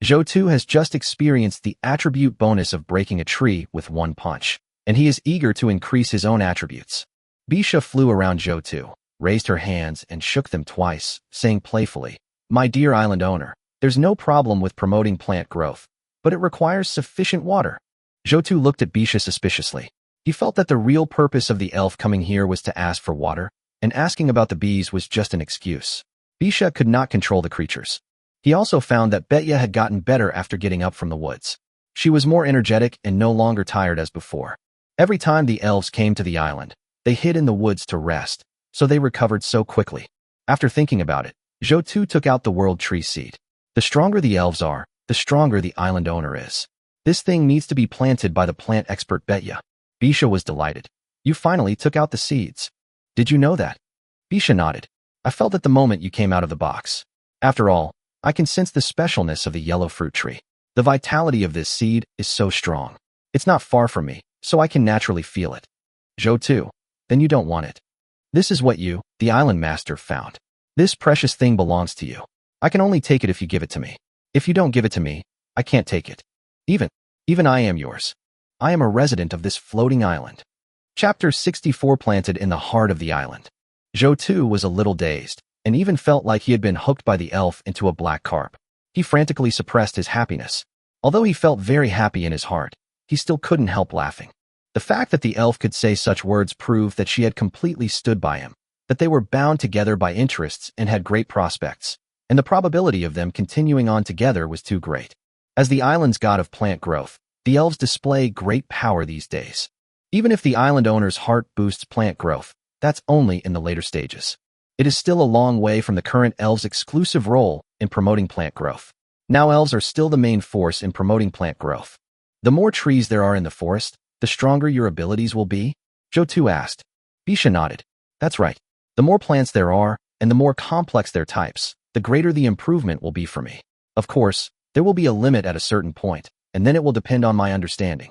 Zhou2 has just experienced the attribute bonus of breaking a tree with one punch, and he is eager to increase his own attributes. Bisha flew around Zhou2, raised her hands and shook them twice, saying playfully, "My dear island owner, there's no problem with promoting plant growth, but it requires sufficient water." Zhou2 looked at Bisha suspiciously. He felt that the real purpose of the elf coming here was to ask for water, and asking about the bees was just an excuse. Bisha could not control the creatures. He also found that Betya had gotten better after getting up from the woods. She was more energetic and no longer tired as before. Every time the elves came to the island, they hid in the woods to rest, so they recovered so quickly. After thinking about it, Zhou2 took out the world tree seed. The stronger the elves are, the stronger the island owner is. This thing needs to be planted by the plant expert Betya. Bisha was delighted. "You finally took out the seeds. Did you know that?" Bisha nodded. "I felt at the moment you came out of the box. After all, I can sense the specialness of the yellow fruit tree. The vitality of this seed is so strong. It's not far from me, so I can naturally feel it." Zhou2, "Then you don't want it. This is what you, the island master, found. This precious thing belongs to you. I can only take it if you give it to me. If you don't give it to me, I can't take it. Even I am yours. I am a resident of this floating island." Chapter 64 Planted in the heart of the island. Zhou2 was a little dazed, and even felt like he had been hooked by the elf into a black carp. He frantically suppressed his happiness. Although he felt very happy in his heart, he still couldn't help laughing. The fact that the elf could say such words proved that she had completely stood by him, that they were bound together by interests and had great prospects, and the probability of them continuing on together was too great. As the island's god of plant growth, the elves display great power these days. Even if the island owner's heart boosts plant growth, that's only in the later stages. It is still a long way from the current elves' exclusive role in promoting plant growth. Now elves are still the main force in promoting plant growth. The more trees there are in the forest, the stronger your abilities will be? Zhou2 asked. Bisha nodded. That's right. The more plants there are, and the more complex their types, the greater the improvement will be for me. Of course, there will be a limit at a certain point, and then it will depend on my understanding.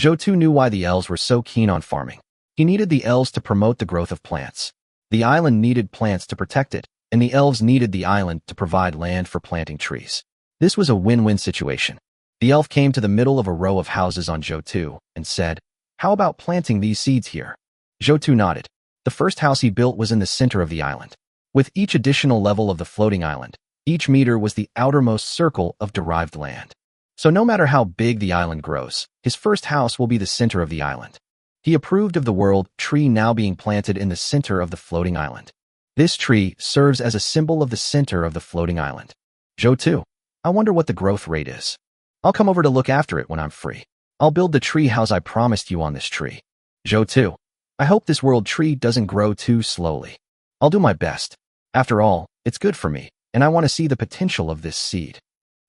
Zhou2 knew why the elves were so keen on farming. He needed the elves to promote the growth of plants. The island needed plants to protect it, and the elves needed the island to provide land for planting trees. This was a win-win situation. The elf came to the middle of a row of houses on Zhou and said, "How about planting these seeds here?" Zhou nodded. The first house he built was in the center of the island. With each additional level of the floating island, each meter was the outermost circle of derived land. So no matter how big the island grows, his first house will be the center of the island. He approved of the world tree now being planted in the center of the floating island. This tree serves as a symbol of the center of the floating island. Zhou, I wonder what the growth rate is. I'll come over to look after it when I'm free. I'll build the tree house I promised you on this tree. Zhou, I hope this world tree doesn't grow too slowly. I'll do my best. After all, it's good for me, and I want to see the potential of this seed.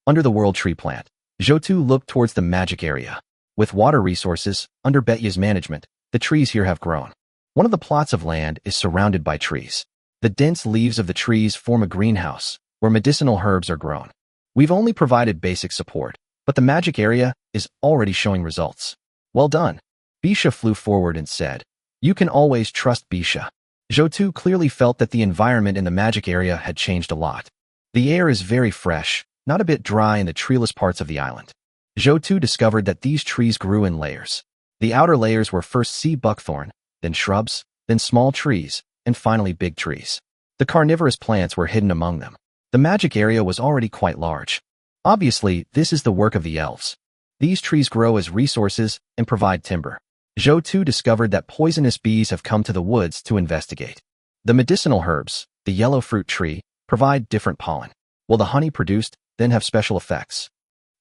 Under the world tree plant, Zhou looked towards the magic area. With water resources, under Betya's management, the trees here have grown. One of the plots of land is surrounded by trees. The dense leaves of the trees form a greenhouse, where medicinal herbs are grown. We've only provided basic support, but the magic area is already showing results. Well done. Bisha flew forward and said, "You can always trust Bisha." Zhou clearly felt that the environment in the magic area had changed a lot. The air is very fresh, not a bit dry in the treeless parts of the island. Zhou discovered that these trees grew in layers. The outer layers were first sea buckthorn, then shrubs, then small trees, and finally big trees. The carnivorous plants were hidden among them. The magic area was already quite large. Obviously, this is the work of the elves. These trees grow as resources and provide timber. Zhou discovered that poisonous bees have come to the woods to investigate. The medicinal herbs, the yellow fruit tree, provide different pollen. Will the honey produced then have special effects?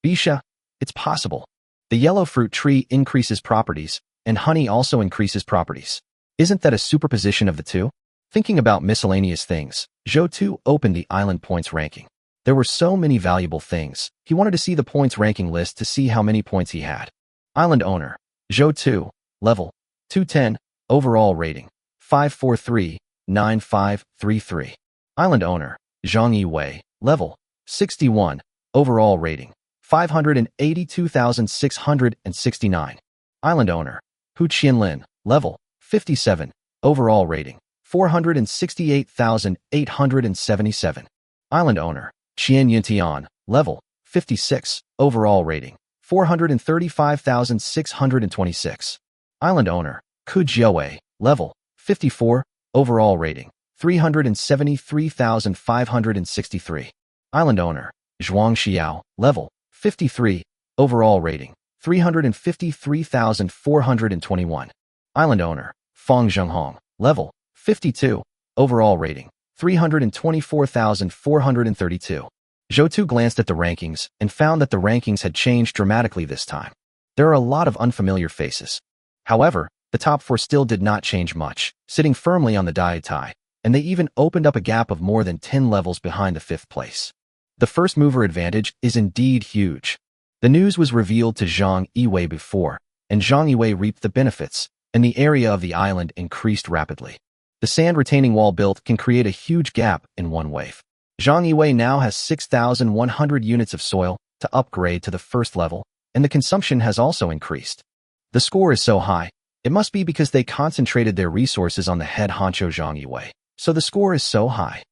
Bisha, it's possible. The yellow fruit tree increases properties, and honey also increases properties. Isn't that a superposition of the two? Thinking about miscellaneous things, Zhou opened the island points ranking. There were so many valuable things. He wanted to see the points ranking list to see how many points he had. Island owner, Zhou, level 210, overall rating 543-9533. Island owner, Zhang Yiwei, level 61, overall rating 582,669. Island owner, Hu Qianlin, level 57, overall rating 468,877. Island owner, Qian Yintian, level 56, overall rating 435,626. Island owner, Ku Jiawei, level 54, overall rating 373,563. Island owner, Zhuang Xiao, level 53, overall rating 353,421. Island owner, Fang Zhenghong, level 52, overall rating 324,432. Zhou glanced at the rankings and found that the rankings had changed dramatically this time. There are a lot of unfamiliar faces. However, the top four still did not change much, sitting firmly on the Daitai, and they even opened up a gap of more than 10 levels behind the fifth place. The first mover advantage is indeed huge. The news was revealed to Zhang Yiwei before, and Zhang Yiwei reaped the benefits, and the area of the island increased rapidly. The sand retaining wall built can create a huge gap in one wave. Zhang Yiwei now has 6,100 units of soil to upgrade to the first level, and the consumption has also increased. The score is so high, it must be because they concentrated their resources on the head honcho Zhang Yiwei, so the score is so high.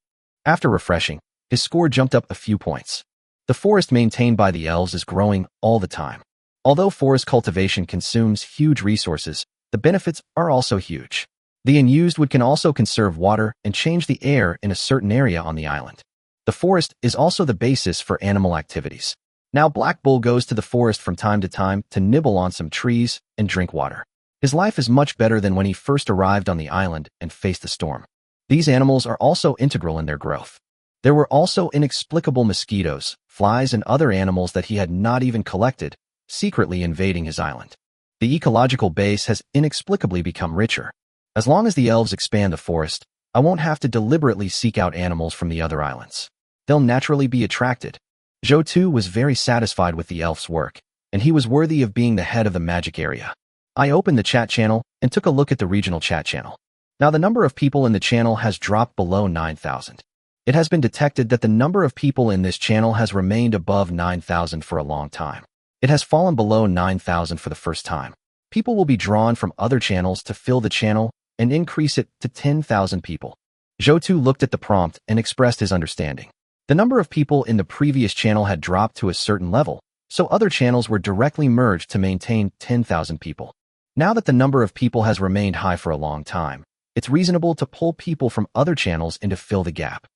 After refreshing, his score jumped up a few points. The forest maintained by the elves is growing all the time. Although forest cultivation consumes huge resources, the benefits are also huge. The unused wood can also conserve water and change the air in a certain area on the island. The forest is also the basis for animal activities. Now Black Bull goes to the forest from time to time to nibble on some trees and drink water. His life is much better than when he first arrived on the island and faced the storm. These animals are also integral in their growth. There were also inexplicable mosquitoes, flies, and other animals that he had not even collected, secretly invading his island. The ecological base has inexplicably become richer. As long as the elves expand the forest, I won't have to deliberately seek out animals from the other islands. They'll naturally be attracted. Zhou was very satisfied with the elf's work, and he was worthy of being the head of the magic area. I opened the chat channel and took a look at the regional chat channel. Now the number of people in the channel has dropped below 9,000. It has been detected that the number of people in this channel has remained above 9,000 for a long time. It has fallen below 9,000 for the first time. People will be drawn from other channels to fill the channel and increase it to 10,000 people. Zhou looked at the prompt and expressed his understanding. The number of people in the previous channel had dropped to a certain level, so other channels were directly merged to maintain 10,000 people. Now that the number of people has remained high for a long time, it's reasonable to pull people from other channels in to fill the gap.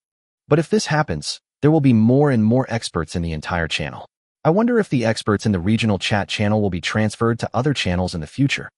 But if this happens, there will be more and more experts in the entire channel. I wonder if the experts in the regional chat channel will be transferred to other channels in the future.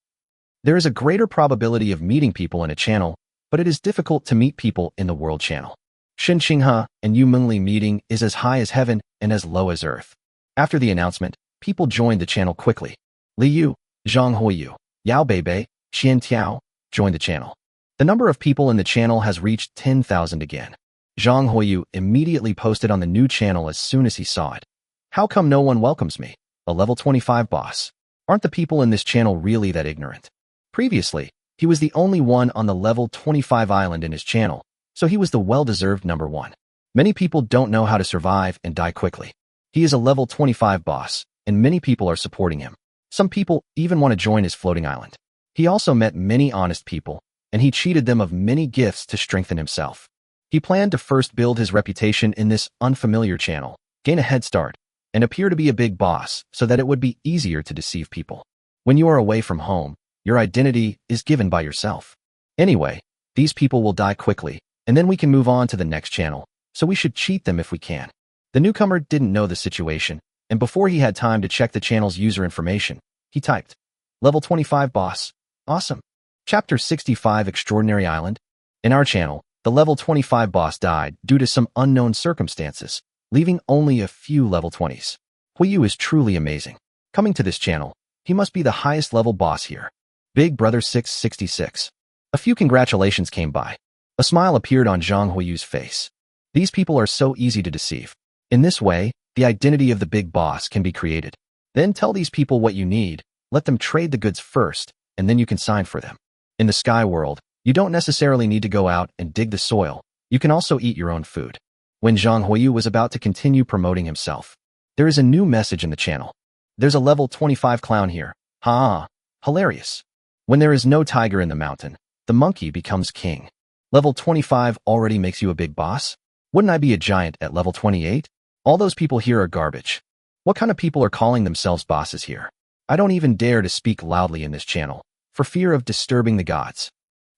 There is a greater probability of meeting people in a channel, but it is difficult to meet people in the world channel. Shin Qinghe and Yu Mengli meeting is as high as heaven and as low as earth. After the announcement, people joined the channel quickly. Li Yu, Zhang Huiyu, Yao Beibei, Xian Tiao joined the channel. The number of people in the channel has reached 10,000 again. Zhang Huiyu immediately posted on the new channel as soon as he saw it. How come no one welcomes me? A level 25 boss. Aren't the people in this channel really that ignorant? Previously, he was the only one on the level 25 island in his channel, so he was the well-deserved number one. Many people don't know how to survive and die quickly. He is a level 25 boss, and many people are supporting him. Some people even want to join his floating island. He also met many honest people, and he cheated them of many gifts to strengthen himself. He planned to first build his reputation in this unfamiliar channel, gain a head start, and appear to be a big boss so that it would be easier to deceive people. When you are away from home, your identity is given by yourself. Anyway, these people will die quickly, and then we can move on to the next channel, so we should cheat them if we can. The newcomer didn't know the situation, and before he had time to check the channel's user information, he typed, "Level 25 boss. Awesome." Chapter 65 Extraordinary Island. In our channel, the level 25 boss died due to some unknown circumstances, leaving only a few level 20s. Huiyu is truly amazing. Coming to this channel, he must be the highest level boss here. Big Brother 666. A few congratulations came by. A smile appeared on Zhang Huiyu's face. These people are so easy to deceive. In this way, the identity of the big boss can be created. Then tell these people what you need, let them trade the goods first, and then you can sign for them. In the sky world, you don't necessarily need to go out and dig the soil. You can also eat your own food. When Zhang Huiyu was about to continue promoting himself, there is a new message in the channel. There's a level 25 clown here. Ha! Hilarious. When there is no tiger in the mountain, the monkey becomes king. Level 25 already makes you a big boss? Wouldn't I be a giant at level 28? All those people here are garbage. What kind of people are calling themselves bosses here? I don't even dare to speak loudly in this channel, for fear of disturbing the gods.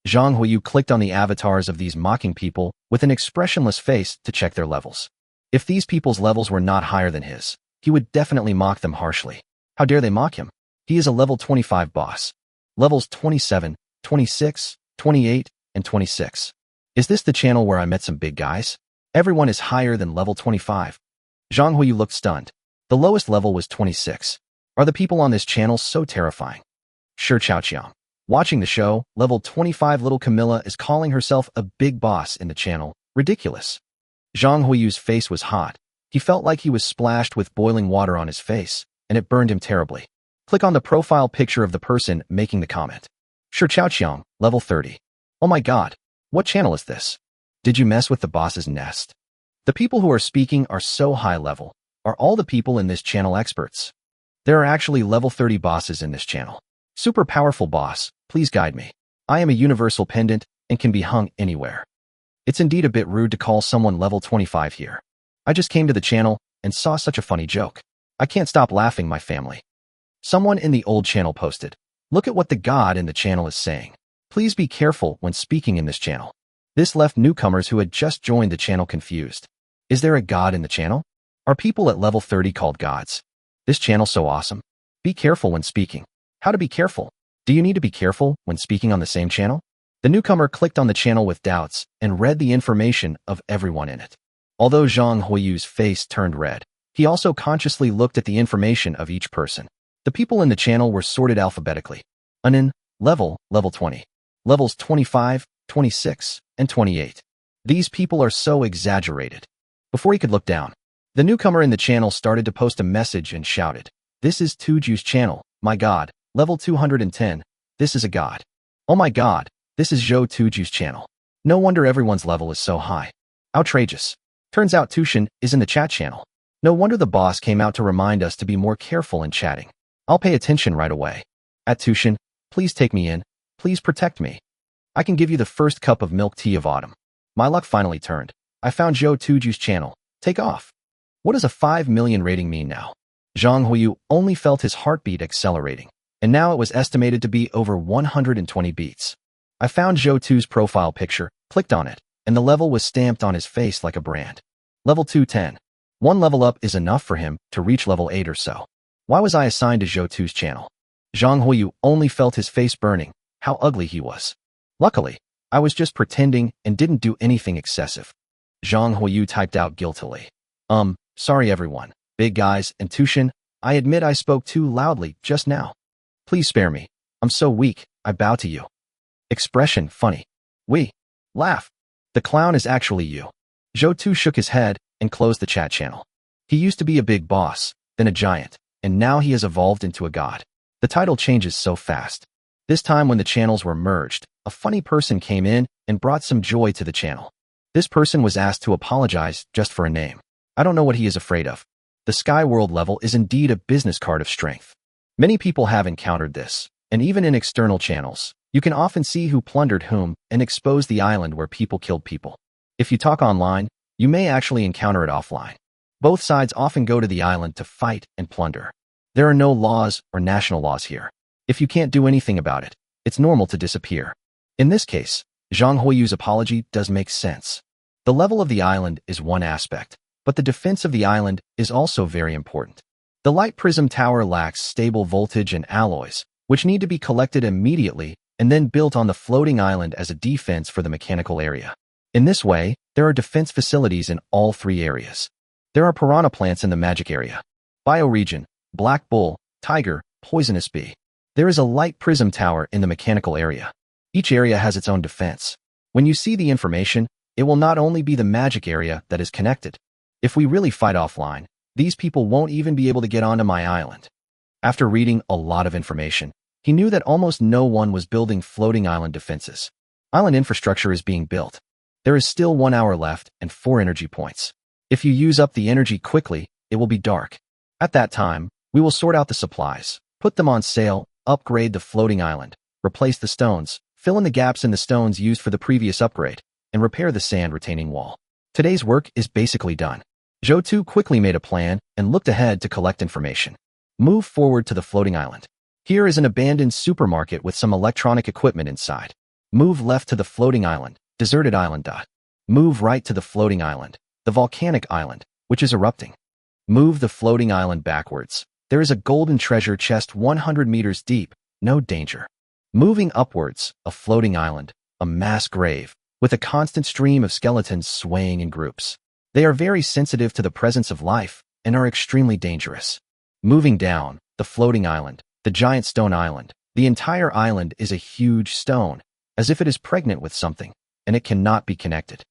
Zhang Huiyu clicked on the avatars of these mocking people with an expressionless face to check their levels. If these people's levels were not higher than his, he would definitely mock them harshly. How dare they mock him? He is a level 25 boss. Levels 27, 26, 28, and 26. Is this the channel where I met some big guys? Everyone is higher than level 25. Zhang Huiyu looked stunned. The lowest level was 26. Are the people on this channel so terrifying? Shi Chaoqiang. Watching the show, level 25 little Camilla is calling herself a big boss in the channel. Ridiculous. Zhang Huiyu's face was hot. He felt like he was splashed with boiling water on his face, and it burned him terribly. Click on the profile picture of the person making the comment. Shi Chaoqiang, level 30. Oh my god, what channel is this? Did you mess with the boss's nest? The people who are speaking are so high level. Are all the people in this channel experts? There are actually level 30 bosses in this channel. Super powerful boss, please guide me. I am a universal pendant and can be hung anywhere. It's indeed a bit rude to call someone level 25 here. I just came to the channel and saw such a funny joke. I can't stop laughing, my family. Someone in the old channel posted, "Look at what the god in the channel is saying. Please be careful when speaking in this channel." This left newcomers who had just joined the channel confused. Is there a god in the channel? Are people at level 30 called gods? This channel so awesome. Be careful when speaking. How to be careful? Do you need to be careful when speaking on the same channel? The newcomer clicked on the channel with doubts and read the information of everyone in it. Although Zhang Huiyu's face turned red, he also consciously looked at the information of each person. The people in the channel were sorted alphabetically. Anin, level 20. Levels 25, 26, and 28. These people are so exaggerated. Before he could look down, the newcomer in the channel started to post a message and shouted, "This is Tuju's channel, my god, level 210, this is a god. Oh my god, this is Zhou Tuju's channel. No wonder everyone's level is so high. Outrageous. Turns out Tushin is in the chat channel. No wonder the boss came out to remind us to be more careful in chatting. I'll pay attention right away. At Tushin, please take me in, please protect me. I can give you the first cup of milk tea of autumn." My luck finally turned. I found Zhou Tuju's channel. Take off. What does a 5 million rating mean now? Zhang Huiyu only felt his heartbeat accelerating, and now it was estimated to be over 120 beats. I found Zhou Tu's profile picture, clicked on it, and the level was stamped on his face like a brand. Level 210. One level up is enough for him to reach level 8 or so. Why was I assigned to Zhou Tu's channel? Zhang Huiyu only felt his face burning, how ugly he was. Luckily, I was just pretending and didn't do anything excessive. Zhang Huiyu typed out guiltily. Sorry everyone, big guys and Tushin, I admit I spoke too loudly just now. Please spare me. I'm so weak, I bow to you. Expression funny. We. Laugh. The clown is actually you. Zhou Tu shook his head and closed the chat channel. He used to be a big boss, then a giant, and now he has evolved into a god. The title changes so fast. This time when the channels were merged, a funny person came in and brought some joy to the channel. This person was asked to apologize just for a name. I don't know what he is afraid of. The Sky World level is indeed a business card of strength. Many people have encountered this, and even in external channels, you can often see who plundered whom and expose the island where people killed people. If you talk online, you may actually encounter it offline. Both sides often go to the island to fight and plunder. There are no laws or national laws here. If you can't do anything about it, it's normal to disappear. In this case, Zhang Huiyu's apology does make sense. The level of the island is one aspect, but the defense of the island is also very important. The light prism tower lacks stable voltage and alloys, which need to be collected immediately and then built on the floating island as a defense for the mechanical area. In this way, there are defense facilities in all three areas. There are piranha plants in the magic area. Bioregion, black bull, tiger, poisonous bee. There is a light prism tower in the mechanical area. Each area has its own defense. When you see the information, it will not only be the magic area that is connected. If we really fight offline, these people won't even be able to get onto my island. After reading a lot of information, he knew that almost no one was building floating island defenses. Island infrastructure is being built. There is still 1 hour left and 4 energy points. If you use up the energy quickly, it will be dark. At that time, we will sort out the supplies, put them on sale, upgrade the floating island, replace the stones, fill in the gaps in the stones used for the previous upgrade, and repair the sand retaining wall. Today's work is basically done. Zhou Tu quickly made a plan and looked ahead to collect information. Move forward to the floating island. Here is an abandoned supermarket with some electronic equipment inside. Move left to the floating island, deserted island. Move right to the floating island, the volcanic island, which is erupting. Move the floating island backwards. There is a golden treasure chest 100 meters deep, no danger. Moving upwards, a floating island, a mass grave, with a constant stream of skeletons swaying in groups. They are very sensitive to the presence of life and are extremely dangerous. Moving down, the floating island, the giant stone island. The entire island is a huge stone, as if it is pregnant with something, and it cannot be connected.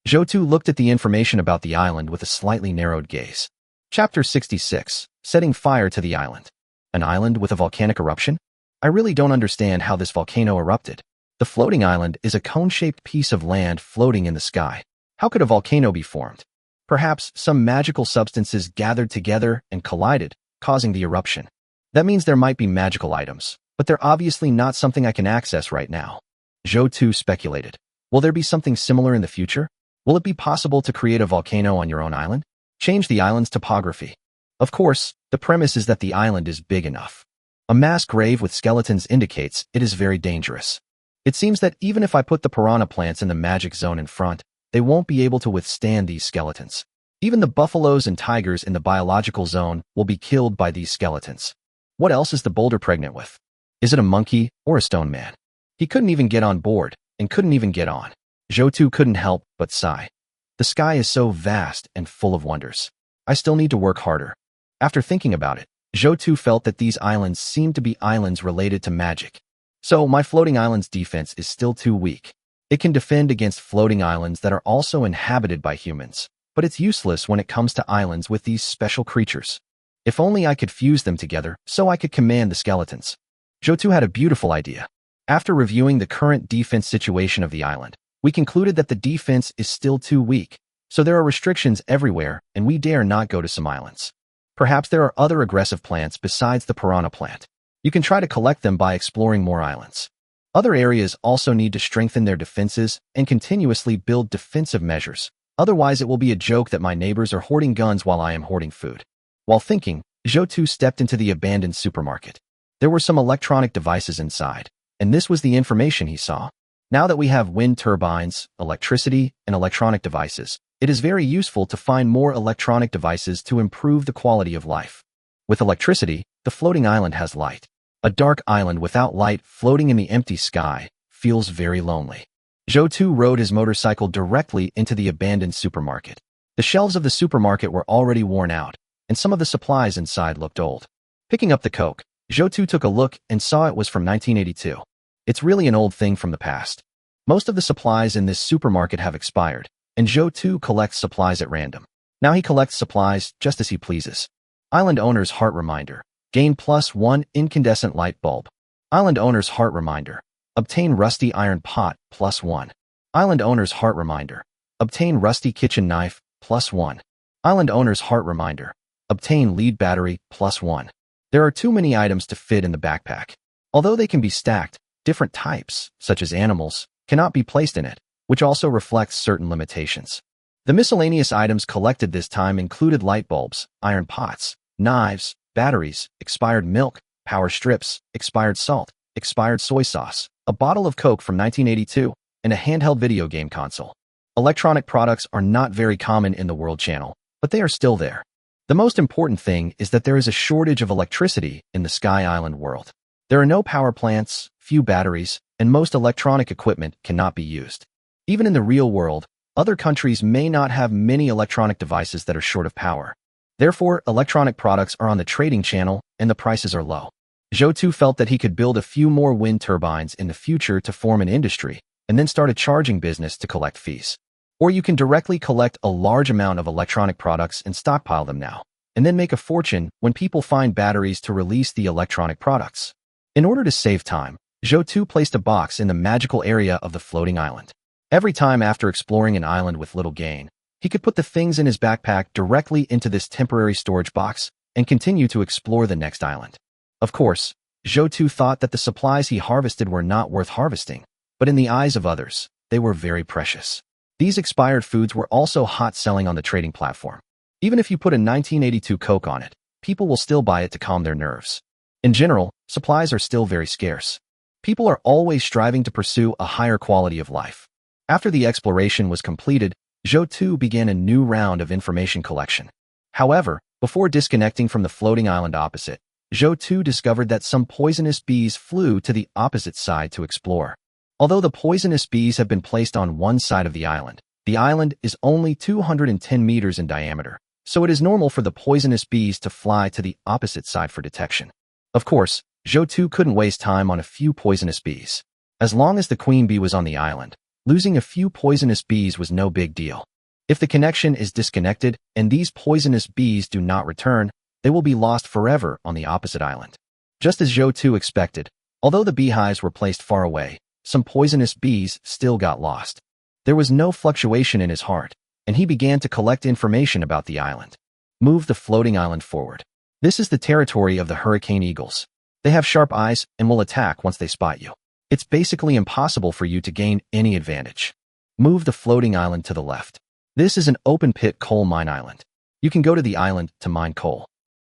Zhou Tu looked at the information about the island with a slightly narrowed gaze. Chapter 66, Setting Fire to the Island. An island with a volcanic eruption? I really don't understand how this volcano erupted. The floating island is a cone-shaped piece of land floating in the sky. How could a volcano be formed? Perhaps some magical substances gathered together and collided, causing the eruption. That means there might be magical items, but they're obviously not something I can access right now. Zhou Tu speculated. Will there be something similar in the future? Will it be possible to create a volcano on your own island? Change the island's topography. Of course, the premise is that the island is big enough. A mass grave with skeletons indicates it is very dangerous. It seems that even if I put the piranha plants in the magic zone in front, they won't be able to withstand these skeletons. Even the buffaloes and tigers in the biological zone will be killed by these skeletons. What else is the boulder pregnant with? Is it a monkey or a stone man? He couldn't even get on board and couldn't even get on. Zhou Tu couldn't help but sigh. The sky is so vast and full of wonders. I still need to work harder. After thinking about it, Zhou Tu felt that these islands seemed to be islands related to magic. So my floating island's defense is still too weak. It can defend against floating islands that are also inhabited by humans, but it's useless when it comes to islands with these special creatures. If only I could fuse them together so I could command the skeletons. Zhou Tu had a beautiful idea. After reviewing the current defense situation of the island, we concluded that the defense is still too weak, so there are restrictions everywhere and we dare not go to some islands. Perhaps there are other aggressive plants besides the piranha plant. You can try to collect them by exploring more islands. Other areas also need to strengthen their defenses and continuously build defensive measures, Otherwise, it will be a joke that my neighbors are hoarding guns while I am hoarding food. While thinking, Zhou stepped into the abandoned supermarket. There were some electronic devices inside, and this was the information he saw. Now that we have wind turbines, electricity, and electronic devices, it is very useful to find more electronic devices to improve the quality of life. With electricity, the floating island has light. A dark island without light floating in the empty sky feels very lonely. Zhou rode his motorcycle directly into the abandoned supermarket. The shelves of the supermarket were already worn out, and some of the supplies inside looked old. Picking up the Coke, Zhou took a look and saw it was from 1982. It's really an old thing from the past. Most of the supplies in this supermarket have expired, and Zhou collects supplies at random. Now he collects supplies just as he pleases. Island owner's heart reminder. Gain +1 incandescent light bulb. Island owner's heart reminder. Obtain rusty iron pot +1. Island owner's heart reminder. Obtain rusty kitchen knife +1. Island owner's heart reminder. Obtain lead battery +1. There are too many items to fit in the backpack. Although they can be stacked, different types, such as animals, cannot be placed in it, which also reflects certain limitations. The miscellaneous items collected this time included light bulbs, iron pots, knives, batteries, expired milk, power strips, expired salt, expired soy sauce, a bottle of Coke from 1982, and a handheld video game console. Electronic products are not very common in the World Channel, but they are still there. The most important thing is that there is a shortage of electricity in the Sky Island world. There are no power plants, few batteries, and most electronic equipment cannot be used. Even in the real world, other countries may not have many electronic devices that are short of power. Therefore, electronic products are on the trading channel and the prices are low. Zhou felt that he could build a few more wind turbines in the future to form an industry, and then start a charging business to collect fees. Or you can directly collect a large amount of electronic products and stockpile them now, and then make a fortune when people find batteries to release the electronic products. In order to save time, Zhou placed a box in the magical area of the floating island. Every time after exploring an island with little gain, he could put the things in his backpack directly into this temporary storage box and continue to explore the next island. Of course, Zhou thought that the supplies he harvested were not worth harvesting, but in the eyes of others, they were very precious. These expired foods were also hot selling on the trading platform. Even if you put a 1982 Coke on it, people will still buy it to calm their nerves. In general, supplies are still very scarce. People are always striving to pursue a higher quality of life. After the exploration was completed, Zhou began a new round of information collection. However, before disconnecting from the floating island opposite, Zhou discovered that some poisonous bees flew to the opposite side to explore. Although the poisonous bees have been placed on one side of the island is only 210 meters in diameter, so it is normal for the poisonous bees to fly to the opposite side for detection. Of course, Zhou couldn't waste time on a few poisonous bees. As long as the queen bee was on the island, losing a few poisonous bees was no big deal. If the connection is disconnected and these poisonous bees do not return, they will be lost forever on the opposite island. Just as Zhou expected, although the beehives were placed far away, some poisonous bees still got lost. There was no fluctuation in his heart, and he began to collect information about the island. Move the floating island forward. This is the territory of the hurricane eagles. They have sharp eyes and will attack once they spot you. It's basically impossible for you to gain any advantage. Move the floating island to the left. This is an open-pit coal mine island. You can go to the island to mine coal.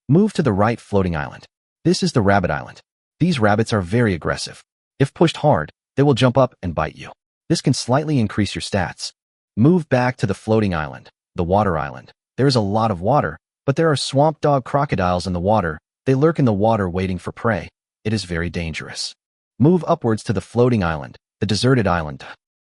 Move to the right floating island. This is the rabbit island. These rabbits are very aggressive. If pushed hard, they will jump up and bite you. This can slightly increase your stats. Move back to the floating island, the water island. There is a lot of water, but there are swamp dog crocodiles in the water. They lurk in the water waiting for prey. It is very dangerous. Move upwards to the floating island, the deserted island.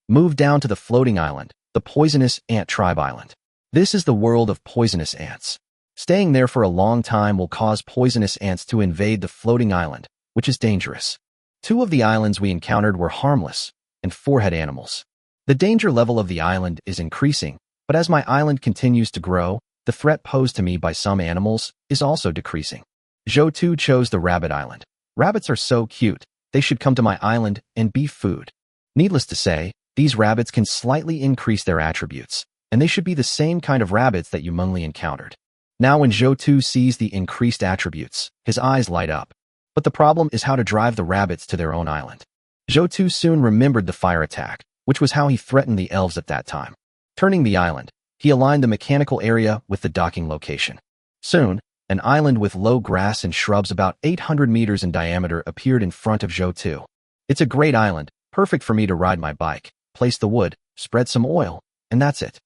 Move down to the floating island, the poisonous ant tribe island. This is the world of poisonous ants. Staying there for a long time will cause poisonous ants to invade the floating island, which is dangerous. 2 of the islands we encountered were harmless, and 4 had animals. The danger level of the island is increasing, but as my island continues to grow, the threat posed to me by some animals is also decreasing. Zhou chose the rabbit island. Rabbits are so cute, they should come to my island and be food. Needless to say, these rabbits can slightly increase their attributes, and they should be the same kind of rabbits that you Mengli encountered. Now when Zhou sees the increased attributes, his eyes light up. But the problem is how to drive the rabbits to their own island. Zhou soon remembered the fire attack, which was how he threatened the elves at that time. Turning the island, He aligned the mechanical area with the docking location. Soon, an island with low grass and shrubs about 800 meters in diameter appeared in front of Zhou Tu. It's a great island, perfect for me to ride my bike, place the wood, spread some oil, and that's it.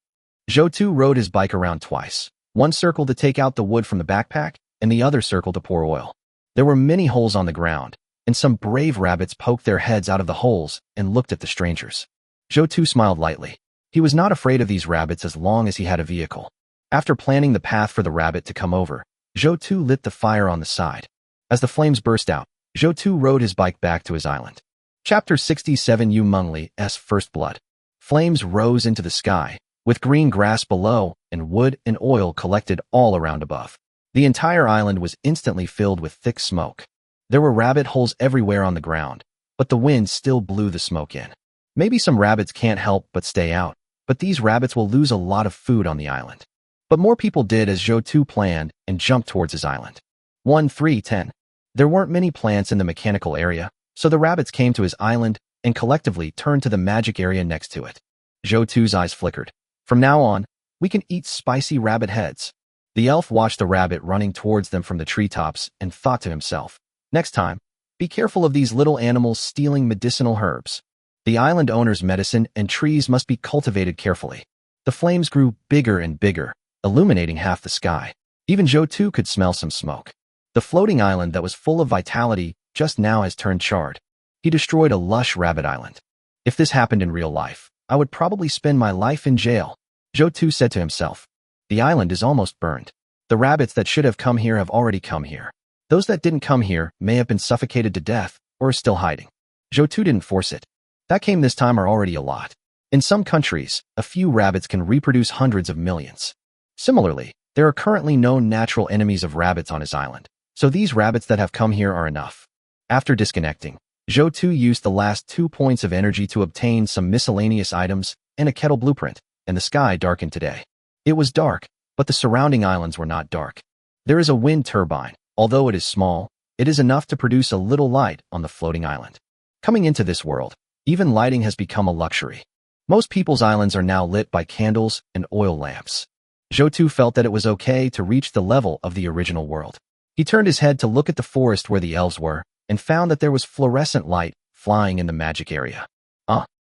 Zhou Tu rode his bike around twice, one circle to take out the wood from the backpack, and the other circle to pour oil. There were many holes on the ground, and some brave rabbits poked their heads out of the holes and looked at the strangers. Zhou Tu smiled lightly. He was not afraid of these rabbits as long as he had a vehicle. After planning the path for the rabbit to come over, Zhou Tu lit the fire on the side. As the flames burst out, Zhou Tu rode his bike back to his island. Chapter 67 Yu Mengli's First Blood. Flames rose into the sky, with green grass below and wood and oil collected all around above. The entire island was instantly filled with thick smoke. There were rabbit holes everywhere on the ground, but the wind still blew the smoke in. Maybe some rabbits can't help but stay out, but these rabbits will lose a lot of food on the island. But more people did as Zhou Tu planned and jumped towards his island. 1-3-10. There weren't many plants in the mechanical area, so the rabbits came to his island and collectively turned to the magic area next to it. Zhou Tu's eyes flickered. From now on, we can eat spicy rabbit heads. The elf watched the rabbit running towards them from the treetops and thought to himself, next time, be careful of these little animals stealing medicinal herbs. The island owner's medicine and trees must be cultivated carefully. The flames grew bigger and bigger, illuminating half the sky. Even Zhou Tu could smell some smoke. The floating island that was full of vitality just now has turned charred. He destroyed a lush rabbit island. If this happened in real life, I would probably spend my life in jail, Zhou Tu said to himself. The island is almost burned. The rabbits that should have come here have already come here. Those that didn't come here may have been suffocated to death or are still hiding. Zhou Tu didn't force it. That came this time are already a lot. In some countries, a few rabbits can reproduce hundreds of millions. Similarly, there are currently no natural enemies of rabbits on his island, so these rabbits that have come here are enough. After disconnecting, Zhou Tu used the last 2 points of energy to obtain some miscellaneous items and a kettle blueprint, and the sky darkened today. It was dark, but the surrounding islands were not dark. There is a wind turbine. Although it is small, it is enough to produce a little light on the floating island. Coming into this world, even lighting has become a luxury. Most people's islands are now lit by candles and oil lamps. Zhou Tu felt that it was okay to reach the level of the original world. He turned his head to look at the forest where the elves were, and found that there was fluorescent light flying in the magic area.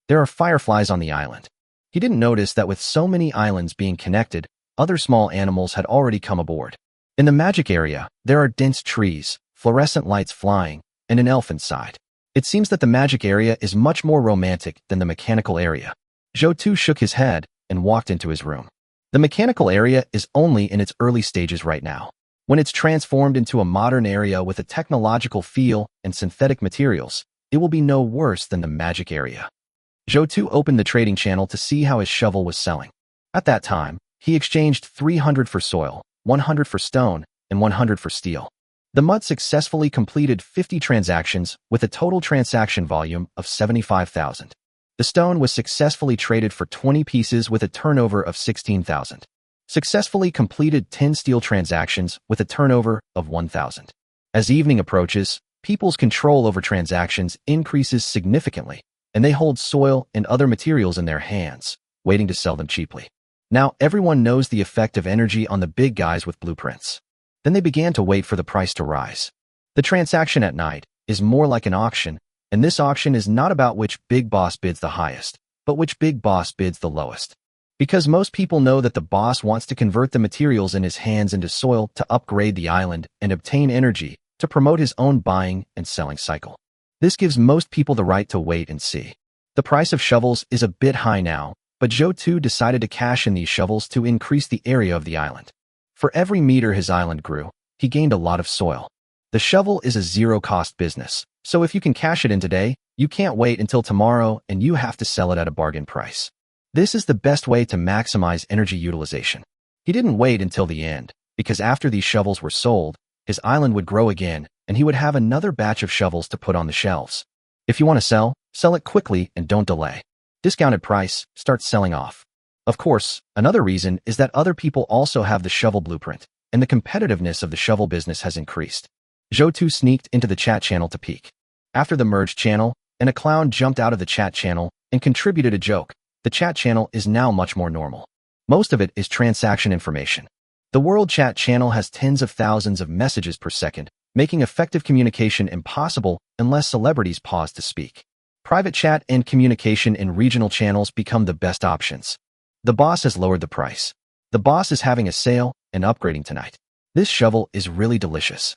There are fireflies on the island. He didn't notice that with so many islands being connected, other small animals had already come aboard. In the magic area, there are dense trees, fluorescent lights flying, and an elf inside. It seems that the magic area is much more romantic than the mechanical area. Zhou Tu shook his head and walked into his room. The mechanical area is only in its early stages right now. When it's transformed into a modern area with a technological feel and synthetic materials, it will be no worse than the magic area. Zhou Tu opened the trading channel to see how his shovel was selling. At that time, he exchanged 300 for soil, 100 for stone, and 100 for steel. The mud successfully completed 50 transactions with a total transaction volume of 75,000. The stone was successfully traded for 20 pieces with a turnover of 16,000. Successfully completed 10 steel transactions with a turnover of 1,000. As evening approaches, people's control over transactions increases significantly, and they hold soil and other materials in their hands, waiting to sell them cheaply. Now everyone knows the effect of energy on the big guys with blueprints. Then they began to wait for the price to rise. The transaction at night is more like an auction, and this auction is not about which big boss bids the highest, but which big boss bids the lowest. Because most people know that the boss wants to convert the materials in his hands into soil to upgrade the island and obtain energy to promote his own buying and selling cycle. This gives most people the right to wait and see. The price of shovels is a bit high now, but Zhou Tu decided to cash in these shovels to increase the area of the island. For every meter his island grew, he gained a lot of soil. The shovel is a zero-cost business, so if you can cash it in today, you can't wait until tomorrow and you have to sell it at a bargain price. This is the best way to maximize energy utilization. He didn't wait until the end, because after these shovels were sold, his island would grow again and he would have another batch of shovels to put on the shelves. If you want to sell it quickly and don't delay. Discounted price, start selling off. Of course, another reason is that other people also have the shovel blueprint, and the competitiveness of the shovel business has increased. Zhou Tu sneaked into the chat channel to peek. After the merged channel, and a clown jumped out of the chat channel and contributed a joke, the chat channel is now much more normal. Most of it is transaction information. The World Chat channel has tens of thousands of messages per second, making effective communication impossible unless celebrities pause to speak. Private chat and communication in regional channels become the best options. The boss has lowered the price. The boss is having a sale and upgrading tonight. This shovel is really delicious.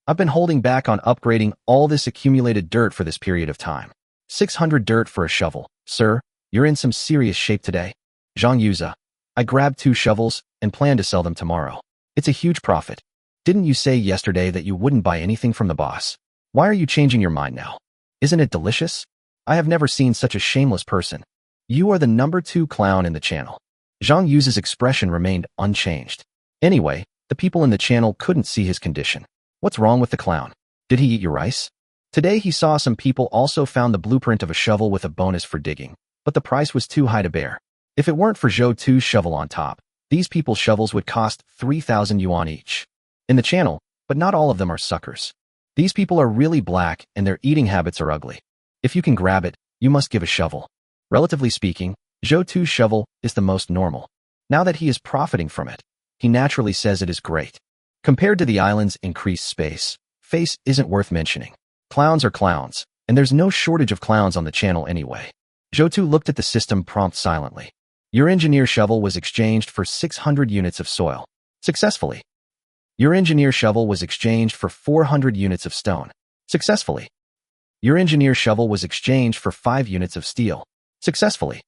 I've been holding back on upgrading all this accumulated dirt for this period of time. 600 dirt for a shovel. Sir, you're in some serious shape today. Zhang Yuza. I grabbed 2 shovels and plan to sell them tomorrow. It's a huge profit. Didn't you say yesterday that you wouldn't buy anything from the boss? Why are you changing your mind now? Isn't it delicious? I have never seen such a shameless person. You are the number 2 clown in the channel. Zhang Yuza's expression remained unchanged. Anyway, the people in the channel couldn't see his condition. What's wrong with the clown? Did he eat your rice? Today he saw some people also found the blueprint of a shovel with a bonus for digging, but the price was too high to bear. If it weren't for Zhou Tu's shovel on top, these people's shovels would cost 3,000 yuan each. In the channel, but not all of them are suckers. These people are really black and their eating habits are ugly. If you can grab it, you must give a shovel. Relatively speaking, Zhou Tu's shovel is the most normal. Now that he is profiting from it, he naturally says it is great. Compared to the island's increased space, face isn't worth mentioning. Clowns are clowns, and there's no shortage of clowns on the channel anyway. Zhou Tu looked at the system prompt silently. Your engineer shovel was exchanged for 600 units of soil. Successfully. Your engineer shovel was exchanged for 400 units of stone. Successfully. Your engineer shovel was exchanged for 5 units of steel. Successfully.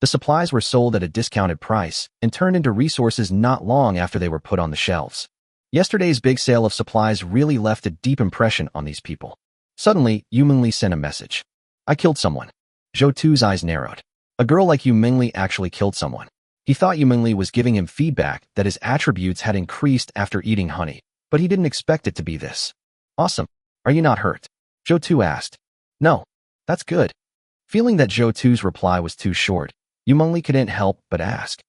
The supplies were sold at a discounted price and turned into resources not long after they were put on the shelves. Yesterday's big sale of supplies really left a deep impression on these people. Suddenly, Yu Mingli sent a message. I killed someone. Zhou Tu's eyes narrowed. A girl like Yu Mingli actually killed someone. He thought Yu Mingli was giving him feedback that his attributes had increased after eating honey, but he didn't expect it to be this. Awesome. Are you not hurt? Zhou Tu asked. No. That's good. Feeling that Zhou Tu's reply was too short, Yu Mingli couldn't help but ask.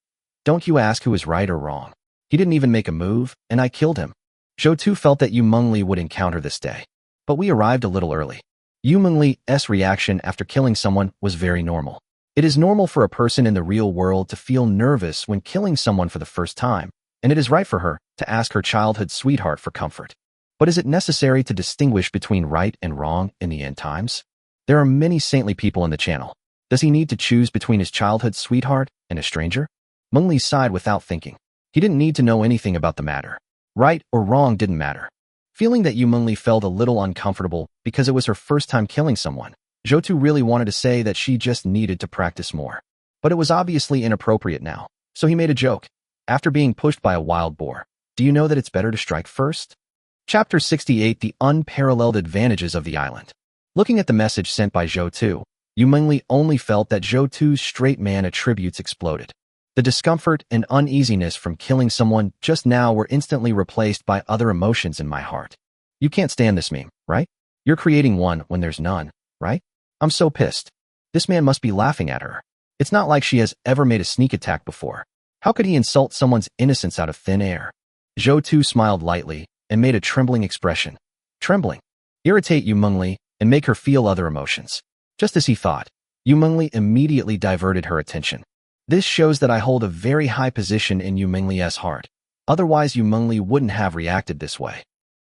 Don't you ask who is right or wrong. He didn't even make a move, and I killed him. Zhou Tu felt that Yu Mingli would encounter this day. But we arrived a little early. Yu Mingli's reaction after killing someone was very normal. It is normal for a person in the real world to feel nervous when killing someone for the first time, and it is right for her to ask her childhood sweetheart for comfort. But is it necessary to distinguish between right and wrong in the end times? There are many saintly people in the channel. Does he need to choose between his childhood sweetheart and a stranger? Mengli sighed without thinking. He didn't need to know anything about the matter. Right or wrong didn't matter. Feeling that Yu Mingli felt a little uncomfortable because it was her first time killing someone, Zhou Tu really wanted to say that she just needed to practice more. But it was obviously inappropriate now, so he made a joke. After being pushed by a wild boar, do you know that it's better to strike first? Chapter 68: The Unparalleled Advantages of the Island. Looking at the message sent by Zhou Tu, Yu Mingli only felt that Zhou Tu's straight man attributes exploded. The discomfort and uneasiness from killing someone just now were instantly replaced by other emotions in my heart. You can't stand this meme, right? You're creating one when there's none, right? I'm so pissed. This man must be laughing at her. It's not like she has ever made a sneak attack before. How could he insult someone's innocence out of thin air? Zhou Tu smiled lightly and made a trembling expression. Trembling. Irritate Yu Mingli and make her feel other emotions. Just as he thought, Yu Mingli immediately diverted her attention. This shows that I hold a very high position in Yu Mingli's heart. Otherwise, Yu Mingli wouldn't have reacted this way.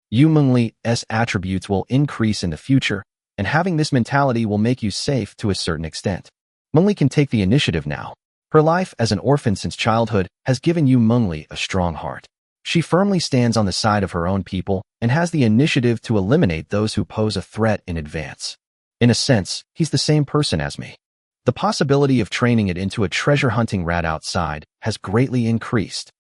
Yu Mingli's attributes will increase in the future, and having this mentality will make you safe to a certain extent. Mingli can take the initiative now. Her life as an orphan since childhood has given Yu Mingli a strong heart. She firmly stands on the side of her own people and has the initiative to eliminate those who pose a threat in advance. In a sense, he's the same person as me. The possibility of training it into a treasure-hunting rat outside has greatly increased.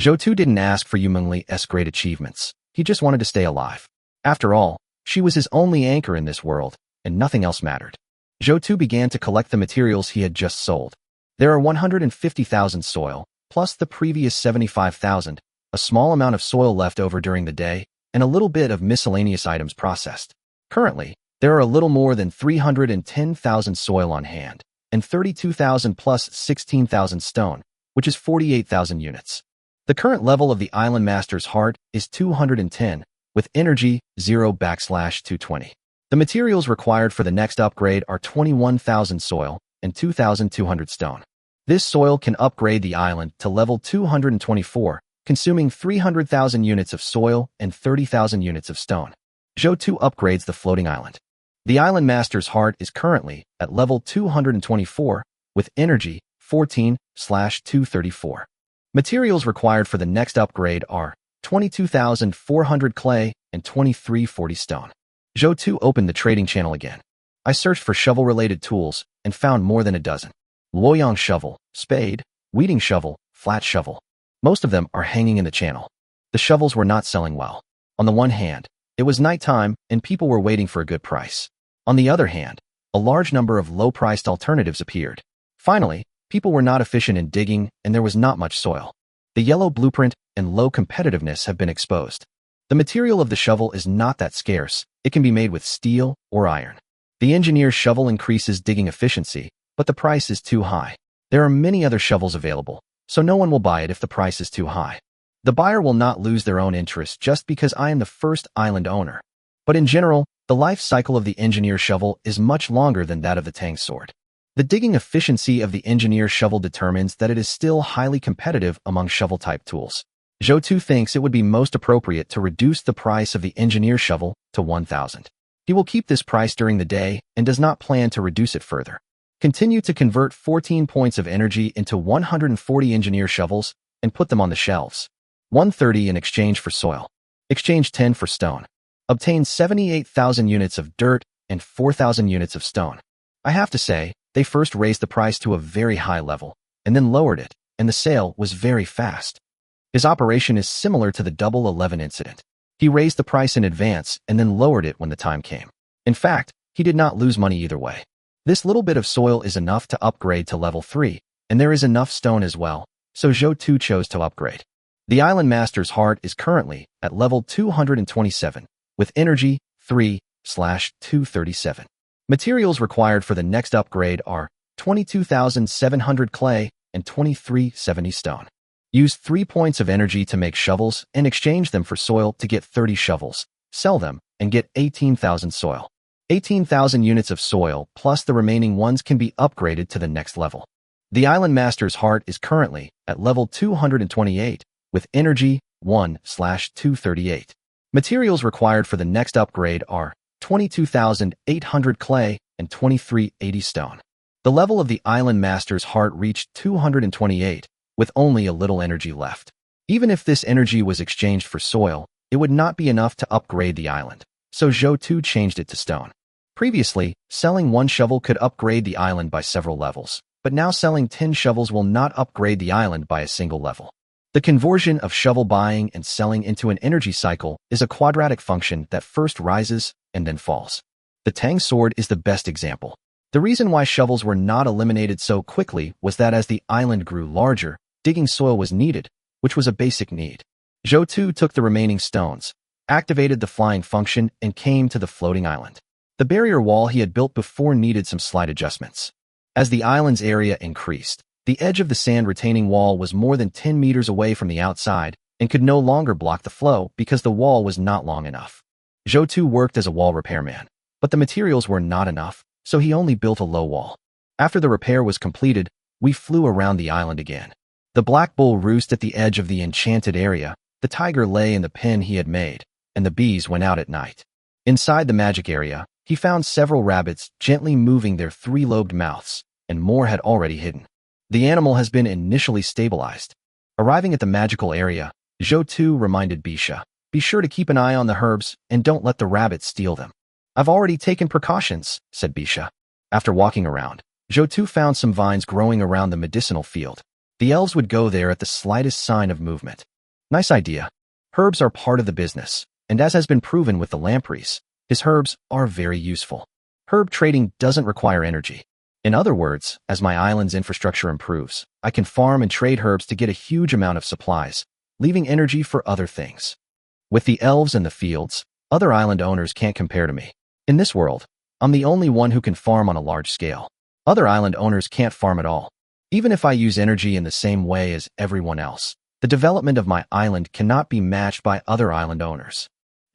Zhou Tu didn't ask for Yu Mingli's great achievements. He just wanted to stay alive. After all, she was his only anchor in this world, and nothing else mattered. Zhou Tu began to collect the materials he had just sold. There are 150,000 soil, plus the previous 75,000, a small amount of soil left over during the day, and a little bit of miscellaneous items processed. Currently, there are a little more than 310,000 soil on hand, and 32,000 plus 16,000 stone, which is 48,000 units. The current level of the Island Master's heart is 210, with energy 0/220. The materials required for the next upgrade are 21,000 soil and 2,200 stone. This soil can upgrade the island to level 224, consuming 300,000 units of soil and 30,000 units of stone. Zhou 2 upgrades the floating island. The Island Master's heart is currently at level 224 with energy 14/234. Materials required for the next upgrade are 22,400 clay and 2340 stone. Zhou 2 opened the trading channel again. I searched for shovel-related tools and found more than a dozen. Luoyang shovel, spade, weeding shovel, flat shovel. Most of them are hanging in the channel. The shovels were not selling well. On the one hand, it was nighttime and people were waiting for a good price. On the other hand, a large number of low-priced alternatives appeared. Finally, people were not efficient in digging and there was not much soil. The yellow blueprint and low competitiveness have been exposed. The material of the shovel is not that scarce. It can be made with steel or iron. The engineer's shovel increases digging efficiency, but the price is too high. There are many other shovels available, so no one will buy it if the price is too high. The buyer will not lose their own interest just because I am the first island owner. But in general, the life cycle of the engineer shovel is much longer than that of the Tang sword. The digging efficiency of the engineer shovel determines that it is still highly competitive among shovel-type tools. Zhou 2 thinks it would be most appropriate to reduce the price of the engineer shovel to 1,000. He will keep this price during the day and does not plan to reduce it further. Continue to convert 14 points of energy into 140 engineer shovels and put them on the shelves. 130 in exchange for soil. Exchange 10 for stone. Obtain 78,000 units of dirt and 4,000 units of stone. I have to say, they first raised the price to a very high level and then lowered it, and the sale was very fast. His operation is similar to the Double 11 incident. He raised the price in advance and then lowered it when the time came. In fact, he did not lose money either way. This little bit of soil is enough to upgrade to level 3, and there is enough stone as well, so Zhou 2 chose to upgrade. The Island Master's heart is currently at level 227, with energy 3/237. Materials required for the next upgrade are 22,700 clay and 2370 stone. Use 3 points of energy to make shovels and exchange them for soil to get 30 shovels. Sell them and get 18,000 soil. 18,000 units of soil plus the remaining ones can be upgraded to the next level. The Island Master's heart is currently at level 228 with energy 1/238. Materials required for the next upgrade are 22,800 clay and 2380 stone. The level of the Island Master's heart reached 228 with only a little energy left. Even if this energy was exchanged for soil, it would not be enough to upgrade the island, so Zhou 2 changed it to stone. Previously, selling one shovel could upgrade the island by several levels, but now selling 10 shovels will not upgrade the island by a single level. The conversion of shovel buying and selling into an energy cycle is a quadratic function that first rises and then falls. The Tang sword is the best example. The reason why shovels were not eliminated so quickly was that as the island grew larger, digging soil was needed, which was a basic need. Zhou 2 took the remaining stones, activated the flying function, and came to the floating island. The barrier wall he had built before needed some slight adjustments. As the island's area increased, the edge of the sand retaining wall was more than 10 meters away from the outside and could no longer block the flow because the wall was not long enough. Zhou 2 worked as a wall repairman, but the materials were not enough, so he only built a low wall. After the repair was completed, we flew around the island again. The black bull roosted at the edge of the enchanted area, the tiger lay in the pen he had made, and the bees went out at night. Inside the magic area, he found several rabbits gently moving their 3-lobed mouths, and more had already hidden. The animal has been initially stabilized. Arriving at the magical area, Zhou 2 reminded Bisha, "Be sure to keep an eye on the herbs and don't let the rabbits steal them." "I've already taken precautions," said Bisha. After walking around, Zhou 2 found some vines growing around the medicinal field. The elves would go there at the slightest sign of movement. Nice idea. Herbs are part of the business, and as has been proven with the lampreys, his herbs are very useful. Herb trading doesn't require energy. In other words, as my island's infrastructure improves, I can farm and trade herbs to get a huge amount of supplies, leaving energy for other things. With the elves and the fields, other island owners can't compare to me. In this world, I'm the only one who can farm on a large scale. Other island owners can't farm at all. Even if I use energy in the same way as everyone else, the development of my island cannot be matched by other island owners.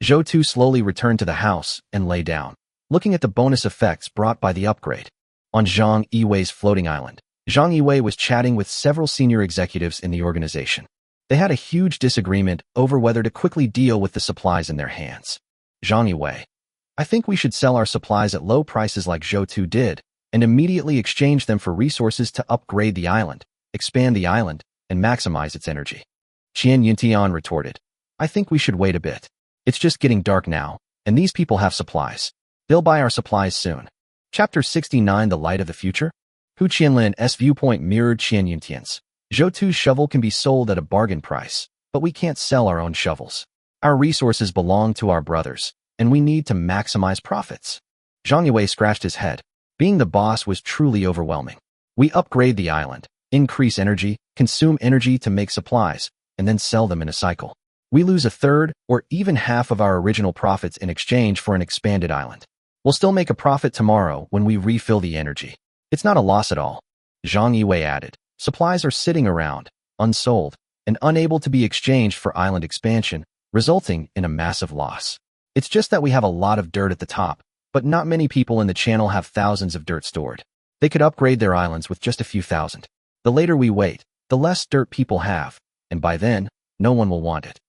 Zhou 2 slowly returned to the house and lay down, looking at the bonus effects brought by the upgrade. On Zhang Yiwei's floating island, Zhang Yiwei was chatting with several senior executives in the organization. They had a huge disagreement over whether to quickly deal with the supplies in their hands. Zhang Yiwei, I think we should sell our supplies at low prices like Zhou Tu did, and immediately exchange them for resources to upgrade the island, expand the island, and maximize its energy. Qian Yuntian retorted, I think we should wait a bit. It's just getting dark now, and these people have supplies. They'll buy our supplies soon. Chapter 69 The Light of the Future? Hu Qianlin's viewpoint mirrored Qian Yuntian's. Zhou Tu's shovel can be sold at a bargain price, but we can't sell our own shovels. Our resources belong to our brothers, and we need to maximize profits. Zhang Yiwei scratched his head. Being the boss was truly overwhelming. We upgrade the island, increase energy, consume energy to make supplies, and then sell them in a cycle. We lose a third or even half of our original profits in exchange for an expanded island. We'll still make a profit tomorrow when we refill the energy. It's not a loss at all. Zhang Yiwei added, supplies are sitting around, unsold, and unable to be exchanged for island expansion, resulting in a massive loss. It's just that we have a lot of dirt at the top, but not many people in the channel have thousands of dirt stored. They could upgrade their islands with just a few thousand. The later we wait, the less dirt people have, and by then, no one will want it.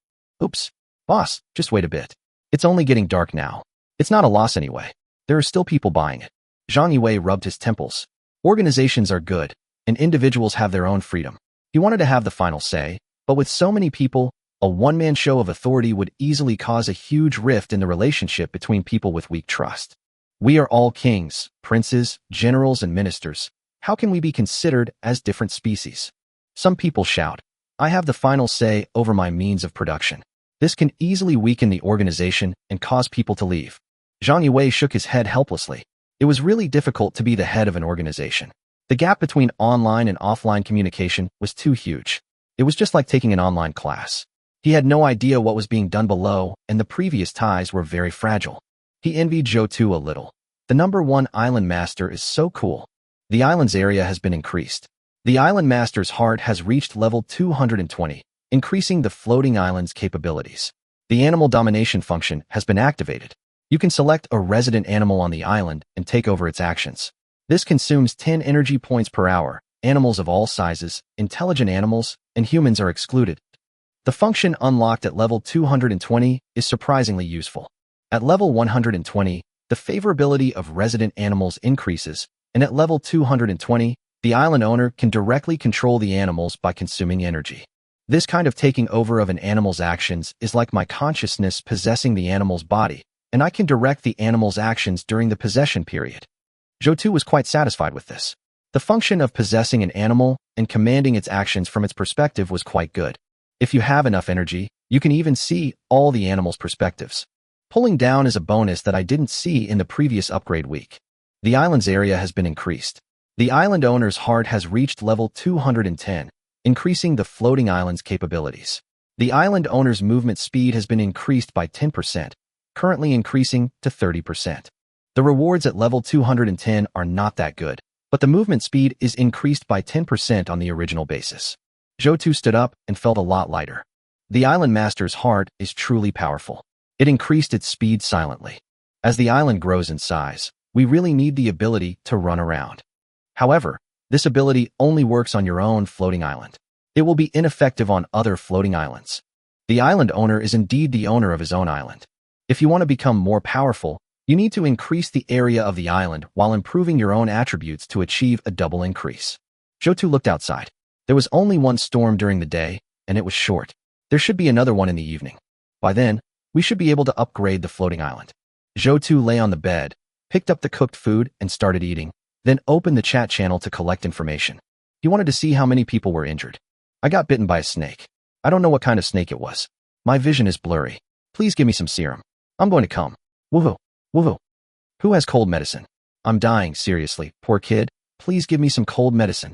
Oops. Boss, just wait a bit. It's only getting dark now. It's not a loss anyway. There are still people buying it. Zhang Yiwei rubbed his temples. Organizations are good, and individuals have their own freedom. He wanted to have the final say, but with so many people, a one-man show of authority would easily cause a huge rift in the relationship between people with weak trust. We are all kings, princes, generals, and ministers. How can we be considered as different species? Some people shout, I have the final say over my means of production. This can easily weaken the organization and cause people to leave. Zhang Yiwei shook his head helplessly. It was really difficult to be the head of an organization. The gap between online and offline communication was too huge. It was just like taking an online class. He had no idea what was being done below, and the previous ties were very fragile. He envied Zhou Tu a little. The #1 island master is so cool. The island's area has been increased. The island master's heart has reached level 220, increasing the floating island's capabilities. The animal domination function has been activated. You can select a resident animal on the island and take over its actions. This consumes 10 energy points per hour. Animals of all sizes, intelligent animals, and humans are excluded. The function unlocked at level 220 is surprisingly useful. At level 120, the favorability of resident animals increases, and at level 220, the island owner can directly control the animals by consuming energy. This kind of taking over of an animal's actions is like my consciousness possessing the animal's body, and I can direct the animal's actions during the possession period. Zhou Tu was quite satisfied with this. The function of possessing an animal and commanding its actions from its perspective was quite good. If you have enough energy, you can even see all the animal's perspectives. Pulling down is a bonus that I didn't see in the previous upgrade week. The island's area has been increased. The island owner's heart has reached level 210, increasing the floating island's capabilities. The island owner's movement speed has been increased by 10%, currently increasing to 30%. The rewards at level 210 are not that good, but the movement speed is increased by 10% on the original basis. Zhou Tu stood up and felt a lot lighter. The island master's heart is truly powerful. It increased its speed silently. As the island grows in size, we really need the ability to run around. However, this ability only works on your own floating island. It will be ineffective on other floating islands. The island owner is indeed the owner of his own island. If you want to become more powerful, you need to increase the area of the island while improving your own attributes to achieve a double increase. Zhou Tu looked outside. There was only one storm during the day, and it was short. There should be another one in the evening. By then, we should be able to upgrade the floating island. Zhou Tu lay on the bed, picked up the cooked food and started eating, then opened the chat channel to collect information. He wanted to see how many people were injured. I got bitten by a snake. I don't know what kind of snake it was. My vision is blurry. Please give me some serum. I'm going to come. Woohoo. Woohoo. Who has cold medicine? I'm dying, seriously. Poor kid. Please give me some cold medicine.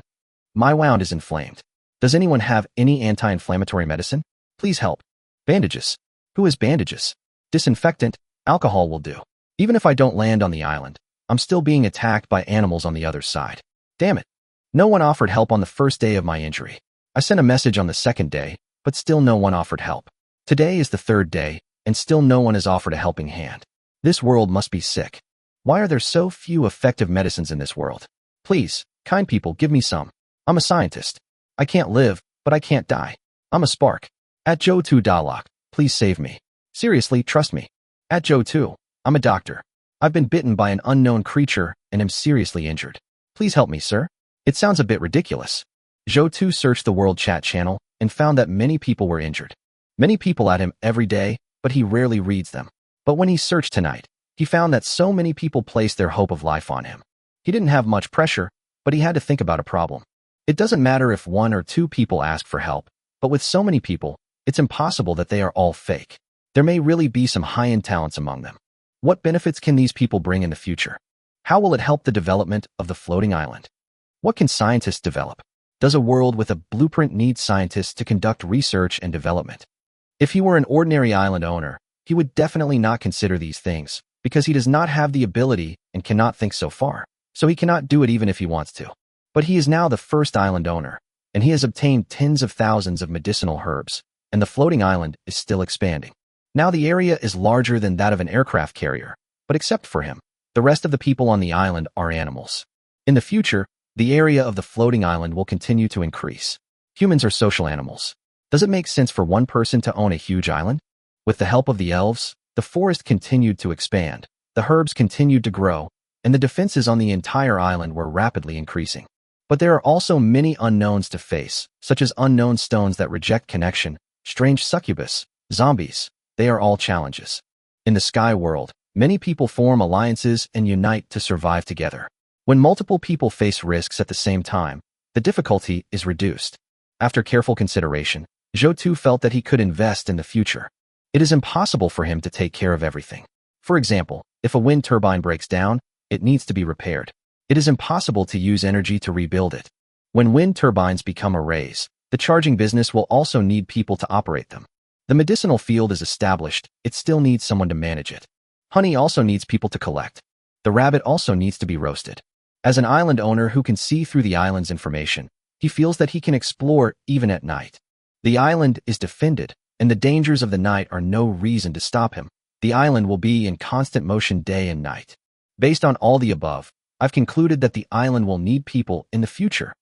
My wound is inflamed. Does anyone have any anti-inflammatory medicine? Please help. Bandages. Who has bandages? Disinfectant. Alcohol will do. Even if I don't land on the island, I'm still being attacked by animals on the other side. Damn it. No one offered help on the first day of my injury. I sent a message on the second day, but still no one offered help. Today is the third day, and still no one has offered a helping hand. This world must be sick. Why are there so few effective medicines in this world? Please, Kind people, give me some. I'm a scientist. I can't live, but I can't die. I'm a spark. At Joe 2 Dalok, please save me. Seriously, trust me. At Joe 2, I'm a doctor. I've been bitten by an unknown creature and am seriously injured. Please help me, sir. It sounds a bit ridiculous. Joe 2 searched the world chat channel and found that many people were injured. Many people at him every day, but he rarely reads them. But when he searched tonight, he found that so many people placed their hope of life on him. He didn't have much pressure, but he had to think about a problem. It doesn't matter if 1 or 2 people ask for help, but with so many people, it's impossible that they are all fake. There may really be some high-end talents among them. What benefits can these people bring in the future? How will it help the development of the floating island? What can scientists develop? Does a world with a blueprint need scientists to conduct research and development? If he were an ordinary island owner, he would definitely not consider these things, because he does not have the ability and cannot think so far, so he cannot do it even if he wants to. But he is now the first island owner, and he has obtained tens of thousands of medicinal herbs, and the floating island is still expanding. Now the area is larger than that of an aircraft carrier, but except for him, the rest of the people on the island are animals. In the future, the area of the floating island will continue to increase. Humans are social animals. Does it make sense for one person to own a huge island? With the help of the elves, the forest continued to expand, the herbs continued to grow, and the defenses on the entire island were rapidly increasing. But there are also many unknowns to face, such as unknown stones that reject connection, strange succubus, zombies. They are all challenges. In the sky world, many people form alliances and unite to survive together. When multiple people face risks at the same time, the difficulty is reduced. After careful consideration, Zhou Tu felt that he could invest in the future. It is impossible for him to take care of everything. For example, if a wind turbine breaks down, it needs to be repaired. It is impossible to use energy to rebuild it. When wind turbines become arrays, the charging business will also need people to operate them. The medicinal field is established, it still needs someone to manage it. Honey also needs people to collect. The rabbit also needs to be roasted. As an island owner who can see through the island's information, he feels that he can explore even at night. The island is defended, and the dangers of the night are no reason to stop him. The island will be in constant motion day and night. Based on all the above, I've concluded that the island will need people in the future.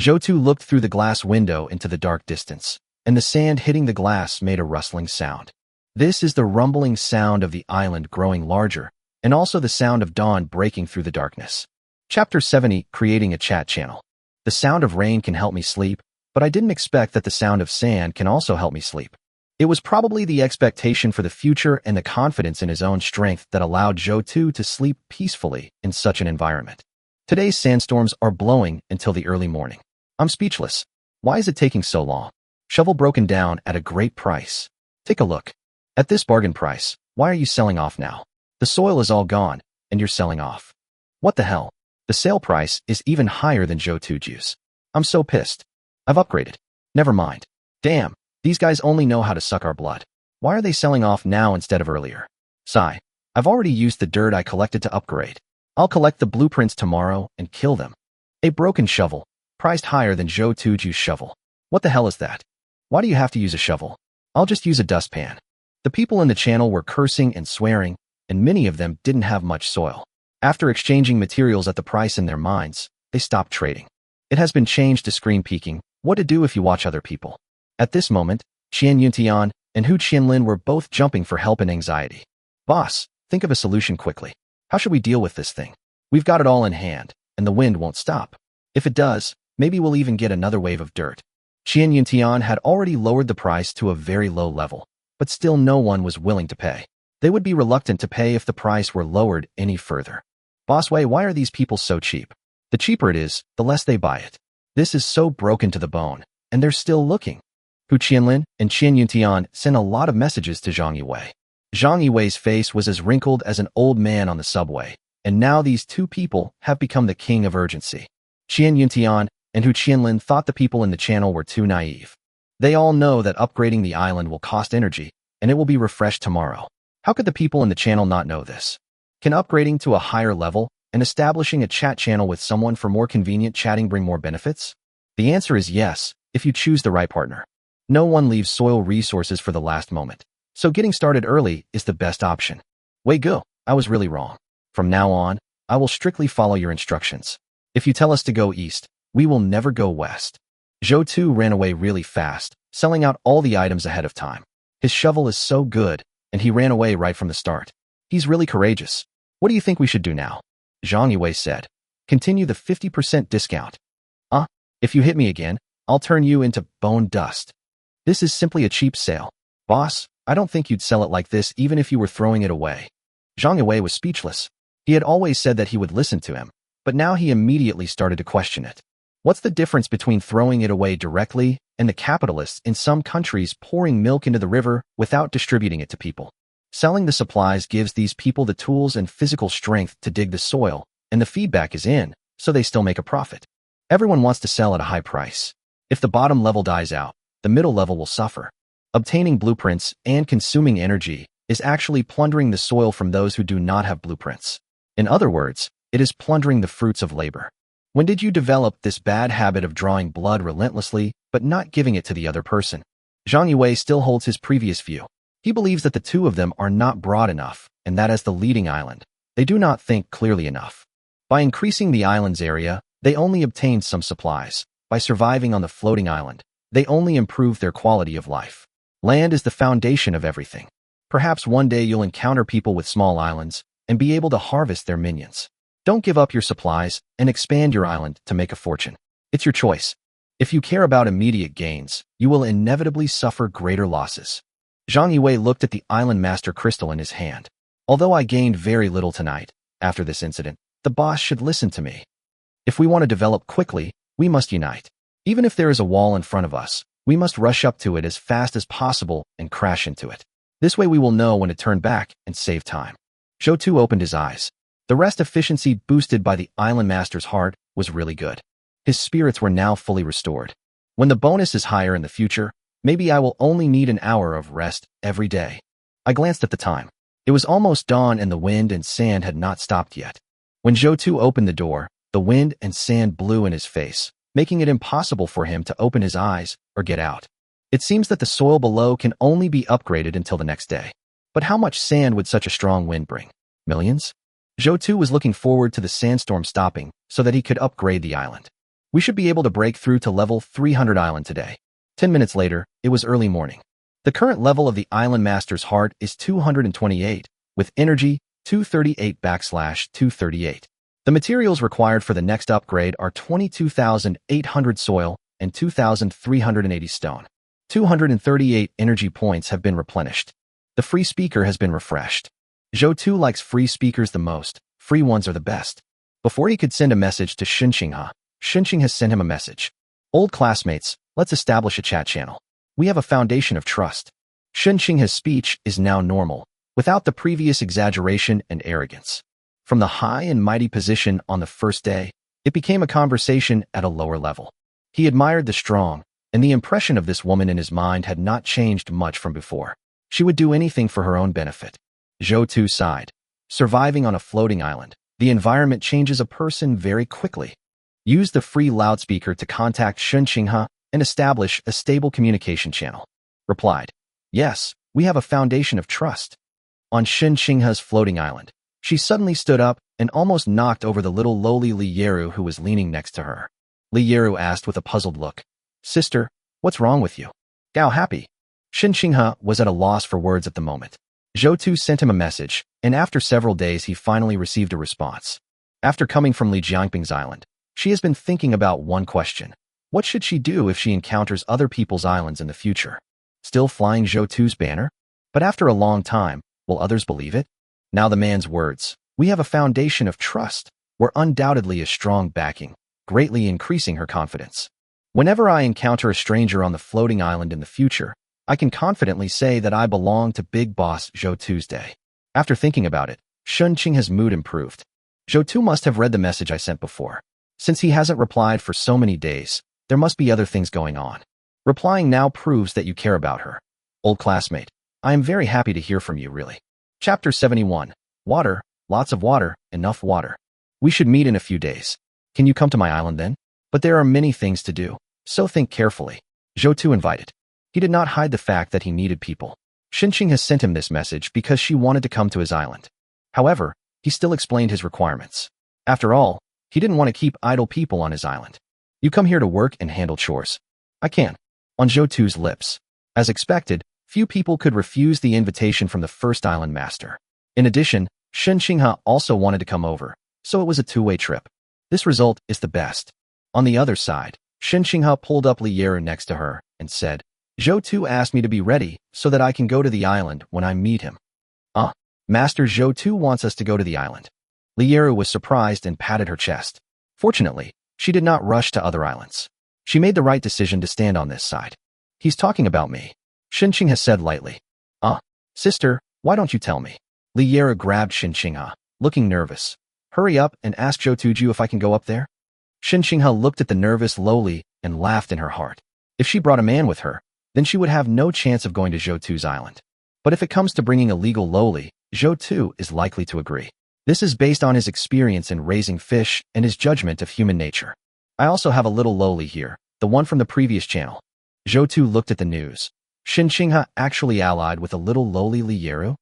Zhou Tu looked through the glass window into the dark distance, and the sand hitting the glass made a rustling sound. This is the rumbling sound of the island growing larger, and also the sound of dawn breaking through the darkness. Chapter 70, Creating a Chat Channel. The sound of rain can help me sleep, but I didn't expect that the sound of sand can also help me sleep. It was probably the expectation for the future and the confidence in his own strength that allowed Zhou Tu to sleep peacefully in such an environment. Today's sandstorms are blowing until the early morning. I'm speechless. Why is it taking so long? Shovel broken down at a great price. Take a look. At this bargain price, why are you selling off now? The soil is all gone, and you're selling off. What the hell? The sale price is even higher than Zhou Tuju's. I'm so pissed. I've upgraded. Never mind. Damn. These guys only know how to suck our blood. Why are they selling off now instead of earlier? Sigh. I've already used the dirt I collected to upgrade. I'll collect the blueprints tomorrow and kill them. A broken shovel, priced higher than Zhou Tuju's shovel. What the hell is that? Why do you have to use a shovel? I'll just use a dustpan. The people in the channel were cursing and swearing, and many of them didn't have much soil. After exchanging materials at the price in their minds, they stopped trading. It has been changed to screen peeking, what to do if you watch other people. At this moment, Qian Yuntian and Hu Qianlin were both jumping for help and anxiety. Boss, think of a solution quickly. How should we deal with this thing? We've got it all in hand, and the wind won't stop. If it does, maybe we'll even get another wave of dirt. Qian Yuntian had already lowered the price to a very low level, but still no one was willing to pay. They would be reluctant to pay if the price were lowered any further. Boss Wei, why are these people so cheap? The cheaper it is, the less they buy it. This is so broken to the bone, and they're still looking. Hu Qianlin and Qian Yuntian sent a lot of messages to Zhang Yiwei. Zhang Yiwei's face was as wrinkled as an old man on the subway, and now these two people have become the king of urgency. Qian Yuntian and Hu Qianlin thought the people in the channel were too naive. They all know that upgrading the island will cost energy, and it will be refreshed tomorrow. How could the people in the channel not know this? Can upgrading to a higher level and establishing a chat channel with someone for more convenient chatting bring more benefits? The answer is yes, if you choose the right partner. No one leaves soil resources for the last moment, so getting started early is the best option. Wei Gu, I was really wrong. From now on, I will strictly follow your instructions. If you tell us to go east, we will never go west. Zhou Tu ran away really fast, selling out all the items ahead of time. His shovel is so good, and he ran away right from the start. He's really courageous. What do you think we should do now? Zhang Yue said. Continue the 50% discount. If you hit me again, I'll turn you into bone dust. This is simply a cheap sale. Boss, I don't think you'd sell it like this even if you were throwing it away. Zhang Yue was speechless. He had always said that he would listen to him, but now he immediately started to question it. What's the difference between throwing it away directly and the capitalists in some countries pouring milk into the river without distributing it to people? Selling the supplies gives these people the tools and physical strength to dig the soil, and the feedback is in, so they still make a profit. Everyone wants to sell at a high price. If the bottom level dies out, the middle level will suffer. Obtaining blueprints and consuming energy is actually plundering the soil from those who do not have blueprints. In other words, it is plundering the fruits of labor. When did you develop this bad habit of drawing blood relentlessly but not giving it to the other person? Zhang Yue still holds his previous view. He believes that the two of them are not broad enough, and that as the leading island, they do not think clearly enough. By increasing the island's area, they only obtained some supplies. By surviving on the floating island, they only improved their quality of life. Land is the foundation of everything. Perhaps one day you'll encounter people with small islands and be able to harvest their minions. Don't give up your supplies and expand your island to make a fortune. It's your choice. If you care about immediate gains, you will inevitably suffer greater losses. Zhang Yue looked at the island master crystal in his hand. Although I gained very little tonight, after this incident, the boss should listen to me. If we want to develop quickly, we must unite. Even if there is a wall in front of us, we must rush up to it as fast as possible and crash into it. This way we will know when to turn back and save time. Zhou Tu opened his eyes. The rest efficiency boosted by the island master's heart was really good. His spirits were now fully restored. When the bonus is higher in the future, maybe I will only need an hour of rest every day. I glanced at the time. It was almost dawn and the wind and sand had not stopped yet. When Zhou Tu opened the door, the wind and sand blew in his face, making it impossible for him to open his eyes or get out. It seems that the soil below can only be upgraded until the next day. But how much sand would such a strong wind bring? Millions? Zhou Tu was looking forward to the sandstorm stopping so that he could upgrade the island. We should be able to break through to level 300 island today. 10 minutes later, it was early morning. The current level of the island master's heart is 228, with energy 238/238. The materials required for the next upgrade are 22,800 soil and 2,380 stone. 238 energy points have been replenished. The free speaker has been refreshed. Zhou Tu likes free speakers the most. Free ones are the best. Before he could send a message to Xinxing has sent him a message. Old classmates, let's establish a chat channel. We have a foundation of trust. Xinxing's speech is now normal, without the previous exaggeration and arrogance. From the high and mighty position on the first day, it became a conversation at a lower level. He admired the strong, and the impression of this woman in his mind had not changed much from before. She would do anything for her own benefit. Zhou Tu sighed. Surviving on a floating island, the environment changes a person very quickly. Use the free loudspeaker to contact Xinxing and establish a stable communication channel. Replied. Yes, we have a foundation of trust. On Xinxing's floating island, she suddenly stood up and almost knocked over the little lowly Li Yeru who was leaning next to her. Li Yeru asked with a puzzled look. Sister, what's wrong with you? Gao happy. Xinxing was at a loss for words at the moment. Zhou Tu sent him a message, and after several days he finally received a response. After coming from Li Jiangping's island, she has been thinking about one question. What should she do if she encounters other people's islands in the future? Still flying Zhou Tu's banner? But after a long time, will others believe it? Now the man's words, we have a foundation of trust, were undoubtedly a strong backing, greatly increasing her confidence. Whenever I encounter a stranger on the floating island in the future, I can confidently say that I belong to Big Boss Zhou Tuesday. After thinking about it, Xinxing's mood improved. Zhou Tu must have read the message I sent before. Since he hasn't replied for so many days, there must be other things going on. Replying now proves that you care about her. Old classmate, I am very happy to hear from you, really. Chapter 71. Water, lots of water, enough water. We should meet in a few days. Can you come to my island then? But there are many things to do, so think carefully. Zhou Tu invited. He did not hide the fact that he needed people. Xinxing has sent him this message because she wanted to come to his island. However, he still explained his requirements. After all, He didn't want to keep idle people on his island. You come here to work and handle chores. I can. On Zhou lips. As expected, few people could refuse the invitation from the first island master. In addition, Shen Qinghe also wanted to come over, so it was a two-way trip. This result is the best. On the other side, Shen Qinghe pulled up Li Yeru next to her and said, Zhou asked me to be ready so that I can go to the island when I meet him. Master Zhou wants us to go to the island. Li Yeru was surprised and patted her chest. Fortunately, she did not rush to other islands. She made the right decision to stand on this side. He's talking about me, Shen Qinghe said lightly. Sister, why don't you tell me? Li Yeru grabbed Shen Qinghe, looking nervous. Hurry up and ask Zhou if I can go up there. Shen Qinghe looked at the nervous Loli and laughed in her heart. If she brought a man with her, then she would have no chance of going to Zhou's island. But if it comes to bringing a legal Loli, Zhou is likely to agree. This is based on his experience in raising fish and his judgment of human nature. I also have a little Loli here, the one from the previous channel. Zhou looked at the news. Shen Qinghe actually allied with a little Loli Li Yeru?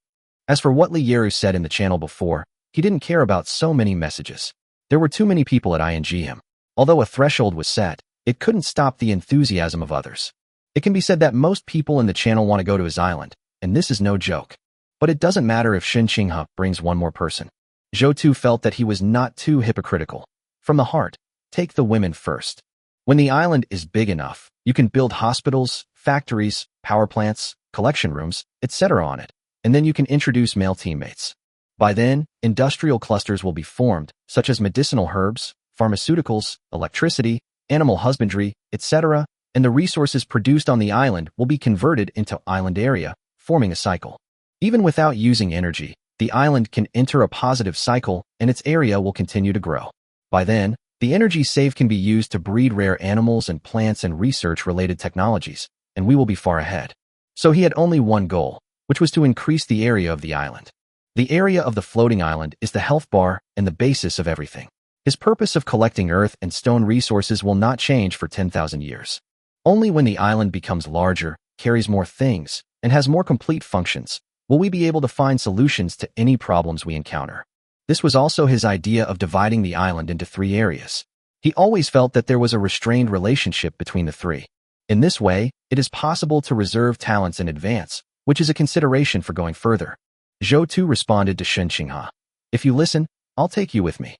As for what Li Yeru said in the channel before, he didn't care about so many messages. There were too many people at ING him. Although a threshold was set, it couldn't stop the enthusiasm of others. It can be said that most people in the channel want to go to his island, and this is no joke. But it doesn't matter if Shen Qinghe brings one more person. Zhou felt that he was not too hypocritical. From the heart, take the women first. When the island is big enough, you can build hospitals, factories, power plants, collection rooms, etc. on it, and then you can introduce male teammates. By then, industrial clusters will be formed, such as medicinal herbs, pharmaceuticals, electricity, animal husbandry, etc., and the resources produced on the island will be converted into island area, forming a cycle. Even without using energy, the island can enter a positive cycle and its area will continue to grow. By then, the energy saved can be used to breed rare animals and plants and research-related technologies, and we will be far ahead. So he had only one goal, which was to increase the area of the island. The area of the floating island is the health bar and the basis of everything. His purpose of collecting earth and stone resources will not change for 10,000 years. Only when the island becomes larger, carries more things, and has more complete functions, will we be able to find solutions to any problems we encounter. This was also his idea of dividing the island into 3 areas. He always felt that there was a restrained relationship between the 3. In this way, it is possible to reserve talents in advance, which is a consideration for going further. Zhou responded to Shen Qinghe. If you listen, I'll take you with me.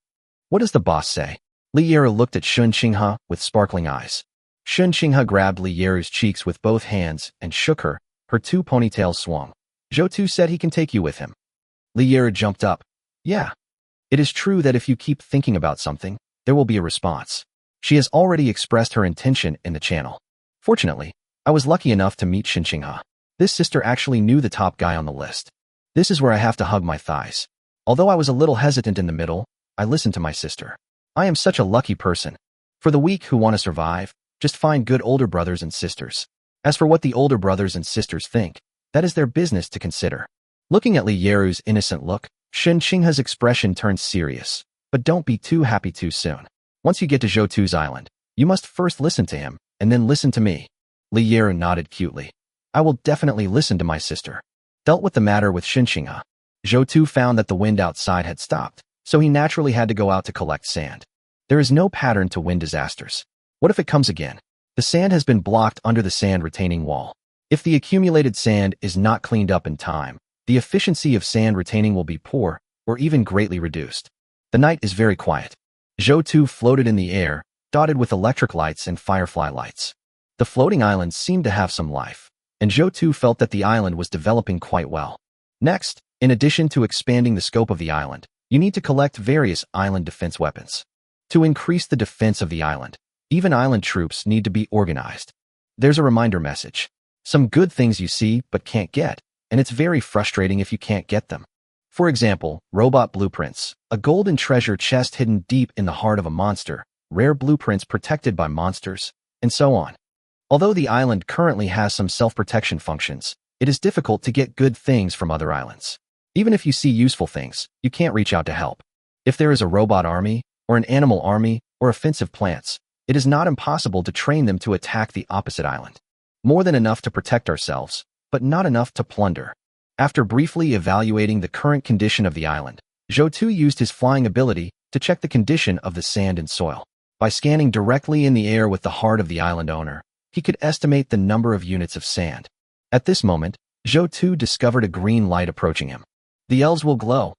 What does the boss say? Li Yeru looked at Shen Qinghe with sparkling eyes. Shen Qinghe grabbed Li Yeru's cheeks with both hands and shook her. Her 2 ponytails swung. Zhou said he can take you with him. Li Yeru jumped up. Yeah. It is true that if you keep thinking about something, there will be a response. She has already expressed her intention in the channel. Fortunately, I was lucky enough to meet Shen Qinghe. This sister actually knew the top guy on the list. This is where I have to hug my thighs. Although I was a little hesitant in the middle, I listened to my sister. I am such a lucky person. For the weak who want to survive, just find good older brothers and sisters. As for what the older brothers and sisters think, that is their business to consider. Looking at Li Yeru's innocent look, Shen Qinghe's expression turned serious. But don't be too happy too soon. Once you get to Zhou's island, you must first listen to him, and then listen to me. Li Yeru nodded cutely. I will definitely listen to my sister. Dealt with the matter with Shen Qinghe. Zhou found that the wind outside had stopped, so he naturally had to go out to collect sand. There is no pattern to wind disasters. What if it comes again? The sand has been blocked under the sand retaining wall. If the accumulated sand is not cleaned up in time, the efficiency of sand retaining will be poor or even greatly reduced. The night is very quiet. Zhou floated in the air, dotted with electric lights and firefly lights. The floating islands seemed to have some life, and Zhou felt that the island was developing quite well. Next, in addition to expanding the scope of the island, you need to collect various island defense weapons. To increase the defense of the island, even island troops need to be organized. There's a reminder message. Some good things you see but can't get, and it's very frustrating if you can't get them. For example, robot blueprints, a golden treasure chest hidden deep in the heart of a monster, rare blueprints protected by monsters, and so on. Although the island currently has some self-protection functions, it is difficult to get good things from other islands. Even if you see useful things, you can't reach out to help. If there is a robot army, or an animal army, or offensive plants, it is not impossible to train them to attack the opposite island. More than enough to protect ourselves, but not enough to plunder. After briefly evaluating the current condition of the island, Zhou used his flying ability to check the condition of the sand and soil. By scanning directly in the air with the heart of the island owner, he could estimate the number of units of sand. At this moment, Zhou Tu discovered a green light approaching him. The elves will glow.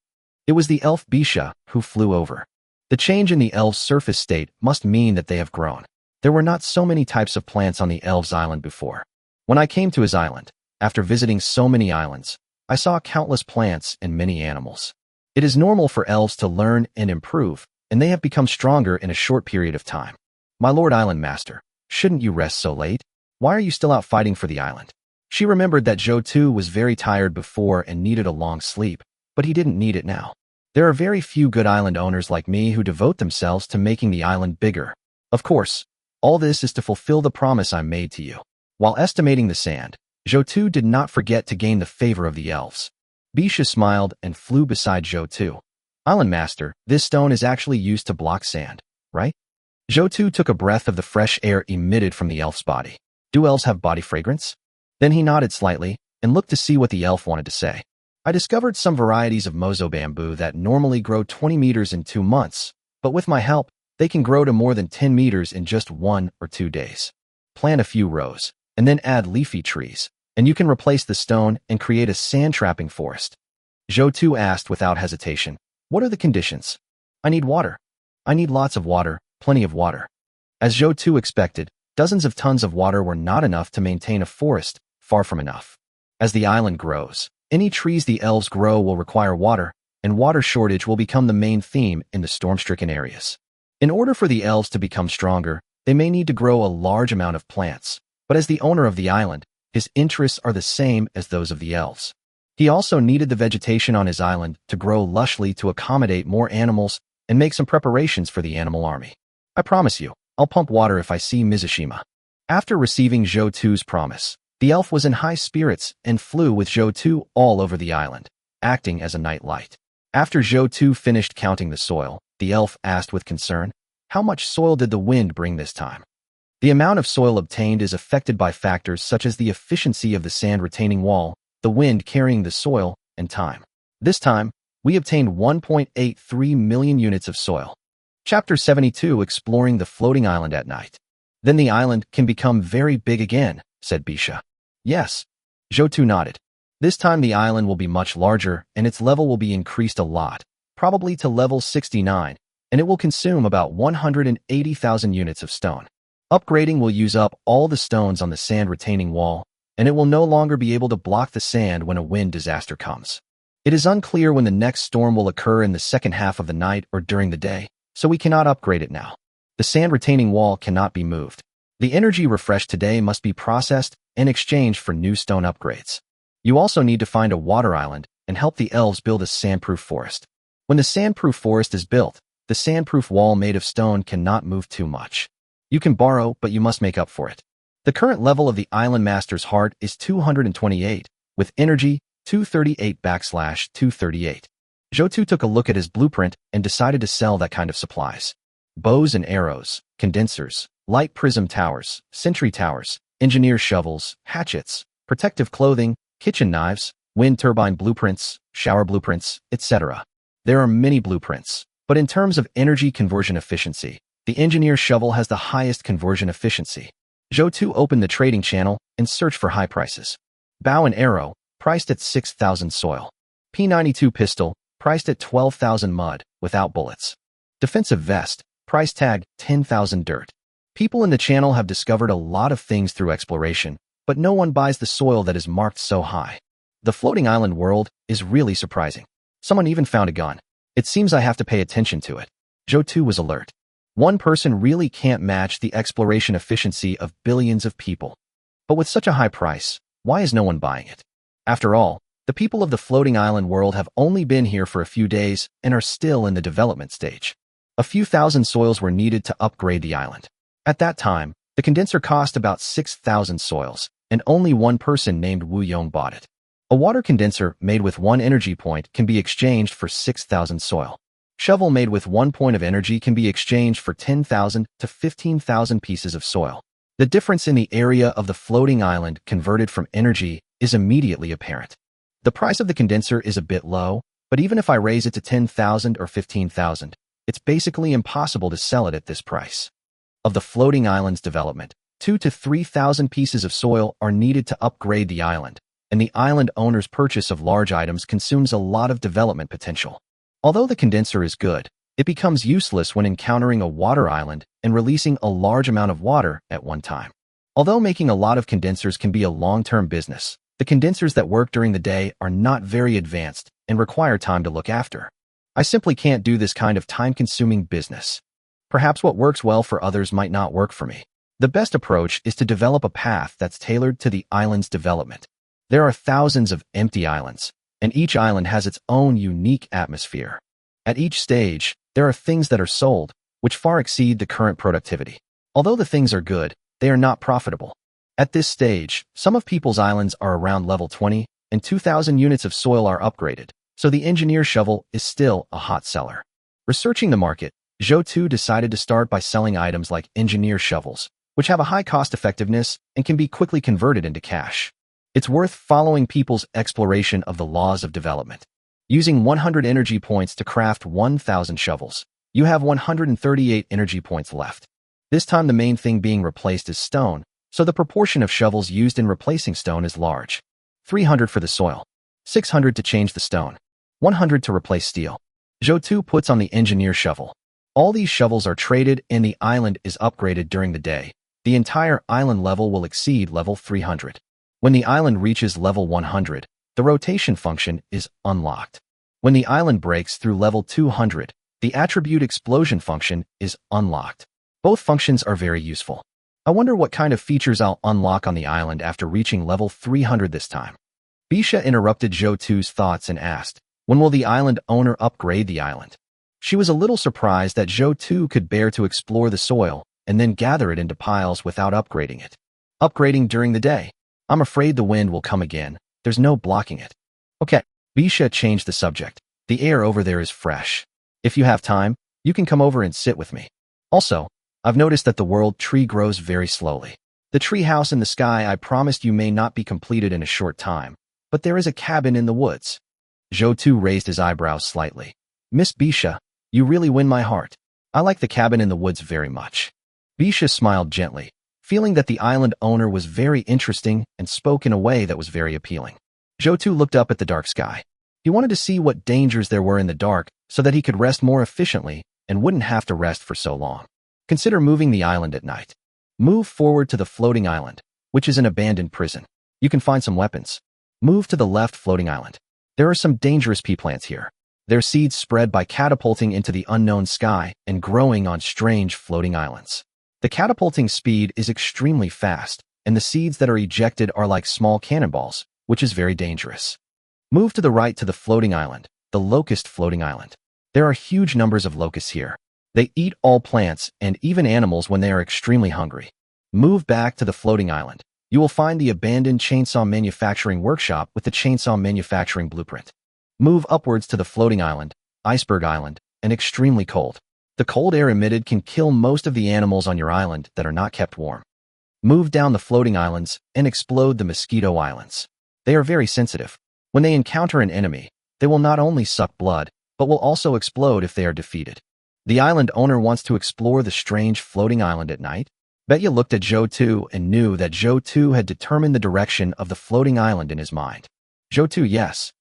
It was the elf Bisha who flew over. The change in the elves' surface state must mean that they have grown. There were not so many types of plants on the elves' island before. When I came to his island, after visiting so many islands, I saw countless plants and many animals. It is normal for elves to learn and improve, and they have become stronger in a short period of time. My Lord Island Master, shouldn't you rest so late? Why are you still out fighting for the island? She remembered that Zhou Tu was very tired before and needed a long sleep, but he didn't need it now. There are very few good island owners like me who devote themselves to making the island bigger. Of course, all this is to fulfill the promise I made to you. While estimating the sand, Zhou Tu did not forget to gain the favor of the elves. Bisha smiled and flew beside Zhou Tu. Island Master, this stone is actually used to block sand, right? Zhou Tu took a breath of the fresh air emitted from the elf's body. Do elves have body fragrance? Then he nodded slightly and looked to see what the elf wanted to say. I discovered some varieties of mozo bamboo that normally grow 20 meters in 2 months, but with my help, they can grow to more than 10 meters in just 1 or 2 days. Plant a few rows, and then add leafy trees, and you can replace the stone and create a sand-trapping forest. Zhou Tu asked without hesitation, what are the conditions? I need water. I need lots of water, plenty of water. As Zhou Tu expected, dozens of tons of water were not enough to maintain a forest, far from enough. As the island grows, any trees the elves grow will require water, and water shortage will become the main theme in the storm-stricken areas. In order for the elves to become stronger, they may need to grow a large amount of plants, but as the owner of the island, his interests are the same as those of the elves. He also needed the vegetation on his island to grow lushly to accommodate more animals and make some preparations for the animal army. I promise you, I'll pump water if I see Mizushima. After receiving Zhou Tu's promise, the elf was in high spirits and flew with Zhou Tu all over the island, acting as a night light. After Zhou Tu finished counting the soil, the elf asked with concern, how much soil did the wind bring this time? The amount of soil obtained is affected by factors such as the efficiency of the sand retaining wall, the wind carrying the soil, and time. This time, we obtained 1.83 million units of soil. Chapter 72, Exploring the Floating Island at Night. Then the island can become very big again, said Bisha. Yes. Zhou Tu nodded. This time the island will be much larger and its level will be increased a lot, probably to level 69, and it will consume about 180,000 units of stone. Upgrading will use up all the stones on the sand retaining wall, and it will no longer be able to block the sand when a wind disaster comes. It is unclear when the next storm will occur in the second half of the night or during the day, so we cannot upgrade it now. The sand retaining wall cannot be moved. The energy refreshed today must be processed and exchanged for new stone upgrades. You also need to find a water island and help the elves build a sandproof forest. When the sandproof forest is built, the sandproof wall made of stone cannot move too much. You can borrow, but you must make up for it. The current level of the Island Master's heart is 228, with energy 238/238. Zhou Tu took a look at his blueprint and decided to sell that kind of supplies. Bows and arrows, condensers, light prism towers, sentry towers, engineer shovels, hatchets, protective clothing, kitchen knives, wind turbine blueprints, shower blueprints, etc. There are many blueprints, but in terms of energy conversion efficiency, the engineer shovel has the highest conversion efficiency. Zhou Tu opened the trading channel and searched for high prices. Bow and arrow, priced at 6,000 soil. P92 pistol, priced at 12,000 mud, without bullets. Defensive vest, price tag 10,000 dirt. People in the channel have discovered a lot of things through exploration, but no one buys the soil that is marked so high. The floating island world is really surprising. Someone even found a gun. It seems I have to pay attention to it. Zhou Tu was alert. One person really can't match the exploration efficiency of billions of people. But with such a high price, why is no one buying it? After all, the people of the floating island world have only been here for a few days and are still in the development stage. A few thousand soils were needed to upgrade the island. At that time, the condenser cost about 6,000 soils, and only one person named Wu Yong bought it. A water condenser made with 1 energy point can be exchanged for 6,000 soil. Shovel made with 1 point of energy can be exchanged for 10,000 to 15,000 pieces of soil. The difference in the area of the floating island converted from energy is immediately apparent. The price of the condenser is a bit low, but even if I raise it to 10,000 or 15,000, It's basically impossible to sell it at this price. Of the floating island's development, 2,000 to 3,000 pieces of soil are needed to upgrade the island, and the island owner's purchase of large items consumes a lot of development potential. Although the condenser is good, it becomes useless when encountering a water island and releasing a large amount of water at one time. Although making a lot of condensers can be a long-term business, the condensers that work during the day are not very advanced and require time to look after. I simply can't do this kind of time-consuming business. Perhaps what works well for others might not work for me. The best approach is to develop a path that's tailored to the island's development. There are thousands of empty islands, and each island has its own unique atmosphere. At each stage, there are things that are sold, which far exceed the current productivity. Although the things are good, they are not profitable. At this stage, some of people's islands are around level 20, and 2,000 units of soil are upgraded, so the engineer shovel is still a hot seller. Researching the market, Zhou decided to start by selling items like engineer shovels, which have a high cost effectiveness and can be quickly converted into cash. It's worth following people's exploration of the laws of development. Using 100 energy points to craft 1,000 shovels, you have 138 energy points left. This time the main thing being replaced is stone, so the proportion of shovels used in replacing stone is large. 300 for the soil, 600 to change the stone, 100 to replace steel. Zhou puts on the engineer shovel. All these shovels are traded and the island is upgraded during the day. The entire island level will exceed level 300. When the island reaches level 100, the rotation function is unlocked. When the island breaks through level 200, the attribute explosion function is unlocked. Both functions are very useful. I wonder what kind of features I'll unlock on the island after reaching level 300 this time. Bisha interrupted Zhou thoughts and asked, when will the island owner upgrade the island? She was a little surprised that Zhou could bear to explore the soil and then gather it into piles without upgrading it. Upgrading during the day. I'm afraid the wind will come again. There's no blocking it. Okay, Bisha changed the subject. The air over there is fresh. If you have time, you can come over and sit with me. Also, I've noticed that the world tree grows very slowly. The tree house in the sky I promised you may not be completed in a short time, but there is a cabin in the woods. Zhou raised his eyebrows slightly. Miss Bisha, you really win my heart. I like the cabin in the woods very much. Bisha smiled gently, feeling that the island owner was very interesting and spoke in a way that was very appealing. Zhou looked up at the dark sky. He wanted to see what dangers there were in the dark so that he could rest more efficiently and wouldn't have to rest for so long. Consider moving the island at night. Move forward to the floating island, which is an abandoned prison. You can find some weapons. Move to the left floating island. There are some dangerous pea plants here. Their seeds spread by catapulting into the unknown sky and growing on strange floating islands. The catapulting speed is extremely fast, and the seeds that are ejected are like small cannonballs, which is very dangerous. Move to the right to the floating island, the locust floating island. There are huge numbers of locusts here. They eat all plants and even animals when they are extremely hungry. Move back to the floating island. You will find the abandoned chainsaw manufacturing workshop with the chainsaw manufacturing blueprint. Move upwards to the floating island, iceberg island, and extremely cold. The cold air emitted can kill most of the animals on your island that are not kept warm. Move down the floating islands and explode the mosquito islands. They are very sensitive. When they encounter an enemy, they will not only suck blood, but will also explode if they are defeated. The island owner wants to explore the strange floating island at night. Betya looked at Zhou and knew that Zhou had determined the direction of the floating island in his mind. Zhou, yes.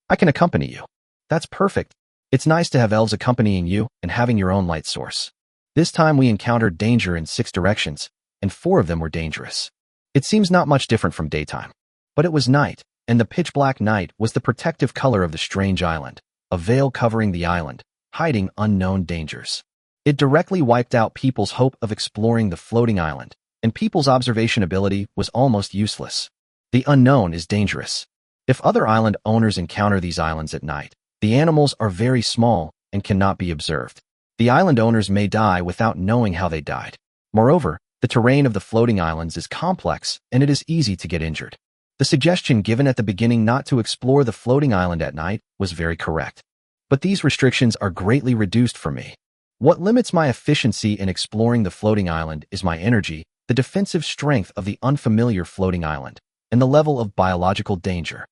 I can accompany you. That's perfect. It's nice to have elves accompanying you and having your own light source. This time we encountered danger in 6 directions, and 4 of them were dangerous. It seems not much different from daytime. But it was night, and the pitch-black night was the protective color of the strange island, a veil covering the island, hiding unknown dangers. It directly wiped out people's hope of exploring the floating island, and people's observation ability was almost useless. The unknown is dangerous. If other island owners encounter these islands at night, the animals are very small and cannot be observed. The island owners may die without knowing how they died. Moreover, the terrain of the floating islands is complex and it is easy to get injured. The suggestion given at the beginning not to explore the floating island at night was very correct. But these restrictions are greatly reduced for me. What limits my efficiency in exploring the floating island is my energy, the defensive strength of the unfamiliar floating island, and the level of biological danger.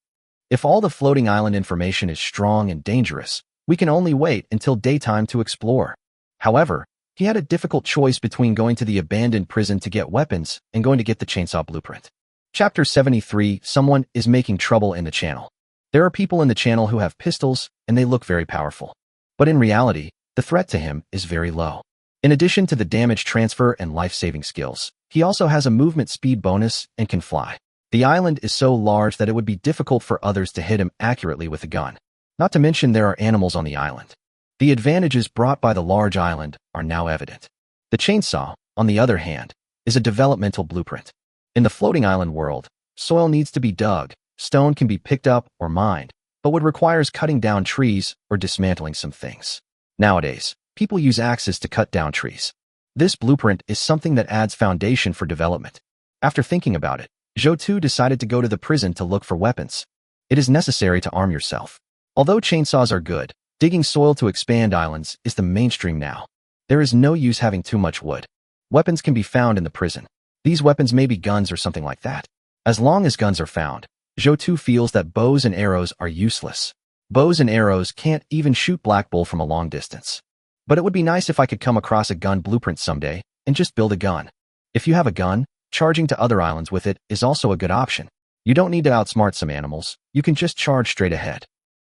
If all the floating island information is strong and dangerous, we can only wait until daytime to explore. However, he had a difficult choice between going to the abandoned prison to get weapons and going to get the chainsaw blueprint. Chapter 73. Someone is making trouble in the channel. There are people in the channel who have pistols, and they look very powerful. But in reality, the threat to him is very low. In addition to the damage transfer and life-saving skills, he also has a movement speed bonus and can fly. The island is so large that it would be difficult for others to hit him accurately with a gun. Not to mention there are animals on the island. The advantages brought by the large island are now evident. The chainsaw, on the other hand, is a developmental blueprint. In the floating island world, soil needs to be dug, stone can be picked up or mined, but what requires cutting down trees or dismantling some things. Nowadays, people use axes to cut down trees. This blueprint is something that adds foundation for development. After thinking about it, Zhou decided to go to the prison to look for weapons. It is necessary to arm yourself. Although chainsaws are good, digging soil to expand islands is the mainstream now. There is no use having too much wood. Weapons can be found in the prison. These weapons may be guns or something like that. As long as guns are found, Zhou feels that bows and arrows are useless. Bows and arrows can't even shoot Black Bull from a long distance. But it would be nice if I could come across a gun blueprint someday and just build a gun. If you have a gun, charging to other islands with it is also a good option. You don't need to outsmart some animals, you can just charge straight ahead.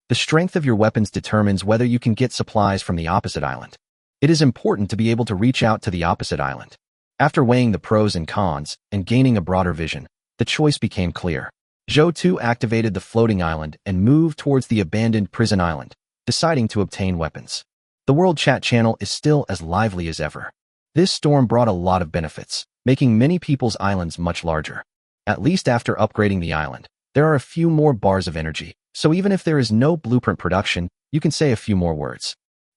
The strength of your weapons determines whether you can get supplies from the opposite island. It is important to be able to reach out to the opposite island. After weighing the pros and cons and gaining a broader vision, the choice became clear. Zhou activated the floating island and moved towards the abandoned prison island, deciding to obtain weapons. The World Chat channel is still as lively as ever. This storm brought a lot of benefits, making many people's islands much larger. At least after upgrading the island, there are a few more bars of energy, so even if there is no blueprint production, you can say a few more words.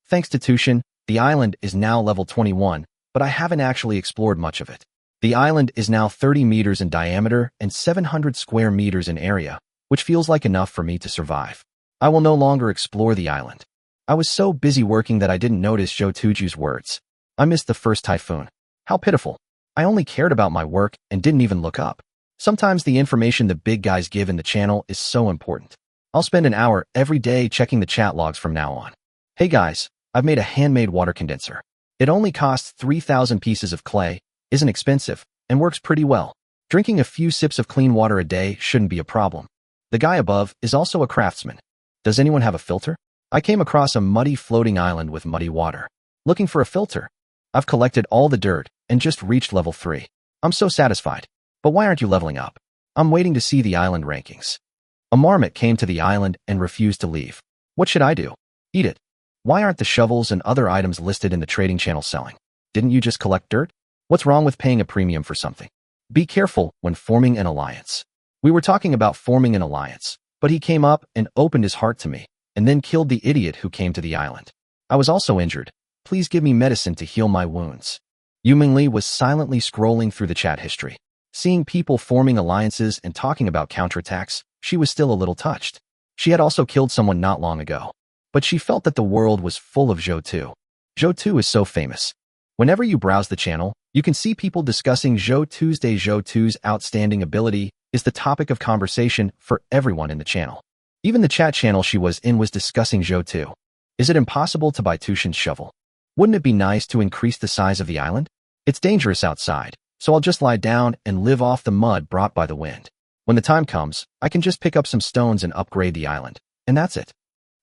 Thanks to Tushin, the island is now level 21, but I haven't actually explored much of it. The island is now 30 meters in diameter and 700 square meters in area, which feels like enough for me to survive. I will no longer explore the island. I was so busy working that I didn't notice Zhou's words. I missed the first typhoon. How pitiful. I only cared about my work and didn't even look up. Sometimes the information the big guys give in the channel is so important. I'll spend an hour every day checking the chat logs from now on. Hey guys, I've made a handmade water condenser. It only costs 3,000 pieces of clay, isn't expensive, and works pretty well. Drinking a few sips of clean water a day shouldn't be a problem. The guy above is also a craftsman. Does anyone have a filter? I came across a muddy floating island with muddy water. Looking for a filter. I've collected all the dirt and just reached level 3. I'm so satisfied. But why aren't you leveling up? I'm waiting to see the island rankings. A marmot came to the island and refused to leave. What should I do? Eat it. Why aren't the shovels and other items listed in the trading channel selling? Didn't you just collect dirt? What's wrong with paying a premium for something? Be careful when forming an alliance. We were talking about forming an alliance, but he came up and opened his heart to me, and then killed the idiot who came to the island. I was also injured. Please give me medicine to heal my wounds. Yumingli was silently scrolling through the chat history. Seeing people forming alliances and talking about counterattacks, she was still a little touched. She had also killed someone not long ago. But she felt that the world was full of Zhou. Zhou is so famous. Whenever you browse the channel, you can see people discussing Zhou's outstanding ability is the topic of conversation for everyone in the channel. Even the chat channel she was in was discussing Zhou. Is it impossible to buy Tushin's shovel? Wouldn't it be nice to increase the size of the island? It's dangerous outside, so I'll just lie down and live off the mud brought by the wind. When the time comes, I can just pick up some stones and upgrade the island, and that's it.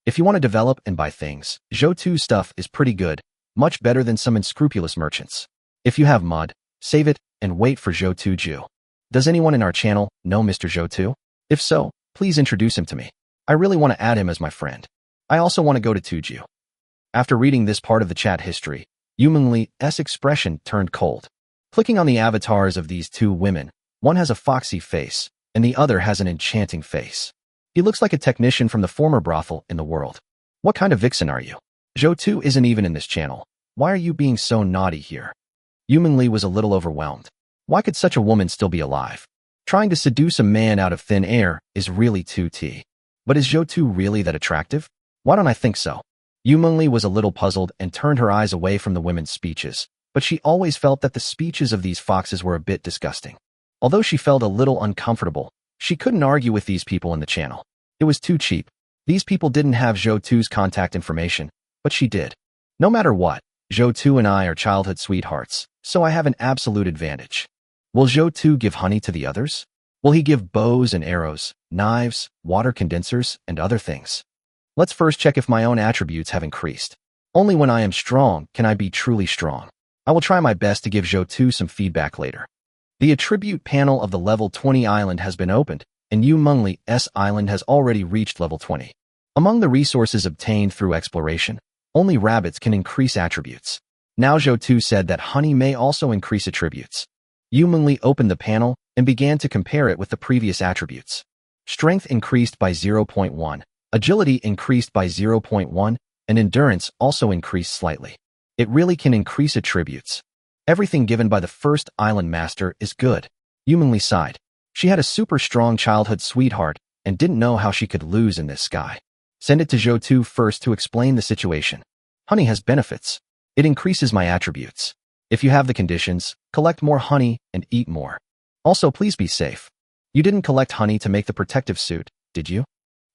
If you want to develop and buy things, Zhou's stuff is pretty good, much better than some unscrupulous merchants. If you have mud, save it and wait for Zhou. Does anyone in our channel know Mr. Zhou? If so, please introduce him to me. I really want to add him as my friend. I also want to go to Tuju. After reading this part of the chat history, Yumingli's expression turned cold. Clicking on the avatars of these two women, one has a foxy face, and the other has an enchanting face. He looks like a technician from the former brothel in the world. What kind of vixen are you? Zhou isn't even in this channel. Why are you being so naughty here? Yumingli was a little overwhelmed. Why could such a woman still be alive? Trying to seduce a man out of thin air is really too tea. But is Zhou really that attractive? Why don't I think so? Yumingli was a little puzzled and turned her eyes away from the women's speeches, but she always felt that the speeches of these foxes were a bit disgusting. Although she felt a little uncomfortable, she couldn't argue with these people in the channel. It was too cheap. These people didn't have Zhou's contact information, but she did. No matter what, Zhou Tu and I are childhood sweethearts, so I have an absolute advantage. Will Zhou Tu give honey to the others? Will he give bows and arrows, knives, water condensers, and other things? Let's first check if my own attributes have increased. Only when I am strong can I be truly strong. I will try my best to give Zhou Tu some feedback later. The attribute panel of the level 20 island has been opened, and Yu Mengli's island has already reached level 20. Among the resources obtained through exploration, only rabbits can increase attributes. Now Zhou Tu said that honey may also increase attributes. Yu Mengli opened the panel and began to compare it with the previous attributes. Strength increased by 0.1, agility increased by 0.1, and endurance also increased slightly. It really can increase attributes. Everything given by the first island master is good. Yu Mengli sighed. She had a super strong childhood sweetheart and didn't know how she could lose in this sky. Send it to Zhou Tu first to explain the situation. Honey has benefits. It increases my attributes. If you have the conditions, collect more honey and eat more. Also, please be safe. You didn't collect honey to make the protective suit, did you?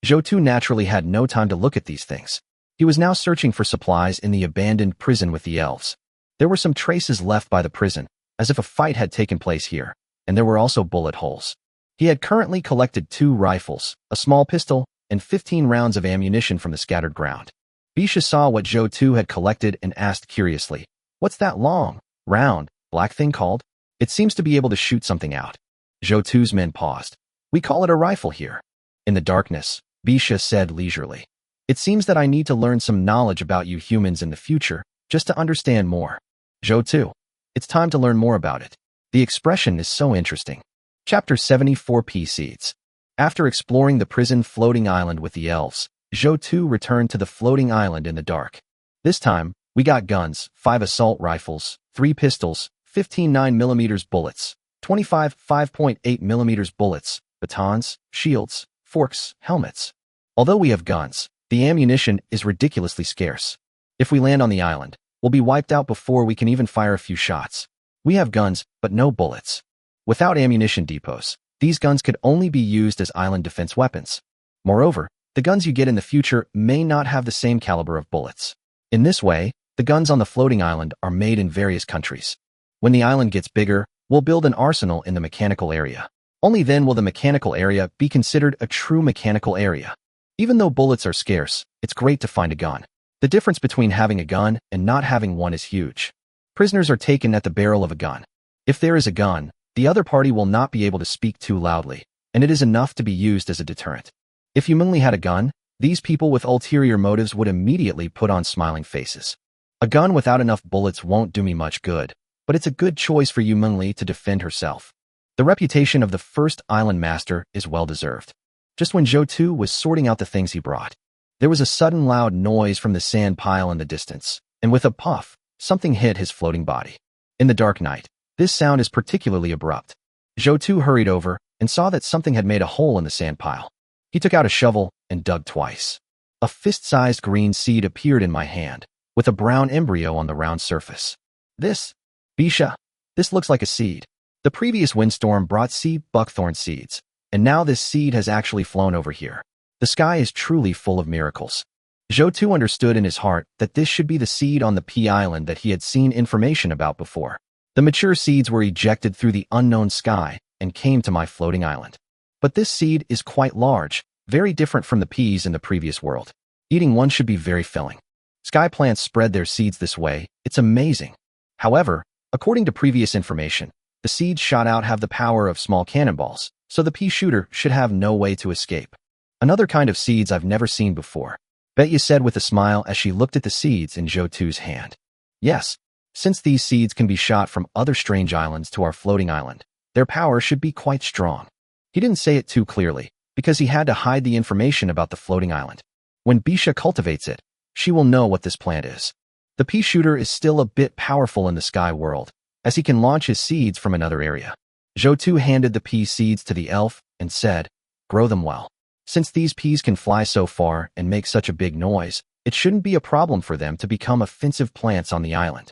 Zhou Tu naturally had no time to look at these things. He was now searching for supplies in the abandoned prison with the elves. There were some traces left by the prison, as if a fight had taken place here, and there were also bullet holes. He had currently collected 2 rifles, a small pistol, and 15 rounds of ammunition from the scattered ground. Bisha saw what Zhou Tu had collected and asked curiously, "What's that long, round, black thing called? It seems to be able to shoot something out." Zhou Tu's men paused. "We call it a rifle here." In the darkness, Bisha said leisurely, "It seems that I need to learn some knowledge about you humans in the future, just to understand more. Zhou Tu, it's time to learn more about it. The expression is so interesting." Chapter 74 Pea Seeds. After exploring the prison floating island with the elves, Zhou Tu returned to the floating island in the dark. This time, we got guns, 5 assault rifles, 3 pistols, 15 9mm bullets, 25 5.8mm bullets, batons, shields, forks, helmets. Although we have guns, the ammunition is ridiculously scarce. If we land on the island, we'll be wiped out before we can even fire a few shots. We have guns, but no bullets. Without ammunition depots, these guns could only be used as island defense weapons. Moreover, the guns you get in the future may not have the same caliber of bullets. In this way, the guns on the floating island are made in various countries. When the island gets bigger, we'll build an arsenal in the mechanical area. Only then will the mechanical area be considered a true mechanical area. Even though bullets are scarce, it's great to find a gun. The difference between having a gun and not having one is huge. Prisoners are taken at the barrel of a gun. If there is a gun, the other party will not be able to speak too loudly, and it is enough to be used as a deterrent. If Yu Mengli had a gun, these people with ulterior motives would immediately put on smiling faces. A gun without enough bullets won't do me much good, but it's a good choice for Yu Mengli to defend herself. The reputation of the first island master is well-deserved. Just when Zhou Tu was sorting out the things he brought, there was a sudden loud noise from the sand pile in the distance, and with a puff, something hit his floating body. In the dark night, this sound is particularly abrupt. Zhou Tu hurried over and saw that something had made a hole in the sand pile. He took out a shovel and dug twice. A fist-sized green seed appeared in my hand, with a brown embryo on the round surface. Bisha, this looks like a seed. The previous windstorm brought seed buckthorn seeds, and now this seed has actually flown over here. The sky is truly full of miracles. Zhou Tu understood in his heart that this should be the seed on the Pea Island that he had seen information about before. The mature seeds were ejected through the unknown sky and came to my floating island. But this seed is quite large, very different from the peas in the previous world. Eating one should be very filling. Sky plants spread their seeds this way. It's amazing. However, according to previous information, the seeds shot out have the power of small cannonballs, so the pea shooter should have no way to escape. Another kind of seeds I've never seen before, Betya said with a smile as she looked at the seeds in Zhou Tu's hand. Yes, since these seeds can be shot from other strange islands to our floating island, their power should be quite strong. He didn't say it too clearly, because he had to hide the information about the floating island. When Bisha cultivates it, she will know what this plant is. The pea shooter is still a bit powerful in the sky world, as he can launch his seeds from another area. Zhou Tu handed the pea seeds to the elf and said, "Grow them well. Since these peas can fly so far and make such a big noise, it shouldn't be a problem for them to become offensive plants on the island."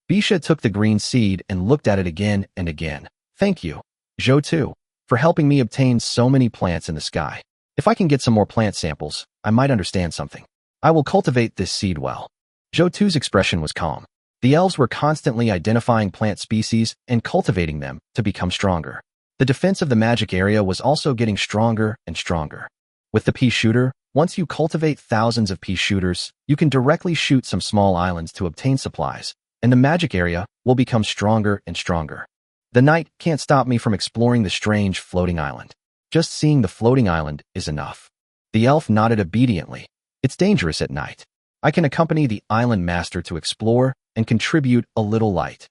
Bisha took the green seed and looked at it again and again. "Thank you, Zhou Tu, for helping me obtain so many plants in the sky. If I can get some more plant samples, I might understand something. I will cultivate this seed well." Zhou Tu's expression was calm. The elves were constantly identifying plant species and cultivating them to become stronger. The defense of the magic area was also getting stronger and stronger. With the pea shooter, once you cultivate thousands of pea shooters, you can directly shoot some small islands to obtain supplies, and the magic area will become stronger and stronger. The knight can't stop me from exploring the strange floating island. Just seeing the floating island is enough. The elf nodded obediently. It's dangerous at night. I can accompany the island master to explore and contribute a little light.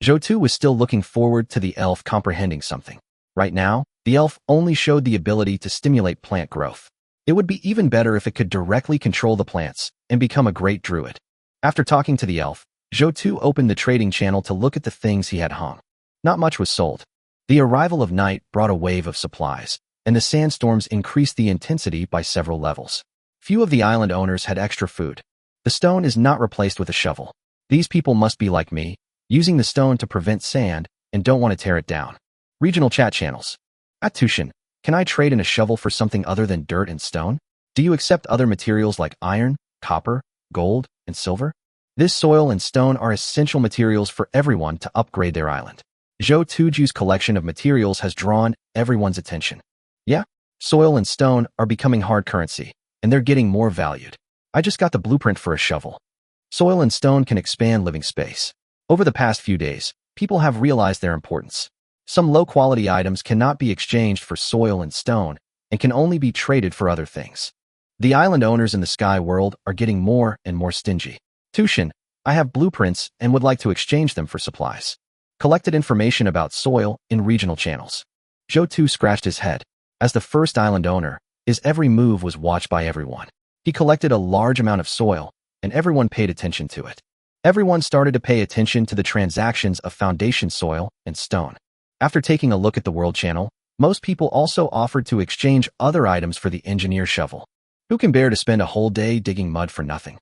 Zhou was still looking forward to the elf comprehending something. Right now, the elf only showed the ability to stimulate plant growth. It would be even better if it could directly control the plants and become a great druid. After talking to the elf, Zhou opened the trading channel to look at the things he had hung. Not much was sold. The arrival of night brought a wave of supplies, and the sandstorms increased the intensity by several levels. Few of the island owners had extra food. The stone is not replaced with a shovel. These people must be like me, using the stone to prevent sand and don't want to tear it down. Regional chat channels. Tushin, can I trade in a shovel for something other than dirt and stone? Do you accept other materials like iron, copper, gold, and silver? This soil and stone are essential materials for everyone to upgrade their island. Zhou collection of materials has drawn everyone's attention. Yeah, soil and stone are becoming hard currency, and they're getting more valued. I just got the blueprint for a shovel. Soil and stone can expand living space. Over the past few days, people have realized their importance. Some low-quality items cannot be exchanged for soil and stone and can only be traded for other things. The island owners in the sky world are getting more and more stingy. Tushin, I have blueprints and would like to exchange them for supplies. Collected information about soil in regional channels. Zhou scratched his head. As the first island owner, his every move was watched by everyone. He collected a large amount of soil, and everyone paid attention to it. Everyone started to pay attention to the transactions of foundation soil and stone. After taking a look at the world channel, most people also offered to exchange other items for the engineer shovel. Who can bear to spend a whole day digging mud for nothing?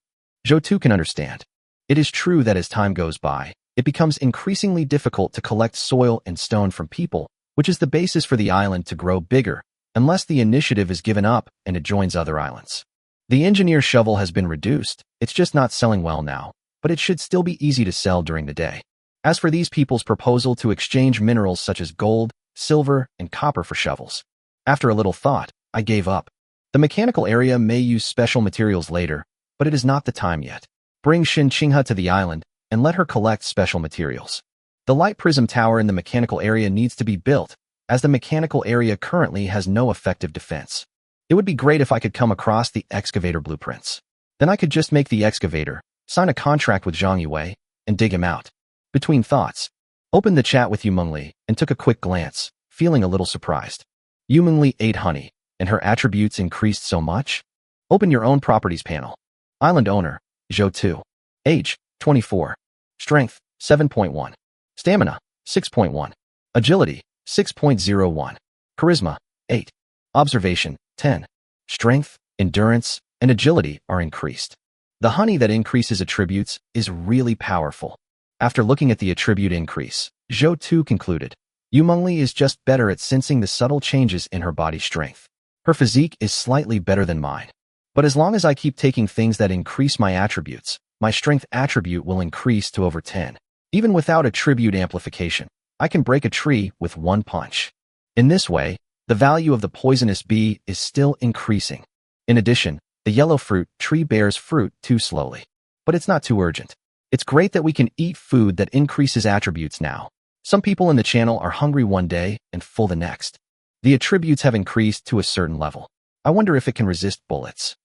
Zhou can understand. It is true that as time goes by, it becomes increasingly difficult to collect soil and stone from people, which is the basis for the island to grow bigger, unless the initiative is given up and it joins other islands. The engineer shovel has been reduced, it's just not selling well now, but it should still be easy to sell during the day. As for these people's proposal to exchange minerals such as gold, silver, and copper for shovels, after a little thought, I gave up. The mechanical area may use special materials later, but it is not the time yet. Bring Xin Qinghe to the island and let her collect special materials. The light prism tower in the mechanical area needs to be built, as the mechanical area currently has no effective defense. It would be great if I could come across the excavator blueprints. Then I could just make the excavator, sign a contract with Zhang Yue, and dig him out. Between thoughts, opened the chat with Yumengli and took a quick glance, feeling a little surprised. Yumengli ate honey, and her attributes increased so much? Open your own properties panel. Island owner, Zhou. Age, 24. Strength, 7.1. Stamina, 6.1. Agility, 6.01. Charisma, 8. Observation, 10. Strength, endurance, and agility are increased. The honey that increases attributes is really powerful. After looking at the attribute increase, Zhou concluded, Yumengli is just better at sensing the subtle changes in her body strength. Her physique is slightly better than mine. But as long as I keep taking things that increase my attributes, my strength attribute will increase to over 10. Even without attribute amplification, I can break a tree with one punch. In this way, the value of the poisonous bee is still increasing. In addition, the yellow fruit tree bears fruit too slowly. But it's not too urgent. It's great that we can eat food that increases attributes now. Some people in the channel are hungry one day and full the next. The attributes have increased to a certain level. I wonder if it can resist bullets.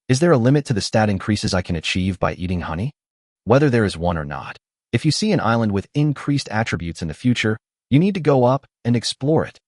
Is there a limit to the stat increases I can achieve by eating honey? Whether there is one or not, if you see an island with increased attributes in the future, you need to go up and explore it.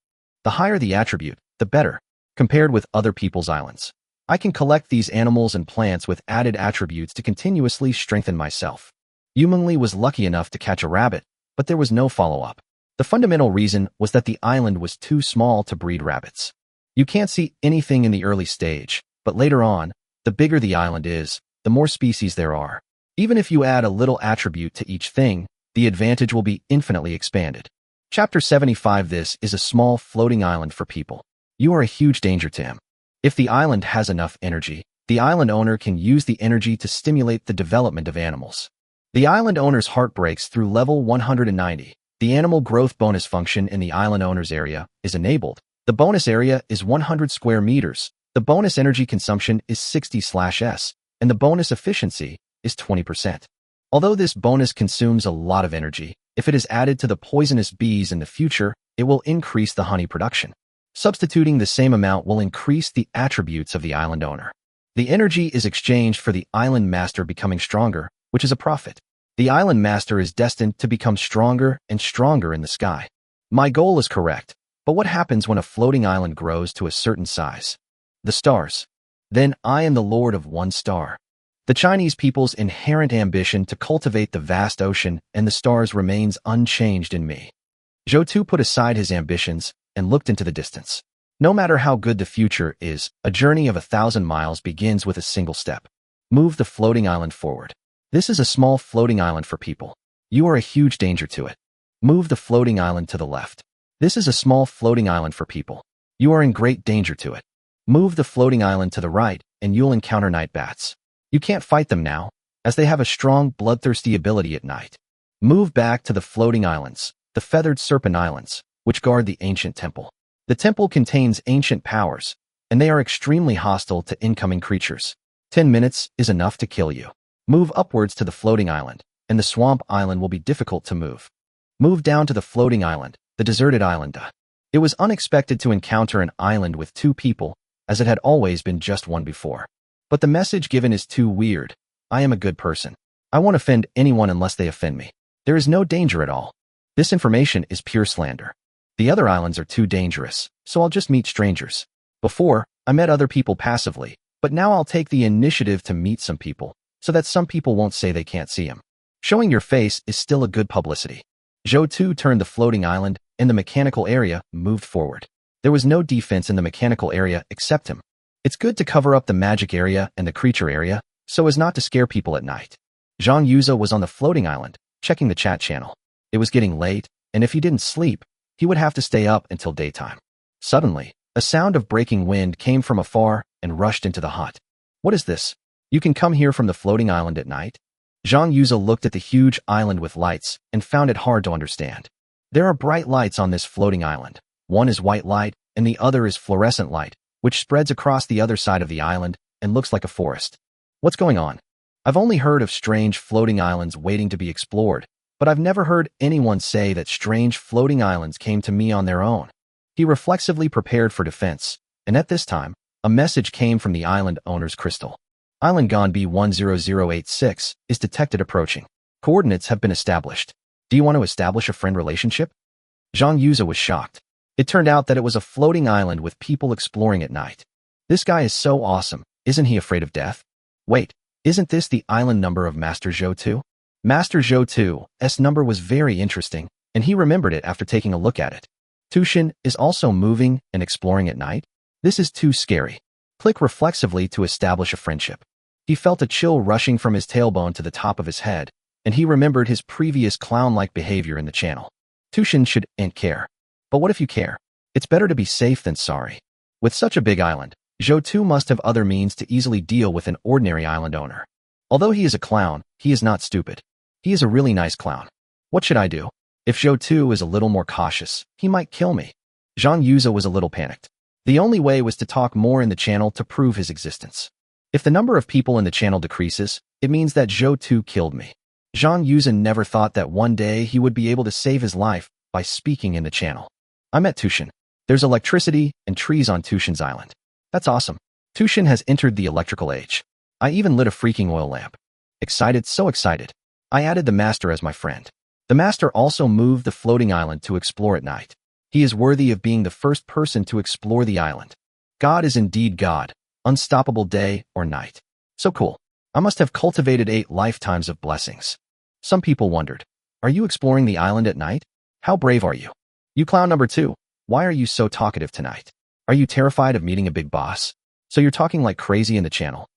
The higher the attribute, the better, compared with other people's islands. I can collect these animals and plants with added attributes to continuously strengthen myself. Yumengli was lucky enough to catch a rabbit, but there was no follow-up. The fundamental reason was that the island was too small to breed rabbits. You can't see anything in the early stage, but later on, the bigger the island is, the more species there are. Even if you add a little attribute to each thing, the advantage will be infinitely expanded. Chapter 75. This is a small floating island for people. You are a huge danger to him. If the island has enough energy, the island owner can use the energy to stimulate the development of animals. The island owner's heart breaks through level 190. The animal growth bonus function in the island owner's area is enabled. The bonus area is 100 square meters. The bonus energy consumption is 60/s, and the bonus efficiency is 20%. Although this bonus consumes a lot of energy, if it is added to the poisonous bees in the future, it will increase the honey production. Substituting the same amount will increase the attributes of the island owner. The energy is exchanged for the island master becoming stronger, which is a profit. The island master is destined to become stronger and stronger in the sky. My goal is correct, but what happens when a floating island grows to a certain size? The stars. Then I am the lord of one star. The Chinese people's inherent ambition to cultivate the vast ocean and the stars remains unchanged in me. Zhou Tu put aside his ambitions and looked into the distance. No matter how good the future is, a journey of 1,000 miles begins with a single step. Move the floating island forward. This is a small floating island for people. You are a huge danger to it. Move the floating island to the left. This is a small floating island for people. You are in great danger to it. Move the floating island to the right, and you'll encounter night bats. You can't fight them now, as they have a strong, bloodthirsty ability at night. Move back to the floating islands, the feathered serpent islands, which guard the ancient temple. The temple contains ancient powers, and they are extremely hostile to incoming creatures. 10 minutes is enough to kill you. Move upwards to the floating island, and the swamp island will be difficult to move. Move down to the floating island, the deserted island. It was unexpected to encounter an island with 2 people, as it had always been just one before. But the message given is too weird. I am a good person. I won't offend anyone unless they offend me. There is no danger at all. This information is pure slander. The other islands are too dangerous, so I'll just meet strangers. Before, I met other people passively, but now I'll take the initiative to meet some people, so that some people won't say they can't see him. Showing your face is still a good publicity. Zhou Tu turned the floating island, and the mechanical area moved forward. There was no defense in the mechanical area except him. It's good to cover up the magic area and the creature area, so as not to scare people at night. Zhang Yuza was on the floating island, checking the chat channel. It was getting late, and if he didn't sleep, he would have to stay up until daytime. Suddenly, a sound of breaking wind came from afar and rushed into the hut. What is this? You can come here from the floating island at night? Zhang Yuza looked at the huge island with lights and found it hard to understand. There are bright lights on this floating island. One is white light, and the other is fluorescent light, which spreads across the other side of the island and looks like a forest. What's going on? I've only heard of strange floating islands waiting to be explored, but I've never heard anyone say that strange floating islands came to me on their own. He reflexively prepared for defense, and at this time, a message came from the island owner's crystal. Island Gonbi 10086 is detected approaching. Coordinates have been established. Do you want to establish a friend relationship? Zhang Yuza was shocked. It turned out that it was a floating island with people exploring at night. This guy is so awesome. Isn't he afraid of death? Wait, isn't this the island number of Master Zhou Tu? Master Zhou Tu's number was very interesting, and he remembered it after taking a look at it. Tushin is also moving and exploring at night? This is too scary. Click reflexively to establish a friendship. He felt a chill rushing from his tailbone to the top of his head, and he remembered his previous clown-like behavior in the channel. Tushin shouldn't care. But what if you care? It's better to be safe than sorry. With such a big island, Zhou Tu must have other means to easily deal with an ordinary island owner. Although he is a clown, he is not stupid. He is a really nice clown. What should I do? If Zhou Tu is a little more cautious, he might kill me. Zhang Yuza was a little panicked. The only way was to talk more in the channel to prove his existence. If the number of people in the channel decreases, it means that Zhou Tu killed me. Zhang Yuza never thought that one day he would be able to save his life by speaking in the channel. I met Tushin. There's electricity and trees on Tushin's island. That's awesome. Tushin has entered the electrical age. I even lit a freaking oil lamp. Excited, so excited. I added the master as my friend. The master also moved the floating island to explore at night. He is worthy of being the first person to explore the island. God is indeed God, unstoppable day or night. So cool. I must have cultivated 8 lifetimes of blessings. Some people wondered, are you exploring the island at night? How brave are you? You clown number 2, why are you so talkative tonight? Are you terrified of meeting a big boss? So you're talking like crazy in the channel.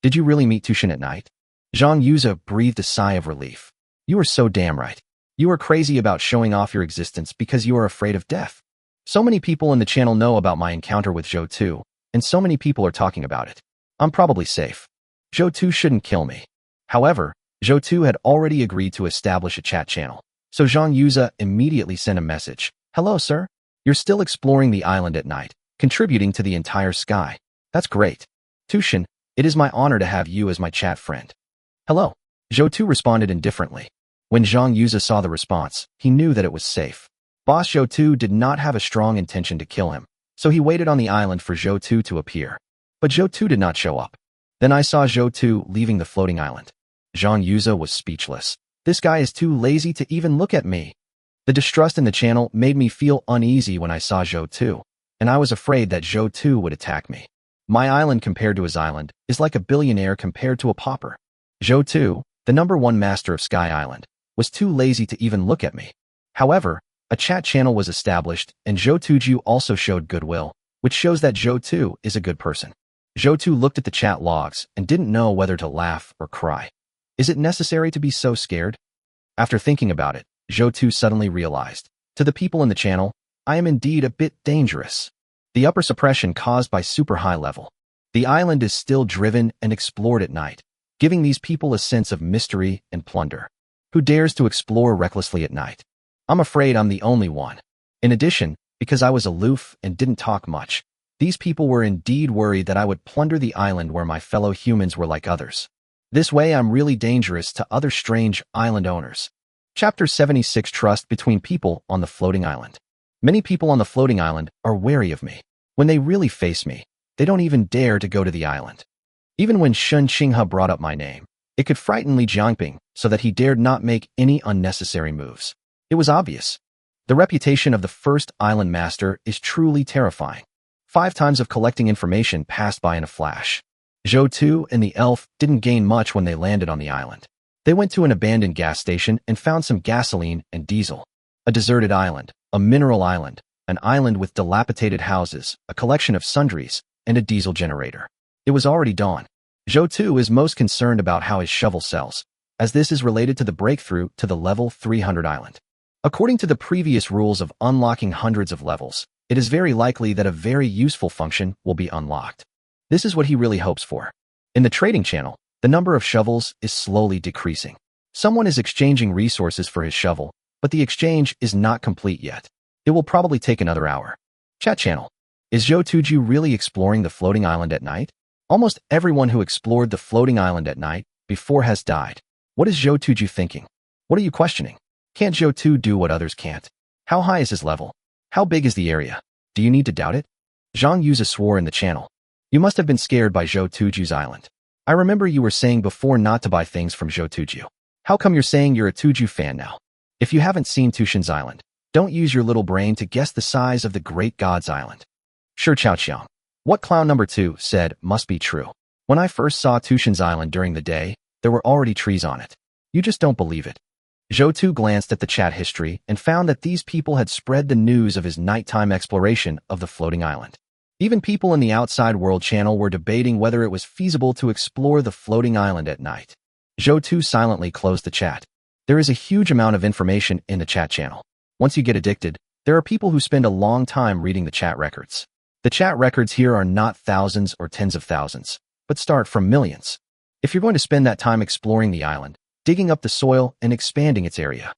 Did you really meet Tushin at night? Zhang Yuza breathed a sigh of relief. You are so damn right. You are crazy about showing off your existence because you are afraid of death. So many people in the channel know about my encounter with Zhou Tu, and so many people are talking about it. I'm probably safe. Zhou Tu shouldn't kill me. However, Zhou Tu had already agreed to establish a chat channel, so Zhang Yuza immediately sent a message. Hello, sir. You're still exploring the island at night, contributing to the entire sky. That's great. Tushin, it is my honor to have you as my chat friend. Hello. Zhou Tu responded indifferently. When Zhang Yuza saw the response, he knew that it was safe. Boss Zhou Tu did not have a strong intention to kill him, so he waited on the island for Zhou Tu to appear. But Zhou Tu did not show up. Then I saw Zhou Tu leaving the floating island. Zhang Yuza was speechless. This guy is too lazy to even look at me. The distrust in the channel made me feel uneasy when I saw Zhou Tu, and I was afraid that Zhou Tu would attack me. My island compared to his island is like a billionaire compared to a pauper. Zhou Tu, the #1 master of Sky Island, was too lazy to even look at me. However, a chat channel was established, and Zhou Tuju also showed goodwill, which shows that Zhou Tu is a good person. Zhou Tu looked at the chat logs and didn't know whether to laugh or cry. Is it necessary to be so scared? After thinking about it, Zhou Tu suddenly realized, to the people in the channel, I am indeed a bit dangerous. The upper suppression caused by super high level. The island is still driven and explored at night, giving these people a sense of mystery and plunder. Who dares to explore recklessly at night? I'm afraid I'm the only one. In addition, because I was aloof and didn't talk much, these people were indeed worried that I would plunder the island where my fellow humans were like others. This way I'm really dangerous to other strange island owners. Chapter 76 Trust between people on the floating island. Many people on the floating island are wary of me. When they really face me, they don't even dare to go to the island. Even when Shun Qinghe brought up my name, it could frighten Li Jiangping so that he dared not make any unnecessary moves. It was obvious. The reputation of the first island master is truly terrifying. 5 times of collecting information passed by in a flash. Zhou Tu and the elf didn't gain much when they landed on the island. They went to an abandoned gas station and found some gasoline and diesel. A deserted island, a mineral island, an island with dilapidated houses, a collection of sundries, and a diesel generator. It was already dawn. Zhou Tu is most concerned about how his shovel sells, as this is related to the breakthrough to the level 300 island. According to the previous rules of unlocking hundreds of levels, it is very likely that a very useful function will be unlocked. This is what he really hopes for. In the trading channel, the number of shovels is slowly decreasing. Someone is exchanging resources for his shovel, but the exchange is not complete yet. It will probably take another hour. Chat channel. Is Zhou Tuju really exploring the floating island at night? Almost everyone who explored the floating island at night before has died. What is Zhou Tuju thinking? What are you questioning? Can't Zhou Tu do what others can't? How high is his level? How big is the area? Do you need to doubt it? Zhang Yuza swore in the channel. You must have been scared by Zhou Tuju's island. I remember you were saying before not to buy things from Zhou Tuju. How come you're saying you're a Tuju fan now? If you haven't seen Tushin's island, don't use your little brain to guess the size of the great god's island. Sure, Chao Qiang. What clown number 2 said must be true. When I first saw Tushin's island during the day, there were already trees on it. You just don't believe it. Zhou Tu glanced at the chat history and found that these people had spread the news of his nighttime exploration of the floating island. Even people in the Outside World channel were debating whether it was feasible to explore the floating island at night. Zhou Tu silently closed the chat. There is a huge amount of information in the chat channel. Once you get addicted, there are people who spend a long time reading the chat records. The chat records here are not thousands or tens of thousands, but start from millions. If you're going to spend that time exploring the island, digging up the soil and expanding its area,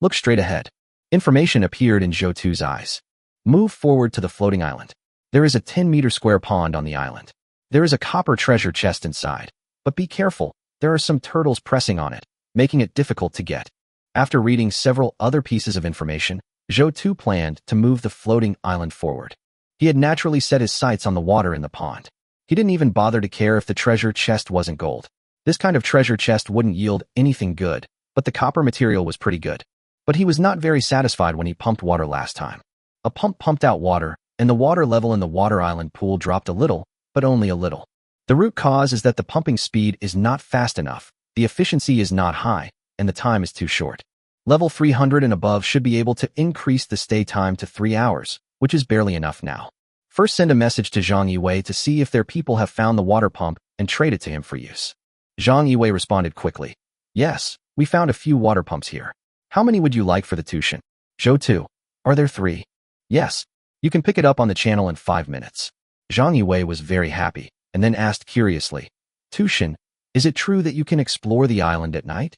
look straight ahead. Information appeared in Zhou Tu's eyes. Move forward to the floating island. There is a 10-meter square pond on the island. There is a copper treasure chest inside, but be careful, there are some turtles pressing on it, making it difficult to get. After reading several other pieces of information, Zhou Tu planned to move the floating island forward. He had naturally set his sights on the water in the pond. He didn't even bother to care if the treasure chest wasn't gold. This kind of treasure chest wouldn't yield anything good, but the copper material was pretty good. But he was not very satisfied when he pumped water last time. A pump pumped out water, and the water level in the water island pool dropped a little, but only a little. The root cause is that the pumping speed is not fast enough, the efficiency is not high, and the time is too short. Level 300 and above should be able to increase the stay time to 3 hours, which is barely enough now. First send a message to Zhang Yiwei to see if their people have found the water pump and trade it to him for use. Zhang Yiwei responded quickly. Yes, we found a few water pumps here. How many would you like for the Tushin? Zhou Tu. Are there 3? Yes. You can pick it up on the channel in 5 minutes. Zhang Yiwei was very happy, and then asked curiously, Tushin, Is it true that you can explore the island at night?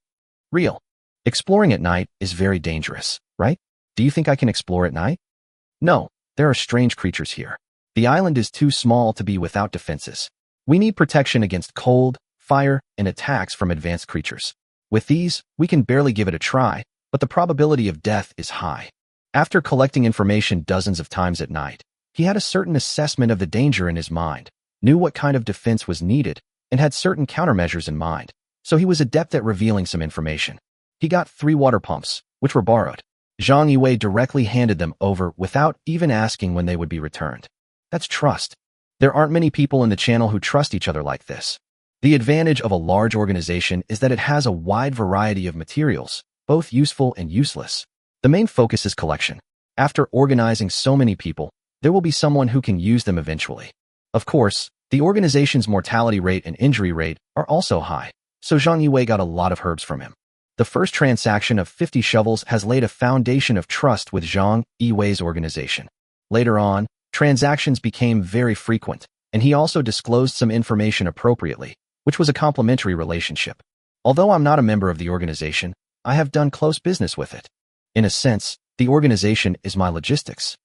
Real. Exploring at night is very dangerous, right? Do you think I can explore at night? No, there are strange creatures here. The island is too small to be without defenses. We need protection against cold, fire, and attacks from advanced creatures. With these, we can barely give it a try, but the probability of death is high. After collecting information dozens of times at night, he had a certain assessment of the danger in his mind, knew what kind of defense was needed, and had certain countermeasures in mind, so he was adept at revealing some information. He got 3 water pumps, which were borrowed. Zhang Yiwei directly handed them over without even asking when they would be returned. That's trust. There aren't many people in the channel who trust each other like this. The advantage of a large organization is that it has a wide variety of materials, both useful and useless. The main focus is collection. After organizing so many people, there will be someone who can use them eventually. Of course, the organization's mortality rate and injury rate are also high, so Zhang Yiwei got a lot of herbs from him. The first transaction of 50 shovels has laid a foundation of trust with Zhang Yiwei's organization. Later on, transactions became very frequent, and he also disclosed some information appropriately, which was a complementary relationship. Although I'm not a member of the organization, I have done close business with it. In a sense, the organization is my logistics.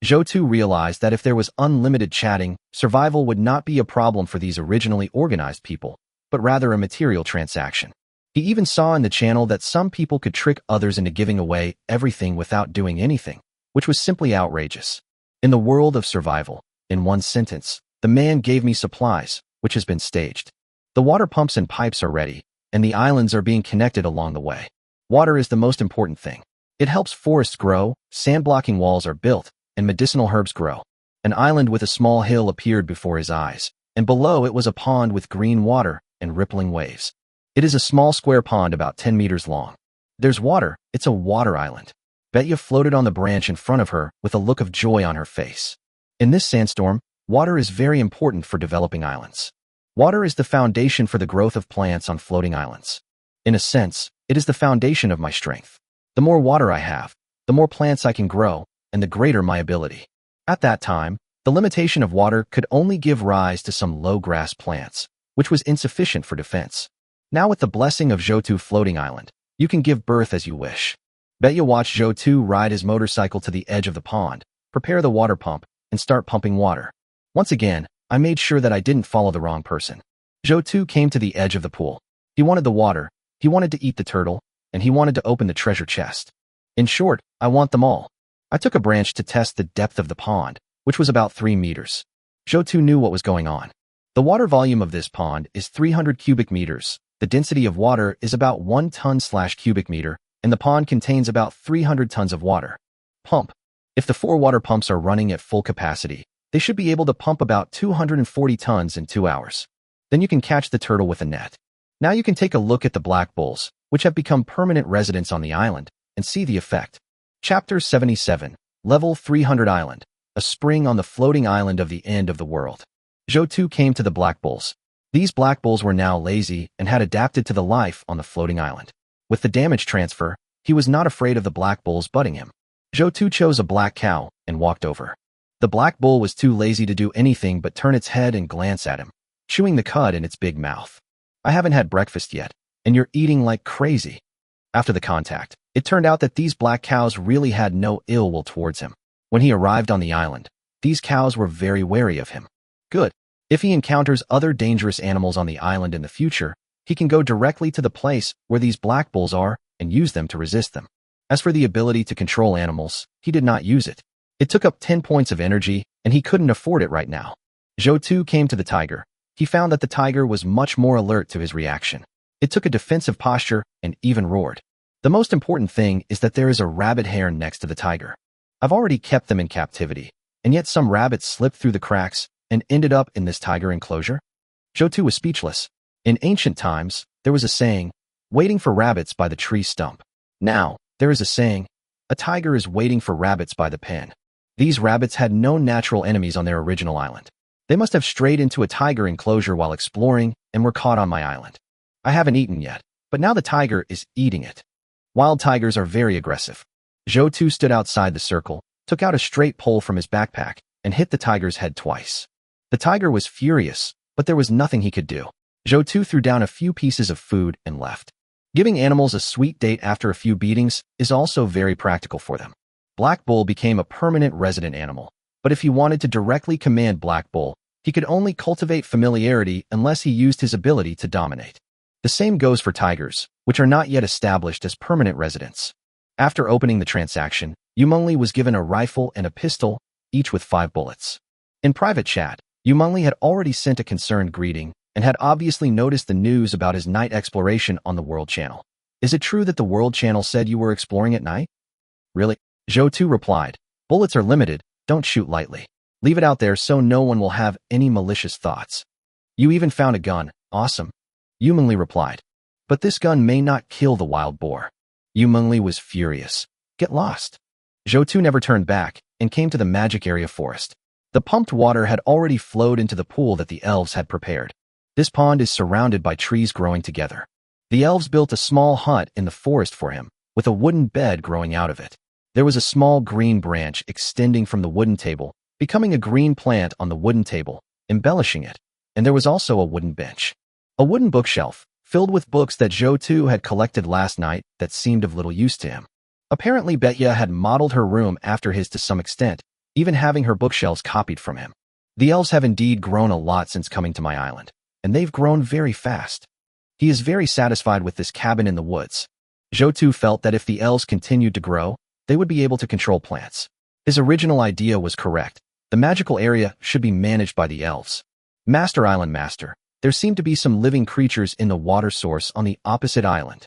Zhou Tu realized that if there was unlimited chatting, survival would not be a problem for these originally organized people, but rather a material transaction. He even saw in the channel that some people could trick others into giving away everything without doing anything, which was simply outrageous. In the world of survival, in one sentence, the man gave me supplies, which has been staged. The water pumps and pipes are ready, and the islands are being connected along the way. Water is the most important thing. It helps forests grow, sand-blocking walls are built, and medicinal herbs grow. An island with a small hill appeared before his eyes, and below it was a pond with green water and rippling waves. It is a small square pond about 10 meters long. There's water, it's a water island. Betya floated on the branch in front of her with a look of joy on her face. In this sandstorm, water is very important for developing islands. Water is the foundation for the growth of plants on floating islands. In a sense, it is the foundation of my strength. The more water I have, the more plants I can grow, and the greater my ability. At that time, the limitation of water could only give rise to some low-grass plants, which was insufficient for defense. Now with the blessing of Zhou Tu floating island, you can give birth as you wish. Betya watched Zhou Tu ride his motorcycle to the edge of the pond, prepare the water pump, and start pumping water. Once again, I made sure that I didn't follow the wrong person. Zhou Tu came to the edge of the pool. He wanted the water, he wanted to eat the turtle, and he wanted to open the treasure chest. In short, I want them all. I took a branch to test the depth of the pond, which was about 3 meters. Zhou Tu knew what was going on. The water volume of this pond is 300 cubic meters. The density of water is about 1 ton/cubic meter, and the pond contains about 300 tons of water. Pump. If the 4 water pumps are running at full capacity, they should be able to pump about 240 tons in 2 hours. Then you can catch the turtle with a net. Now you can take a look at the black bulls, which have become permanent residents on the island, and see the effect. Chapter 77, Level 300 Island, a spring on the floating island of the end of the world. Zhou Tu came to the black bulls. These black bulls were now lazy and had adapted to the life on the floating island. With the damage transfer, he was not afraid of the black bulls butting him. Zhou Tu chose a black cow and walked over. The black bull was too lazy to do anything but turn its head and glance at him, chewing the cud in its big mouth. I haven't had breakfast yet, and you're eating like crazy. After the contact, it turned out that these black cows really had no ill will towards him. When he arrived on the island, these cows were very wary of him. Good. If he encounters other dangerous animals on the island in the future, he can go directly to the place where these black bulls are and use them to resist them. As for the ability to control animals, he did not use it. It took up 10 points of energy, and he couldn't afford it right now. Zhou Tu came to the tiger. He found that the tiger was much more alert to his reaction. It took a defensive posture and even roared. The most important thing is that there is a rabbit hare next to the tiger. I've already kept them in captivity, and yet some rabbits slipped through the cracks and ended up in this tiger enclosure? Zhou Tu was speechless. In ancient times, there was a saying, waiting for rabbits by the tree stump. Now, there is a saying, a tiger is waiting for rabbits by the pen. These rabbits had no natural enemies on their original island. They must have strayed into a tiger enclosure while exploring and were caught on my island. I haven't eaten yet, but now the tiger is eating it. Wild tigers are very aggressive. Zhou Tu stood outside the circle, took out a straight pole from his backpack, and hit the tiger's head twice. The tiger was furious, but there was nothing he could do. Zhou Tu threw down a few pieces of food and left. Giving animals a sweet date after a few beatings is also very practical for them. Black Bull became a permanent resident animal, but if he wanted to directly command Black Bull, he could only cultivate familiarity unless he used his ability to dominate. The same goes for tigers, which are not yet established as permanent residents. After opening the transaction, Yumengli was given a rifle and a pistol, each with 5 bullets. In private chat, Yumengli had already sent a concerned greeting and had obviously noticed the news about his night exploration on the World Channel. Is it true that the World Channel said you were exploring at night? Really? Zhou Tu replied, bullets are limited, don't shoot lightly. Leave it out there so no one will have any malicious thoughts. You even found a gun, awesome. Yumengli replied, but this gun may not kill the wild boar. Yumengli was furious. Get lost. Zhou Tu never turned back and came to the magic area forest. The pumped water had already flowed into the pool that the elves had prepared. This pond is surrounded by trees growing together. The elves built a small hut in the forest for him, with a wooden bed growing out of it. There was a small green branch extending from the wooden table, becoming a green plant on the wooden table, embellishing it, and there was also a wooden bench. A wooden bookshelf, filled with books that Zhou Tu had collected last night that seemed of little use to him. Apparently Betya had modeled her room after his to some extent, even having her bookshelves copied from him. The elves have indeed grown a lot since coming to my island, and they've grown very fast. He is very satisfied with this cabin in the woods. Zhou Tu felt that if the elves continued to grow, they would be able to control plants. His original idea was correct. The magical area should be managed by the elves. Master Island Master, there seemed to be some living creatures in the water source on the opposite island.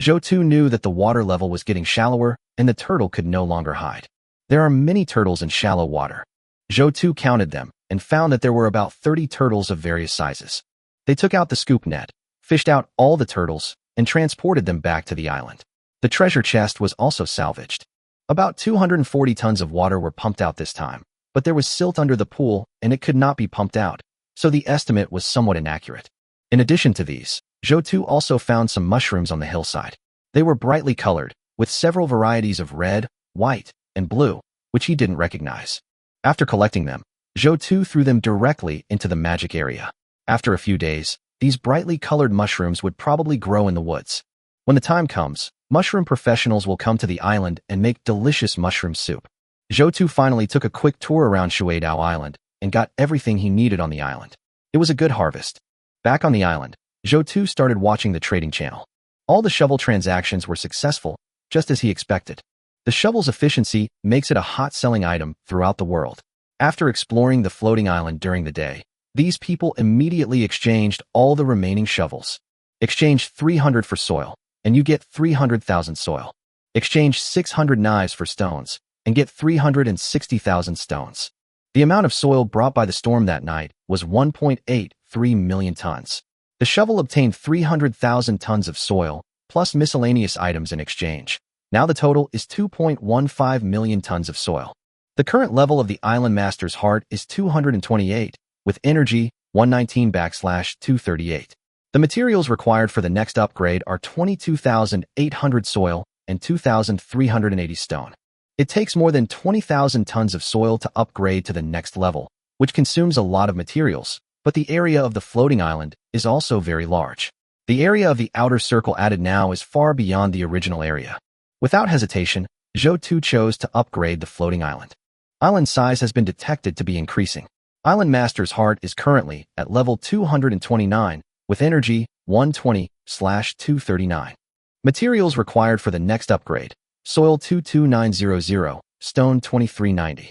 Zhou Tu knew that the water level was getting shallower and the turtle could no longer hide. There are many turtles in shallow water. Zhou Tu counted them and found that there were about 30 turtles of various sizes. They took out the scoop net, fished out all the turtles, and transported them back to the island. The treasure chest was also salvaged. About 240 tons of water were pumped out this time, but there was silt under the pool and it could not be pumped out, so the estimate was somewhat inaccurate. In addition to these, Zhou Tu also found some mushrooms on the hillside. They were brightly colored, with several varieties of red, white, and blue, which he didn't recognize. After collecting them, Zhou Tu threw them directly into the magic area. After a few days, these brightly colored mushrooms would probably grow in the woods. When the time comes, mushroom professionals will come to the island and make delicious mushroom soup. Zhou Tu finally took a quick tour around Shuidao Island and got everything he needed on the island. It was a good harvest. Back on the island, Zhou Tu started watching the trading channel. All the shovel transactions were successful, just as he expected. The shovel's efficiency makes it a hot-selling item throughout the world. After exploring the floating island during the day, these people immediately exchanged all the remaining shovels. Exchange 300 for soil, and you get 300,000 soil. Exchange 600 knives for stones, and get 360,000 stones. The amount of soil brought by the storm that night was 1.83 million tons. The shovel obtained 300,000 tons of soil, plus miscellaneous items in exchange. Now the total is 2.15 million tons of soil. The current level of the Island Master's heart is 228, with energy 119/238. The materials required for the next upgrade are 22,800 soil and 2,380 stone. It takes more than 20,000 tons of soil to upgrade to the next level, which consumes a lot of materials, but the area of the floating island is also very large. The area of the outer circle added now is far beyond the original area. Without hesitation, Zhou Tu chose to upgrade the floating island. Island size has been detected to be increasing. Island Master's heart is currently at level 229, with energy 120/239. Materials required for the next upgrade: soil 22900, stone 2390.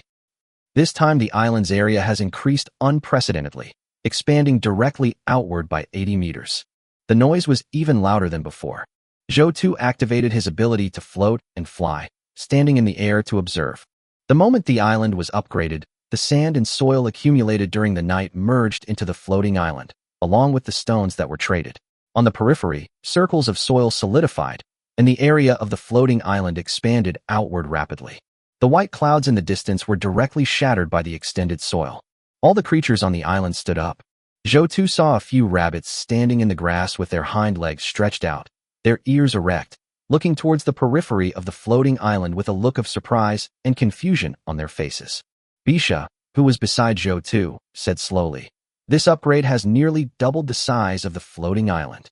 This time the island's area has increased unprecedentedly, expanding directly outward by 80 meters. The noise was even louder than before. Zhou Tu activated his ability to float and fly, standing in the air to observe. The moment the island was upgraded, the sand and soil accumulated during the night merged into the floating island, along with the stones that were traded. On the periphery, circles of soil solidified, and the area of the floating island expanded outward rapidly. The white clouds in the distance were directly shattered by the extended soil. All the creatures on the island stood up. Zhou Tu saw a few rabbits standing in the grass with their hind legs stretched out, their ears erect, looking towards the periphery of the floating island with a look of surprise and confusion on their faces. Bisha, who was beside Zhou Tu, said slowly, This upgrade has nearly doubled the size of the floating island.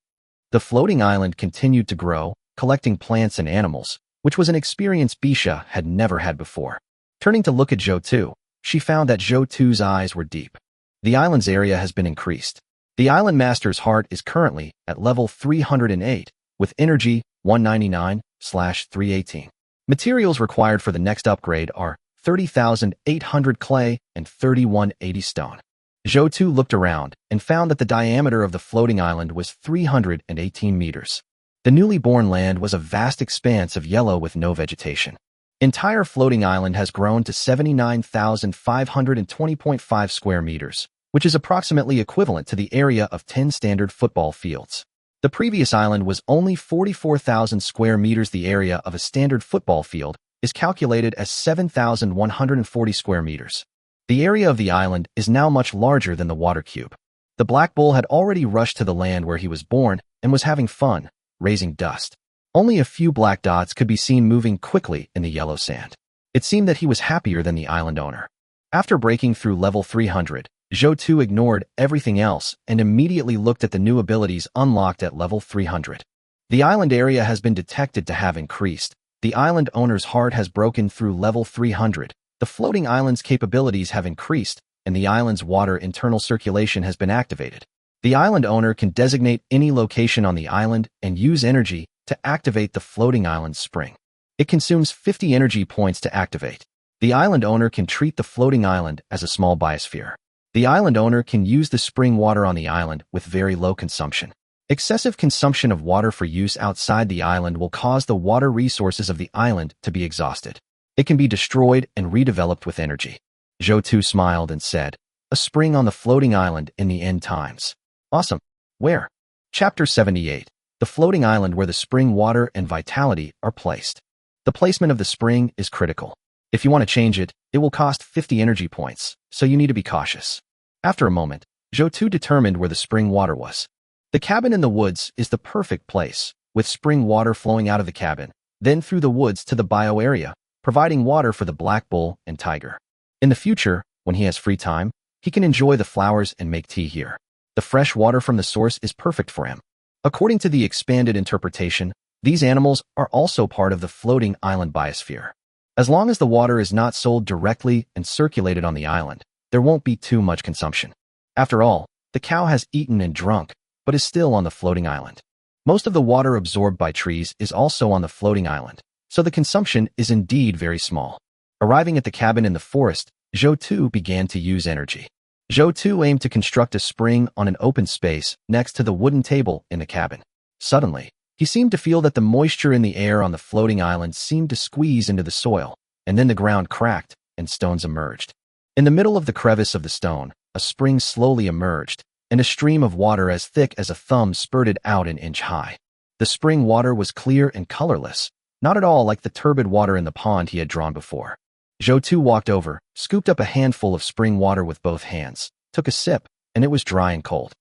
The floating island continued to grow, collecting plants and animals, which was an experience Bisha had never had before. Turning to look at Zhou Tu, she found that Zhou Tu's eyes were deep. The island's area has been increased. The island master's heart is currently at level 308, with energy 199/318. Materials required for the next upgrade are 30,800 clay and 3180 stone. Zhou Tu looked around and found that the diameter of the floating island was 318 meters. The newly born land was a vast expanse of yellow with no vegetation. Entire floating island has grown to 79,520.5 square meters, which is approximately equivalent to the area of 10 standard football fields. The previous island was only 44,000 square meters. The area of a standard football field is calculated as 7,140 square meters. The area of the island is now much larger than the water cube. The black bull had already rushed to the land where he was born and was having fun, raising dust. Only a few black dots could be seen moving quickly in the yellow sand. It seemed that he was happier than the island owner. After breaking through level 300, Zhou Tu ignored everything else and immediately looked at the new abilities unlocked at level 300. The island area has been detected to have increased. The island owner's heart has broken through level 300. The floating island's capabilities have increased, and the island's water internal circulation has been activated. The island owner can designate any location on the island and use energy to activate the floating island spring. It consumes 50 energy points to activate. The island owner can treat the floating island as a small biosphere. The island owner can use the spring water on the island with very low consumption. Excessive consumption of water for use outside the island will cause the water resources of the island to be exhausted. It can be destroyed and redeveloped with energy. Zhou Tu smiled and said, "A spring on the floating island in the end times. Awesome. Where?" Chapter 78. The floating island where the spring water and vitality are placed. The placement of the spring is critical. If you want to change it, it will cost 50 energy points, so you need to be cautious. After a moment, Zhou Tu determined where the spring water was. The cabin in the woods is the perfect place, with spring water flowing out of the cabin, then through the woods to the bio area, providing water for the black bull and tiger. In the future, when he has free time, he can enjoy the flowers and make tea here. The fresh water from the source is perfect for him. According to the expanded interpretation, these animals are also part of the floating island biosphere. As long as the water is not sold directly and circulated on the island, there won't be too much consumption. After all, the cow has eaten and drunk, but is still on the floating island. Most of the water absorbed by trees is also on the floating island, so the consumption is indeed very small. Arriving at the cabin in the forest, Zhou Tu began to use energy. Zhou Tu aimed to construct a spring on an open space next to the wooden table in the cabin. Suddenly, he seemed to feel that the moisture in the air on the floating island seemed to squeeze into the soil, and then the ground cracked and stones emerged. In the middle of the crevice of the stone, a spring slowly emerged, and a stream of water as thick as a thumb spurted out an inch high. The spring water was clear and colorless, not at all like the turbid water in the pond he had drawn before. Zhou Tu walked over, scooped up a handful of spring water with both hands, took a sip, and it was dry and cold.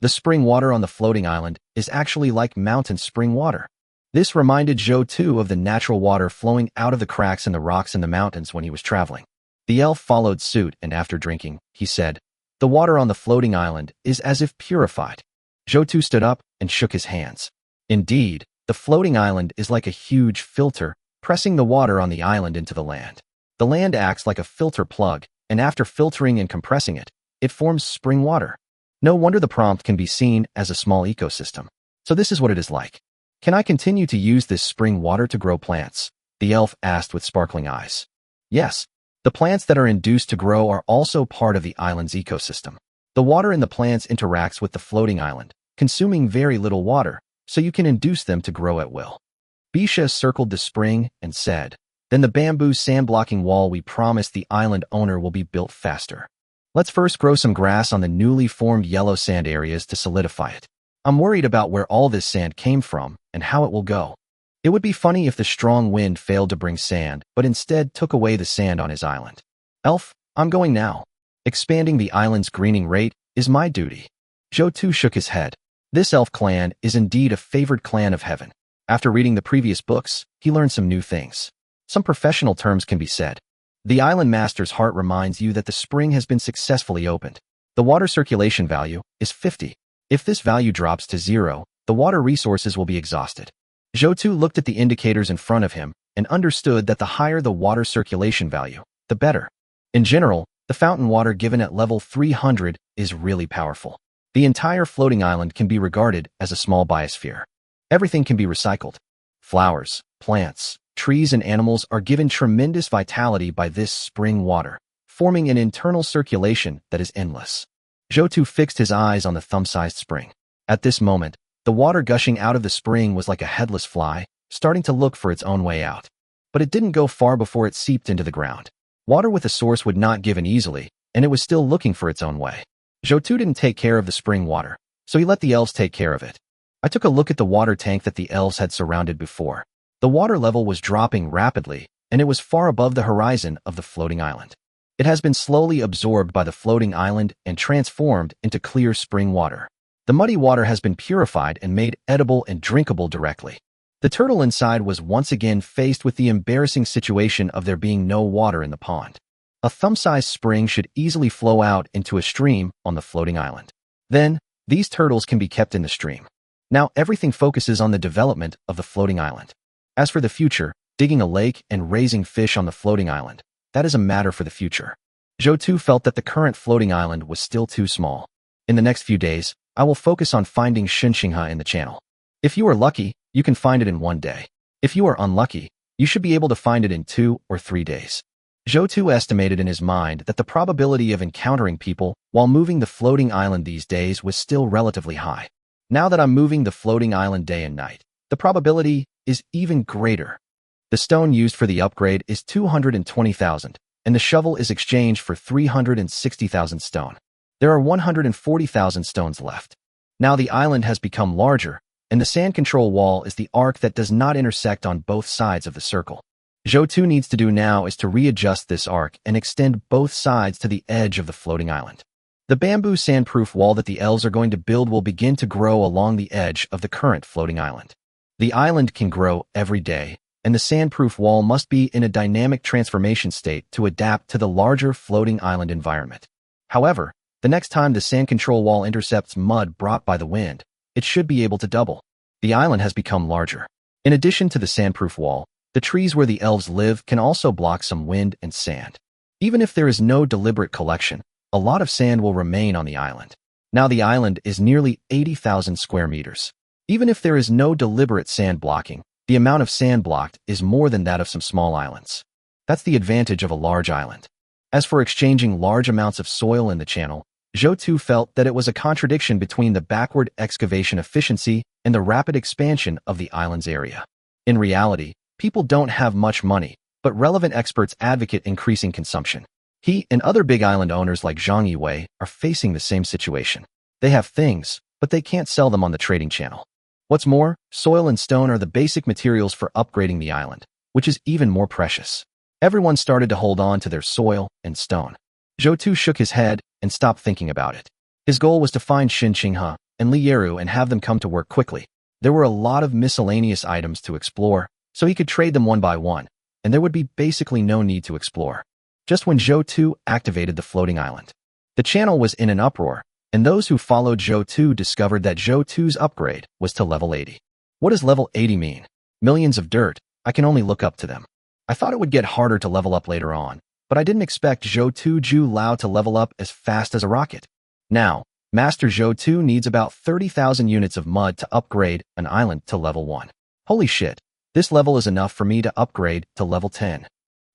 The spring water on the floating island is actually like mountain spring water. This reminded Zhou Tu of the natural water flowing out of the cracks in the rocks in the mountains when he was traveling. The elf followed suit, and after drinking, he said, "The water on the floating island is as if purified." Zhou Tu stood up and shook his hands. Indeed, the floating island is like a huge filter, pressing the water on the island into the land. The land acts like a filter plug, and after filtering and compressing it, it forms spring water. No wonder the prompt can be seen as a small ecosystem. So this is what it is like. "Can I continue to use this spring water to grow plants?" the elf asked with sparkling eyes. "Yes. The plants that are induced to grow are also part of the island's ecosystem. The water in the plants interacts with the floating island, consuming very little water, so you can induce them to grow at will." Bisha circled the spring and said, "Then the bamboo sand-blocking wall we promised the island owner will be built faster. Let's first grow some grass on the newly formed yellow sand areas to solidify it. I'm worried about where all this sand came from and how it will go. It would be funny if the strong wind failed to bring sand, but instead took away the sand on his island. Elf, I'm going now. Expanding the island's greening rate is my duty." Zhou Tu shook his head. This elf clan is indeed a favored clan of heaven. After reading the previous books, he learned some new things. Some professional terms can be said. The island master's heart reminds you that the spring has been successfully opened. The water circulation value is 50. If this value drops to 0, the water resources will be exhausted. Zhou looked at the indicators in front of him and understood that the higher the water circulation value, the better. In general, the fountain water given at level 300 is really powerful. The entire floating island can be regarded as a small biosphere. Everything can be recycled. Flowers, plants, trees, and animals are given tremendous vitality by this spring water, forming an internal circulation that is endless. Zhou fixed his eyes on the thumb-sized spring. At this moment, the water gushing out of the spring was like a headless fly, starting to look for its own way out. But it didn't go far before it seeped into the ground. Water with a source would not give in easily, and it was still looking for its own way. Zhou didn't take care of the spring water, so he let the elves take care of it. I took a look at the water tank that the elves had surrounded before. The water level was dropping rapidly, and it was far above the horizon of the floating island. It has been slowly absorbed by the floating island and transformed into clear spring water. The muddy water has been purified and made edible and drinkable directly. The turtle inside was once again faced with the embarrassing situation of there being no water in the pond. A thumb-sized spring should easily flow out into a stream on the floating island. Then, these turtles can be kept in the stream. Now everything focuses on the development of the floating island. As for the future, digging a lake and raising fish on the floating island, that is a matter for the future. Zhou felt that the current floating island was still too small. In the next few days, I will focus on finding Xinxinghe in the channel. If you are lucky, you can find it in 1 day. If you are unlucky, you should be able to find it in 2 or 3 days. Zhou estimated in his mind that the probability of encountering people while moving the floating island these days was still relatively high. Now that I'm moving the floating island day and night, the probability is even greater. The stone used for the upgrade is 220,000, and the shovel is exchanged for 360,000 stone. There are 140,000 stones left. Now the island has become larger, and the sand control wall is the arc that does not intersect on both sides of the circle. Zhou needs to do now is to readjust this arc and extend both sides to the edge of the floating island. The bamboo sandproof wall that the elves are going to build will begin to grow along the edge of the current floating island. The island can grow every day, and the sandproof wall must be in a dynamic transformation state to adapt to the larger floating island environment. However, the next time the sand control wall intercepts mud brought by the wind, it should be able to double. The island has become larger. In addition to the sandproof wall, the trees where the elves live can also block some wind and sand. Even if there is no deliberate collection, a lot of sand will remain on the island. Now the island is nearly 80,000 square meters. Even if there is no deliberate sand blocking, the amount of sand blocked is more than that of some small islands. That's the advantage of a large island. As for exchanging large amounts of soil in the channel, Zhou felt that it was a contradiction between the backward excavation efficiency and the rapid expansion of the island's area. In reality, people don't have much money, but relevant experts advocate increasing consumption. He and other big island owners like Zhang Yiwei are facing the same situation. They have things, but they can't sell them on the trading channel. What's more, soil and stone are the basic materials for upgrading the island, which is even more precious. Everyone started to hold on to their soil and stone. Zhou shook his head and stopped thinking about it. His goal was to find Xinxinghe and Li Yeru and have them come to work quickly. There were a lot of miscellaneous items to explore, so he could trade them one by one, and there would be basically no need to explore. Just when Zhou activated the floating island, the channel was in an uproar, and those who followed Zhou discovered that Zhou's upgrade was to level 80. What does level 80 mean? Millions of dirt. I can only look up to them. I thought it would get harder to level up later on, but I didn't expect Zhou Lao to level up as fast as a rocket. Now, Master Zhou needs about 30,000 units of mud to upgrade an island to level 1. Holy shit, this level is enough for me to upgrade to level 10.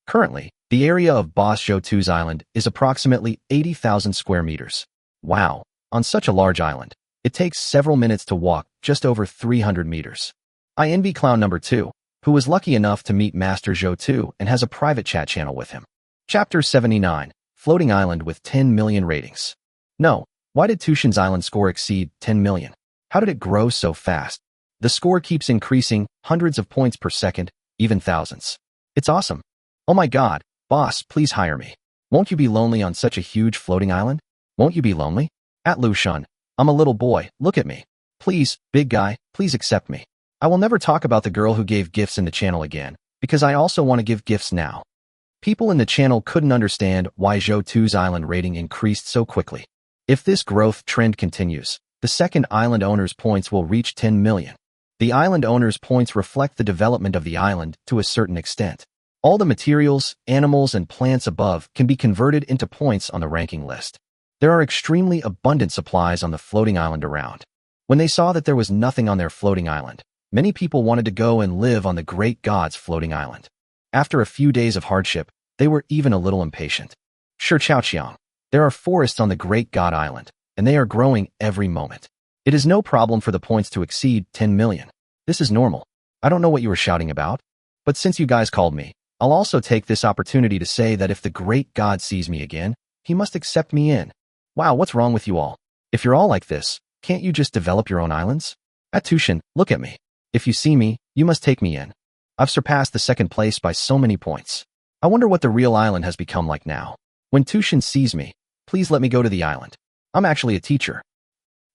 Currently, the area of Boss Zhou's island is approximately 80,000 square meters. Wow, on such a large island, it takes several minutes to walk just over 300 meters. I envy Clown number 2, who was lucky enough to meet Master Zhou and has a private chat channel with him. Chapter 79, Floating Island with 10 million ratings. No, why did Tushin's island score exceed 10 million? How did it grow so fast? The score keeps increasing, hundreds of points per second, even thousands. It's awesome. Oh my god, boss, please hire me. Won't you be lonely on such a huge floating island? Won't you be lonely? At Lushan, I'm a little boy, look at me. Please, big guy, please accept me. I will never talk about the girl who gave gifts in the channel again, because I also want to give gifts now. People in the channel couldn't understand why Zhou's island rating increased so quickly. If this growth trend continues, the second island owner's points will reach 10 million. The island owner's points reflect the development of the island to a certain extent. All the materials, animals, and plants above can be converted into points on the ranking list. There are extremely abundant supplies on the floating island around. When they saw that there was nothing on their floating island, many people wanted to go and live on the great god's floating island. After a few days of hardship, they were even a little impatient. Sure, Chaoqiang, there are forests on the great god island, and they are growing every moment. It is no problem for the points to exceed 10 million. This is normal. I don't know what you were shouting about, but since you guys called me, I'll also take this opportunity to say that if the great god sees me again, he must accept me in. Wow, what's wrong with you all? If you're all like this, can't you just develop your own islands? Tushin, look at me. If you see me, you must take me in. I've surpassed the second place by so many points. I wonder what the real island has become like now. When Tushin sees me, please let me go to the island. I'm actually a teacher.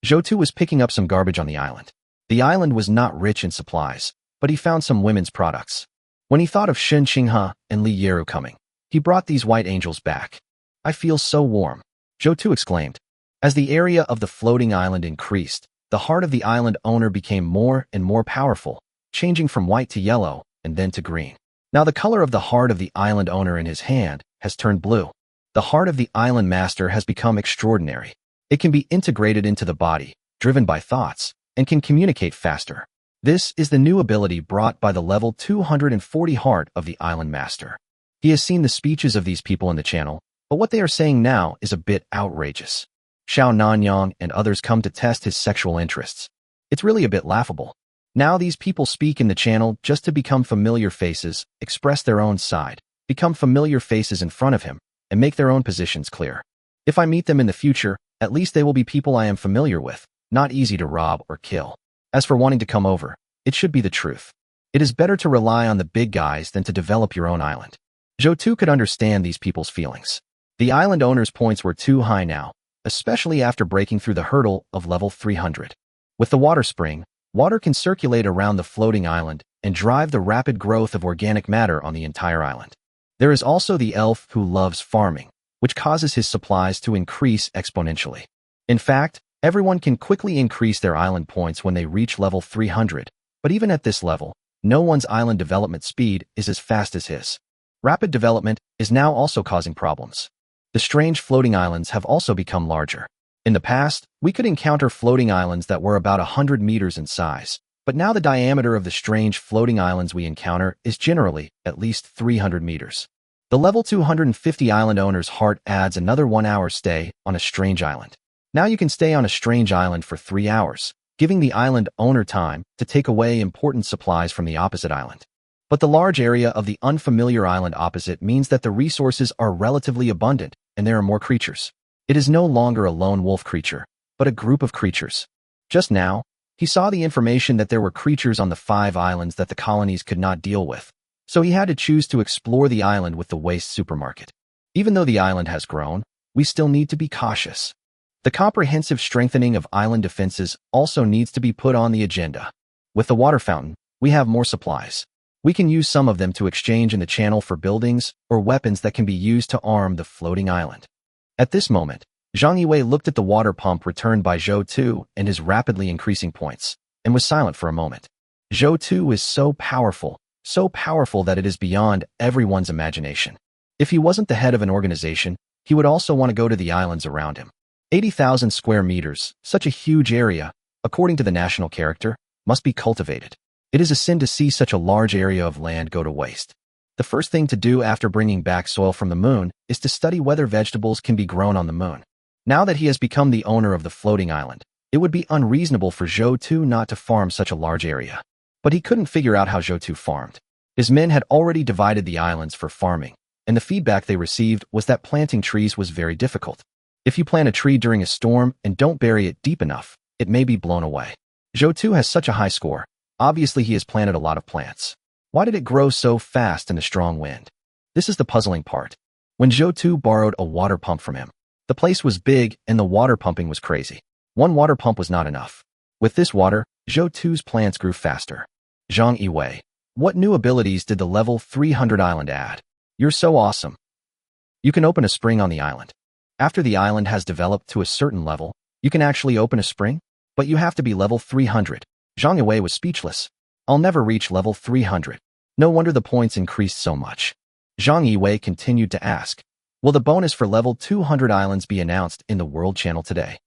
Zhou was picking up some garbage on the island. The island was not rich in supplies, but he found some women's products. When he thought of Shen Qinghe and Li Yeru coming, he brought these white angels back. I feel so warm, Zhou exclaimed. As the area of the floating island increased, the heart of the island owner became more and more powerful, changing from white to yellow and then to green. Now the color of the heart of the island owner in his hand has turned blue. The heart of the island master has become extraordinary. It can be integrated into the body, driven by thoughts, and can communicate faster. This is the new ability brought by the level 240 heart of the island master. He has seen the speeches of these people in the channel, but what they are saying now is a bit outrageous. Xiao Nanyang and others come to test his sexual interests. It's really a bit laughable. Now these people speak in the channel just to become familiar faces, express their own side, become familiar faces in front of him, and make their own positions clear. If I meet them in the future, at least they will be people I am familiar with, not easy to rob or kill. As for wanting to come over, it should be the truth. It is better to rely on the big guys than to develop your own island. Zhou could understand these people's feelings. The island owner's points were too high now, especially after breaking through the hurdle of level 300. With the water spring, water can circulate around the floating island and drive the rapid growth of organic matter on the entire island. There is also the elf who loves farming, which causes his supplies to increase exponentially. In fact, everyone can quickly increase their island points when they reach level 300, but even at this level, no one's island development speed is as fast as his. Rapid development is now also causing problems. The strange floating islands have also become larger. In the past, we could encounter floating islands that were about 100 meters in size, but now the diameter of the strange floating islands we encounter is generally at least 300 meters. The level 250 island owner's heart adds another 1 hour stay on a strange island. Now you can stay on a strange island for 3 hours, giving the island owner time to take away important supplies from the opposite island. But the large area of the unfamiliar island opposite means that the resources are relatively abundant and there are more creatures. It is no longer a lone wolf creature, but a group of creatures. Just now, he saw the information that there were creatures on the 5 islands that the colonies could not deal with, so he had to choose to explore the island with the waste supermarket. Even though the island has grown, we still need to be cautious. The comprehensive strengthening of island defenses also needs to be put on the agenda. With the water fountain, we have more supplies. We can use some of them to exchange in the channel for buildings or weapons that can be used to arm the floating island. At this moment, Zhang Yiwei looked at the water pump returned by Zhou and his rapidly increasing points, and was silent for a moment. Zhou is so powerful that it is beyond everyone's imagination. If he wasn't the head of an organization, he would also want to go to the islands around him. 80,000 square meters, such a huge area, according to the national character, must be cultivated. It is a sin to see such a large area of land go to waste. The first thing to do after bringing back soil from the moon is to study whether vegetables can be grown on the moon. Now that he has become the owner of the floating island, it would be unreasonable for Zhou not to farm such a large area. But he couldn't figure out how Zhou farmed. His men had already divided the islands for farming, and the feedback they received was that planting trees was very difficult. If you plant a tree during a storm and don't bury it deep enough, it may be blown away. Zhou has such a high score. Obviously, he has planted a lot of plants. Why did it grow so fast in a strong wind? This is the puzzling part. When Zhou borrowed a water pump from him, the place was big and the water pumping was crazy. One water pump was not enough. With this water, Zhou's plants grew faster. Zhang Yiwei, what new abilities did the level 300 island add? You're so awesome. You can open a spring on the island. After the island has developed to a certain level, you can actually open a spring, but you have to be level 300. Zhang Yue was speechless. I'll never reach level 300. No wonder the points increased so much. Zhang Yue continued to ask, will the bonus for level 200 islands be announced in the World Channel today?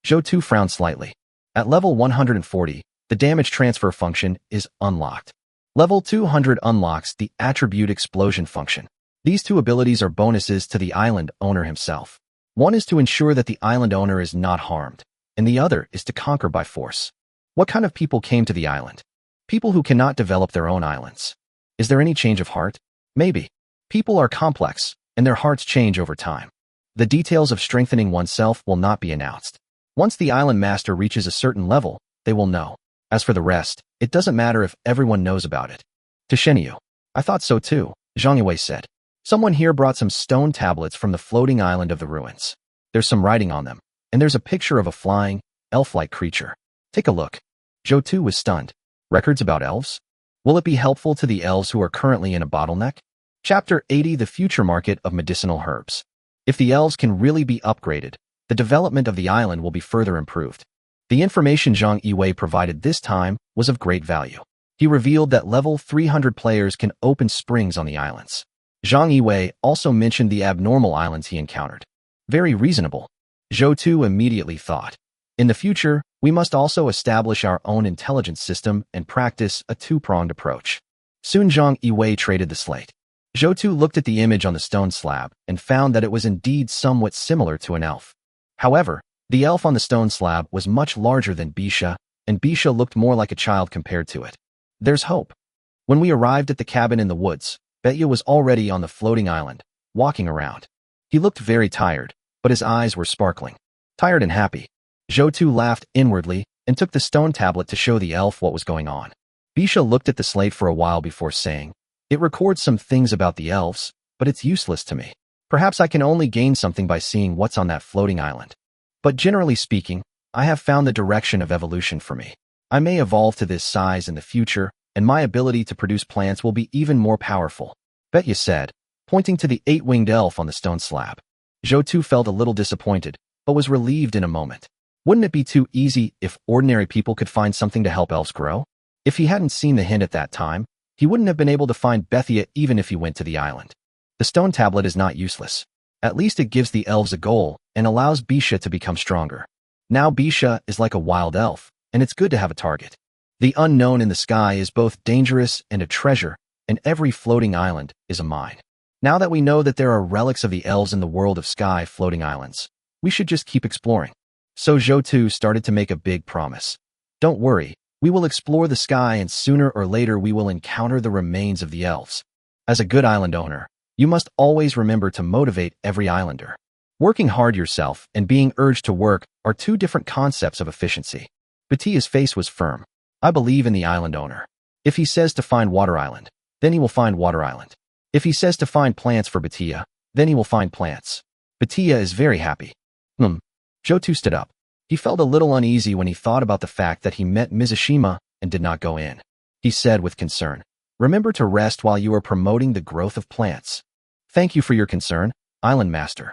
Zhou Tu frowned slightly. At level 140, the damage transfer function is unlocked. Level 200 unlocks the attribute explosion function. These two abilities are bonuses to the island owner himself. One is to ensure that the island owner is not harmed, and the other is to conquer by force. What kind of people came to the island? People who cannot develop their own islands. Is there any change of heart? Maybe. People are complex, and their hearts change over time. The details of strengthening oneself will not be announced. Once the island master reaches a certain level, they will know. As for the rest, it doesn't matter if everyone knows about it. To Shenyu. I thought so too, Zhang Yue said. Someone here brought some stone tablets from the floating island of the ruins. There's some writing on them, and there's a picture of a flying, elf-like creature. Take a look. Zhou Tu was stunned. Records about elves? Will it be helpful to the elves who are currently in a bottleneck? Chapter 80: The Future Market of Medicinal Herbs. If the elves can really be upgraded, the development of the island will be further improved. The information Zhang Yue provided this time was of great value. He revealed that level 300 players can open springs on the islands. Zhang Yue also mentioned the abnormal islands he encountered. Very reasonable. Zhou Tu immediately thought. In the future, we must also establish our own intelligence system and practice a two-pronged approach. Soon Zhang Yue traded the slate. Zhou Tu looked at the image on the stone slab and found that it was indeed somewhat similar to an elf. However, the elf on the stone slab was much larger than Bisha, and Bisha looked more like a child compared to it. There's hope. When we arrived at the cabin in the woods, Betya was already on the floating island, walking around. He looked very tired, but his eyes were sparkling. Tired and happy. Zhou Tu laughed inwardly and took the stone tablet to show the elf what was going on. Bisha looked at the slate for a while before saying, it records some things about the elves, but it's useless to me. Perhaps I can only gain something by seeing what's on that floating island. But generally speaking, I have found the direction of evolution for me. I may evolve to this size in the future, and my ability to produce plants will be even more powerful, Betya said, pointing to the 8-winged elf on the stone slab. Zhou Tu felt a little disappointed, but was relieved in a moment. Wouldn't it be too easy if ordinary people could find something to help elves grow? If he hadn't seen the hint at that time, he wouldn't have been able to find Bethia even if he went to the island. The stone tablet is not useless. At least it gives the elves a goal and allows Bisha to become stronger. Now Bisha is like a wild elf, and it's good to have a target. The unknown in the sky is both dangerous and a treasure, and every floating island is a mine. Now that we know that there are relics of the elves in the world of sky floating islands, we should just keep exploring. So Zhou Tu started to make a big promise. Don't worry, we will explore the sky and sooner or later we will encounter the remains of the elves. As a good island owner, you must always remember to motivate every islander. Working hard yourself and being urged to work are two different concepts of efficiency. Batia's face was firm. I believe in the island owner. If he says to find Water Island, then he will find Water Island. If he says to find plants for Batia, then he will find plants. Batia is very happy. Zhou Tu stood up. He felt a little uneasy when he thought about the fact that he met Mizushima and did not go in. He said with concern, remember to rest while you are promoting the growth of plants. Thank you for your concern, Island Master.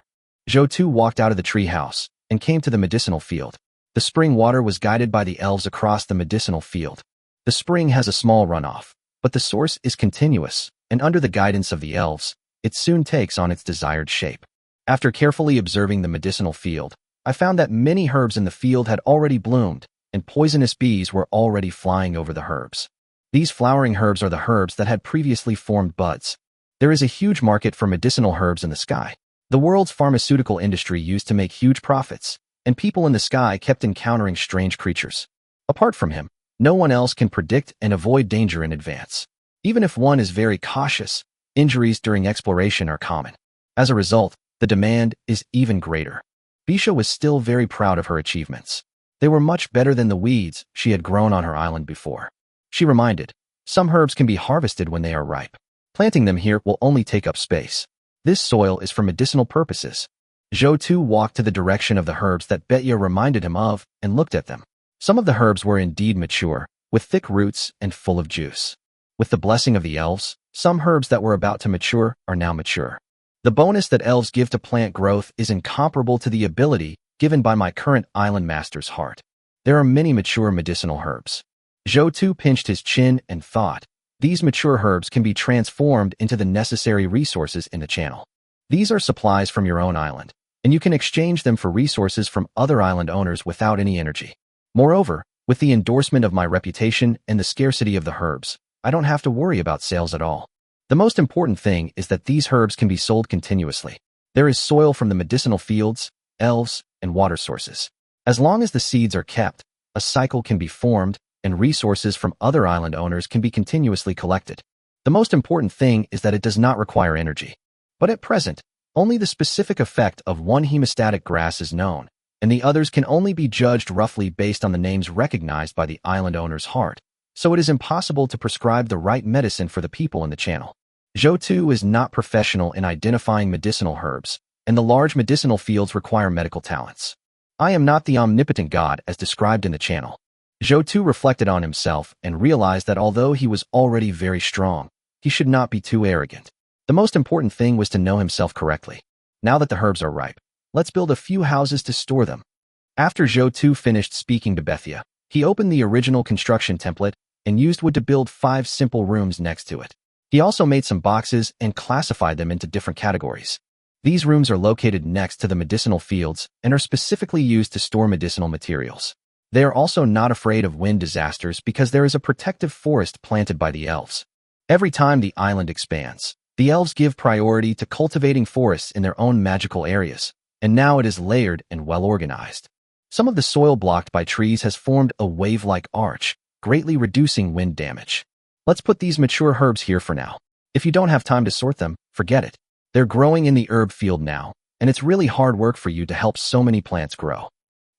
Zhou Tu walked out of the tree house and came to the medicinal field. The spring water was guided by the elves across the medicinal field. The spring has a small runoff, but the source is continuous, and under the guidance of the elves, it soon takes on its desired shape. After carefully observing the medicinal field, I found that many herbs in the field had already bloomed, and poisonous bees were already flying over the herbs. These flowering herbs are the herbs that had previously formed buds. There is a huge market for medicinal herbs in the sky. The world's pharmaceutical industry used to make huge profits, and people in the sky kept encountering strange creatures. Apart from him, no one else can predict and avoid danger in advance. Even if one is very cautious, injuries during exploration are common. As a result, the demand is even greater. Bisha was still very proud of her achievements. They were much better than the weeds she had grown on her island before. She reminded, some herbs can be harvested when they are ripe. Planting them here will only take up space. This soil is for medicinal purposes. Zhou Tu walked to the direction of the herbs that Betya reminded him of and looked at them. Some of the herbs were indeed mature, with thick roots and full of juice. With the blessing of the elves, some herbs that were about to mature are now mature. The bonus that elves give to plant growth is incomparable to the ability given by my current island master's heart. There are many mature medicinal herbs. Zhou pinched his chin and thought, these mature herbs can be transformed into the necessary resources in the channel. These are supplies from your own island, and you can exchange them for resources from other island owners without any energy. Moreover, with the endorsement of my reputation and the scarcity of the herbs, I don't have to worry about sales at all. The most important thing is that these herbs can be sold continuously. There is soil from the medicinal fields, elves, and water sources. As long as the seeds are kept, a cycle can be formed, and resources from other island owners can be continuously collected. The most important thing is that it does not require energy. But at present, only the specific effect of one hemostatic grass is known, and the others can only be judged roughly based on the names recognized by the island owner's heart, so it is impossible to prescribe the right medicine for the people in the channel. Zhou is not professional in identifying medicinal herbs, and the large medicinal fields require medical talents. I am not the omnipotent god as described in the channel. Zhou reflected on himself and realized that although he was already very strong, he should not be too arrogant. The most important thing was to know himself correctly. Now that the herbs are ripe, let's build a few houses to store them. After Zhou finished speaking to Bethia, he opened the original construction template and used wood to build 5 simple rooms next to it. He also made some boxes and classified them into different categories. These rooms are located next to the medicinal fields and are specifically used to store medicinal materials. They are also not afraid of wind disasters because there is a protective forest planted by the elves. Every time the island expands, the elves give priority to cultivating forests in their own magical areas, and now it is layered and well-organized. Some of the soil blocked by trees has formed a wave-like arch, greatly reducing wind damage. Let's put these mature herbs here for now. If you don't have time to sort them, forget it. They're growing in the herb field now, and it's really hard work for you to help so many plants grow.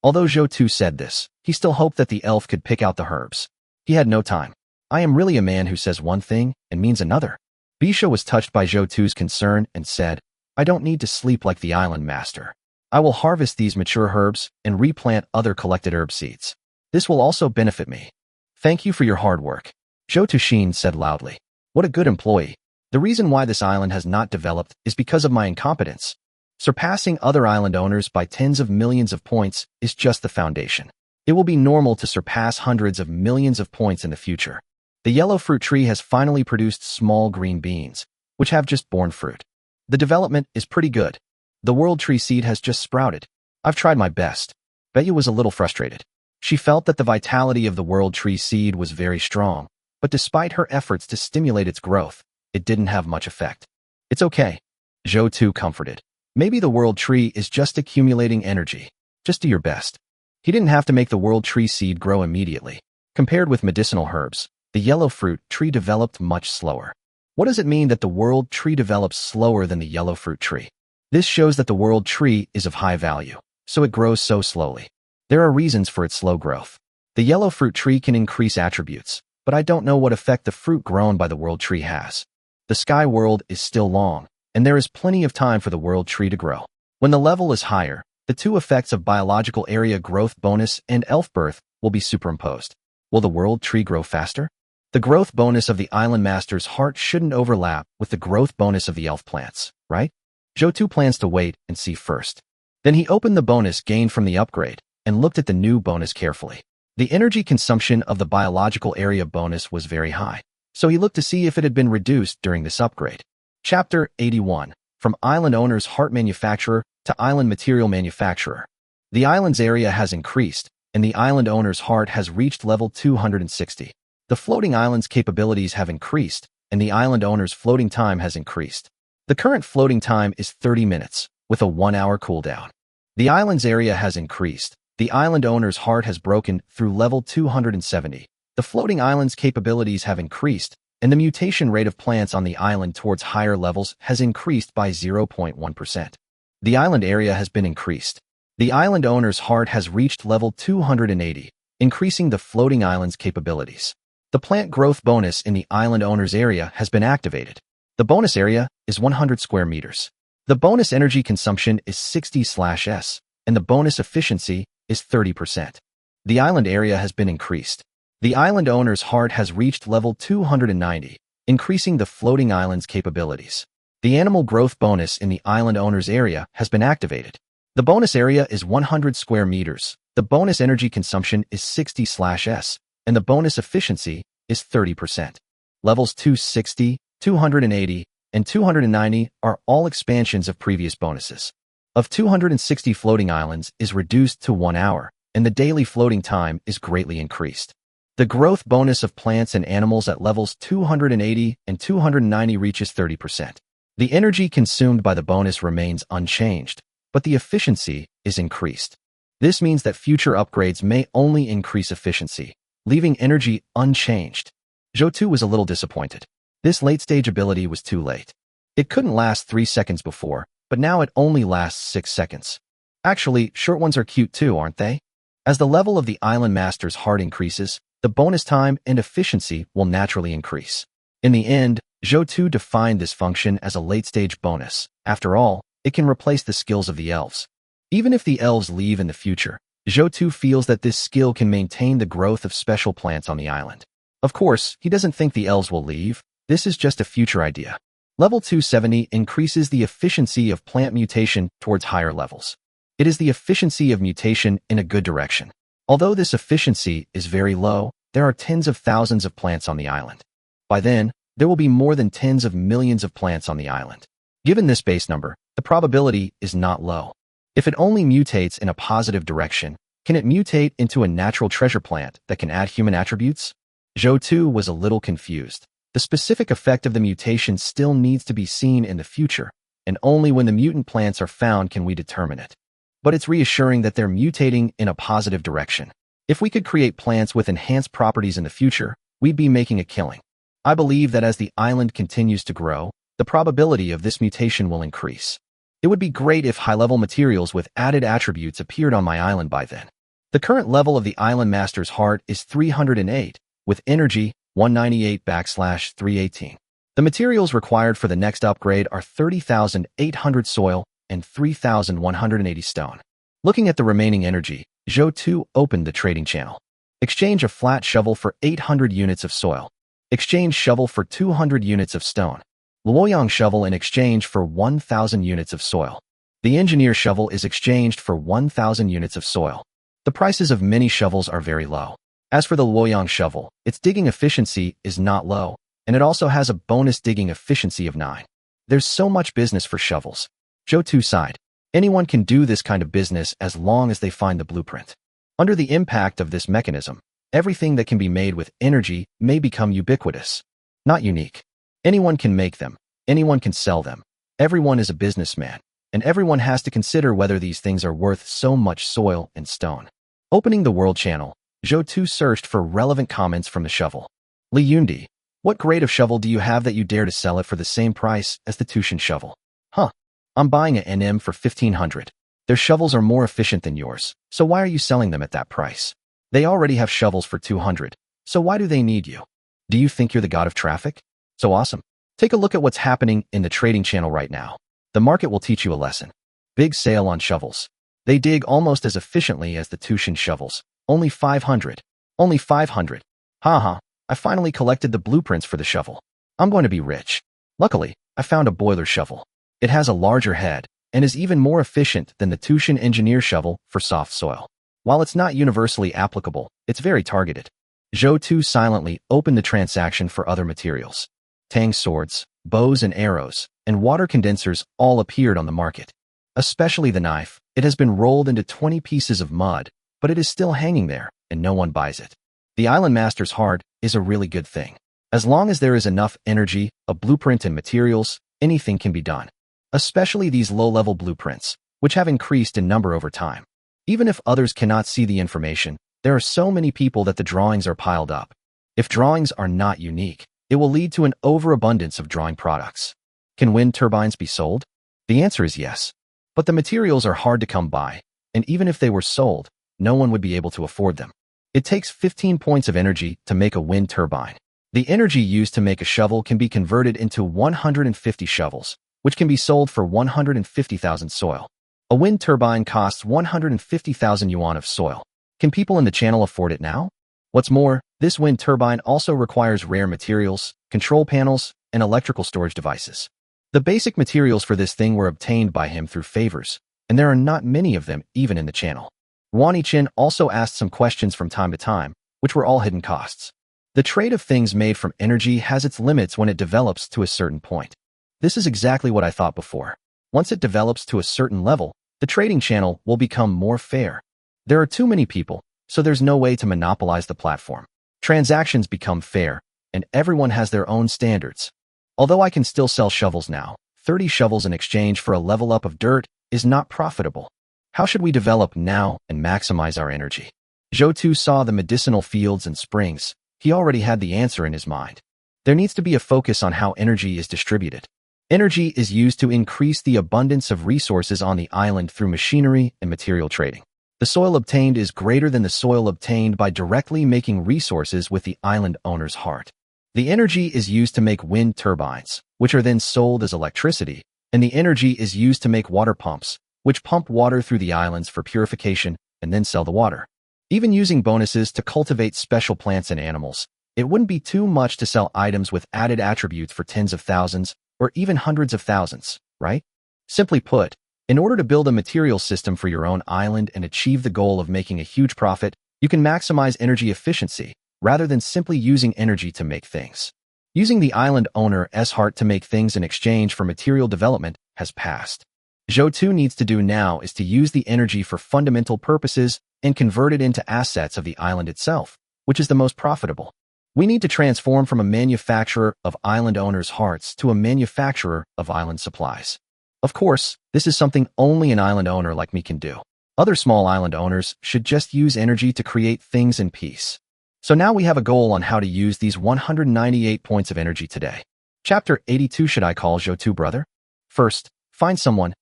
Although Zhou said this, he still hoped that the elf could pick out the herbs. He had no time. I am really a man who says one thing and means another. Bisha was touched by Zhou's concern and said, I don't need to sleep like the island master. I will harvest these mature herbs and replant other collected herb seeds. This will also benefit me. Thank you for your hard work. Zhou said loudly. What a good employee. The reason why this island has not developed is because of my incompetence. Surpassing other island owners by tens of millions of points is just the foundation. It will be normal to surpass hundreds of millions of points in the future. The yellow fruit tree has finally produced small green beans, which have just borne fruit. The development is pretty good. The world tree seed has just sprouted. I've tried my best. Betty was a little frustrated. She felt that the vitality of the world tree seed was very strong, but despite her efforts to stimulate its growth, it didn't have much effect. It's okay. Zhou comforted. Maybe the world tree is just accumulating energy. Just do your best. He didn't have to make the world tree seed grow immediately. Compared with medicinal herbs, the yellow fruit tree developed much slower. What does it mean that the world tree develops slower than the yellow fruit tree? This shows that the world tree is of high value, so it grows so slowly. There are reasons for its slow growth. The yellow fruit tree can increase attributes, but I don't know what effect the fruit grown by the world tree has. The sky world is still long, and there is plenty of time for the world tree to grow. When the level is higher, the 2 effects of biological area growth bonus and elf birth will be superimposed. Will the world tree grow faster? The growth bonus of the island master's heart shouldn't overlap with the growth bonus of the elf plants, right? Zhou plans to wait and see first. Then he opened the bonus gained from the upgrade and looked at the new bonus carefully. The energy consumption of the biological area bonus was very high, so he looked to see if it had been reduced during this upgrade. Chapter 81. From Island Owner's Heart Manufacturer to Island Material Manufacturer. The island's area has increased, and the island owner's heart has reached level 260. The floating island's capabilities have increased, and the island owner's floating time has increased. The current floating time is 30 minutes, with a 1-hour cooldown. The island's area has increased. The island owner's heart has broken through level 270. The floating island's capabilities have increased, and the mutation rate of plants on the island towards higher levels has increased by 0.1%. The island area has been increased. The island owner's heart has reached level 280, increasing the floating island's capabilities. The plant growth bonus in the island owner's area has been activated. The bonus area is 100 square meters. The bonus energy consumption is 60/s, and the bonus efficiency is 30%. The island area has been increased. The island owner's heart has reached level 290, increasing the floating island's capabilities. The animal growth bonus in the island owner's area has been activated. The bonus area is 100 square meters. The bonus energy consumption is 60/s, and the bonus efficiency is 30%. Levels 260, 280, and 290 are all expansions of previous bonuses. Of 260 floating islands is reduced to 1 hour, and the daily floating time is greatly increased. The growth bonus of plants and animals at levels 280 and 290 reaches 30%. The energy consumed by the bonus remains unchanged, but the efficiency is increased. This means that future upgrades may only increase efficiency, leaving energy unchanged. Zhou was a little disappointed. This late-stage ability was too late. It couldn't last 3 seconds before, but now it only lasts 6 seconds. Actually, short ones are cute too, aren't they? As the level of the Island Master's heart increases, the bonus time and efficiency will naturally increase. In the end, Zhou defined this function as a late-stage bonus. After all, it can replace the skills of the elves. Even if the elves leave in the future, Zhou feels that this skill can maintain the growth of special plants on the island. Of course, he doesn't think the elves will leave. This is just a future idea. Level 270 increases the efficiency of plant mutation towards higher levels. It is the efficiency of mutation in a good direction. Although this efficiency is very low, there are tens of thousands of plants on the island. By then, there will be more than tens of millions of plants on the island. Given this base number, the probability is not low. If it only mutates in a positive direction, can it mutate into a natural treasure plant that can add human attributes? Zhou was a little confused. The specific effect of the mutation still needs to be seen in the future, and only when the mutant plants are found can we determine it. But it's reassuring that they're mutating in a positive direction. If we could create plants with enhanced properties in the future, we'd be making a killing. I believe that as the island continues to grow, the probability of this mutation will increase. It would be great if high-level materials with added attributes appeared on my island by then. The current level of the Island Master's heart is 308, with energy 198/318. The materials required for the next upgrade are 30,800 soil and 3,180 stone. Looking at the remaining energy, Zhou opened the trading channel. Exchange a flat shovel for 800 units of soil. Exchange shovel for 200 units of stone. Luoyang shovel in exchange for 1,000 units of soil. The engineer shovel is exchanged for 1,000 units of soil. The prices of many shovels are very low. As for the Luoyang shovel, its digging efficiency is not low, and it also has a bonus digging efficiency of 9. There's so much business for shovels. Zhou sighed. Anyone can do this kind of business as long as they find the blueprint. Under the impact of this mechanism, everything that can be made with energy may become ubiquitous. Not unique. Anyone can make them. Anyone can sell them. Everyone is a businessman, and everyone has to consider whether these things are worth so much soil and stone. Opening the world channel, Zhou searched for relevant comments from the shovel. Li Yundi, what grade of shovel do you have that you dare to sell it for the same price as the Tushan shovel? Huh. I'm buying an NM for 1,500. Their shovels are more efficient than yours, so why are you selling them at that price? They already have shovels for 200, so why do they need you? Do you think you're the god of traffic? So awesome. Take a look at what's happening in the trading channel right now. The market will teach you a lesson. Big sale on shovels. They dig almost as efficiently as the Tushan shovels. Only 500. Only 500. Haha, I finally collected the blueprints for the shovel. I'm going to be rich. Luckily, I found a boiler shovel. It has a larger head and is even more efficient than the Tushan engineer shovel for soft soil. While it's not universally applicable, it's very targeted. Zhou silently opened the transaction for other materials. Tang swords, bows and arrows, and water condensers all appeared on the market. Especially the knife. It has been rolled into 20 pieces of mud, but it is still hanging there, and no one buys it. The Island Master's heart is a really good thing. As long as there is enough energy, a blueprint and materials, anything can be done. Especially these low-level blueprints, which have increased in number over time. Even if others cannot see the information, there are so many people that the drawings are piled up. If drawings are not unique, it will lead to an overabundance of drawing products. Can wind turbines be sold? The answer is yes. But the materials are hard to come by, and even if they were sold, no one would be able to afford them. It takes 15 points of energy to make a wind turbine. The energy used to make a shovel can be converted into 150 shovels, which can be sold for 150,000 soil. A wind turbine costs 150,000 yuan of soil. Can people in the channel afford it now? What's more, this wind turbine also requires rare materials, control panels, and electrical storage devices. The basic materials for this thing were obtained by him through favors, and there are not many of them even in the channel. Wani-chin also asked some questions from time to time, which were all hidden costs. The trade of things made from energy has its limits when it develops to a certain point. This is exactly what I thought before. Once it develops to a certain level, the trading channel will become more fair. There are too many people, so there's no way to monopolize the platform. Transactions become fair, and everyone has their own standards. Although I can still sell shovels now, 30 shovels in exchange for a level up of dirt is not profitable. How should we develop now and maximize our energy? Zhou saw the medicinal fields and springs. He already had the answer in his mind. There needs to be a focus on how energy is distributed. Energy is used to increase the abundance of resources on the island through machinery and material trading. The soil obtained is greater than the soil obtained by directly making resources with the island owner's heart. The energy is used to make wind turbines, which are then sold as electricity, and the energy is used to make water pumps, which pump water through the islands for purification and then sell the water. Even using bonuses to cultivate special plants and animals, it wouldn't be too much to sell items with added attributes for tens of thousands or even hundreds of thousands, right? Simply put, in order to build a material system for your own island and achieve the goal of making a huge profit, you can maximize energy efficiency rather than simply using energy to make things. Using the island owner's heart to make things in exchange for material development has passed. Zhou needs to do now is to use the energy for fundamental purposes and convert it into assets of the island itself, which is the most profitable. We need to transform from a manufacturer of island owners' hearts to a manufacturer of island supplies. Of course, this is something only an island owner like me can do. Other small island owners should just use energy to create things in peace. So now we have a goal on how to use these 198 points of energy today. Chapter 82. Should I call Zhou brother? First, find someone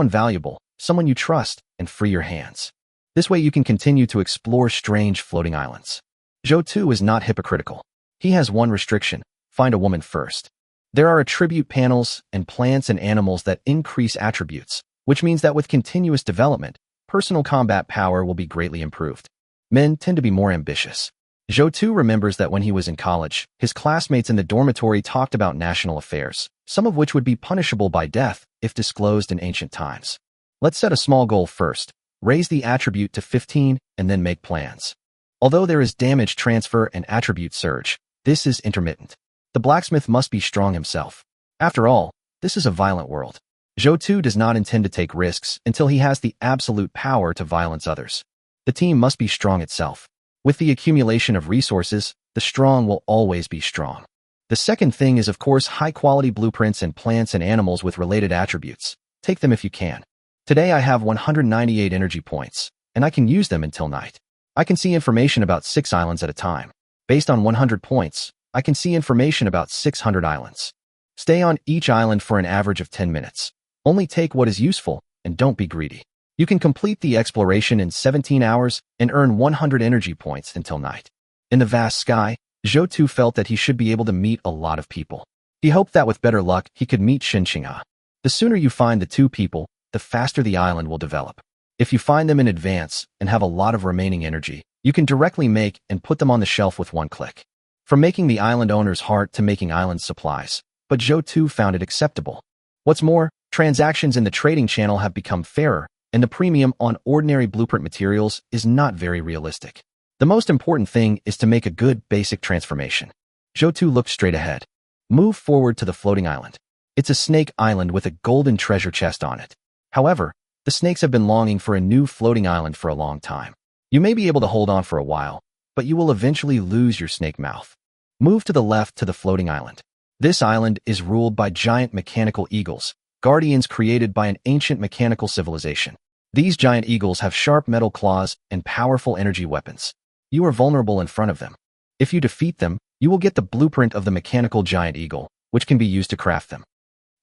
valuable, someone you trust, and free your hands. This way you can continue to explore strange floating islands. Zhou is not hypocritical. He has one restriction: find a woman first. There are attribute panels and plants and animals that increase attributes, which means that with continuous development, personal combat power will be greatly improved. Men tend to be more ambitious. Zhou remembers that when he was in college, his classmates in the dormitory talked about national affairs, some of which would be punishable by death if disclosed in ancient times. Let's set a small goal first, raise the attribute to 15, and then make plans. Although there is damage transfer and attribute surge, this is intermittent. The blacksmith must be strong himself. After all, this is a violent world. Zhou does not intend to take risks until he has the absolute power to violence others. The team must be strong itself. With the accumulation of resources, the strong will always be strong. The second thing is, of course, high-quality blueprints and plants and animals with related attributes. Take them if you can. Today I have 198 energy points, and I can use them until night. I can see information about 6 islands at a time. Based on 100 points, I can see information about 600 islands. Stay on each island for an average of 10 minutes. Only take what is useful, and don't be greedy. You can complete the exploration in 17 hours and earn 100 energy points until night. In the vast sky, Zhou felt that he should be able to meet a lot of people. He hoped that with better luck, he could meet Xinqing'a. The sooner you find the 2 people, the faster the island will develop. If you find them in advance and have a lot of remaining energy, you can directly make and put them on the shelf with one click. From making the island owner's heart to making island supplies, but Zhou found it acceptable. What's more, transactions in the trading channel have become fairer, and the premium on ordinary blueprint materials is not very realistic. The most important thing is to make a good basic transformation. Zhou looked straight ahead. Move forward to the floating island. It's a snake island with a golden treasure chest on it. However, the snakes have been longing for a new floating island for a long time. You may be able to hold on for a while, but you will eventually lose your snake mouth. Move to the left to the floating island. This island is ruled by giant mechanical eagles, guardians created by an ancient mechanical civilization. These giant eagles have sharp metal claws and powerful energy weapons. You are vulnerable in front of them. If you defeat them, you will get the blueprint of the mechanical giant eagle, which can be used to craft them.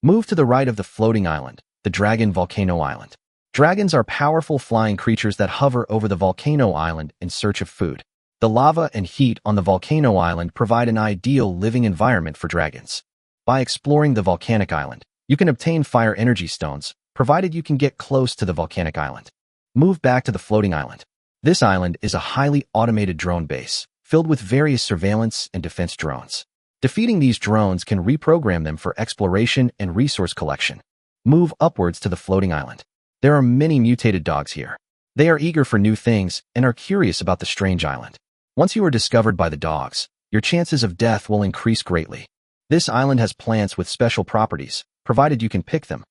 Move to the right of the floating island, the Dragon Volcano Island. Dragons are powerful flying creatures that hover over the volcano island in search of food. The lava and heat on the volcano island provide an ideal living environment for dragons. By exploring the volcanic island, you can obtain fire energy stones, provided you can get close to the volcanic island. Move back to the floating island. This island is a highly automated drone base, filled with various surveillance and defense drones. Defeating these drones can reprogram them for exploration and resource collection. Move upwards to the floating island. There are many mutated dogs here. They are eager for new things and are curious about the strange island. Once you are discovered by the dogs, your chances of death will increase greatly. This island has plants with special properties, provided you can pick them.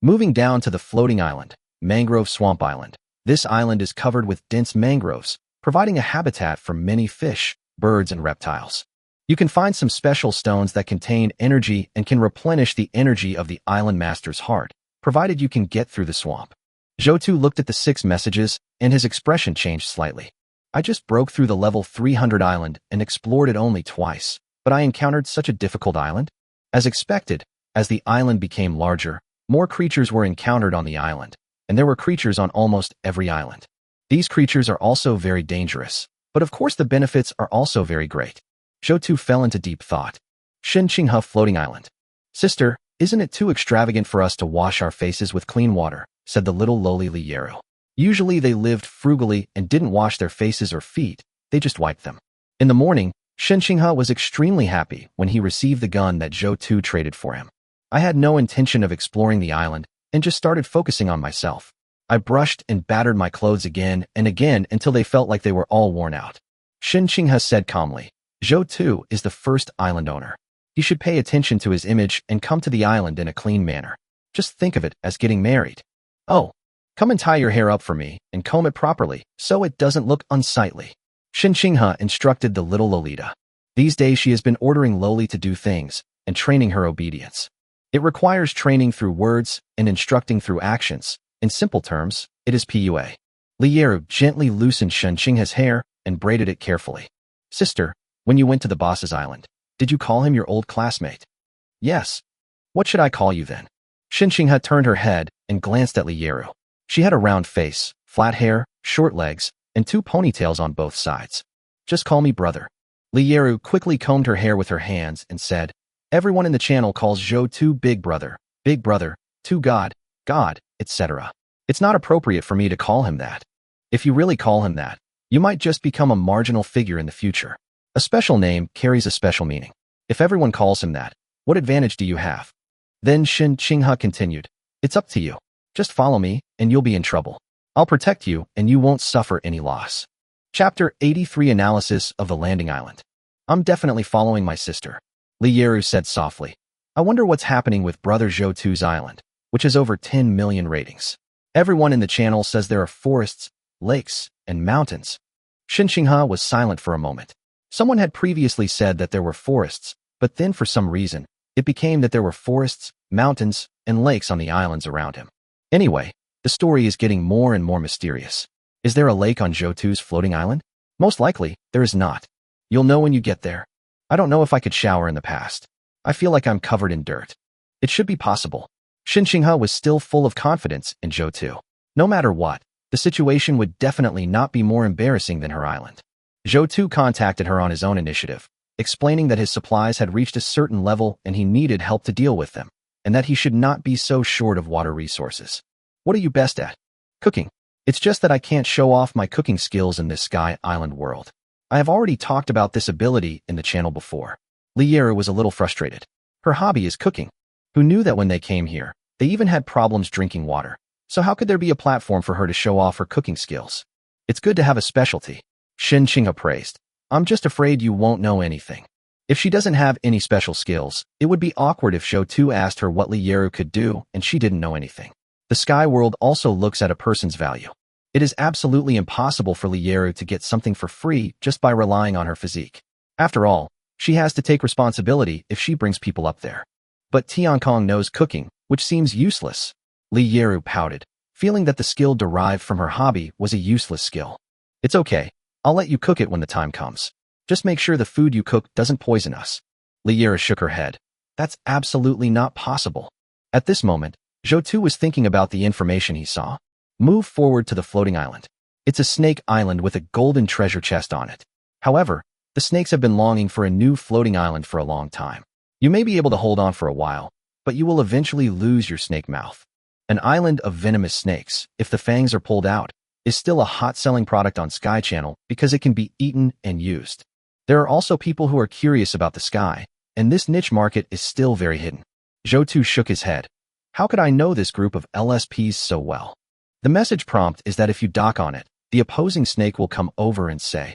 Moving down to the floating island, Mangrove Swamp Island. This island is covered with dense mangroves, providing a habitat for many fish, birds, and reptiles. You can find some special stones that contain energy and can replenish the energy of the island master's heart, provided you can get through the swamp. Zhou looked at the 6 messages, and his expression changed slightly. I just broke through the level 300 island and explored it only twice, but I encountered such a difficult island. As expected, as the island became larger, more creatures were encountered on the island, and there were creatures on almost every island. These creatures are also very dangerous, but of course the benefits are also very great. Zhou fell into deep thought. Qinghe Floating Island. Sister, isn't it too extravagant for us to wash our faces with clean water, said the little lowly Li Yeru. Usually they lived frugally and didn't wash their faces or feet, they just wiped them. In the morning, Qinghe was extremely happy when he received the gun that Zhou traded for him. I had no intention of exploring the island and just started focusing on myself. I brushed and battered my clothes again and again until they felt like they were all worn out. Qinghe said calmly, Zhou is the first island owner. He should pay attention to his image and come to the island in a clean manner. Just think of it as getting married. Oh, come and tie your hair up for me and comb it properly so it doesn't look unsightly. Qinghe instructed the little Lolita. These days she has been ordering Loli to do things and training her obedience. It requires training through words and instructing through actions. In simple terms, it is PUA. Li Yeru gently loosened Qinghe's hair and braided it carefully. Sister, when you went to the boss's island, did you call him your old classmate? Yes. What should I call you then? Qinghe turned her head and glanced at Li Yeru. She had a round face, flat hair, short legs, and 2 ponytails on both sides. Just call me brother. Li Yeru quickly combed her hair with her hands and said, everyone in the channel calls Zhou Big Brother, to God, etc. It's not appropriate for me to call him that. If you really call him that, you might just become a marginal figure in the future. A special name carries a special meaning. If everyone calls him that, what advantage do you have? Then Qinghe continued, it's up to you. Just follow me, and you'll be in trouble. I'll protect you, and you won't suffer any loss. Chapter 83 Analysis of the Landing Island. I'm definitely following my sister. Li Yeru said softly. I wonder what's happening with Brother Zhou's island, which has over 10 million ratings. Everyone in the channel says there are forests, lakes, and mountains. Qinghe was silent for a moment. Someone had previously said that there were forests, but then for some reason, it became that there were forests, mountains, and lakes on the islands around him. Anyway, the story is getting more and more mysterious. Is there a lake on Zhou's floating island? Most likely, there is not. You'll know when you get there. I don't know if I could shower in the past. I feel like I'm covered in dirt. It should be possible. Qinghe was still full of confidence in Zhou. No matter what, the situation would definitely not be more embarrassing than her island. Zhou contacted her on his own initiative, explaining that his supplies had reached a certain level and he needed help to deal with them, and that he should not be so short of water resources. What are you best at? Cooking. It's just that I can't show off my cooking skills in this Sky Island world. I have already talked about this ability in the channel before. Li Yeru was a little frustrated. Her hobby is cooking. Who knew that when they came here, they even had problems drinking water? So how could there be a platform for her to show off her cooking skills? It's good to have a specialty. Qinghe praised. I'm just afraid you won't know anything. If she doesn't have any special skills, it would be awkward if Zhou asked her what Li Yeru could do and she didn't know anything. The Sky World also looks at a person's value. It is absolutely impossible for Li Yeru to get something for free just by relying on her physique. After all, she has to take responsibility if she brings people up there. But Tiankong knows cooking, which seems useless. Li Yeru pouted, feeling that the skill derived from her hobby was a useless skill. It's okay. I'll let you cook it when the time comes. Just make sure the food you cook doesn't poison us. Li Yeru shook her head. That's absolutely not possible. At this moment, Zhou was thinking about the information he saw. Move forward to the floating island. It's a snake island with a golden treasure chest on it. However, the snakes have been longing for a new floating island for a long time. You may be able to hold on for a while, but you will eventually lose your snake mouth. An island of venomous snakes, if the fangs are pulled out, is still a hot-selling product on Sky Channel because it can be eaten and used. There are also people who are curious about the sky, and this niche market is still very hidden. Zhou shook his head. How could I know this group of LSPs so well? The message prompt is that if you dock on it, the opposing snake will come over and say,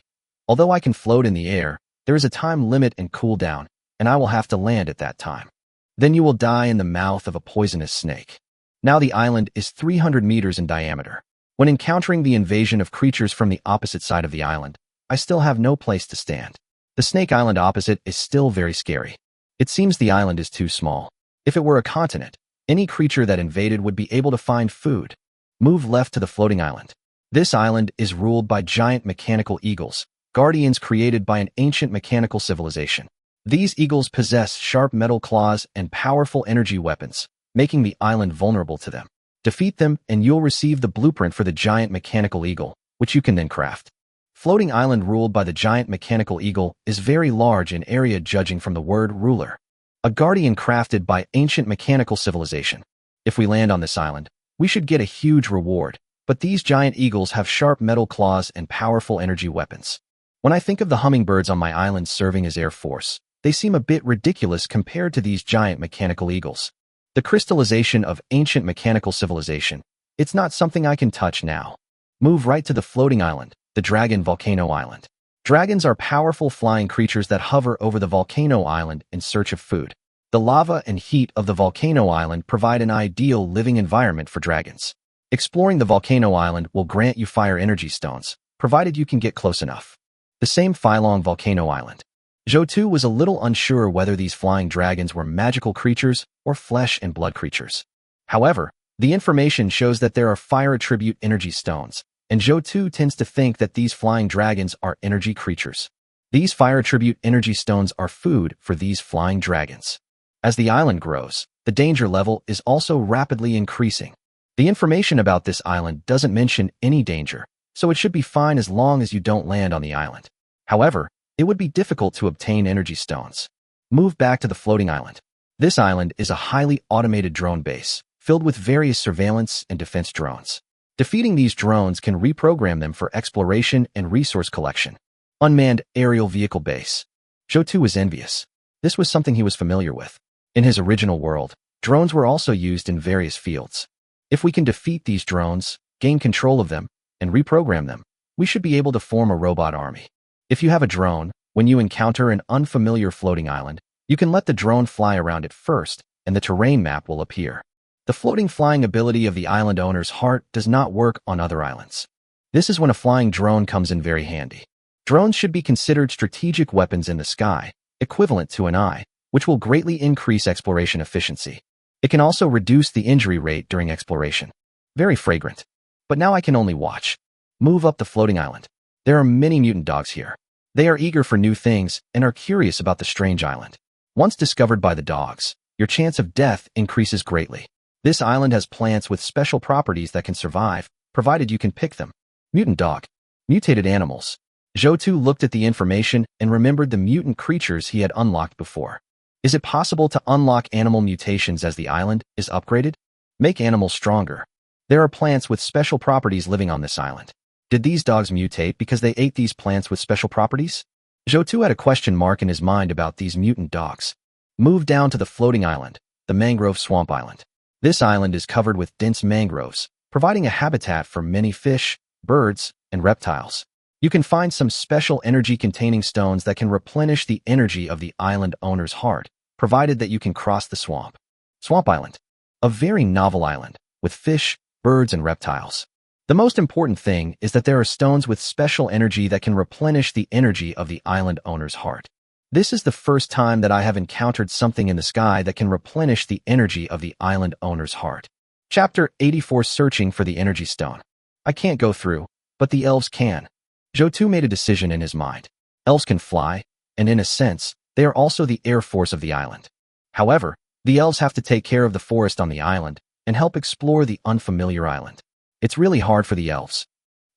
although I can float in the air, there is a time limit and cooldown, and I will have to land at that time. Then you will die in the mouth of a poisonous snake. Now the island is 300 meters in diameter. When encountering the invasion of creatures from the opposite side of the island, I still have no place to stand. The snake island opposite is still very scary. It seems the island is too small. If it were a continent, any creature that invaded would be able to find food. Move left to the floating island. This island is ruled by giant mechanical eagles, guardians created by an ancient mechanical civilization. These eagles possess sharp metal claws and powerful energy weapons, making the island vulnerable to them. Defeat them and you'll receive the blueprint for the giant mechanical eagle, which you can then craft. Floating island ruled by the giant mechanical eagle is very large in area judging from the word ruler. A guardian crafted by ancient mechanical civilization. If we land on this island, we should get a huge reward, but these giant eagles have sharp metal claws and powerful energy weapons. When I think of the hummingbirds on my island serving as air force, they seem a bit ridiculous compared to these giant mechanical eagles. The crystallization of ancient mechanical civilization. It's not something I can touch now. Move right to the floating island, the dragon volcano island. Dragons are powerful flying creatures that hover over the volcano island in search of food. The lava and heat of the volcano island provide an ideal living environment for dragons. Exploring the volcano island will grant you fire energy stones, provided you can get close enough. The same Phylong volcano island. Zhou was a little unsure whether these flying dragons were magical creatures or flesh and blood creatures. However, the information shows that there are fire attribute energy stones, and Zhou tends to think that these flying dragons are energy creatures. These fire attribute energy stones are food for these flying dragons. As the island grows, the danger level is also rapidly increasing. The information about this island doesn't mention any danger, so it should be fine as long as you don't land on the island. However, it would be difficult to obtain energy stones. Move back to the floating island. This island is a highly automated drone base, filled with various surveillance and defense drones. Defeating these drones can reprogram them for exploration and resource collection. Unmanned aerial vehicle base. Zhou was envious. This was something he was familiar with. In his original world, drones were also used in various fields. If we can defeat these drones, gain control of them, and reprogram them, we should be able to form a robot army. If you have a drone, when you encounter an unfamiliar floating island, you can let the drone fly around it first, and the terrain map will appear. The floating flying ability of the island owner's heart does not work on other islands. This is when a flying drone comes in very handy. Drones should be considered strategic weapons in the sky, equivalent to an eye, which will greatly increase exploration efficiency. It can also reduce the injury rate during exploration. Very fragrant. But now I can only watch. Move up the floating island. There are many mutant dogs here. They are eager for new things and are curious about the strange island. Once discovered by the dogs, your chance of death increases greatly. This island has plants with special properties that can survive, provided you can pick them. Mutant dog. Mutated animals. Zhou looked at the information and remembered the mutant creatures he had unlocked before. Is it possible to unlock animal mutations as the island is upgraded? Make animals stronger. There are plants with special properties living on this island. Did these dogs mutate because they ate these plants with special properties? Zhou had a question mark in his mind about these mutant dogs. Move down to the floating island, the mangrove swamp island. This island is covered with dense mangroves, providing a habitat for many fish, birds, and reptiles. You can find some special energy-containing stones that can replenish the energy of the island owner's heart, provided that you can cross the swamp. Swamp Island. A very novel island, with fish, birds, and reptiles. The most important thing is that there are stones with special energy that can replenish the energy of the island owner's heart. This is the first time that I have encountered something in the sky that can replenish the energy of the island owner's heart. Chapter 84 Searching for the Energy Stone. I can't go through, but the elves can. Zhou made a decision in his mind. Elves can fly, and in a sense, they are also the air force of the island. However, the elves have to take care of the forest on the island and help explore the unfamiliar island. It's really hard for the elves.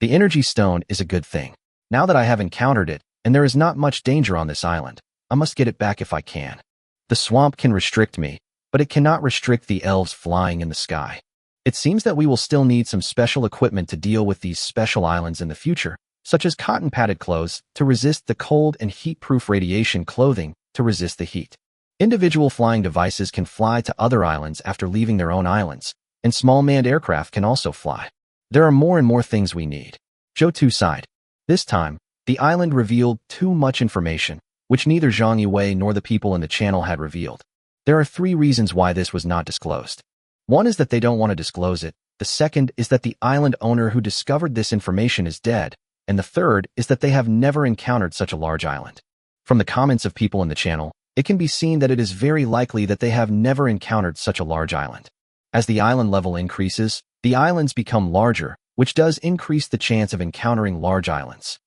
The energy stone is a good thing. Now that I have encountered it, and there is not much danger on this island, I must get it back if I can. The swamp can restrict me, but it cannot restrict the elves flying in the sky. It seems that we will still need some special equipment to deal with these special islands in the future, such as cotton-padded clothes to resist the cold and heat-proof radiation clothing to resist the heat. Individual flying devices can fly to other islands after leaving their own islands, and small manned aircraft can also fly. There are more and more things we need. Zhou sighed. This time, the island revealed too much information, which neither Zhang Yue nor the people in the channel had revealed. There are 3 reasons why this was not disclosed. One is that they don't want to disclose it, the second is that the island owner who discovered this information is dead, and the third is that they have never encountered such a large island. From the comments of people in the channel, it can be seen that it is very likely that they have never encountered such a large island. As the island level increases, the islands become larger, which does increase the chance of encountering large islands.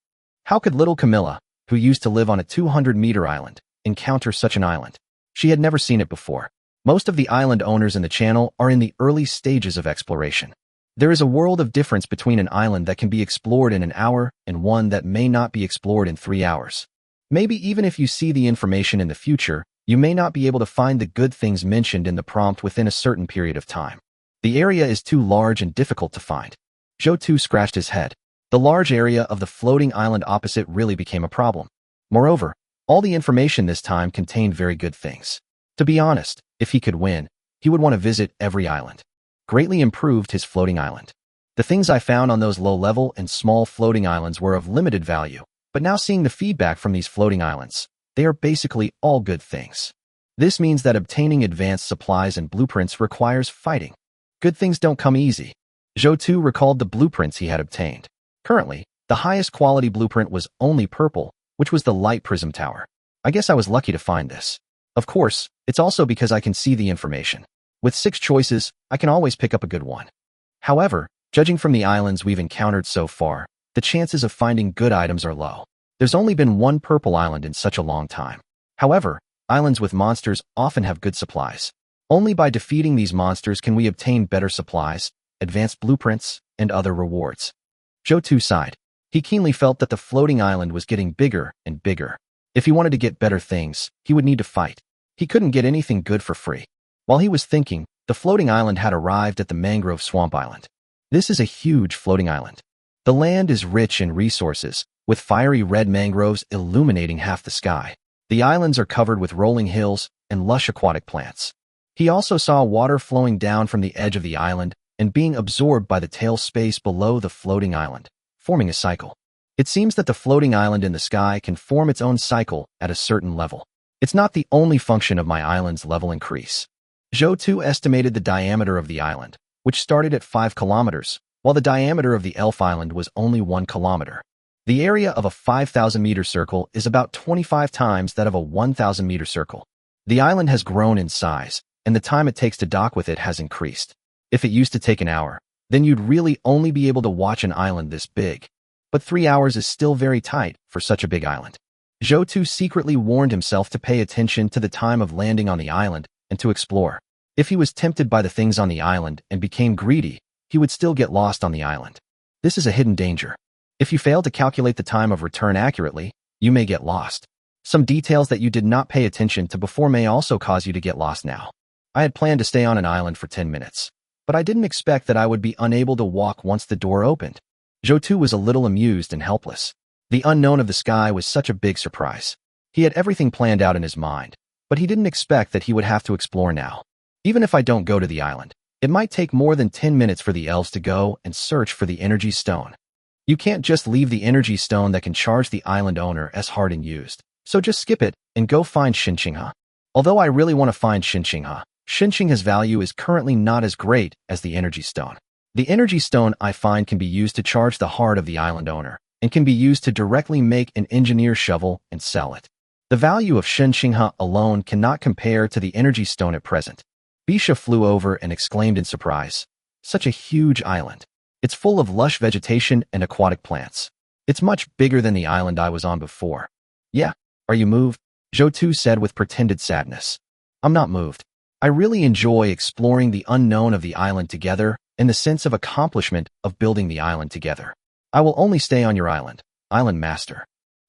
How could little Camilla, who used to live on a 200-meter island, encounter such an island? She had never seen it before. Most of the island owners in the channel are in the early stages of exploration. There is a world of difference between an island that can be explored in an hour and one that may not be explored in 3 hours. Maybe even if you see the information in the future, you may not be able to find the good things mentioned in the prompt within a certain period of time. The area is too large and difficult to find. Zhou scratched his head. The large area of the floating island opposite really became a problem. Moreover, all the information this time contained very good things. To be honest, if he could win, he would want to visit every island. Greatly improved his floating island. The things I found on those low-level and small floating islands were of limited value, but now seeing the feedback from these floating islands, they are basically all good things. This means that obtaining advanced supplies and blueprints requires fighting. Good things don't come easy. Zhou recalled the blueprints he had obtained. Currently, the highest quality blueprint was only purple, which was the light prism tower. I guess I was lucky to find this. Of course, it's also because I can see the information. With 6 choices, I can always pick up a good one. However, judging from the islands we've encountered so far, the chances of finding good items are low. There's only been 1 purple island in such a long time. However, islands with monsters often have good supplies. Only by defeating these monsters can we obtain better supplies, advanced blueprints, and other rewards. Zhou sighed. He keenly felt that the floating island was getting bigger and bigger. If he wanted to get better things, he would need to fight. He couldn't get anything good for free. While he was thinking, the floating island had arrived at the mangrove swamp island. This is a huge floating island. The land is rich in resources, with fiery red mangroves illuminating half the sky. The islands are covered with rolling hills and lush aquatic plants. He also saw water flowing down from the edge of the island and being absorbed by the tail space below the floating island, forming a cycle. It seems that the floating island in the sky can form its own cycle at a certain level. It's not the only function of my island's level increase. Zhou estimated the diameter of the island, which started at 5 kilometers, while the diameter of the Elf Island was only 1 kilometer. The area of a 5,000-meter circle is about 25 times that of a 1,000-meter circle. The island has grown in size, and the time it takes to dock with it has increased. If it used to take an hour, then you'd really only be able to watch an island this big. But 3 hours is still very tight for such a big island. Zhou secretly warned himself to pay attention to the time of landing on the island and to explore. If he was tempted by the things on the island and became greedy, he would still get lost on the island. This is a hidden danger. If you fail to calculate the time of return accurately, you may get lost. Some details that you did not pay attention to before may also cause you to get lost now. I had planned to stay on an island for 10 minutes, but I didn't expect that I would be unable to walk once the door opened. Zhou was a little amused and helpless. The unknown of the sky was such a big surprise. He had everything planned out in his mind, but he didn't expect that he would have to explore now. Even if I don't go to the island, it might take more than 10 minutes for the elves to go and search for the energy stone. You can't just leave the energy stone that can charge the island owner as Hoarding used, so just skip it and go find Xinqinghe. Although I really want to find Xinqinghe's value is currently not as great as the energy stone. The energy stone I find can be used to charge the heart of the island owner, and can be used to directly make an engineer shovel and sell it. The value of Xinqinghe alone cannot compare to the energy stone at present. Bisha flew over and exclaimed in surprise. Such a huge island. It's full of lush vegetation and aquatic plants. It's much bigger than the island I was on before. Yeah, are you moved? Zhou said with pretended sadness. I'm not moved. I really enjoy exploring the unknown of the island together and the sense of accomplishment of building the island together. I will only stay on your island, Island Master.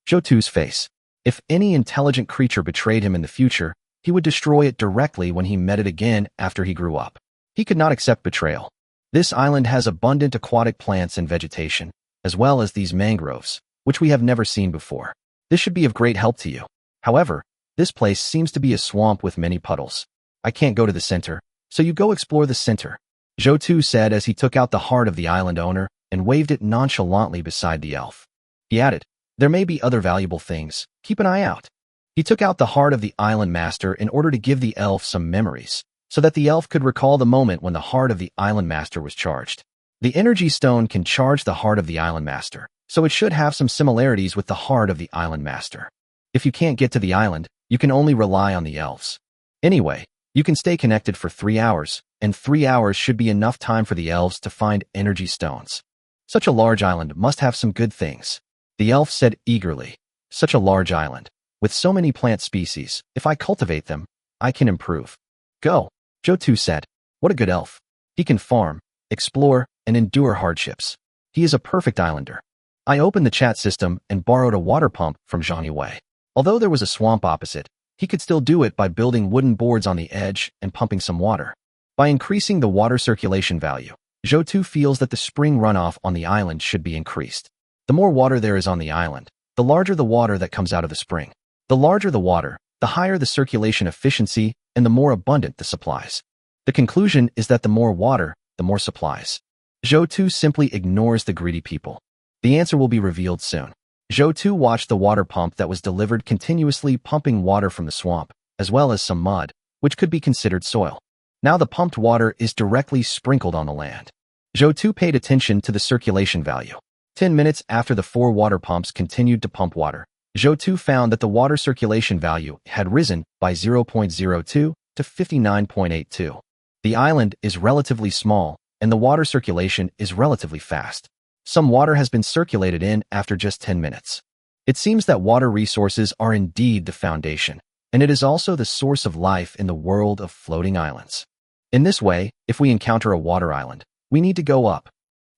Zhou's face. If any intelligent creature betrayed him in the future, he would destroy it directly when he met it again after he grew up. He could not accept betrayal. This island has abundant aquatic plants and vegetation, as well as these mangroves, which we have never seen before. This should be of great help to you. However, This place seems to be a swamp with many puddles. I can't go to the center, so you go explore the center, Zhou Tu said as he took out the heart of the island owner and waved it nonchalantly beside the elf. He added, there may be other valuable things. Keep an eye out. He took out the heart of the island master in order to give the elf some memories, so that the elf could recall the moment when the heart of the island master was charged. The energy stone can charge the heart of the island master, so it should have some similarities with the heart of the island master. If you can't get to the island, you can only rely on the elves. Anyway, you can stay connected for 3 hours, and 3 hours should be enough time for the elves to find energy stones. Such a large island must have some good things, the elf said eagerly. Such a large island, with so many plant species, if I cultivate them, I can improve. Go, Zhou Tu said. What a good elf. He can farm, explore, and endure hardships. He is a perfect islander. I opened the chat system and borrowed a water pump from Zhang Wei. Although there was a swamp opposite, he could still do it by building wooden boards on the edge and pumping some water. By increasing the water circulation value, Zhou Tu feels that the spring runoff on the island should be increased. The more water there is on the island, the larger the water that comes out of the spring. The larger the water, the higher the circulation efficiency and the more abundant the supplies. The conclusion is that the more water, the more supplies. Zhou Tu simply ignores the greedy people. The answer will be revealed soon. Zhou Tu watched the water pump that was delivered continuously pumping water from the swamp, as well as some mud, which could be considered soil. Now the pumped water is directly sprinkled on the land. Zhou Tu paid attention to the circulation value. 10 minutes after the 4 water pumps continued to pump water, Zhou Tu found that the water circulation value had risen by 0.02 to 59.82. The island is relatively small, and the water circulation is relatively fast. Some water has been circulated in after just 10 minutes. It seems that water resources are indeed the foundation, and it is also the source of life in the world of floating islands. In this way, if we encounter a water island, we need to go up.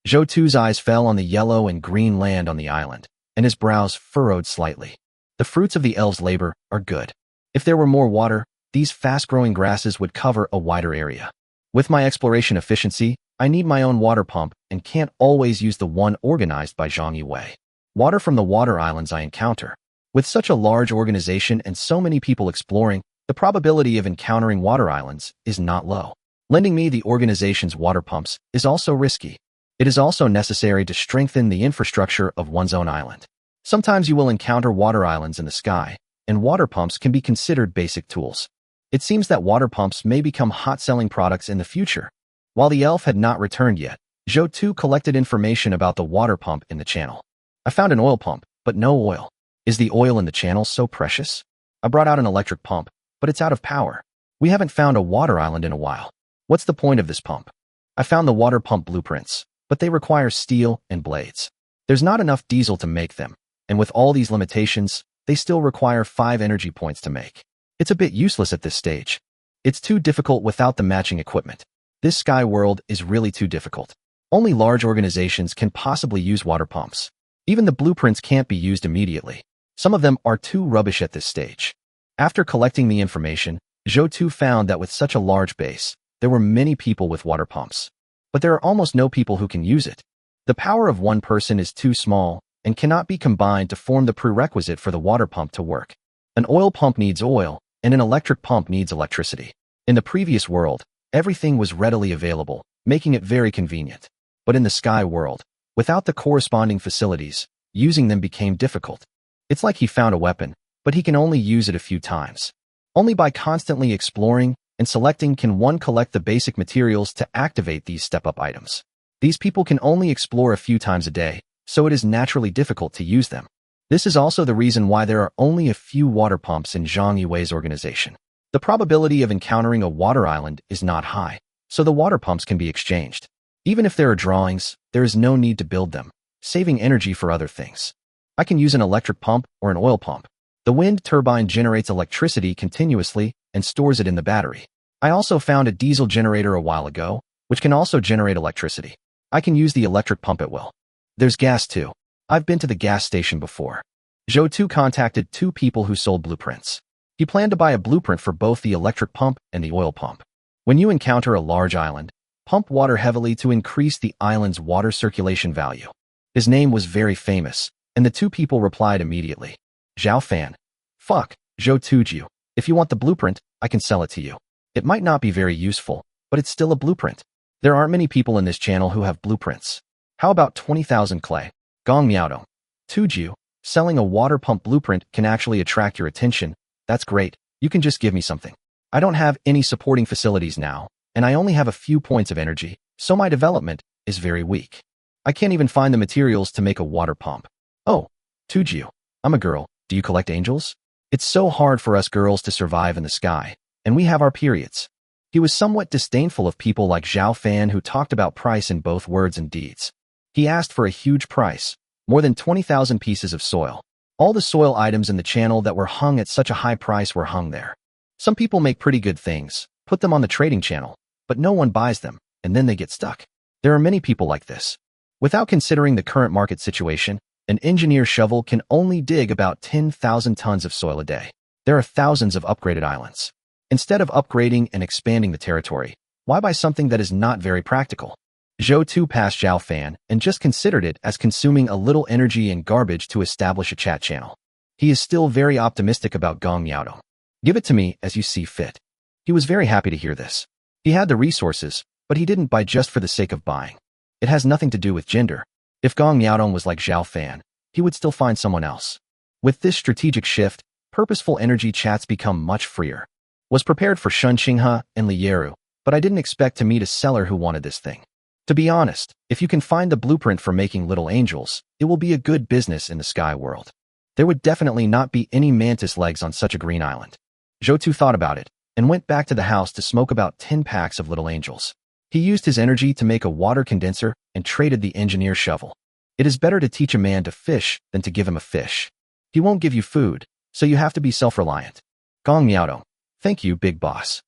Zhou Tu's eyes fell on the yellow and green land on the island, and his brows furrowed slightly. The fruits of the elves' labor are good. If there were more water, these fast-growing grasses would cover a wider area. With my exploration efficiency, I need my own water pump and can't always use the one organized by Zhang Wei. Water from the water islands I encounter. With such a large organization and so many people exploring, the probability of encountering water islands is not low. Lending me the organization's water pumps is also risky. It is also necessary to strengthen the infrastructure of one's own island. Sometimes you will encounter water islands in the sky, and water pumps can be considered basic tools. It seems that water pumps may become hot-selling products in the future. While the elf had not returned yet, Zhou Tu collected information about the water pump in the channel. I found an oil pump, but no oil. Is the oil in the channel so precious? I brought out an electric pump, but it's out of power. We haven't found a water island in a while. What's the point of this pump? I found the water pump blueprints, but they require steel and blades. There's not enough diesel to make them, and with all these limitations, they still require 5 energy points to make. It's a bit useless at this stage. It's too difficult without the matching equipment. This sky world is really too difficult. Only large organizations can possibly use water pumps. Even the blueprints can't be used immediately. Some of them are too rubbish at this stage. After collecting the information, Zhou Tu found that with such a large base, there were many people with water pumps. But there are almost no people who can use it. The power of one person is too small and cannot be combined to form the prerequisite for the water pump to work. An oil pump needs oil, and an electric pump needs electricity. In the previous world, everything was readily available, making it very convenient. But in the sky world, without the corresponding facilities, using them became difficult. It's like he found a weapon, but he can only use it a few times. Only by constantly exploring and selecting can one collect the basic materials to activate these step-up items. These people can only explore a few times a day, so it is naturally difficult to use them. This is also the reason why there are only a few water pumps in Zhang Yiwei's organization. The probability of encountering a water island is not high, so the water pumps can be exchanged. Even if there are drawings, there is no need to build them, saving energy for other things. I can use an electric pump or an oil pump. The wind turbine generates electricity continuously and stores it in the battery. I also found a diesel generator a while ago, which can also generate electricity. I can use the electric pump at will. There's gas too. I've been to the gas station before. Zhou Tu contacted 2 people who sold blueprints. He planned to buy a blueprint for both the electric pump and the oil pump. When you encounter a large island, pump water heavily to increase the island's water circulation value. His name was very famous, and the 2 people replied immediately. Zhao Fan. Fuck, Zhou Tuju, if you want the blueprint, I can sell it to you. It might not be very useful, but it's still a blueprint. There aren't many people in this channel who have blueprints. How about 20,000 clay? Gong Miaodong. Tuju, selling a water pump blueprint can actually attract your attention. That's great. You can just give me something. I don't have any supporting facilities now, and I only have a few points of energy, so my development is very weak. I can't even find the materials to make a water pump. Oh, Tuju, I'm a girl. Do you collect angels? It's so hard for us girls to survive in the sky, and we have our periods. He was somewhat disdainful of people like Zhao Fan who talked about price in both words and deeds. He asked for a huge price, more than 20,000 pieces of soil. All the soil items in the channel that were hung at such a high price were hung there. Some people make pretty good things, put them on the trading channel, but no one buys them, and then they get stuck. There are many people like this. Without considering the current market situation, an engineer shovel can only dig about 10,000 tons of soil a day. There are thousands of upgraded islands. Instead of upgrading and expanding the territory, why buy something that is not very practical? Zhou Tu passed Zhao Fan and just considered it as consuming a little energy and garbage to establish a chat channel. He is still very optimistic about Gong Miaodong. Give it to me as you see fit. He was very happy to hear this. He had the resources, but he didn't buy just for the sake of buying. It has nothing to do with gender. If Gong Miaodong was like Zhao Fan, he would still find someone else. With this strategic shift, purposeful energy chats become much freer. Was prepared for Shun Qinghe and Li Yeru, but I didn't expect to meet a seller who wanted this thing. To be honest, if you can find the blueprint for making little angels, it will be a good business in the sky world. There would definitely not be any mantis legs on such a green island. Zhou Tu thought about it and went back to the house to smoke about 10 packs of little angels. He used his energy to make a water condenser and traded the engineer shovel. It is better to teach a man to fish than to give him a fish. He won't give you food, so you have to be self-reliant. Gong Miaodong. Thank you, big boss.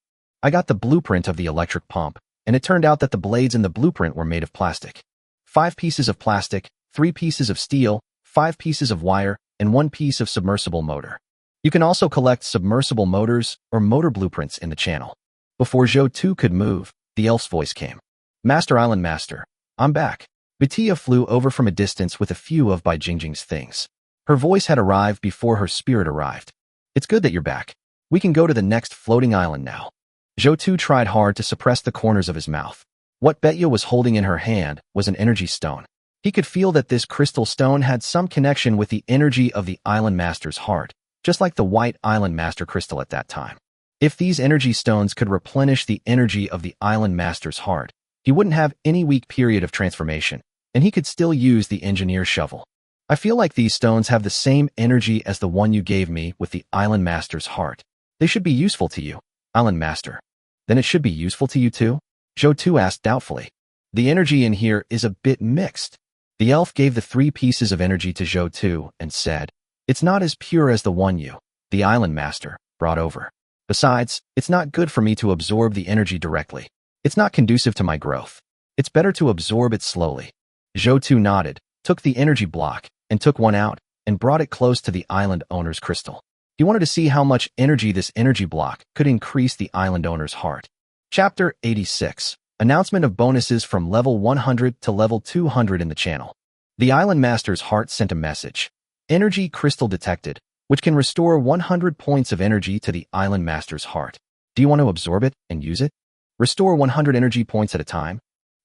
I got the blueprint of the electric pump, and it turned out that the blades in the blueprint were made of plastic. 5 pieces of plastic, 3 pieces of steel, 5 pieces of wire, and 1 piece of submersible motor. You can also collect submersible motors or motor blueprints in the channel. Before Zhou Tu could move, the elf's voice came. Master Island Master, I'm back. Batia flew over from a distance with a few of Bai Jingjing's things. Her voice had arrived before her spirit arrived. It's good that you're back. We can go to the next floating island now. Zhou Tu tried hard to suppress the corners of his mouth. What Betya was holding in her hand was an energy stone. He could feel that this crystal stone had some connection with the energy of the Island Master's heart, just like the White Island Master crystal at that time. If these energy stones could replenish the energy of the Island Master's heart, he wouldn't have any weak period of transformation, and he could still use the engineer shovel. I feel like these stones have the same energy as the one you gave me with the Island Master's heart. They should be useful to you, Island Master. Then it should be useful to you too? Zhou Tu asked doubtfully. The energy in here is a bit mixed. The elf gave the 3 pieces of energy to Zhou Tu and said, it's not as pure as the one you, the Island Master, brought over. Besides, it's not good for me to absorb the energy directly. It's not conducive to my growth. It's better to absorb it slowly. Zhou Tu nodded, took the energy block, and took one out, and brought it close to the island owner's crystal. He wanted to see how much energy this energy block could increase the island owner's heart. Chapter 86. Announcement of bonuses from level 100 to level 200 in the channel. The Island Master's heart sent a message. Energy crystal detected, which can restore 100 points of energy to the Island Master's heart. Do you want to absorb it and use it? Restore 100 energy points at a time?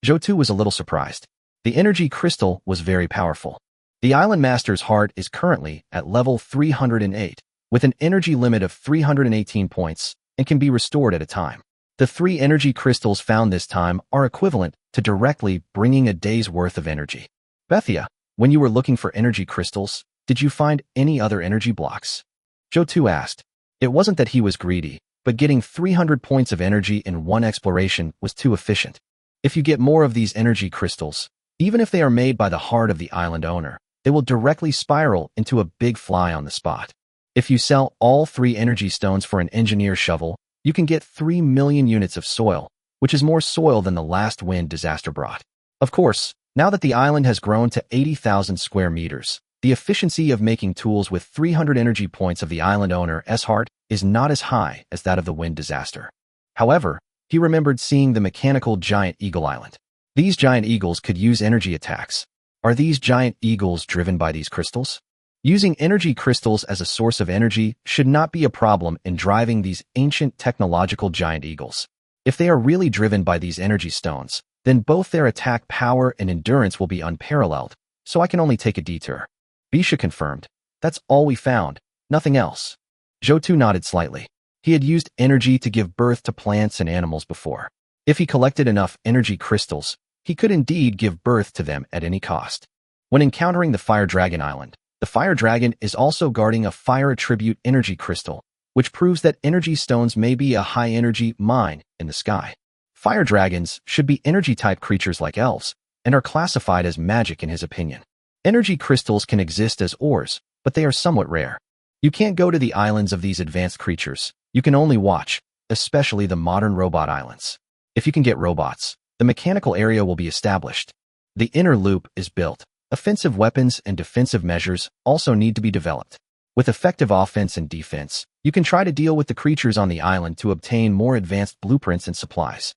Zhou Tu was a little surprised. The energy crystal was very powerful. The Island Master's heart is currently at level 308. With an energy limit of 318 points, and can be restored at a time. The 3 energy crystals found this time are equivalent to directly bringing a day's worth of energy. Bethia, when you were looking for energy crystals, did you find any other energy blocks? Zhou Tu asked. It wasn't that he was greedy, but getting 300 points of energy in one exploration was too efficient. If you get more of these energy crystals, even if they are made by the heart of the island owner, they will directly spiral into a big fly on the spot. If you sell all 3 energy stones for an engineer shovel, you can get 3 million units of soil, which is more soil than the last wind disaster brought. Of course, now that the island has grown to 80,000 square meters, the efficiency of making tools with 300 energy points of the island owner's heart is not as high as that of the wind disaster. However, he remembered seeing the mechanical giant eagle island. These giant eagles could use energy attacks. Are these giant eagles driven by these crystals? Using energy crystals as a source of energy should not be a problem in driving these ancient technological giant eagles. If they are really driven by these energy stones, then both their attack power and endurance will be unparalleled, so I can only take a detour. Bisha confirmed. That's all we found, nothing else. Zhou nodded slightly. He had used energy to give birth to plants and animals before. If he collected enough energy crystals, he could indeed give birth to them at any cost. When encountering the Fire Dragon Island, the Fire Dragon is also guarding a fire attribute energy crystal, which proves that energy stones may be a high-energy mine in the sky. Fire dragons should be energy-type creatures like elves, and are classified as magic in his opinion. Energy crystals can exist as ores, but they are somewhat rare. You can't go to the islands of these advanced creatures. You can only watch, especially the modern robot islands. If you can get robots, the mechanical area will be established. The inner loop is built. Offensive weapons and defensive measures also need to be developed. With effective offense and defense, you can try to deal with the creatures on the island to obtain more advanced blueprints and supplies.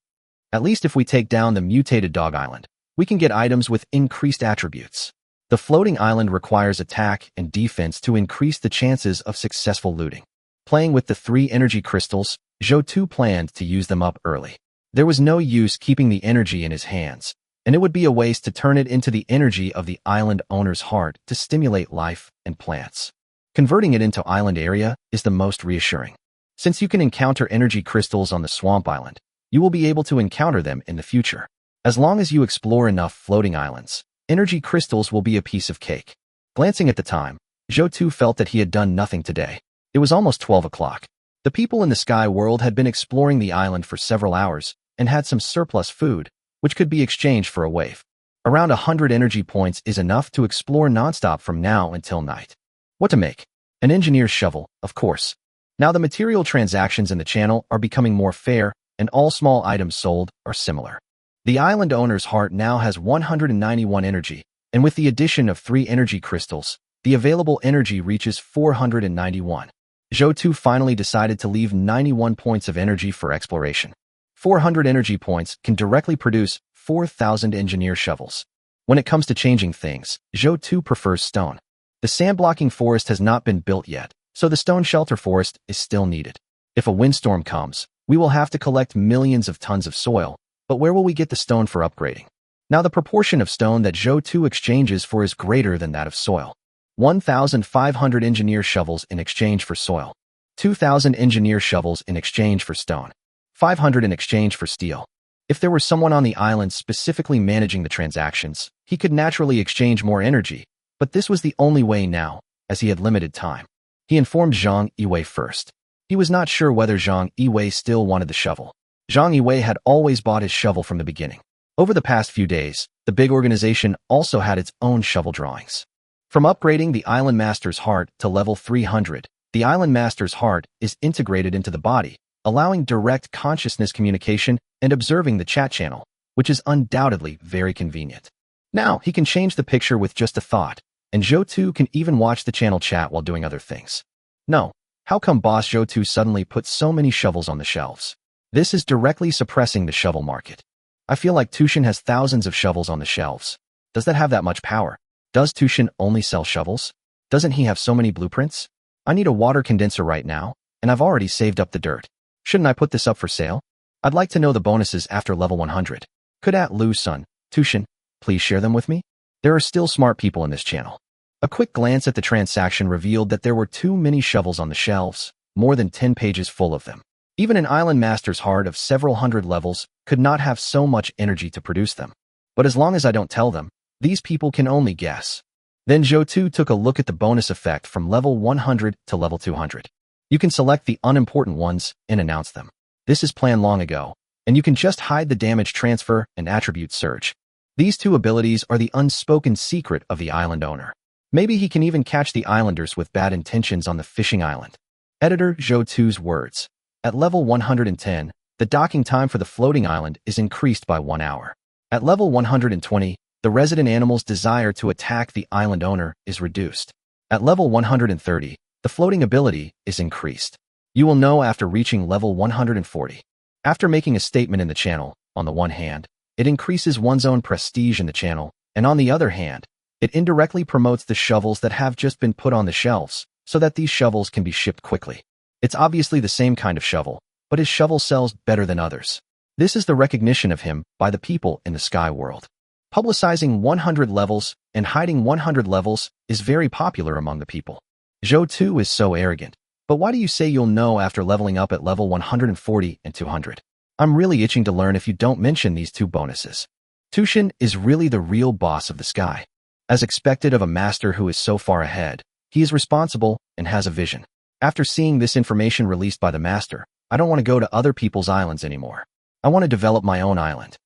At least if we take down the mutated dog island, we can get items with increased attributes. The floating island requires attack and defense to increase the chances of successful looting. Playing with the 3 energy crystals, Zhou planned to use them up early. There was no use keeping the energy in his hands, and it would be a waste to turn it into the energy of the island owner's heart to stimulate life and plants. Converting it into island area is the most reassuring. Since you can encounter energy crystals on the swamp island, you will be able to encounter them in the future. As long as you explore enough floating islands, energy crystals will be a piece of cake. Glancing at the time, Zhou felt that he had done nothing today. It was almost 12 o'clock. The people in the sky world had been exploring the island for several hours and had some surplus food, which could be exchanged for a wave. Around 100 energy points is enough to explore nonstop from now until night. What to make? An engineer's shovel, of course. Now the material transactions in the channel are becoming more fair, and all small items sold are similar. The island owner's heart now has 191 energy, and with the addition of 3 energy crystals, the available energy reaches 491. Zhou finally decided to leave 91 points of energy for exploration. 400 energy points can directly produce 4,000 engineer shovels. When it comes to changing things, Zhou prefers stone. The sand-blocking forest has not been built yet, so the stone shelter forest is still needed. If a windstorm comes, we will have to collect millions of tons of soil, but where will we get the stone for upgrading? Now the proportion of stone that Zhou exchanges for is greater than that of soil. 1,500 engineer shovels in exchange for soil. 2,000 engineer shovels in exchange for stone. 500 in exchange for steel. If there were someone on the island specifically managing the transactions, he could naturally exchange more energy, but this was the only way now, as he had limited time. He informed Zhang Yiwei first. He was not sure whether Zhang Yiwei still wanted the shovel. Zhang Yiwei had always bought his shovel from the beginning. Over the past few days, the big organization also had its own shovel drawings. From upgrading the Island Master's heart to level 300, the Island Master's heart is integrated into the body, allowing direct consciousness communication and observing the chat channel, which is undoubtedly very convenient. Now, he can change the picture with just a thought, and Zhou can even watch the channel chat while doing other things. No, how come Boss Zhou suddenly put so many shovels on the shelves? This is directly suppressing the shovel market. I feel like Tushin has thousands of shovels on the shelves. Does that have that much power? Does Tushin only sell shovels? Doesn't he have so many blueprints? I need a water condenser right now, and I've already saved up the dirt. Shouldn't I put this up for sale? I'd like to know the bonuses after level 100. Could Lu-sun, Tushin, please share them with me? There are still smart people in this channel. A quick glance at the transaction revealed that there were too many shovels on the shelves, more than 10 pages full of them. Even an Island Master's heart of several hundred levels could not have so much energy to produce them. But as long as I don't tell them, these people can only guess. Then Zhou took a look at the bonus effect from level 100 to level 200. You can select the unimportant ones and announce them. This is planned long ago, and you can just hide the damage transfer and attribute surge. These 2 abilities are the unspoken secret of the island owner. Maybe he can even catch the islanders with bad intentions on the fishing island. Editor Zhou words. At level 110, the docking time for the floating island is increased by 1 hour. At level 120, the resident animal's desire to attack the island owner is reduced. At level 130, the floating ability is increased. You will know after reaching level 140. After making a statement in the channel, on the one hand, it increases one's own prestige in the channel, and on the other hand, It indirectly promotes the shovels that have just been put on the shelves, so that these shovels can be shipped quickly. It's obviously the same kind of shovel, but his shovel sells better than others. This is the recognition of him by the people in the sky world. Publicizing 100 levels and hiding 100 levels is very popular among the people. Zhou Tu is so arrogant. But why do you say you'll know after leveling up at level 140 and 200? I'm really itching to learn if you don't mention these two bonuses. Tushin is really the real boss of the sky. As expected of a master who is so far ahead, he is responsible and has a vision. After seeing this information released by the master, I don't want to go to other people's islands anymore. I want to develop my own island.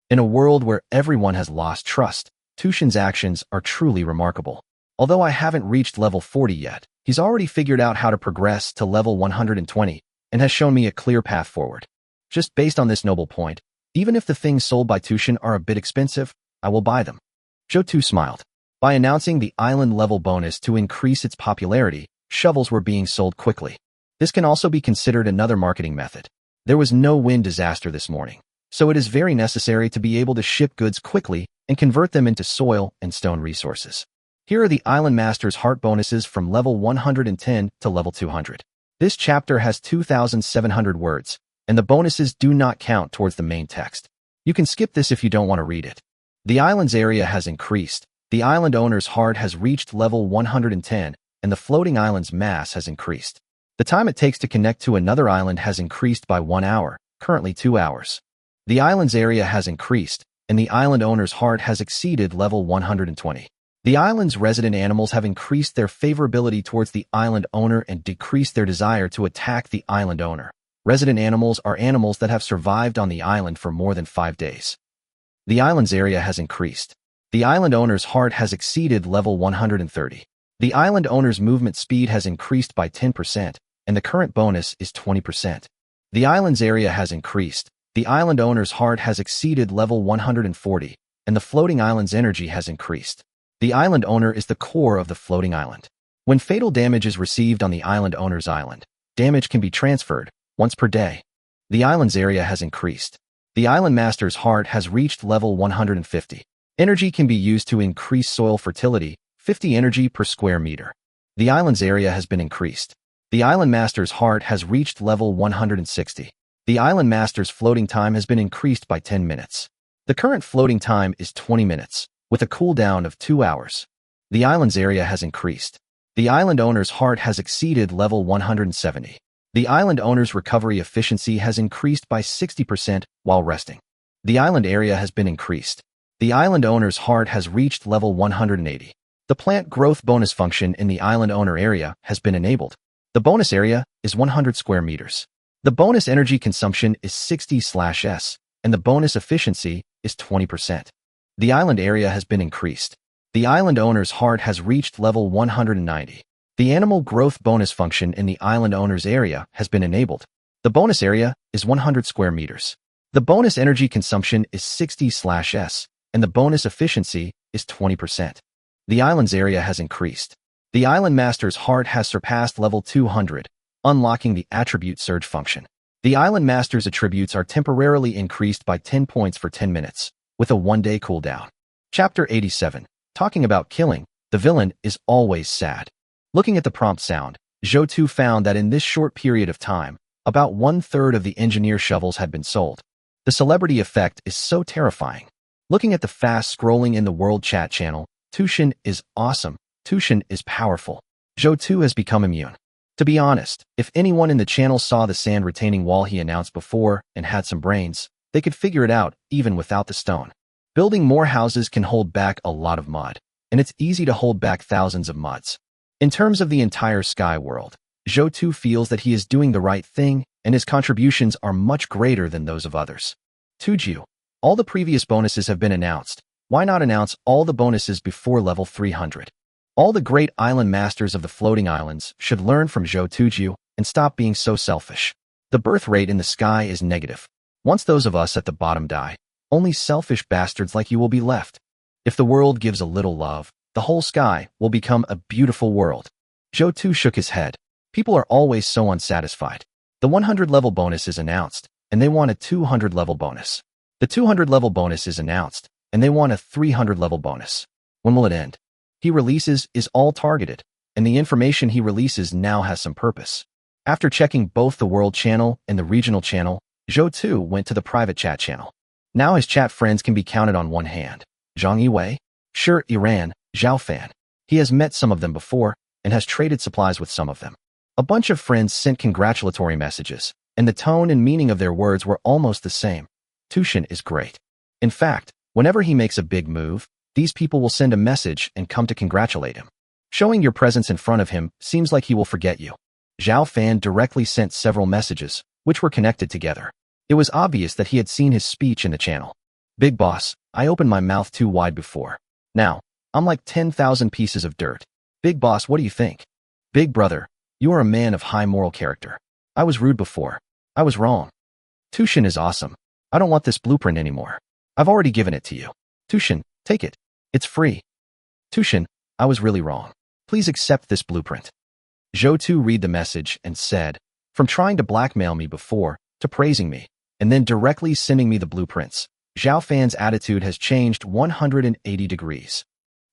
In a world where everyone has lost trust, Tushin's actions are truly remarkable. Although I haven't reached level 40 yet, he's already figured out how to progress to level 120 and has shown me a clear path forward. Just based on this noble point, even if the things sold by Tushin are a bit expensive, I will buy them. Zhou Tu smiled. By announcing the island level bonus to increase its popularity, shovels were being sold quickly. This can also be considered another marketing method. There was no wind disaster this morning, so it is very necessary to be able to ship goods quickly and convert them into soil and stone resources. Here are the Island Master's heart bonuses from level 110 to level 200. This chapter has 2,700 words, and the bonuses do not count towards the main text. You can skip this if you don't want to read it. The island's area has increased, the island owner's heart has reached level 110, and the floating island's mass has increased. The time it takes to connect to another island has increased by 1 hour, currently 2 hours. The island's area has increased, and the island owner's heart has exceeded level 120. The island's resident animals have increased their favorability towards the island owner and decreased their desire to attack the island owner. Resident animals are animals that have survived on the island for more than 5 days. The island's area has increased. The island owner's heart has exceeded level 130. The island owner's movement speed has increased by 10%, and the current bonus is 20%. The island's area has increased. The island owner's heart has exceeded level 140, and the floating island's energy has increased. The island owner is the core of the floating island. When fatal damage is received on the island owner's island, damage can be transferred once per day. The island's area has increased. The island master's heart has reached level 150. Energy can be used to increase soil fertility, 50 energy per square meter. The island's area has been increased. The island master's heart has reached level 160. The island master's floating time has been increased by 10 minutes. The current floating time is 20 minutes, with a cooldown of 2 hours. The island's area has increased. The island owner's heart has exceeded level 170. The island owner's recovery efficiency has increased by 60% while resting. The island area has been increased. The island owner's heart has reached level 180. The plant growth bonus function in the island owner area has been enabled. The bonus area is 100 square meters. The bonus energy consumption is 60/s, and the bonus efficiency is 20%. The island area has been increased. The island owner's heart has reached level 190. The animal growth bonus function in the island owner's area has been enabled. The bonus area is 100 square meters. The bonus energy consumption is 60/s, and the bonus efficiency is 20%. The island's area has increased. The island master's heart has surpassed level 200, unlocking the attribute surge function. The island master's attributes are temporarily increased by 10 points for 10 minutes, with a 1-day cooldown. Chapter 87. Talking about killing, the villain is always sad. Looking at the prompt sound, Zhou Tu found that in this short period of time, about 1/3 of the engineer shovels had been sold. The celebrity effect is so terrifying. Looking at the fast scrolling in the world chat channel, Tushin is awesome. Tushin is powerful. Zhou Tu has become immune. To be honest, if anyone in the channel saw the sand retaining wall he announced before and had some brains, they could figure it out even without the stone. Building more houses can hold back a lot of mud, and it's easy to hold back thousands of muds. In terms of the entire sky world, Zhou Tu feels that he is doing the right thing, and his contributions are much greater than those of others. Tujiu, all the previous bonuses have been announced. Why not announce all the bonuses before level 300? All the great island masters of the floating islands should learn from Zhou Tujiu and stop being so selfish. The birth rate in the sky is negative. Once those of us at the bottom die, only selfish bastards like you will be left. If the world gives a little love, the whole sky will become a beautiful world. Zhou Tu shook his head. People are always so unsatisfied. The 100 level bonus is announced, and they want a 200 level bonus. The 200 level bonus is announced, and they want a 300 level bonus. When will it end? he releases is all targeted, and the information he releases now has some purpose. After checking both the world channel and the regional channel, Zhou Tu went to the private chat channel. Now his chat friends can be counted on one hand. Zhang Yiwei, Shi Iran, Zhao Fan. He has met some of them before and has traded supplies with some of them. A bunch of friends sent congratulatory messages, and the tone and meaning of their words were almost the same. Tushin is great. In fact, whenever he makes a big move, these people will send a message and come to congratulate him. Showing your presence in front of him seems like he will forget you. Zhao Fan directly sent several messages, which were connected together. It was obvious that he had seen his speech in the channel. Big boss, I opened my mouth too wide before. Now, I'm like 10,000 pieces of dirt. Big boss, what do you think? Big brother, you are a man of high moral character. I was rude before. I was wrong. Tushin is awesome. I don't want this blueprint anymore. I've already given it to you. Tushin, take it. It's free. Tushin, I was really wrong. Please accept this blueprint. Zhou Tu read the message and said, from trying to blackmail me before, to praising me, and then directly sending me the blueprints, Zhao Fan's attitude has changed 180 degrees.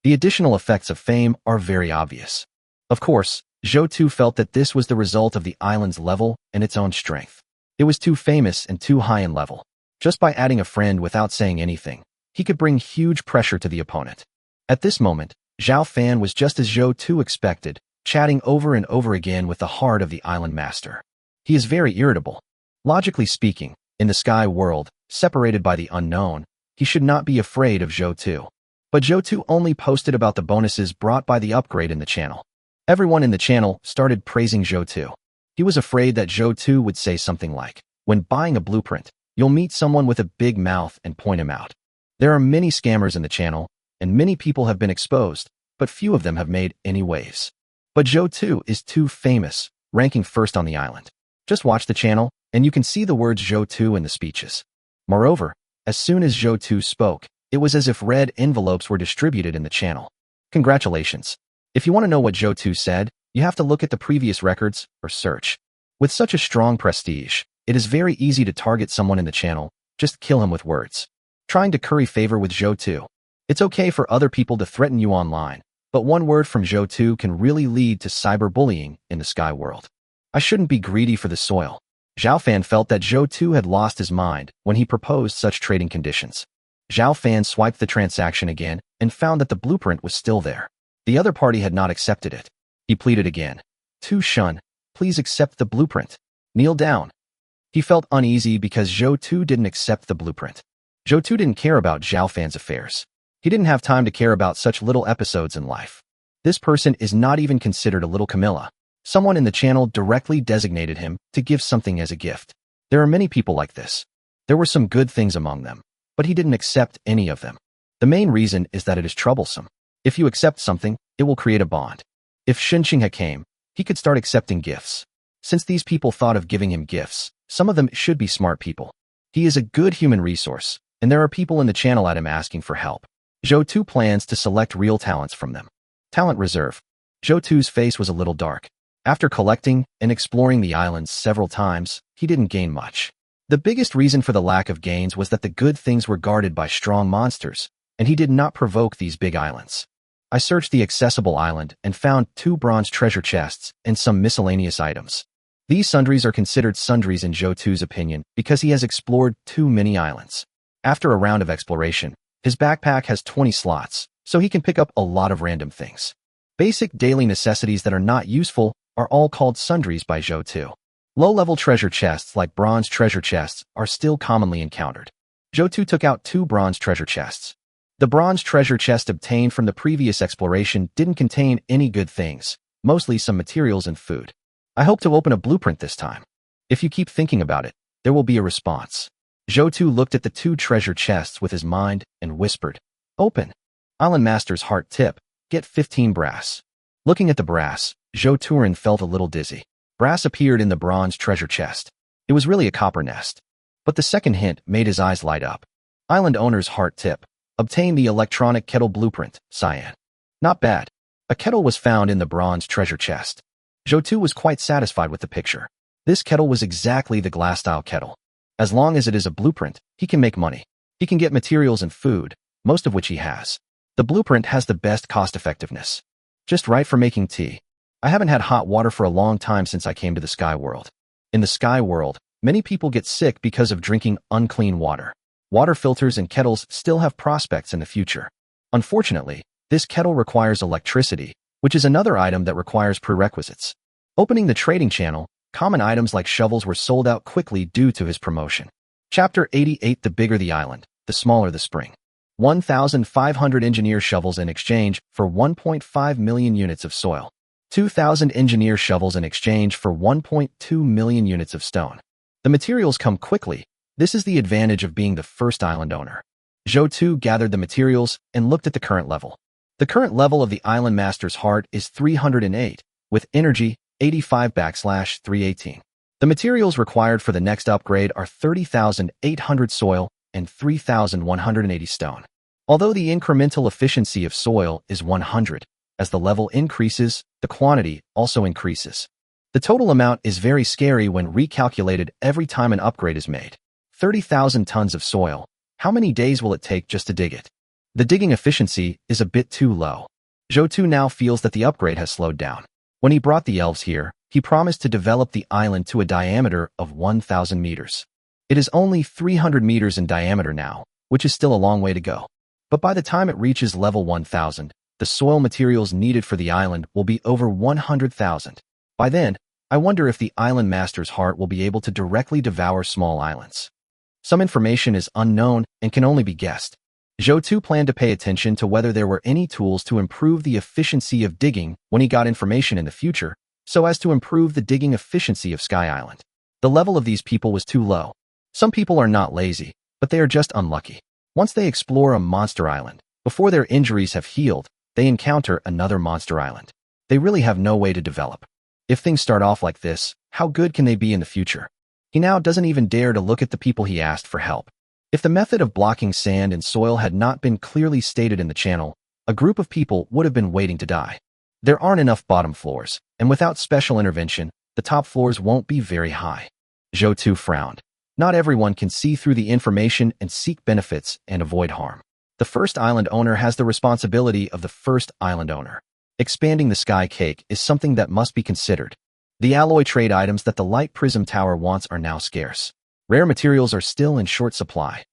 The additional effects of fame are very obvious. Of course, Zhou Tu felt that this was the result of the island's level and its own strength. It was too famous and too high in level. Just by adding a friend without saying anything, he could bring huge pressure to the opponent. At this moment, Zhao Fan was just as Zhou Tu expected, chatting over and over again with the heart of the island master. He is very irritable. Logically speaking, in the sky world, separated by the unknown, he should not be afraid of Zhou Tu. But Zhou Tu only posted about the bonuses brought by the upgrade in the channel. Everyone in the channel started praising Zhou Tu. He was afraid that Zhou Tu would say something like, when buying a blueprint, you'll meet someone with a big mouth and point him out. There are many scammers in the channel, and many people have been exposed, but few of them have made any waves. But Zhou Tu is too famous, ranking first on the island. Just watch the channel, and you can see the words Zhou Tu in the speeches. Moreover, as soon as Zhou Tu spoke, it was as if red envelopes were distributed in the channel. Congratulations. If you want to know what Zhou Tu said, you have to look at the previous records or search. With such a strong prestige, it is very easy to target someone in the channel, just kill him with words. Trying to curry favor with Zhou Tu. It's okay for other people to threaten you online, but one word from Zhou Tu can really lead to cyberbullying in the sky world. I shouldn't be greedy for the soil. Zhao Fan felt that Zhou Tu had lost his mind when he proposed such trading conditions. Zhao Fan swiped the transaction again and found that the blueprint was still there. The other party had not accepted it. He pleaded again. Tu Shun, please accept the blueprint. Kneel down. He felt uneasy because Zhou Tu didn't accept the blueprint. Zhou Tu didn't care about Zhao Fan's affairs. He didn't have time to care about such little episodes in life. This person is not even considered a little Camilla. Someone in the channel directly designated him to give something as a gift. There are many people like this. There were some good things among them, but he didn't accept any of them. The main reason is that it is troublesome. If you accept something, it will create a bond. If Xinqinghe came, he could start accepting gifts. Since these people thought of giving him gifts, some of them should be smart people. He is a good human resource, and there are people in the channel at him asking for help. Zhou Tu plans to select real talents from them. Talent reserve. Zhou Tu's face was a little dark. After collecting and exploring the islands several times, he didn't gain much. The biggest reason for the lack of gains was that the good things were guarded by strong monsters, and he did not provoke these big islands. I searched the accessible island and found 2 bronze treasure chests and some miscellaneous items. These sundries are considered sundries in Zhou Tu's opinion because he has explored too many islands. After a round of exploration, his backpack has 20 slots, so he can pick up a lot of random things. Basic daily necessities that are not useful are all called sundries by Zhou Tu. Low-level treasure chests like bronze treasure chests are still commonly encountered. Zhou Tu took out 2 bronze treasure chests. The bronze treasure chest obtained from the previous exploration didn't contain any good things, mostly some materials and food. I hope to open a blueprint this time. If you keep thinking about it, there will be a response. Zhou Tu looked at the 2 treasure chests with his mind and whispered, open. Island Master's heart tip, get 15 brass. Looking at the brass, Zhou Turin felt a little dizzy. Brass appeared in the bronze treasure chest. It was really a copper nest. But the second hint made his eyes light up. Island owner's heart tip, obtain the electronic kettle blueprint, cyan. Not bad. A kettle was found in the bronze treasure chest. Zhou Tu was quite satisfied with the picture. This kettle was exactly the glass-style kettle. As long as it is a blueprint, he can make money. He can get materials and food, most of which he has. The blueprint has the best cost effectiveness. Just right for making tea. I haven't had hot water for a long time since I came to the Sky World. In the Sky World, many people get sick because of drinking unclean water. Water filters and kettles still have prospects in the future. Unfortunately, this kettle requires electricity, which is another item that requires prerequisites. Opening the trading channel, common items like shovels were sold out quickly due to his promotion. Chapter 88. The bigger the island, the smaller the spring. 1,500 engineer shovels in exchange for 1.5 million units of soil. 2,000 engineer shovels in exchange for 1.2 million units of stone. The materials come quickly. This is the advantage of being the first island owner. Zhou Tu gathered the materials and looked at the current level. The current level of the Island Master's heart is 308, with energy 85/318. The materials required for the next upgrade are 30,800 soil and 3,180 stone. Although the incremental efficiency of soil is 100, as the level increases, the quantity also increases. The total amount is very scary when recalculated every time an upgrade is made. 30,000 tons of soil. How many days will it take just to dig it? The digging efficiency is a bit too low. Zhou Tu now feels that the upgrade has slowed down. When he brought the elves here, he promised to develop the island to a diameter of 1,000 meters. It is only 300 meters in diameter now, which is still a long way to go. But by the time it reaches level 1,000, the soil materials needed for the island will be over 100,000. By then, I wonder if the Island Master's heart will be able to directly devour small islands. Some information is unknown and can only be guessed. Zhou Tu planned to pay attention to whether there were any tools to improve the efficiency of digging when he got information in the future, so as to improve the digging efficiency of Sky Island. The level of these people was too low. Some people are not lazy, but they are just unlucky. Once they explore a monster island, before their injuries have healed, they encounter another monster island. They really have no way to develop. If things start off like this, how good can they be in the future? He now doesn't even dare to look at the people he asked for help. If the method of blocking sand and soil had not been clearly stated in the channel, a group of people would have been waiting to die. There aren't enough bottom floors, and without special intervention, the top floors won't be very high. Zhou Tu frowned. Not everyone can see through the information and seek benefits and avoid harm. The first island owner has the responsibility of the first island owner. Expanding the sky cake is something that must be considered. The alloy trade items that the Light Prism Tower wants are now scarce. Rare materials are still in short supply.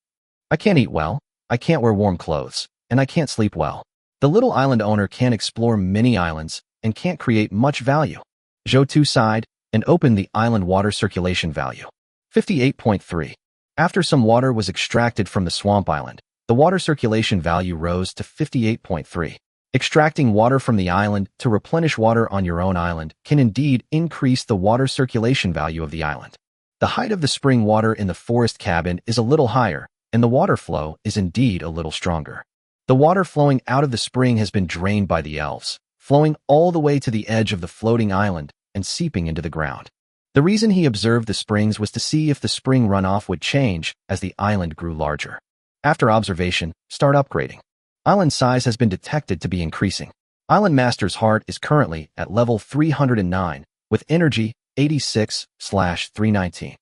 I can't eat well, I can't wear warm clothes, and I can't sleep well. The little island owner can't explore many islands and can't create much value. Zhou Tu sighed and opened the island water circulation value. 58.3. After some water was extracted from the swamp island, the water circulation value rose to 58.3. Extracting water from the island to replenish water on your own island can indeed increase the water circulation value of the island. The height of the spring water in the forest cabin is a little higher, and the water flow is indeed a little stronger. The water flowing out of the spring has been drained by the elves, flowing all the way to the edge of the floating island and seeping into the ground. The reason he observed the springs was to see if the spring runoff would change as the island grew larger. After observation, start upgrading. Island size has been detected to be increasing. Island Master's heart is currently at level 309, with energy 86/319.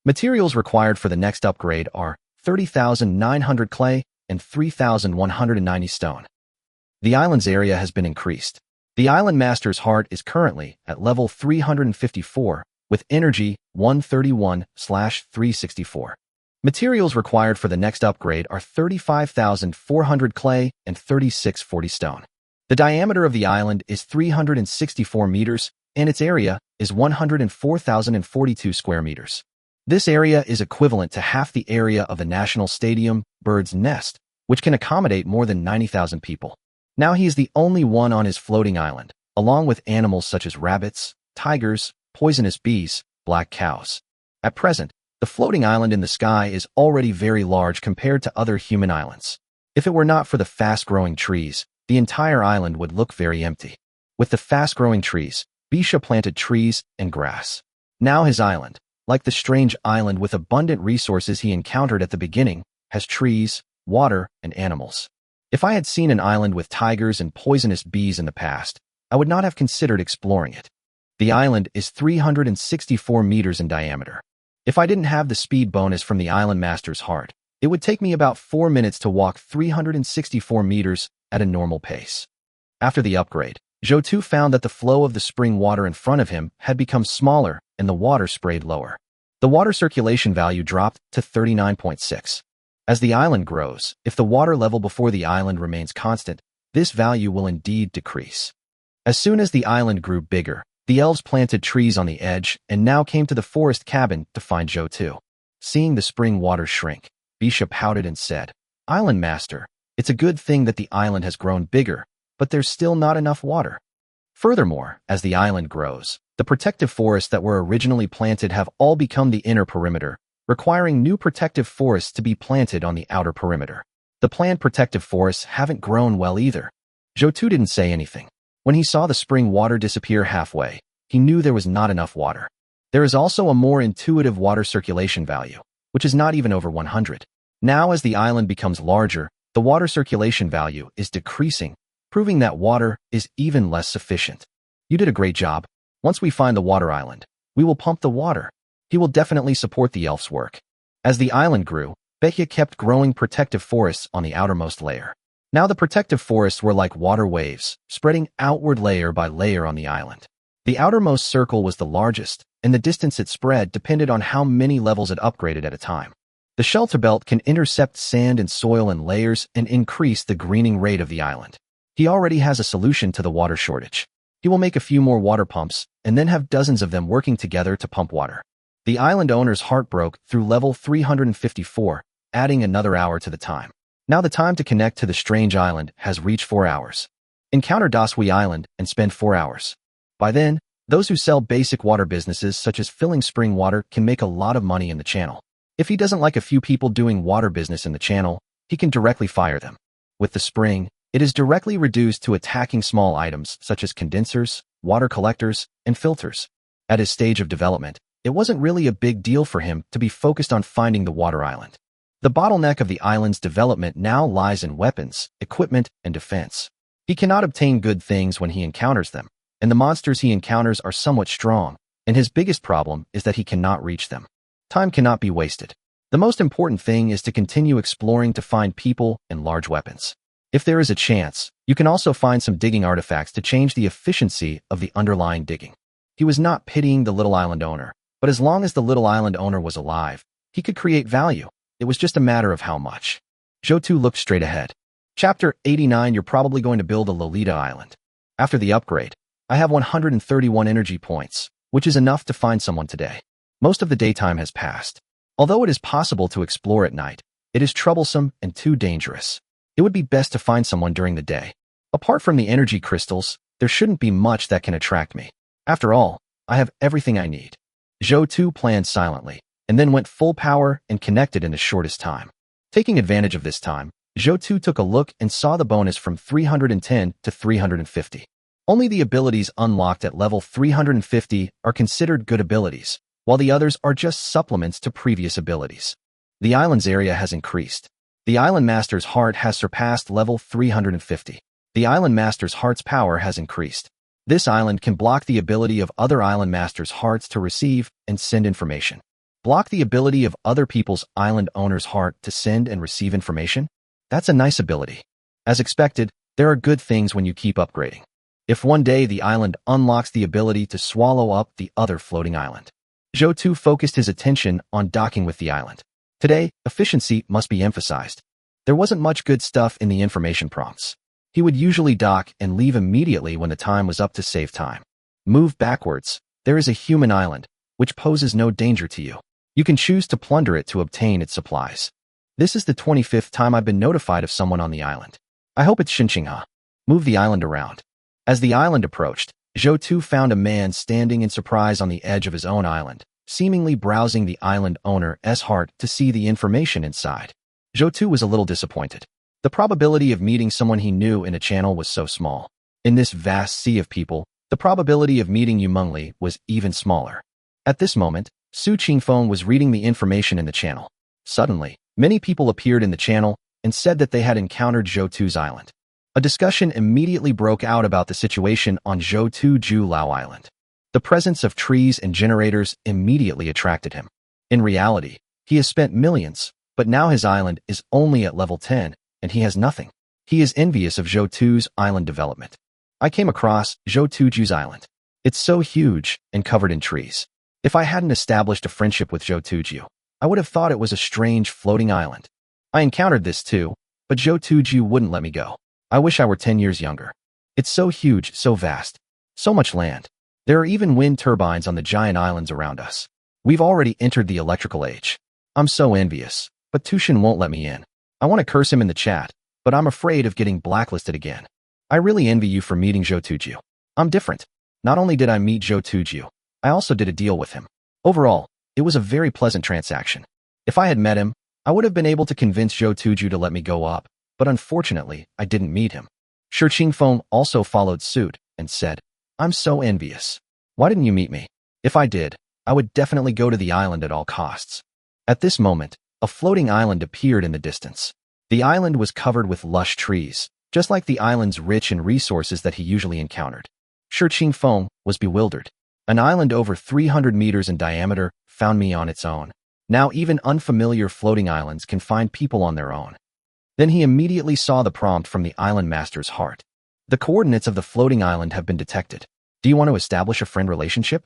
Materials required for the next upgrade are 30,900 clay and 3,190 stone. The island's area has been increased. The Island Master's heart is currently at level 354, with energy 131/364. Materials required for the next upgrade are 35,400 clay and 3640 stone. The diameter of the island is 364 meters, and its area is 104,042 square meters. This area is equivalent to half the area of the National Stadium Bird's Nest, which can accommodate more than 90,000 people. Now he is the only one on his floating island, along with animals such as rabbits, tigers, poisonous bees, black cows. At present, the floating island in the sky is already very large compared to other human islands. If it were not for the fast-growing trees, the entire island would look very empty. With the fast-growing trees, Bisha planted trees and grass. Now his island, like the strange island with abundant resources he encountered at the beginning, has trees, water, and animals. If I had seen an island with tigers and poisonous bees in the past, I would not have considered exploring it. The island is 364 meters in diameter. If I didn't have the speed bonus from the Island Master's heart, it would take me about 4 minutes to walk 364 meters at a normal pace. After the upgrade, Zhou found that the flow of the spring water in front of him had become smaller and the water sprayed lower. The water circulation value dropped to 39.6. As the island grows, if the water level before the island remains constant, this value will indeed decrease. As soon as the island grew bigger, the elves planted trees on the edge and now came to the forest cabin to find Zhou. Seeing the spring water shrink, Bisha pouted and said, "Island Master, it's a good thing that the island has grown bigger, but there's still not enough water." Furthermore, as the island grows, the protective forests that were originally planted have all become the inner perimeter, requiring new protective forests to be planted on the outer perimeter. The planned protective forests haven't grown well either. Zhou didn't say anything. When he saw the spring water disappear halfway, he knew there was not enough water. There is also a more intuitive water circulation value, which is not even over 100. Now as the island becomes larger, the water circulation value is decreasing, proving that water is even less sufficient. "You did a great job. Once we find the water island, we will pump the water." He will definitely support the elf's work. As the island grew, Behia kept growing protective forests on the outermost layer. Now the protective forests were like water waves, spreading outward layer by layer on the island. The outermost circle was the largest, and the distance it spread depended on how many levels it upgraded at a time. The shelter belt can intercept sand and soil in layers and increase the greening rate of the island. He already has a solution to the water shortage. He will make a few more water pumps and then have dozens of them working together to pump water. The island owner's heart broke through level 354, adding another hour to the time. Now the time to connect to the strange island has reached 4 hours. Encounter Daswi Island and spend 4 hours. By then, those who sell basic water businesses such as filling spring water can make a lot of money in the channel. If he doesn't like a few people doing water business in the channel, he can directly fire them. With the spring, it is directly reduced to attacking small items such as condensers, water collectors, and filters. At his stage of development, it wasn't really a big deal for him to be focused on finding the water island. The bottleneck of the island's development now lies in weapons, equipment, and defense. He cannot obtain good things when he encounters them, and the monsters he encounters are somewhat strong, and his biggest problem is that he cannot reach them. Time cannot be wasted. The most important thing is to continue exploring to find people and large weapons. If there is a chance, you can also find some digging artifacts to change the efficiency of the underlying digging. He was not pitying the little island owner, but as long as the little island owner was alive, he could create value. It was just a matter of how much. Zhou looked straight ahead. Chapter 89. You're probably going to build a Lolita Island. After the upgrade, I have 131 energy points, which is enough to find someone today. Most of the daytime has passed. Although it is possible to explore at night, it is troublesome and too dangerous. It would be best to find someone during the day. Apart from the energy crystals, there shouldn't be much that can attract me. After all, I have everything I need. Zhou planned silently, and then went full power and connected in the shortest time. Taking advantage of this time, Zhou took a look and saw the bonus from 310 to 350. Only the abilities unlocked at level 350 are considered good abilities, while the others are just supplements to previous abilities. The island's area has increased. The Island Master's heart has surpassed level 350. The Island Master's heart's power has increased. This island can block the ability of other Island Masters' hearts to receive and send information. Block the ability of other people's island owner's heart to send and receive information? That's a nice ability. As expected, there are good things when you keep upgrading. If one day the island unlocks the ability to swallow up the other floating island. Zhou focused his attention on docking with the island. Today, efficiency must be emphasized. There wasn't much good stuff in the information prompts. He would usually dock and leave immediately when the time was up to save time. Move backwards. There is a human island, which poses no danger to you. You can choose to plunder it to obtain its supplies. This is the 25th time I've been notified of someone on the island. I hope it's Xinqingha. Move the island around. As the island approached, Zhou found a man standing in surprise on the edge of his own island, seemingly browsing the island owner's heart to see the information inside. Zhou was a little disappointed. The probability of meeting someone he knew in a channel was so small. In this vast sea of people, the probability of meeting Yu Mengli was even smaller. At this moment, Su Qingfeng was reading the information in the channel. Suddenly, many people appeared in the channel and said that they had encountered Zhou's island. A discussion immediately broke out about the situation on Zhou Julao Island. The presence of trees and generators immediately attracted him. In reality, he has spent millions, but now his island is only at level 10, and he has nothing. He is envious of Zhou island development. I came across Zhou island. It's so huge and covered in trees. If I hadn't established a friendship with Zhou, I would have thought it was a strange floating island. I encountered this too, but Zhou wouldn't let me go. I wish I were 10 years younger. It's so huge, so vast. So much land. There are even wind turbines on the giant islands around us. We've already entered the electrical age. I'm so envious, but Tushin won't let me in. I want to curse him in the chat, but I'm afraid of getting blacklisted again. I really envy you for meeting Zhou. I'm different. Not only did I meet Zhou, I also did a deal with him. Overall, it was a very pleasant transaction. If I had met him, I would have been able to convince Zhou to let me go up, but unfortunately, I didn't meet him. Shi Qingfeng also followed suit and said, I'm so envious. Why didn't you meet me? If I did, I would definitely go to the island at all costs. At this moment, a floating island appeared in the distance. The island was covered with lush trees, just like the islands rich in resources that he usually encountered. Shi Qingfeng was bewildered. An island over 300 meters in diameter found me on its own. Now even unfamiliar floating islands can find people on their own. Then he immediately saw the prompt from the island master's heart. The coordinates of the floating island have been detected. Do you want to establish a friend relationship?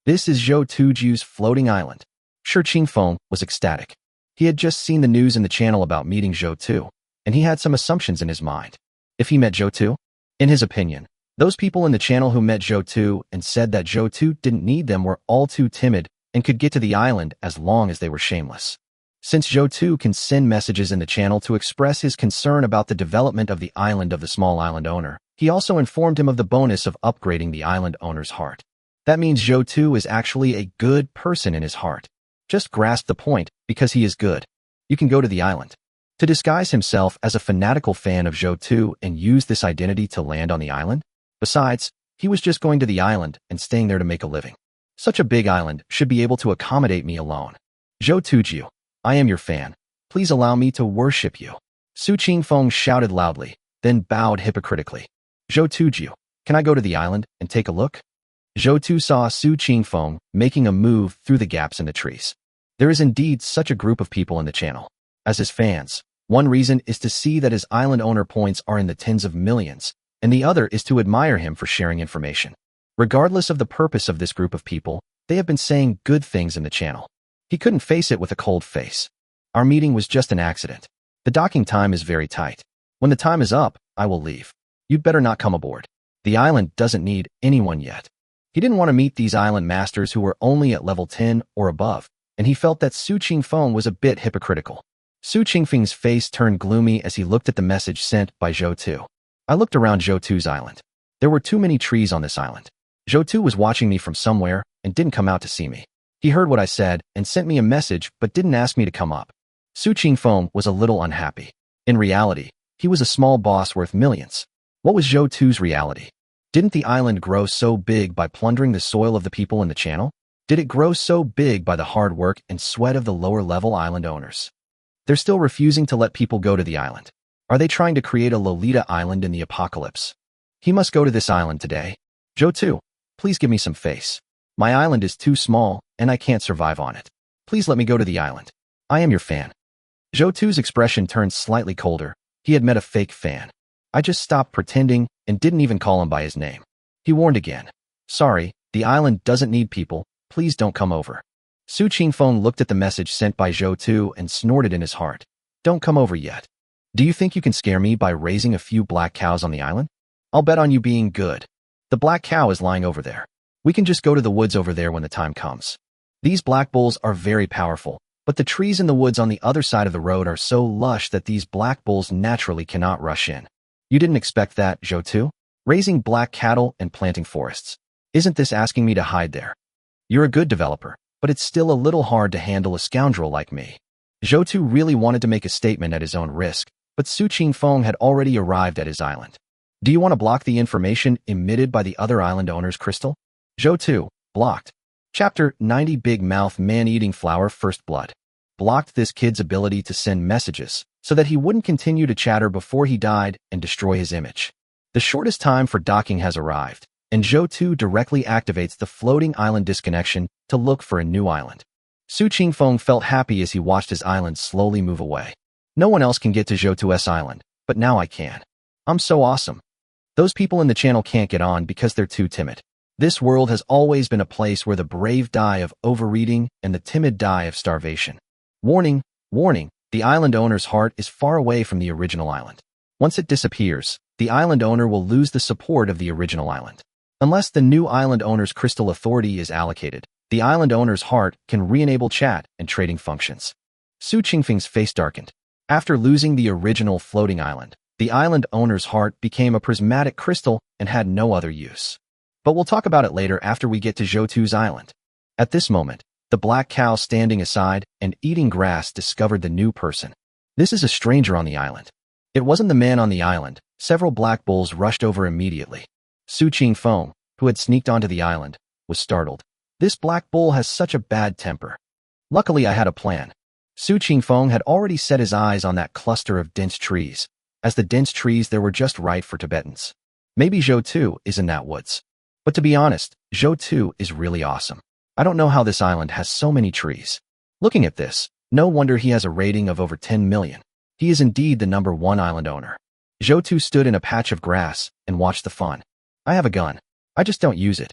This is Zhou's floating island. Shi Qingfeng was ecstatic. He had just seen the news in the channel about meeting Zhou, and he had some assumptions in his mind. If he met Zhou? In his opinion, those people in the channel who met Zhou and said that Zhou didn't need them were all too timid and could get to the island as long as they were shameless. Since Zhou can send messages in the channel to express his concern about the development of the island of the small island owner, he also informed him of the bonus of upgrading the island owner's heart. That means Zhou is actually a good person in his heart. Just grasp the point, because he is good. You can go to the island. To disguise himself as a fanatical fan of Zhou and use this identity to land on the island? Besides, he was just going to the island and staying there to make a living. Such a big island should be able to accommodate me alone. Zhou, I am your fan. Please allow me to worship you. Shi Qingfeng shouted loudly, then bowed hypocritically. Zhou, can I go to the island and take a look? Zhou saw Shi Qingfeng making a move through the gaps in the trees. There is indeed such a group of people in the channel. As his fans, one reason is to see that his island owner points are in the tens of millions, and the other is to admire him for sharing information. Regardless of the purpose of this group of people, they have been saying good things in the channel. He couldn't face it with a cold face. Our meeting was just an accident. The docking time is very tight. When the time is up, I will leave. You'd better not come aboard. The island doesn't need anyone yet. He didn't want to meet these island masters who were only at level 10 or above, and he felt that Shi Qingfeng was a bit hypocritical. Shi Qingfeng's face turned gloomy as he looked at the message sent by Zhou. I looked around Zhou's island. There were too many trees on this island. Zhou was watching me from somewhere and didn't come out to see me. He heard what I said and sent me a message but didn't ask me to come up. Shi Qingfeng was a little unhappy. In reality, he was a small boss worth millions. What was Zhou's reality? Didn't the island grow so big by plundering the soil of the people in the channel? Did it grow so big by the hard work and sweat of the lower-level island owners? They're still refusing to let people go to the island. Are they trying to create a Lolita island in the apocalypse? He must go to this island today. Zhou, please give me some face. My island is too small, and I can't survive on it. Please let me go to the island. I am your fan. Zhou's expression turned slightly colder. He had met a fake fan. I just stopped pretending and didn't even call him by his name. He warned again. Sorry, the island doesn't need people. Please don't come over. Shi Qingfeng looked at the message sent by Zhou and snorted in his heart. Don't come over yet. Do you think you can scare me by raising a few black cows on the island? I'll bet on you being good. The black cow is lying over there. We can just go to the woods over there when the time comes. These black bulls are very powerful, but the trees in the woods on the other side of the road are so lush that these black bulls naturally cannot rush in. You didn't expect that, Zhou? Raising black cattle and planting forests. Isn't this asking me to hide there? You're a good developer, but it's still a little hard to handle a scoundrel like me. Zhou really wanted to make a statement at his own risk, but Shi Qingfeng had already arrived at his island. Do you want to block the information emitted by the other island owner's crystal? Zhou, blocked. Chapter 90 Big Mouth Man Eating Flower First Blood. Blocked this kid's ability to send messages, so that he wouldn't continue to chatter before he died and destroy his image. The shortest time for docking has arrived, and Zhou directly activates the floating island disconnection to look for a new island. Shi Qingfeng felt happy as he watched his island slowly move away. No one else can get to Zhou's island, but now I can. I'm so awesome. Those people in the channel can't get on because they're too timid. This world has always been a place where the brave die of overeating and the timid die of starvation. Warning, warning, the island owner's heart is far away from the original island. Once it disappears, the island owner will lose the support of the original island. Unless the new island owner's crystal authority is allocated, the island owner's heart can re-enable chat and trading functions. Su Qingfeng's face darkened. After losing the original floating island, the island owner's heart became a prismatic crystal and had no other use. But we'll talk about it later after we get to Zhou island. At this moment, the black cow standing aside and eating grass discovered the new person. This is a stranger on the island. It wasn't the man on the island. Several black bulls rushed over immediately. Su Qingfeng, who had sneaked onto the island, was startled. This black bull has such a bad temper. Luckily, I had a plan. Su Qingfeng had already set his eyes on that cluster of dense trees, as the dense trees there were just right for Tibetans. Maybe Zhou is in that woods. But to be honest, Zhou is really awesome. I don't know how this island has so many trees. Looking at this, no wonder he has a rating of over 10 million. He is indeed the #1 island owner. Zhou stood in a patch of grass and watched the fun. I have a gun. I just don't use it.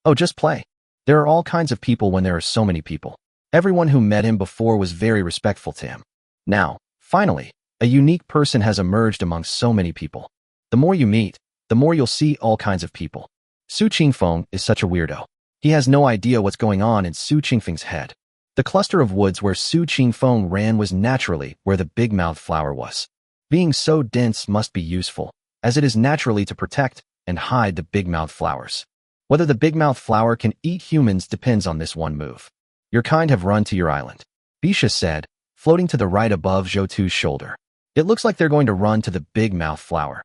Oh, just play. There are all kinds of people when there are so many people. Everyone who met him before was very respectful to him. Now, finally, a unique person has emerged among so many people. The more you meet, the more you'll see all kinds of people. Su Qingfeng is such a weirdo. He has no idea what's going on in Su Qingfeng's head. The cluster of woods where Su Qingfeng ran was naturally where the big-mouthed flower was. Being so dense must be useful, as it is naturally to protect and hide the big-mouthed flowers. Whether the big-mouthed flower can eat humans depends on this one move. Your kind have run to your island, Bisha said, floating to the right above Zhou's shoulder. It looks like they're going to run to the big-mouthed flower.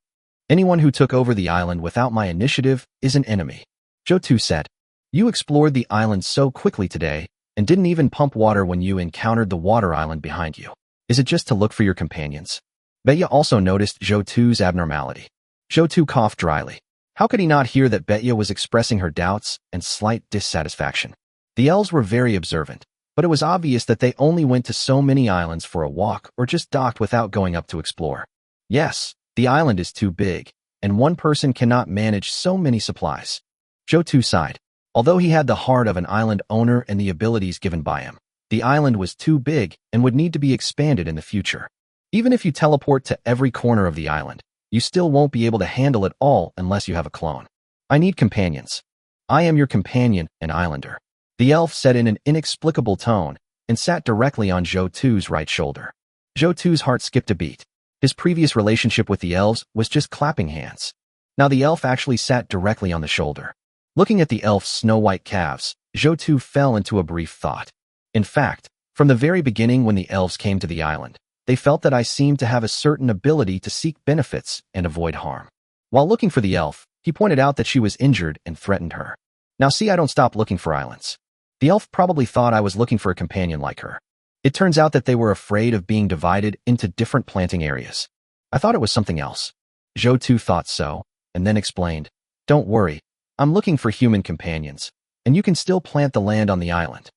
Anyone who took over the island without my initiative is an enemy. Zhou said. You explored the island so quickly today and didn't even pump water when you encountered the water island behind you. Is it just to look for your companions? Betya also noticed Zhou's abnormality. Zhou coughed dryly. How could he not hear that Betya was expressing her doubts and slight dissatisfaction? The elves were very observant, but it was obvious that they only went to so many islands for a walk or just docked without going up to explore. Yes, the island is too big, and one person cannot manage so many supplies. Zhou sighed. Although he had the heart of an island owner and the abilities given by him, the island was too big and would need to be expanded in the future. Even if you teleport to every corner of the island, you still won't be able to handle it all unless you have a clone. I need companions. I am your companion, an islander. The elf said in an inexplicable tone and sat directly on Zhou's right shoulder. Zhou's heart skipped a beat. His previous relationship with the elves was just clapping hands. Now the elf actually sat directly on the shoulder. Looking at the elf's snow-white calves, Zhou fell into a brief thought. In fact, from the very beginning when the elves came to the island, they felt that I seemed to have a certain ability to seek benefits and avoid harm. While looking for the elf, he pointed out that she was injured and threatened her. Now see, I don't stop looking for islands. The elf probably thought I was looking for a companion like her. It turns out that they were afraid of being divided into different planting areas. I thought it was something else. Zhou thought so, and then explained, Don't worry, I'm looking for human companions, and you can still plant the land on the island.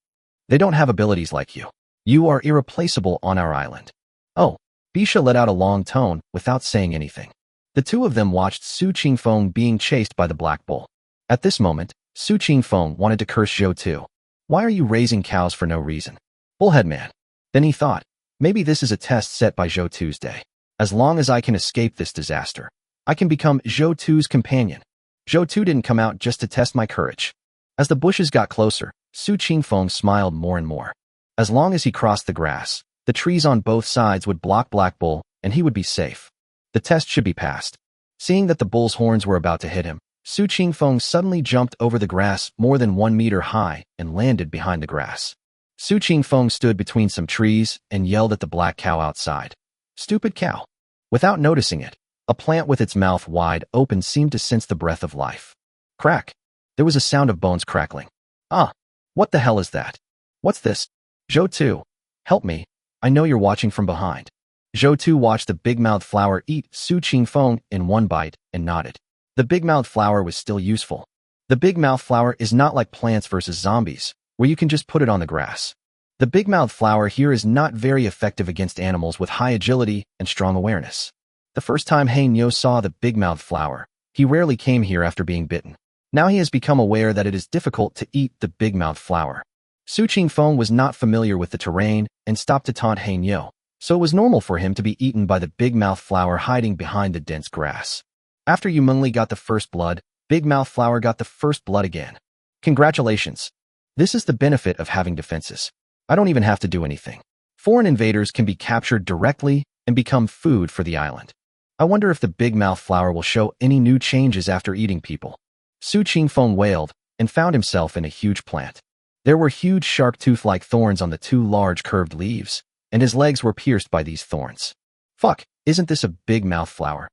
They don't have abilities like you. You are irreplaceable on our island. Oh, Bisha let out a long tone without saying anything. The two of them watched Su Qingfeng being chased by the black bull. At this moment, Su Qingfeng wanted to curse Zhou. Why are you raising cows for no reason? Bullhead man. Then he thought, maybe this is a test set by Zhou's day. As long as I can escape this disaster, I can become Zhou's companion. Zhou didn't come out just to test my courage. As the bushes got closer, Su Qingfeng smiled more and more. As long as he crossed the grass, the trees on both sides would block Black Bull, and he would be safe. The test should be passed. Seeing that the bull's horns were about to hit him, Su Qingfeng suddenly jumped over the grass more than 1 meter high and landed behind the grass. Su Qingfeng stood between some trees and yelled at the black cow outside. Stupid cow. Without noticing it, a plant with its mouth wide open seemed to sense the breath of life. Crack. There was a sound of bones crackling. Ah, what the hell is that? What's this? Zhou, help me. I know you're watching from behind. Zhou watched the big-mouthed flower eat Su Qingfeng in one bite and nodded. The big-mouthed flower was still useful. The big-mouthed flower is not like Plants vs. Zombies, where you can just put it on the grass. The big-mouthed flower here is not very effective against animals with high agility and strong awareness. The first time Hainyo saw the big-mouthed flower, he rarely came here after being bitten. Now he has become aware that it is difficult to eat the big-mouthed flower. Su Qingfeng was not familiar with the terrain and stopped to taunt Hainyo, so it was normal for him to be eaten by the big-mouthed flower hiding behind the dense grass. After Yu Mengli got the first blood, big-mouthed flower got the first blood again. Congratulations. This is the benefit of having defenses. I don't even have to do anything. Foreign invaders can be captured directly and become food for the island. I wonder if the big-mouthed flower will show any new changes after eating people. Su Qingfeng wailed and found himself in a huge plant. There were huge sharp tooth-like thorns on the two large curved leaves, and his legs were pierced by these thorns. Fuck, isn't this a big-mouthed flower?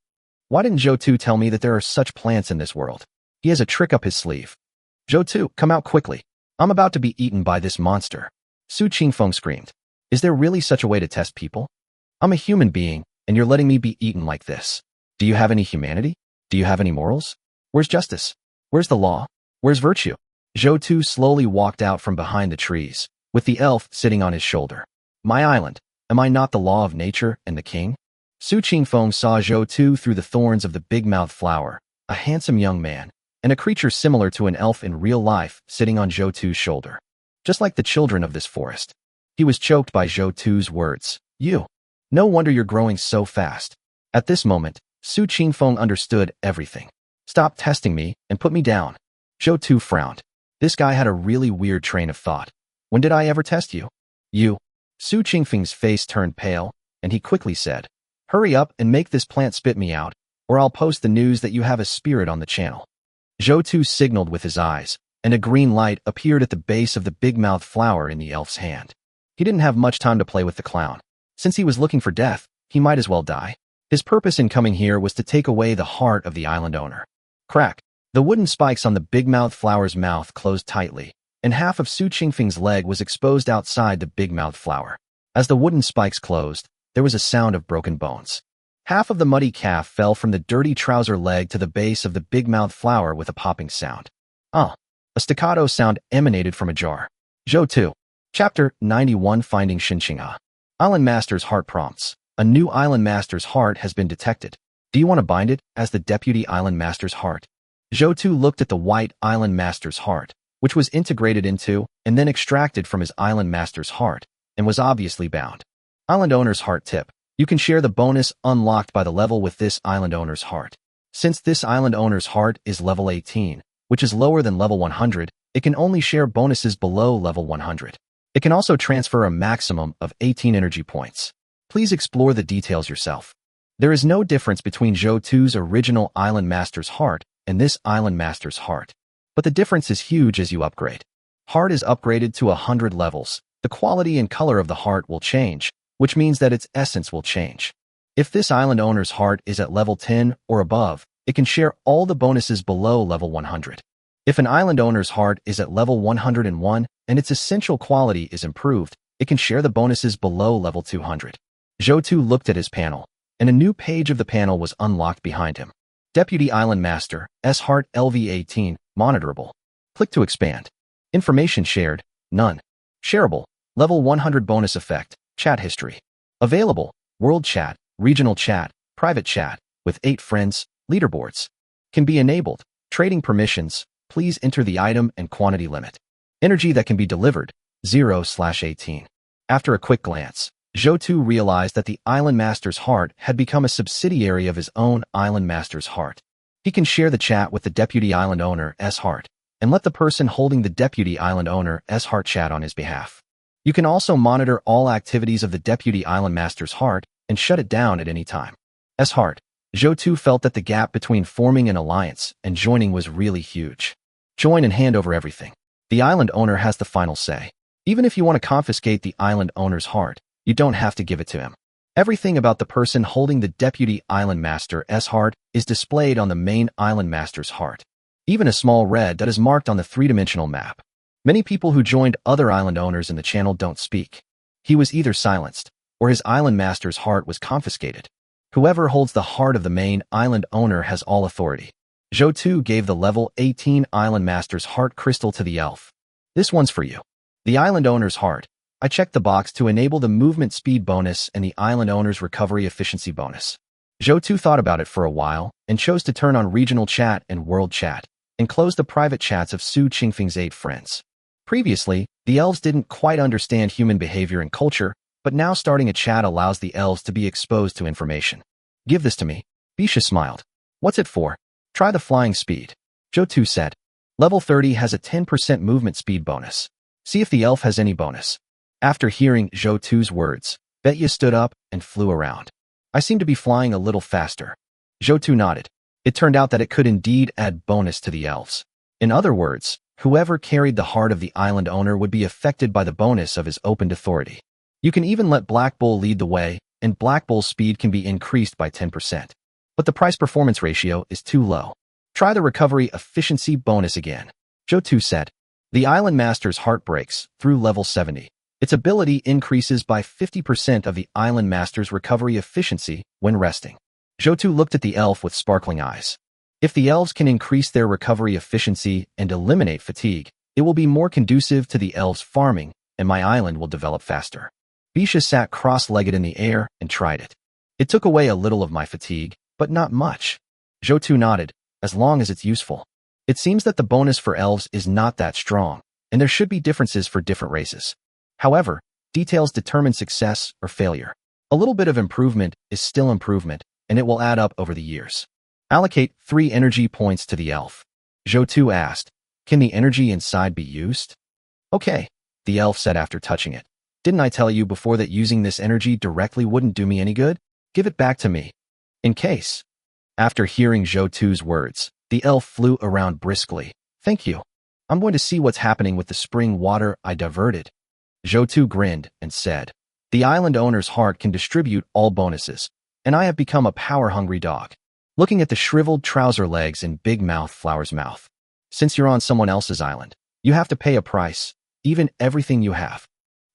Why didn't Zhou tell me that there are such plants in this world? He has a trick up his sleeve. Zhou, come out quickly. I'm about to be eaten by this monster. Su Qingfeng screamed. Is there really such a way to test people? I'm a human being, and you're letting me be eaten like this. Do you have any humanity? Do you have any morals? Where's justice? Where's the law? Where's virtue? Zhou slowly walked out from behind the trees, with the elf sitting on his shoulder. My island, am I not the law of nature and the king? Su Qingfeng saw Zhou through the thorns of the big-mouthed flower, a handsome young man, and a creature similar to an elf in real life sitting on Zhou's shoulder. Just like the children of this forest. He was choked by Zhou's words. You. No wonder you're growing so fast. At this moment, Su Qingfeng understood everything. Stop testing me and put me down. Zhou frowned. This guy had a really weird train of thought. When did I ever test you? You. Su Qingfeng's face turned pale, and he quickly said, hurry up and make this plant spit me out, or I'll post the news that you have a spirit on the channel. Zhou signaled with his eyes, and a green light appeared at the base of the big-mouthed flower in the elf's hand. He didn't have much time to play with the clown. Since he was looking for death, he might as well die. His purpose in coming here was to take away the heart of the island owner. Crack. The wooden spikes on the big-mouthed flower's mouth closed tightly, and half of Su Qingfeng's leg was exposed outside the big-mouthed flower. As the wooden spikes closed, there was a sound of broken bones. Half of the muddy calf fell from the dirty trouser leg to the base of the big-mouthed flower with a popping sound. A staccato sound emanated from a jar. Zhou. Chapter 91 Finding Xinqing'a. Island Master's Heart Prompts. A new Island Master's heart has been detected. Do you want to bind it as the Deputy Island Master's heart? Zhou looked at the white Island Master's heart, which was integrated into and then extracted from his Island Master's heart, and was obviously bound. Island Owner's Heart Tip. You can share the bonus unlocked by the level with this Island Owner's heart. Since this Island Owner's heart is level 18, which is lower than level 100, it can only share bonuses below level 100. It can also transfer a maximum of 18 energy points. Please explore the details yourself. There is no difference between Zhou's original Island Master's heart and this Island Master's heart. But the difference is huge as you upgrade. Heart is upgraded to 100 levels. The quality and color of the heart will change, which means that its essence will change. If this island owner's heart is at level 10 or above, it can share all the bonuses below level 100. If an island owner's heart is at level 101 and its essential quality is improved, it can share the bonuses below level 200. Zhou looked at his panel, and a new page of the panel was unlocked behind him. Deputy Island Master, S Heart LV18, monitorable. Click to expand. Information shared, none. Shareable, level 100 bonus effect, chat history. Available, world chat, regional chat, private chat, with 8 friends, leaderboards. Can be enabled, trading permissions, please enter the item and quantity limit. Energy that can be delivered, 0/18. After a quick glance, Zhou realized that the Island Master's heart had become a subsidiary of his own Island Master's heart. He can share the chat with the Deputy Island Owner, S Heart, and let the person holding the Deputy Island Owner, S Heart chat on his behalf. You can also monitor all activities of the Deputy Island Master's heart and shut it down at any time. S Heart. Zhou felt that the gap between forming an alliance and joining was really huge. Join and hand over everything. The island owner has the final say. Even if you want to confiscate the island owner's heart, you don't have to give it to him. Everything about the person holding the Deputy Island Master's heart is displayed on the main Island Master's heart. Even a small red dot is marked on the three-dimensional map. Many people who joined other island owners in the channel don't speak. He was either silenced, or his Island Master's heart was confiscated. Whoever holds the heart of the main island owner has all authority. Zhou gave the level 18 Island Master's heart crystal to the elf. This one's for you. The island owner's heart. I checked the box to enable the movement speed bonus and the island owner's recovery efficiency bonus. Zhou thought about it for a while and chose to turn on regional chat and world chat and close the private chats of Su Qingfeng's 8 friends. Previously, the elves didn't quite understand human behavior and culture, but now starting a chat allows the elves to be exposed to information. Give this to me. Bisha smiled. What's it for? Try the flying speed. Zhou said. Level 30 has a 10% movement speed bonus. See if the elf has any bonus. After hearing Zhou's words, Betya stood up and flew around. I seem to be flying a little faster. Zhou nodded. It turned out that it could indeed add bonus to the elves. In other words, whoever carried the heart of the island owner would be affected by the bonus of his opened authority. You can even let Black Bull lead the way, and Black Bull's speed can be increased by 10%. But the price-performance ratio is too low. Try the recovery efficiency bonus again. Zhou said. The Island Master's heart breaks through level 70. Its ability increases by 50% of the Island Master's recovery efficiency when resting. Zhou looked at the elf with sparkling eyes. If the elves can increase their recovery efficiency and eliminate fatigue, it will be more conducive to the elves' farming, and my island will develop faster. Bisha sat cross-legged in the air and tried it. It took away a little of my fatigue, but not much. Zhou nodded, as long as it's useful. It seems that the bonus for elves is not that strong, and there should be differences for different races. However, details determine success or failure. A little bit of improvement is still improvement, and it will add up over the years. Allocate 3 energy points to the elf. Zhou asked, can the energy inside be used? Okay, the elf said after touching it. Didn't I tell you before that using this energy directly wouldn't do me any good? Give it back to me. In case. After hearing Zhou's words, the elf flew around briskly. Thank you. I'm going to see what's happening with the spring water I diverted. Zhou grinned and said, the island owner's heart can distribute all bonuses, and I have become a power-hungry dog. Looking at the shriveled trouser legs and big mouth Flower's mouth. Since you're on someone else's island, you have to pay a price, even everything you have.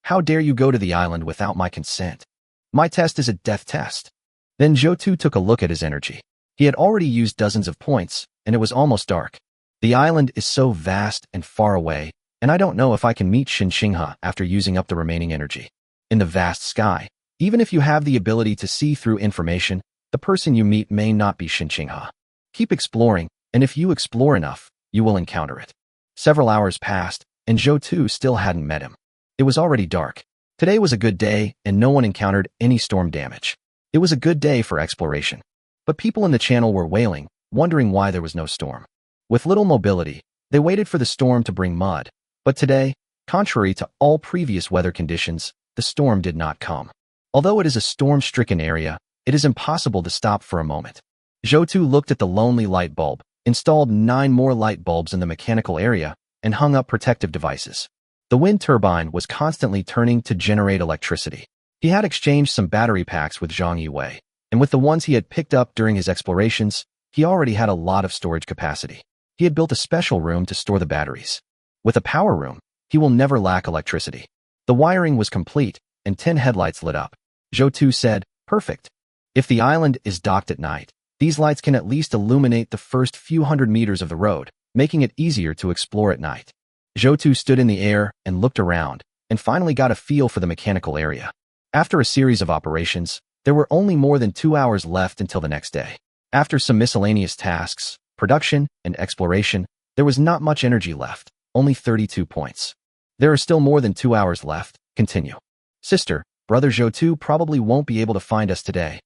How dare you go to the island without my consent? My test is a death test. Then Zhou took a look at his energy. He had already used dozens of points, and it was almost dark. The island is so vast and far away, and I don't know if I can meet Xinghe after using up the remaining energy. In the vast sky, even if you have the ability to see through information, the person you meet may not be Xinghe. Keep exploring, and if you explore enough, you will encounter it. Several hours passed, and Zhou still hadn't met him. It was already dark. Today was a good day, and no one encountered any storm damage. It was a good day for exploration. But people in the channel were wailing, wondering why there was no storm. With little mobility, they waited for the storm to bring mud. But today, contrary to all previous weather conditions, the storm did not come. Although it is a storm-stricken area, it is impossible to stop for a moment. Zhou looked at the lonely light bulb, installed 9 more light bulbs in the mechanical area, and hung up protective devices. The wind turbine was constantly turning to generate electricity. He had exchanged some battery packs with Zhang Yiwei, and with the ones he had picked up during his explorations, he already had a lot of storage capacity. He had built a special room to store the batteries. With a power room, he will never lack electricity. The wiring was complete, and 10 headlights lit up. Zhou said, perfect. If the island is docked at night, these lights can at least illuminate the first few hundred meters of the road, making it easier to explore at night. Zhou stood in the air and looked around, and finally got a feel for the mechanical area. After a series of operations, there were only more than 2 hours left until the next day. After some miscellaneous tasks, production, and exploration, there was not much energy left, only 32 points. There are still more than 2 hours left. Continue. Sister, brother Zhou probably won't be able to find us today.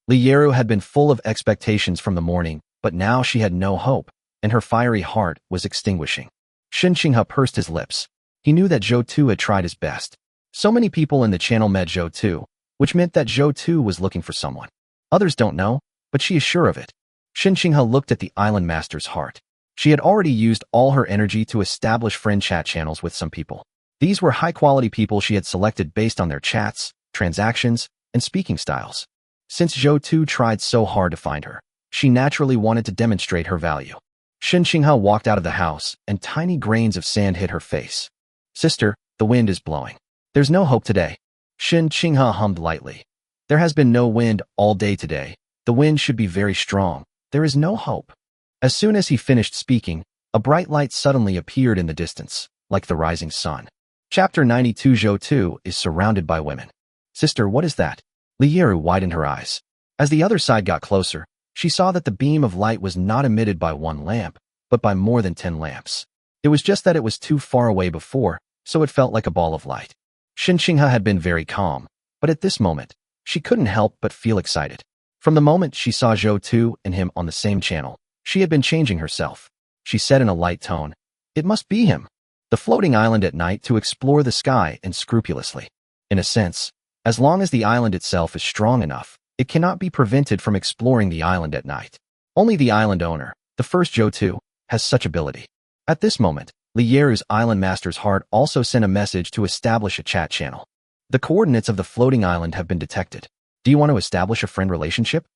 Li Yeru had been full of expectations from the morning, but now she had no hope, and her fiery heart was extinguishing. Xinghe pursed his lips. He knew that Zhou had tried his best. So many people in the channel met Zhou, which meant that Zhou was looking for someone. Others don't know, but she is sure of it. Xinghe looked at the island master's heart. She had already used all her energy to establish friend chat channels with some people. These were high-quality people she had selected based on their chats, transactions, and speaking styles. Since Zhou tried so hard to find her, she naturally wanted to demonstrate her value. Xinghe walked out of the house, and tiny grains of sand hit her face. Sister, the wind is blowing. There's no hope today. Xinghe hummed lightly. There has been no wind all day today. The wind should be very strong. There is no hope. As soon as he finished speaking, a bright light suddenly appeared in the distance, like the rising sun. Chapter 92. Zhou is surrounded by women. Sister, what is that? Li Yeru widened her eyes. As the other side got closer, she saw that the beam of light was not emitted by one lamp, but by more than 10 lamps. It was just that it was too far away before, so it felt like a ball of light. Xinxinghe had been very calm, but at this moment, she couldn't help but feel excited. From the moment she saw Zhou Tu and him on the same channel, she had been changing herself. She said in a light tone, "It must be him. The floating island at night to explore the sky and scrupulously. In a sense, as long as the island itself is strong enough, it cannot be prevented from exploring the island at night. Only the island owner, the first Zhou Tu, has such ability." At this moment, Lieru's island master's heart also sent a message to establish a chat channel. "The coordinates of the floating island have been detected. Do you want to establish a friend relationship?"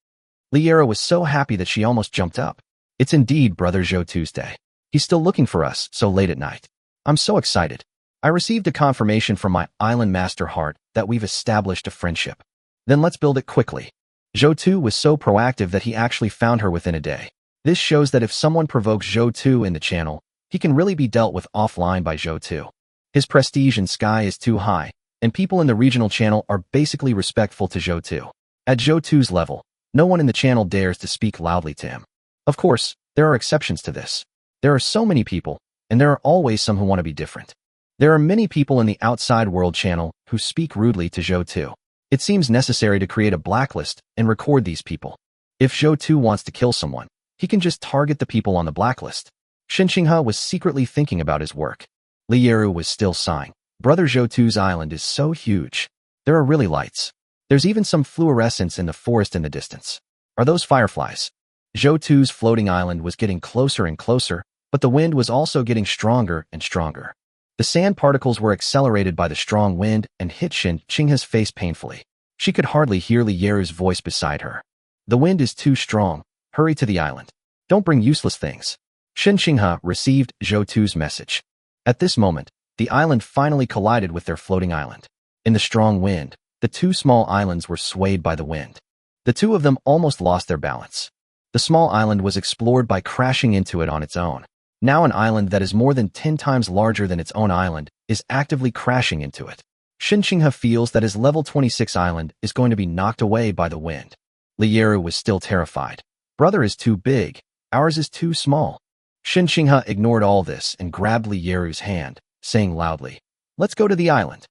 Lieru was so happy that she almost jumped up. "It's indeed Brother Zhou Tuesday. He's still looking for us so late at night. I'm so excited. I received a confirmation from my island master heart that we've established a friendship. Then let's build it quickly." Zhou Tu was so proactive that he actually found her within a day. This shows that if someone provokes Zhou Tu in the channel, he can really be dealt with offline by Zhou Tu. His prestige in Sky is too high, and people in the regional channel are basically respectful to Zhou Tu. At Zhou Tu's level, no one in the channel dares to speak loudly to him. Of course, there are exceptions to this. There are so many people, and there are always some who want to be different. There are many people in the outside world channel who speak rudely to Zhou Tu. It seems necessary to create a blacklist and record these people. If Zhou Tu wants to kill someone, he can just target the people on the blacklist. Xinxinghe was secretly thinking about his work. Lieru was still sighing. Brother Zhou Tu's island is so huge. There are really lights. There's even some fluorescence in the forest in the distance. Are those fireflies? Zhou Tu's floating island was getting closer and closer, but the wind was also getting stronger and stronger. The sand particles were accelerated by the strong wind and hit Xinxinghe's face painfully. She could hardly hear Lieru's voice beside her. "The wind is too strong. Hurry to the island. Don't bring useless things." Xinxinghe received Zhou Tu's message. At this moment, the island finally collided with their floating island. In the strong wind, the two small islands were swayed by the wind. The two of them almost lost their balance. The small island was explored by crashing into it on its own. Now an island that is more than 10 times larger than its own island is actively crashing into it. Xinxinghe feels that his level 26 island is going to be knocked away by the wind. Lieru was still terrified. "Brother is too big. Ours is too small." Xinxinghe ignored all this and grabbed Lieru's hand, saying loudly, "Let's go to the island."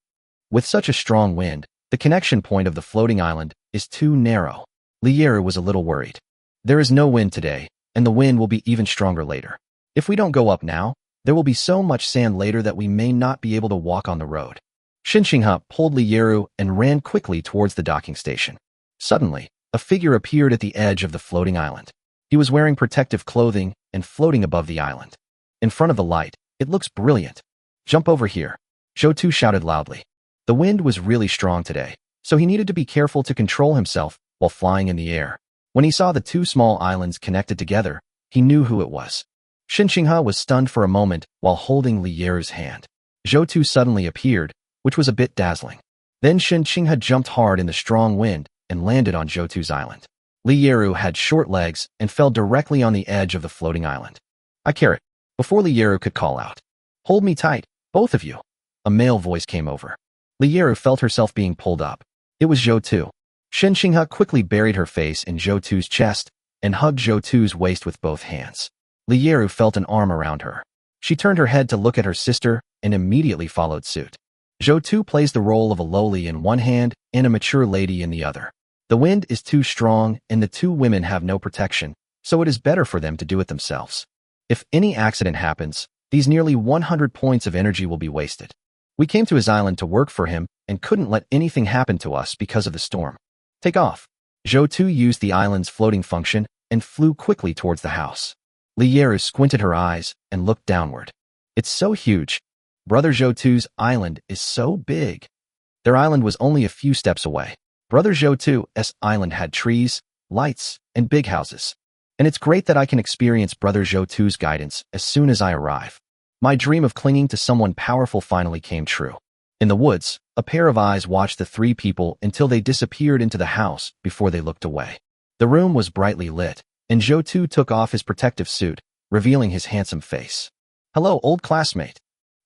With such a strong wind, the connection point of the floating island is too narrow. Lieru was a little worried. There is no wind today, and the wind will be even stronger later. If we don't go up now, there will be so much sand later that we may not be able to walk on the road. Xinxinghe pulled Lieru and ran quickly towards the docking station. Suddenly, a figure appeared at the edge of the floating island. He was wearing protective clothing and floating above the island. In front of the light, it looks brilliant. "Jump over here," Zhou Tu shouted loudly. The wind was really strong today, so he needed to be careful to control himself while flying in the air. When he saw the two small islands connected together, he knew who it was. Xinxinghe was stunned for a moment while holding Lieru's hand. Zhou Tu suddenly appeared, which was a bit dazzling. Then Xinxinghe jumped hard in the strong wind and landed on Zhou Tu's island. Lieru had short legs and fell directly on the edge of the floating island. "I care it." Before Lieru could call out, "Hold me tight, both of you," a male voice came over. Lieru felt herself being pulled up. It was Zhou Tu. Xinxinghe quickly buried her face in Zhou Tu's chest and hugged Zhou Tu's waist with both hands. Lieru felt an arm around her. She turned her head to look at her sister and immediately followed suit. Zhou Tu plays the role of a lowly in one hand and a mature lady in the other. The wind is too strong and the two women have no protection, so it is better for them to do it themselves. If any accident happens, these nearly 100 points of energy will be wasted. We came to his island to work for him and couldn't let anything happen to us because of the storm. Take off. Zhou Tu used the island's floating function and flew quickly towards the house. Lieru squinted her eyes and looked downward. It's so huge. Brother Zhou Tu's island is so big. Their island was only a few steps away. Brother Zhou Tu's island had trees, lights, and big houses. And it's great that I can experience Brother Zhou Tu's guidance as soon as I arrive. My dream of clinging to someone powerful finally came true. In the woods, a pair of eyes watched the three people until they disappeared into the house before they looked away. The room was brightly lit, and Zhou Tu took off his protective suit, revealing his handsome face. "Hello, old classmate,"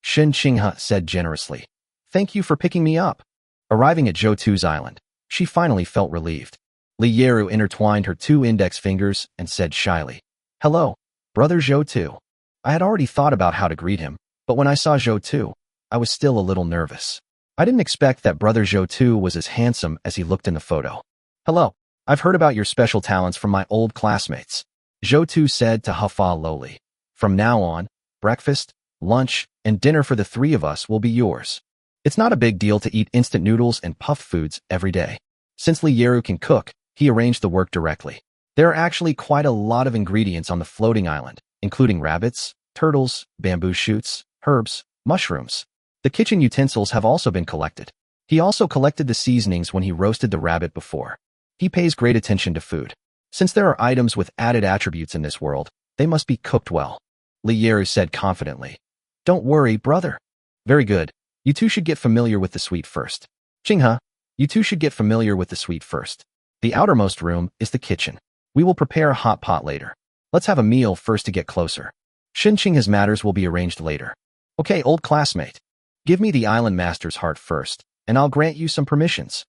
Xinxinghe said generously. "Thank you for picking me up." Arriving at Zhou Tu's island, she finally felt relieved. Li Yeru intertwined her two index fingers and said shyly, "Hello, brother Zhou Tu." I had already thought about how to greet him, but when I saw Zhou Tu, I was still a little nervous. I didn't expect that brother Zhou Tu was as handsome as he looked in the photo. "Hello, I've heard about your special talents from my old classmates," Zhou Tu said to Hafa lowly. "From now on, breakfast, lunch, and dinner for the three of us will be yours. It's not a big deal to eat instant noodles and puff foods every day." Since Li Yeru can cook, he arranged the work directly. There are actually quite a lot of ingredients on the floating island, including rabbits, turtles, bamboo shoots, herbs, mushrooms. The kitchen utensils have also been collected. He also collected the seasonings when he roasted the rabbit before. He pays great attention to food. Since there are items with added attributes in this world, they must be cooked well. Li Yeru said confidently. "Don't worry, brother." "Very good. You two should get familiar with the suite first." "Qinghe, you two should get familiar with the suite first. The outermost room is the kitchen. We will prepare a hot pot later. Let's have a meal first to get closer. Qinghe's matters will be arranged later." "Okay, old classmate. Give me the island master's heart first, and I'll grant you some permissions."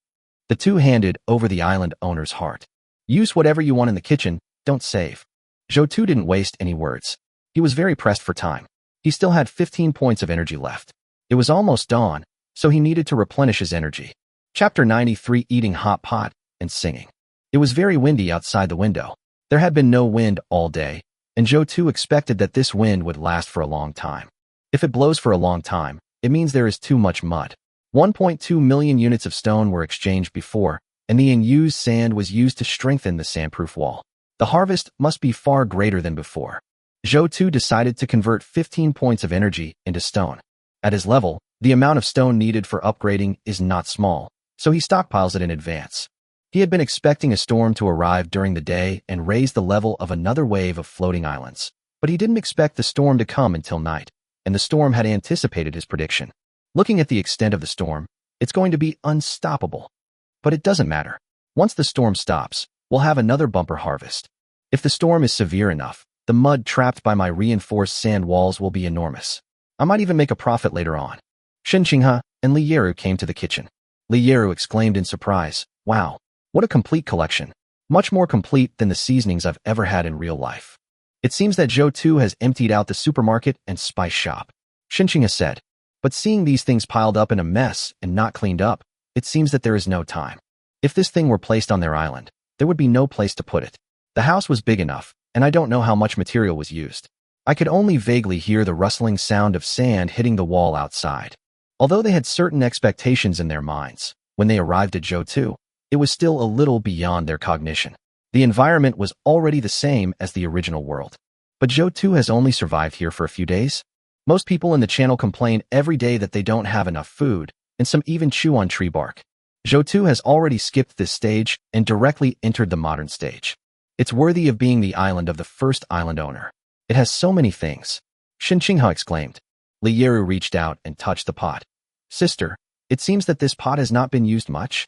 The two handed over the island owner's heart. "Use whatever you want in the kitchen, don't save." Zhou Tu didn't waste any words. He was very pressed for time. He still had 15 points of energy left. It was almost dawn, so he needed to replenish his energy. Chapter 93: Eating Hot Pot and Singing. It was very windy outside the window. There had been no wind all day, and Zhou Tu expected that this wind would last for a long time. If it blows for a long time, it means there is too much mud. 1.2 million units of stone were exchanged before, and the unused sand was used to strengthen the sandproof wall. The harvest must be far greater than before. Zhou Tu decided to convert 15 points of energy into stone. At his level, the amount of stone needed for upgrading is not small, so he stockpiles it in advance. He had been expecting a storm to arrive during the day and raise the level of another wave of floating islands, but he didn't expect the storm to come until night, and the storm had anticipated his prediction. Looking at the extent of the storm, it's going to be unstoppable. But it doesn't matter. Once the storm stops, we'll have another bumper harvest. If the storm is severe enough, the mud trapped by my reinforced sand walls will be enormous. I might even make a profit later on. Qinghe and Li Yeru came to the kitchen. Li Yeru exclaimed in surprise, "Wow, what a complete collection. Much more complete than the seasonings I've ever had in real life." "It seems that Zhou Tu has emptied out the supermarket and spice shop," Qinghe said. "But seeing these things piled up in a mess and not cleaned up, it seems that there is no time. If this thing were placed on their island, there would be no place to put it. The house was big enough, and I don't know how much material was used. I could only vaguely hear the rustling sound of sand hitting the wall outside." Although they had certain expectations in their minds, when they arrived at Zhou Tu, it was still a little beyond their cognition. The environment was already the same as the original world. But Zhou Tu has only survived here for a few days. Most people in the channel complain every day that they don't have enough food, and some even chew on tree bark. Zhou Tu has already skipped this stage and directly entered the modern stage. It's worthy of being the island of the first island owner. It has so many things. Qinghe exclaimed. Li Yeru reached out and touched the pot. "Sister, it seems that this pot has not been used much."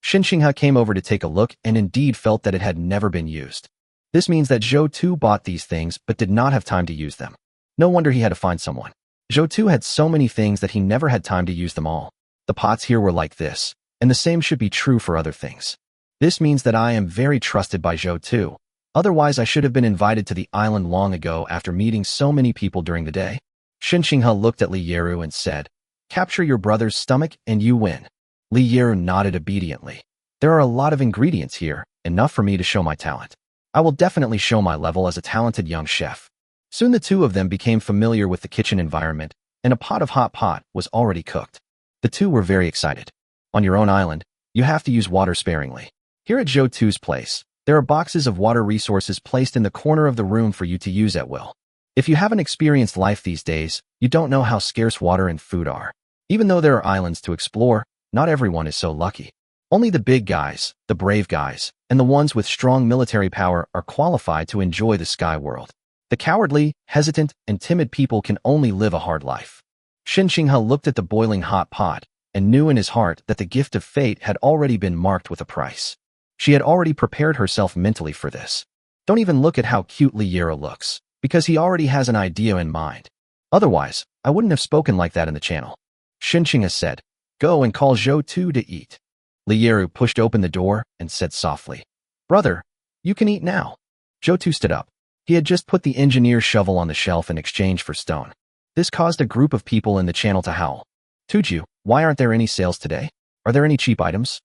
Qinghe came over to take a look and indeed felt that it had never been used. This means that Zhou Tu bought these things but did not have time to use them. No wonder he had to find someone. Zhou Tu had so many things that he never had time to use them all. The pots here were like this, and the same should be true for other things. This means that I am very trusted by Zhou Tu. Otherwise, I should have been invited to the island long ago after meeting so many people during the day. Qinghe looked at Li Yeru and said, "Capture your brother's stomach and you win." Li Yeru nodded obediently. "There are a lot of ingredients here, enough for me to show my talent. I will definitely show my level as a talented young chef." Soon the two of them became familiar with the kitchen environment, and a pot of hot pot was already cooked. The two were very excited. On your own island, you have to use water sparingly. Here at Zhou Tu's place, there are boxes of water resources placed in the corner of the room for you to use at will. If you haven't experienced life these days, you don't know how scarce water and food are. Even though there are islands to explore, not everyone is so lucky. Only the big guys, the brave guys, and the ones with strong military power are qualified to enjoy the sky world. The cowardly, hesitant, and timid people can only live a hard life. Qinghe looked at the boiling hot pot and knew in his heart that the gift of fate had already been marked with a price. She had already prepared herself mentally for this. Don't even look at how cute Li Yeru looks, because he already has an idea in mind. Otherwise, I wouldn't have spoken like that in the channel. Qinghe said, "Go and call Zhou Tu to eat." Li Yeru pushed open the door and said softly, Brother, you can eat now. Zhou stood up. He had just put the engineer's shovel on the shelf in exchange for stone. This caused a group of people in the channel to howl. Tuju, why aren't there any sales today? Are there any cheap items?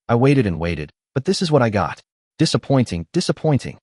I waited and waited, but this is what I got. Disappointing, disappointing.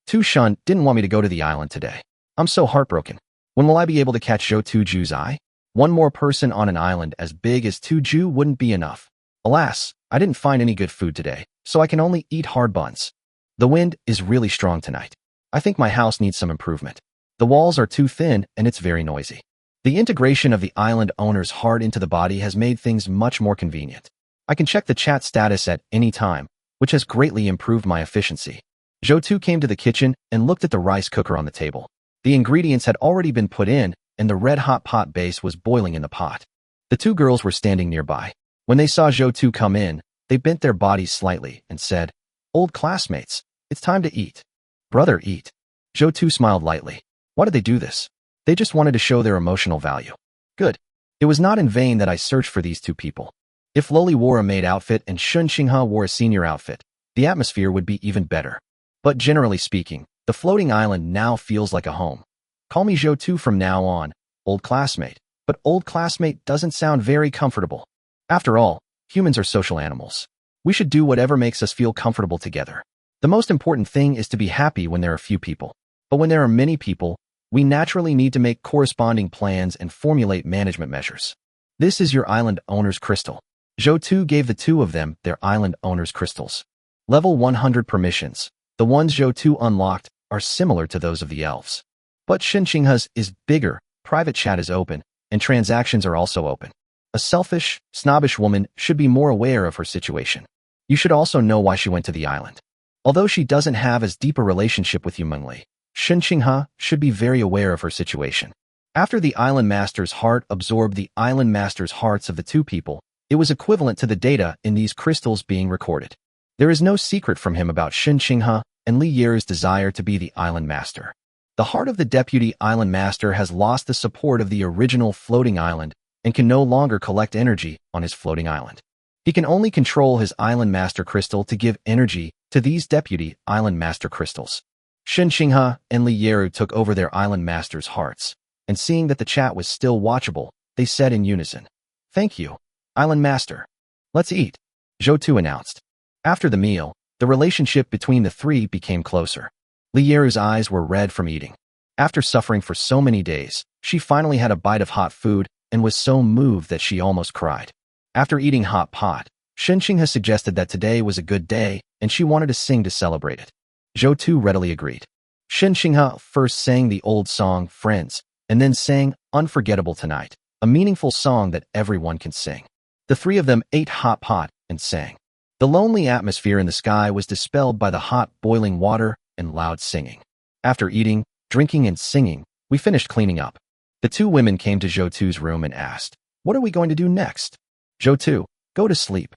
Tu Shun didn't want me to go to the island today. I'm so heartbroken. When will I be able to catch Zhou Tuju's eye? One more person on an island as big as Tuju wouldn't be enough. Alas, I didn't find any good food today, so I can only eat hard buns. The wind is really strong tonight. I think my house needs some improvement. The walls are too thin and it's very noisy. The integration of the island owner's heart into the body has made things much more convenient. I can check the chat status at any time, which has greatly improved my efficiency. Zhou came to the kitchen and looked at the rice cooker on the table. The ingredients had already been put in, and the red-hot pot base was boiling in the pot. The two girls were standing nearby. When they saw Zhou come in, they bent their bodies slightly and said, "Old classmates, it's time to eat." "Brother, eat." Zhou smiled lightly. Why did they do this? They just wanted to show their emotional value. Good. It was not in vain that I searched for these two people. If Loli wore a maid outfit and Shun Xinghe wore a senior outfit, the atmosphere would be even better. But generally speaking, the floating island now feels like a home. Call me Zhou from now on, old classmate. But old classmate doesn't sound very comfortable. After all, humans are social animals. We should do whatever makes us feel comfortable together. The most important thing is to be happy when there are few people. But when there are many people, we naturally need to make corresponding plans and formulate management measures. This is your island owner's crystal. Zhou gave the two of them their island owner's crystals. Level 100 permissions. The ones Zhou unlocked are similar to those of the elves. But Shin Xinghe's is bigger, private chat is open, and transactions are also open. A selfish, snobbish woman should be more aware of her situation. You should also know why she went to the island. Although she doesn't have as deep a relationship with you Mengli, Shin Xinghe should be very aware of her situation. After the island master's heart absorbed the island master's hearts of the two people, it was equivalent to the data in these crystals being recorded. There is no secret from him about Shin Xinghe and Li Yeru's desire to be the island master. The heart of the deputy island master has lost the support of the original floating island and can no longer collect energy on his floating island. He can only control his island master crystal to give energy to these deputy island master crystals. Shin Xinghe and Li Yeru took over their island master's hearts, and seeing that the chat was still watchable, they said in unison, "Thank you, island master. Let's eat," Zhou announced. After the meal, the relationship between the three became closer. Li Yeru's eyes were red from eating. After suffering for so many days, she finally had a bite of hot food and was so moved that she almost cried. After eating hot pot, Shin Xinghe suggested that today was a good day and she wanted to sing to celebrate it. Zhou readily agreed. Shin Xinghe first sang the old song, Friends, and then sang Unforgettable Tonight, a meaningful song that everyone can sing. The three of them ate hot pot and sang. The lonely atmosphere in the sky was dispelled by the hot boiling water and loud singing. After eating, drinking, and singing, we finished cleaning up. The two women came to Zhou's room and asked, "What are we going to do next?" Zhou, go to sleep.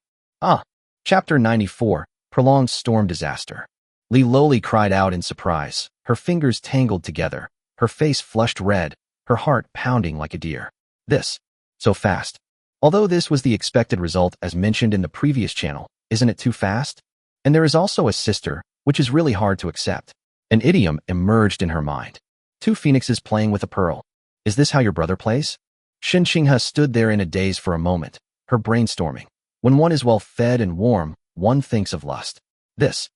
Chapter 94, Prolonged Storm Disaster. Li Loli cried out in surprise, her fingers tangled together, her face flushed red, her heart pounding like a deer. This. So fast. Although this was the expected result as mentioned in the previous channel, isn't it too fast? And there is also a sister, which is really hard to accept. An idiom emerged in her mind. Two phoenixes playing with a pearl. Is this how your brother plays? Shin Xinghe stood there in a daze for a moment, her brainstorming. When one is well fed and warm, one thinks of lust. That's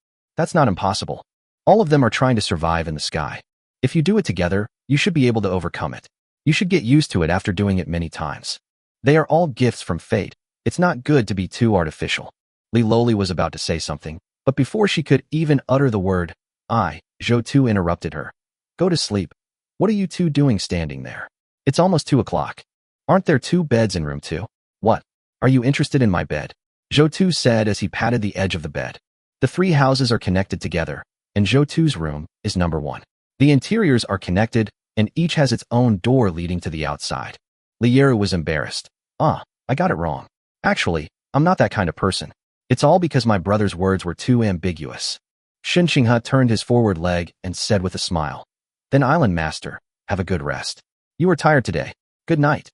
not impossible. All of them are trying to survive in the sky. If you do it together, you should be able to overcome it. You should get used to it after doing it many times. They are all gifts from fate. It's not good to be too artificial. Li Loli was about to say something, but before she could even utter the word, Zhou interrupted her. Go to sleep. What are you two doing standing there? It's almost 2 o'clock. Aren't there 2 beds in room 2? What? Are you interested in my bed? Zhou said as he patted the edge of the bed. The 3 houses are connected together, and Zhou's room is number 1. The interiors are connected, and each has its own door leading to the outside. Li Yeru was embarrassed. I got it wrong. Actually, I'm not that kind of person. It's all because my brother's words were too ambiguous. Shin Xinghe turned his forward leg and said with a smile. Then Island Master, have a good rest. You are tired today. Good night.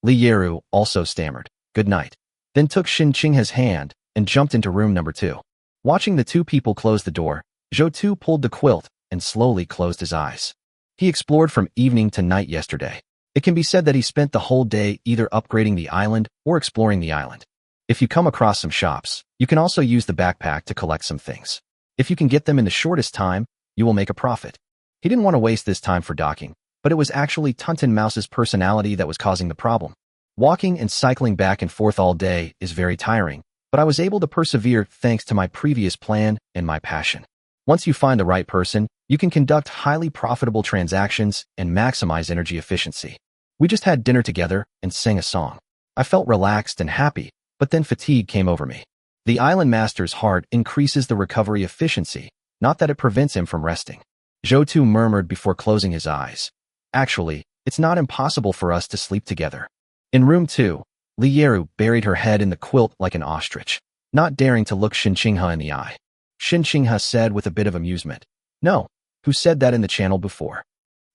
Li Yeru also stammered, good night, then took Shin Xinghe's hand and jumped into room number 2. Watching the two people close the door, Zhou pulled the quilt and slowly closed his eyes. He explored from evening to night yesterday. It can be said that he spent the whole day either upgrading the island or exploring the island. If you come across some shops, you can also use the backpack to collect some things. If you can get them in the shortest time, you will make a profit. He didn't want to waste this time for docking, but it was actually Tunton Mouse's personality that was causing the problem. Walking and cycling back and forth all day is very tiring, but I was able to persevere thanks to my previous plan and my passion. Once you find the right person, you can conduct highly profitable transactions and maximize energy efficiency. We just had dinner together and sang a song. I felt relaxed and happy, but then fatigue came over me. The island master's heart increases the recovery efficiency, not that it prevents him from resting. Zhou murmured before closing his eyes. Actually, it's not impossible for us to sleep together. In room 2, Lieru buried her head in the quilt like an ostrich, not daring to look Xinqinghe in the eye. Xinqinghe said with a bit of amusement, "No, who said that in the channel before?"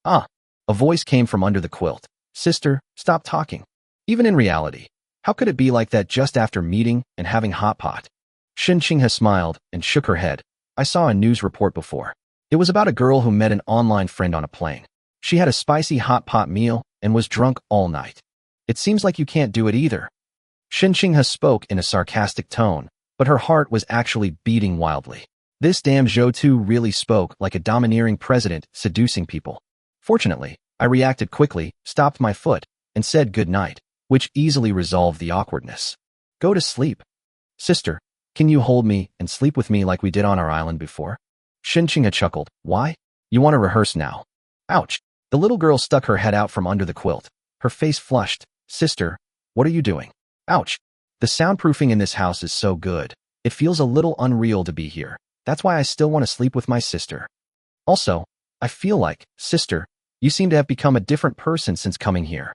"Ah." A voice came from under the quilt. "Sister, stop talking." Even in reality, how could it be like that just after meeting and having hot pot? Xinqinghe smiled and shook her head. "I saw a news report before. It was about a girl who met an online friend on a plane. She had a spicy hot pot meal and was drunk all night. It seems like you can't do it either." Xinqinghe spoke in a sarcastic tone, but her heart was actually beating wildly. This damn Zhou really spoke like a domineering president seducing people. Fortunately, I reacted quickly, stopped my foot, and said good night, which easily resolved the awkwardness. "Go to sleep. Sister, can you hold me and sleep with me like we did on our island before?" Xinqinghe chuckled. "Why? You want to rehearse now?" Ouch. The little girl stuck her head out from under the quilt. Her face flushed. "Sister, what are you doing?" Ouch. The soundproofing in this house is so good. It feels a little unreal to be here. That's why I still want to sleep with my sister. Also, I feel like, sister, you seem to have become a different person since coming here.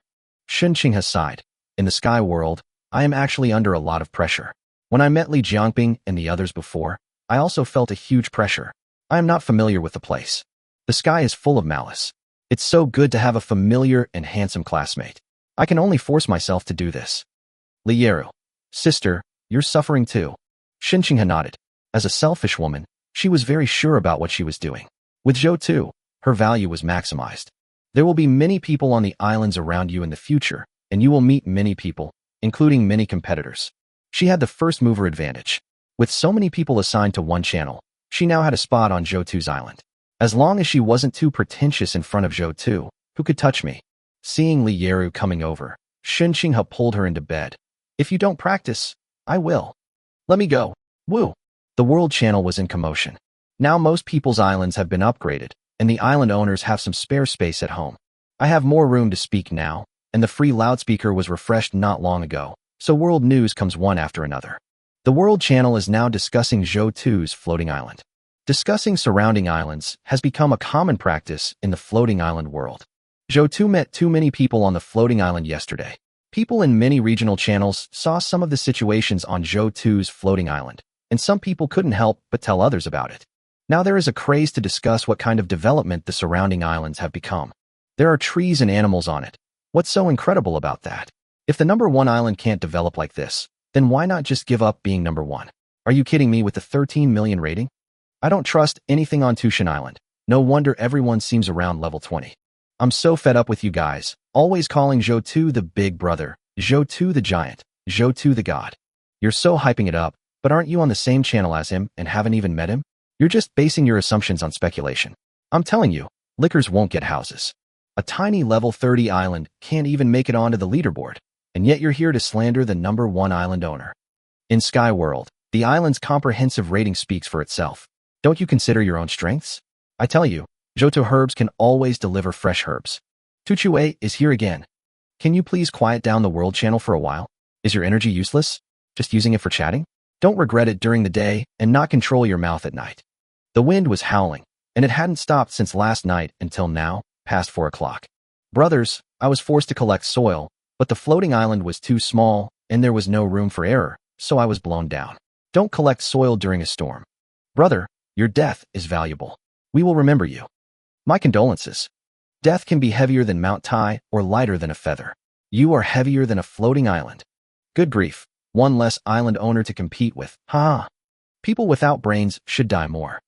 Xinqinghe sighed. In the sky world, I am actually under a lot of pressure. When I met Li Jiangping and the others before, I also felt a huge pressure. I am not familiar with the place. The sky is full of malice. It's so good to have a familiar and handsome classmate. I can only force myself to do this. Lieru. Sister, you're suffering too. Xinqinghe nodded. As a selfish woman, she was very sure about what she was doing. With Zhou, her value was maximized. There will be many people on the islands around you in the future, and you will meet many people, including many competitors. She had the first mover advantage. With so many people assigned to one channel, she now had a spot on Zhou's island. As long as she wasn't too pretentious in front of Zhou, who could touch me? Seeing Lieru coming over, Xinqinghe pulled her into bed. "If you don't practice, I will. Let me go. Woo." The world channel was in commotion. Now most people's islands have been upgraded, and the island owners have some spare space at home. I have more room to speak now, and the free loudspeaker was refreshed not long ago, so world news comes one after another. The world channel is now discussing Zhou's floating island. Discussing surrounding islands has become a common practice in the floating island world. Zhou met too many people on the floating island yesterday. People in many regional channels saw some of the situations on Zhou's floating island, and some people couldn't help but tell others about it. Now there is a craze to discuss what kind of development the surrounding islands have become. There are trees and animals on it. What's so incredible about that? If the number 1 island can't develop like this, then why not just give up being number 1? Are you kidding me with the 13 million rating? I don't trust anything on Tushan Island. No wonder everyone seems around level 20. I'm so fed up with you guys, always calling Zhou the big brother, Zhou the giant, Zhou the god. You're so hyping it up, but aren't you on the same channel as him and haven't even met him? You're just basing your assumptions on speculation. I'm telling you, lickers won't get houses. A tiny level 30 island can't even make it onto the leaderboard, and yet you're here to slander the number 1 island owner. In Sky World, the island's comprehensive rating speaks for itself. Don't you consider your own strengths? I tell you, Zhou herbs can always deliver fresh herbs. Tuchue is here again. Can you please quiet down the world channel for a while? Is your energy useless? Just using it for chatting? Don't regret it during the day and not control your mouth at night. The wind was howling, and it hadn't stopped since last night until now, past 4 o'clock. Brothers, I was forced to collect soil, but the floating island was too small and there was no room for error, so I was blown down. Don't collect soil during a storm. Brother, your death is valuable. We will remember you. My condolences. Death can be heavier than Mount Tai or lighter than a feather. You are heavier than a floating island. Good grief, one less island owner to compete with. Ha! People without brains should die more.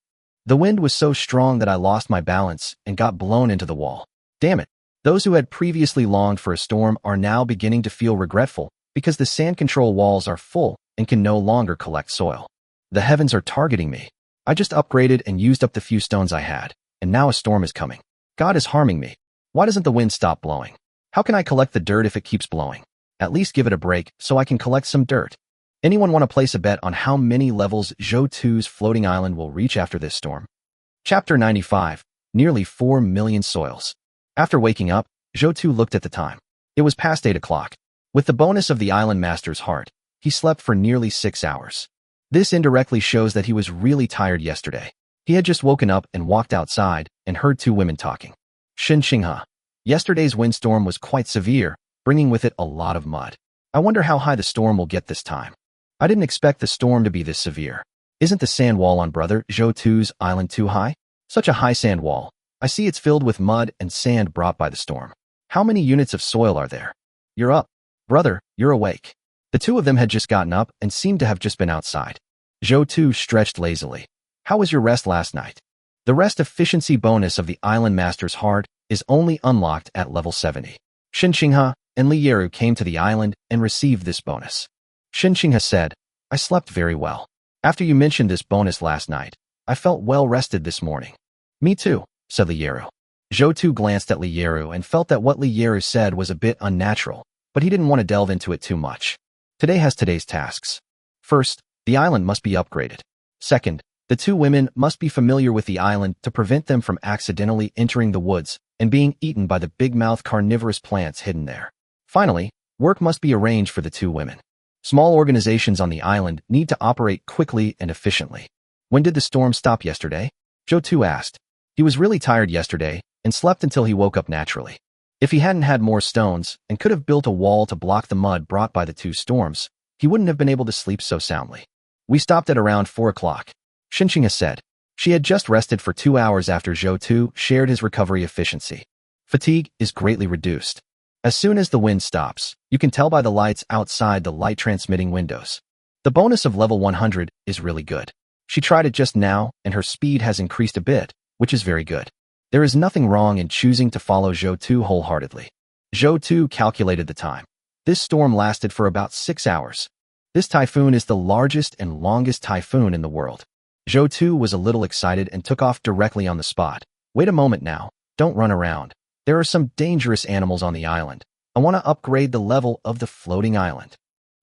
The wind was so strong that I lost my balance and got blown into the wall. Damn it. Those who had previously longed for a storm are now beginning to feel regretful because the sand control walls are full and can no longer collect soil. The heavens are targeting me. I just upgraded and used up the few stones I had, and now a storm is coming. God is harming me. Why doesn't the wind stop blowing? How can I collect the dirt if it keeps blowing? At least give it a break so I can collect some dirt. Anyone want to place a bet on how many levels Zhou 2's floating island will reach after this storm? Chapter 95. Nearly 4 million soils. After waking up, Zhou 2 looked at the time. It was past 8 o'clock. With the bonus of the island master's heart, he slept for nearly 6 hours. This indirectly shows that he was really tired yesterday. He had just woken up and walked outside and heard 2 women talking. Xinghe. Yesterday's windstorm was quite severe, bringing with it a lot of mud. I wonder how high the storm will get this time. I didn't expect the storm to be this severe. Isn't the sand wall on brother Zhou 2's island too high? Such a high sand wall. I see it's filled with mud and sand brought by the storm. How many units of soil are there? You're up. Brother, you're awake. The 2 of them had just gotten up and seemed to have just been outside. Zhou 2 stretched lazily. How was your rest last night? The rest efficiency bonus of the island master's heart is only unlocked at level 70. Xinghe and Li Yeru came to the island and received this bonus. Xinghe said, I slept very well. After you mentioned this bonus last night, I felt well rested this morning. Me too, said Li Yeru. Zhou 2 glanced at Li Yeru and felt that what Li Yeru said was a bit unnatural, but he didn't want to delve into it too much. Today has today's tasks. First, the island must be upgraded. Second, the 2 women must be familiar with the island to prevent them from accidentally entering the woods and being eaten by the big-mouth carnivorous plants hidden there. Finally, work must be arranged for the 2 women. Small organizations on the island need to operate quickly and efficiently. When did the storm stop yesterday? Zhou 2 asked. He was really tired yesterday and slept until he woke up naturally. If he hadn't had more stones and could have built a wall to block the mud brought by the 2 storms, he wouldn't have been able to sleep so soundly. We stopped at around 4 o'clock. Xinghe said. She had just rested for 2 hours after Zhou 2 shared his recovery efficiency. Fatigue is greatly reduced. As soon as the wind stops, you can tell by the lights outside the light-transmitting windows. The bonus of level 100 is really good. She tried it just now, and her speed has increased a bit, which is very good. There is nothing wrong in choosing to follow Zhou 2 wholeheartedly. Zhou 2 calculated the time. This storm lasted for about 6 hours. This typhoon is the largest and longest typhoon in the world. Zhou 2 was a little excited and took off directly on the spot. Wait a moment now. Don't run around. There are some dangerous animals on the island. I want to upgrade the level of the floating island.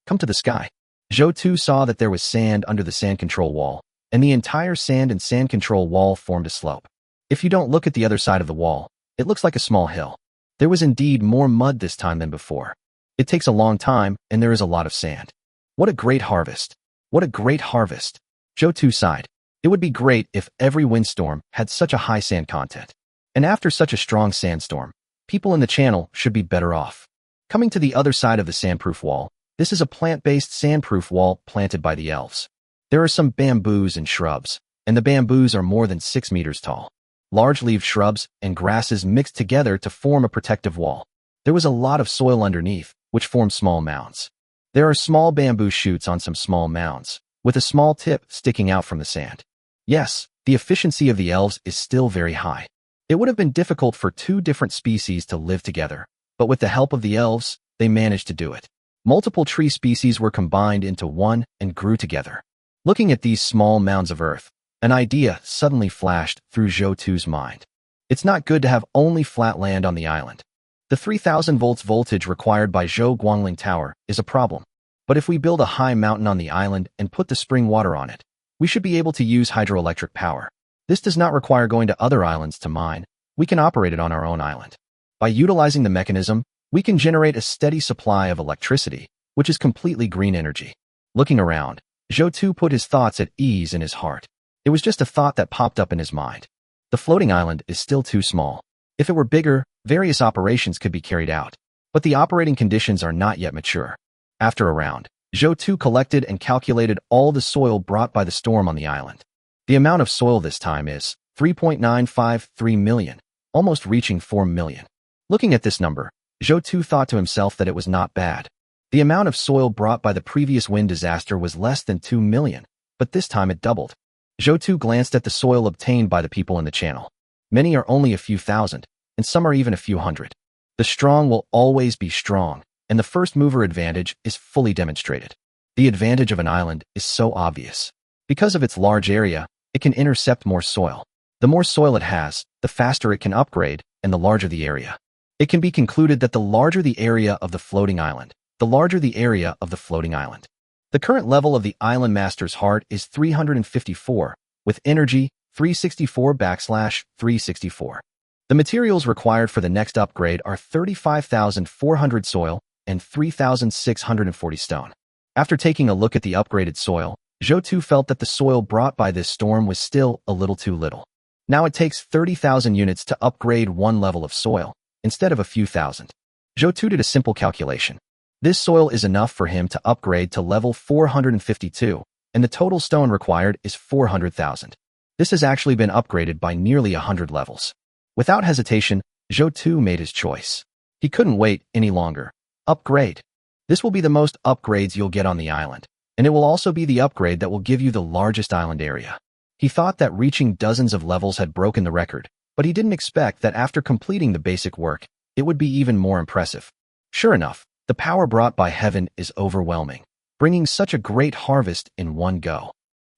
Come to the sky. Zhou 2 saw that there was sand under the sand control wall, and the entire sand and sand control wall formed a slope. If you don't look at the other side of the wall, it looks like a small hill. There was indeed more mud this time than before. It takes a long time, and there is a lot of sand. What a great harvest. What a great harvest. Zhou 2 sighed. It would be great if every windstorm had such a high sand content. And after such a strong sandstorm, people in the channel should be better off. Coming to the other side of the sandproof wall, this is a plant-based sandproof wall planted by the elves. There are some bamboos and shrubs, and the bamboos are more than 6 meters tall. Large-leaved shrubs and grasses mixed together to form a protective wall. There was a lot of soil underneath, which formed small mounds. There are small bamboo shoots on some small mounds, with a small tip sticking out from the sand. Yes, the efficiency of the elves is still very high. It would have been difficult for 2 different species to live together, but with the help of the elves, they managed to do it. Multiple tree species were combined into one and grew together. Looking at these small mounds of earth, an idea suddenly flashed through Zhou 2's mind. It's not good to have only flat land on the island. The 3000 volts voltage required by Zhou Guangling Tower is a problem. But if we build a high mountain on the island and put the spring water on it, we should be able to use hydroelectric power. This does not require going to other islands to mine. We can operate it on our own island. By utilizing the mechanism, we can generate a steady supply of electricity, which is completely green energy. Looking around, Zhou 2 put his thoughts at ease in his heart. It was just a thought that popped up in his mind. The floating island is still too small. If it were bigger, various operations could be carried out. But the operating conditions are not yet mature. After a round, Zhou 2 collected and calculated all the soil brought by the storm on the island. The amount of soil this time is 3.953 million, almost reaching 4 million. Looking at this number, Zhou 2 thought to himself that it was not bad. The amount of soil brought by the previous wind disaster was less than 2 million, but this time it doubled. Zhou glanced at the soil obtained by the people in the channel. Many are only a few thousand, and some are even a few hundred. The strong will always be strong, and the first mover advantage is fully demonstrated. The advantage of an island is so obvious. Because of its large area, it can intercept more soil. The more soil it has, the faster it can upgrade, and the larger the area. It can be concluded that the larger the area of the floating island, the larger the area of the floating island. The current level of the Island Master's heart is 354, with energy 364/364. The materials required for the next upgrade are 35,400 soil and 3,640 stone. After taking a look at the upgraded soil, Zhou felt that the soil brought by this storm was still a little too little. Now it takes 30,000 units to upgrade one level of soil, instead of a few thousand. Zhou did a simple calculation. This soil is enough for him to upgrade to level 452, and the total stone required is 400,000. This has actually been upgraded by nearly 100 levels. Without hesitation, Zhou made his choice. He couldn't wait any longer. Upgrade. This will be the most upgrades you'll get on the island, and it will also be the upgrade that will give you the largest island area. He thought that reaching dozens of levels had broken the record, but he didn't expect that after completing the basic work, it would be even more impressive. Sure enough, the power brought by heaven is overwhelming, bringing such a great harvest in one go.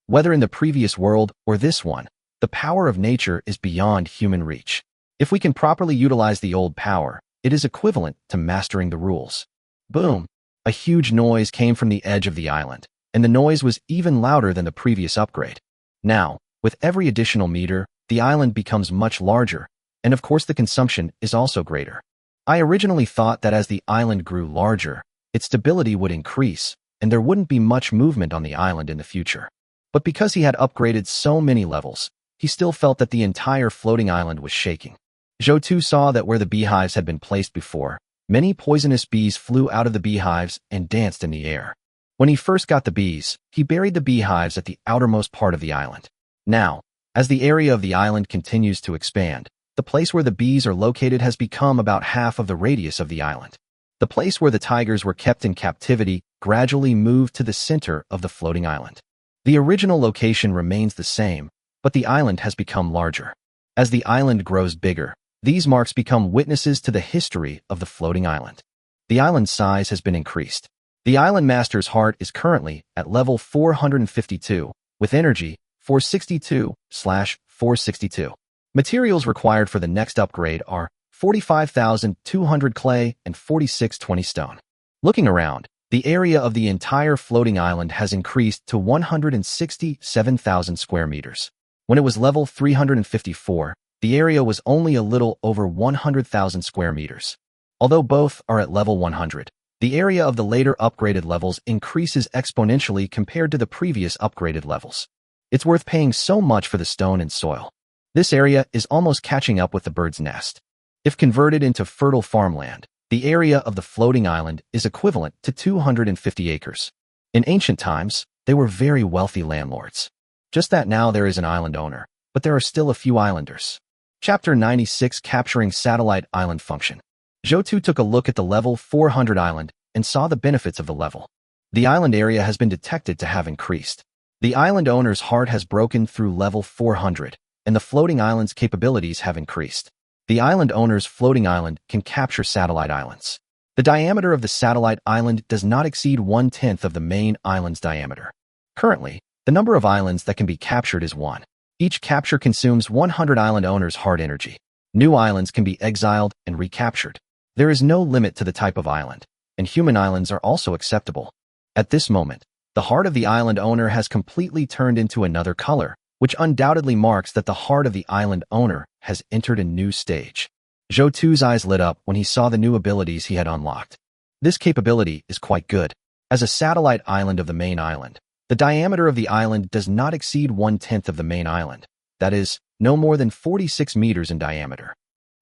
Whether in the previous world or this one, the power of nature is beyond human reach. If we can properly utilize the old power, it is equivalent to mastering the rules. Boom! A huge noise came from the edge of the island, and the noise was even louder than the previous upgrade. Now, with every additional meter, the island becomes much larger, and of course the consumption is also greater. I originally thought that as the island grew larger, its stability would increase, and there wouldn't be much movement on the island in the future. But because he had upgraded so many levels, he still felt that the entire floating island was shaking. Zhou saw that where the beehives had been placed before, many poisonous bees flew out of the beehives and danced in the air. When he first got the bees, he buried the beehives at the outermost part of the island. Now, as the area of the island continues to expand, the place where the bees are located has become about half of the radius of the island. The place where the tigers were kept in captivity gradually moved to the center of the floating island. The original location remains the same, but the island has become larger. As the island grows bigger, these marks become witnesses to the history of the floating island. The island's size has been increased. The Island Master's heart is currently at level 452, with energy 462/462. Materials required for the next upgrade are 45,200 clay and 4620 stone. Looking around, the area of the entire floating island has increased to 167,000 square meters. When it was level 354, the area was only a little over 100,000 square meters. Although both are at level 100, the area of the later upgraded levels increases exponentially compared to the previous upgraded levels. It's worth paying so much for the stone and soil. This area is almost catching up with the bird's nest. If converted into fertile farmland, the area of the floating island is equivalent to 250 acres. In ancient times, they were very wealthy landlords. Just that now there is an island owner, but there are still a few islanders. Chapter 96, Capturing Satellite Island Function. Zhou took a look at the level 400 island and saw the benefits of the level. The island area has been detected to have increased. The island owner's heart has broken through level 400, and the floating island's capabilities have increased. The island owner's floating island can capture satellite islands. The diameter of the satellite island does not exceed 1/10 of the main island's diameter. Currently, the number of islands that can be captured is 1. Each capture consumes 100 island owners' heart energy. New islands can be exiled and recaptured. There is no limit to the type of island, and human islands are also acceptable. At this moment, the heart of the island owner has completely turned into another color, which undoubtedly marks that the heart of the island owner has entered a new stage. Zhou's eyes lit up when he saw the new abilities he had unlocked. This capability is quite good. As a satellite island of the main island, the diameter of the island does not exceed 1/10 of the main island, that is, no more than 46 meters in diameter.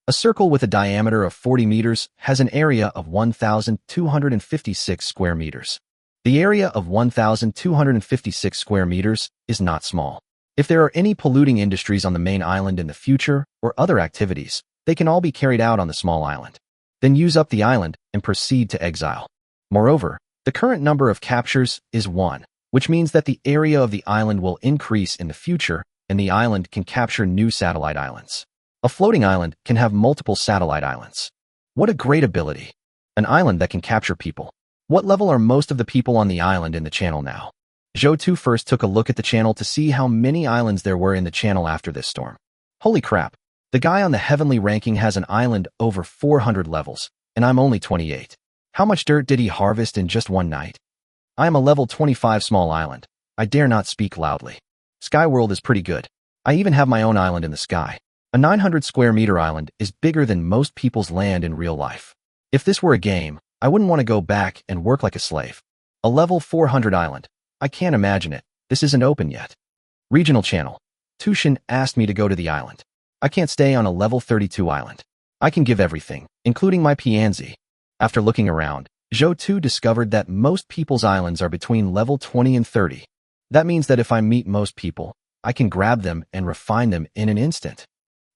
A circle with a diameter of 40 meters has an area of 1,256 square meters. The area of 1,256 square meters is not small. If there are any polluting industries on the main island in the future or other activities, they can all be carried out on the small island. Then use up the island and proceed to exile. Moreover, the current number of captures is 1, which means that the area of the island will increase in the future and the island can capture new satellite islands. A floating island can have multiple satellite islands. What a great ability. An island that can capture people. What level are most of the people on the island in the channel now? Zhou first took a look at the channel to see how many islands there were in the channel after this storm. Holy crap. The guy on the heavenly ranking has an island over 400 levels, and I'm only 28. How much dirt did he harvest in just one night? I am a level 25 small island. I dare not speak loudly. Skyworld is pretty good. I even have my own island in the sky. A 900 square meter island is bigger than most people's land in real life. If this were a game, I wouldn't want to go back and work like a slave. A level 400 island. I can't imagine it. This isn't open yet. Regional channel. Tushin asked me to go to the island. I can't stay on a level 32 island. I can give everything, including my Pianzi. After looking around, Zhou discovered that most people's islands are between level 20 and 30. That means that if I meet most people, I can grab them and refine them in an instant.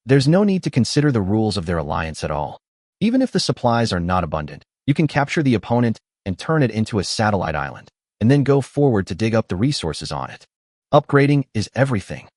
There's no need to consider the rules of their alliance at all. Even if the supplies are not abundant, you can capture the opponent and turn it into a satellite island, and then go forward to dig up the resources on it. Upgrading is everything.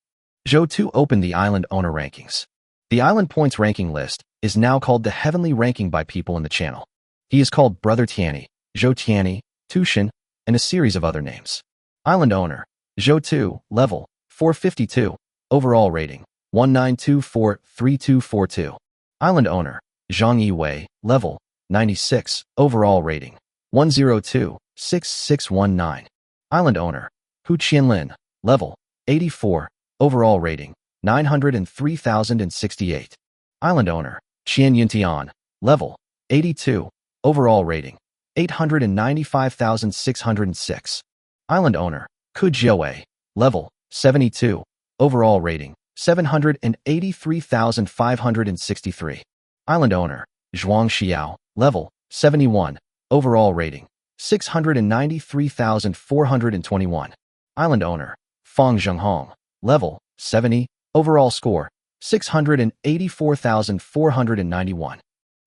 Zhou opened the island owner rankings. The island points ranking list is now called the heavenly ranking by people in the channel. He is called Brother Tianni, Zhou Tianni, Tushin, and a series of other names. Island owner, Zhou, level 452, overall rating 19243242. Island owner, Zhang Yiwei, level 96, overall rating 1026619. Island owner, Hu Qianlin, level 84, overall rating 903,068. Island owner, Qian Yuntian, level 82, overall rating 895,606. Island owner, Ku Jiawei, level 72, overall rating 783,563. Island owner, Zhuang Xiao, level 71, overall rating 693,421. Island owner, Fang Zhenghong, level 70, overall score 684,491.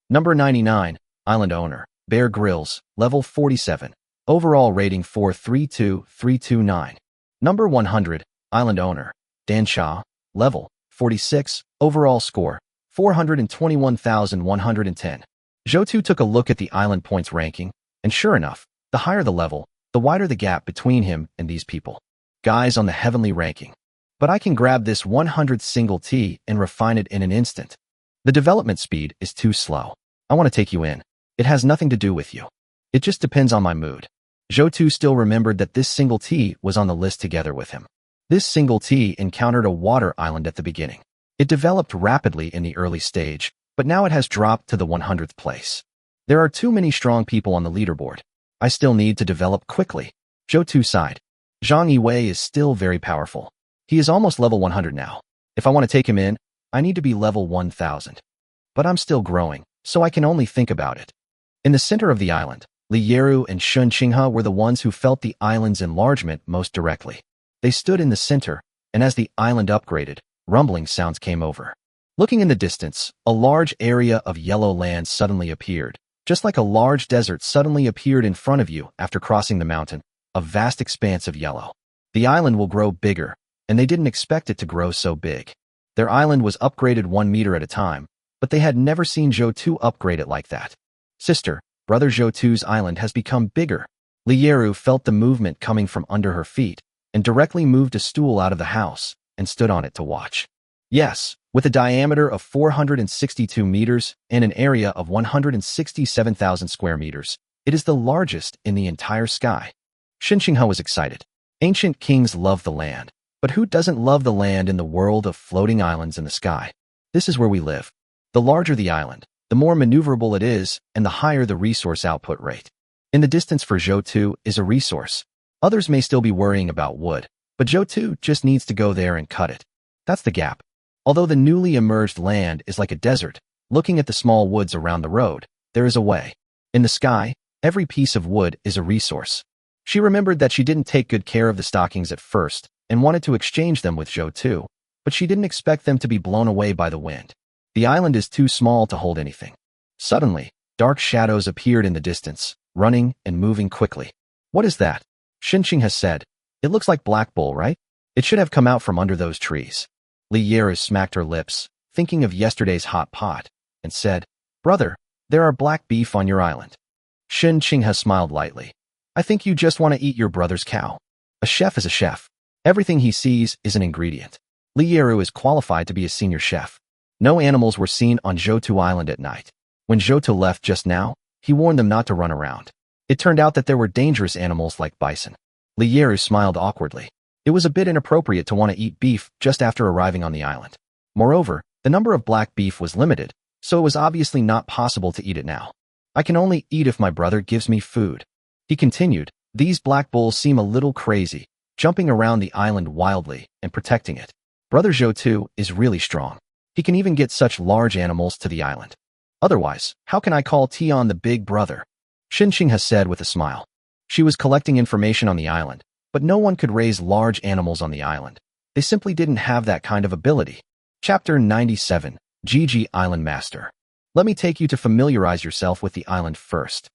Number 99, island owner, Bear Grylls, level 47, overall rating 432329. Number 100, island owner, Dan Cha, level 46, overall score 421,110. Zhou took a look at the island points ranking, and sure enough, the higher the level, the wider the gap between him and these people. Guys on the heavenly ranking. But I can grab this 100 single T and refine it in an instant. The development speed is too slow. I want to take you in. It has nothing to do with you. It just depends on my mood. Zhou still remembered that this single T was on the list together with him. This single T encountered a water island at the beginning. It developed rapidly in the early stage, but now it has dropped to the 100th place. There are too many strong people on the leaderboard. I still need to develop quickly. Zhou sighed. Zhang Yiwei is still very powerful. He is almost level 100 now. If I want to take him in, I need to be level 1000. But I'm still growing, so I can only think about it. In the center of the island, Li Yeru and Shun Qinghe were the ones who felt the island's enlargement most directly. They stood in the center, and as the island upgraded, rumbling sounds came over. Looking in the distance, a large area of yellow land suddenly appeared, just like a large desert suddenly appeared in front of you after crossing the mountain, a vast expanse of yellow. The island will grow bigger, and they didn't expect it to grow so big. Their island was upgraded 1 meter at a time, but they had never seen Zhou upgrade it like that. Sister, brother Zhou's island has become bigger. Li Yeru felt the movement coming from under her feet, and directly moved a stool out of the house, and stood on it to watch. Yes, with a diameter of 462 meters and an area of 167,000 square meters, it is the largest in the entire sky. Shin Qinghe was excited. Ancient kings love the land, but who doesn't love the land in the world of floating islands in the sky? This is where we live. The larger the island, the more maneuverable it is, and the higher the resource output rate. In the distance for Zhou is a resource. Others may still be worrying about wood, but Zhou just needs to go there and cut it. That's the gap. Although the newly emerged land is like a desert, looking at the small woods around the road, there is a way. In the sky, every piece of wood is a resource. She remembered that she didn't take good care of the stockings at first and wanted to exchange them with Zhou, but she didn't expect them to be blown away by the wind. The island is too small to hold anything. Suddenly, dark shadows appeared in the distance, running and moving quickly. What is that? Shin Qinghe has said. It looks like Black Bull, right? It should have come out from under those trees. Li Yeru smacked her lips, thinking of yesterday's hot pot, and said, Brother, there are black beef on your island. Shin Qinghe smiled lightly. I think you just want to eat your brother's cow. A chef is a chef. Everything he sees is an ingredient. Li Yeru is qualified to be a senior chef. No animals were seen on Zhoutu Island at night. When Zhoutu left just now, he warned them not to run around. It turned out that there were dangerous animals like bison. Li Yeru smiled awkwardly. It was a bit inappropriate to want to eat beef just after arriving on the island. Moreover, the number of black beef was limited, so it was obviously not possible to eat it now. I can only eat if my brother gives me food. He continued, these black bulls seem a little crazy, jumping around the island wildly and protecting it. Brother Zhoutu is really strong. He can even get such large animals to the island. Otherwise, how can I call Tian the big brother? Shin Qinghe said with a smile. She was collecting information on the island, but no one could raise large animals on the island. They simply didn't have that kind of ability. Chapter 97, Gigi Island Master. Let me take you to familiarize yourself with the island first.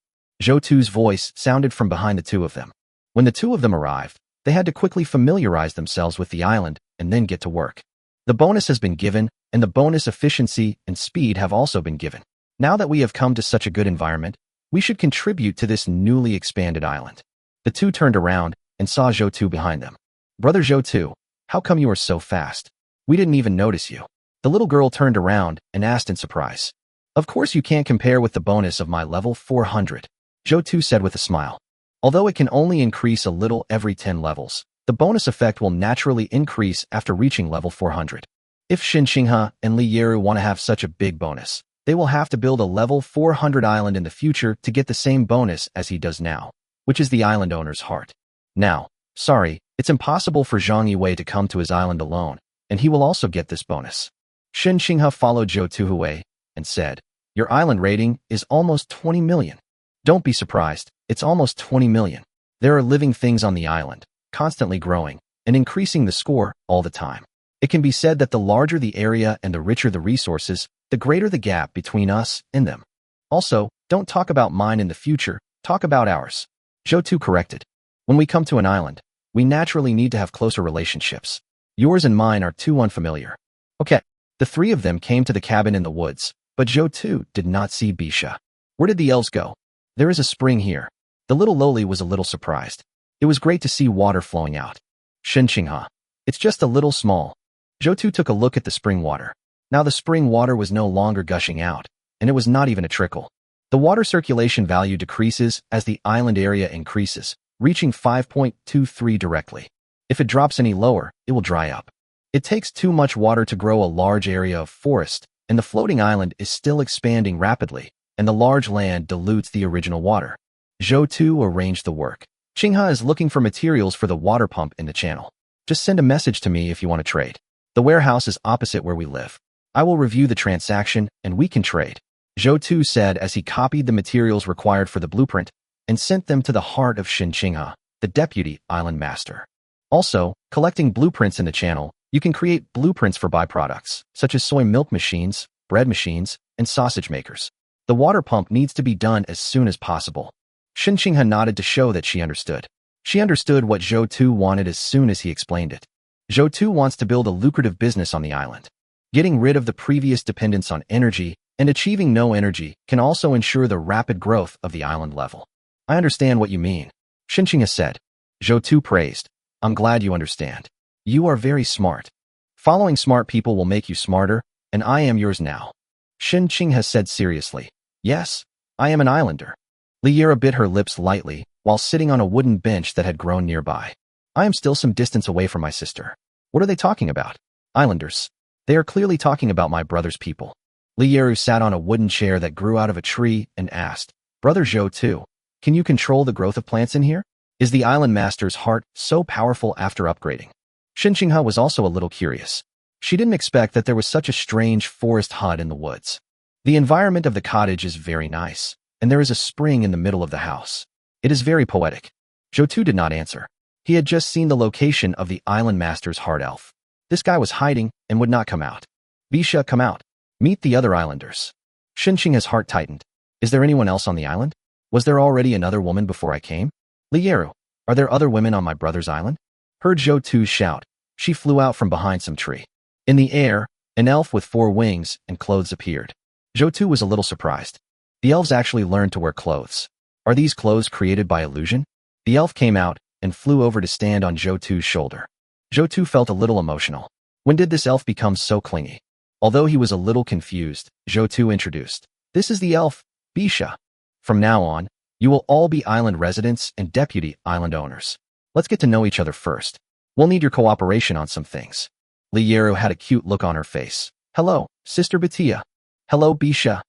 Zhoutu's voice sounded from behind the two of them. When the two of them arrived, they had to quickly familiarize themselves with the island and then get to work. The bonus has been given, and the bonus efficiency and speed have also been given. Now that we have come to such a good environment, we should contribute to this newly expanded island. The two turned around and saw Zhoutu behind them. Brother Zhoutu, how come you are so fast? We didn't even notice you. The little girl turned around and asked in surprise. Of course you can't compare with the bonus of my level 400, Zhoutu said with a smile. Although it can only increase a little every 10 levels, the bonus effect will naturally increase after reaching level 400. If Shin Qinghe and Li Yeru want to have such a big bonus, they will have to build a level 400 island in the future to get the same bonus as he does now, which is the island owner's heart. Now, sorry, it's impossible for Zhang Yue to come to his island alone, and he will also get this bonus. Shin Qinghe followed Zhoutu away and said, your island rating is almost 20 million. Don't be surprised, it's almost 20 million. There are living things on the island, constantly growing, and increasing the score all the time. It can be said that the larger the area and the richer the resources, the greater the gap between us and them. Also, don't talk about mine in the future, talk about ours. Zhoutu corrected. When we come to an island, we naturally need to have closer relationships. Yours and mine are too unfamiliar. Okay. The three of them came to the cabin in the woods, but Zhoutu did not see Bisha. Where did the elves go? There is a spring here. The little loli was a little surprised. It was great to see water flowing out. Shin Qinghe. It's just a little small. Zhoutu took a look at the spring water. Now the spring water was no longer gushing out, and it was not even a trickle. The water circulation value decreases as the island area increases, reaching 5.23 directly. If it drops any lower, it will dry up. It takes too much water to grow a large area of forest, and the floating island is still expanding rapidly, and the large land dilutes the original water. Zhoutu arranged the work. Qinghe is looking for materials for the water pump in the channel. Just send a message to me if you want to trade. The warehouse is opposite where we live. I will review the transaction, and we can trade. Zhoutu said as he copied the materials required for the blueprint and sent them to the heart of Shin Qinghe, the deputy island master. Also, collecting blueprints in the channel, you can create blueprints for byproducts, such as soy milk machines, bread machines, and sausage makers. The water pump needs to be done as soon as possible. Shin Qinghe nodded to show that she understood. She understood what Zhoutu wanted as soon as he explained it. Zhoutu wants to build a lucrative business on the island. Getting rid of the previous dependence on energy and achieving no energy can also ensure the rapid growth of the island level. I understand what you mean, Shin Qinghe said. Zhoutu praised. I'm glad you understand. You are very smart. Following smart people will make you smarter, and I am yours now. Shin Qinghe said seriously. Yes, I am an islander. Li Yeru bit her lips lightly while sitting on a wooden bench that had grown nearby. I am still some distance away from my sister. What are they talking about? Islanders. They are clearly talking about my brother's people. Li Yeru sat on a wooden chair that grew out of a tree and asked, Brother Zhoutu, can you control the growth of plants in here? Is the island master's heart so powerful after upgrading? Shin Qinghe was also a little curious. She didn't expect that there was such a strange forest hut in the woods. The environment of the cottage is very nice, and there is a spring in the middle of the house. It is very poetic. Zhoutu did not answer. He had just seen the location of the island master's heart elf. This guy was hiding and would not come out. Bisha, come out. Meet the other islanders. Shin Qinghe's heart tightened. Is there anyone else on the island? Was there already another woman before I came? Li Yeru, are there other women on my brother's island? Heard Zhou Tu's shout. She flew out from behind some tree. In the air, an elf with 4 wings and clothes appeared. Zhou Tu was a little surprised. The elves actually learned to wear clothes. Are these clothes created by illusion? The elf came out and flew over to stand on Zhou Tu's shoulder. Zhou Tu felt a little emotional. When did this elf become so clingy? Although he was a little confused, Zhou Tu introduced. This is the elf, Bisha. From now on, you will all be island residents and deputy island owners. Let's get to know each other first. We'll need your cooperation on some things. Lieru had a cute look on her face. Hello, Sister Batia. Hello, Bisha.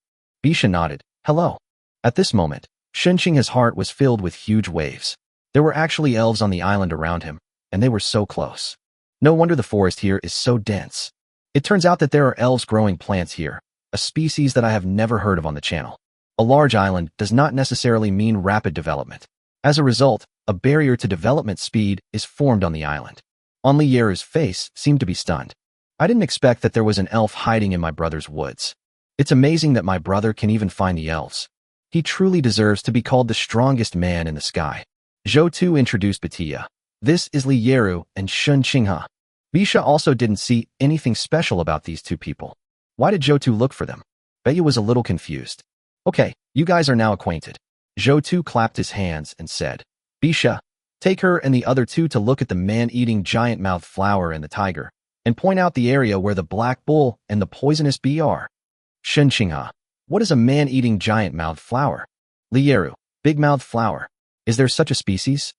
Bisha nodded. Hello. At this moment, Shenqing's heart was filled with huge waves. There were actually elves on the island around him, and they were so close. No wonder the forest here is so dense. It turns out that there are elves growing plants here, a species that I have never heard of on the channel. A large island does not necessarily mean rapid development. As a result, a barrier to development speed is formed on the island. On Lieru's face seemed to be stunned. I didn't expect that there was an elf hiding in my brother's woods. It's amazing that my brother can even find the elves. He truly deserves to be called the strongest man in the sky. Zhou Tu introduced Batia. This is Lieru and Shenqing. Bisha also didn't see anything special about these two people. Why did Zhou Tu look for them? Beya was a little confused. Okay, you guys are now acquainted. Zhou Tu clapped his hands and said, Bisha, take her and the other two to look at the man-eating giant-mouthed flower and the tiger, and point out the area where the black bull and the poisonous bee are. Shenqing, what is a man-eating giant-mouthed flower? Lieru, big-mouthed flower. Is there such a species?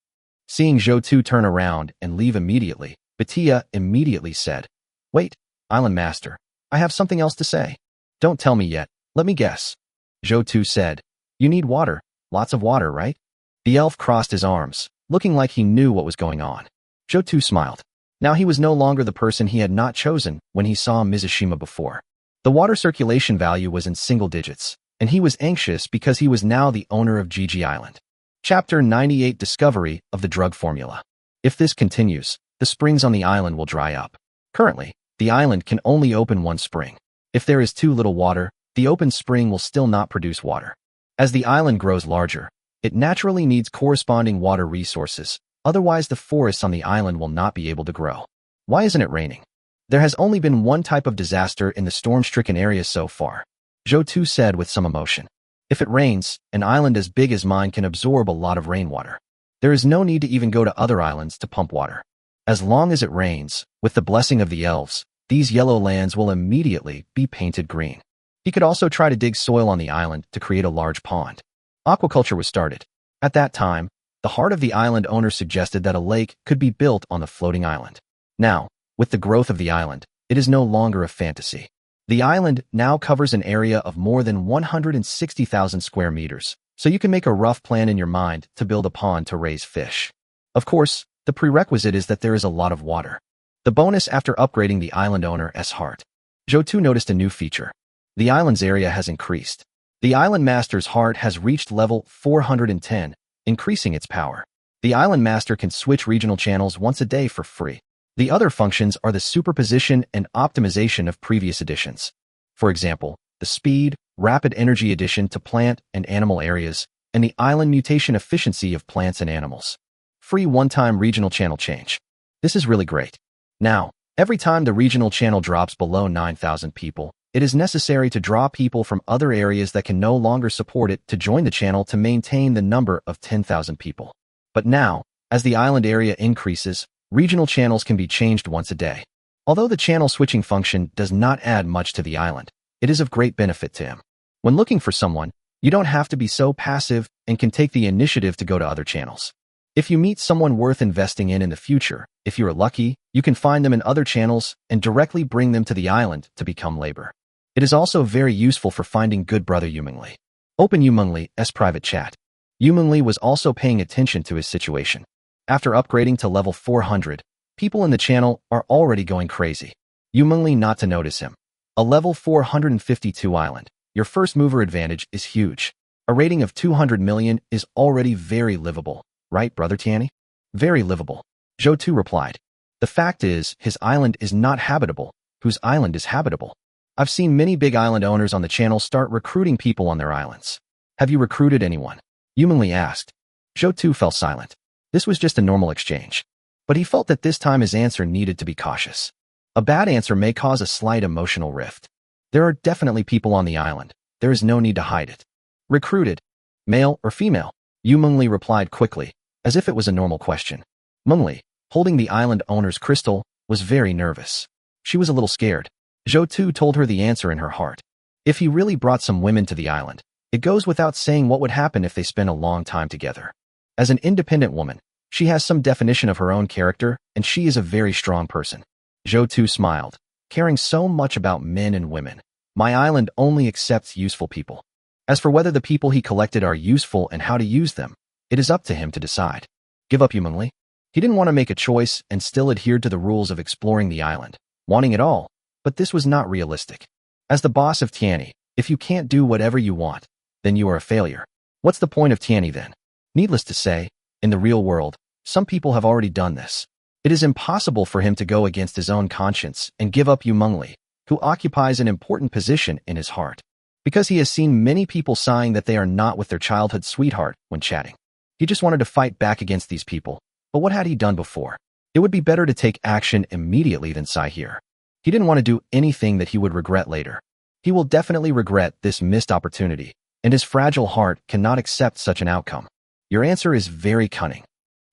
Seeing Zhou Tu turn around and leave immediately, Batia immediately said, Wait, Island Master, I have something else to say. Don't tell me yet, let me guess. Zhou Tu said, You need water, lots of water, right? The elf crossed his arms, looking like he knew what was going on. Zhou Tu smiled. Now he was no longer the person he had not chosen when he saw Mizashima before. The water circulation value was in single digits, and he was anxious because he was now the owner of Gigi Island. Chapter 98 Discovery of the Drug Formula. If this continues, the springs on the island will dry up. Currently, the island can only open one spring. If there is too little water, the open spring will still not produce water. As the island grows larger, it naturally needs corresponding water resources, otherwise the forests on the island will not be able to grow. Why isn't it raining? There has only been one type of disaster in the storm-stricken area so far, Zhou Tu said with some emotion. If it rains, an island as big as mine can absorb a lot of rainwater. There is no need to even go to other islands to pump water. As long as it rains, with the blessing of the elves, these yellow lands will immediately be painted green. He could also try to dig soil on the island to create a large pond. Aquaculture was started. At that time, the heart of the island owner suggested that a lake could be built on the floating island. Now, with the growth of the island, it is no longer a fantasy. The island now covers an area of more than 160,000 square meters, so you can make a rough plan in your mind to build a pond to raise fish. Of course, the prerequisite is that there is a lot of water. The bonus after upgrading the island owner's heart. Zhou Tu noticed a new feature. The island's area has increased. The island master's heart has reached level 410, increasing its power. The island master can switch regional channels once a day for free. The other functions are the superposition and optimization of previous additions. For example, the speed, rapid energy addition to plant and animal areas, and the island mutation efficiency of plants and animals. Free one-time regional channel change. This is really great. Now, every time the regional channel drops below 9,000 people, it is necessary to draw people from other areas that can no longer support it to join the channel to maintain the number of 10,000 people. But now, as the island area increases, regional channels can be changed once a day. Although the channel switching function does not add much to the island, it is of great benefit to him. When looking for someone, you don't have to be so passive and can take the initiative to go to other channels. If you meet someone worth investing in the future, if you are lucky, you can find them in other channels and directly bring them to the island to become labor. It is also very useful for finding good brother Yumengli. Open Yumengli's private chat. Yumengli was also paying attention to his situation. After upgrading to level 400, people in the channel are already going crazy. Yumengli not to notice him. A level 452 island. Your first mover advantage is huge. A rating of 200 million is already very livable, right, Brother Tiani? Very livable. Zhou Tu replied. The fact is, his island is not habitable, whose island is habitable. I've seen many big island owners on the channel start recruiting people on their islands. Have you recruited anyone? Yumengli asked. Zhou Tu fell silent. This was just a normal exchange. but he felt that this time his answer needed to be cautious. A bad answer may cause a slight emotional rift. There are definitely people on the island. There is no need to hide it. Recruited. Male or female? Yu Mengli replied quickly, as if it was a normal question. Mengli, holding the island owner's crystal, was very nervous. She was a little scared. Zhou Tu told her the answer in her heart. If he really brought some women to the island, it goes without saying what would happen if they spent a long time together. As an independent woman, she has some definition of her own character, and she is a very strong person. Zhou Tu smiled, caring so much about men and women. My island only accepts useful people. As for whether the people he collected are useful and how to use them, it is up to him to decide. Give up, Yu Mengli. He didn't want to make a choice and still adhered to the rules of exploring the island, wanting it all, but this was not realistic. As the boss of Tianyi, if you can't do whatever you want, then you are a failure. What's the point of Tianyi then? Needless to say, in the real world, some people have already done this. It is impossible for him to go against his own conscience and give up Yu Mengli, who occupies an important position in his heart, because he has seen many people sighing that they are not with their childhood sweetheart when chatting. He just wanted to fight back against these people, but what had he done before? It would be better to take action immediately than sigh here. He didn't want to do anything that he would regret later. He will definitely regret this missed opportunity, and his fragile heart cannot accept such an outcome. Your answer is very cunning.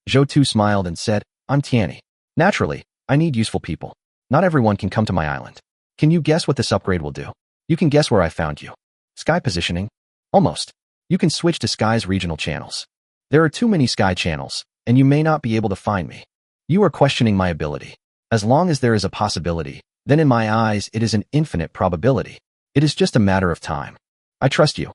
Zhou Tu smiled and said, I'm Tianyi. Naturally, I need useful people. Not everyone can come to my island. Can you guess what this upgrade will do? You can guess where I found you. Sky positioning? Almost. You can switch to Sky's regional channels. There are too many Sky channels, and you may not be able to find me. You are questioning my ability. As long as there is a possibility, then in my eyes it is an infinite probability. It is just a matter of time. I trust you.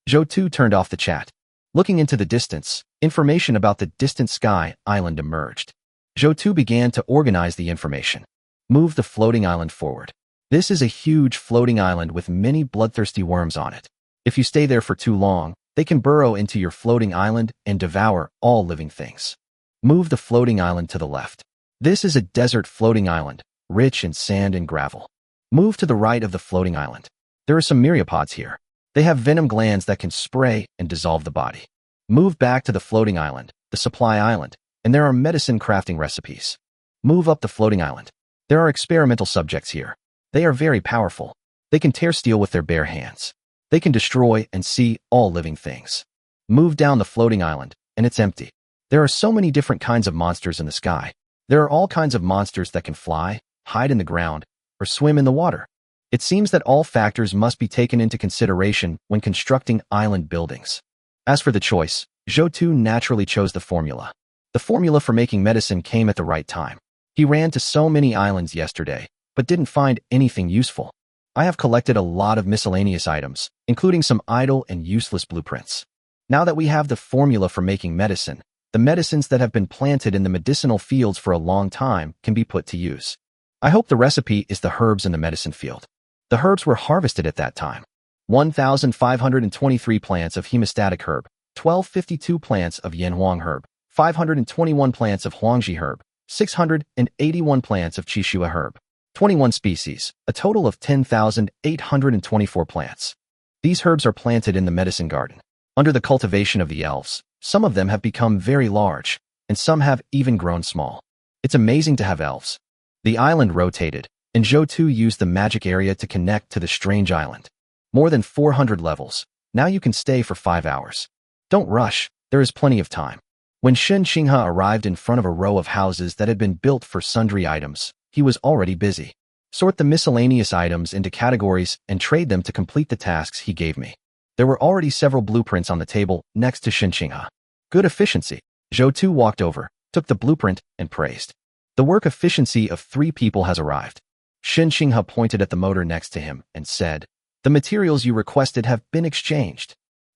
Zhou Tu turned off the chat. Looking into the distance, information about the distant Sky Island emerged. Zhou Tu began to organize the information. Move the floating island forward. This is a huge floating island with many bloodthirsty worms on it. If you stay there for too long, they can burrow into your floating island and devour all living things. Move the floating island to the left. This is a desert floating island, rich in sand and gravel. Move to the right of the floating island. There are some myriapods here. They have venom glands that can spray and dissolve the body. Move back to the floating island, the supply island, and there are medicine crafting recipes. Move up the floating island. There are experimental subjects here. They are very powerful. They can tear steel with their bare hands. They can destroy and see all living things. Move down the floating island, and it's empty. There are so many different kinds of monsters in the sky. There are all kinds of monsters that can fly, hide in the ground, or swim in the water. It seems that all factors must be taken into consideration when constructing island buildings. As for the choice, Zhou Tu naturally chose the formula. The formula for making medicine came at the right time. He ran to so many islands yesterday, but didn't find anything useful. I have collected a lot of miscellaneous items, including some idle and useless blueprints. Now that we have the formula for making medicine, the medicines that have been planted in the medicinal fields for a long time can be put to use. I hope the recipe is the herbs in the medicine field. The herbs were harvested at that time. 1,523 plants of hemostatic herb, 1,252 plants of Yanhuang herb, 521 plants of Huangji herb, 681 plants of Qishua herb, 21 species, a total of 10,824 plants. These herbs are planted in the medicine garden. Under the cultivation of the elves, some of them have become very large, and some have even grown small. It's amazing to have elves. The island rotated, and Zhou Tu used the magic area to connect to the strange island. More than 400 levels. Now you can stay for 5 hours. Don't rush, there is plenty of time. When Shen Qinghe arrived in front of a row of houses that had been built for sundry items, he was already busy. Sort the miscellaneous items into categories and trade them to complete the tasks he gave me. There were already several blueprints on the table next to Shen Qinghe. Good efficiency. Zhou Tu walked over, took the blueprint, and praised. The work efficiency of 3 people has arrived. Shen Qinghe pointed at the motor next to him and said, the materials you requested have been exchanged.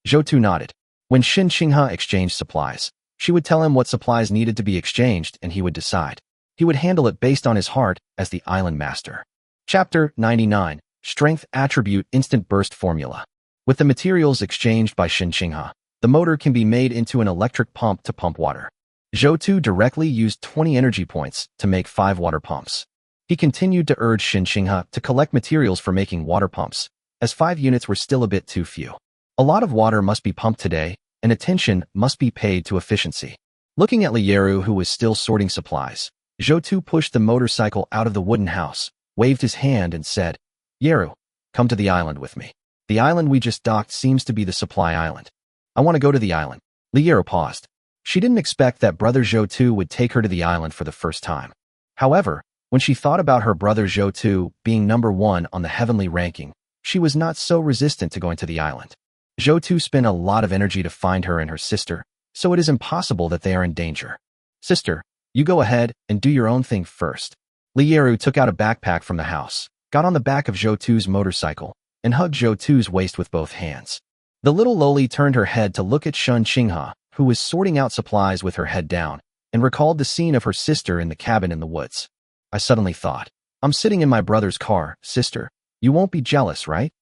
Zhou Tu nodded. When Shen Qinghe exchanged supplies, she would tell him what supplies needed to be exchanged and he would decide. He would handle it based on his heart as the island master. Chapter 99, Strength Attribute Instant Burst Formula. With the materials exchanged by Shen Qinghe, the motor can be made into an electric pump to pump water. Zhou Tu directly used 20 energy points to make 5 water pumps. He continued to urge Shen Qinghe to collect materials for making water pumps, as 5 units were still a bit too few. A lot of water must be pumped today, and attention must be paid to efficiency. Looking at Lieru, who was still sorting supplies, Zhou pushed the motorcycle out of the wooden house, waved his hand and said, Lieru, come to the island with me. The island we just docked seems to be the supply island. I want to go to the island. Lieru paused. She didn't expect that brother Zhou would take her to the island for the first time. However, when she thought about her brother Zhou being number 1 on the heavenly ranking, she was not so resistant to going to the island. Zhou spent a lot of energy to find her and her sister, so it is impossible that they are in danger. Sister, you go ahead and do your own thing first. Lieru took out a backpack from the house, got on the back of Zhou's motorcycle, and hugged Zhou's waist with both hands. The little loli turned her head to look at Shun Qinghe, who was sorting out supplies with her head down, and recalled the scene of her sister in the cabin in the woods. I suddenly thought, I'm sitting in my brother's car, sister. You won't be jealous, right?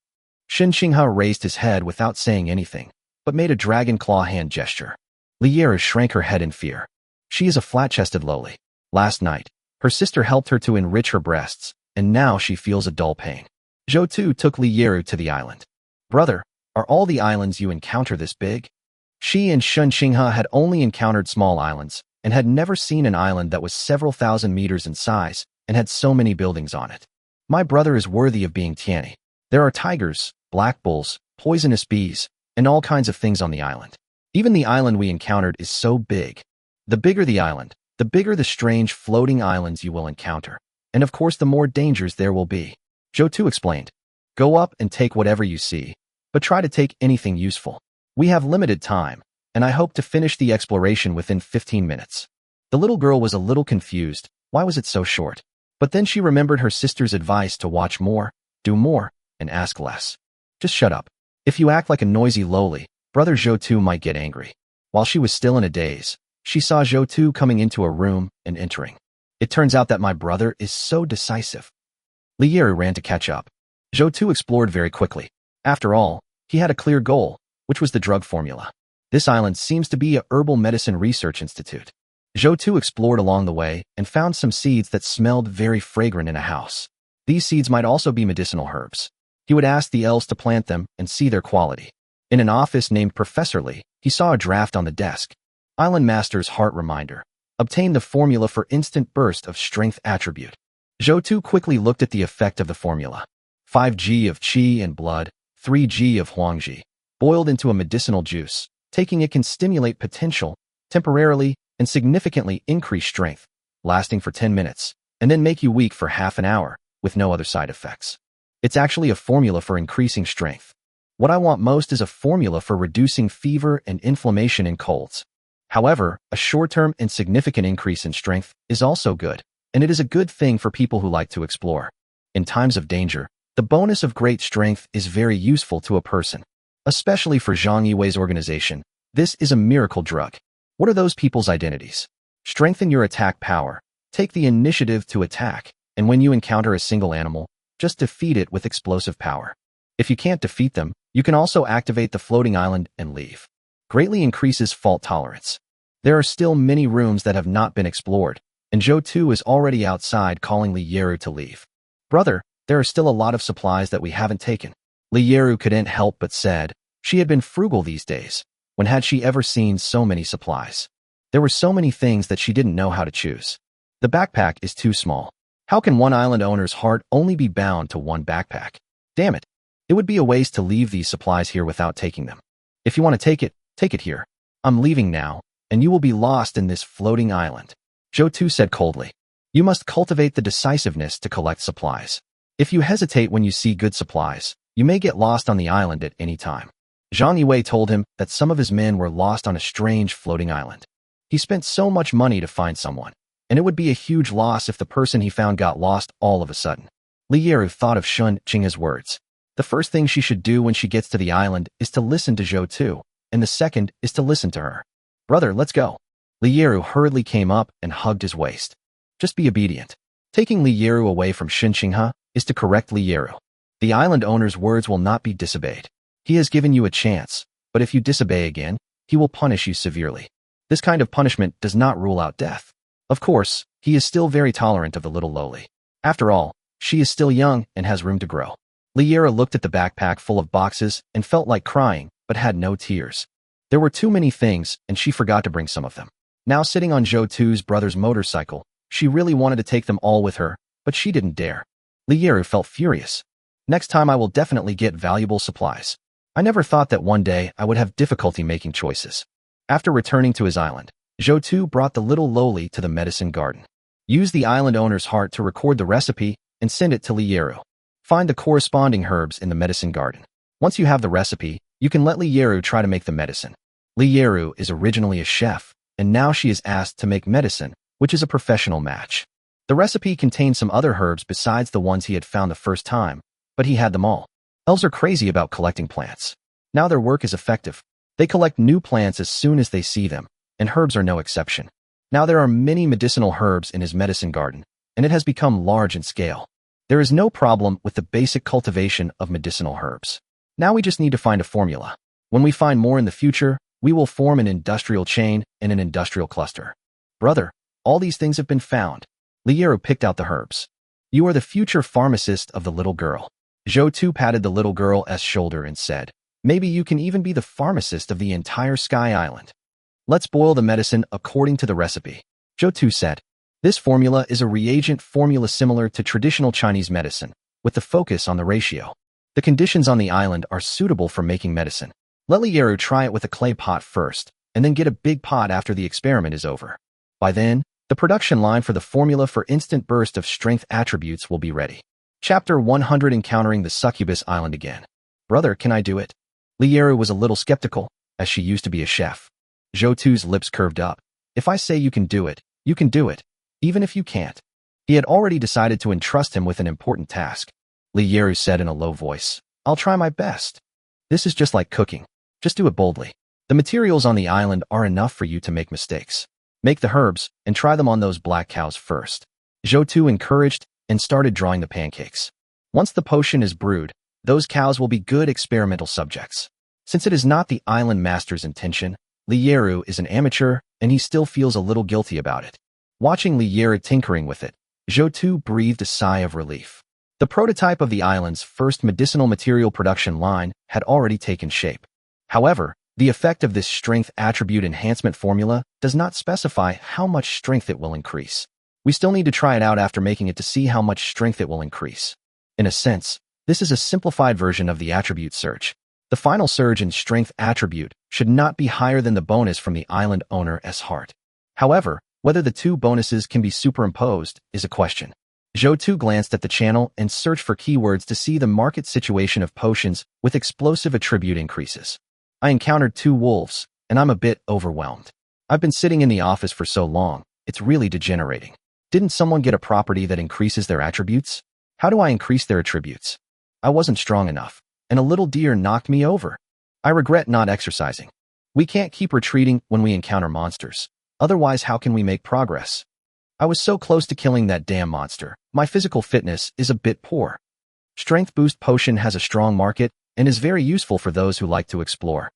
Shun Qinghe raised his head without saying anything, but made a dragon claw hand gesture. Lieru shrank her head in fear. She is a flat-chested loli. Last night, her sister helped her to enrich her breasts, and now she feels a dull pain. Zhou took Lieru to the island. Brother, are all the islands you encounter this big? She and Shun Qinghe had only encountered small islands, and had never seen an island that was several thousand meters in size, and had so many buildings on it. My brother is worthy of being Tianyi. There are tigers, black bulls, poisonous bees, and all kinds of things on the island. Even the island we encountered is so big. The bigger the island, the bigger the strange floating islands you will encounter, and of course the more dangers there will be. Zhou explained. Go up and take whatever you see, but try to take anything useful. We have limited time, and I hope to finish the exploration within 15 minutes. The little girl was a little confused. Why was it so short? But then she remembered her sister's advice to watch more, do more, and ask less. Just shut up. If you act like a noisy loli, brother Zhou might get angry. While she was still in a daze, she saw Zhou coming into a room and entering. It turns out that my brother is so decisive. Lieru ran to catch up. Zhou explored very quickly. After all, he had a clear goal, which was the drug formula. This island seems to be a herbal medicine research institute. Zhou explored along the way and found some seeds that smelled very fragrant in a house. These seeds might also be medicinal herbs. He would ask the elves to plant them and see their quality. In an office named Professor Lee, he saw a draft on the desk. Island Master's Heart Reminder. Obtain the formula for instant burst of strength attribute. Zhou quickly looked at the effect of the formula. 5G of Qi and blood, 3G of Huangji. Boiled into a medicinal juice. Taking it can stimulate potential, temporarily, and significantly increase strength, lasting for 10 minutes, and then make you weak for half an hour, with no other side effects. It's actually a formula for increasing strength. What I want most is a formula for reducing fever and inflammation in colds. However, a short-term and significant increase in strength is also good, and it is a good thing for people who like to explore. In times of danger, the bonus of great strength is very useful to a person. Especially for Zhang Yiwei's organization, this is a miracle drug. What are those people's identities? Strengthen your attack power, take the initiative to attack, and when you encounter a single animal, just defeat it with explosive power. If you can't defeat them, you can also activate the floating island and leave. Greatly increases fault tolerance. There are still many rooms that have not been explored, and Zhou is already outside calling Lieru to leave. Brother, there are still a lot of supplies that we haven't taken. Lieru couldn't help but said, she had been frugal these days. When had she ever seen so many supplies? There were so many things that she didn't know how to choose. The backpack is too small. How can one island owner's heart only be bound to one backpack? Damn it. It would be a waste to leave these supplies here without taking them. If you want to take it here. I'm leaving now, and you will be lost in this floating island. Zhou said coldly. You must cultivate the decisiveness to collect supplies. If you hesitate when you see good supplies, you may get lost on the island at any time. Zhang Yiwei told him that some of his men were lost on a strange floating island. He spent so much money to find someone, and it would be a huge loss if the person he found got lost all of a sudden. Lieru thought of Shun Qinghe's words. The first thing she should do when she gets to the island is to listen to Zhou, and the second is to listen to her. Brother, let's go. Lieru hurriedly came up and hugged his waist. Just be obedient. Taking Lieru away from Shun Qinghe is to correct Lieru. The island owner's words will not be disobeyed. He has given you a chance, but if you disobey again, he will punish you severely. This kind of punishment does not rule out death. Of course, he is still very tolerant of the little loli. After all, she is still young and has room to grow. Lieru looked at the backpack full of boxes and felt like crying, but had no tears. There were too many things, and she forgot to bring some of them. Now sitting on Zhou Tu's brother's motorcycle, she really wanted to take them all with her, but she didn't dare. Liu felt furious. Next time I will definitely get valuable supplies. I never thought that one day I would have difficulty making choices. After returning to his island, Zhou Tu brought the little loli to the medicine garden. Use the island owner's heart to record the recipe and send it to Liu. Find the corresponding herbs in the medicine garden. Once you have the recipe, you can let Liu try to make the medicine. Liu is originally a chef, and now she is asked to make medicine, which is a professional match. The recipe contained some other herbs besides the ones he had found the first time, but he had them all. Elves are crazy about collecting plants. Now their work is effective. They collect new plants as soon as they see them, and herbs are no exception. Now there are many medicinal herbs in his medicine garden, and it has become large in scale. There is no problem with the basic cultivation of medicinal herbs. Now we just need to find a formula. When we find more in the future, we will form an industrial chain and an industrial cluster. Brother, all these things have been found. Liu picked out the herbs. You are the future pharmacist of the little girl. Zhou Tu patted the little girl's shoulder and said, maybe you can even be the pharmacist of the entire Sky Island. Let's boil the medicine according to the recipe. Zhou Tu said, this formula is a reagent formula similar to traditional Chinese medicine, with the focus on the ratio. The conditions on the island are suitable for making medicine. Let Liu try it with a clay pot first, and then get a big pot after the experiment is over. By then, the production line for the formula for instant burst of strength attributes will be ready. Chapter 100 Encountering the Succubus Island again. Brother, can I do it? Liu was a little skeptical, as she used to be a chef. Zhou Tu's lips curved up. If I say you can do it, even if you can't. He had already decided to entrust him with an important task. Liu said in a low voice, I'll try my best. This is just like cooking. Just do it boldly. The materials on the island are enough for you to make mistakes. Make the herbs, and try them on those black cows first. Zhou Tu encouraged and started drawing the pancakes. Once the potion is brewed, those cows will be good experimental subjects. Since it is not the island master's intention, Liu is an amateur, and he still feels a little guilty about it. Watching Liu tinkering with it, Zhou Tu breathed a sigh of relief. The prototype of the island's first medicinal material production line had already taken shape. However, the effect of this strength attribute enhancement formula does not specify how much strength it will increase. We still need to try it out after making it to see how much strength it will increase. In a sense, this is a simplified version of the attribute surge. The final surge in strength attribute should not be higher than the bonus from the island owner's heart. However, whether the two bonuses can be superimposed is a question. Zhou Tu glanced at the channel and searched for keywords to see the market situation of potions with explosive attribute increases. I encountered 2 wolves, and I'm a bit overwhelmed. I've been sitting in the office for so long, it's really degenerating. Didn't someone get a property that increases their attributes? How do I increase their attributes? I wasn't strong enough, and a little deer knocked me over. I regret not exercising. We can't keep retreating when we encounter monsters. Otherwise, how can we make progress? I was so close to killing that damn monster. My physical fitness is a bit poor. Strength Boost Potion has a strong market and is very useful for those who like to explore.